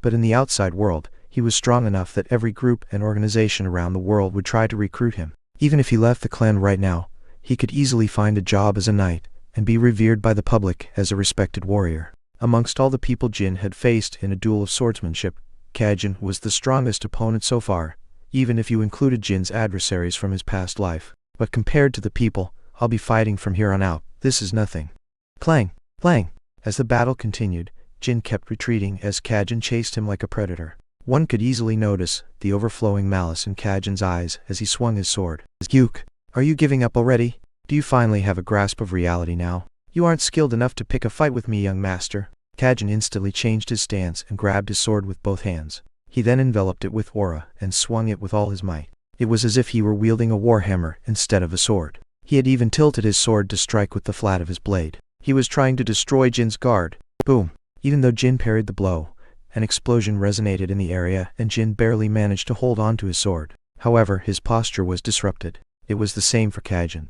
but in the outside world, he was strong enough that every group and organization around the world would try to recruit him. Even if he left the clan right now, he could easily find a job as a knight, and be revered by the public as a respected warrior. Amongst all the people Jin had faced in a duel of swordsmanship, Kajin was the strongest opponent so far, even if you included Jin's adversaries from his past life. But compared to the people I'll be fighting from here on out, this is nothing. Clang! Clang! As the battle continued, Jin kept retreating as Kajin chased him like a predator. One could easily notice the overflowing malice in Kajin's eyes as he swung his sword. Yuke, are you giving up already? Do you finally have a grasp of reality now? You aren't skilled enough to pick a fight with me, young master. Kajin instantly changed his stance and grabbed his sword with both hands. He then enveloped it with aura and swung it with all his might. It was as if he were wielding a warhammer instead of a sword. He had even tilted his sword to strike with the flat of his blade. He was trying to destroy Jin's guard. Boom! Even though Jin parried the blow, an explosion resonated in the area and Jin barely managed to hold on to his sword. However, his posture was disrupted. It was the same for Kajin,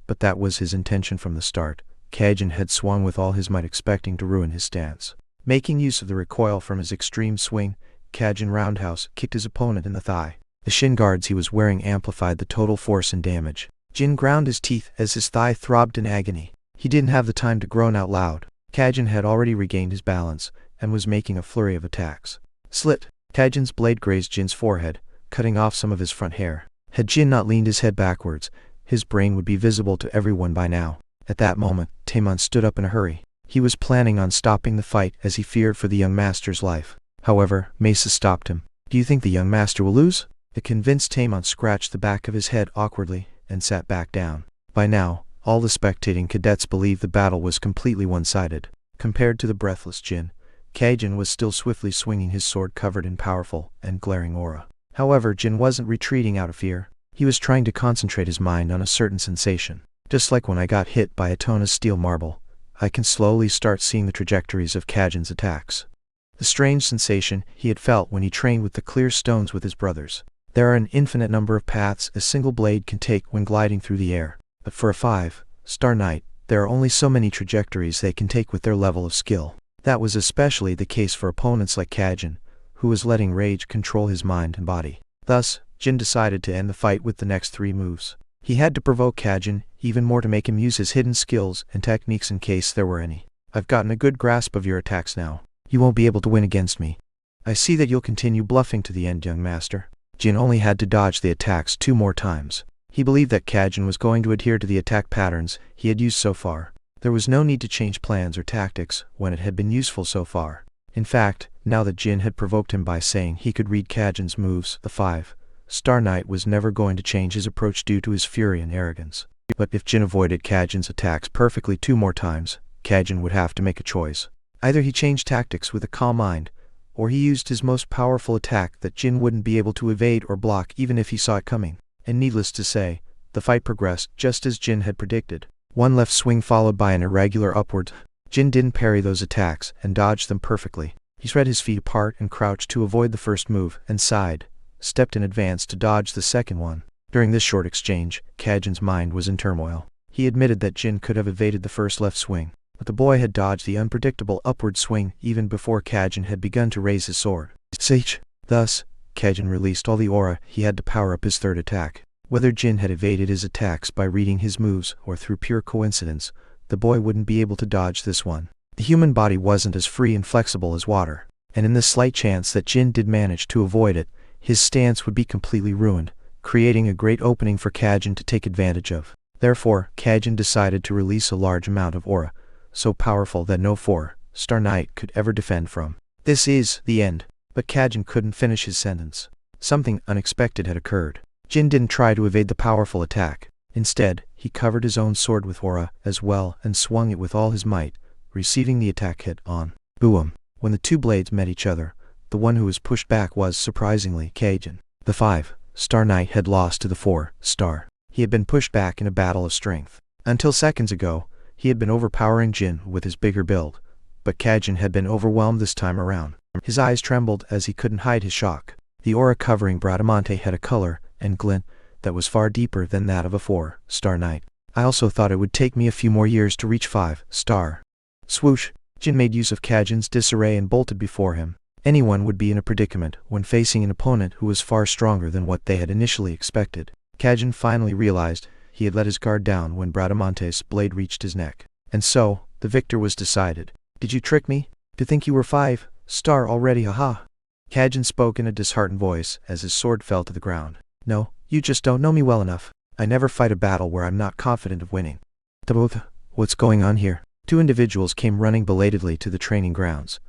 but that was his intention from the start. Kajin had swung with all his might, expecting to ruin his stance. Making use of the recoil from his extreme swing, Kajin roundhouse kicked his opponent in the thigh. The shin guards he was wearing amplified the total force and damage. Jin ground his teeth as his thigh throbbed in agony. He didn't have the time to groan out loud. Kajin had already regained his balance and was making a flurry of attacks. Slit! Kajin's blade grazed Jin's forehead, cutting off some of his front hair. Had Jin not leaned his head backwards, his brain would be visible to everyone by now. At that moment, Taemon stood up in a hurry. He was planning on stopping the fight as he feared for the young master's life. However, Mesa stopped him. Do you think the young master will lose? The convinced Taemon scratched the back of his head awkwardly and sat back down. By now, all the spectating cadets believed the battle was completely one-sided. Compared to the breathless Jin, Kajin was still swiftly swinging his sword covered in powerful and glaring aura. However, Jin wasn't retreating out of fear. He was trying to concentrate his mind on a certain sensation. Just like when I got hit by a ton of steel marble, I can slowly start seeing the trajectories of Kajin's attacks. The strange sensation he had felt when he trained with the clear stones with his brothers. There are an infinite number of paths a single blade can take when gliding through the air, but for a 5-star knight, there are only so many trajectories they can take with their level of skill. That was especially the case for opponents like Kajin, who was letting rage control his mind and body. Thus, Jin decided to end the fight with the next 3 moves. He had to provoke Kajin even more to make him use his hidden skills and techniques in case there were any. I've gotten a good grasp of your attacks now. You won't be able to win against me. I see that you'll continue bluffing to the end, young master. Jin only had to dodge the attacks 2 more times. He believed that Kajin was going to adhere to the attack patterns he had used so far. There was no need to change plans or tactics when it had been useful so far. In fact, now that Jin had provoked him by saying he could read Kajin's moves, the 5-star knight was never going to change his approach due to his fury and arrogance. But if Jin avoided Kajin's attacks perfectly 2 more times, Kajin would have to make a choice. Either he changed tactics with a calm mind, or he used his most powerful attack that Jin wouldn't be able to evade or block even if he saw it coming. And needless to say, the fight progressed just as Jin had predicted. One left swing followed by an irregular upward. Jin didn't parry those attacks and dodged them perfectly. He spread his feet apart and crouched to avoid the first move and sighed, stepped in advance to dodge the second one. During this short exchange, Kajin's mind was in turmoil. He admitted that Jin could have evaded the first left swing, but the boy had dodged the unpredictable upward swing even before Kajin had begun to raise his sword. Sage! Thus, Kajin released all the aura he had to power up his third attack. Whether Jin had evaded his attacks by reading his moves or through pure coincidence, the boy wouldn't be able to dodge this one. The human body wasn't as free and flexible as water, and in the slight chance that Jin did manage to avoid it, his stance would be completely ruined, creating a great opening for Kajin to take advantage of. Therefore, Kajin decided to release a large amount of aura, so powerful that no 4-star knight could ever defend from. This is the end. But Kajin couldn't finish his sentence. Something unexpected had occurred. Jin didn't try to evade the powerful attack. Instead, he covered his own sword with aura as well and swung it with all his might, receiving the attack hit on. Boom! When the 2 blades met each other, the one who was pushed back was, surprisingly, Kajin. The 5-star knight had lost to the 4-star. He had been pushed back in a battle of strength. Until seconds ago, he had been overpowering Jin with his bigger build, but Kajin had been overwhelmed this time around. His eyes trembled as he couldn't hide his shock. The aura covering Bradamante had a color and glint that was far deeper than that of a 4-star knight. I also thought it would take me a few more years to reach 5 star. Swoosh! Jin made use of Kajin's disarray and bolted before him. Anyone would be in a predicament when facing an opponent who was far stronger than what they had initially expected. Kajin finally realized he had let his guard down when Bradamante's blade reached his neck. And so, the victor was decided. Did you trick me? To think you were 5 star already, haha. Kajin spoke in a disheartened voice as his sword fell to the ground. No, you just don't know me well enough. I never fight a battle where I'm not confident of winning. What's going on here? Two individuals came running belatedly to the training grounds.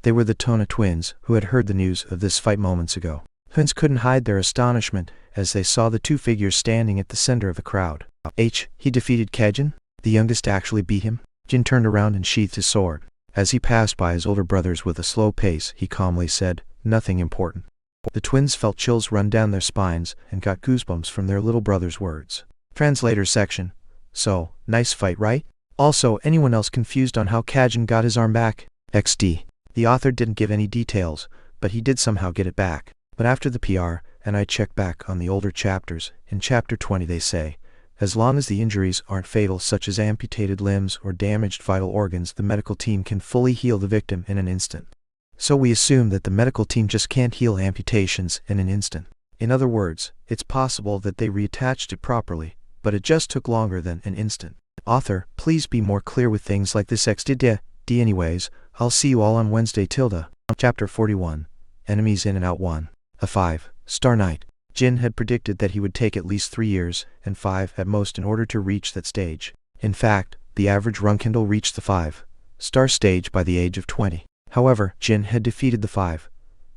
They were the Tona twins, who had heard the news of this fight moments ago. Twins couldn't hide their astonishment as they saw the two figures standing at the center of the crowd. He defeated Kajin? The youngest actually beat him? Jin turned around and sheathed his sword. As he passed by his older brothers with a slow pace, he calmly said, "Nothing important." The twins felt chills run down their spines and got goosebumps from their little brother's words. Translator section. So, nice fight, right? Also, anyone else confused on how Kajin got his arm back? XD. The author didn't give any details, but he did somehow get it back. But after the PR, and I checked back on the older chapters, in chapter 20 they say, as long as the injuries aren't fatal such as amputated limbs or damaged vital organs, the medical team can fully heal the victim in an instant. So we assume that the medical team just can't heal amputations in an instant. In other words, it's possible that they reattached it properly, but it just took longer than an instant. Author, please be more clear with things like this XD. Anyways, I'll see you all on Wednesday. Chapter 41. Enemies in and out 1. A 5 star knight. Jin had predicted that he would take at least 3 years, and 5 at most in order to reach that stage. In fact, the average Runcandel reached the 5 star stage by the age of 20. However, Jin had defeated the 5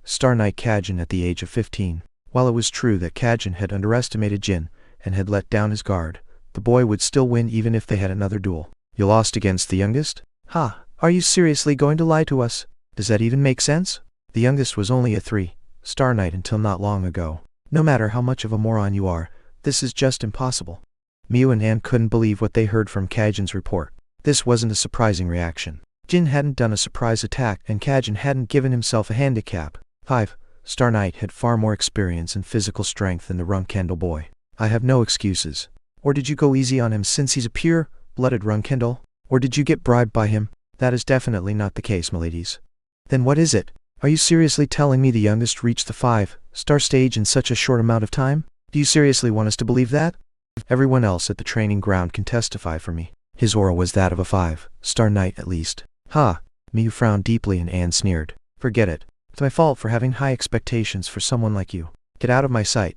star knight Kajin at the age of 15. While it was true that Kajin had underestimated Jin and had let down his guard, the boy would still win even if they had another duel. You lost against the youngest? Ha! Are you seriously going to lie to us? Does that even make sense? The youngest was only a 3 star knight until not long ago. No matter how much of a moron you are, this is just impossible. Miu and Anne couldn't believe what they heard from Kajin's report. This wasn't a surprising reaction. Jin hadn't done a surprise attack and Kajin hadn't given himself a handicap. 5 star knight had far more experience and physical strength than the Runcandel boy. I have no excuses. Or did you go easy on him since he's a pure-blooded Runcandel? Or did you get bribed by him? That is definitely not the case, miladies. Then what is it? Are you seriously telling me the youngest reached the 5 star stage in such a short amount of time? Do you seriously want us to believe that? Everyone else at the training ground can testify for me. His aura was that of a 5 star knight at least. Ha! Miu frowned deeply and Anne sneered. Forget it. It's my fault for having high expectations for someone like you. Get out of my sight.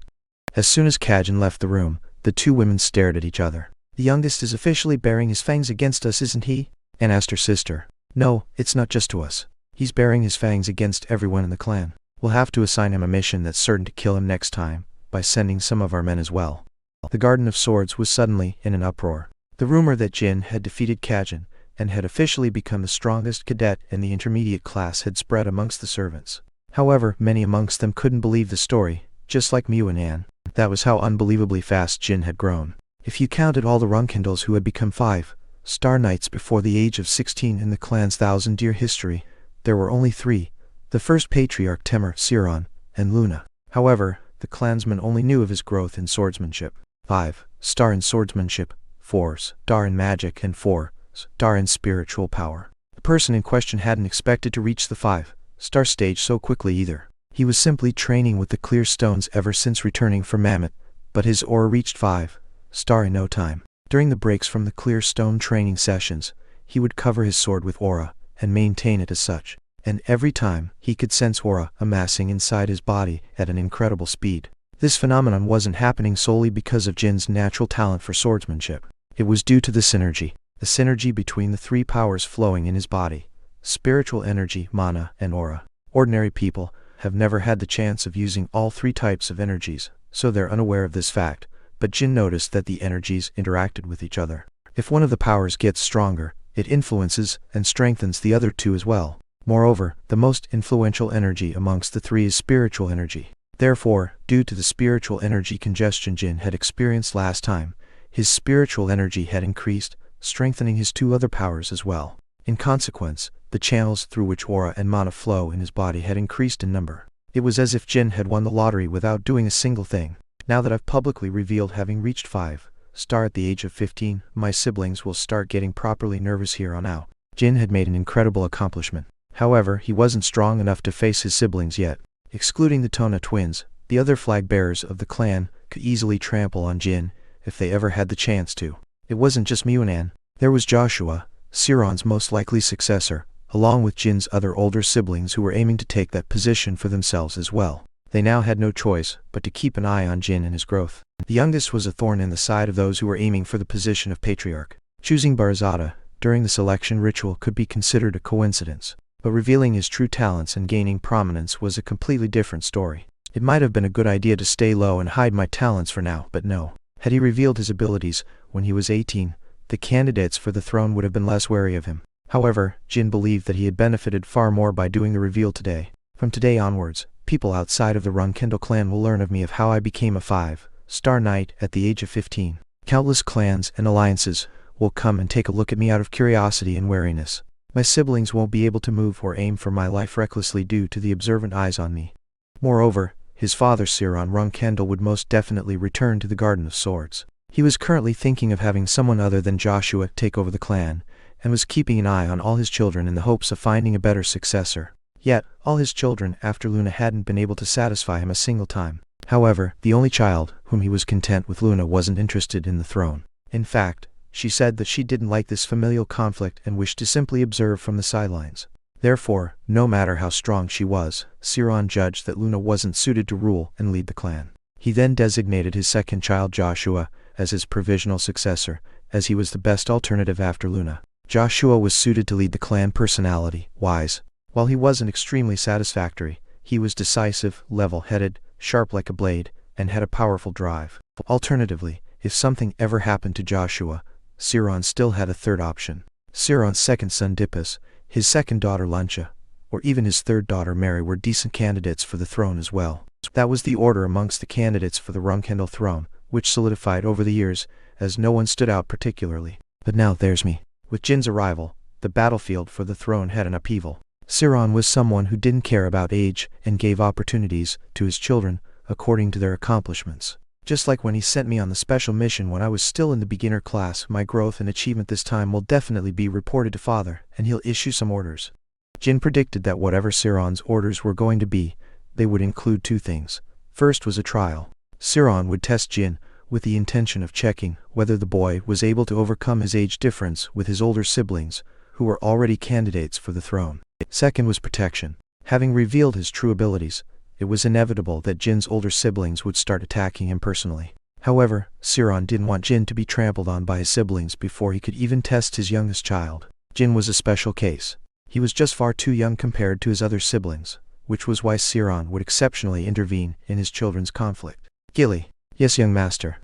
As soon as Kajin left the room, the two women stared at each other. The youngest is officially baring his fangs against us, isn't he? Anne asked her sister. No, it's not just to us. He's baring his fangs against everyone in the clan. We'll have to assign him a mission that's certain to kill him next time, by sending some of our men as well. The Garden of Swords was suddenly in an uproar. The rumor that Jin had defeated Kajin, and had officially become the strongest cadet in the intermediate class had spread amongst the servants. However, many amongst them couldn't believe the story, just like Miu and Anne. That was how unbelievably fast Jin had grown. If you counted all the Runcandels who had become 5 star knights before the age of 16 in the clan's 1,000-year history, there were only 3, the first patriarch Temur, Siron, and Luna. However, the clansmen only knew of his growth in swordsmanship. 5 star in swordsmanship, 4 star in magic, and 4 star in spiritual power. The person in question hadn't expected to reach the 5 star stage so quickly either. He was simply training with the clear stones ever since returning from Mammoth, but his aura reached 5 star in no time. During the breaks from the clear stone training sessions, he would cover his sword with aura, and maintain it as such. And every time, he could sense aura amassing inside his body at an incredible speed. This phenomenon wasn't happening solely because of Jin's natural talent for swordsmanship. It was due to the synergy between the 3 powers flowing in his body: spiritual energy, mana, and aura. Ordinary people have never had the chance of using all 3 types of energies, so they're unaware of this fact, but Jin noticed that the energies interacted with each other. If one of the powers gets stronger, it influences and strengthens the other 2 as well. Moreover, the most influential energy amongst the 3 is spiritual energy. Therefore, due to the spiritual energy congestion Jin had experienced last time, his spiritual energy had increased, strengthening his 2 other powers as well. In consequence, the channels through which aura and mana flow in his body had increased in number. It was as if Jin had won the lottery without doing a single thing. Now that I've publicly revealed having reached 5 Star at the age of 15, my siblings will start getting properly nervous here on out. Jin had made an incredible accomplishment. However, he wasn't strong enough to face his siblings yet. Excluding the Tona twins, the other flag bearers of the clan could easily trample on Jin if they ever had the chance to. It wasn't just Muanan. There was Joshua, Siron's most likely successor, along with Jin's other older siblings who were aiming to take that position for themselves as well. They now had no choice but to keep an eye on Jin and his growth. The youngest was a thorn in the side of those who were aiming for the position of patriarch. Choosing Barazada during the selection ritual could be considered a coincidence, but revealing his true talents and gaining prominence was a completely different story. It might have been a good idea to stay low and hide my talents for now, but no. Had he revealed his abilities when he was 18, the candidates for the throne would have been less wary of him. However, Jin believed that he had benefited far more by doing the reveal today. From today onwards, people outside of the Runcandel clan will learn of me of how I became a 5-star knight at the age of 15. Countless clans and alliances will come and take a look at me out of curiosity and wariness. My siblings won't be able to move or aim for my life recklessly due to the observant eyes on me. Moreover, his father Jin Runcandel would most definitely return to the Garden of Swords. He was currently thinking of having someone other than Joshua take over the clan, and was keeping an eye on all his children in the hopes of finding a better successor. Yet, all his children after Luna hadn't been able to satisfy him a single time. However, the only child whom he was content with, Luna, wasn't interested in the throne. In fact, she said that she didn't like this familial conflict and wished to simply observe from the sidelines. Therefore, no matter how strong she was, Siron judged that Luna wasn't suited to rule and lead the clan. He then designated his second child Joshua as his provisional successor, as he was the best alternative after Luna. Joshua was suited to lead the clan personality-wise. While he wasn't extremely satisfactory, he was decisive, level-headed, sharp like a blade, and had a powerful drive. Alternatively, if something ever happened to Joshua, Siron still had a third option. Siron's second son Dipus, his second daughter Luncha, or even his third daughter Mary were decent candidates for the throne as well. That was the order amongst the candidates for the Runcandel throne, which solidified over the years, as no one stood out particularly. But now there's me. With Jin's arrival, the battlefield for the throne had an upheaval. Siron was someone who didn't care about age and gave opportunities to his children according to their accomplishments. Just like when he sent me on the special mission when I was still in the beginner class, my growth and achievement this time will definitely be reported to father, and he'll issue some orders. Jin predicted that whatever Siron's orders were going to be, they would include two things. First was a trial. Siron would test Jin with the intention of checking whether the boy was able to overcome his age difference with his older siblings, who were already candidates for the throne. Second was protection. Having revealed his true abilities, it was inevitable that Jin's older siblings would start attacking him personally. However, Siron didn't want Jin to be trampled on by his siblings before he could even test his youngest child. Jin was a special case. He was just far too young compared to his other siblings, which was why Siron would exceptionally intervene in his children's conflict. Gilly. Yes, young master.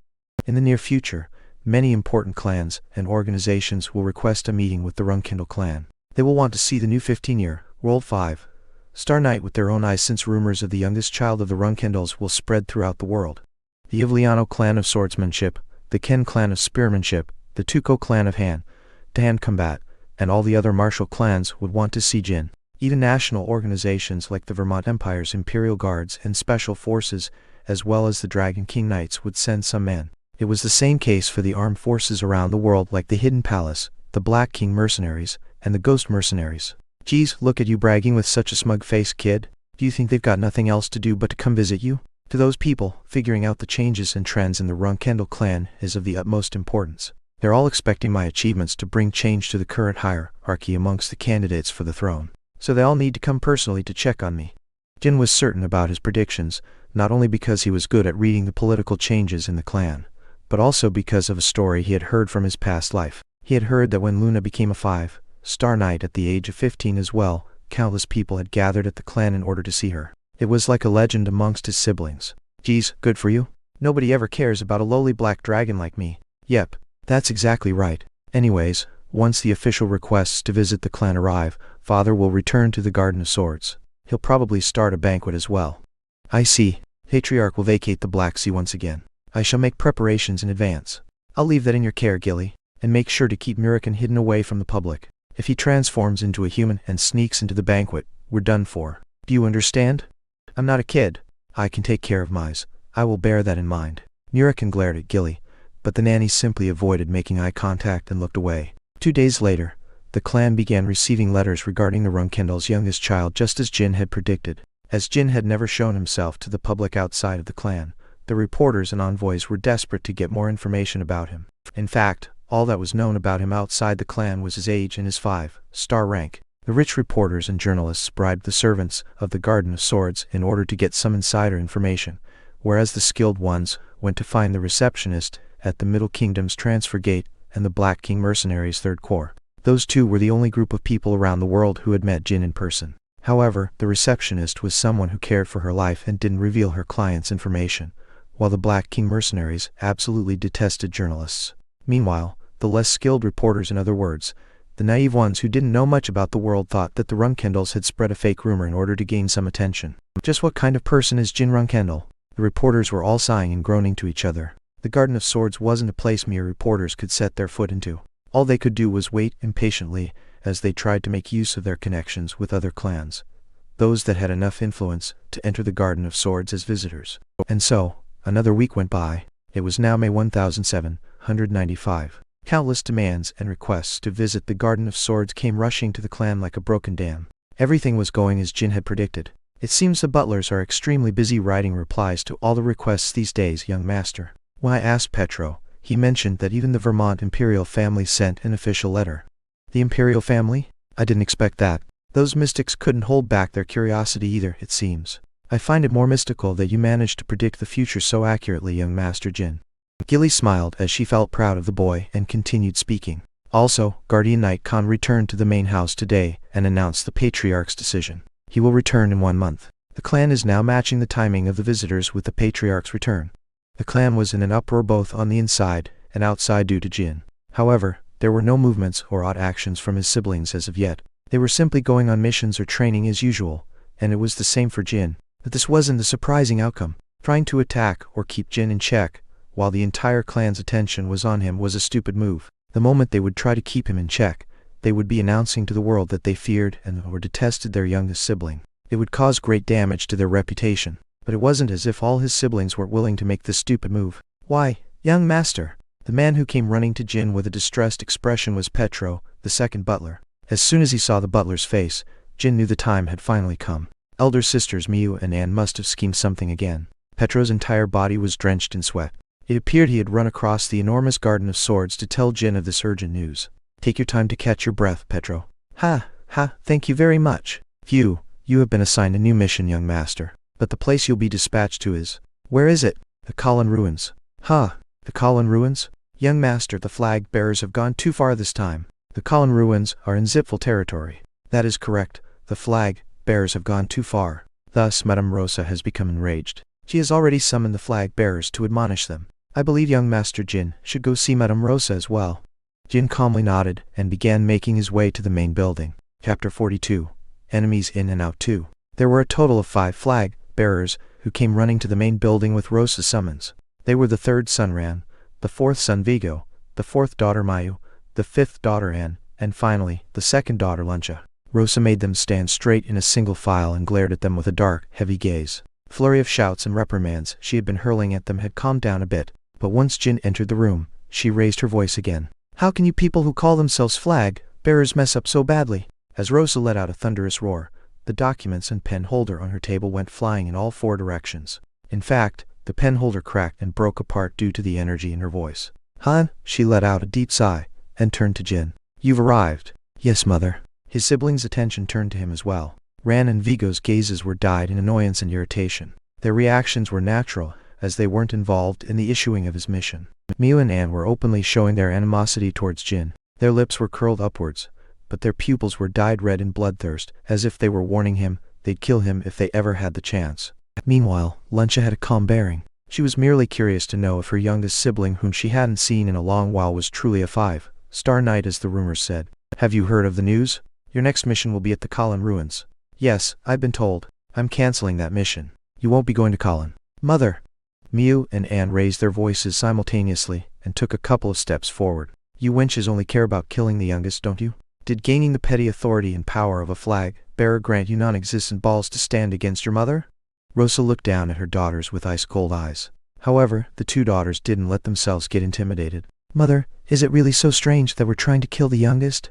In the near future, many important clans and organizations will request a meeting with the Runcandel clan. They will want to see the new 15-year, World 5-star knight with their own eyes, since rumors of the youngest child of the Runcandels will spread throughout the world. The Ivliano clan of swordsmanship, the Ken clan of spearmanship, the Tuco clan of hand-to-hand combat, and all the other martial clans would want to see Jin. Even national organizations like the Vermont Empire's Imperial Guards and Special Forces, as well as the Dragon King Knights, would send some men. It was the same case for the armed forces around the world, like the Hidden Palace, the Black King Mercenaries, and the Ghost Mercenaries. Geez, look at you bragging with such a smug face, kid. Do you think they've got nothing else to do but to come visit you? To those people, figuring out the changes and trends in the Runcandel clan is of the utmost importance. They're all expecting my achievements to bring change to the current hierarchy amongst the candidates for the throne. So they all need to come personally to check on me. Jin was certain about his predictions, not only because he was good at reading the political changes in the clan, but also because of a story he had heard from his past life. He had heard that when Luna became a 5-star knight at the age of 15 as well, countless people had gathered at the clan in order to see her. It was like a legend amongst his siblings. Geez, good for you. Nobody ever cares about a lowly black dragon like me. Yep, that's exactly right. Anyways, once the official requests to visit the clan arrive, father will return to the Garden of Swords. He'll probably start a banquet as well. I see. Patriarch will vacate the Black Sea once again. I shall make preparations in advance. I'll leave that in your care, Gilly, and make sure to keep Murican hidden away from the public. If he transforms into a human and sneaks into the banquet, we're done for. Do you understand? I'm not a kid. I can take care of myself. I will bear that in mind. Murican glared at Gilly, but the nanny simply avoided making eye contact and looked away. 2 days later, the clan began receiving letters regarding the Runcandel's youngest child, just as Jin had predicted. As Jin had never shown himself to the public outside of the clan, the reporters and envoys were desperate to get more information about him. In fact, all that was known about him outside the clan was his age and his 5-star rank. The rich reporters and journalists bribed the servants of the Garden of Swords in order to get some insider information, whereas the skilled ones went to find the receptionist at the Middle Kingdom's Transfer Gate and the Black King Mercenaries' Third Corps. Those two were the only group of people around the world who had met Jin in person. However, the receptionist was someone who cared for her life and didn't reveal her clients' information, while the Black King Mercenaries absolutely detested journalists. Meanwhile, the less skilled reporters, in other words, the naive ones who didn't know much about the world, thought that the Runcandels had spread a fake rumor in order to gain some attention. Just what kind of person is Jin Runcandel? The reporters were all sighing and groaning to each other. The Garden of Swords wasn't a place mere reporters could set their foot into. All they could do was wait impatiently as they tried to make use of their connections with other clans, those that had enough influence to enter the Garden of Swords as visitors. And so, another week went by. It was now May 1795. Countless demands and requests to visit the Garden of Swords came rushing to the clan like a broken dam. Everything was going as Jin had predicted. It seems the butlers are extremely busy writing replies to all the requests these days, young master. When I asked Petro, he mentioned that even the Vermont imperial family sent an official letter. The imperial family? I didn't expect that. Those mystics couldn't hold back their curiosity either, it seems. I find it more mystical that you managed to predict the future so accurately, young Master Jin. Gilly smiled as she felt proud of the boy and continued speaking. Also, Guardian Knight Khan returned to the main house today and announced the Patriarch's decision. He will return in 1 month. The clan is now matching the timing of the visitors with the Patriarch's return. The clan was in an uproar both on the inside and outside due to Jin. However, there were no movements or odd actions from his siblings as of yet. They were simply going on missions or training as usual, and it was the same for Jin. But this wasn't the surprising outcome. Trying to attack or keep Jin in check, while the entire clan's attention was on him, was a stupid move. The moment they would try to keep him in check, they would be announcing to the world that they feared and or detested their youngest sibling. It would cause great damage to their reputation. But it wasn't as if all his siblings weren't willing to make this stupid move. Why, young master? The man who came running to Jin with a distressed expression was Petro, the second butler. As soon as he saw the butler's face, Jin knew the time had finally come. Elder sisters Miu and Anne must have schemed something again. Petro's entire body was drenched in sweat. It appeared he had run across the enormous Garden of Swords to tell Jin of this urgent news. Take your time to catch your breath, Petro. Ha, thank you very much. You have been assigned a new mission, young master. But the place you'll be dispatched to is... Where is it? The Colin Ruins. The Colin Ruins? Young master, the flag bearers have gone too far this time. The Colin Ruins are in Zipful territory. That is correct. The flag bearers have gone too far. Thus, Madame Rosa has become enraged. She has already summoned the flag bearers to admonish them. I believe young Master Jin should go see Madame Rosa as well. Jin calmly nodded and began making his way to the main building. Chapter 42. Enemies in and out 2. There were a total of 5 flag bearers who came running to the main building with Rosa's summons. They were the 3rd son Ran, the 4th son Vigo, the 4th daughter Mayu, the 5th daughter Anne, and finally, the 2nd daughter Luncha. Rosa made them stand straight in a single file and glared at them with a dark, heavy gaze. The flurry of shouts and reprimands she had been hurling at them had calmed down a bit, but once Jin entered the room, she raised her voice again. How can you people who call themselves flag bearers mess up so badly? As Rosa let out a thunderous roar, the documents and pen holder on her table went flying in all 4 directions. In fact, the pen holder cracked and broke apart due to the energy in her voice. Han, she let out a deep sigh, and turned to Jin. You've arrived. Yes, mother. His siblings' attention turned to him as well. Ran and Vigo's gazes were dyed in annoyance and irritation. Their reactions were natural, as they weren't involved in the issuing of his mission. Miu and Anne were openly showing their animosity towards Jin. Their lips were curled upwards, but their pupils were dyed red in bloodthirst, as if they were warning him they'd kill him if they ever had the chance. Meanwhile, Luncha had a calm bearing. She was merely curious to know if her youngest sibling, whom she hadn't seen in a long while, was truly a 5-star knight as the rumors said. Have you heard of the news? Your next mission will be at the Colin Ruins. Yes, I've been told. I'm canceling that mission. You won't be going to Colin. Mother! Miu and Anne raised their voices simultaneously and took a couple of steps forward. You wenches only care about killing the youngest, don't you? Did gaining the petty authority and power of a flag bearer grant you non-existent balls to stand against your mother? Rosa looked down at her daughters with ice-cold eyes. However, the two daughters didn't let themselves get intimidated. Mother, is it really so strange that we're trying to kill the youngest?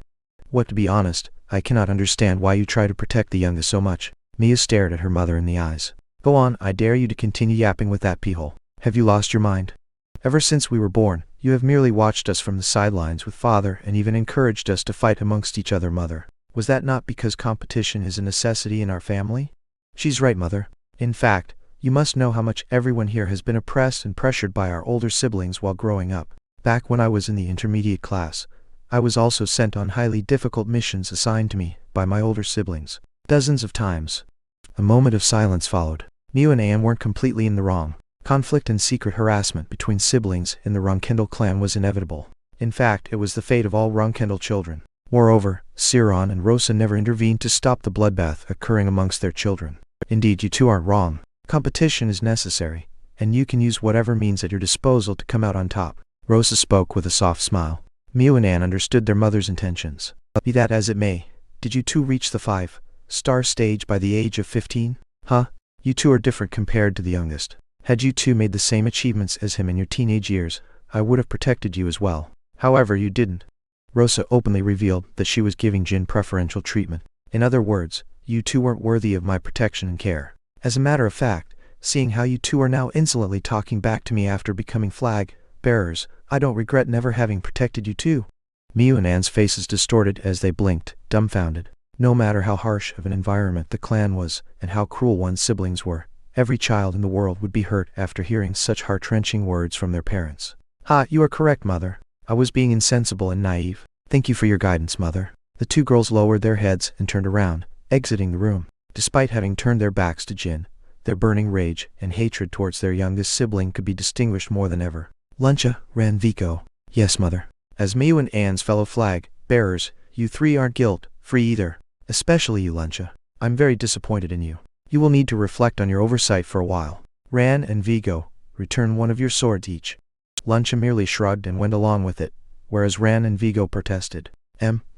What, to be honest, I cannot understand why you try to protect the youngest so much. Mia stared at her mother in the eyes. Go on, I dare you to continue yapping with that pee-hole. Have you lost your mind? Ever since we were born, you have merely watched us from the sidelines with father and even encouraged us to fight amongst each other, mother. Was that not because competition is a necessity in our family? She's right, mother. In fact, you must know how much everyone here has been oppressed and pressured by our older siblings while growing up. Back when I was in the intermediate class, I was also sent on highly difficult missions assigned to me by my older siblings. Dozens of times. A moment of silence followed. Mew and Anne weren't completely in the wrong. Conflict and secret harassment between siblings in the Runcandel clan was inevitable. In fact, it was the fate of all Runcandel children. Moreover, Siron and Rosa never intervened to stop the bloodbath occurring amongst their children. Indeed, you two aren't wrong. Competition is necessary, and you can use whatever means at your disposal to come out on top. Rosa spoke with a soft smile. Mew and Anne understood their mother's intentions. Be that as it may, did you two reach the 5-star stage by the age of 15? Huh? You two are different compared to the youngest. Had you two made the same achievements as him in your teenage years, I would have protected you as well. However, you didn't. Rosa openly revealed that she was giving Jin preferential treatment. In other words, you two weren't worthy of my protection and care. As a matter of fact, seeing how you two are now insolently talking back to me after becoming flag bearers, I don't regret never having protected you two. Mew and Anne's faces distorted as they blinked, dumbfounded. No matter how harsh of an environment the clan was, and how cruel one's siblings were, every child in the world would be hurt after hearing such heart-wrenching words from their parents. Ha, you are correct, mother. I was being insensible and naive. Thank you for your guidance, mother. The two girls lowered their heads and turned around, exiting the room. Despite having turned their backs to Jin, their burning rage and hatred towards their youngest sibling could be distinguished more than ever. Luncha, ran Vico. Yes, mother. As Mew and Anne's fellow flag bearers, you three aren't guilt-free either. Especially you, Luncha. I'm very disappointed in you. You will need to reflect on your oversight for a while. Ran and Vigo, return one of your swords each. Luncha merely shrugged and went along with it, whereas Ran and Vigo protested.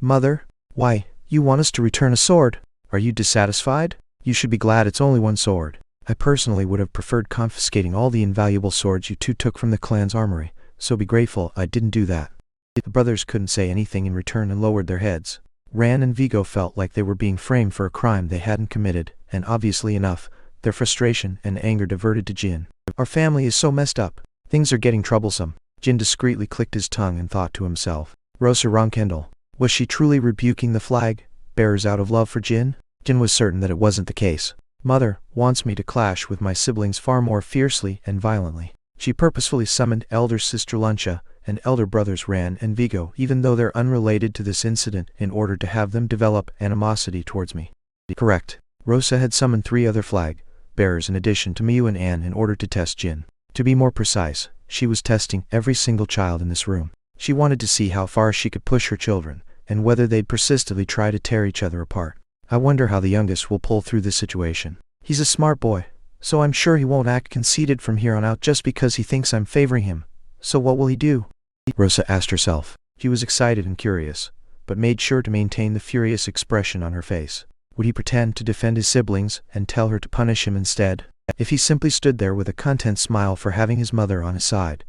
Mother? Why, you want us to return a sword? Are you dissatisfied? You should be glad it's only one sword. I personally would have preferred confiscating all the invaluable swords you two took from the clan's armory, so be grateful I didn't do that. The brothers couldn't say anything in return and lowered their heads. Ran and Vigo felt like they were being framed for a crime they hadn't committed, and obviously enough, their frustration and anger diverted to Jin. Our family is so messed up. Things are getting troublesome. Jin discreetly clicked his tongue and thought to himself. Rosa Runcandel. Was she truly rebuking the flag bearers out of love for Jin? Jin was certain that it wasn't the case. Mother wants me to clash with my siblings far more fiercely and violently. She purposefully summoned elder sister Luncha and elder brothers Ran and Vigo, even though they're unrelated to this incident, in order to have them develop animosity towards me. Correct. Rosa had summoned 3 other flag bearers in addition to Mew and Anne in order to test Jin. To be more precise, she was testing every single child in this room. She wanted to see how far she could push her children, and whether they'd persistently try to tear each other apart. I wonder how the youngest will pull through this situation. He's a smart boy, so I'm sure he won't act conceited from here on out just because he thinks I'm favoring him. So what will he do? Rosa asked herself. She was excited and curious, but made sure to maintain the furious expression on her face. Would he pretend to defend his siblings and tell her to punish him instead? If he simply stood there with a content smile for having his mother on his side,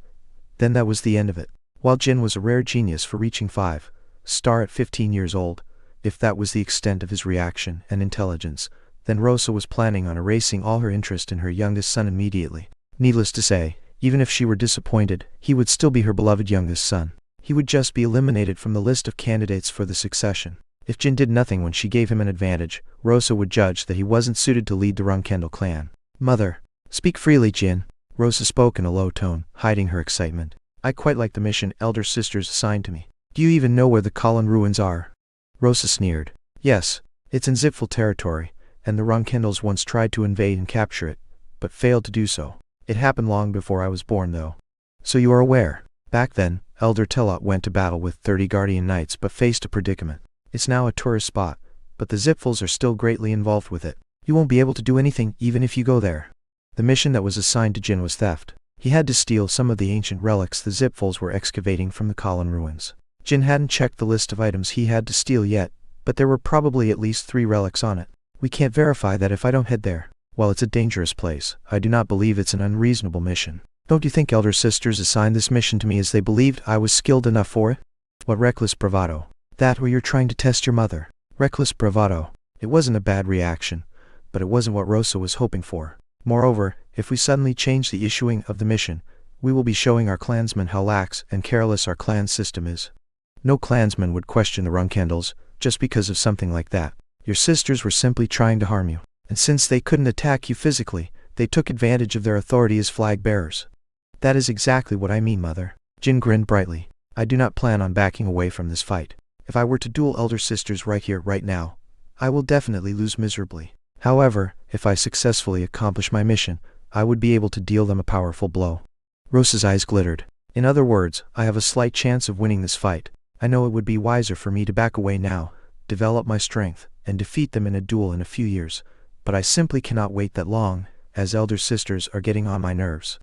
then that was the end of it. While Jin was a rare genius for reaching 5-star at 15 years old, if that was the extent of his reaction and intelligence, then Rosa was planning on erasing all her interest in her youngest son immediately. Needless to say, even if she were disappointed, he would still be her beloved youngest son. He would just be eliminated from the list of candidates for the succession. If Jin did nothing when she gave him an advantage, Rosa would judge that he wasn't suited to lead the Runcandel clan. Mother. Speak freely, Jin. Rosa spoke in a low tone, hiding her excitement. I quite like the mission elder sisters assigned to me. Do you even know where the Colin ruins are? Rosa sneered. Yes, it's in Zipful territory, and the Runcandels once tried to invade and capture it, but failed to do so. It happened long before I was born, though. So you are aware. Back then, Elder Telot went to battle with 30 guardian knights but faced a predicament. It's now a tourist spot, but the Zipfuls are still greatly involved with it. You won't be able to do anything even if you go there. The mission that was assigned to Jin was theft. He had to steal some of the ancient relics the Zipfuls were excavating from the Colin ruins. Jin hadn't checked the list of items he had to steal yet, but there were probably at least 3 relics on it. We can't verify that if I don't head there. While it's a dangerous place, I do not believe it's an unreasonable mission. Don't you think elder sisters assigned this mission to me as they believed I was skilled enough for it? What reckless bravado. That or you're trying to test your mother. Reckless bravado. It wasn't a bad reaction, but it wasn't what Rosa was hoping for. Moreover, if we suddenly change the issuing of the mission, we will be showing our clansmen how lax and careless our clan system is. No clansman would question the Runcandels just because of something like that. Your sisters were simply trying to harm you, and since they couldn't attack you physically, they took advantage of their authority as flag bearers. That is exactly what I mean, Mother. Jin grinned brightly. I do not plan on backing away from this fight. If I were to duel elder sisters right here, right now, I will definitely lose miserably. However, if I successfully accomplish my mission, I would be able to deal them a powerful blow. Rosa's eyes glittered. In other words, I have a slight chance of winning this fight. I know it would be wiser for me to back away now, develop my strength, and defeat them in a duel in a few years, but I simply cannot wait that long, as elder sisters are getting on my nerves.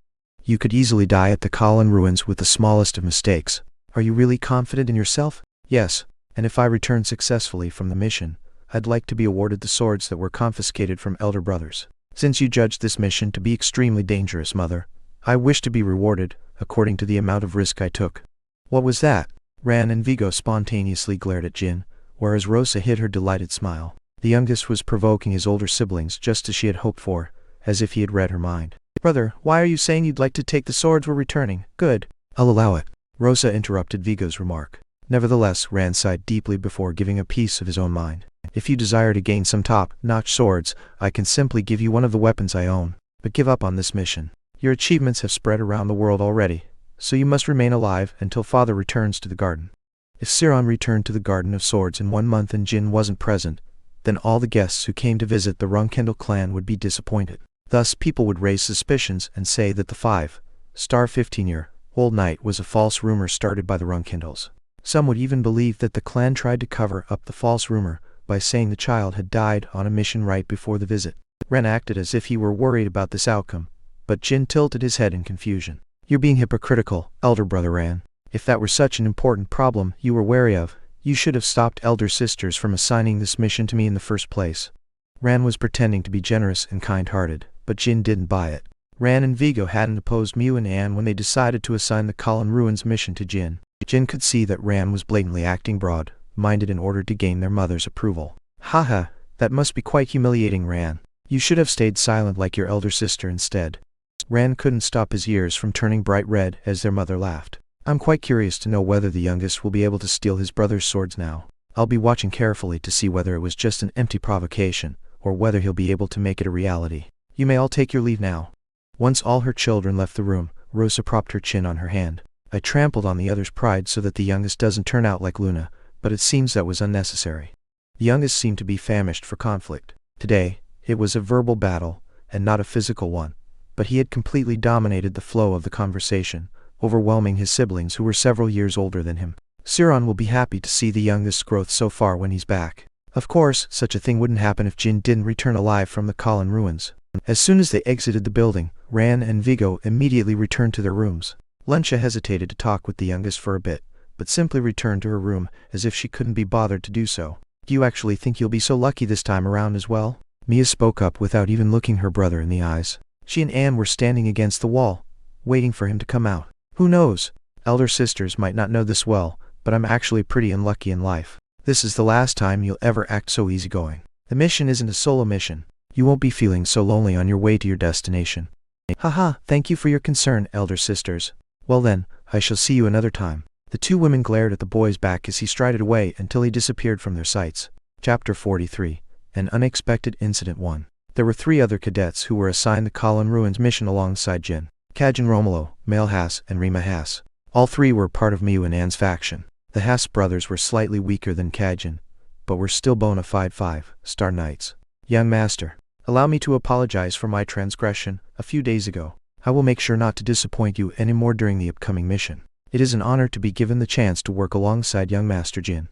You could easily die at the Colin ruins with the smallest of mistakes. Are you really confident in yourself? Yes, and if I return successfully from the mission, I'd like to be awarded the swords that were confiscated from elder brothers. Since you judged this mission to be extremely dangerous, Mother, I wish to be rewarded, according to the amount of risk I took. What was that? Ran and Vigo spontaneously glared at Jin, whereas Rosa hid her delighted smile. The youngest was provoking his older siblings just as she had hoped for, as if he had read her mind. Brother, why are you saying you'd like to take the swords we're returning? Good. I'll allow it. Rosa interrupted Vigo's remark. Nevertheless, Ran sighed deeply before giving a piece of his own mind. If you desire to gain some top-notch swords, I can simply give you one of the weapons I own. But give up on this mission. Your achievements have spread around the world already, so you must remain alive until Father returns to the garden. If Siron returned to the Garden of Swords in 1 month and Jin wasn't present, then all the guests who came to visit the Runcandel clan would be disappointed. Thus people would raise suspicions and say that the 5-star 15-year-old knight was a false rumor started by the Runcandels. Some would even believe that the clan tried to cover up the false rumor by saying the child had died on a mission right before the visit. Ren acted as if he were worried about this outcome, but Jin tilted his head in confusion. You're being hypocritical, elder brother Ran. If that were such an important problem you were wary of, you should have stopped elder sisters from assigning this mission to me in the first place. Ran was pretending to be generous and kind-hearted, but Jin didn't buy it. Ran and Vigo hadn't opposed Mew and Anne when they decided to assign the Colin Ruins mission to Jin. Jin could see that Ran was blatantly acting broad-minded in order to gain their mother's approval. Haha, that must be quite humiliating, Ran. You should have stayed silent like your elder sister instead. Ran couldn't stop his ears from turning bright red as their mother laughed. I'm quite curious to know whether the youngest will be able to steal his brother's swords now. I'll be watching carefully to see whether it was just an empty provocation, or whether he'll be able to make it a reality. You may all take your leave now. Once all her children left the room, Rosa propped her chin on her hand. I trampled on the other's pride so that the youngest doesn't turn out like Luna, but it seems that was unnecessary. The youngest seemed to be famished for conflict. Today, it was a verbal battle, and not a physical one, but he had completely dominated the flow of the conversation, overwhelming his siblings who were several years older than him. Siron will be happy to see the youngest's growth so far when he's back. Of course, such a thing wouldn't happen if Jin didn't return alive from the Colin ruins. As soon as they exited the building, Ran and Vigo immediately returned to their rooms. Luncia hesitated to talk with the youngest for a bit, but simply returned to her room as if she couldn't be bothered to do so. Do you actually think you'll be so lucky this time around as well? Mia spoke up without even looking her brother in the eyes. She and Anne were standing against the wall, waiting for him to come out. Who knows? Elder sisters might not know this well, but I'm actually pretty unlucky in life. This is the last time you'll ever act so easygoing. The mission isn't a solo mission. You won't be feeling so lonely on your way to your destination. Haha, thank you for your concern, elder sisters. Well then, I shall see you another time. The two women glared at the boy's back as he strided away until he disappeared from their sights. Chapter 43. An Unexpected Incident 1. There were 3 other cadets who were assigned the Colin Ruins mission alongside Jin. Kajin Romulo, Mael Hass, and Rima Hass. All 3 were part of Mew and Anne's faction. The Hass brothers were slightly weaker than Kajin, but were still bona fide 5-star knights. Young master, allow me to apologize for my transgression a few days ago. I will make sure not to disappoint you anymore during the upcoming mission. It is an honor to be given the chance to work alongside young Master Jin.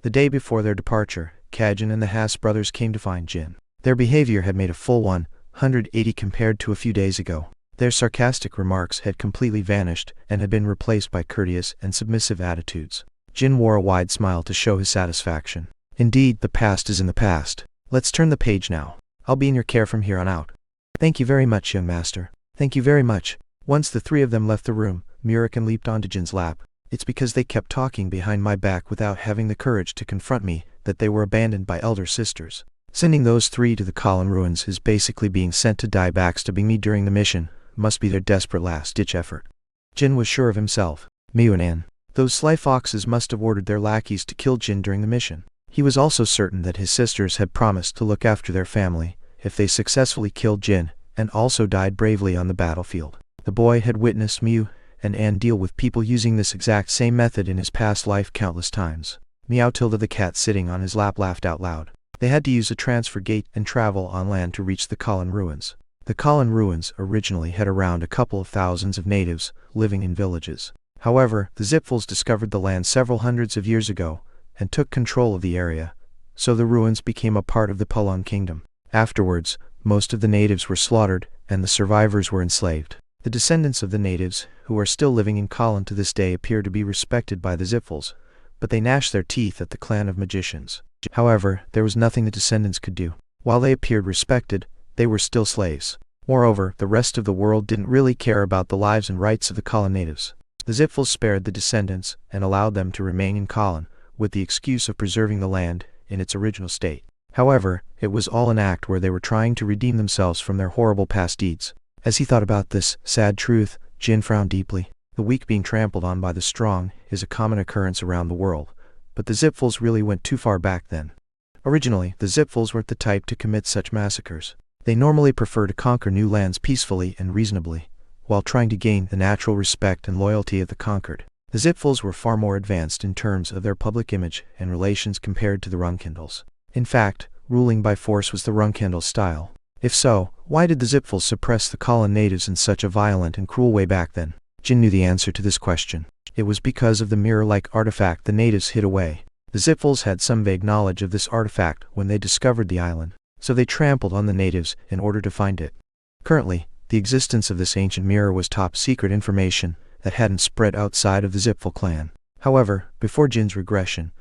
The day before their departure, Kajin and the Hass brothers came to find Jin. Their behavior had made a full 180 compared to a few days ago. Their sarcastic remarks had completely vanished and had been replaced by courteous and submissive attitudes. Jin wore a wide smile to show his satisfaction. Indeed, the past is in the past. Let's turn the page now. I'll be in your care from here on out. Thank you very much, young master. Thank you very much. Once the three of them left the room, Murikan leaped onto Jin's lap. It's because they kept talking behind my back without having the courage to confront me that they were abandoned by elder sisters. Sending those three to the Colin ruins is basically being sent to die backstabbing me during the mission. Must be their desperate last-ditch effort. Jin was sure of himself. Miunan. Those sly foxes must have ordered their lackeys to kill Jin during the mission. He was also certain that his sisters had promised to look after their family if they successfully killed Jin, and also died bravely on the battlefield. The boy had witnessed Miu and Anne deal with people using this exact same method in his past life countless times. Meow Tilda the cat sitting on his lap laughed out loud. They had to use a transfer gate and travel on land to reach the Colin ruins. The Colin ruins originally had around a couple of thousands of natives living in villages. However, the Zipfels discovered the land several hundreds of years ago and took control of the area, so the ruins became a part of the Pulon kingdom. Afterwards, most of the natives were slaughtered and the survivors were enslaved. The descendants of the natives, who are still living in Colin to this day, appear to be respected by the Zipfels, but they gnashed their teeth at the clan of magicians. However, there was nothing the descendants could do. While they appeared respected, they were still slaves. Moreover, the rest of the world didn't really care about the lives and rights of the Colin natives. The Zipfels spared the descendants and allowed them to remain in Colin, with the excuse of preserving the land in its original state. However, it was all an act where they were trying to redeem themselves from their horrible past deeds. As he thought about this sad truth, Jin frowned deeply. The weak being trampled on by the strong is a common occurrence around the world, but the Zipfels really went too far back then. Originally, the Zipfels weren't the type to commit such massacres. They normally prefer to conquer new lands peacefully and reasonably, while trying to gain the natural respect and loyalty of the conquered. The Zipfels were far more advanced in terms of their public image and relations compared to the Runcandels. In fact, ruling by force was the Runcandel style. If so, why did the Zipfels suppress the Colin natives in such a violent and cruel way back then? Jin knew the answer to this question. It was because of the mirror-like artifact the natives hid away. The Zipfels had some vague knowledge of this artifact when they discovered the island, so they trampled on the natives in order to find it. Currently, the existence of this ancient mirror was top-secret information that hadn't spread outside of the Zipfel clan. However, before Jin's regression,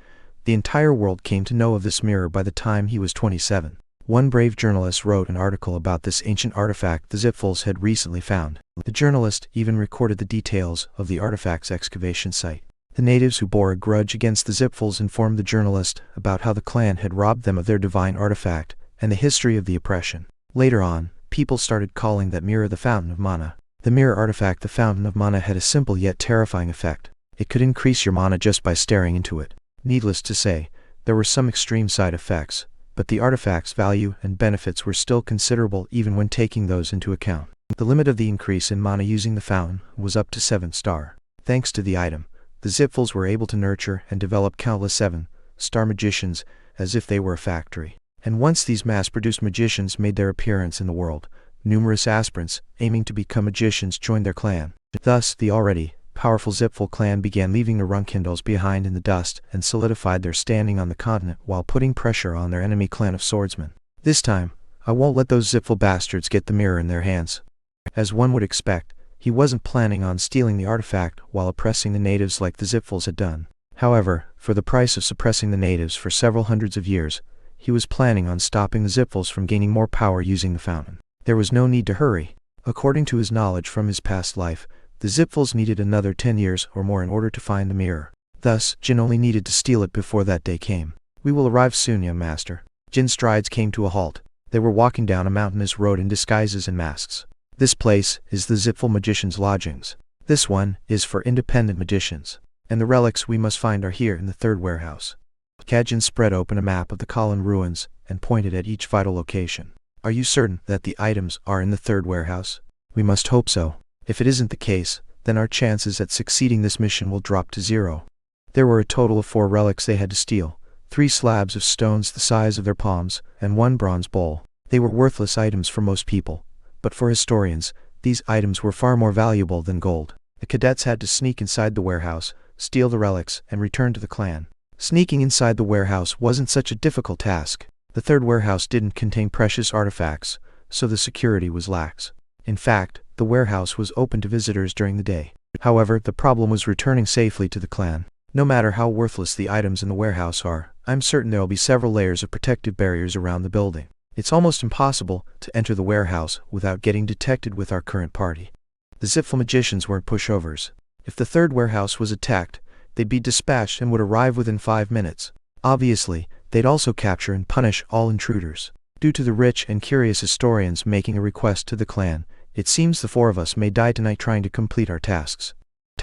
the entire world came to know of this mirror by the time he was 27. One brave journalist wrote an article about this ancient artifact the Zipfels had recently found. The journalist even recorded the details of the artifact's excavation site. The natives who bore a grudge against the Zipfels informed the journalist about how the clan had robbed them of their divine artifact and the history of the oppression. Later on, people started calling that mirror the Fountain of Mana. The mirror artifact, the Fountain of Mana, had a simple yet terrifying effect. It could increase your mana just by staring into it. Needless to say, there were some extreme side effects, but the artifact's value and benefits were still considerable even when taking those into account. The limit of the increase in mana using the fountain was up to 7-star. Thanks to the item, the Zipfels were able to nurture and develop countless 7-star magicians as if they were a factory. And once these mass-produced magicians made their appearance in the world, numerous aspirants aiming to become magicians joined their clan. Thus, the already powerful Zipfel clan began leaving the Runcandels behind in the dust and solidified their standing on the continent while putting pressure on their enemy clan of swordsmen. This time, I won't let those Zipfel bastards get the mirror in their hands. As one would expect, he wasn't planning on stealing the artifact while oppressing the natives like the Zipfels had done. However, for the price of suppressing the natives for several hundreds of years, he was planning on stopping the Zipfels from gaining more power using the fountain. There was no need to hurry. According to his knowledge from his past life, the Zipfels needed another 10 years or more in order to find the mirror. Thus, Jin only needed to steal it before that day came. "We will arrive soon, young master." Jin's strides came to a halt. They were walking down a mountainous road in disguises and masks. "This place is the Zipfel magicians' lodgings. This one is for independent magicians. And the relics we must find are here in the third warehouse." Kajin spread open a map of the Colin ruins and pointed at each vital location. "Are you certain that the items are in the third warehouse?" "We must hope so. If it isn't the case, then our chances at succeeding this mission will drop to 0. There were a total of 4 relics they had to steal, 3 slabs of stones the size of their palms, and 1 bronze bowl. They were worthless items for most people, but for historians, these items were far more valuable than gold. The cadets had to sneak inside the warehouse, steal the relics, and return to the clan. Sneaking inside the warehouse wasn't such a difficult task. The third warehouse didn't contain precious artifacts, so the security was lax. In fact, the warehouse was open to visitors during the day. However, the problem was returning safely to the clan. No matter how worthless the items in the warehouse are, I'm certain there will be several layers of protective barriers around the building. It's almost impossible to enter the warehouse without getting detected with our current party. The Zipful magicians weren't pushovers. If the third warehouse was attacked, they'd be dispatched and would arrive within 5 minutes. Obviously, they'd also capture and punish all intruders. Due to the rich and curious historians making a request to the clan, it seems the 4 of us may die tonight trying to complete our tasks.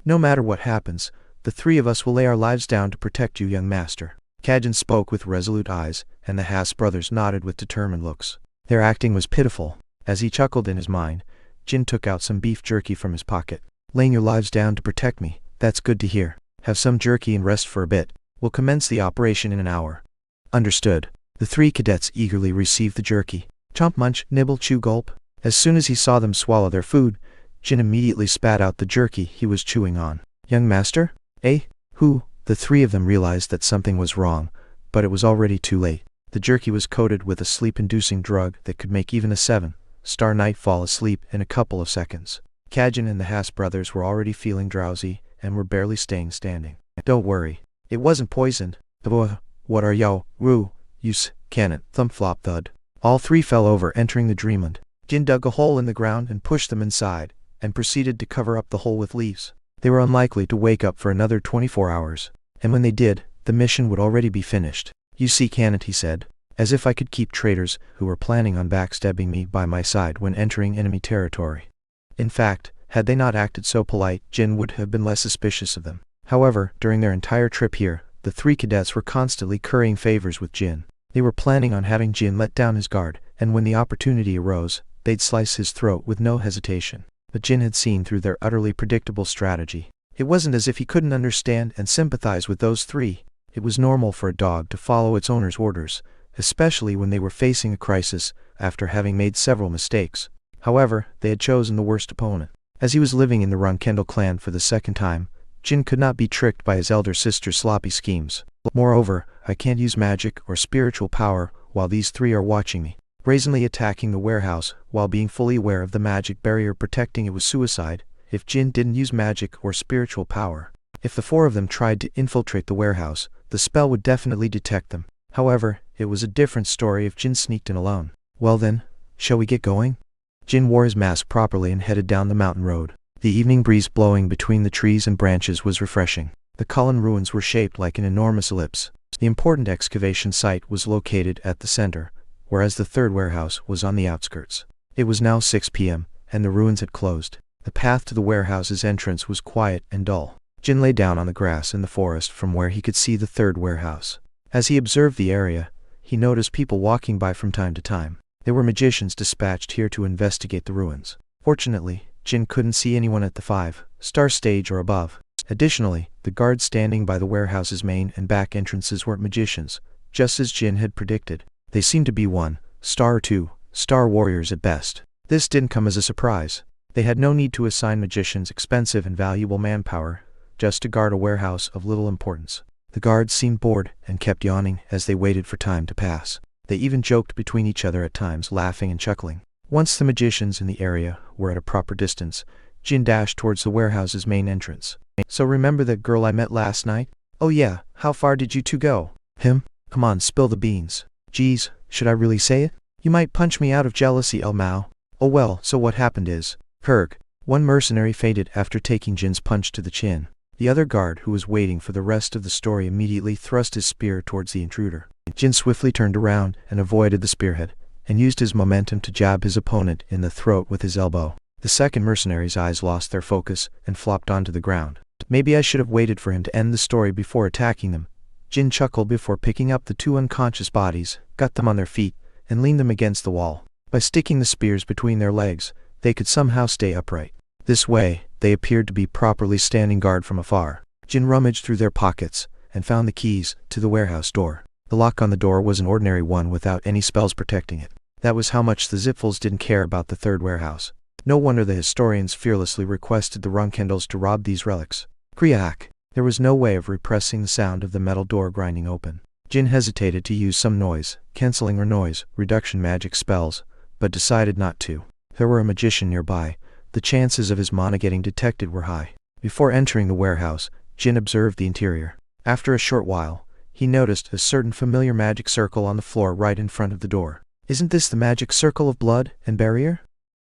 No matter what happens, the 3 of us will lay our lives down to protect you, young master. Kajin spoke with resolute eyes, and the Haas brothers nodded with determined looks. Their acting was pitiful. As he chuckled in his mind, Jin took out some beef jerky from his pocket. Laying your lives down to protect me, that's good to hear. Have some jerky and rest for a bit. We'll commence the operation in an hour. Understood. The 3 cadets eagerly received the jerky. Chomp, munch, nibble, chew, gulp. As soon as he saw them swallow their food, Jin immediately spat out the jerky he was chewing on. Young master? Eh? Who? The 3 of them realized that something was wrong, but it was already too late. The jerky was coated with a sleep-inducing drug that could make even a 7-star knight fall asleep in a couple of seconds. Kajin and the Haas brothers were already feeling drowsy and were barely staying standing. Don't worry. It wasn't poisoned. What are yo, woo, use, cannon, thump, flop, thud. All 3 fell over, entering the dreamland. Jin dug a hole in the ground and pushed them inside, and proceeded to cover up the hole with leaves. They were unlikely to wake up for another 24 hours, and when they did, the mission would already be finished. You see, cannon, he said, as if I could keep traitors who were planning on backstabbing me by my side when entering enemy territory. In fact, had they not acted so polite, Jin would have been less suspicious of them. However, during their entire trip here, the 3 cadets were constantly currying favors with Jin. They were planning on having Jin let down his guard, and when the opportunity arose, they'd slice his throat with no hesitation. But Jin had seen through their utterly predictable strategy. It wasn't as if he couldn't understand and sympathize with those 3. It was normal for a dog to follow its owner's orders, especially when they were facing a crisis after having made several mistakes. However, they had chosen the worst opponent. As he was living in the Runcandel clan for the second time, Jin could not be tricked by his elder sister's sloppy schemes. Moreover, I can't use magic or spiritual power while these 3 are watching me. Brazenly attacking the warehouse while being fully aware of the magic barrier protecting it was suicide. If Jin didn't use magic or spiritual power, if the 4 of them tried to infiltrate the warehouse, the spell would definitely detect them. However, it was a different story if Jin sneaked in alone. Well then, shall we get going? Jin wore his mask properly and headed down the mountain road. The evening breeze blowing between the trees and branches was refreshing. The Cullen ruins were shaped like an enormous ellipse. The important excavation site was located at the center, whereas the 3rd warehouse was on the outskirts. It was now 6 p.m., and the ruins had closed. The path to the warehouse's entrance was quiet and dull. Jin lay down on the grass in the forest from where he could see the 3rd warehouse. As he observed the area, he noticed people walking by from time to time. There were magicians dispatched here to investigate the ruins. Fortunately, Jin couldn't see anyone at the 5-star stage or above. Additionally, the guards standing by the warehouse's main and back entrances weren't magicians, just as Jin had predicted. They seemed to be 1-star or 2-star warriors at best. This didn't come as a surprise. They had no need to assign magicians expensive and valuable manpower just to guard a warehouse of little importance. The guards seemed bored and kept yawning as they waited for time to pass. They even joked between each other at times, laughing and chuckling. Once the magicians in the area were at a proper distance, Jin dashed towards the warehouse's main entrance. So remember that girl I met last night? Oh yeah, how far did you 2 go? Him? Come on, spill the beans. Geez, should I really say it? You might punch me out of jealousy, El Mao. Oh well, so what happened is, Herg, one mercenary fainted after taking Jin's punch to the chin. The other guard who was waiting for the rest of the story immediately thrust his spear towards the intruder. Jin swiftly turned around and avoided the spearhead, and used his momentum to jab his opponent in the throat with his elbow. The second mercenary's eyes lost their focus and flopped onto the ground. Maybe I should have waited for him to end the story before attacking them. Jin chuckled before picking up the 2 unconscious bodies, got them on their feet, and leaned them against the wall. By sticking the spears between their legs, they could somehow stay upright. This way, they appeared to be properly standing guard from afar. Jin rummaged through their pockets and found the keys to the warehouse door. The lock on the door was an ordinary one without any spells protecting it. That was how much the Zipfuls didn't care about the 3rd warehouse. No wonder the historians fearlessly requested the Runcandels to rob these relics. Kriak! There was no way of repressing the sound of the metal door grinding open. Jin hesitated to use some noise-canceling or noise-reduction magic spells, but decided not to. If there were a magician nearby, the chances of his mana getting detected were high. Before entering the warehouse, Jin observed the interior. After a short while, he noticed a certain familiar magic circle on the floor right in front of the door. Isn't this the magic circle of blood and barrier?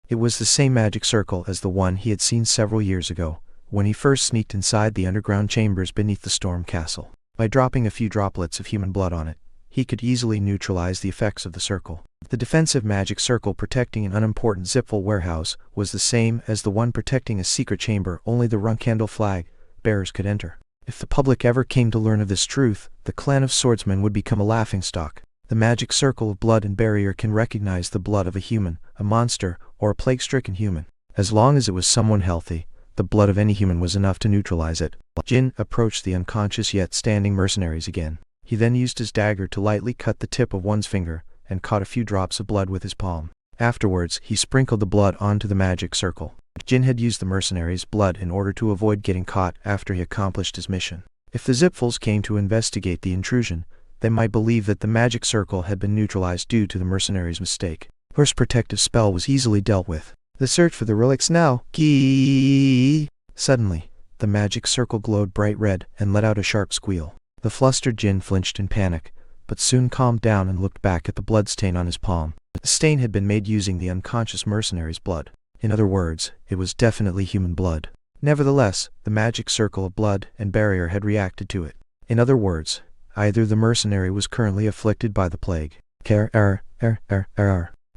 It was the same magic circle as the one he had seen several years ago, when he first sneaked inside the underground chambers beneath the Storm Castle. By dropping a few droplets of human blood on it, he could easily neutralize the effects of the circle. The defensive magic circle protecting an unimportant Zipful warehouse was the same as the one protecting a secret chamber only the Runcandel flag bearers could enter. If the public ever came to learn of this truth, the clan of swordsmen would become a laughingstock. The magic circle of blood and barrier can recognize the blood of a human, a monster, or a plague-stricken human. As long as it was someone healthy, the blood of any human was enough to neutralize it. Jin approached the unconscious yet standing mercenaries again. He then used his dagger to lightly cut the tip of one's finger, and caught a few drops of blood with his palm. Afterwards, he sprinkled the blood onto the magic circle. Jin had used the mercenaries' blood in order to avoid getting caught after he accomplished his mission. If the Zipfuls came to investigate the intrusion, they might believe that the magic circle had been neutralized due to the mercenaries' mistake. First protective spell was easily dealt with. The search for the relics now. Suddenly, the magic circle glowed bright red and let out a sharp squeal. The flustered Jin flinched in panic, but soon calmed down and looked back at the bloodstain on his palm. The stain had been made using the unconscious mercenary's blood. In other words, it was definitely human blood. Nevertheless, the magic circle of blood and barrier had reacted to it. In other words, either the mercenary was currently afflicted by the plague,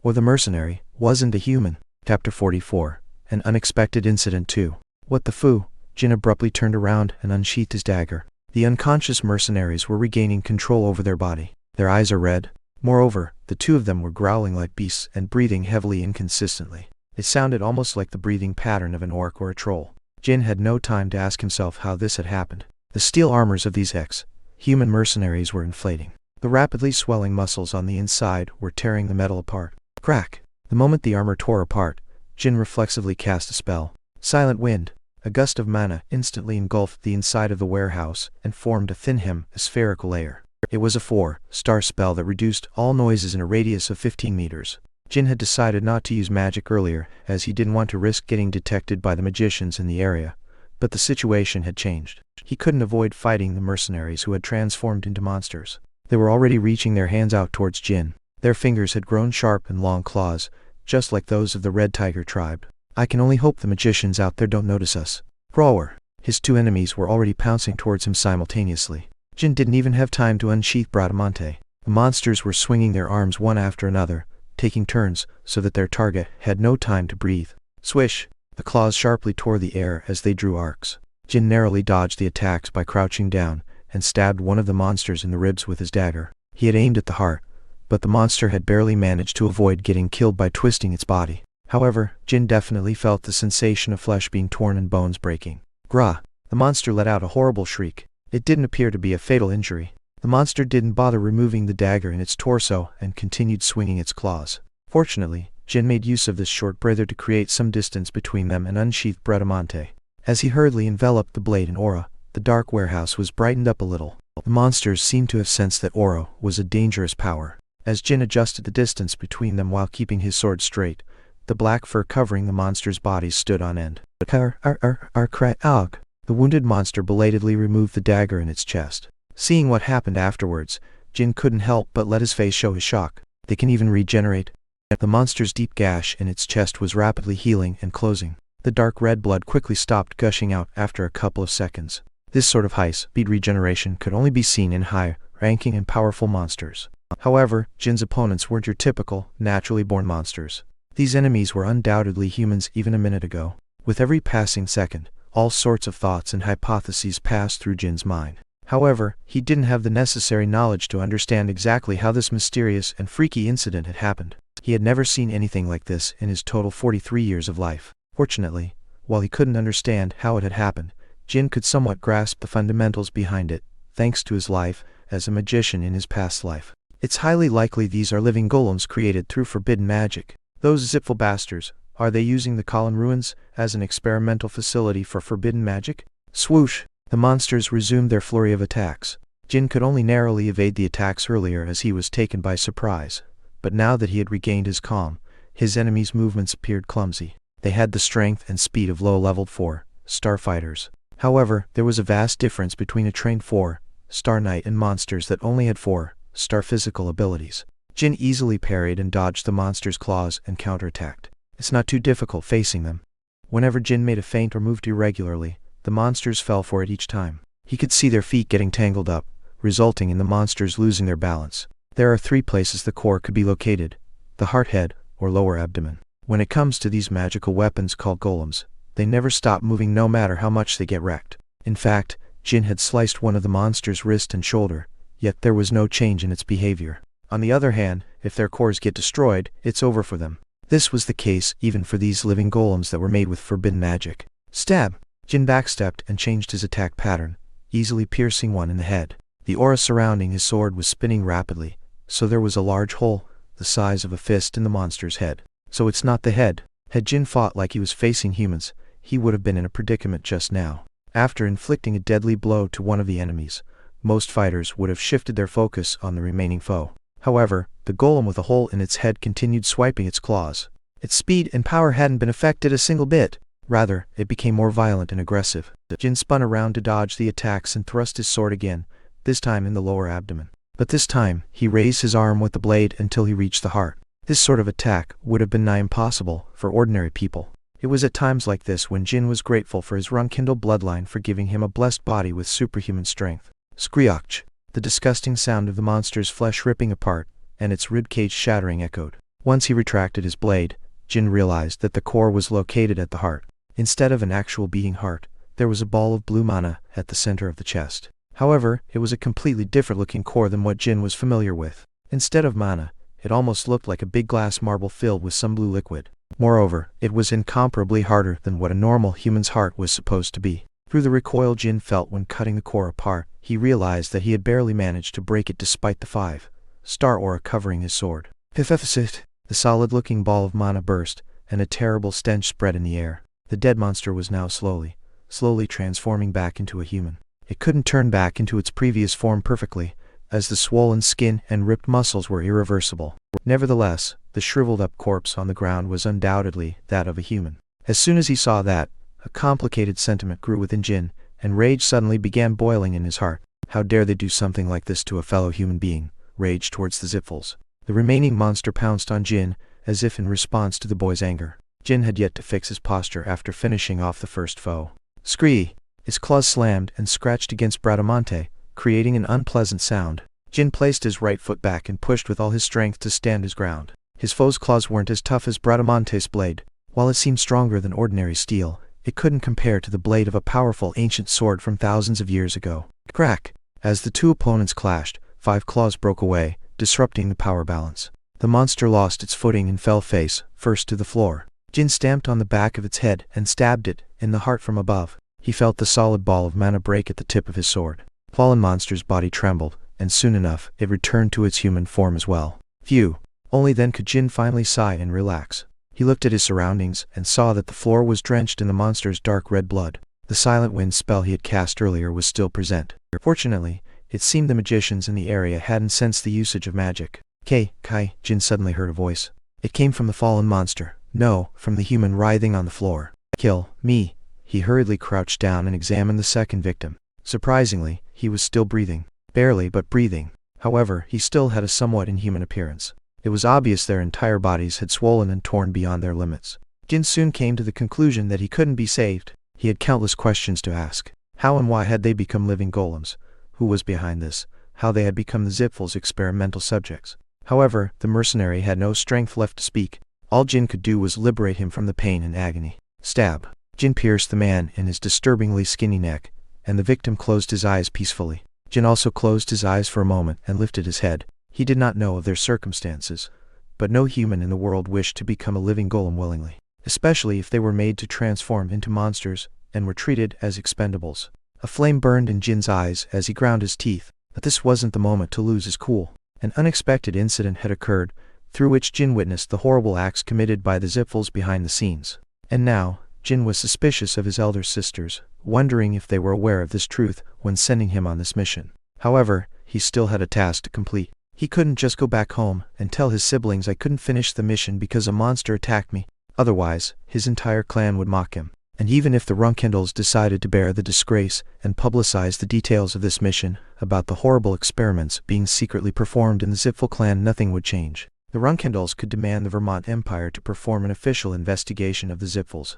or the mercenary wasn't a human. Chapter 44. An Unexpected Incident 2. What the foo? Jin abruptly turned around and unsheathed his dagger. The unconscious mercenaries were regaining control over their body. Their eyes are red. Moreover, the two of them were growling like beasts and breathing heavily inconsistently. It sounded almost like the breathing pattern of an orc or a troll. Jin had no time to ask himself how this had happened. The steel armors of these human mercenaries were inflating. The rapidly swelling muscles on the inside were tearing the metal apart. Crack! The moment the armor tore apart, Jin reflexively cast a spell. Silent Wind. A gust of mana instantly engulfed the inside of the warehouse and formed a thin a spherical layer. It was a 4-star spell that reduced all noises in a radius of 15 meters. Jin had decided not to use magic earlier, as he didn't want to risk getting detected by the magicians in the area, but the situation had changed. He couldn't avoid fighting the mercenaries who had transformed into monsters. They were already reaching their hands out towards Jin. Their fingers had grown sharp and long claws, just like those of the Red Tiger tribe. I can only hope the magicians out there don't notice us. Grower. His two enemies were already pouncing towards him simultaneously. Jin didn't even have time to unsheath Bradamante. The monsters were swinging their arms one after another, taking turns, so that their target had no time to breathe. Swish! The claws sharply tore the air as they drew arcs. Jin narrowly dodged the attacks by crouching down, and stabbed one of the monsters in the ribs with his dagger. He had aimed at the heart, but the monster had barely managed to avoid getting killed by twisting its body. However, Jin definitely felt the sensation of flesh being torn and bones breaking. Grah! The monster let out a horrible shriek. It didn't appear to be a fatal injury. The monster didn't bother removing the dagger in its torso and continued swinging its claws. Fortunately, Jin made use of this short breather to create some distance between them and unsheathed Bradamante. As he hurriedly enveloped the blade in aura, the dark warehouse was brightened up a little. The monsters seemed to have sensed that aura was a dangerous power. As Jin adjusted the distance between them while keeping his sword straight, the black fur covering the monsters' bodies stood on end. The wounded monster belatedly removed the dagger in its chest. Seeing what happened afterwards, Jin couldn't help but let his face show his shock. They can even regenerate. The monster's deep gash in its chest was rapidly healing and closing. The dark red blood quickly stopped gushing out after a couple of seconds. This sort of high-speed regeneration could only be seen in high-ranking and powerful monsters. However, Jin's opponents weren't your typical, naturally born monsters. These enemies were undoubtedly humans even a minute ago. With every passing second, all sorts of thoughts and hypotheses passed through Jin's mind. However, he didn't have the necessary knowledge to understand exactly how this mysterious and freaky incident had happened. He had never seen anything like this in his total 43 years of life. Fortunately, while he couldn't understand how it had happened, Jin could somewhat grasp the fundamentals behind it, thanks to his life as a magician in his past life. It's highly likely these are living golems created through forbidden magic. Those Zipful bastards, are they using the Colin Ruins as an experimental facility for forbidden magic? Swoosh! The monsters resumed their flurry of attacks. Jin could only narrowly evade the attacks earlier as he was taken by surprise. But now that he had regained his calm, his enemies' movements appeared clumsy. They had the strength and speed of low-leveled 4-star fighters. However, there was a vast difference between a trained 4-star knight and monsters that only had 4-star physical abilities. Jin easily parried and dodged the monster's claws and counterattacked. It's not too difficult facing them. Whenever Jin made a feint or moved irregularly, the monsters fell for it each time. He could see their feet getting tangled up, resulting in the monsters losing their balance. There are 3 places the core could be located: the heart, head, or lower abdomen. When it comes to these magical weapons called golems, they never stop moving no matter how much they get wrecked. In fact, Jin had sliced one of the monster's wrist and shoulder, yet there was no change in its behavior. On the other hand, if their cores get destroyed, it's over for them. This was the case even for these living golems that were made with forbidden magic. Stab! Jin backstepped and changed his attack pattern, easily piercing one in the head. The aura surrounding his sword was spinning rapidly, so there was a large hole, the size of a fist, in the monster's head. So it's not the head. Had Jin fought like he was facing humans, he would have been in a predicament just now. After inflicting a deadly blow to one of the enemies, most fighters would have shifted their focus on the remaining foe. However, the golem with a hole in its head continued swiping its claws. Its speed and power hadn't been affected a single bit. Rather, it became more violent and aggressive. Jin spun around to dodge the attacks and thrust his sword again, this time in the lower abdomen. But this time, he raised his arm with the blade until he reached the heart. This sort of attack would have been nigh impossible for ordinary people. It was at times like this when Jin was grateful for his Runcandel bloodline for giving him a blessed body with superhuman strength. Screech! The disgusting sound of the monster's flesh ripping apart, and its ribcage shattering echoed. Once he retracted his blade, Jin realized that the core was located at the heart. Instead of an actual beating heart, there was a ball of blue mana at the center of the chest. However, it was a completely different-looking core than what Jin was familiar with. Instead of mana, it almost looked like a big glass marble filled with some blue liquid. Moreover, it was incomparably harder than what a normal human's heart was supposed to be. Through the recoil Jin felt when cutting the core apart, he realized that he had barely managed to break it despite the 5-star aura covering his sword. The solid-looking ball of mana burst, and a terrible stench spread in the air. The dead monster was now slowly transforming back into a human. It couldn't turn back into its previous form perfectly, as the swollen skin and ripped muscles were irreversible. Nevertheless, the shriveled-up corpse on the ground was undoubtedly that of a human. As soon as he saw that, a complicated sentiment grew within Jin, and rage suddenly began boiling in his heart. How dare they do something like this to a fellow human being? Rage towards the Zipfels. The remaining monster pounced on Jin, as if in response to the boy's anger. Jin had yet to fix his posture after finishing off the first foe. Scree! His claws slammed and scratched against Bradamante, creating an unpleasant sound. Jin placed his right foot back and pushed with all his strength to stand his ground. His foe's claws weren't as tough as Bradamante's blade. While it seemed stronger than ordinary steel, it couldn't compare to the blade of a powerful ancient sword from thousands of years ago. Crack! As the 2 opponents clashed, 5 claws broke away, disrupting the power balance. The monster lost its footing and fell face first to the floor. Jin stamped on the back of its head and stabbed it in the heart from above. He felt the solid ball of mana break at the tip of his sword. Fallen monster's body trembled, and soon enough it returned to its human form as well. Phew! Only then could Jin finally sigh and relax. He looked at his surroundings and saw that the floor was drenched in the monster's dark red blood. The silent wind spell he had cast earlier was still present. Fortunately, it seemed the magicians in the area hadn't sensed the usage of magic. Kai, Jin suddenly heard a voice. It came from the fallen monster. No, from the human writhing on the floor. Kill me. He hurriedly crouched down and examined the second victim. Surprisingly, he was still breathing. Barely, but breathing. However, he still had a somewhat inhuman appearance. It was obvious their entire bodies had swollen and torn beyond their limits. Jin soon came to the conclusion that he couldn't be saved. He had countless questions to ask. How and why had they become living golems? Who was behind this? How they had become the Zipfels' experimental subjects? However, the mercenary had no strength left to speak. All Jin could do was liberate him from the pain and agony. Stab! Jin pierced the man in his disturbingly skinny neck, and the victim closed his eyes peacefully. Jin also closed his eyes for a moment and lifted his head. He did not know of their circumstances, but no human in the world wished to become a living golem willingly, especially if they were made to transform into monsters and were treated as expendables. A flame burned in Jin's eyes as he ground his teeth, but this wasn't the moment to lose his cool. An unexpected incident had occurred, through which Jin witnessed the horrible acts committed by the Zipfels behind the scenes. And now, Jin was suspicious of his elder sisters, wondering if they were aware of this truth when sending him on this mission. However, he still had a task to complete. He couldn't just go back home and tell his siblings I couldn't finish the mission because a monster attacked me. Otherwise, his entire clan would mock him. And even if the Runcandels decided to bear the disgrace and publicize the details of this mission about the horrible experiments being secretly performed in the Zipfel clan, nothing would change. The Runcandels could demand the Vermont Empire to perform an official investigation of the Zipfels,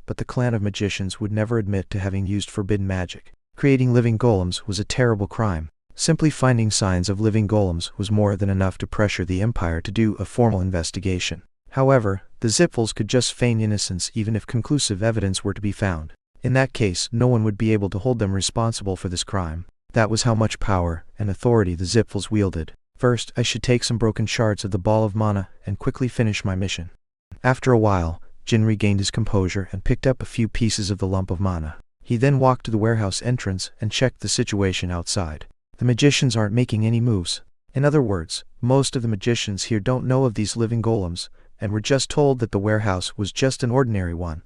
but the clan of magicians would never admit to having used forbidden magic. Creating living golems was a terrible crime. Simply finding signs of living golems was more than enough to pressure the Empire to do a formal investigation. However, the Zipfels could just feign innocence even if conclusive evidence were to be found. In that case, no one would be able to hold them responsible for this crime. That was how much power and authority the Zipfels wielded. First, I should take some broken shards of the ball of mana and quickly finish my mission. After a while, Jin regained his composure and picked up a few pieces of the lump of mana. He then walked to the warehouse entrance and checked the situation outside. The magicians aren't making any moves. In other words, most of the magicians here don't know of these living golems, and were just told that the warehouse was just an ordinary one.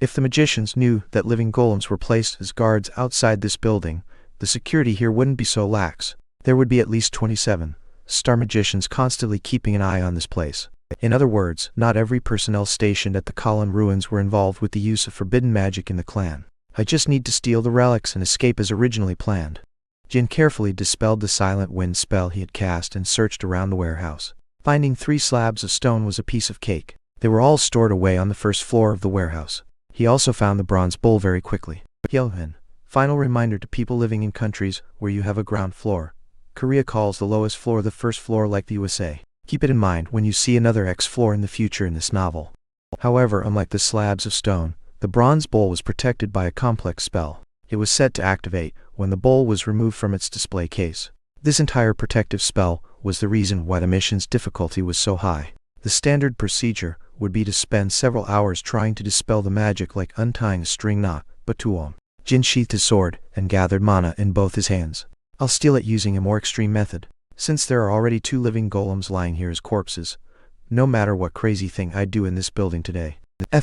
If the magicians knew that living golems were placed as guards outside this building, the security here wouldn't be so lax. There would be at least 27 star magicians constantly keeping an eye on this place. In other words, not every personnel stationed at the Colin ruins were involved with the use of forbidden magic in the clan. I just need to steal the relics and escape as originally planned. Jin carefully dispelled the silent wind spell he had cast and searched around the warehouse. Finding 3 slabs of stone was a piece of cake. They were all stored away on the first floor of the warehouse. He also found the bronze bowl very quickly. Yohan. Final reminder to people living in countries where you have a ground floor. Korea calls the lowest floor the first floor, like the USA. Keep it in mind when you see another X floor in the future in this novel. However, unlike the slabs of stone, the bronze bowl was protected by a complex spell. It was set to activate when the bowl was removed from its display case. This entire protective spell was the reason why the mission's difficulty was so high. The standard procedure would be to spend several hours trying to dispel the magic, like untying a string knot, but Tuom. Jin sheathed his sword and gathered mana in both his hands. I'll steal it using a more extreme method. Since there are already 2 living golems lying here as corpses, no matter what crazy thing I do in this building today.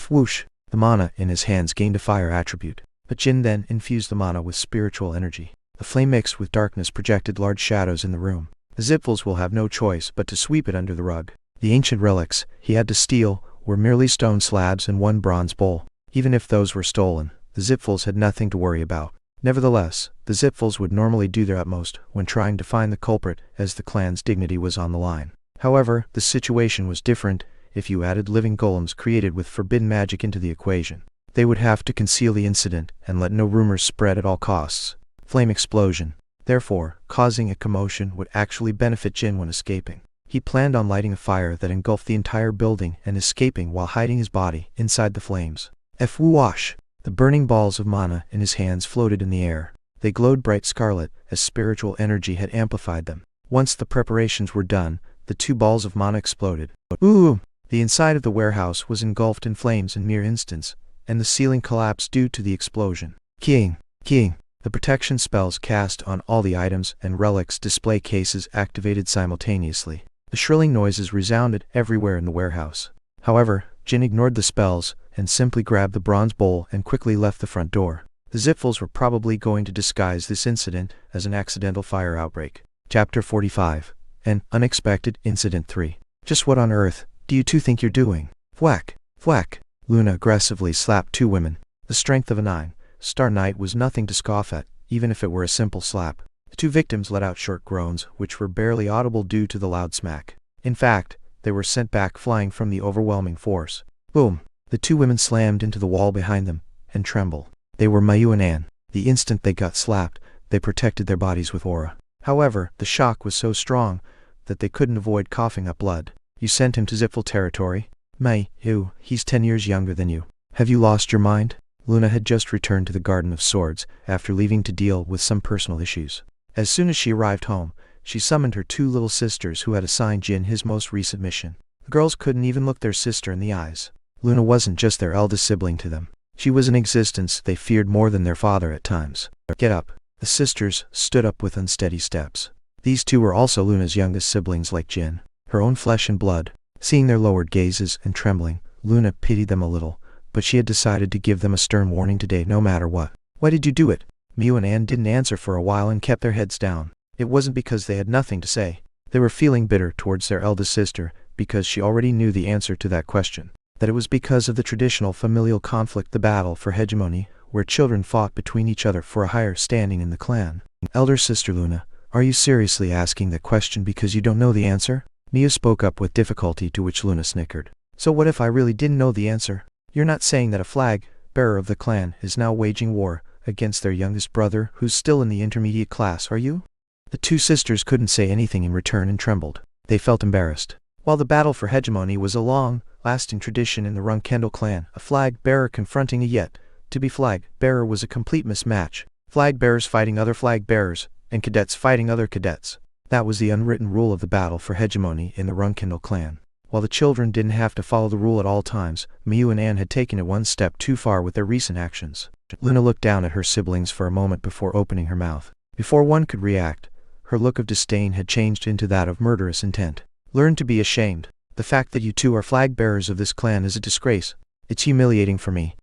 Whoosh! The mana in his hands gained a fire attribute, but Jin then infused the mana with spiritual energy. The flame mixed with darkness projected large shadows in the room. The Zipfels will have no choice but to sweep it under the rug. The ancient relics he had to steal were merely stone slabs and 1 bronze bowl. Even if those were stolen, the Zipfels had nothing to worry about. Nevertheless, the Zipfels would normally do their utmost when trying to find the culprit, as the clan's dignity was on the line. However, the situation was different if you added living golems created with forbidden magic into the equation. They would have to conceal the incident and let no rumors spread at all costs. Flame explosion. Therefore, causing a commotion would actually benefit Jin when escaping. He planned on lighting a fire that engulfed the entire building and escaping while hiding his body inside the flames. Whoosh! The burning balls of mana in his hands floated in the air. They glowed bright scarlet, as spiritual energy had amplified them. Once the preparations were done, the 2 balls of mana exploded. Ooh! The inside of the warehouse was engulfed in flames in mere instants, and the ceiling collapsed due to the explosion. King! The protection spells cast on all the items and relics display cases activated simultaneously. The shrilling noises resounded everywhere in the warehouse. However, Jin ignored the spells and simply grabbed the bronze bowl and quickly left the front door. The Zipfels were probably going to disguise this incident as an accidental fire outbreak. Chapter 45. An Unexpected Incident 3. Just what on earth do you 2 think you're doing? Thwack! Thwack! Luna aggressively slapped 2 women. The strength of a 9-star knight was nothing to scoff at, even if it were a simple slap. The 2 victims let out short groans, which were barely audible due to the loud smack. In fact, they were sent back flying from the overwhelming force. Boom! The 2 women slammed into the wall behind them and trembled. They were Mayu and Anne. The instant they got slapped, they protected their bodies with aura. However, the shock was so strong that they couldn't avoid coughing up blood. You sent him to Zipfel territory? Mayu, he's 10 years younger than you. Have you lost your mind? Luna had just returned to the Garden of Swords after leaving to deal with some personal issues. As soon as she arrived home, she summoned her 2 little sisters who had assigned Jin his most recent mission. The girls couldn't even look their sister in the eyes. Luna wasn't just their eldest sibling to them. She was an existence they feared more than their father at times. Get up. The sisters stood up with unsteady steps. These 2 were also Luna's youngest siblings like Jin, her own flesh and blood. Seeing their lowered gazes and trembling, Luna pitied them a little, but she had decided to give them a stern warning today no matter what. Why did you do it? Miu and Anne didn't answer for a while and kept their heads down. It wasn't because they had nothing to say. They were feeling bitter towards their eldest sister because she already knew the answer to that question. That it was because of the traditional familial conflict, the battle for hegemony, where children fought between each other for a higher standing in the clan. Elder sister Luna, are you seriously asking that question because you don't know the answer? Mia spoke up with difficulty, to which Luna snickered. So what if I really didn't know the answer? You're not saying that a flag bearer of the clan is now waging war against their youngest brother, who's still in the intermediate class, are you? The two sisters couldn't say anything in return and trembled. They felt embarrassed. While the battle for hegemony was a long-lasting tradition in the Runcandel clan, a flag bearer confronting a yet-to-be flag bearer was a complete mismatch. Flag bearers fighting other flag bearers, and cadets fighting other cadets. That was the unwritten rule of the battle for hegemony in the Runcandel clan. While the children didn't have to follow the rule at all times, Miu and Anne had taken it one step too far with their recent actions. Luna looked down at her siblings for a moment before opening her mouth. Before one could react, her look of disdain had changed into that of murderous intent. Learn to be ashamed. The fact that you two are flag bearers of this clan is a disgrace. It's humiliating for me.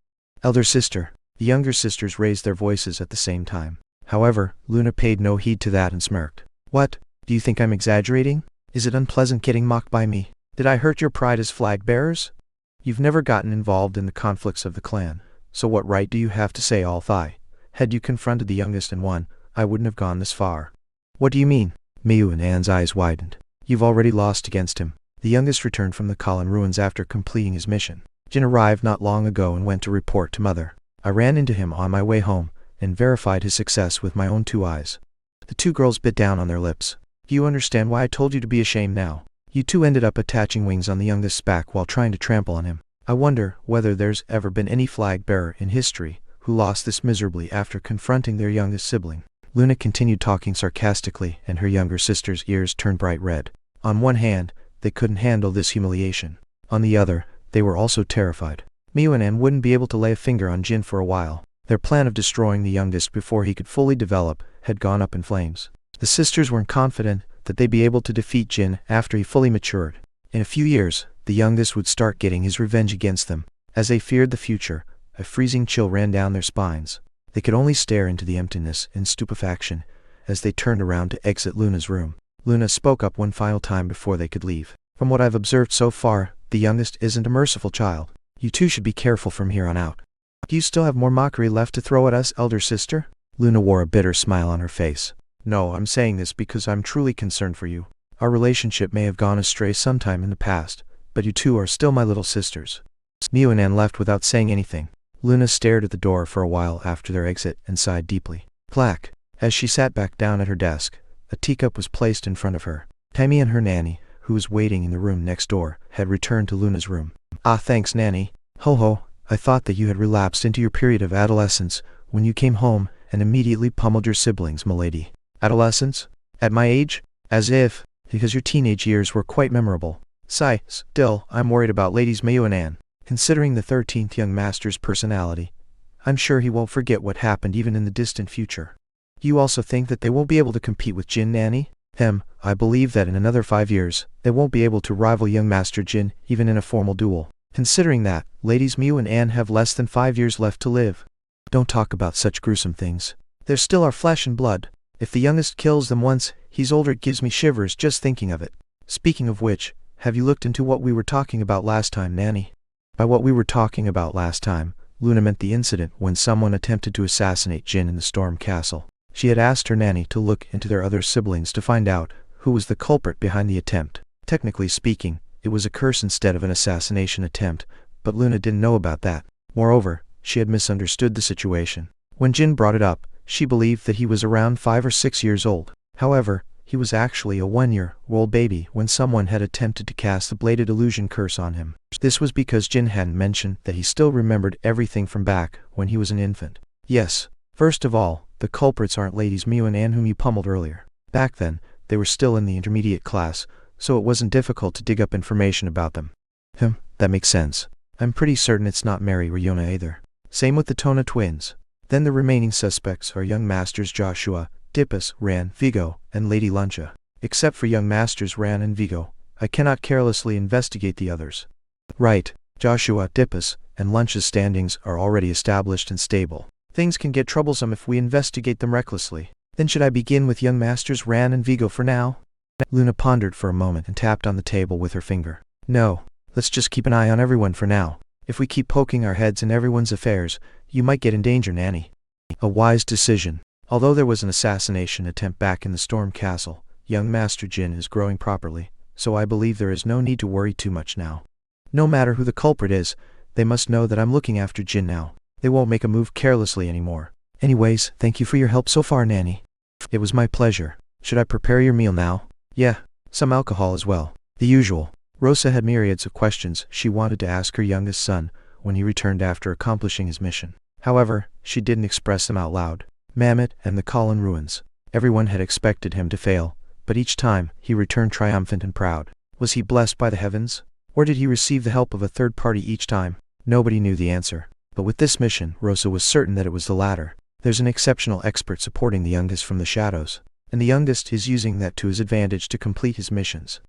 Elder sister. The younger sisters raised their voices at the same time. However, Luna paid no heed to that and smirked. What? Do you think I'm exaggerating? Is it unpleasant getting mocked by me? Did I hurt your pride as flag bearers? You've never gotten involved in the conflicts of the clan, so what right do you have to say all thigh? Had you confronted the youngest and won, I wouldn't have gone this far. What do you mean? Miu and Anne's eyes widened. You've already lost against him. The youngest returned from the Kalin ruins after completing his mission. Jin arrived not long ago and went to report to Mother. I ran into him on my way home, and verified his success with my own 2 eyes. The 2 girls bit down on their lips. Do you understand why I told you to be ashamed now? You 2 ended up attaching wings on the youngest's back while trying to trample on him. I wonder whether there's ever been any flag bearer in history who lost this miserably after confronting their youngest sibling. Luna continued talking sarcastically, and her younger sister's ears turned bright red. On one hand, they couldn't handle this humiliation. On the other, they were also terrified. Miu and Anne wouldn't be able to lay a finger on Jin for a while. Their plan of destroying the youngest before he could fully develop had gone up in flames. The sisters weren't confident that they'd be able to defeat Jin after he fully matured. In a few years, the youngest would start getting his revenge against them. As they feared the future, a freezing chill ran down their spines. They could only stare into the emptiness in stupefaction as they turned around to exit Luna's room. Luna spoke up one final time before they could leave. From what I've observed so far, the youngest isn't a merciful child. You 2 should be careful from here on out. Do you still have more mockery left to throw at us, elder sister? Luna wore a bitter smile on her face. No, I'm saying this because I'm truly concerned for you. Our relationship may have gone astray sometime in the past, but you 2 are still my little sisters. Miu and Anne left without saying anything. Luna stared at the door for a while after their exit and sighed deeply. Clack. As she sat back down at her desk, a teacup was placed in front of her. Tammy and her nanny, who was waiting in the room next door, had returned to Luna's room. Ah, thanks, Nanny. Ho, I thought that you had relapsed into your period of adolescence when you came home and immediately pummeled your siblings, milady. Adolescence? At my age? As if, because your teenage years were quite memorable. Still, I'm worried about ladies Miu and Anne. Considering the 13th young master's personality, I'm sure he won't forget what happened even in the distant future. You also think that they won't be able to compete with Jin, Nanny? I believe that in another 5 years, they won't be able to rival young Master Jin even in a formal duel. Considering that, ladies Miu and Anne have less than 5 years left to live. Don't talk about such gruesome things. They're still our flesh and blood. If the youngest kills them once he's older, it gives me shivers just thinking of it. Speaking of which, have you looked into what we were talking about last time, Nanny? By what we were talking about last time, Luna meant the incident when someone attempted to assassinate Jin in the Storm Castle. She had asked her nanny to look into their other siblings to find out who was the culprit behind the attempt. Technically speaking, it was a curse instead of an assassination attempt, but Luna didn't know about that. Moreover, she had misunderstood the situation. When Jin brought it up, she believed that he was around 5 or 6 years old. However, he was actually a 1-year-old baby when someone had attempted to cast the bladed illusion curse on him. This was because Jin hadn't mentioned that he still remembered everything from back when he was an infant. Yes, first of all, the culprits aren't ladies Miu and Anne whom you pummeled earlier. Back then, they were still in the intermediate class, so it wasn't difficult to dig up information about them. That makes sense. I'm pretty certain it's not Mary or Yona either. Same with the Tona twins. Then the remaining suspects are young masters Joshua, Dippus, Ran, Vigo, and Lady Luncha. Except for young masters Ran and Vigo, I cannot carelessly investigate the others. Right, Joshua, Dippus, and Luncha's standings are already established and stable. Things can get troublesome if we investigate them recklessly. Then should I begin with young masters Ran and Vigo for now? Luna pondered for a moment and tapped on the table with her finger. No, let's just keep an eye on everyone for now. If we keep poking our heads in everyone's affairs, you might get in danger, Nanny. A wise decision. Although there was an assassination attempt back in the Storm Castle, young Master Jin is growing properly, so I believe there is no need to worry too much now. No matter who the culprit is, they must know that I'm looking after Jin now. They won't make a move carelessly anymore. Anyways, thank you for your help so far, Nanny. It was my pleasure. Should I prepare your meal now? Yeah, some alcohol as well. The usual. Rosa had myriads of questions she wanted to ask her youngest son when he returned after accomplishing his mission. However, she didn't express them out loud. Mammoth and the Colin ruins. Everyone had expected him to fail, but each time he returned triumphant and proud. Was he blessed by the heavens? Or did he receive the help of a third party each time? Nobody knew the answer. But with this mission, Rosa was certain that it was the latter. There's an exceptional expert supporting the youngest from the shadows, and the youngest is using that to his advantage to complete his missions.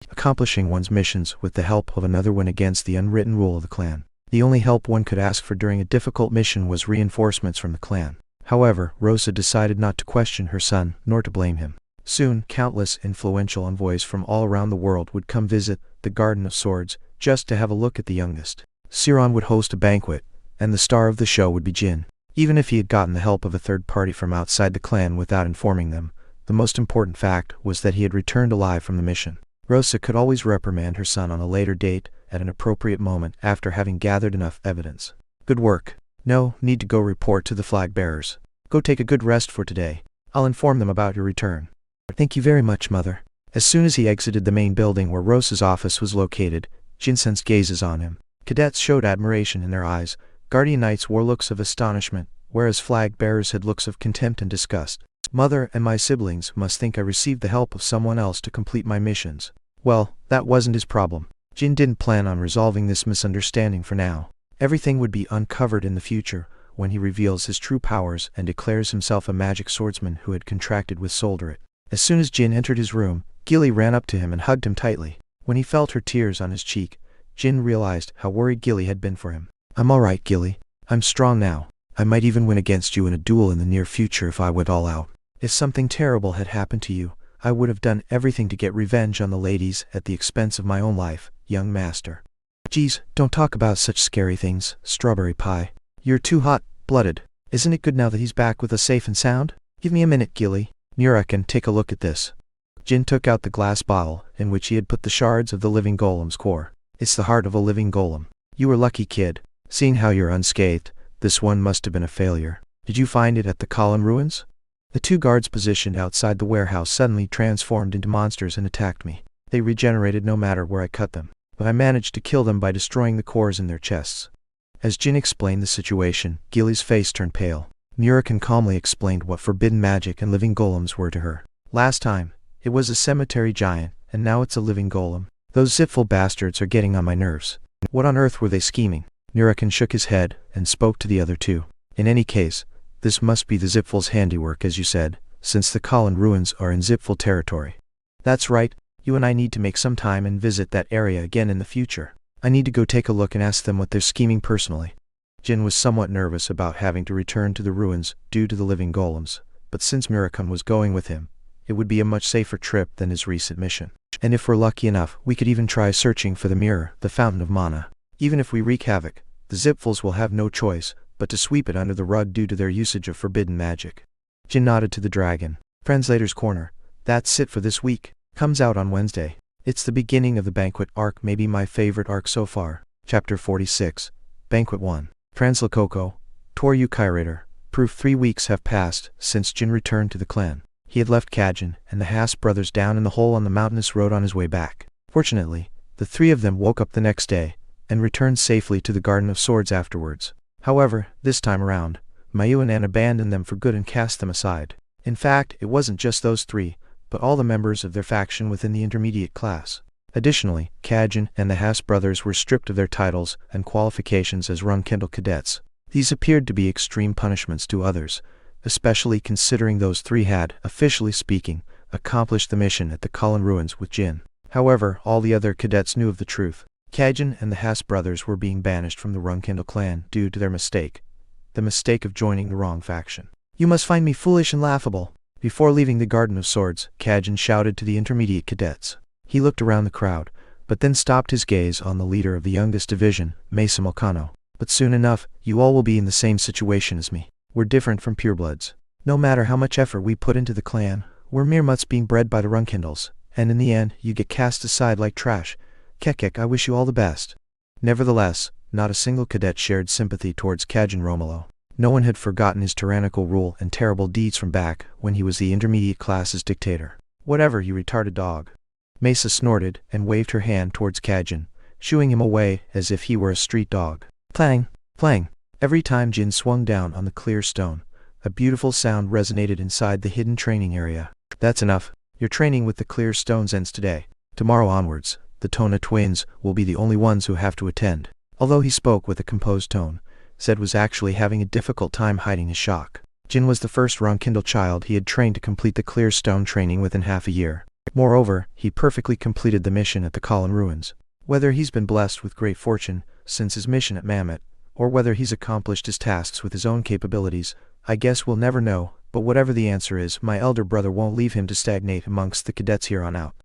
Accomplishing one's missions with the help of another went against the unwritten rule of the clan. The only help one could ask for during a difficult mission was reinforcements from the clan. However, Rosa decided not to question her son, nor to blame him. Soon, countless influential envoys from all around the world would come visit the Garden of Swords, just to have a look at the youngest. Siron would host a banquet, and the star of the show would be Jin. Even if he had gotten the help of a third party from outside the clan without informing them, the most important fact was that he had returned alive from the mission. Rosa could always reprimand her son on a later date, at an appropriate moment after having gathered enough evidence. Good work. No need to go report to the flag bearers. Go take a good rest for today. I'll inform them about your return. Thank you very much, Mother. As soon as he exited the main building where Rosa's office was located, Jin sensed gazes on him. Cadets showed admiration in their eyes. Guardian Knights wore looks of astonishment, whereas flag bearers had looks of contempt and disgust. Mother and my siblings must think I received the help of someone else to complete my missions. Well, that wasn't his problem. Jin didn't plan on resolving this misunderstanding for now. Everything would be uncovered in the future, when he reveals his true powers and declares himself a magic swordsman who had contracted with Solderit. As soon as Jin entered his room, Gilly ran up to him and hugged him tightly. When he felt her tears on his cheek, Jin realized how worried Gilly had been for him. I'm alright, Gilly. I'm strong now. I might even win against you in a duel in the near future if I went all out. If something terrible had happened to you, I would have done everything to get revenge on the ladies at the expense of my own life, young master. Geez, don't talk about such scary things, Strawberry Pie. You're too hot-blooded. Isn't it good now that he's back with us safe and sound? Give me a minute, Gilly. Murakan, take a look at this. Jin took out the glass bottle, in which he had put the shards of the living golem's core. It's the heart of a living golem. You were lucky, kid. Seeing how you're unscathed, this one must have been a failure. Did you find it at the Colin ruins? The two guards positioned outside the warehouse suddenly transformed into monsters and attacked me. They regenerated no matter where I cut them, but I managed to kill them by destroying the cores in their chests. As Jin explained the situation, Gilly's face turned pale. Murakan calmly explained what forbidden magic and living golems were to her. Last time, it was a cemetery giant, and now it's a living golem. Those zipful bastards are getting on my nerves. What on earth were they scheming? Murakan shook his head and spoke to the other two. In any case, this must be the Zipful's handiwork, as you said, since the Colin ruins are in Zipful territory. That's right, you and I need to make some time and visit that area again in the future. I need to go take a look and ask them what they're scheming personally. Jin was somewhat nervous about having to return to the ruins due to the living golems, but since Murakan was going with him, it would be a much safer trip than his recent mission. And if we're lucky enough, we could even try searching for the mirror, the fountain of mana. Even if we wreak havoc, the Zipfuls will have no choice but to sweep it under the rug due to their usage of forbidden magic. Jin nodded to the dragon. Translator's Corner. That's it for this week. Comes out on Wednesday. It's the beginning of the Banquet arc, maybe my favorite arc so far. Chapter 46. Banquet 1. Translococo. Toryu Kyrator. Proof 3 weeks have passed since Jin returned to the clan. He had left Kajin and the Haas brothers down in the hole on the mountainous road on his way back. Fortunately, the three of them woke up the next day and returned safely to the Garden of Swords afterwards. However, this time around, Mayu and Anne abandoned them for good and cast them aside. In fact, it wasn't just those three, but all the members of their faction within the intermediate class. Additionally, Kajin and the Haas brothers were stripped of their titles and qualifications as Runcandel cadets. These appeared to be extreme punishments to others, especially considering those three had, officially speaking, accomplished the mission at the Colin ruins with Jin. However, all the other cadets knew of the truth. Kajin and the Haas brothers were being banished from the Runcandel clan due to their mistake. The mistake of joining the wrong faction. You must find me foolish and laughable. Before leaving the Garden of Swords, Kajin shouted to the intermediate cadets. He looked around the crowd, but then stopped his gaze on the leader of the youngest division, Mesa Molcano. But soon enough, you all will be in the same situation as me. We're different from purebloods. No matter how much effort we put into the clan, we're mere mutts being bred by the Runcandels. and in the end, you get cast aside like trash. Kekek, I wish you all the best. Nevertheless, not a single cadet shared sympathy towards Jin Runcandel. No one had forgotten his tyrannical rule and terrible deeds from back when he was the intermediate class's dictator. Whatever, you retarded dog. Mesa snorted and waved her hand towards Jin, shooing him away as if he were a street dog. Clang! Clang! Every time Jin swung down on the clear stone, a beautiful sound resonated inside the hidden training area. That's enough. Your training with the clear stones ends today. Tomorrow onwards, the Tona twins will be the only ones who have to attend. Although he spoke with a composed tone, Zed was actually having a difficult time hiding his shock. Jin was the first Runcandel child he had trained to complete the clear stone training within half a year. Moreover, he perfectly completed the mission at the Kalin Ruins. Whether he's been blessed with great fortune since his mission at Mammoth, or whether he's accomplished his tasks with his own capabilities, I guess we'll never know, but whatever the answer is, my elder brother won't leave him to stagnate amongst the cadets here on out.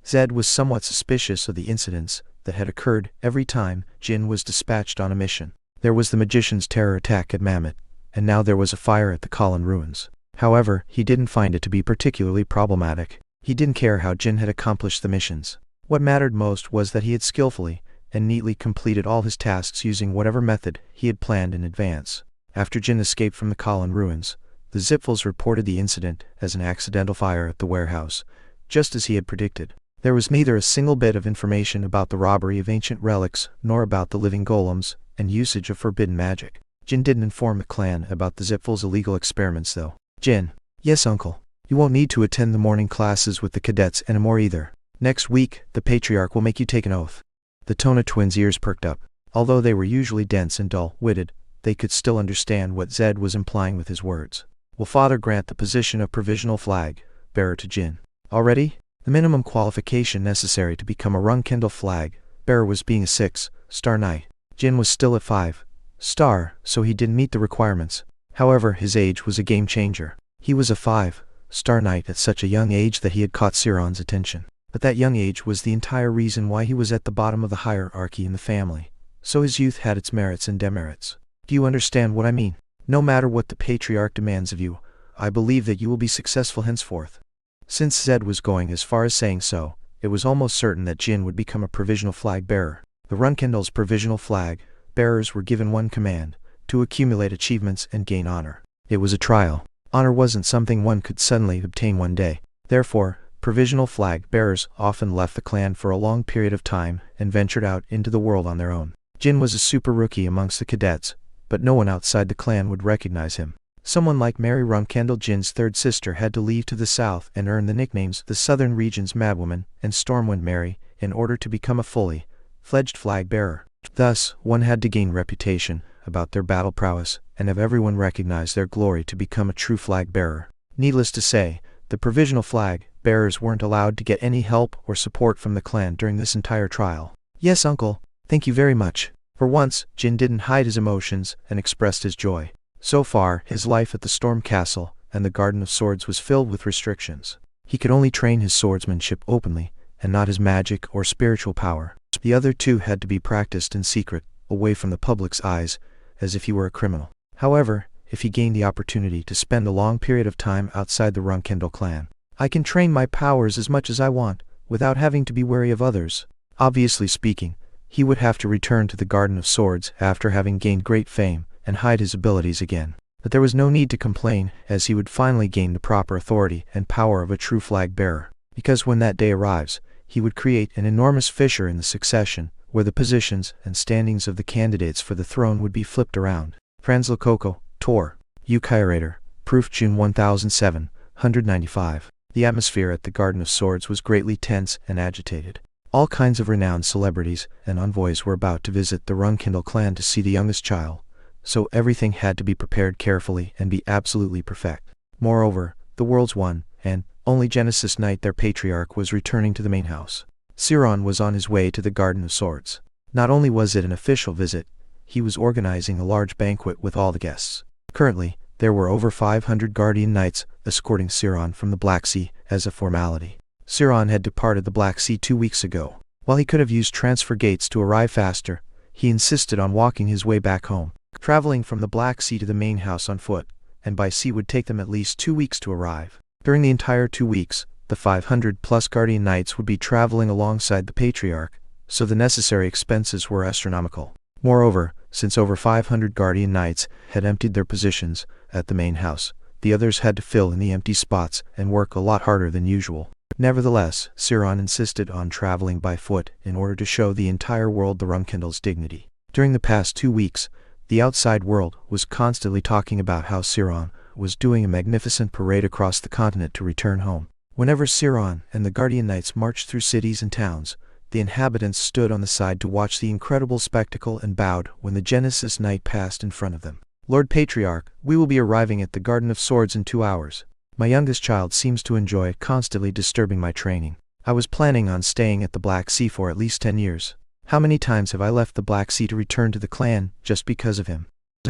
Zed was somewhat suspicious of the incidents that had occurred every time Jin was dispatched on a mission. There was the magician's terror attack at Mammoth, and now there was a fire at the Kalin Ruins. However, he didn't find it to be particularly problematic. He didn't care how Jin had accomplished the missions. What mattered most was that he had skillfully and neatly completed all his tasks using whatever method he had planned in advance. After Jin escaped from the Kalin Ruins, the Zipfels reported the incident as an accidental fire at the warehouse, just as he had predicted. There was neither a single bit of information about the robbery of ancient relics nor about the living golems and usage of forbidden magic. Jin didn't inform the clan about the Zipfels' illegal experiments though. Jin. Yes, uncle. You won't need to attend the morning classes with the cadets anymore either. Next week, the Patriarch will make you take an oath. The Tona twins' ears perked up. Although they were usually dense and dull-witted, they could still understand what Zed was implying with his words. Will Father grant the position of provisional flag bearer to Jin? Already? The minimum qualification necessary to become a Runcandel flag bearer was being a 6-star knight. Jin was still at 5-star, so he didn't meet the requirements. However, his age was a game changer. He was a 5-star knight at such a young age that he had caught Siron's attention. But that young age was the entire reason why he was at the bottom of the hierarchy in the family. So his youth had its merits and demerits. Do you understand what I mean? No matter what the Patriarch demands of you, I believe that you will be successful henceforth. Since Zed was going as far as saying so, it was almost certain that Jin would become a provisional flag bearer. The Runcandel's provisional flag bearers were given one command: to accumulate achievements and gain honor. It was a trial. Honor wasn't something one could suddenly obtain one day. Therefore, provisional flag bearers often left the clan for a long period of time and ventured out into the world on their own. Jin was a super rookie amongst the cadets, but no one outside the clan would recognize him. Someone like Mary Runcandel, Jin's third sister, had to leave to the south and earn the nicknames the Southern Region's Madwoman and Stormwind Mary in order to become a fully fledged flag bearer. Thus, one had to gain reputation about their battle prowess and have everyone recognize their glory to become a true flag bearer. Needless to say, the provisional flag bearers weren't allowed to get any help or support from the clan during this entire trial. Yes, uncle. Thank you very much. For once, Jin didn't hide his emotions and expressed his joy. So far, his life at the Storm Castle and the Garden of Swords was filled with restrictions. He could only train his swordsmanship openly, and not his magic or spiritual power. The other two had to be practiced in secret, away from the public's eyes, as if he were a criminal. However, if he gained the opportunity to spend a long period of time outside the Runcandel clan, I can train my powers as much as I want, without having to be wary of others. Obviously speaking, he would have to return to the Garden of Swords after having gained great fame, and hide his abilities again. But there was no need to complain, as he would finally gain the proper authority and power of a true flag bearer. Because when that day arrives, he would create an enormous fissure in the succession, where the positions and standings of the candidates for the throne would be flipped around. Franzlokoko, Tor, Ukirator, Proof June 1795. The atmosphere at the Garden of Swords was greatly tense and agitated. All kinds of renowned celebrities and envoys were about to visit the Runcandel clan to see the youngest child, so everything had to be prepared carefully and be absolutely perfect. Moreover, the world's one and only Genesis Knight, their patriarch, was returning to the main house. Siron was on his way to the Garden of Swords. Not only was it an official visit, he was organizing a large banquet with all the guests. Currently, there were over 500 Guardian Knights escorting Siron from the Black Sea as a formality. Siron had departed the Black Sea 2 weeks ago. While he could have used transfer gates to arrive faster, he insisted on walking his way back home. Traveling from the Black Sea to the main house on foot, and by sea would take them at least 2 weeks to arrive. During the entire 2 weeks, The 500-plus Guardian Knights would be traveling alongside the Patriarch, so the necessary expenses were astronomical. Moreover, since over 500 Guardian Knights had emptied their positions at the main house, the others had to fill in the empty spots and work a lot harder than usual. Nevertheless, Siron insisted on traveling by foot in order to show the entire world the Runcandel's dignity. During the past 2 weeks, the outside world was constantly talking about how Siron was doing a magnificent parade across the continent to return home. Whenever Siron and the Guardian Knights marched through cities and towns, the inhabitants stood on the side to watch the incredible spectacle and bowed when the Genesis Knight passed in front of them. "Lord Patriarch, we will be arriving at the Garden of Swords in 2 hours. My youngest child seems to enjoy constantly disturbing my training. I was planning on staying at the Black Sea for at least 10 years. How many times have I left the Black Sea to return to the clan just because of him?"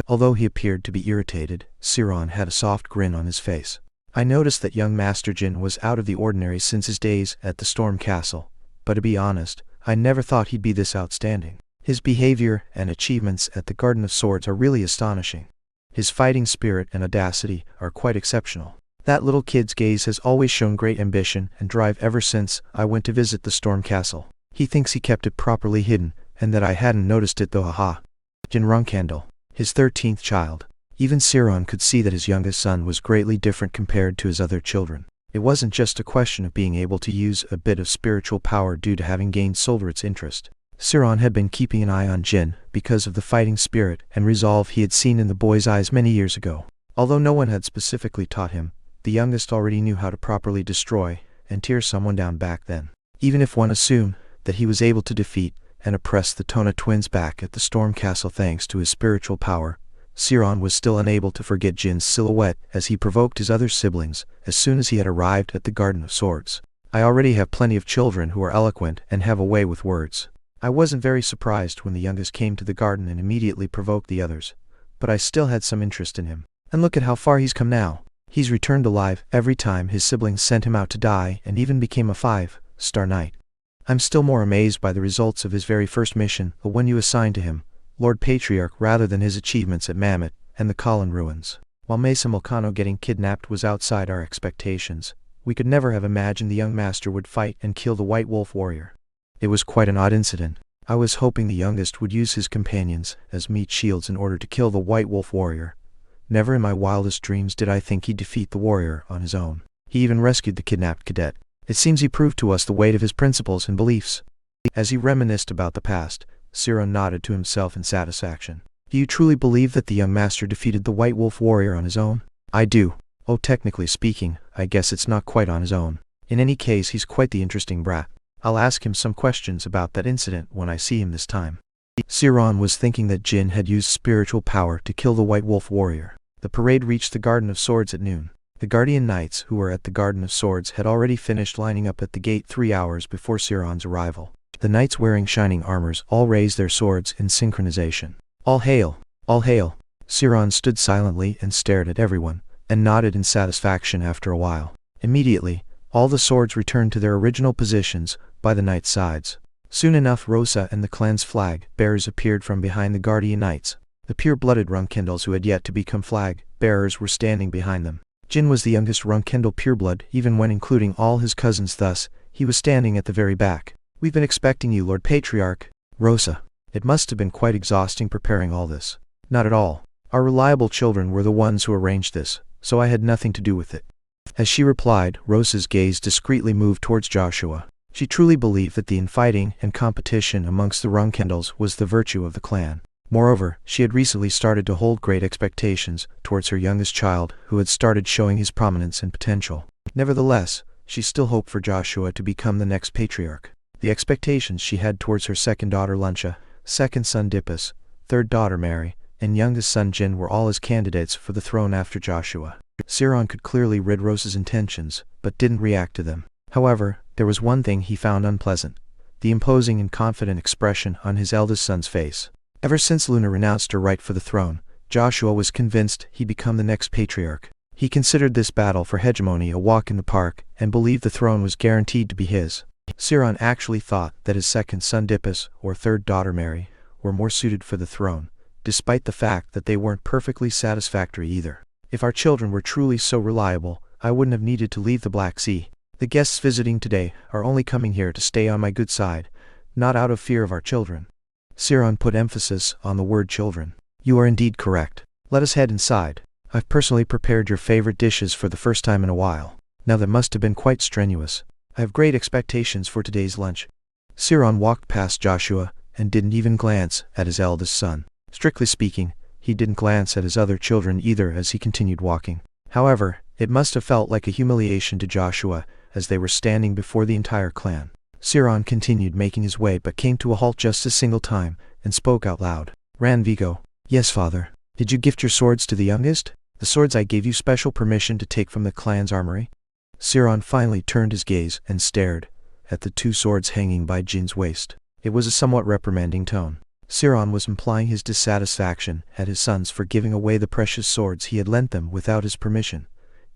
Although he appeared to be irritated, Siron had a soft grin on his face. "I noticed that young Master Jin was out of the ordinary since his days at the Storm Castle, but to be honest, I never thought he'd be this outstanding. His behavior and achievements at the Garden of Swords are really astonishing. His fighting spirit and audacity are quite exceptional. That little kid's gaze has always shown great ambition and drive ever since I went to visit the Storm Castle. He thinks he kept it properly hidden, and that I hadn't noticed it though, haha." Jin Runcandel, his 13th child. Even Siron could see that his youngest son was greatly different compared to his other children. It wasn't just a question of being able to use a bit of spiritual power due to having gained Solderit's interest. Siron had been keeping an eye on Jin because of the fighting spirit and resolve he had seen in the boy's eyes many years ago. Although no one had specifically taught him, the youngest already knew how to properly destroy and tear someone down back then. Even if one assumed that he was able to defeat and oppress the Tona twins back at the Storm Castle thanks to his spiritual power, Siron was still unable to forget Jin's silhouette as he provoked his other siblings as soon as he had arrived at the Garden of Swords. "I already have plenty of children who are eloquent and have a way with words." I wasn't very surprised when the youngest came to the garden and immediately provoked the others, but I still had some interest in him. And look at how far he's come now. He's returned alive every time his siblings sent him out to die and even became a 5-star knight. I'm still more amazed by the results of his very first mission, the one you assigned to him, Lord Patriarch, rather than his achievements at Mammoth and the Colin Ruins. While Mesa Mulcano getting kidnapped was outside our expectations, we could never have imagined the young master would fight and kill the White Wolf warrior. It was quite an odd incident. I was hoping the youngest would use his companions as meat shields in order to kill the White Wolf warrior. Never in my wildest dreams did I think he'd defeat the warrior on his own. He even rescued the kidnapped cadet. It seems he proved to us the weight of his principles and beliefs. As he reminisced about the past, Siron nodded to himself in satisfaction. "Do you truly believe that the young master defeated the White Wolf warrior on his own?" "I do. Oh, technically speaking, I guess it's not quite on his own. In any case, he's quite the interesting brat. I'll ask him some questions about that incident when I see him this time." Siron was thinking that Jin had used spiritual power to kill the White Wolf warrior. The parade reached the Garden of Swords at noon. The Guardian Knights who were at the Garden of Swords had already finished lining up at the gate 3 hours before Siron's arrival. The knights wearing shining armors all raised their swords in synchronization. "All hail! All hail!" Siron stood silently and stared at everyone, and nodded in satisfaction after a while. Immediately, all the swords returned to their original positions by the knights' sides. Soon enough Rosa and the clan's flag bearers appeared from behind the Guardian Knights. The pure-blooded Runcandels who had yet to become flag bearers were standing behind them. Jin was the youngest Runcandel pureblood even when including all his cousins, thus he was standing at the very back. "We've been expecting you, Lord Patriarch." "Rosa, it must have been quite exhausting preparing all this." "Not at all. Our reliable children were the ones who arranged this, so I had nothing to do with it." As she replied, Rosa's gaze discreetly moved towards Joshua. She truly believed that the infighting and competition amongst the Runcandels was the virtue of the clan. Moreover, she had recently started to hold great expectations towards her youngest child, who had started showing his prominence and potential. Nevertheless, she still hoped for Joshua to become the next patriarch. The expectations she had towards her second daughter Luncia, second son Dippus, third daughter Mary, and youngest son Jin were all as candidates for the throne after Joshua. Siron could clearly read Rosa's intentions, but didn't react to them. However, there was one thing he found unpleasant: the imposing and confident expression on his eldest son's face. Ever since Luna renounced her right for the throne, Joshua was convinced he'd become the next patriarch. He considered this battle for hegemony a walk in the park, and believed the throne was guaranteed to be his. Siron actually thought that his second son Dippus, or third daughter Mary, were more suited for the throne, despite the fact that they weren't perfectly satisfactory either. "If our children were truly so reliable, I wouldn't have needed to leave the Black Sea," The guests visiting today are only coming here to stay on my good side, not out of fear of our children. Siron put emphasis on the word children. You are indeed correct. Let us head inside. I've personally prepared your favorite dishes for the first time in a while. Now that must have been quite strenuous. I have great expectations for today's lunch. Siron walked past Joshua and didn't even glance at his eldest son. Strictly speaking, he didn't glance at his other children either as he continued walking. However, it must have felt like a humiliation to Joshua as they were standing before the entire clan. Siron continued making his way but came to a halt just a single time and spoke out loud. Ranvigo. Yes, father. Did you gift your swords to the youngest? The swords I gave you special permission to take from the clan's armory? Siron finally turned his gaze and stared at the 2 swords hanging by Jin's waist. It was a somewhat reprimanding tone. Siron was implying his dissatisfaction at his sons for giving away the precious swords he had lent them without his permission,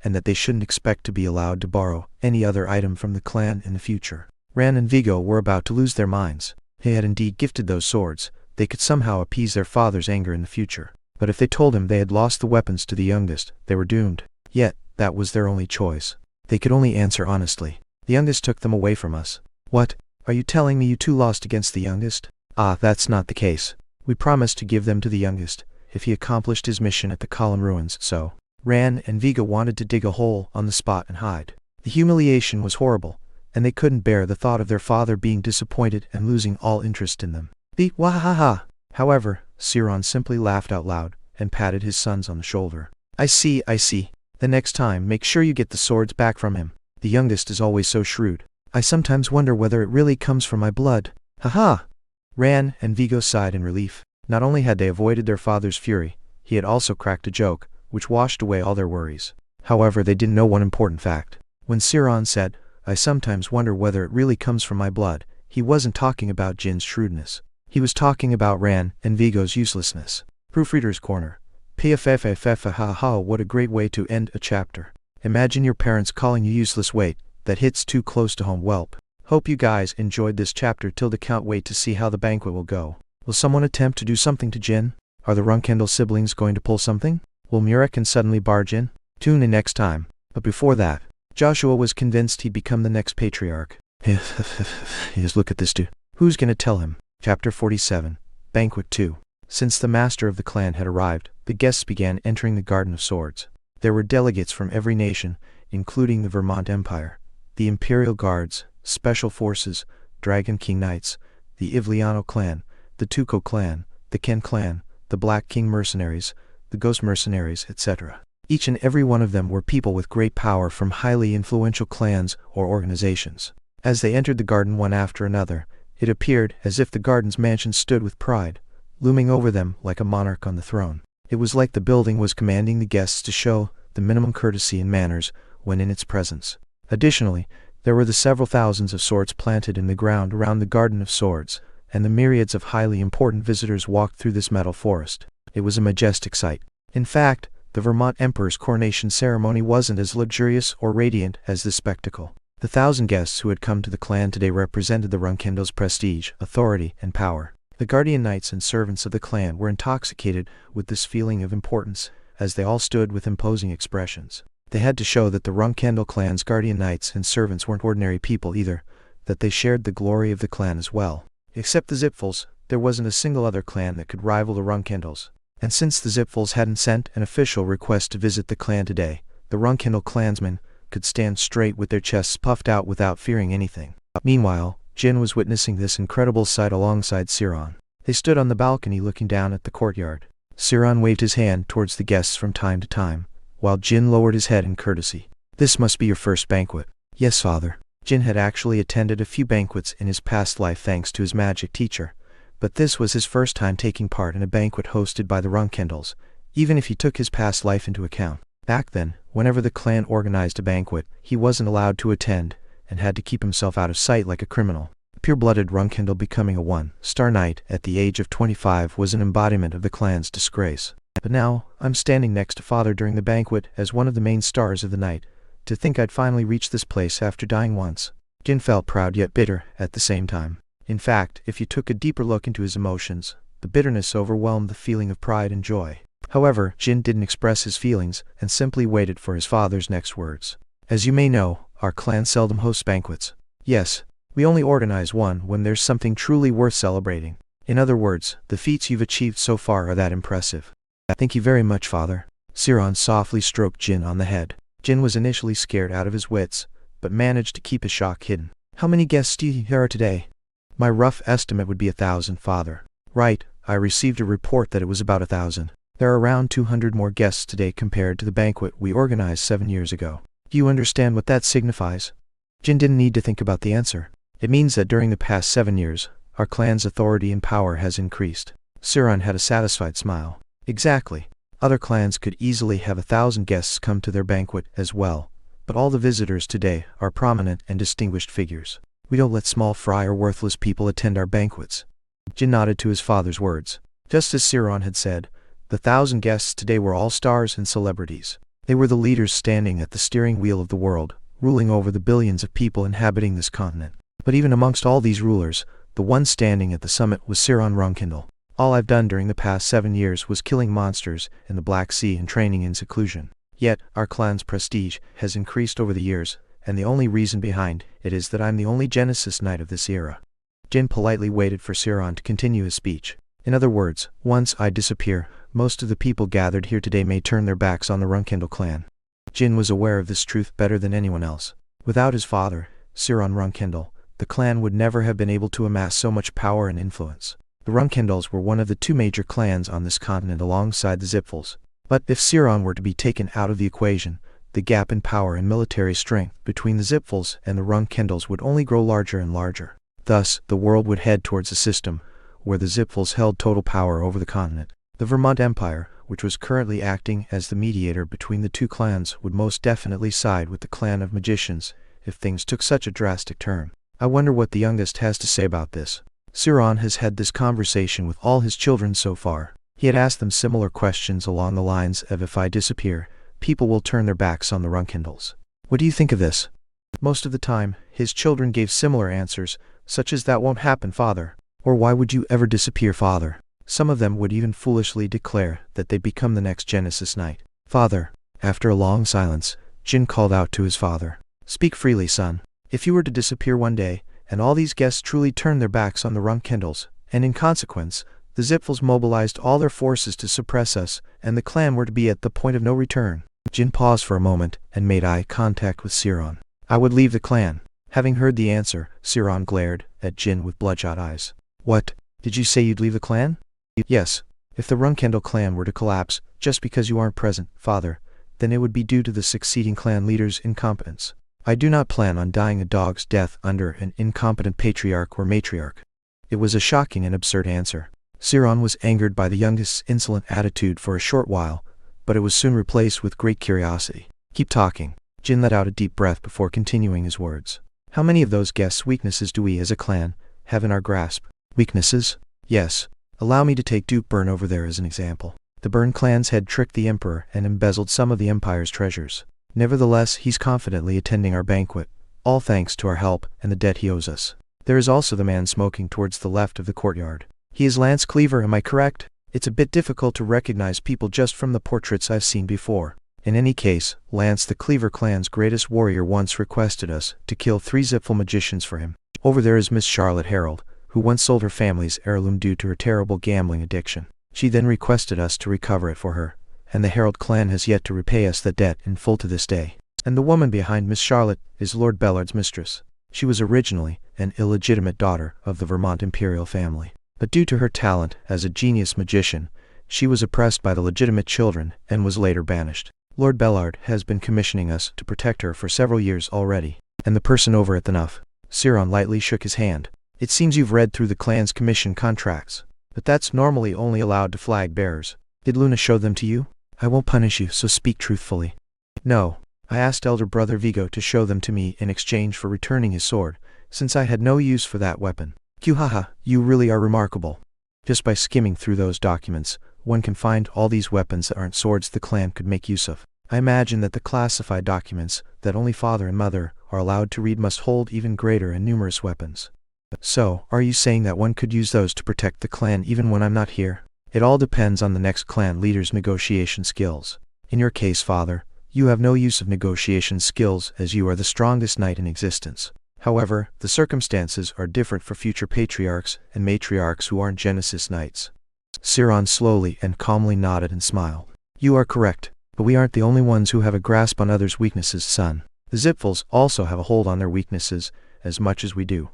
and that they shouldn't expect to be allowed to borrow any other item from the clan in the future. Ran and Vigo were about to lose their minds. They had indeed gifted those swords. They could somehow appease their father's anger in the future. But if they told him they had lost the weapons to the youngest, they were doomed. Yet, that was their only choice. They could only answer honestly. The youngest took them away from us. What? Are you telling me you 2 lost against the youngest? Ah, that's not the case. We promised to give them to the youngest, if he accomplished his mission at the column ruins, so. Ran and Vigo wanted to dig a hole on the spot and hide. The humiliation was horrible, and they couldn't bear the thought of their father being disappointed and losing all interest in them. Wahaha! However, Siron simply laughed out loud and patted his sons on the shoulder. I see. The next time, make sure you get the swords back from him. The youngest is always so shrewd. I sometimes wonder whether it really comes from my blood. Ha! Ran and Vigo sighed in relief. Not only had they avoided their father's fury, he had also cracked a joke, which washed away all their worries. However, they didn't know one important fact. When Siron said, I sometimes wonder whether it really comes from my blood, he wasn't talking about Jin's shrewdness. He was talking about Ran and Vigo's uselessness. Proofreader's Corner. Ha, what a great way to end a chapter. Imagine your parents calling you useless. Wait, that hits too close to home, whelp. Hope you guys enjoyed this chapter till the count. Wait to see how the banquet will go. Will someone attempt to do something to Jin? Are the Runcandel siblings going to pull something? Will Murekin suddenly barge in? Tune in next time. But before that, Joshua was convinced he'd become the next patriarch. Yes, look at this dude. Who's gonna tell him? Chapter 47. Banquet 2. Since the master of the clan had arrived, the guests began entering the Garden of Swords. There were delegates from every nation, including the Vermont Empire, the Imperial Guards, Special Forces, Dragon King Knights, the Ivliano clan, the Tuco clan, the Ken clan, the Black King Mercenaries, the Ghost Mercenaries, etc. Each and every one of them were people with great power from highly influential clans or organizations. As they entered the garden one after another, it appeared as if the garden's mansion stood with pride, looming over them like a monarch on the throne. It was like the building was commanding the guests to show the minimum courtesy and manners when in its presence. Additionally, there were the several thousands of swords planted in the ground around the Garden of Swords, and the myriads of highly important visitors walked through this metal forest. It was a majestic sight. In fact, the Vermont Emperor's coronation ceremony wasn't as luxurious or radiant as this spectacle. The 1,000 guests who had come to the clan today represented the Runcandel's prestige, authority, and power. The guardian knights and servants of the clan were intoxicated with this feeling of importance, as they all stood with imposing expressions. They had to show that the Runcandel clan's guardian knights and servants weren't ordinary people either, that they shared the glory of the clan as well. Except the Zipfels, there wasn't a single other clan that could rival the Runcandels. And since the Zipfels hadn't sent an official request to visit the clan today, the Runcandel clansmen could stand straight with their chests puffed out without fearing anything. Meanwhile, Jin was witnessing this incredible sight alongside Siron. They stood on the balcony looking down at the courtyard. Siron waved his hand towards the guests from time to time, while Jin lowered his head in courtesy. This must be your first banquet. Yes, father. Jin had actually attended a few banquets in his past life thanks to his magic teacher, but this was his first time taking part in a banquet hosted by the Runcandels, even if he took his past life into account. Back then, whenever the clan organized a banquet, he wasn't allowed to attend, and had to keep himself out of sight like a criminal. A pure-blooded Runcandel becoming a one-star knight at the age of 25 was an embodiment of the clan's disgrace. But now, I'm standing next to father during the banquet as one of the main stars of the night. To think I'd finally reached this place after dying once. Jin felt proud yet bitter at the same time. In fact, if you took a deeper look into his emotions, the bitterness overwhelmed the feeling of pride and joy. However, Jin didn't express his feelings and simply waited for his father's next words. As you may know, our clan seldom hosts banquets. Yes, we only organize one when there's something truly worth celebrating. In other words, the feats you've achieved so far are that impressive. Thank you very much, father. Siron softly stroked Jin on the head. Jin was initially scared out of his wits, but managed to keep his shock hidden. How many guests do you think there are today? My rough estimate would be 1,000, father. Right, I received a report that it was about 1,000. There are around 200 more guests today compared to the banquet we organized 7 years ago. Do you understand what that signifies? Jin didn't need to think about the answer. It means that during the past 7 years, our clan's authority and power has increased. Siron had a satisfied smile. Exactly. Other clans could easily have 1,000 guests come to their banquet as well, but all the visitors today are prominent and distinguished figures. We don't let small fry or worthless people attend our banquets. Jin nodded to his father's words. Just as Siron had said, the 1,000 guests today were all stars and celebrities. They were the leaders standing at the steering wheel of the world, ruling over the billions of people inhabiting this continent. But even amongst all these rulers, the one standing at the summit was Jin Runcandel. All I've done during the past 7 years was killing monsters in the Black Sea and training in seclusion. Yet, our clan's prestige has increased over the years, and the only reason behind it is that I'm the only Genesis Knight of this era. Jin politely waited for Siron to continue his speech. In other words, once I disappear, most of the people gathered here today may turn their backs on the Runcandel clan. Jin was aware of this truth better than anyone else. Without his father, Jin Runcandel, the clan would never have been able to amass so much power and influence. The Runcandels were one of the 2 major clans on this continent alongside the Zipfels. But if Siron were to be taken out of the equation, the gap in power and military strength between the Zipfels and the Runcandels would only grow larger and larger. Thus, the world would head towards a system where the Zipfels held total power over the continent. The Vermont Empire, which was currently acting as the mediator between the 2 clans, would most definitely side with the clan of magicians if things took such a drastic turn. I wonder what the youngest has to say about this. Siron has had this conversation with all his children so far. He had asked them similar questions along the lines of, if I disappear, people will turn their backs on the Runcandels. What do you think of this? Most of the time, his children gave similar answers, such as, that won't happen, father. Or, why would you ever disappear, father? Some of them would even foolishly declare that they'd become the next Genesis Knight. Father. After a long silence, Jin called out to his father. Speak freely, son. If you were to disappear one day, and all these guests truly turned their backs on the Runcandels, and in consequence, the Zipfels mobilized all their forces to suppress us, and the clan were to be at the point of no return. Jin paused for a moment and made eye contact with Siron. I would leave the clan. Having heard the answer, Siron glared at Jin with bloodshot eyes. What? Did you say you'd leave the clan? Yes. If the Runcandel clan were to collapse, just because you aren't present, father, then it would be due to the succeeding clan leader's incompetence. I do not plan on dying a dog's death under an incompetent patriarch or matriarch. It was a shocking and absurd answer. Siron was angered by the youngest's insolent attitude for a short while, but it was soon replaced with great curiosity. Keep talking. Jin let out a deep breath before continuing his words. How many of those guests' weaknesses do we as a clan have in our grasp? Weaknesses? Yes. Allow me to take Duke Burn over there as an example. The Burn clans had tricked the Emperor and embezzled some of the Empire's treasures. Nevertheless, he's confidently attending our banquet, all thanks to our help and the debt he owes us. There is also the man smoking towards the left of the courtyard. He is Lance Cleaver, am I correct? It's a bit difficult to recognize people just from the portraits I've seen before. In any case, Lance, the Cleaver clan's greatest warrior, once requested us to kill 3 Zipfel magicians for him. Over there is Miss Charlotte Harold, who once sold her family's heirloom due to her terrible gambling addiction. She then requested us to recover it for her, and the Harold clan has yet to repay us the debt in full to this day. And the woman behind Miss Charlotte is Lord Bellard's mistress. She was originally an illegitimate daughter of the Vermont imperial family. But due to her talent as a genius magician, she was oppressed by the legitimate children and was later banished. Lord Bellard has been commissioning us to protect her for several years already. And the person over at the Nuff. Siron lightly shook his hand. It seems you've read through the clan's commission contracts. But that's normally only allowed to flag bearers. Did Luna show them to you? I won't punish you, so speak truthfully. No. I asked elder brother Vigo to show them to me in exchange for returning his sword, since I had no use for that weapon. Haha, you really are remarkable. Just by skimming through those documents, one can find all these weapons that aren't swords the clan could make use of. I imagine that the classified documents that only father and mother are allowed to read must hold even greater and numerous weapons. So, are you saying that one could use those to protect the clan even when I'm not here? It all depends on the next clan leader's negotiation skills. In your case, father, You have no use of negotiation skills as you are the strongest knight in existence. However, the circumstances are different for future patriarchs and matriarchs who aren't Genesis knights. Siron slowly and calmly nodded and smiled. You are correct, but we aren't the only ones who have a grasp on others' weaknesses, son. The Zipfels also have a hold on their weaknesses as much as we do.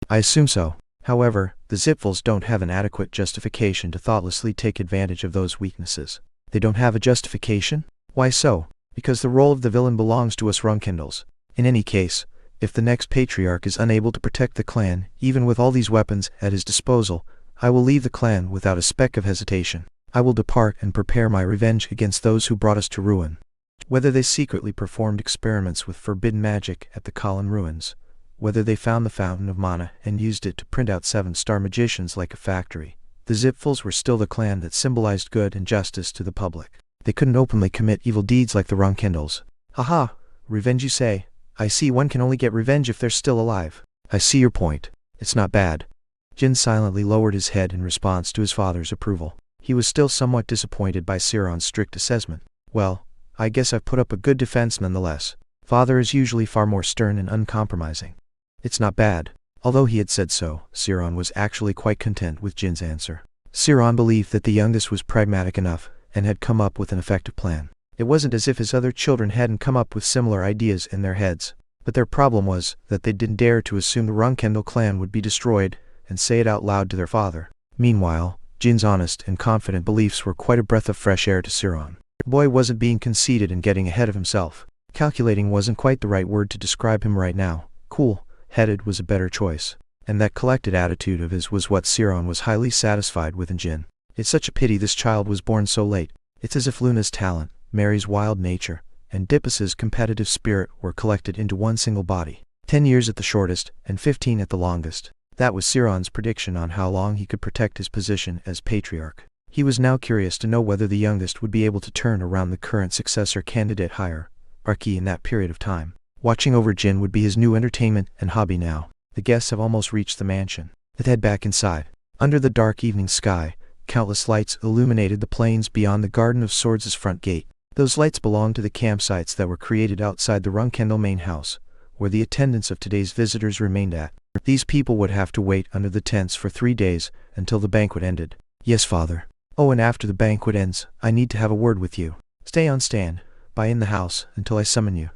I assume so. However, the Zipfels don't have an adequate justification to thoughtlessly take advantage of those weaknesses. They don't have a justification? Why so? Because the role of the villain belongs to us Runcandels. In any case, if the next patriarch is unable to protect the clan, even with all these weapons at his disposal, I will leave the clan without a speck of hesitation. I will depart and prepare my revenge against those who brought us to ruin. Whether they secretly performed experiments with forbidden magic at the Colin ruins, whether they found the fountain of mana and used it to print out 7-star magicians like a factory, the Zipfels were still the clan that symbolized good and justice to the public. They couldn't openly commit evil deeds like the Runcandels. Haha, revenge you say? I see one can only get revenge if they're still alive. I see your point. It's not bad. Jin silently lowered his head in response to his father's approval. He was still somewhat disappointed by Siron's strict assessment. Well, I guess I've put up a good defense nonetheless. Father is usually far more stern and uncompromising. It's not bad. Although he had said so, Siron was actually quite content with Jin's answer. Siron believed that the youngest was pragmatic enough and had come up with an effective plan. It wasn't as if his other children hadn't come up with similar ideas in their heads, but their problem was that they didn't dare to assume the Runcandel clan would be destroyed and say it out loud to their father. Meanwhile, Jin's honest and confident beliefs were quite a breath of fresh air to Siron. The boy wasn't being conceited and getting ahead of himself. Calculating wasn't quite the right word to describe him right now. Cool-headed was a better choice. And that collected attitude of his was what Siron was highly satisfied with in Jin. It's such a pity this child was born so late. It's as if Luna's talent, Mary's wild nature, and Dippus's competitive spirit were collected into one single body. 10 years at the shortest, and 15 at the longest. That was Siron's prediction on how long he could protect his position as patriarch. He was now curious to know whether the youngest would be able to turn around the current successor candidate hierarchy in that period of time. Watching over Jin would be his new entertainment and hobby now. The guests have almost reached the mansion. Let's head back inside. Under the dark evening sky, countless lights illuminated the plains beyond the Garden of Swords' front gate. Those lights belonged to the campsites that were created outside the Runcandel main house, where the attendants of today's visitors remained at. These people would have to wait under the tents for 3 days until the banquet ended. Yes, father. Oh, and after the banquet ends, I need to have a word with you. Stay on standby in the house until I summon you.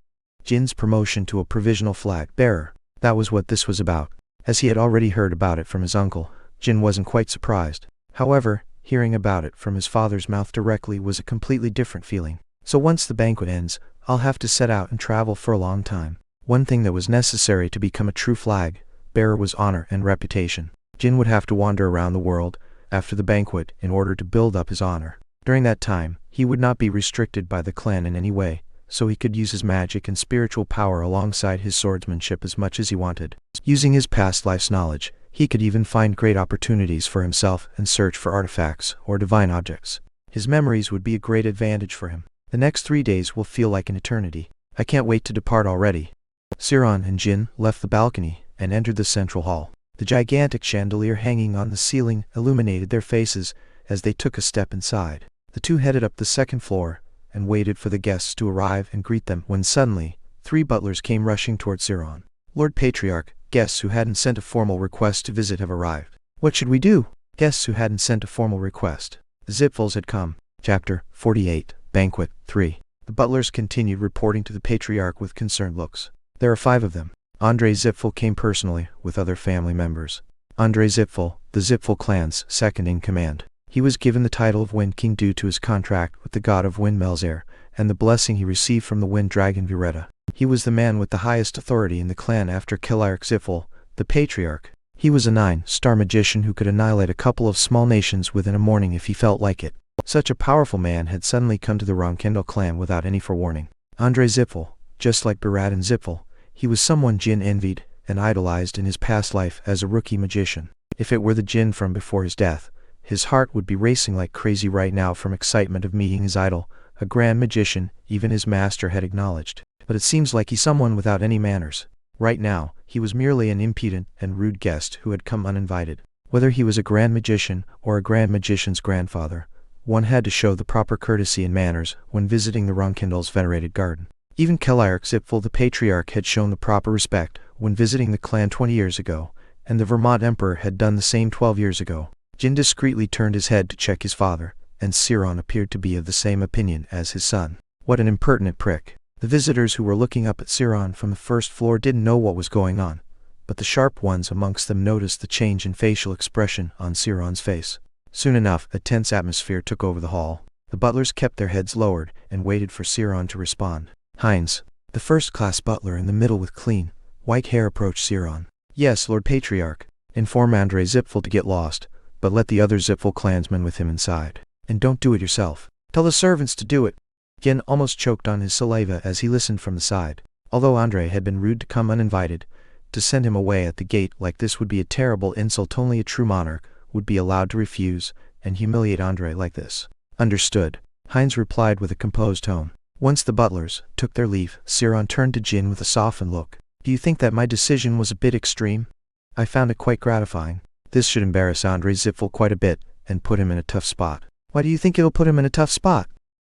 Jin's promotion to a provisional flag bearer. That was what this was about. As he had already heard about it from his uncle, Jin wasn't quite surprised. However, hearing about it from his father's mouth directly was a completely different feeling. So once the banquet ends, I'll have to set out and travel for a long time. One thing that was necessary to become a true flag bearer was honor and reputation. Jin would have to wander around the world after the banquet in order to build up his honor. During that time, he would not be restricted by the clan in any way, so he could use his magic and spiritual power alongside his swordsmanship as much as he wanted. Using his past life's knowledge, he could even find great opportunities for himself and search for artifacts or divine objects. His memories would be a great advantage for him. The next 3 days will feel like an eternity. I can't wait to depart already. Siron and Jin left the balcony and entered the central hall. The gigantic chandelier hanging on the ceiling illuminated their faces as they took a step inside. The two headed up the second floor and waited for the guests to arrive and greet them when suddenly, 3 butlers came rushing toward Siron. Lord Patriarch, guests who hadn't sent a formal request to visit have arrived. What should we do? Guests who hadn't sent a formal request. The Zipfels had come. Chapter 48, Banquet 3. The butlers continued reporting to the Patriarch with concerned looks. There are 5 of them. Andre Zipfel came personally, with other family members. Andre Zipfel, the Zipfel clan's second in command. He was given the title of Wind King due to his contract with the god of wind Melzer, and the blessing he received from the wind dragon Vireta. He was the man with the highest authority in the clan after Kiliarch Zipfel, the Patriarch. He was a 9-star magician who could annihilate a couple of small nations within a morning if he felt like it. Such a powerful man had suddenly come to the Runcandel clan without any forewarning. Andre Zipfel, just like Baradan Zipfel, he was someone Jin envied and idolized in his past life as a rookie magician. If it were the Jin from before his death, his heart would be racing like crazy right now from excitement of meeting his idol, a grand magician even his master had acknowledged. But it seems like he's someone without any manners. Right now, he was merely an impudent and rude guest who had come uninvited. Whether he was a grand magician or a grand magician's grandfather, one had to show the proper courtesy and manners when visiting the Runcandel's venerated garden. Even Keliarch Zipfel the Patriarch had shown the proper respect when visiting the clan 20 years ago, and the Vermont Emperor had done the same 12 years ago. Jin discreetly turned his head to check his father, and Siron appeared to be of the same opinion as his son. What an impertinent prick. The visitors who were looking up at Siron from the first floor didn't know what was going on, but the sharp ones amongst them noticed the change in facial expression on Siron's face. Soon enough, a tense atmosphere took over the hall. The butlers kept their heads lowered and waited for Siron to respond. Heinz, the first-class butler in the middle with clean, white hair, approached Siron. Yes, Lord Patriarch. Inform Andre Zipfel to get lost, but let the other Zipfel clansmen with him inside. And don't do it yourself. Tell the servants to do it. Jin almost choked on his saliva as he listened from the side. Although Andre had been rude to come uninvited, to send him away at the gate like this would be a terrible insult. Only a true monarch would be allowed to refuse and humiliate Andre like this. Understood, Heinz replied with a composed tone. Once the butlers took their leave, Siron turned to Jin with a softened look. Do you think that my decision was a bit extreme? I found it quite gratifying. This should embarrass Andre Zipfel quite a bit and put him in a tough spot. Why do you think it'll put him in a tough spot?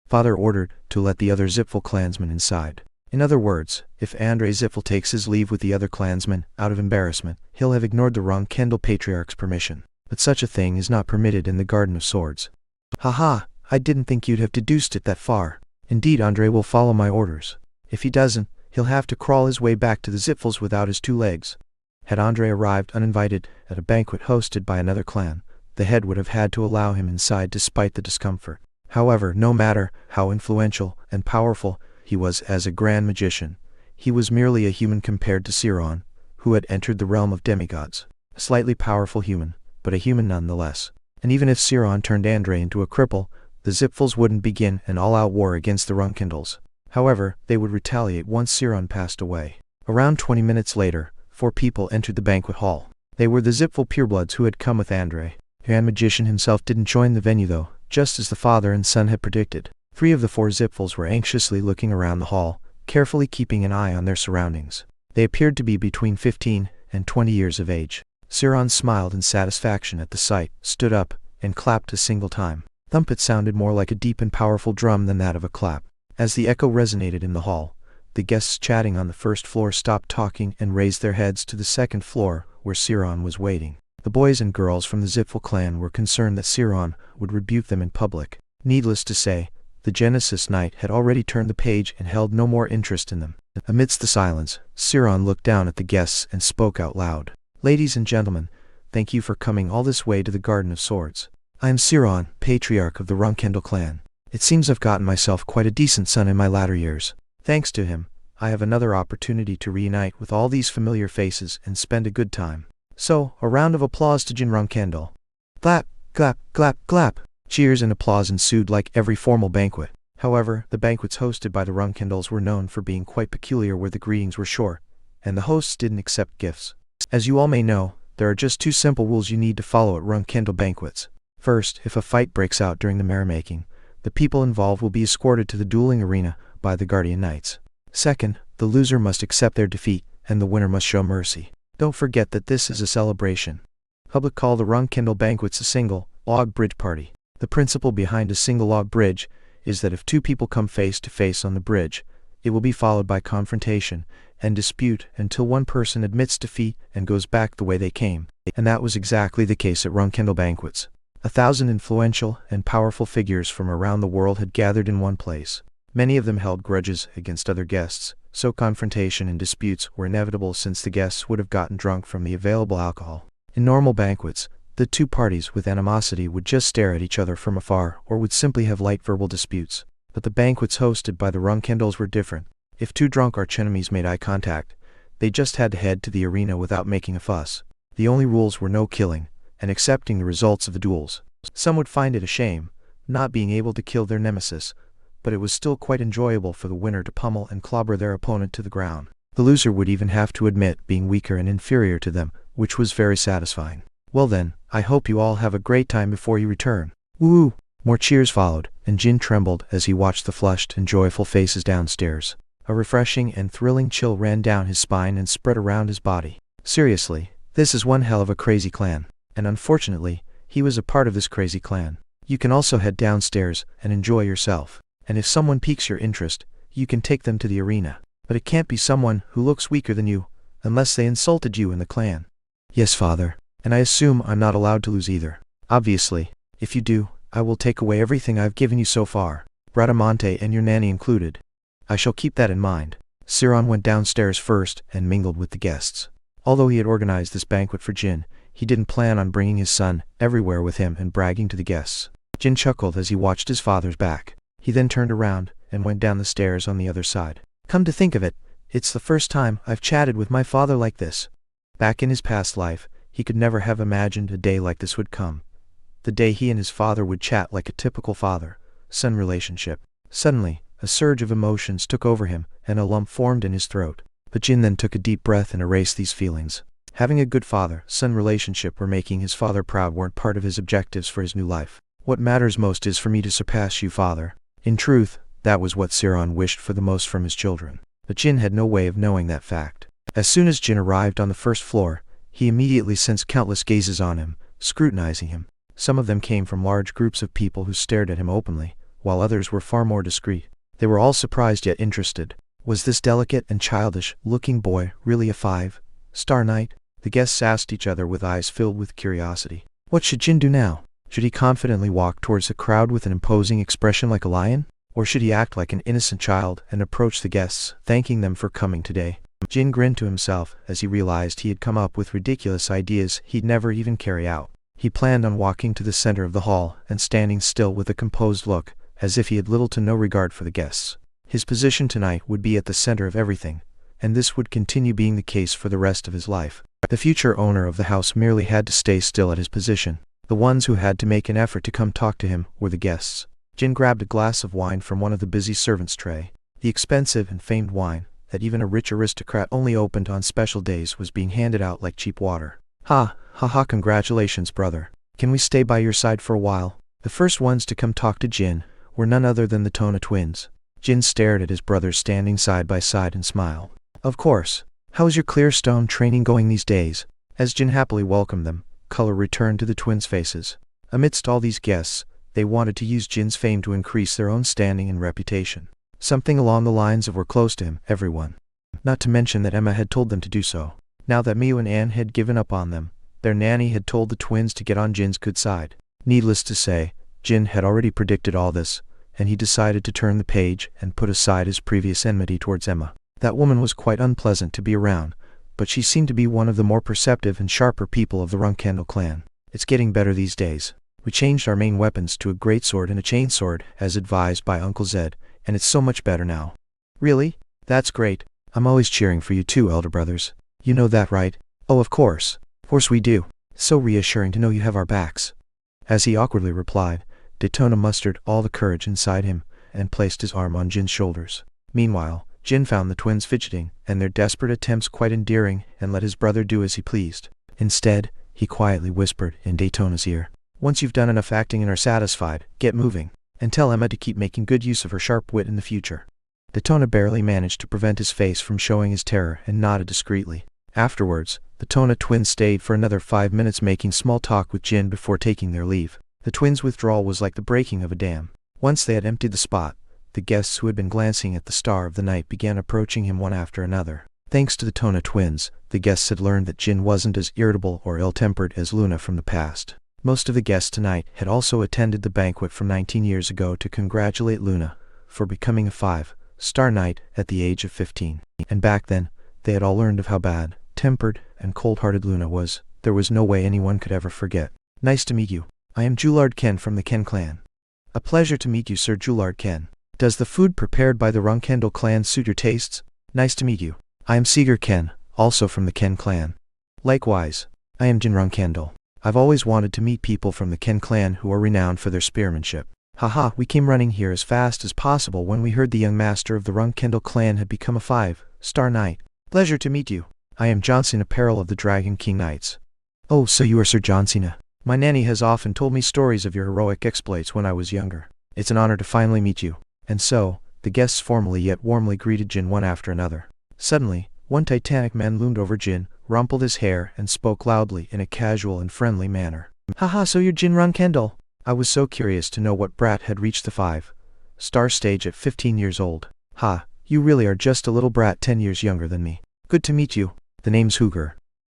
Father ordered to let the other Zipfel clansmen inside. In other words, if Andre Zipfel takes his leave with the other clansmen out of embarrassment, he'll have ignored the Runcandel Patriarch's permission. But such a thing is not permitted in the Garden of Swords. Haha, I didn't think you'd have deduced it that far. Indeed, Andre will follow my orders. If he doesn't, he'll have to crawl his way back to the Zipfels without his 2 legs. Had Andre arrived uninvited at a banquet hosted by another clan, the head would have had to allow him inside despite the discomfort. However, no matter how influential and powerful he was as a grand magician, he was merely a human compared to Siron, who had entered the realm of demigods. A slightly powerful human, but a human nonetheless. And even if Siron turned Andre into a cripple, the Zipfels wouldn't begin an all-out war against the Runcandels. However, they would retaliate once Siron passed away. Around 20 minutes later, 4 people entered the banquet hall. They were the Zipfel purebloods who had come with Andre. The Grand Magician himself didn't join the venue though, just as the father and son had predicted. 3 of the 4 Zipfels were anxiously looking around the hall, carefully keeping an eye on their surroundings. They appeared to be between 15 and 20 years of age. Siron smiled in satisfaction at the sight, stood up, and clapped a single time. Thump! It sounded more like a deep and powerful drum than that of a clap. As the echo resonated in the hall, the guests chatting on the first floor stopped talking and raised their heads to the second floor, where Siron was waiting. The boys and girls from the Zipfel clan were concerned that Siron would rebuke them in public. Needless to say, the Genesis Knight had already turned the page and held no more interest in them. Amidst the silence, Siron looked down at the guests and spoke out loud. Ladies and gentlemen, thank you for coming all this way to the Garden of Swords. I am Siron, Patriarch of the Runcandel clan. It seems I've gotten myself quite a decent son in my latter years. Thanks to him, I have another opportunity to reunite with all these familiar faces and spend a good time. So, a round of applause to Jin Runcandel. Clap, clap, clap, clap. Cheers and applause ensued like every formal banquet. However, the banquets hosted by the Runcandels were known for being quite peculiar, where the greetings were short, and the hosts didn't accept gifts. As you all may know, there are just 2 simple rules you need to follow at Runcandel banquets. First, if a fight breaks out during the merrymaking, the people involved will be escorted to the dueling arena by the Guardian Knights. Second, the loser must accept their defeat, and the winner must show mercy. Don't forget that this is a celebration. Public call the Runcandel banquets a single log bridge party. The principle behind a single log bridge is that if 2 people come face to face on the bridge, it will be followed by confrontation and dispute until one person admits defeat and goes back the way they came. And that was exactly the case at Runcandel banquets. 1,000 influential and powerful figures from around the world had gathered in one place. Many of them held grudges against other guests, so confrontation and disputes were inevitable since the guests would have gotten drunk from the available alcohol. In normal banquets, the 2 parties with animosity would just stare at each other from afar or would simply have light verbal disputes. But the banquets hosted by the Runcandels were different. If 2 drunk archenemies made eye contact, they just had to head to the arena without making a fuss. The only rules were no killing, and accepting the results of the duels. Some would find it a shame, not being able to kill their nemesis, but it was still quite enjoyable for the winner to pummel and clobber their opponent to the ground. The loser would even have to admit being weaker and inferior to them, which was very satisfying. Well then, I hope you all have a great time before you return. Woo! More cheers followed, and Jin trembled as he watched the flushed and joyful faces downstairs. A refreshing and thrilling chill ran down his spine and spread around his body. Seriously, this is one hell of a crazy clan. And unfortunately, he was a part of this crazy clan. You can also head downstairs and enjoy yourself. And if someone piques your interest, you can take them to the arena. But it can't be someone who looks weaker than you, unless they insulted you in the clan. Yes, father. And I assume I'm not allowed to lose either. Obviously. If you do, I will take away everything I've given you so far, Bradamante and your nanny included. I shall keep that in mind. Siron went downstairs first and mingled with the guests. Although he had organized this banquet for Jin, he didn't plan on bringing his son everywhere with him and bragging to the guests. Jin chuckled as he watched his father's back. He then turned around and went down the stairs on the other side. Come to think of it, it's the first time I've chatted with my father like this. Back in his past life, he could never have imagined a day like this would come. The day he and his father would chat like a typical father-son relationship. Suddenly, a surge of emotions took over him, and a lump formed in his throat. But Jin then took a deep breath and erased these feelings. Having a good father-son relationship or making his father proud weren't part of his objectives for his new life. What matters most is for me to surpass you, father. In truth, that was what Siron wished for the most from his children. But Jin had no way of knowing that fact. As soon as Jin arrived on the first floor, he immediately sensed countless gazes on him, scrutinizing him. Some of them came from large groups of people who stared at him openly, while others were far more discreet. They were all surprised yet interested. Was this delicate and childish-looking boy really a 5-star knight? The guests asked each other with eyes filled with curiosity. What should Jin do now? Should he confidently walk towards the crowd with an imposing expression like a lion? Or should he act like an innocent child and approach the guests, thanking them for coming today? Jin grinned to himself as he realized he had come up with ridiculous ideas he'd never even carry out. He planned on walking to the center of the hall and standing still with a composed look, as if he had little to no regard for the guests. His position tonight would be at the center of everything, and this would continue being the case for the rest of his life. The future owner of the house merely had to stay still at his position. The ones who had to make an effort to come talk to him were the guests. Jin grabbed a glass of wine from one of the busy servants' tray. The expensive and famed wine that even a rich aristocrat only opened on special days was being handed out like cheap water. Ha, congratulations, brother. Can we stay by your side for a while? The first ones to come talk to Jin were none other than the Tona twins. Jin stared at his brothers standing side by side and smiled. Of course. How is your Clearstone training going these days? As Jin happily welcomed them, color returned to the twins' faces. Amidst all these guests, they wanted to use Jin's fame to increase their own standing and reputation. Something along the lines of "we're close to him, everyone." Not to mention that Emma had told them to do so. Now that Miu and Anne had given up on them, their nanny had told the twins to get on Jin's good side. Needless to say, Jin had already predicted all this, and he decided to turn the page and put aside his previous enmity towards Emma. That woman was quite unpleasant to be around, but she seemed to be one of the more perceptive and sharper people of the Runcandel clan. It's getting better these days. We changed our main weapons to a greatsword and a chainsword, as advised by Uncle Zed, and it's so much better now. Really? That's great. I'm always cheering for you too, elder brothers. You know that, right? Oh, of course. Of course we do. So reassuring to know you have our backs. As he awkwardly replied, Daytona mustered all the courage inside him and placed his arm on Jin's shoulders. Meanwhile, Jin found the twins fidgeting and their desperate attempts quite endearing and let his brother do as he pleased. Instead, he quietly whispered in Daytona's ear, "Once you've done enough acting and are satisfied, get moving, and tell Emma to keep making good use of her sharp wit in the future." Daytona barely managed to prevent his face from showing his terror and nodded discreetly. Afterwards, the Tona twins stayed for another 5 minutes making small talk with Jin before taking their leave. The twins' withdrawal was like the breaking of a dam. Once they had emptied the spot, the guests who had been glancing at the star of the night began approaching him one after another. Thanks to the Tona twins, the guests had learned that Jin wasn't as irritable or ill-tempered as Luna from the past. Most of the guests tonight had also attended the banquet from 19 years ago to congratulate Luna for becoming a 5-star knight at the age of 15. And back then, they had all learned of how bad-tempered and cold-hearted Luna was. There was no way anyone could ever forget. "Nice to meet you. I am Julard Ken from the Ken clan." "A pleasure to meet you, Sir Julard Ken. Does the food prepared by the Runcandel clan suit your tastes?" "Nice to meet you. I am Seeger Ken, also from the Ken clan." "Likewise. I am Jin Runcandel. I've always wanted to meet people from the Ken clan who are renowned for their spearmanship." "Haha, we came running here as fast as possible when we heard the young master of the Runcandel clan had become a 5-star knight." "Pleasure to meet you. I am John Cena Peril of the Dragon King Knights." "Oh, so you are Sir John Cena. My nanny has often told me stories of your heroic exploits when I was younger. It's an honor to finally meet you." And so, the guests formally yet warmly greeted Jin one after another. Suddenly, one titanic man loomed over Jin, rumpled his hair, and spoke loudly in a casual and friendly manner. "Haha, so you're Jin Runcandel. I was so curious to know what brat had reached the 5-star stage at 15 years old. Ha, you really are just a little brat 10 years younger than me. Good to meet you. The name's Hooger.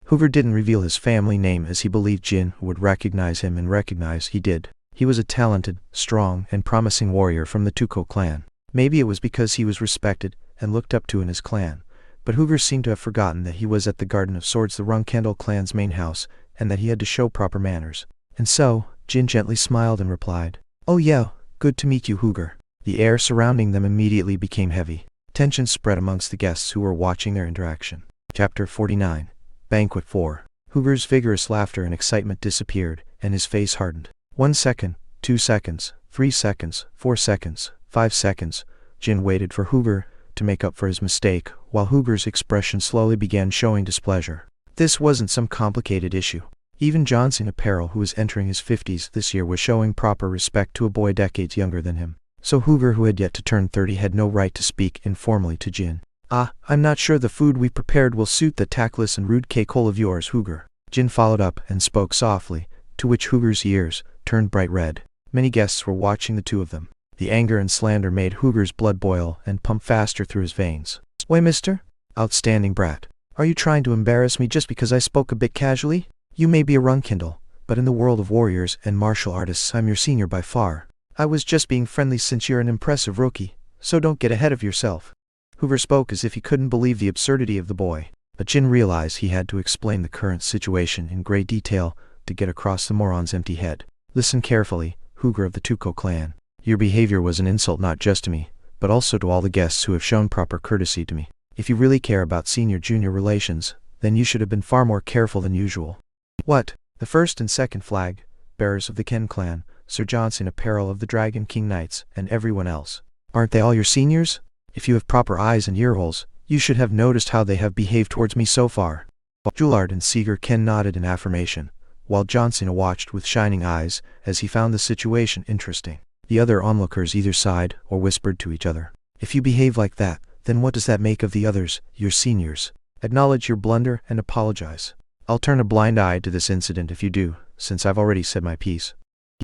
Hooger didn't reveal his family name as he believed Jin would recognize him, and recognize he did. He was a talented, strong, and promising warrior from the Tuco clan. Maybe it was because he was respected and looked up to in his clan, but Hooger seemed to have forgotten that he was at the Garden of Swords, the Runcandel clan's main house, and that he had to show proper manners. And so, Jin gently smiled and replied, "Oh yeah, good to meet you, Hooger." The air surrounding them immediately became heavy. Tension spread amongst the guests who were watching their interaction. Chapter 49. Banquet 4. Hooger's vigorous laughter and excitement disappeared, and his face hardened. 1 second, 2 seconds, 3 seconds, 4 seconds, 5 seconds. Jin waited for Hooger to make up for his mistake, while Hooger's expression slowly began showing displeasure. This wasn't some complicated issue. Even Johnson Apparel, who was entering his 50s this year, was showing proper respect to a boy decades younger than him. So Hooger, who had yet to turn 30, had no right to speak informally to Jin. I'm not sure the food we prepared will suit the tactless and rude cake-hole of yours, Hooger." Jin followed up and spoke softly, to which Hooger's ears turned bright red. Many guests were watching the two of them. The anger and slander made Hooger's blood boil and pump faster through his veins. "Why, mister? Outstanding brat. Are you trying to embarrass me just because I spoke a bit casually? You may be a Runcandel, but in the world of warriors and martial artists I'm your senior by far. I was just being friendly since you're an impressive rookie, so don't get ahead of yourself." Hoover spoke as if he couldn't believe the absurdity of the boy, but Jin realized he had to explain the current situation in great detail to get across the moron's empty head. "Listen carefully, Hooger of the Tuco clan. Your behavior was an insult not just to me, but also to all the guests who have shown proper courtesy to me. If you really care about senior-junior relations, then you should have been far more careful than usual." "What? The first and second flag bearers of the Ken clan, Sir Johnson Apparel of the Dragon King Knights, and everyone else. Aren't they all your seniors? If you have proper eyes and earholes, you should have noticed how they have behaved towards me so far." Jullard and Seeger Ken nodded in affirmation, while Johnson watched with shining eyes as he found the situation interesting. The other onlookers either sighed or whispered to each other. "If you behave like that, then what does that make of the others, your seniors? Acknowledge your blunder and apologize. I'll turn a blind eye to this incident if you do, since I've already said my piece."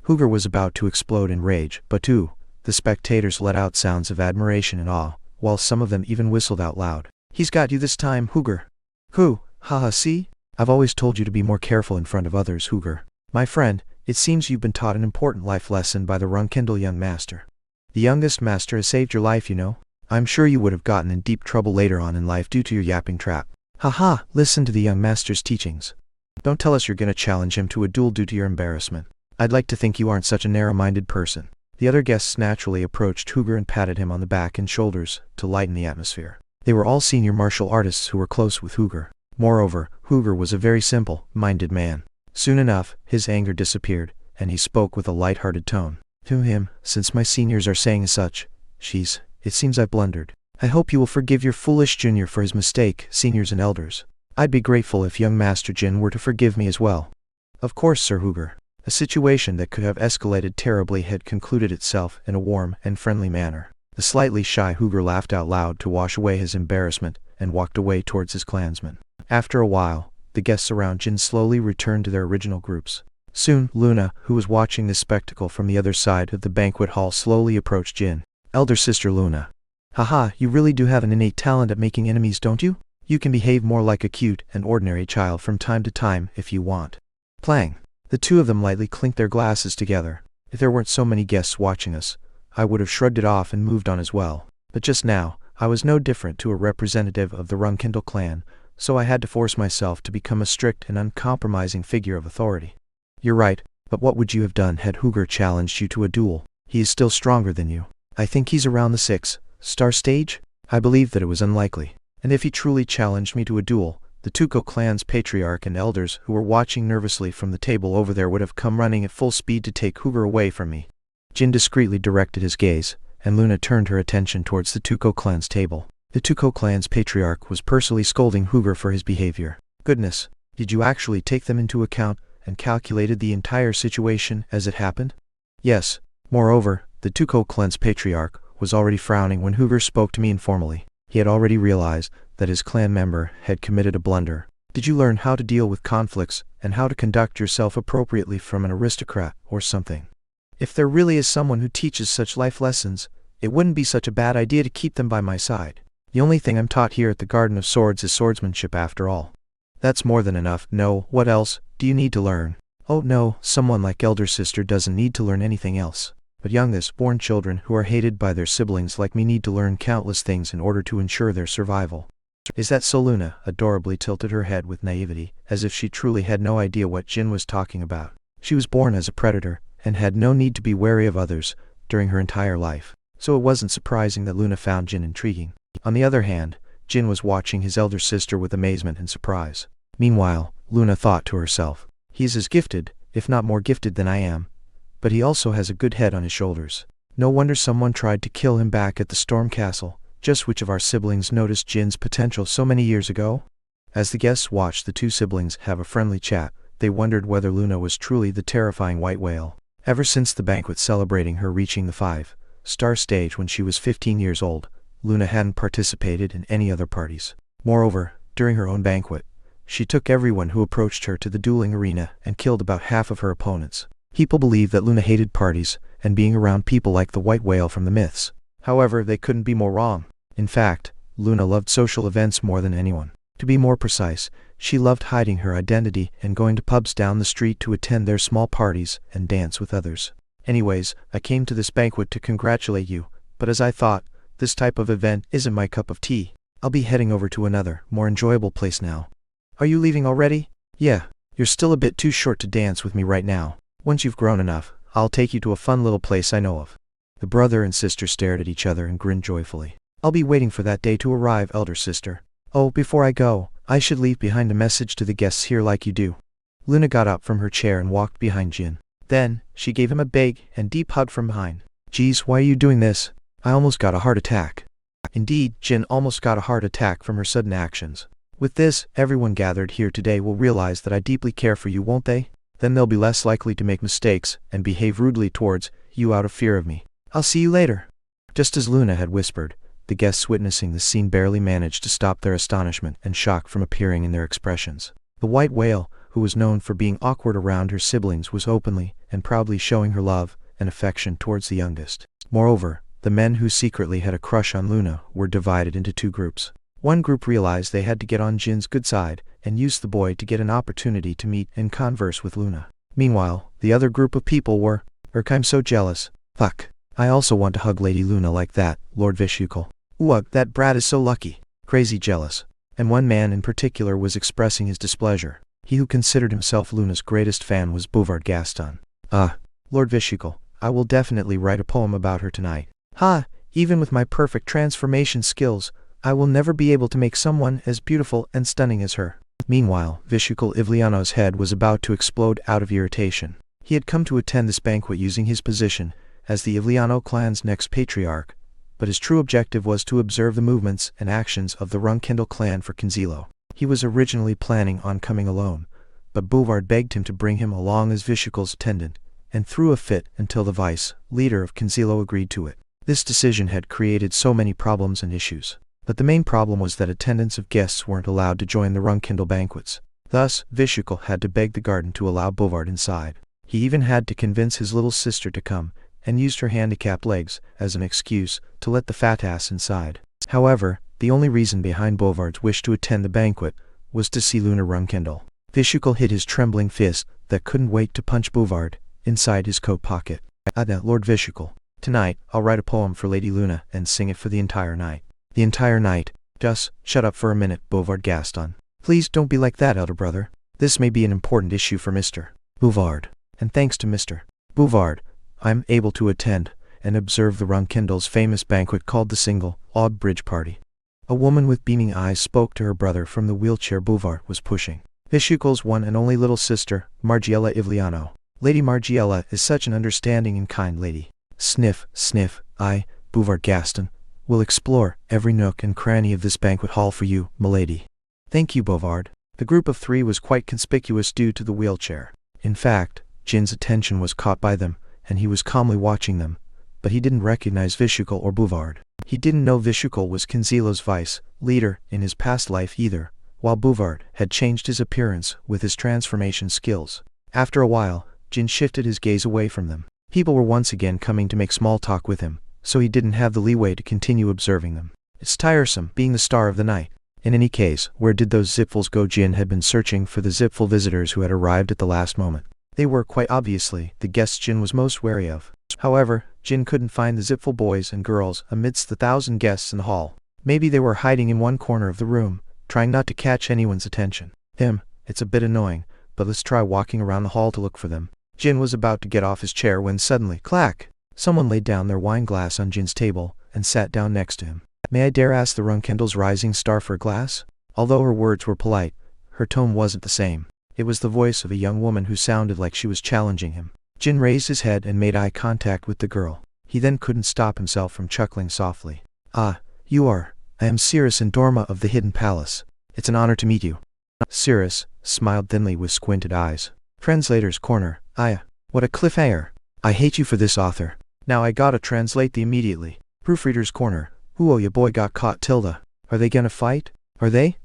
Hooger was about to explode in rage, but the spectators let out sounds of admiration and awe, while some of them even whistled out loud. "He's got you this time, Hooger." "Who? Haha, see? I've always told you to be more careful in front of others, Hooger. My friend, it seems you've been taught an important life lesson by the Runcandel young master. The youngest master has saved your life, you know. I'm sure you would have gotten in deep trouble later on in life due to your yapping trap. Haha, listen to the young master's teachings. Don't tell us you're gonna challenge him to a duel due to your embarrassment. I'd like to think you aren't such a narrow-minded person." The other guests naturally approached Hooger and patted him on the back and shoulders to lighten the atmosphere. They were all senior martial artists who were close with Hooger. Moreover, Hooger was a very simple-minded man. Soon enough, his anger disappeared, and he spoke with a light-hearted tone. "To him, since my seniors are saying such, it seems I've blundered. I hope you will forgive your foolish junior for his mistake, seniors and elders. I'd be grateful if young Master Jin were to forgive me as well." "Of course, Sir Hooger." A situation that could have escalated terribly had concluded itself in a warm and friendly manner. The slightly shy Hooger laughed out loud to wash away his embarrassment and walked away towards his clansmen. After a while, the guests around Jin slowly returned to their original groups. Soon, Luna, who was watching this spectacle from the other side of the banquet hall, slowly approached Jin. "Elder sister Luna. Haha, you really do have an innate talent at making enemies, don't you? You can behave more like a cute and ordinary child from time to time if you want." Clang. The two of them lightly clinked their glasses together. If there weren't so many guests watching us, I would have shrugged it off and moved on as well. But just now, I was no different to a representative of the Runcandel clan, so I had to force myself to become a strict and uncompromising figure of authority. "You're right, but what would you have done had Hooger challenged you to a duel? He is still stronger than you. I think he's around the 6-star stage? I believe that it was unlikely. And if he truly challenged me to a duel, the Tuco clan's patriarch and elders who were watching nervously from the table over there would have come running at full speed to take Hooger away from me." Jin discreetly directed his gaze, and Luna turned her attention towards the Tuco clan's table. The Tuco clan's patriarch was personally scolding Hooger for his behavior. "Goodness, did you actually take them into account and calculated the entire situation as it happened?" "Yes. Moreover, the Tuco clan's patriarch was already frowning when Hooger spoke to me informally. He had already realized that his clan member had committed a blunder. Did you learn how to deal with conflicts and how to conduct yourself appropriately from an aristocrat or something?" If there really is someone who teaches such life lessons, it wouldn't be such a bad idea to keep them by my side. The only thing I'm taught here at the Garden of Swords is swordsmanship after all. That's more than enough. No, what else do you need to learn? Oh no, someone like elder sister doesn't need to learn anything else. But youngest-born children who are hated by their siblings like me need to learn countless things in order to ensure their survival. Is that so? Luna adorably tilted her head with naivety, as if she truly had no idea what Jin was talking about. She was born as a predator, and had no need to be wary of others during her entire life. So it wasn't surprising that Luna found Jin intriguing. On the other hand, Jin was watching his elder sister with amazement and surprise. Meanwhile, Luna thought to herself, he is as gifted, if not more gifted than I am, but he also has a good head on his shoulders. No wonder someone tried to kill him back at the Storm Castle. Just which of our siblings noticed Jin's potential so many years ago? As the guests watched the two siblings have a friendly chat, they wondered whether Luna was truly the terrifying white whale. Ever since the banquet celebrating her reaching the 5-star stage when she was 15 years old, Luna hadn't participated in any other parties. Moreover, during her own banquet, she took everyone who approached her to the dueling arena and killed about half of her opponents. People believed that Luna hated parties and being around people like the white whale from the myths. However, they couldn't be more wrong. In fact, Luna loved social events more than anyone. To be more precise, she loved hiding her identity and going to pubs down the street to attend their small parties and dance with others. Anyways, I came to this banquet to congratulate you, but as I thought, this type of event isn't my cup of tea. I'll be heading over to another, more enjoyable place now. Are you leaving already? Yeah, you're still a bit too short to dance with me right now. Once you've grown enough, I'll take you to a fun little place I know of. The brother and sister stared at each other and grinned joyfully. I'll be waiting for that day to arrive, elder sister. Oh, before I go, I should leave behind a message to the guests here like you do. Luna got up from her chair and walked behind Jin. Then, she gave him a big and deep hug from behind. Geez, why are you doing this? I almost got a heart attack. Indeed, Jin almost got a heart attack from her sudden actions. With this, everyone gathered here today will realize that I deeply care for you, won't they? Then they'll be less likely to make mistakes and behave rudely towards you out of fear of me. I'll see you later. Just as Luna had whispered, the guests witnessing the scene barely managed to stop their astonishment and shock from appearing in their expressions. The white whale, who was known for being awkward around her siblings, was openly and proudly showing her love and affection towards the youngest. Moreover, the men who secretly had a crush on Luna were divided into two groups. One group realized they had to get on Jin's good side and used the boy to get an opportunity to meet and converse with Luna. Meanwhile, the other group of people were, I'm so jealous. Fuck. I also want to hug Lady Luna like that, Lord Vishukal. Ugh, that brat is so lucky. Crazy jealous. And one man in particular was expressing his displeasure. He who considered himself Luna's greatest fan was Bouvard Gaston. Lord Vishukal, I will definitely write a poem about her tonight. Even with my perfect transformation skills, I will never be able to make someone as beautiful and stunning as her. Meanwhile, Vishukal Ivliano's head was about to explode out of irritation. He had come to attend this banquet using his position as the Ivliano clan's next patriarch, but his true objective was to observe the movements and actions of the Runcandel clan for Kinzilo. He was originally planning on coming alone, but Bouvard begged him to bring him along as Vishukal's attendant, and threw a fit until the vice-leader of Kinzilo agreed to it. This decision had created so many problems and issues. But the main problem was that attendants of guests weren't allowed to join the Runcandel banquets. Thus, Vishukal had to beg the garden to allow Bouvard inside. He even had to convince his little sister to come, and used her handicapped legs as an excuse to let the fat ass inside. However, the only reason behind Bouvard's wish to attend the banquet was to see Luna Runcandel. Vishukal hid his trembling fist that couldn't wait to punch Bouvard inside his coat pocket. Lord Vishukal, tonight I'll write a poem for Lady Luna and sing it for the entire night. The entire night? Just shut up for a minute, Bouvard Gaston. Please don't be like that, elder brother. This may be an important issue for Mr. Bouvard. And thanks to Mr. Bouvard, I'm able to attend and observe the Runcandel's famous banquet called the Single Odd Bridge Party. A woman with beaming eyes spoke to her brother from the wheelchair Bouvard was pushing. Vishukal's one and only little sister, Margiela Ivliano. Lady Margiela is such an understanding and kind lady. Sniff, sniff, I, Bouvard Gaston, will explore every nook and cranny of this banquet hall for you, milady. Thank you, Bouvard. The group of three was quite conspicuous due to the wheelchair. In fact, Jin's attention was caught by them, and he was calmly watching them, but he didn't recognize Vishukal or Bouvard. He didn't know Vishukal was Kinzilo's vice-leader in his past life either, while Bouvard had changed his appearance with his transformation skills. After a while, Jin shifted his gaze away from them. People were once again coming to make small talk with him, so he didn't have the leeway to continue observing them. It's tiresome, being the star of the night. In any case, where did those zipfuls go? Jin had been searching for the zipful visitors who had arrived at the last moment. They were, quite obviously, the guests Jin was most wary of. However, Jin couldn't find the zipful boys and girls amidst the 1,000 guests in the hall. Maybe they were hiding in one corner of the room, trying not to catch anyone's attention. It's a bit annoying, but let's try walking around the hall to look for them. Jin was about to get off his chair when suddenly, clack! Someone laid down their wine glass on Jin's table and sat down next to him. May I dare ask the Runcandel's rising star for a glass? Although her words were polite, her tone wasn't the same. It was the voice of a young woman who sounded like she was challenging him. Jin raised his head and made eye contact with the girl. He then couldn't stop himself from chuckling softly. Ah, you are. I am Cirrus and Dorma of the Hidden Palace. It's an honor to meet you. Cirrus smiled thinly with squinted eyes. Translator's corner. What a cliffhanger. I hate you for this, author. Now I gotta translate the immediately. Proofreader's corner. Ooh, ya boy got caught. Tilda. Are they gonna fight? Are they?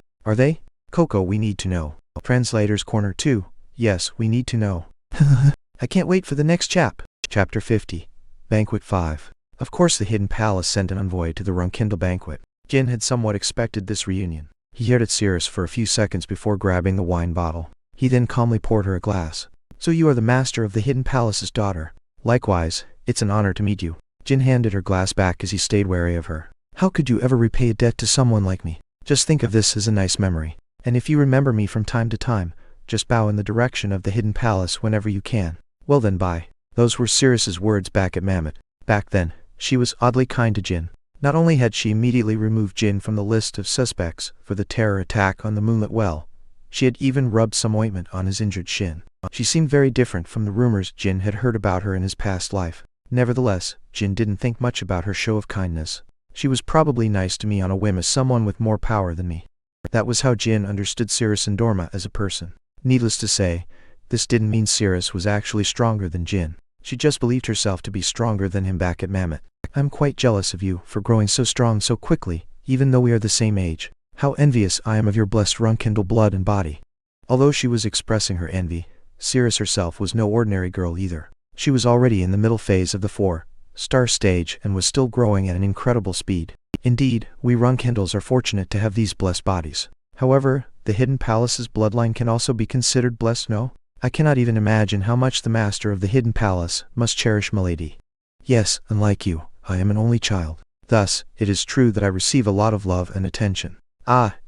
Coco, we need to know. Translator's corner 2. Yes, we need to know. I can't wait for the next Chapter 50. Banquet 5. Of course the Hidden Palace sent an envoy to the Runcandel banquet. Jin had somewhat expected this reunion. He stared at Cirrus for a few seconds before grabbing the wine bottle. He then calmly poured her a glass. So you are the master of the Hidden Palace's daughter. Likewise, it's an honor to meet you. Jin handed her glass back as he stayed wary of her. How could you ever repay a debt to someone like me? Just think of this as a nice memory. And if you remember me from time to time, just bow in the direction of the Hidden Palace whenever you can. Well then, bye. Those were Cirrus's words back at Mammoth. Back then, she was oddly kind to Jin. Not only had she immediately removed Jin from the list of suspects for the terror attack on the Moonlit Well, she had even rubbed some ointment on his injured shin. She seemed very different from the rumors Jin had heard about her in his past life. Nevertheless, Jin didn't think much about her show of kindness. She was probably nice to me on a whim as someone with more power than me. That was how Jin understood Cirrus and Dorma as a person. Needless to say, this didn't mean Cirrus was actually stronger than Jin. She just believed herself to be stronger than him back at Mammoth. I'm quite jealous of you for growing so strong so quickly, even though we are the same age. How envious I am of your blessed Runcandel blood and body. Although she was expressing her envy, Cirrus herself was no ordinary girl either. She was already in the middle phase of the 4-star stage and was still growing at an incredible speed. Indeed, we Runcandels are fortunate to have these blessed bodies. However, the Hidden Palace's bloodline can also be considered blessed, no? I cannot even imagine how much the master of the Hidden Palace must cherish Milady. Yes, unlike you, I am an only child. Thus, it is true that I receive a lot of love and attention.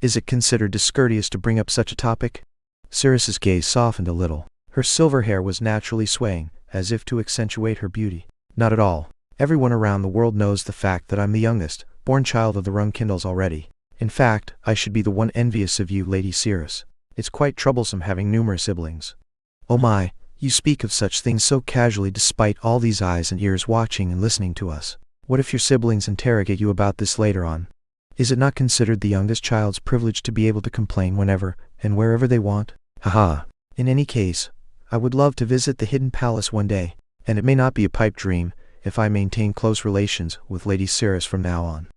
Is it considered discourteous to bring up such a topic? Cirrus's gaze softened a little. Her silver hair was naturally swaying, as if to accentuate her beauty. Not at all. Everyone around the world knows the fact that I'm the youngest, born child of the Runcandels already. In fact, I should be the one envious of you, Lady Cirrus. It's quite troublesome having numerous siblings. Oh my, you speak of such things so casually despite all these eyes and ears watching and listening to us. What if your siblings interrogate you about this later on? Is it not considered the youngest child's privilege to be able to complain whenever and wherever they want? Haha. In any case, I would love to visit the Hidden Palace one day, and it may not be a pipe dream if I maintain close relations with Lady Cirrus from now on.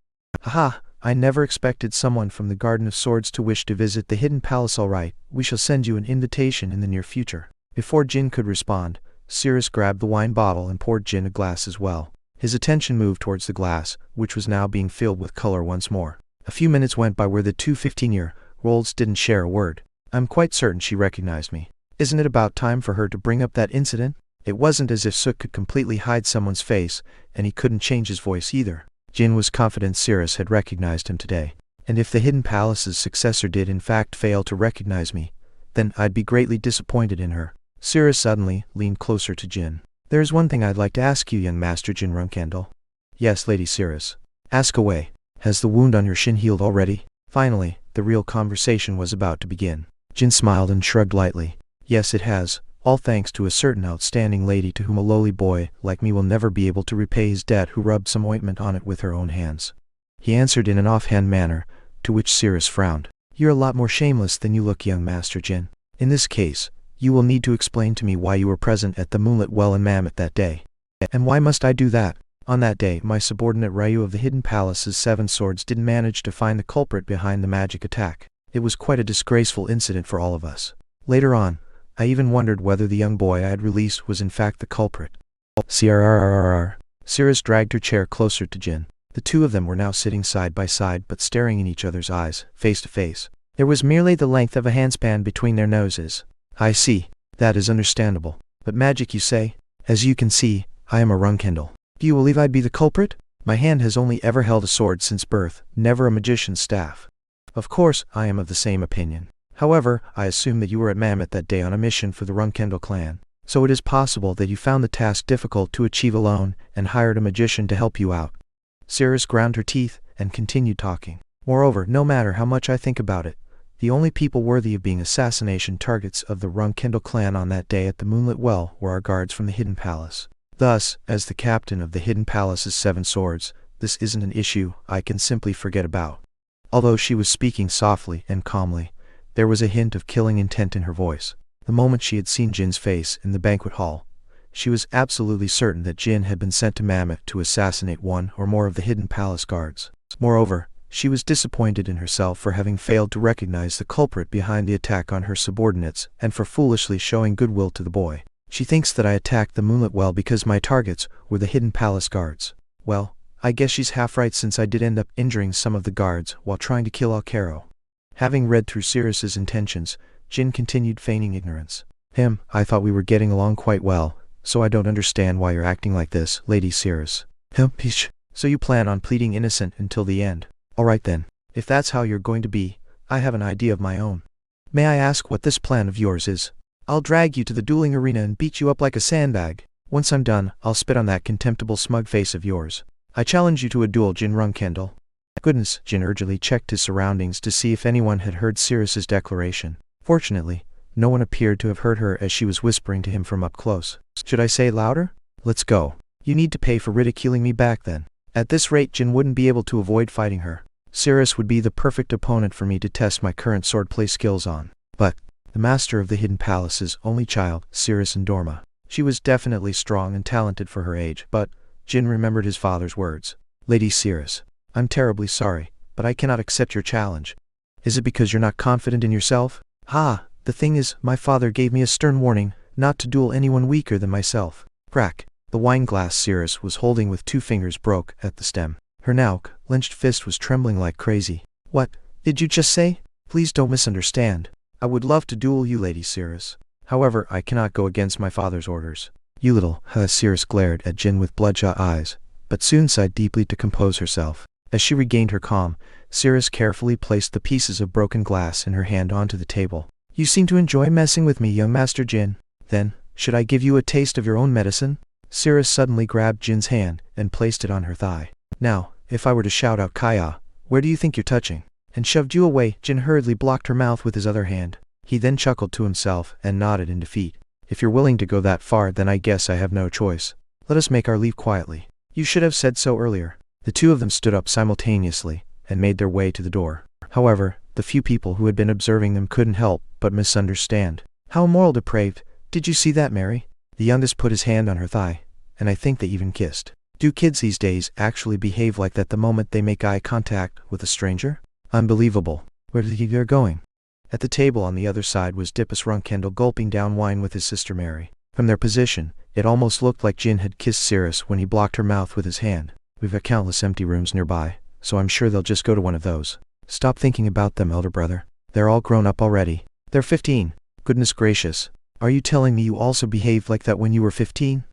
Haha, I never expected someone from the Garden of Swords to wish to visit the Hidden Palace. All right, we shall send you an invitation in the near future. Before Jin could respond, Cirrus grabbed the wine bottle and poured Jin a glass as well. His attention moved towards the glass, which was now being filled with color once more. A few minutes went by where the two 15-year-olds didn't share a word. I'm quite certain she recognized me. Isn't it about time for her to bring up that incident? It wasn't as if Sook could completely hide someone's face, and he couldn't change his voice either. Jin was confident Cirrus had recognized him today. And if the Hidden Palace's successor did in fact fail to recognize me, then I'd be greatly disappointed in her. Cirrus suddenly leaned closer to Jin. There is one thing I'd like to ask you, young Master Jin Runcandel. Yes, Lady Cirrus. Ask away. Has the wound on your shin healed already? Finally, the real conversation was about to begin. Jin smiled and shrugged lightly. Yes, it has, all thanks to a certain outstanding lady to whom a lowly boy like me will never be able to repay his debt, who rubbed some ointment on it with her own hands. He answered in an offhand manner, to which Cirrus frowned. You're a lot more shameless than you look, young Master Jin. In this case, you will need to explain to me why you were present at the Moonlit Well in Mammoth that day. And why must I do that? On that day, my subordinate Ryu of the Hidden Palace's 7 Swords didn't manage to find the culprit behind the magic attack. It was quite a disgraceful incident for all of us. Later on, I even wondered whether the young boy I had released was in fact the culprit. CRRRR. Cirrus dragged her chair closer to Jin. The two of them were now sitting side by side but staring in each other's eyes, face to face. There was merely the length of a handspan between their noses. I see. That is understandable. But magic, you say? As you can see, I am a Runcandel. Do you believe I'd be the culprit? My hand has only ever held a sword since birth, never a magician's staff. Of course, I am of the same opinion. However, I assume that you were at Mammoth that day on a mission for the Runcandel clan. So it is possible that you found the task difficult to achieve alone, and hired a magician to help you out. Cirrus ground her teeth, and continued talking. Moreover, no matter how much I think about it, the only people worthy of being assassination targets of the Runcandel clan on that day at the Moonlit Well were our guards from the Hidden Palace. Thus, as the captain of the Hidden Palace's 7 swords, this isn't an issue I can simply forget about. Although she was speaking softly and calmly, there was a hint of killing intent in her voice. The moment she had seen Jin's face in the banquet hall, she was absolutely certain that Jin had been sent to Mammoth to assassinate one or more of the Hidden Palace guards. Moreover, she was disappointed in herself for having failed to recognize the culprit behind the attack on her subordinates and for foolishly showing goodwill to the boy. She thinks that I attacked the Moonlit Well because my targets were the Hidden Palace guards. Well, I guess she's half right, since I did end up injuring some of the guards while trying to kill Alcaro. Having read through Cirrus's intentions, Jin continued, feigning ignorance. I thought we were getting along quite well, so I don't understand why you're acting like this, Lady Cirrus. Pish. So you plan on pleading innocent until the end? Alright then. If that's how you're going to be, I have an idea of my own. May I ask what this plan of yours is? I'll drag you to the dueling arena and beat you up like a sandbag. Once I'm done, I'll spit on that contemptible smug face of yours. I challenge you to a duel, Jin Runcandel. Goodness, Jin urgently checked his surroundings to see if anyone had heard Cirrus's declaration. Fortunately, no one appeared to have heard her as she was whispering to him from up close. Should I say louder? Let's go. You need to pay for ridiculing me back then. At this rate, Jin wouldn't be able to avoid fighting her. Cirrus would be the perfect opponent for me to test my current swordplay skills on. But the master of the Hidden Palace's only child, Cirrus Endorma. She was definitely strong and talented for her age, but Jin remembered his father's words. Lady Cirrus, I'm terribly sorry, but I cannot accept your challenge. Is it because you're not confident in yourself? The thing is, my father gave me a stern warning not to duel anyone weaker than myself. Crack. The wine glass Cirrus was holding with 2 fingers broke at the stem. Her now clenched fist was trembling like crazy. What did you just say? Please don't misunderstand. I would love to duel you, Lady Cirrus. However, I cannot go against my father's orders. You little Cirrus glared at Jin with bloodshot eyes, but soon sighed deeply to compose herself. As she regained her calm, Cirrus carefully placed the pieces of broken glass in her hand onto the table. You seem to enjoy messing with me, young Master Jin. Then, should I give you a taste of your own medicine? Cirrus suddenly grabbed Jin's hand and placed it on her thigh. Now, if I were to shout out Kaya, where do you think you're touching? And shoved you away. Jin hurriedly blocked her mouth with his other hand. He then chuckled to himself and nodded in defeat. If you're willing to go that far, then I guess I have no choice. Let us make our leave quietly. You should have said so earlier. The two of them stood up simultaneously and made their way to the door. However, the few people who had been observing them couldn't help but misunderstand. How moral depraved. Did you see that, Mary? The youngest put his hand on her thigh, and I think they even kissed. Do kids these days actually behave like that the moment they make eye contact with a stranger? Unbelievable. Where did they're going? At the table on the other side was Dippus Runcandel gulping down wine with his sister Mary. From their position, it almost looked like Jin had kissed Cirrus when he blocked her mouth with his hand. We've got countless empty rooms nearby, so I'm sure they'll just go to one of those. Stop thinking about them, elder brother. They're all grown up already. They're 15. Goodness gracious. Are you telling me you also behaved like that when you were 15?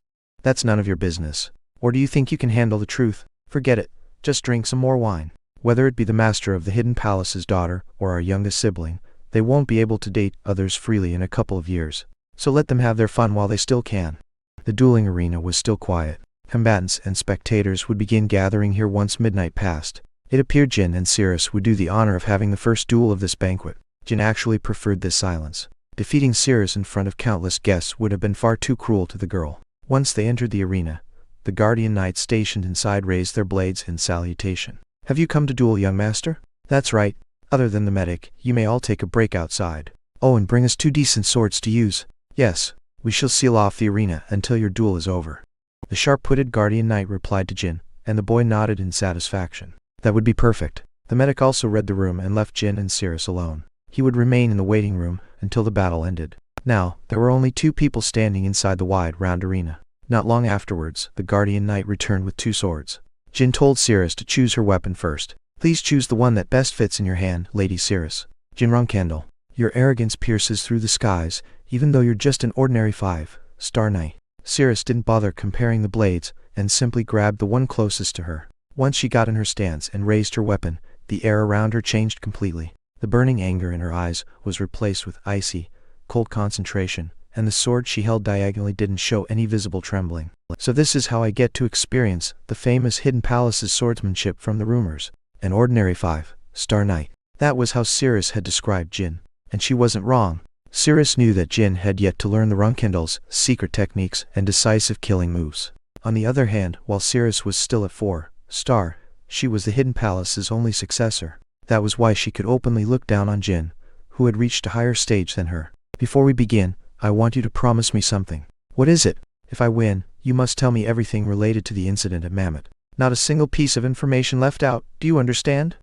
That's none of your business. Or do you think you can handle the truth? Forget it. Just drink some more wine. Whether it be the master of the Hidden Palace's daughter or our youngest sibling, they won't be able to date others freely in a couple of years. So let them have their fun while they still can. The dueling arena was still quiet. Combatants and spectators would begin gathering here once midnight passed. It appeared Jin and Cirrus would do the honor of having the first duel of this banquet. Jin actually preferred this silence. Defeating Cirrus in front of countless guests would have been far too cruel to the girl. Once they entered the arena, the guardian knights stationed inside raised their blades in salutation. Have you come to duel, young master? That's right. Other than the medic, you may all take a break outside. Oh, and bring us 2 decent swords to use. Yes, we shall seal off the arena until your duel is over. The sharp-witted guardian knight replied to Jin, and the boy nodded in satisfaction. That would be perfect. The medic also read the room and left Jin and Cirrus alone. He would remain in the waiting room until the battle ended. Now, there were only 2 people standing inside the wide, round arena. Not long afterwards, the guardian knight returned with 2 swords. Jin told Cirrus to choose her weapon first. Please choose the one that best fits in your hand, Lady Cirrus. Jin Runcandel. Your arrogance pierces through the skies, even though you're just an ordinary 5-star knight. Cirrus didn't bother comparing the blades, and simply grabbed the one closest to her. Once she got in her stance and raised her weapon, the air around her changed completely. The burning anger in her eyes was replaced with icy, cold concentration, and the sword she held diagonally didn't show any visible trembling. So this is how I get to experience the famous Hidden Palace's swordsmanship from the rumors. An ordinary 5-star knight. That was how Cirrus had described Jin. And she wasn't wrong. Cirrus knew that Jin had yet to learn the Runcandel's secret techniques and decisive killing moves. On the other hand, while Cirrus was still at 4-star, she was the Hidden Palace's only successor. That was why she could openly look down on Jin, who had reached a higher stage than her. Before we begin, I want you to promise me something. What is it? If I win, you must tell me everything related to the incident at Mammoth. Not a single piece of information left out, do you understand?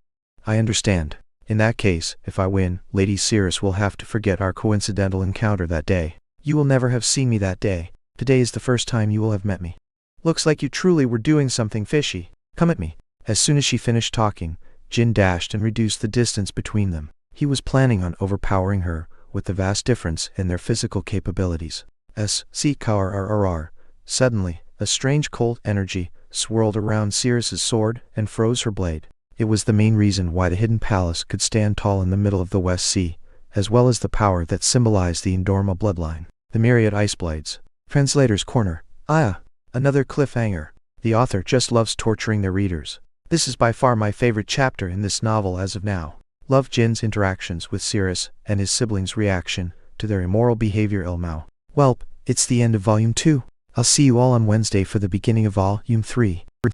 I understand. In that case, if I win, Lady Cirrus will have to forget our coincidental encounter that day. You will never have seen me that day. Today is the first time you will have met me. Looks like you truly were doing something fishy. Come at me. As soon as she finished talking, Jin dashed and reduced the distance between them. He was planning on overpowering her, with the vast difference in their physical capabilities. Suddenly, a strange cold energy swirled around Cirrus's sword and froze her blade. It was the main reason why the Hidden Palace could stand tall in the middle of the West Sea, as well as the power that symbolized the Endorma bloodline. The myriad ice blades. Translator's Corner. Another cliffhanger. The author just loves torturing their readers. This is by far my favorite chapter in this novel as of now. Love Jin's interactions with Cirrus and his siblings' reaction to their immoral behavior. Welp, it's the end of Volume 2. I'll see you all on Wednesday for the beginning of Volume 3.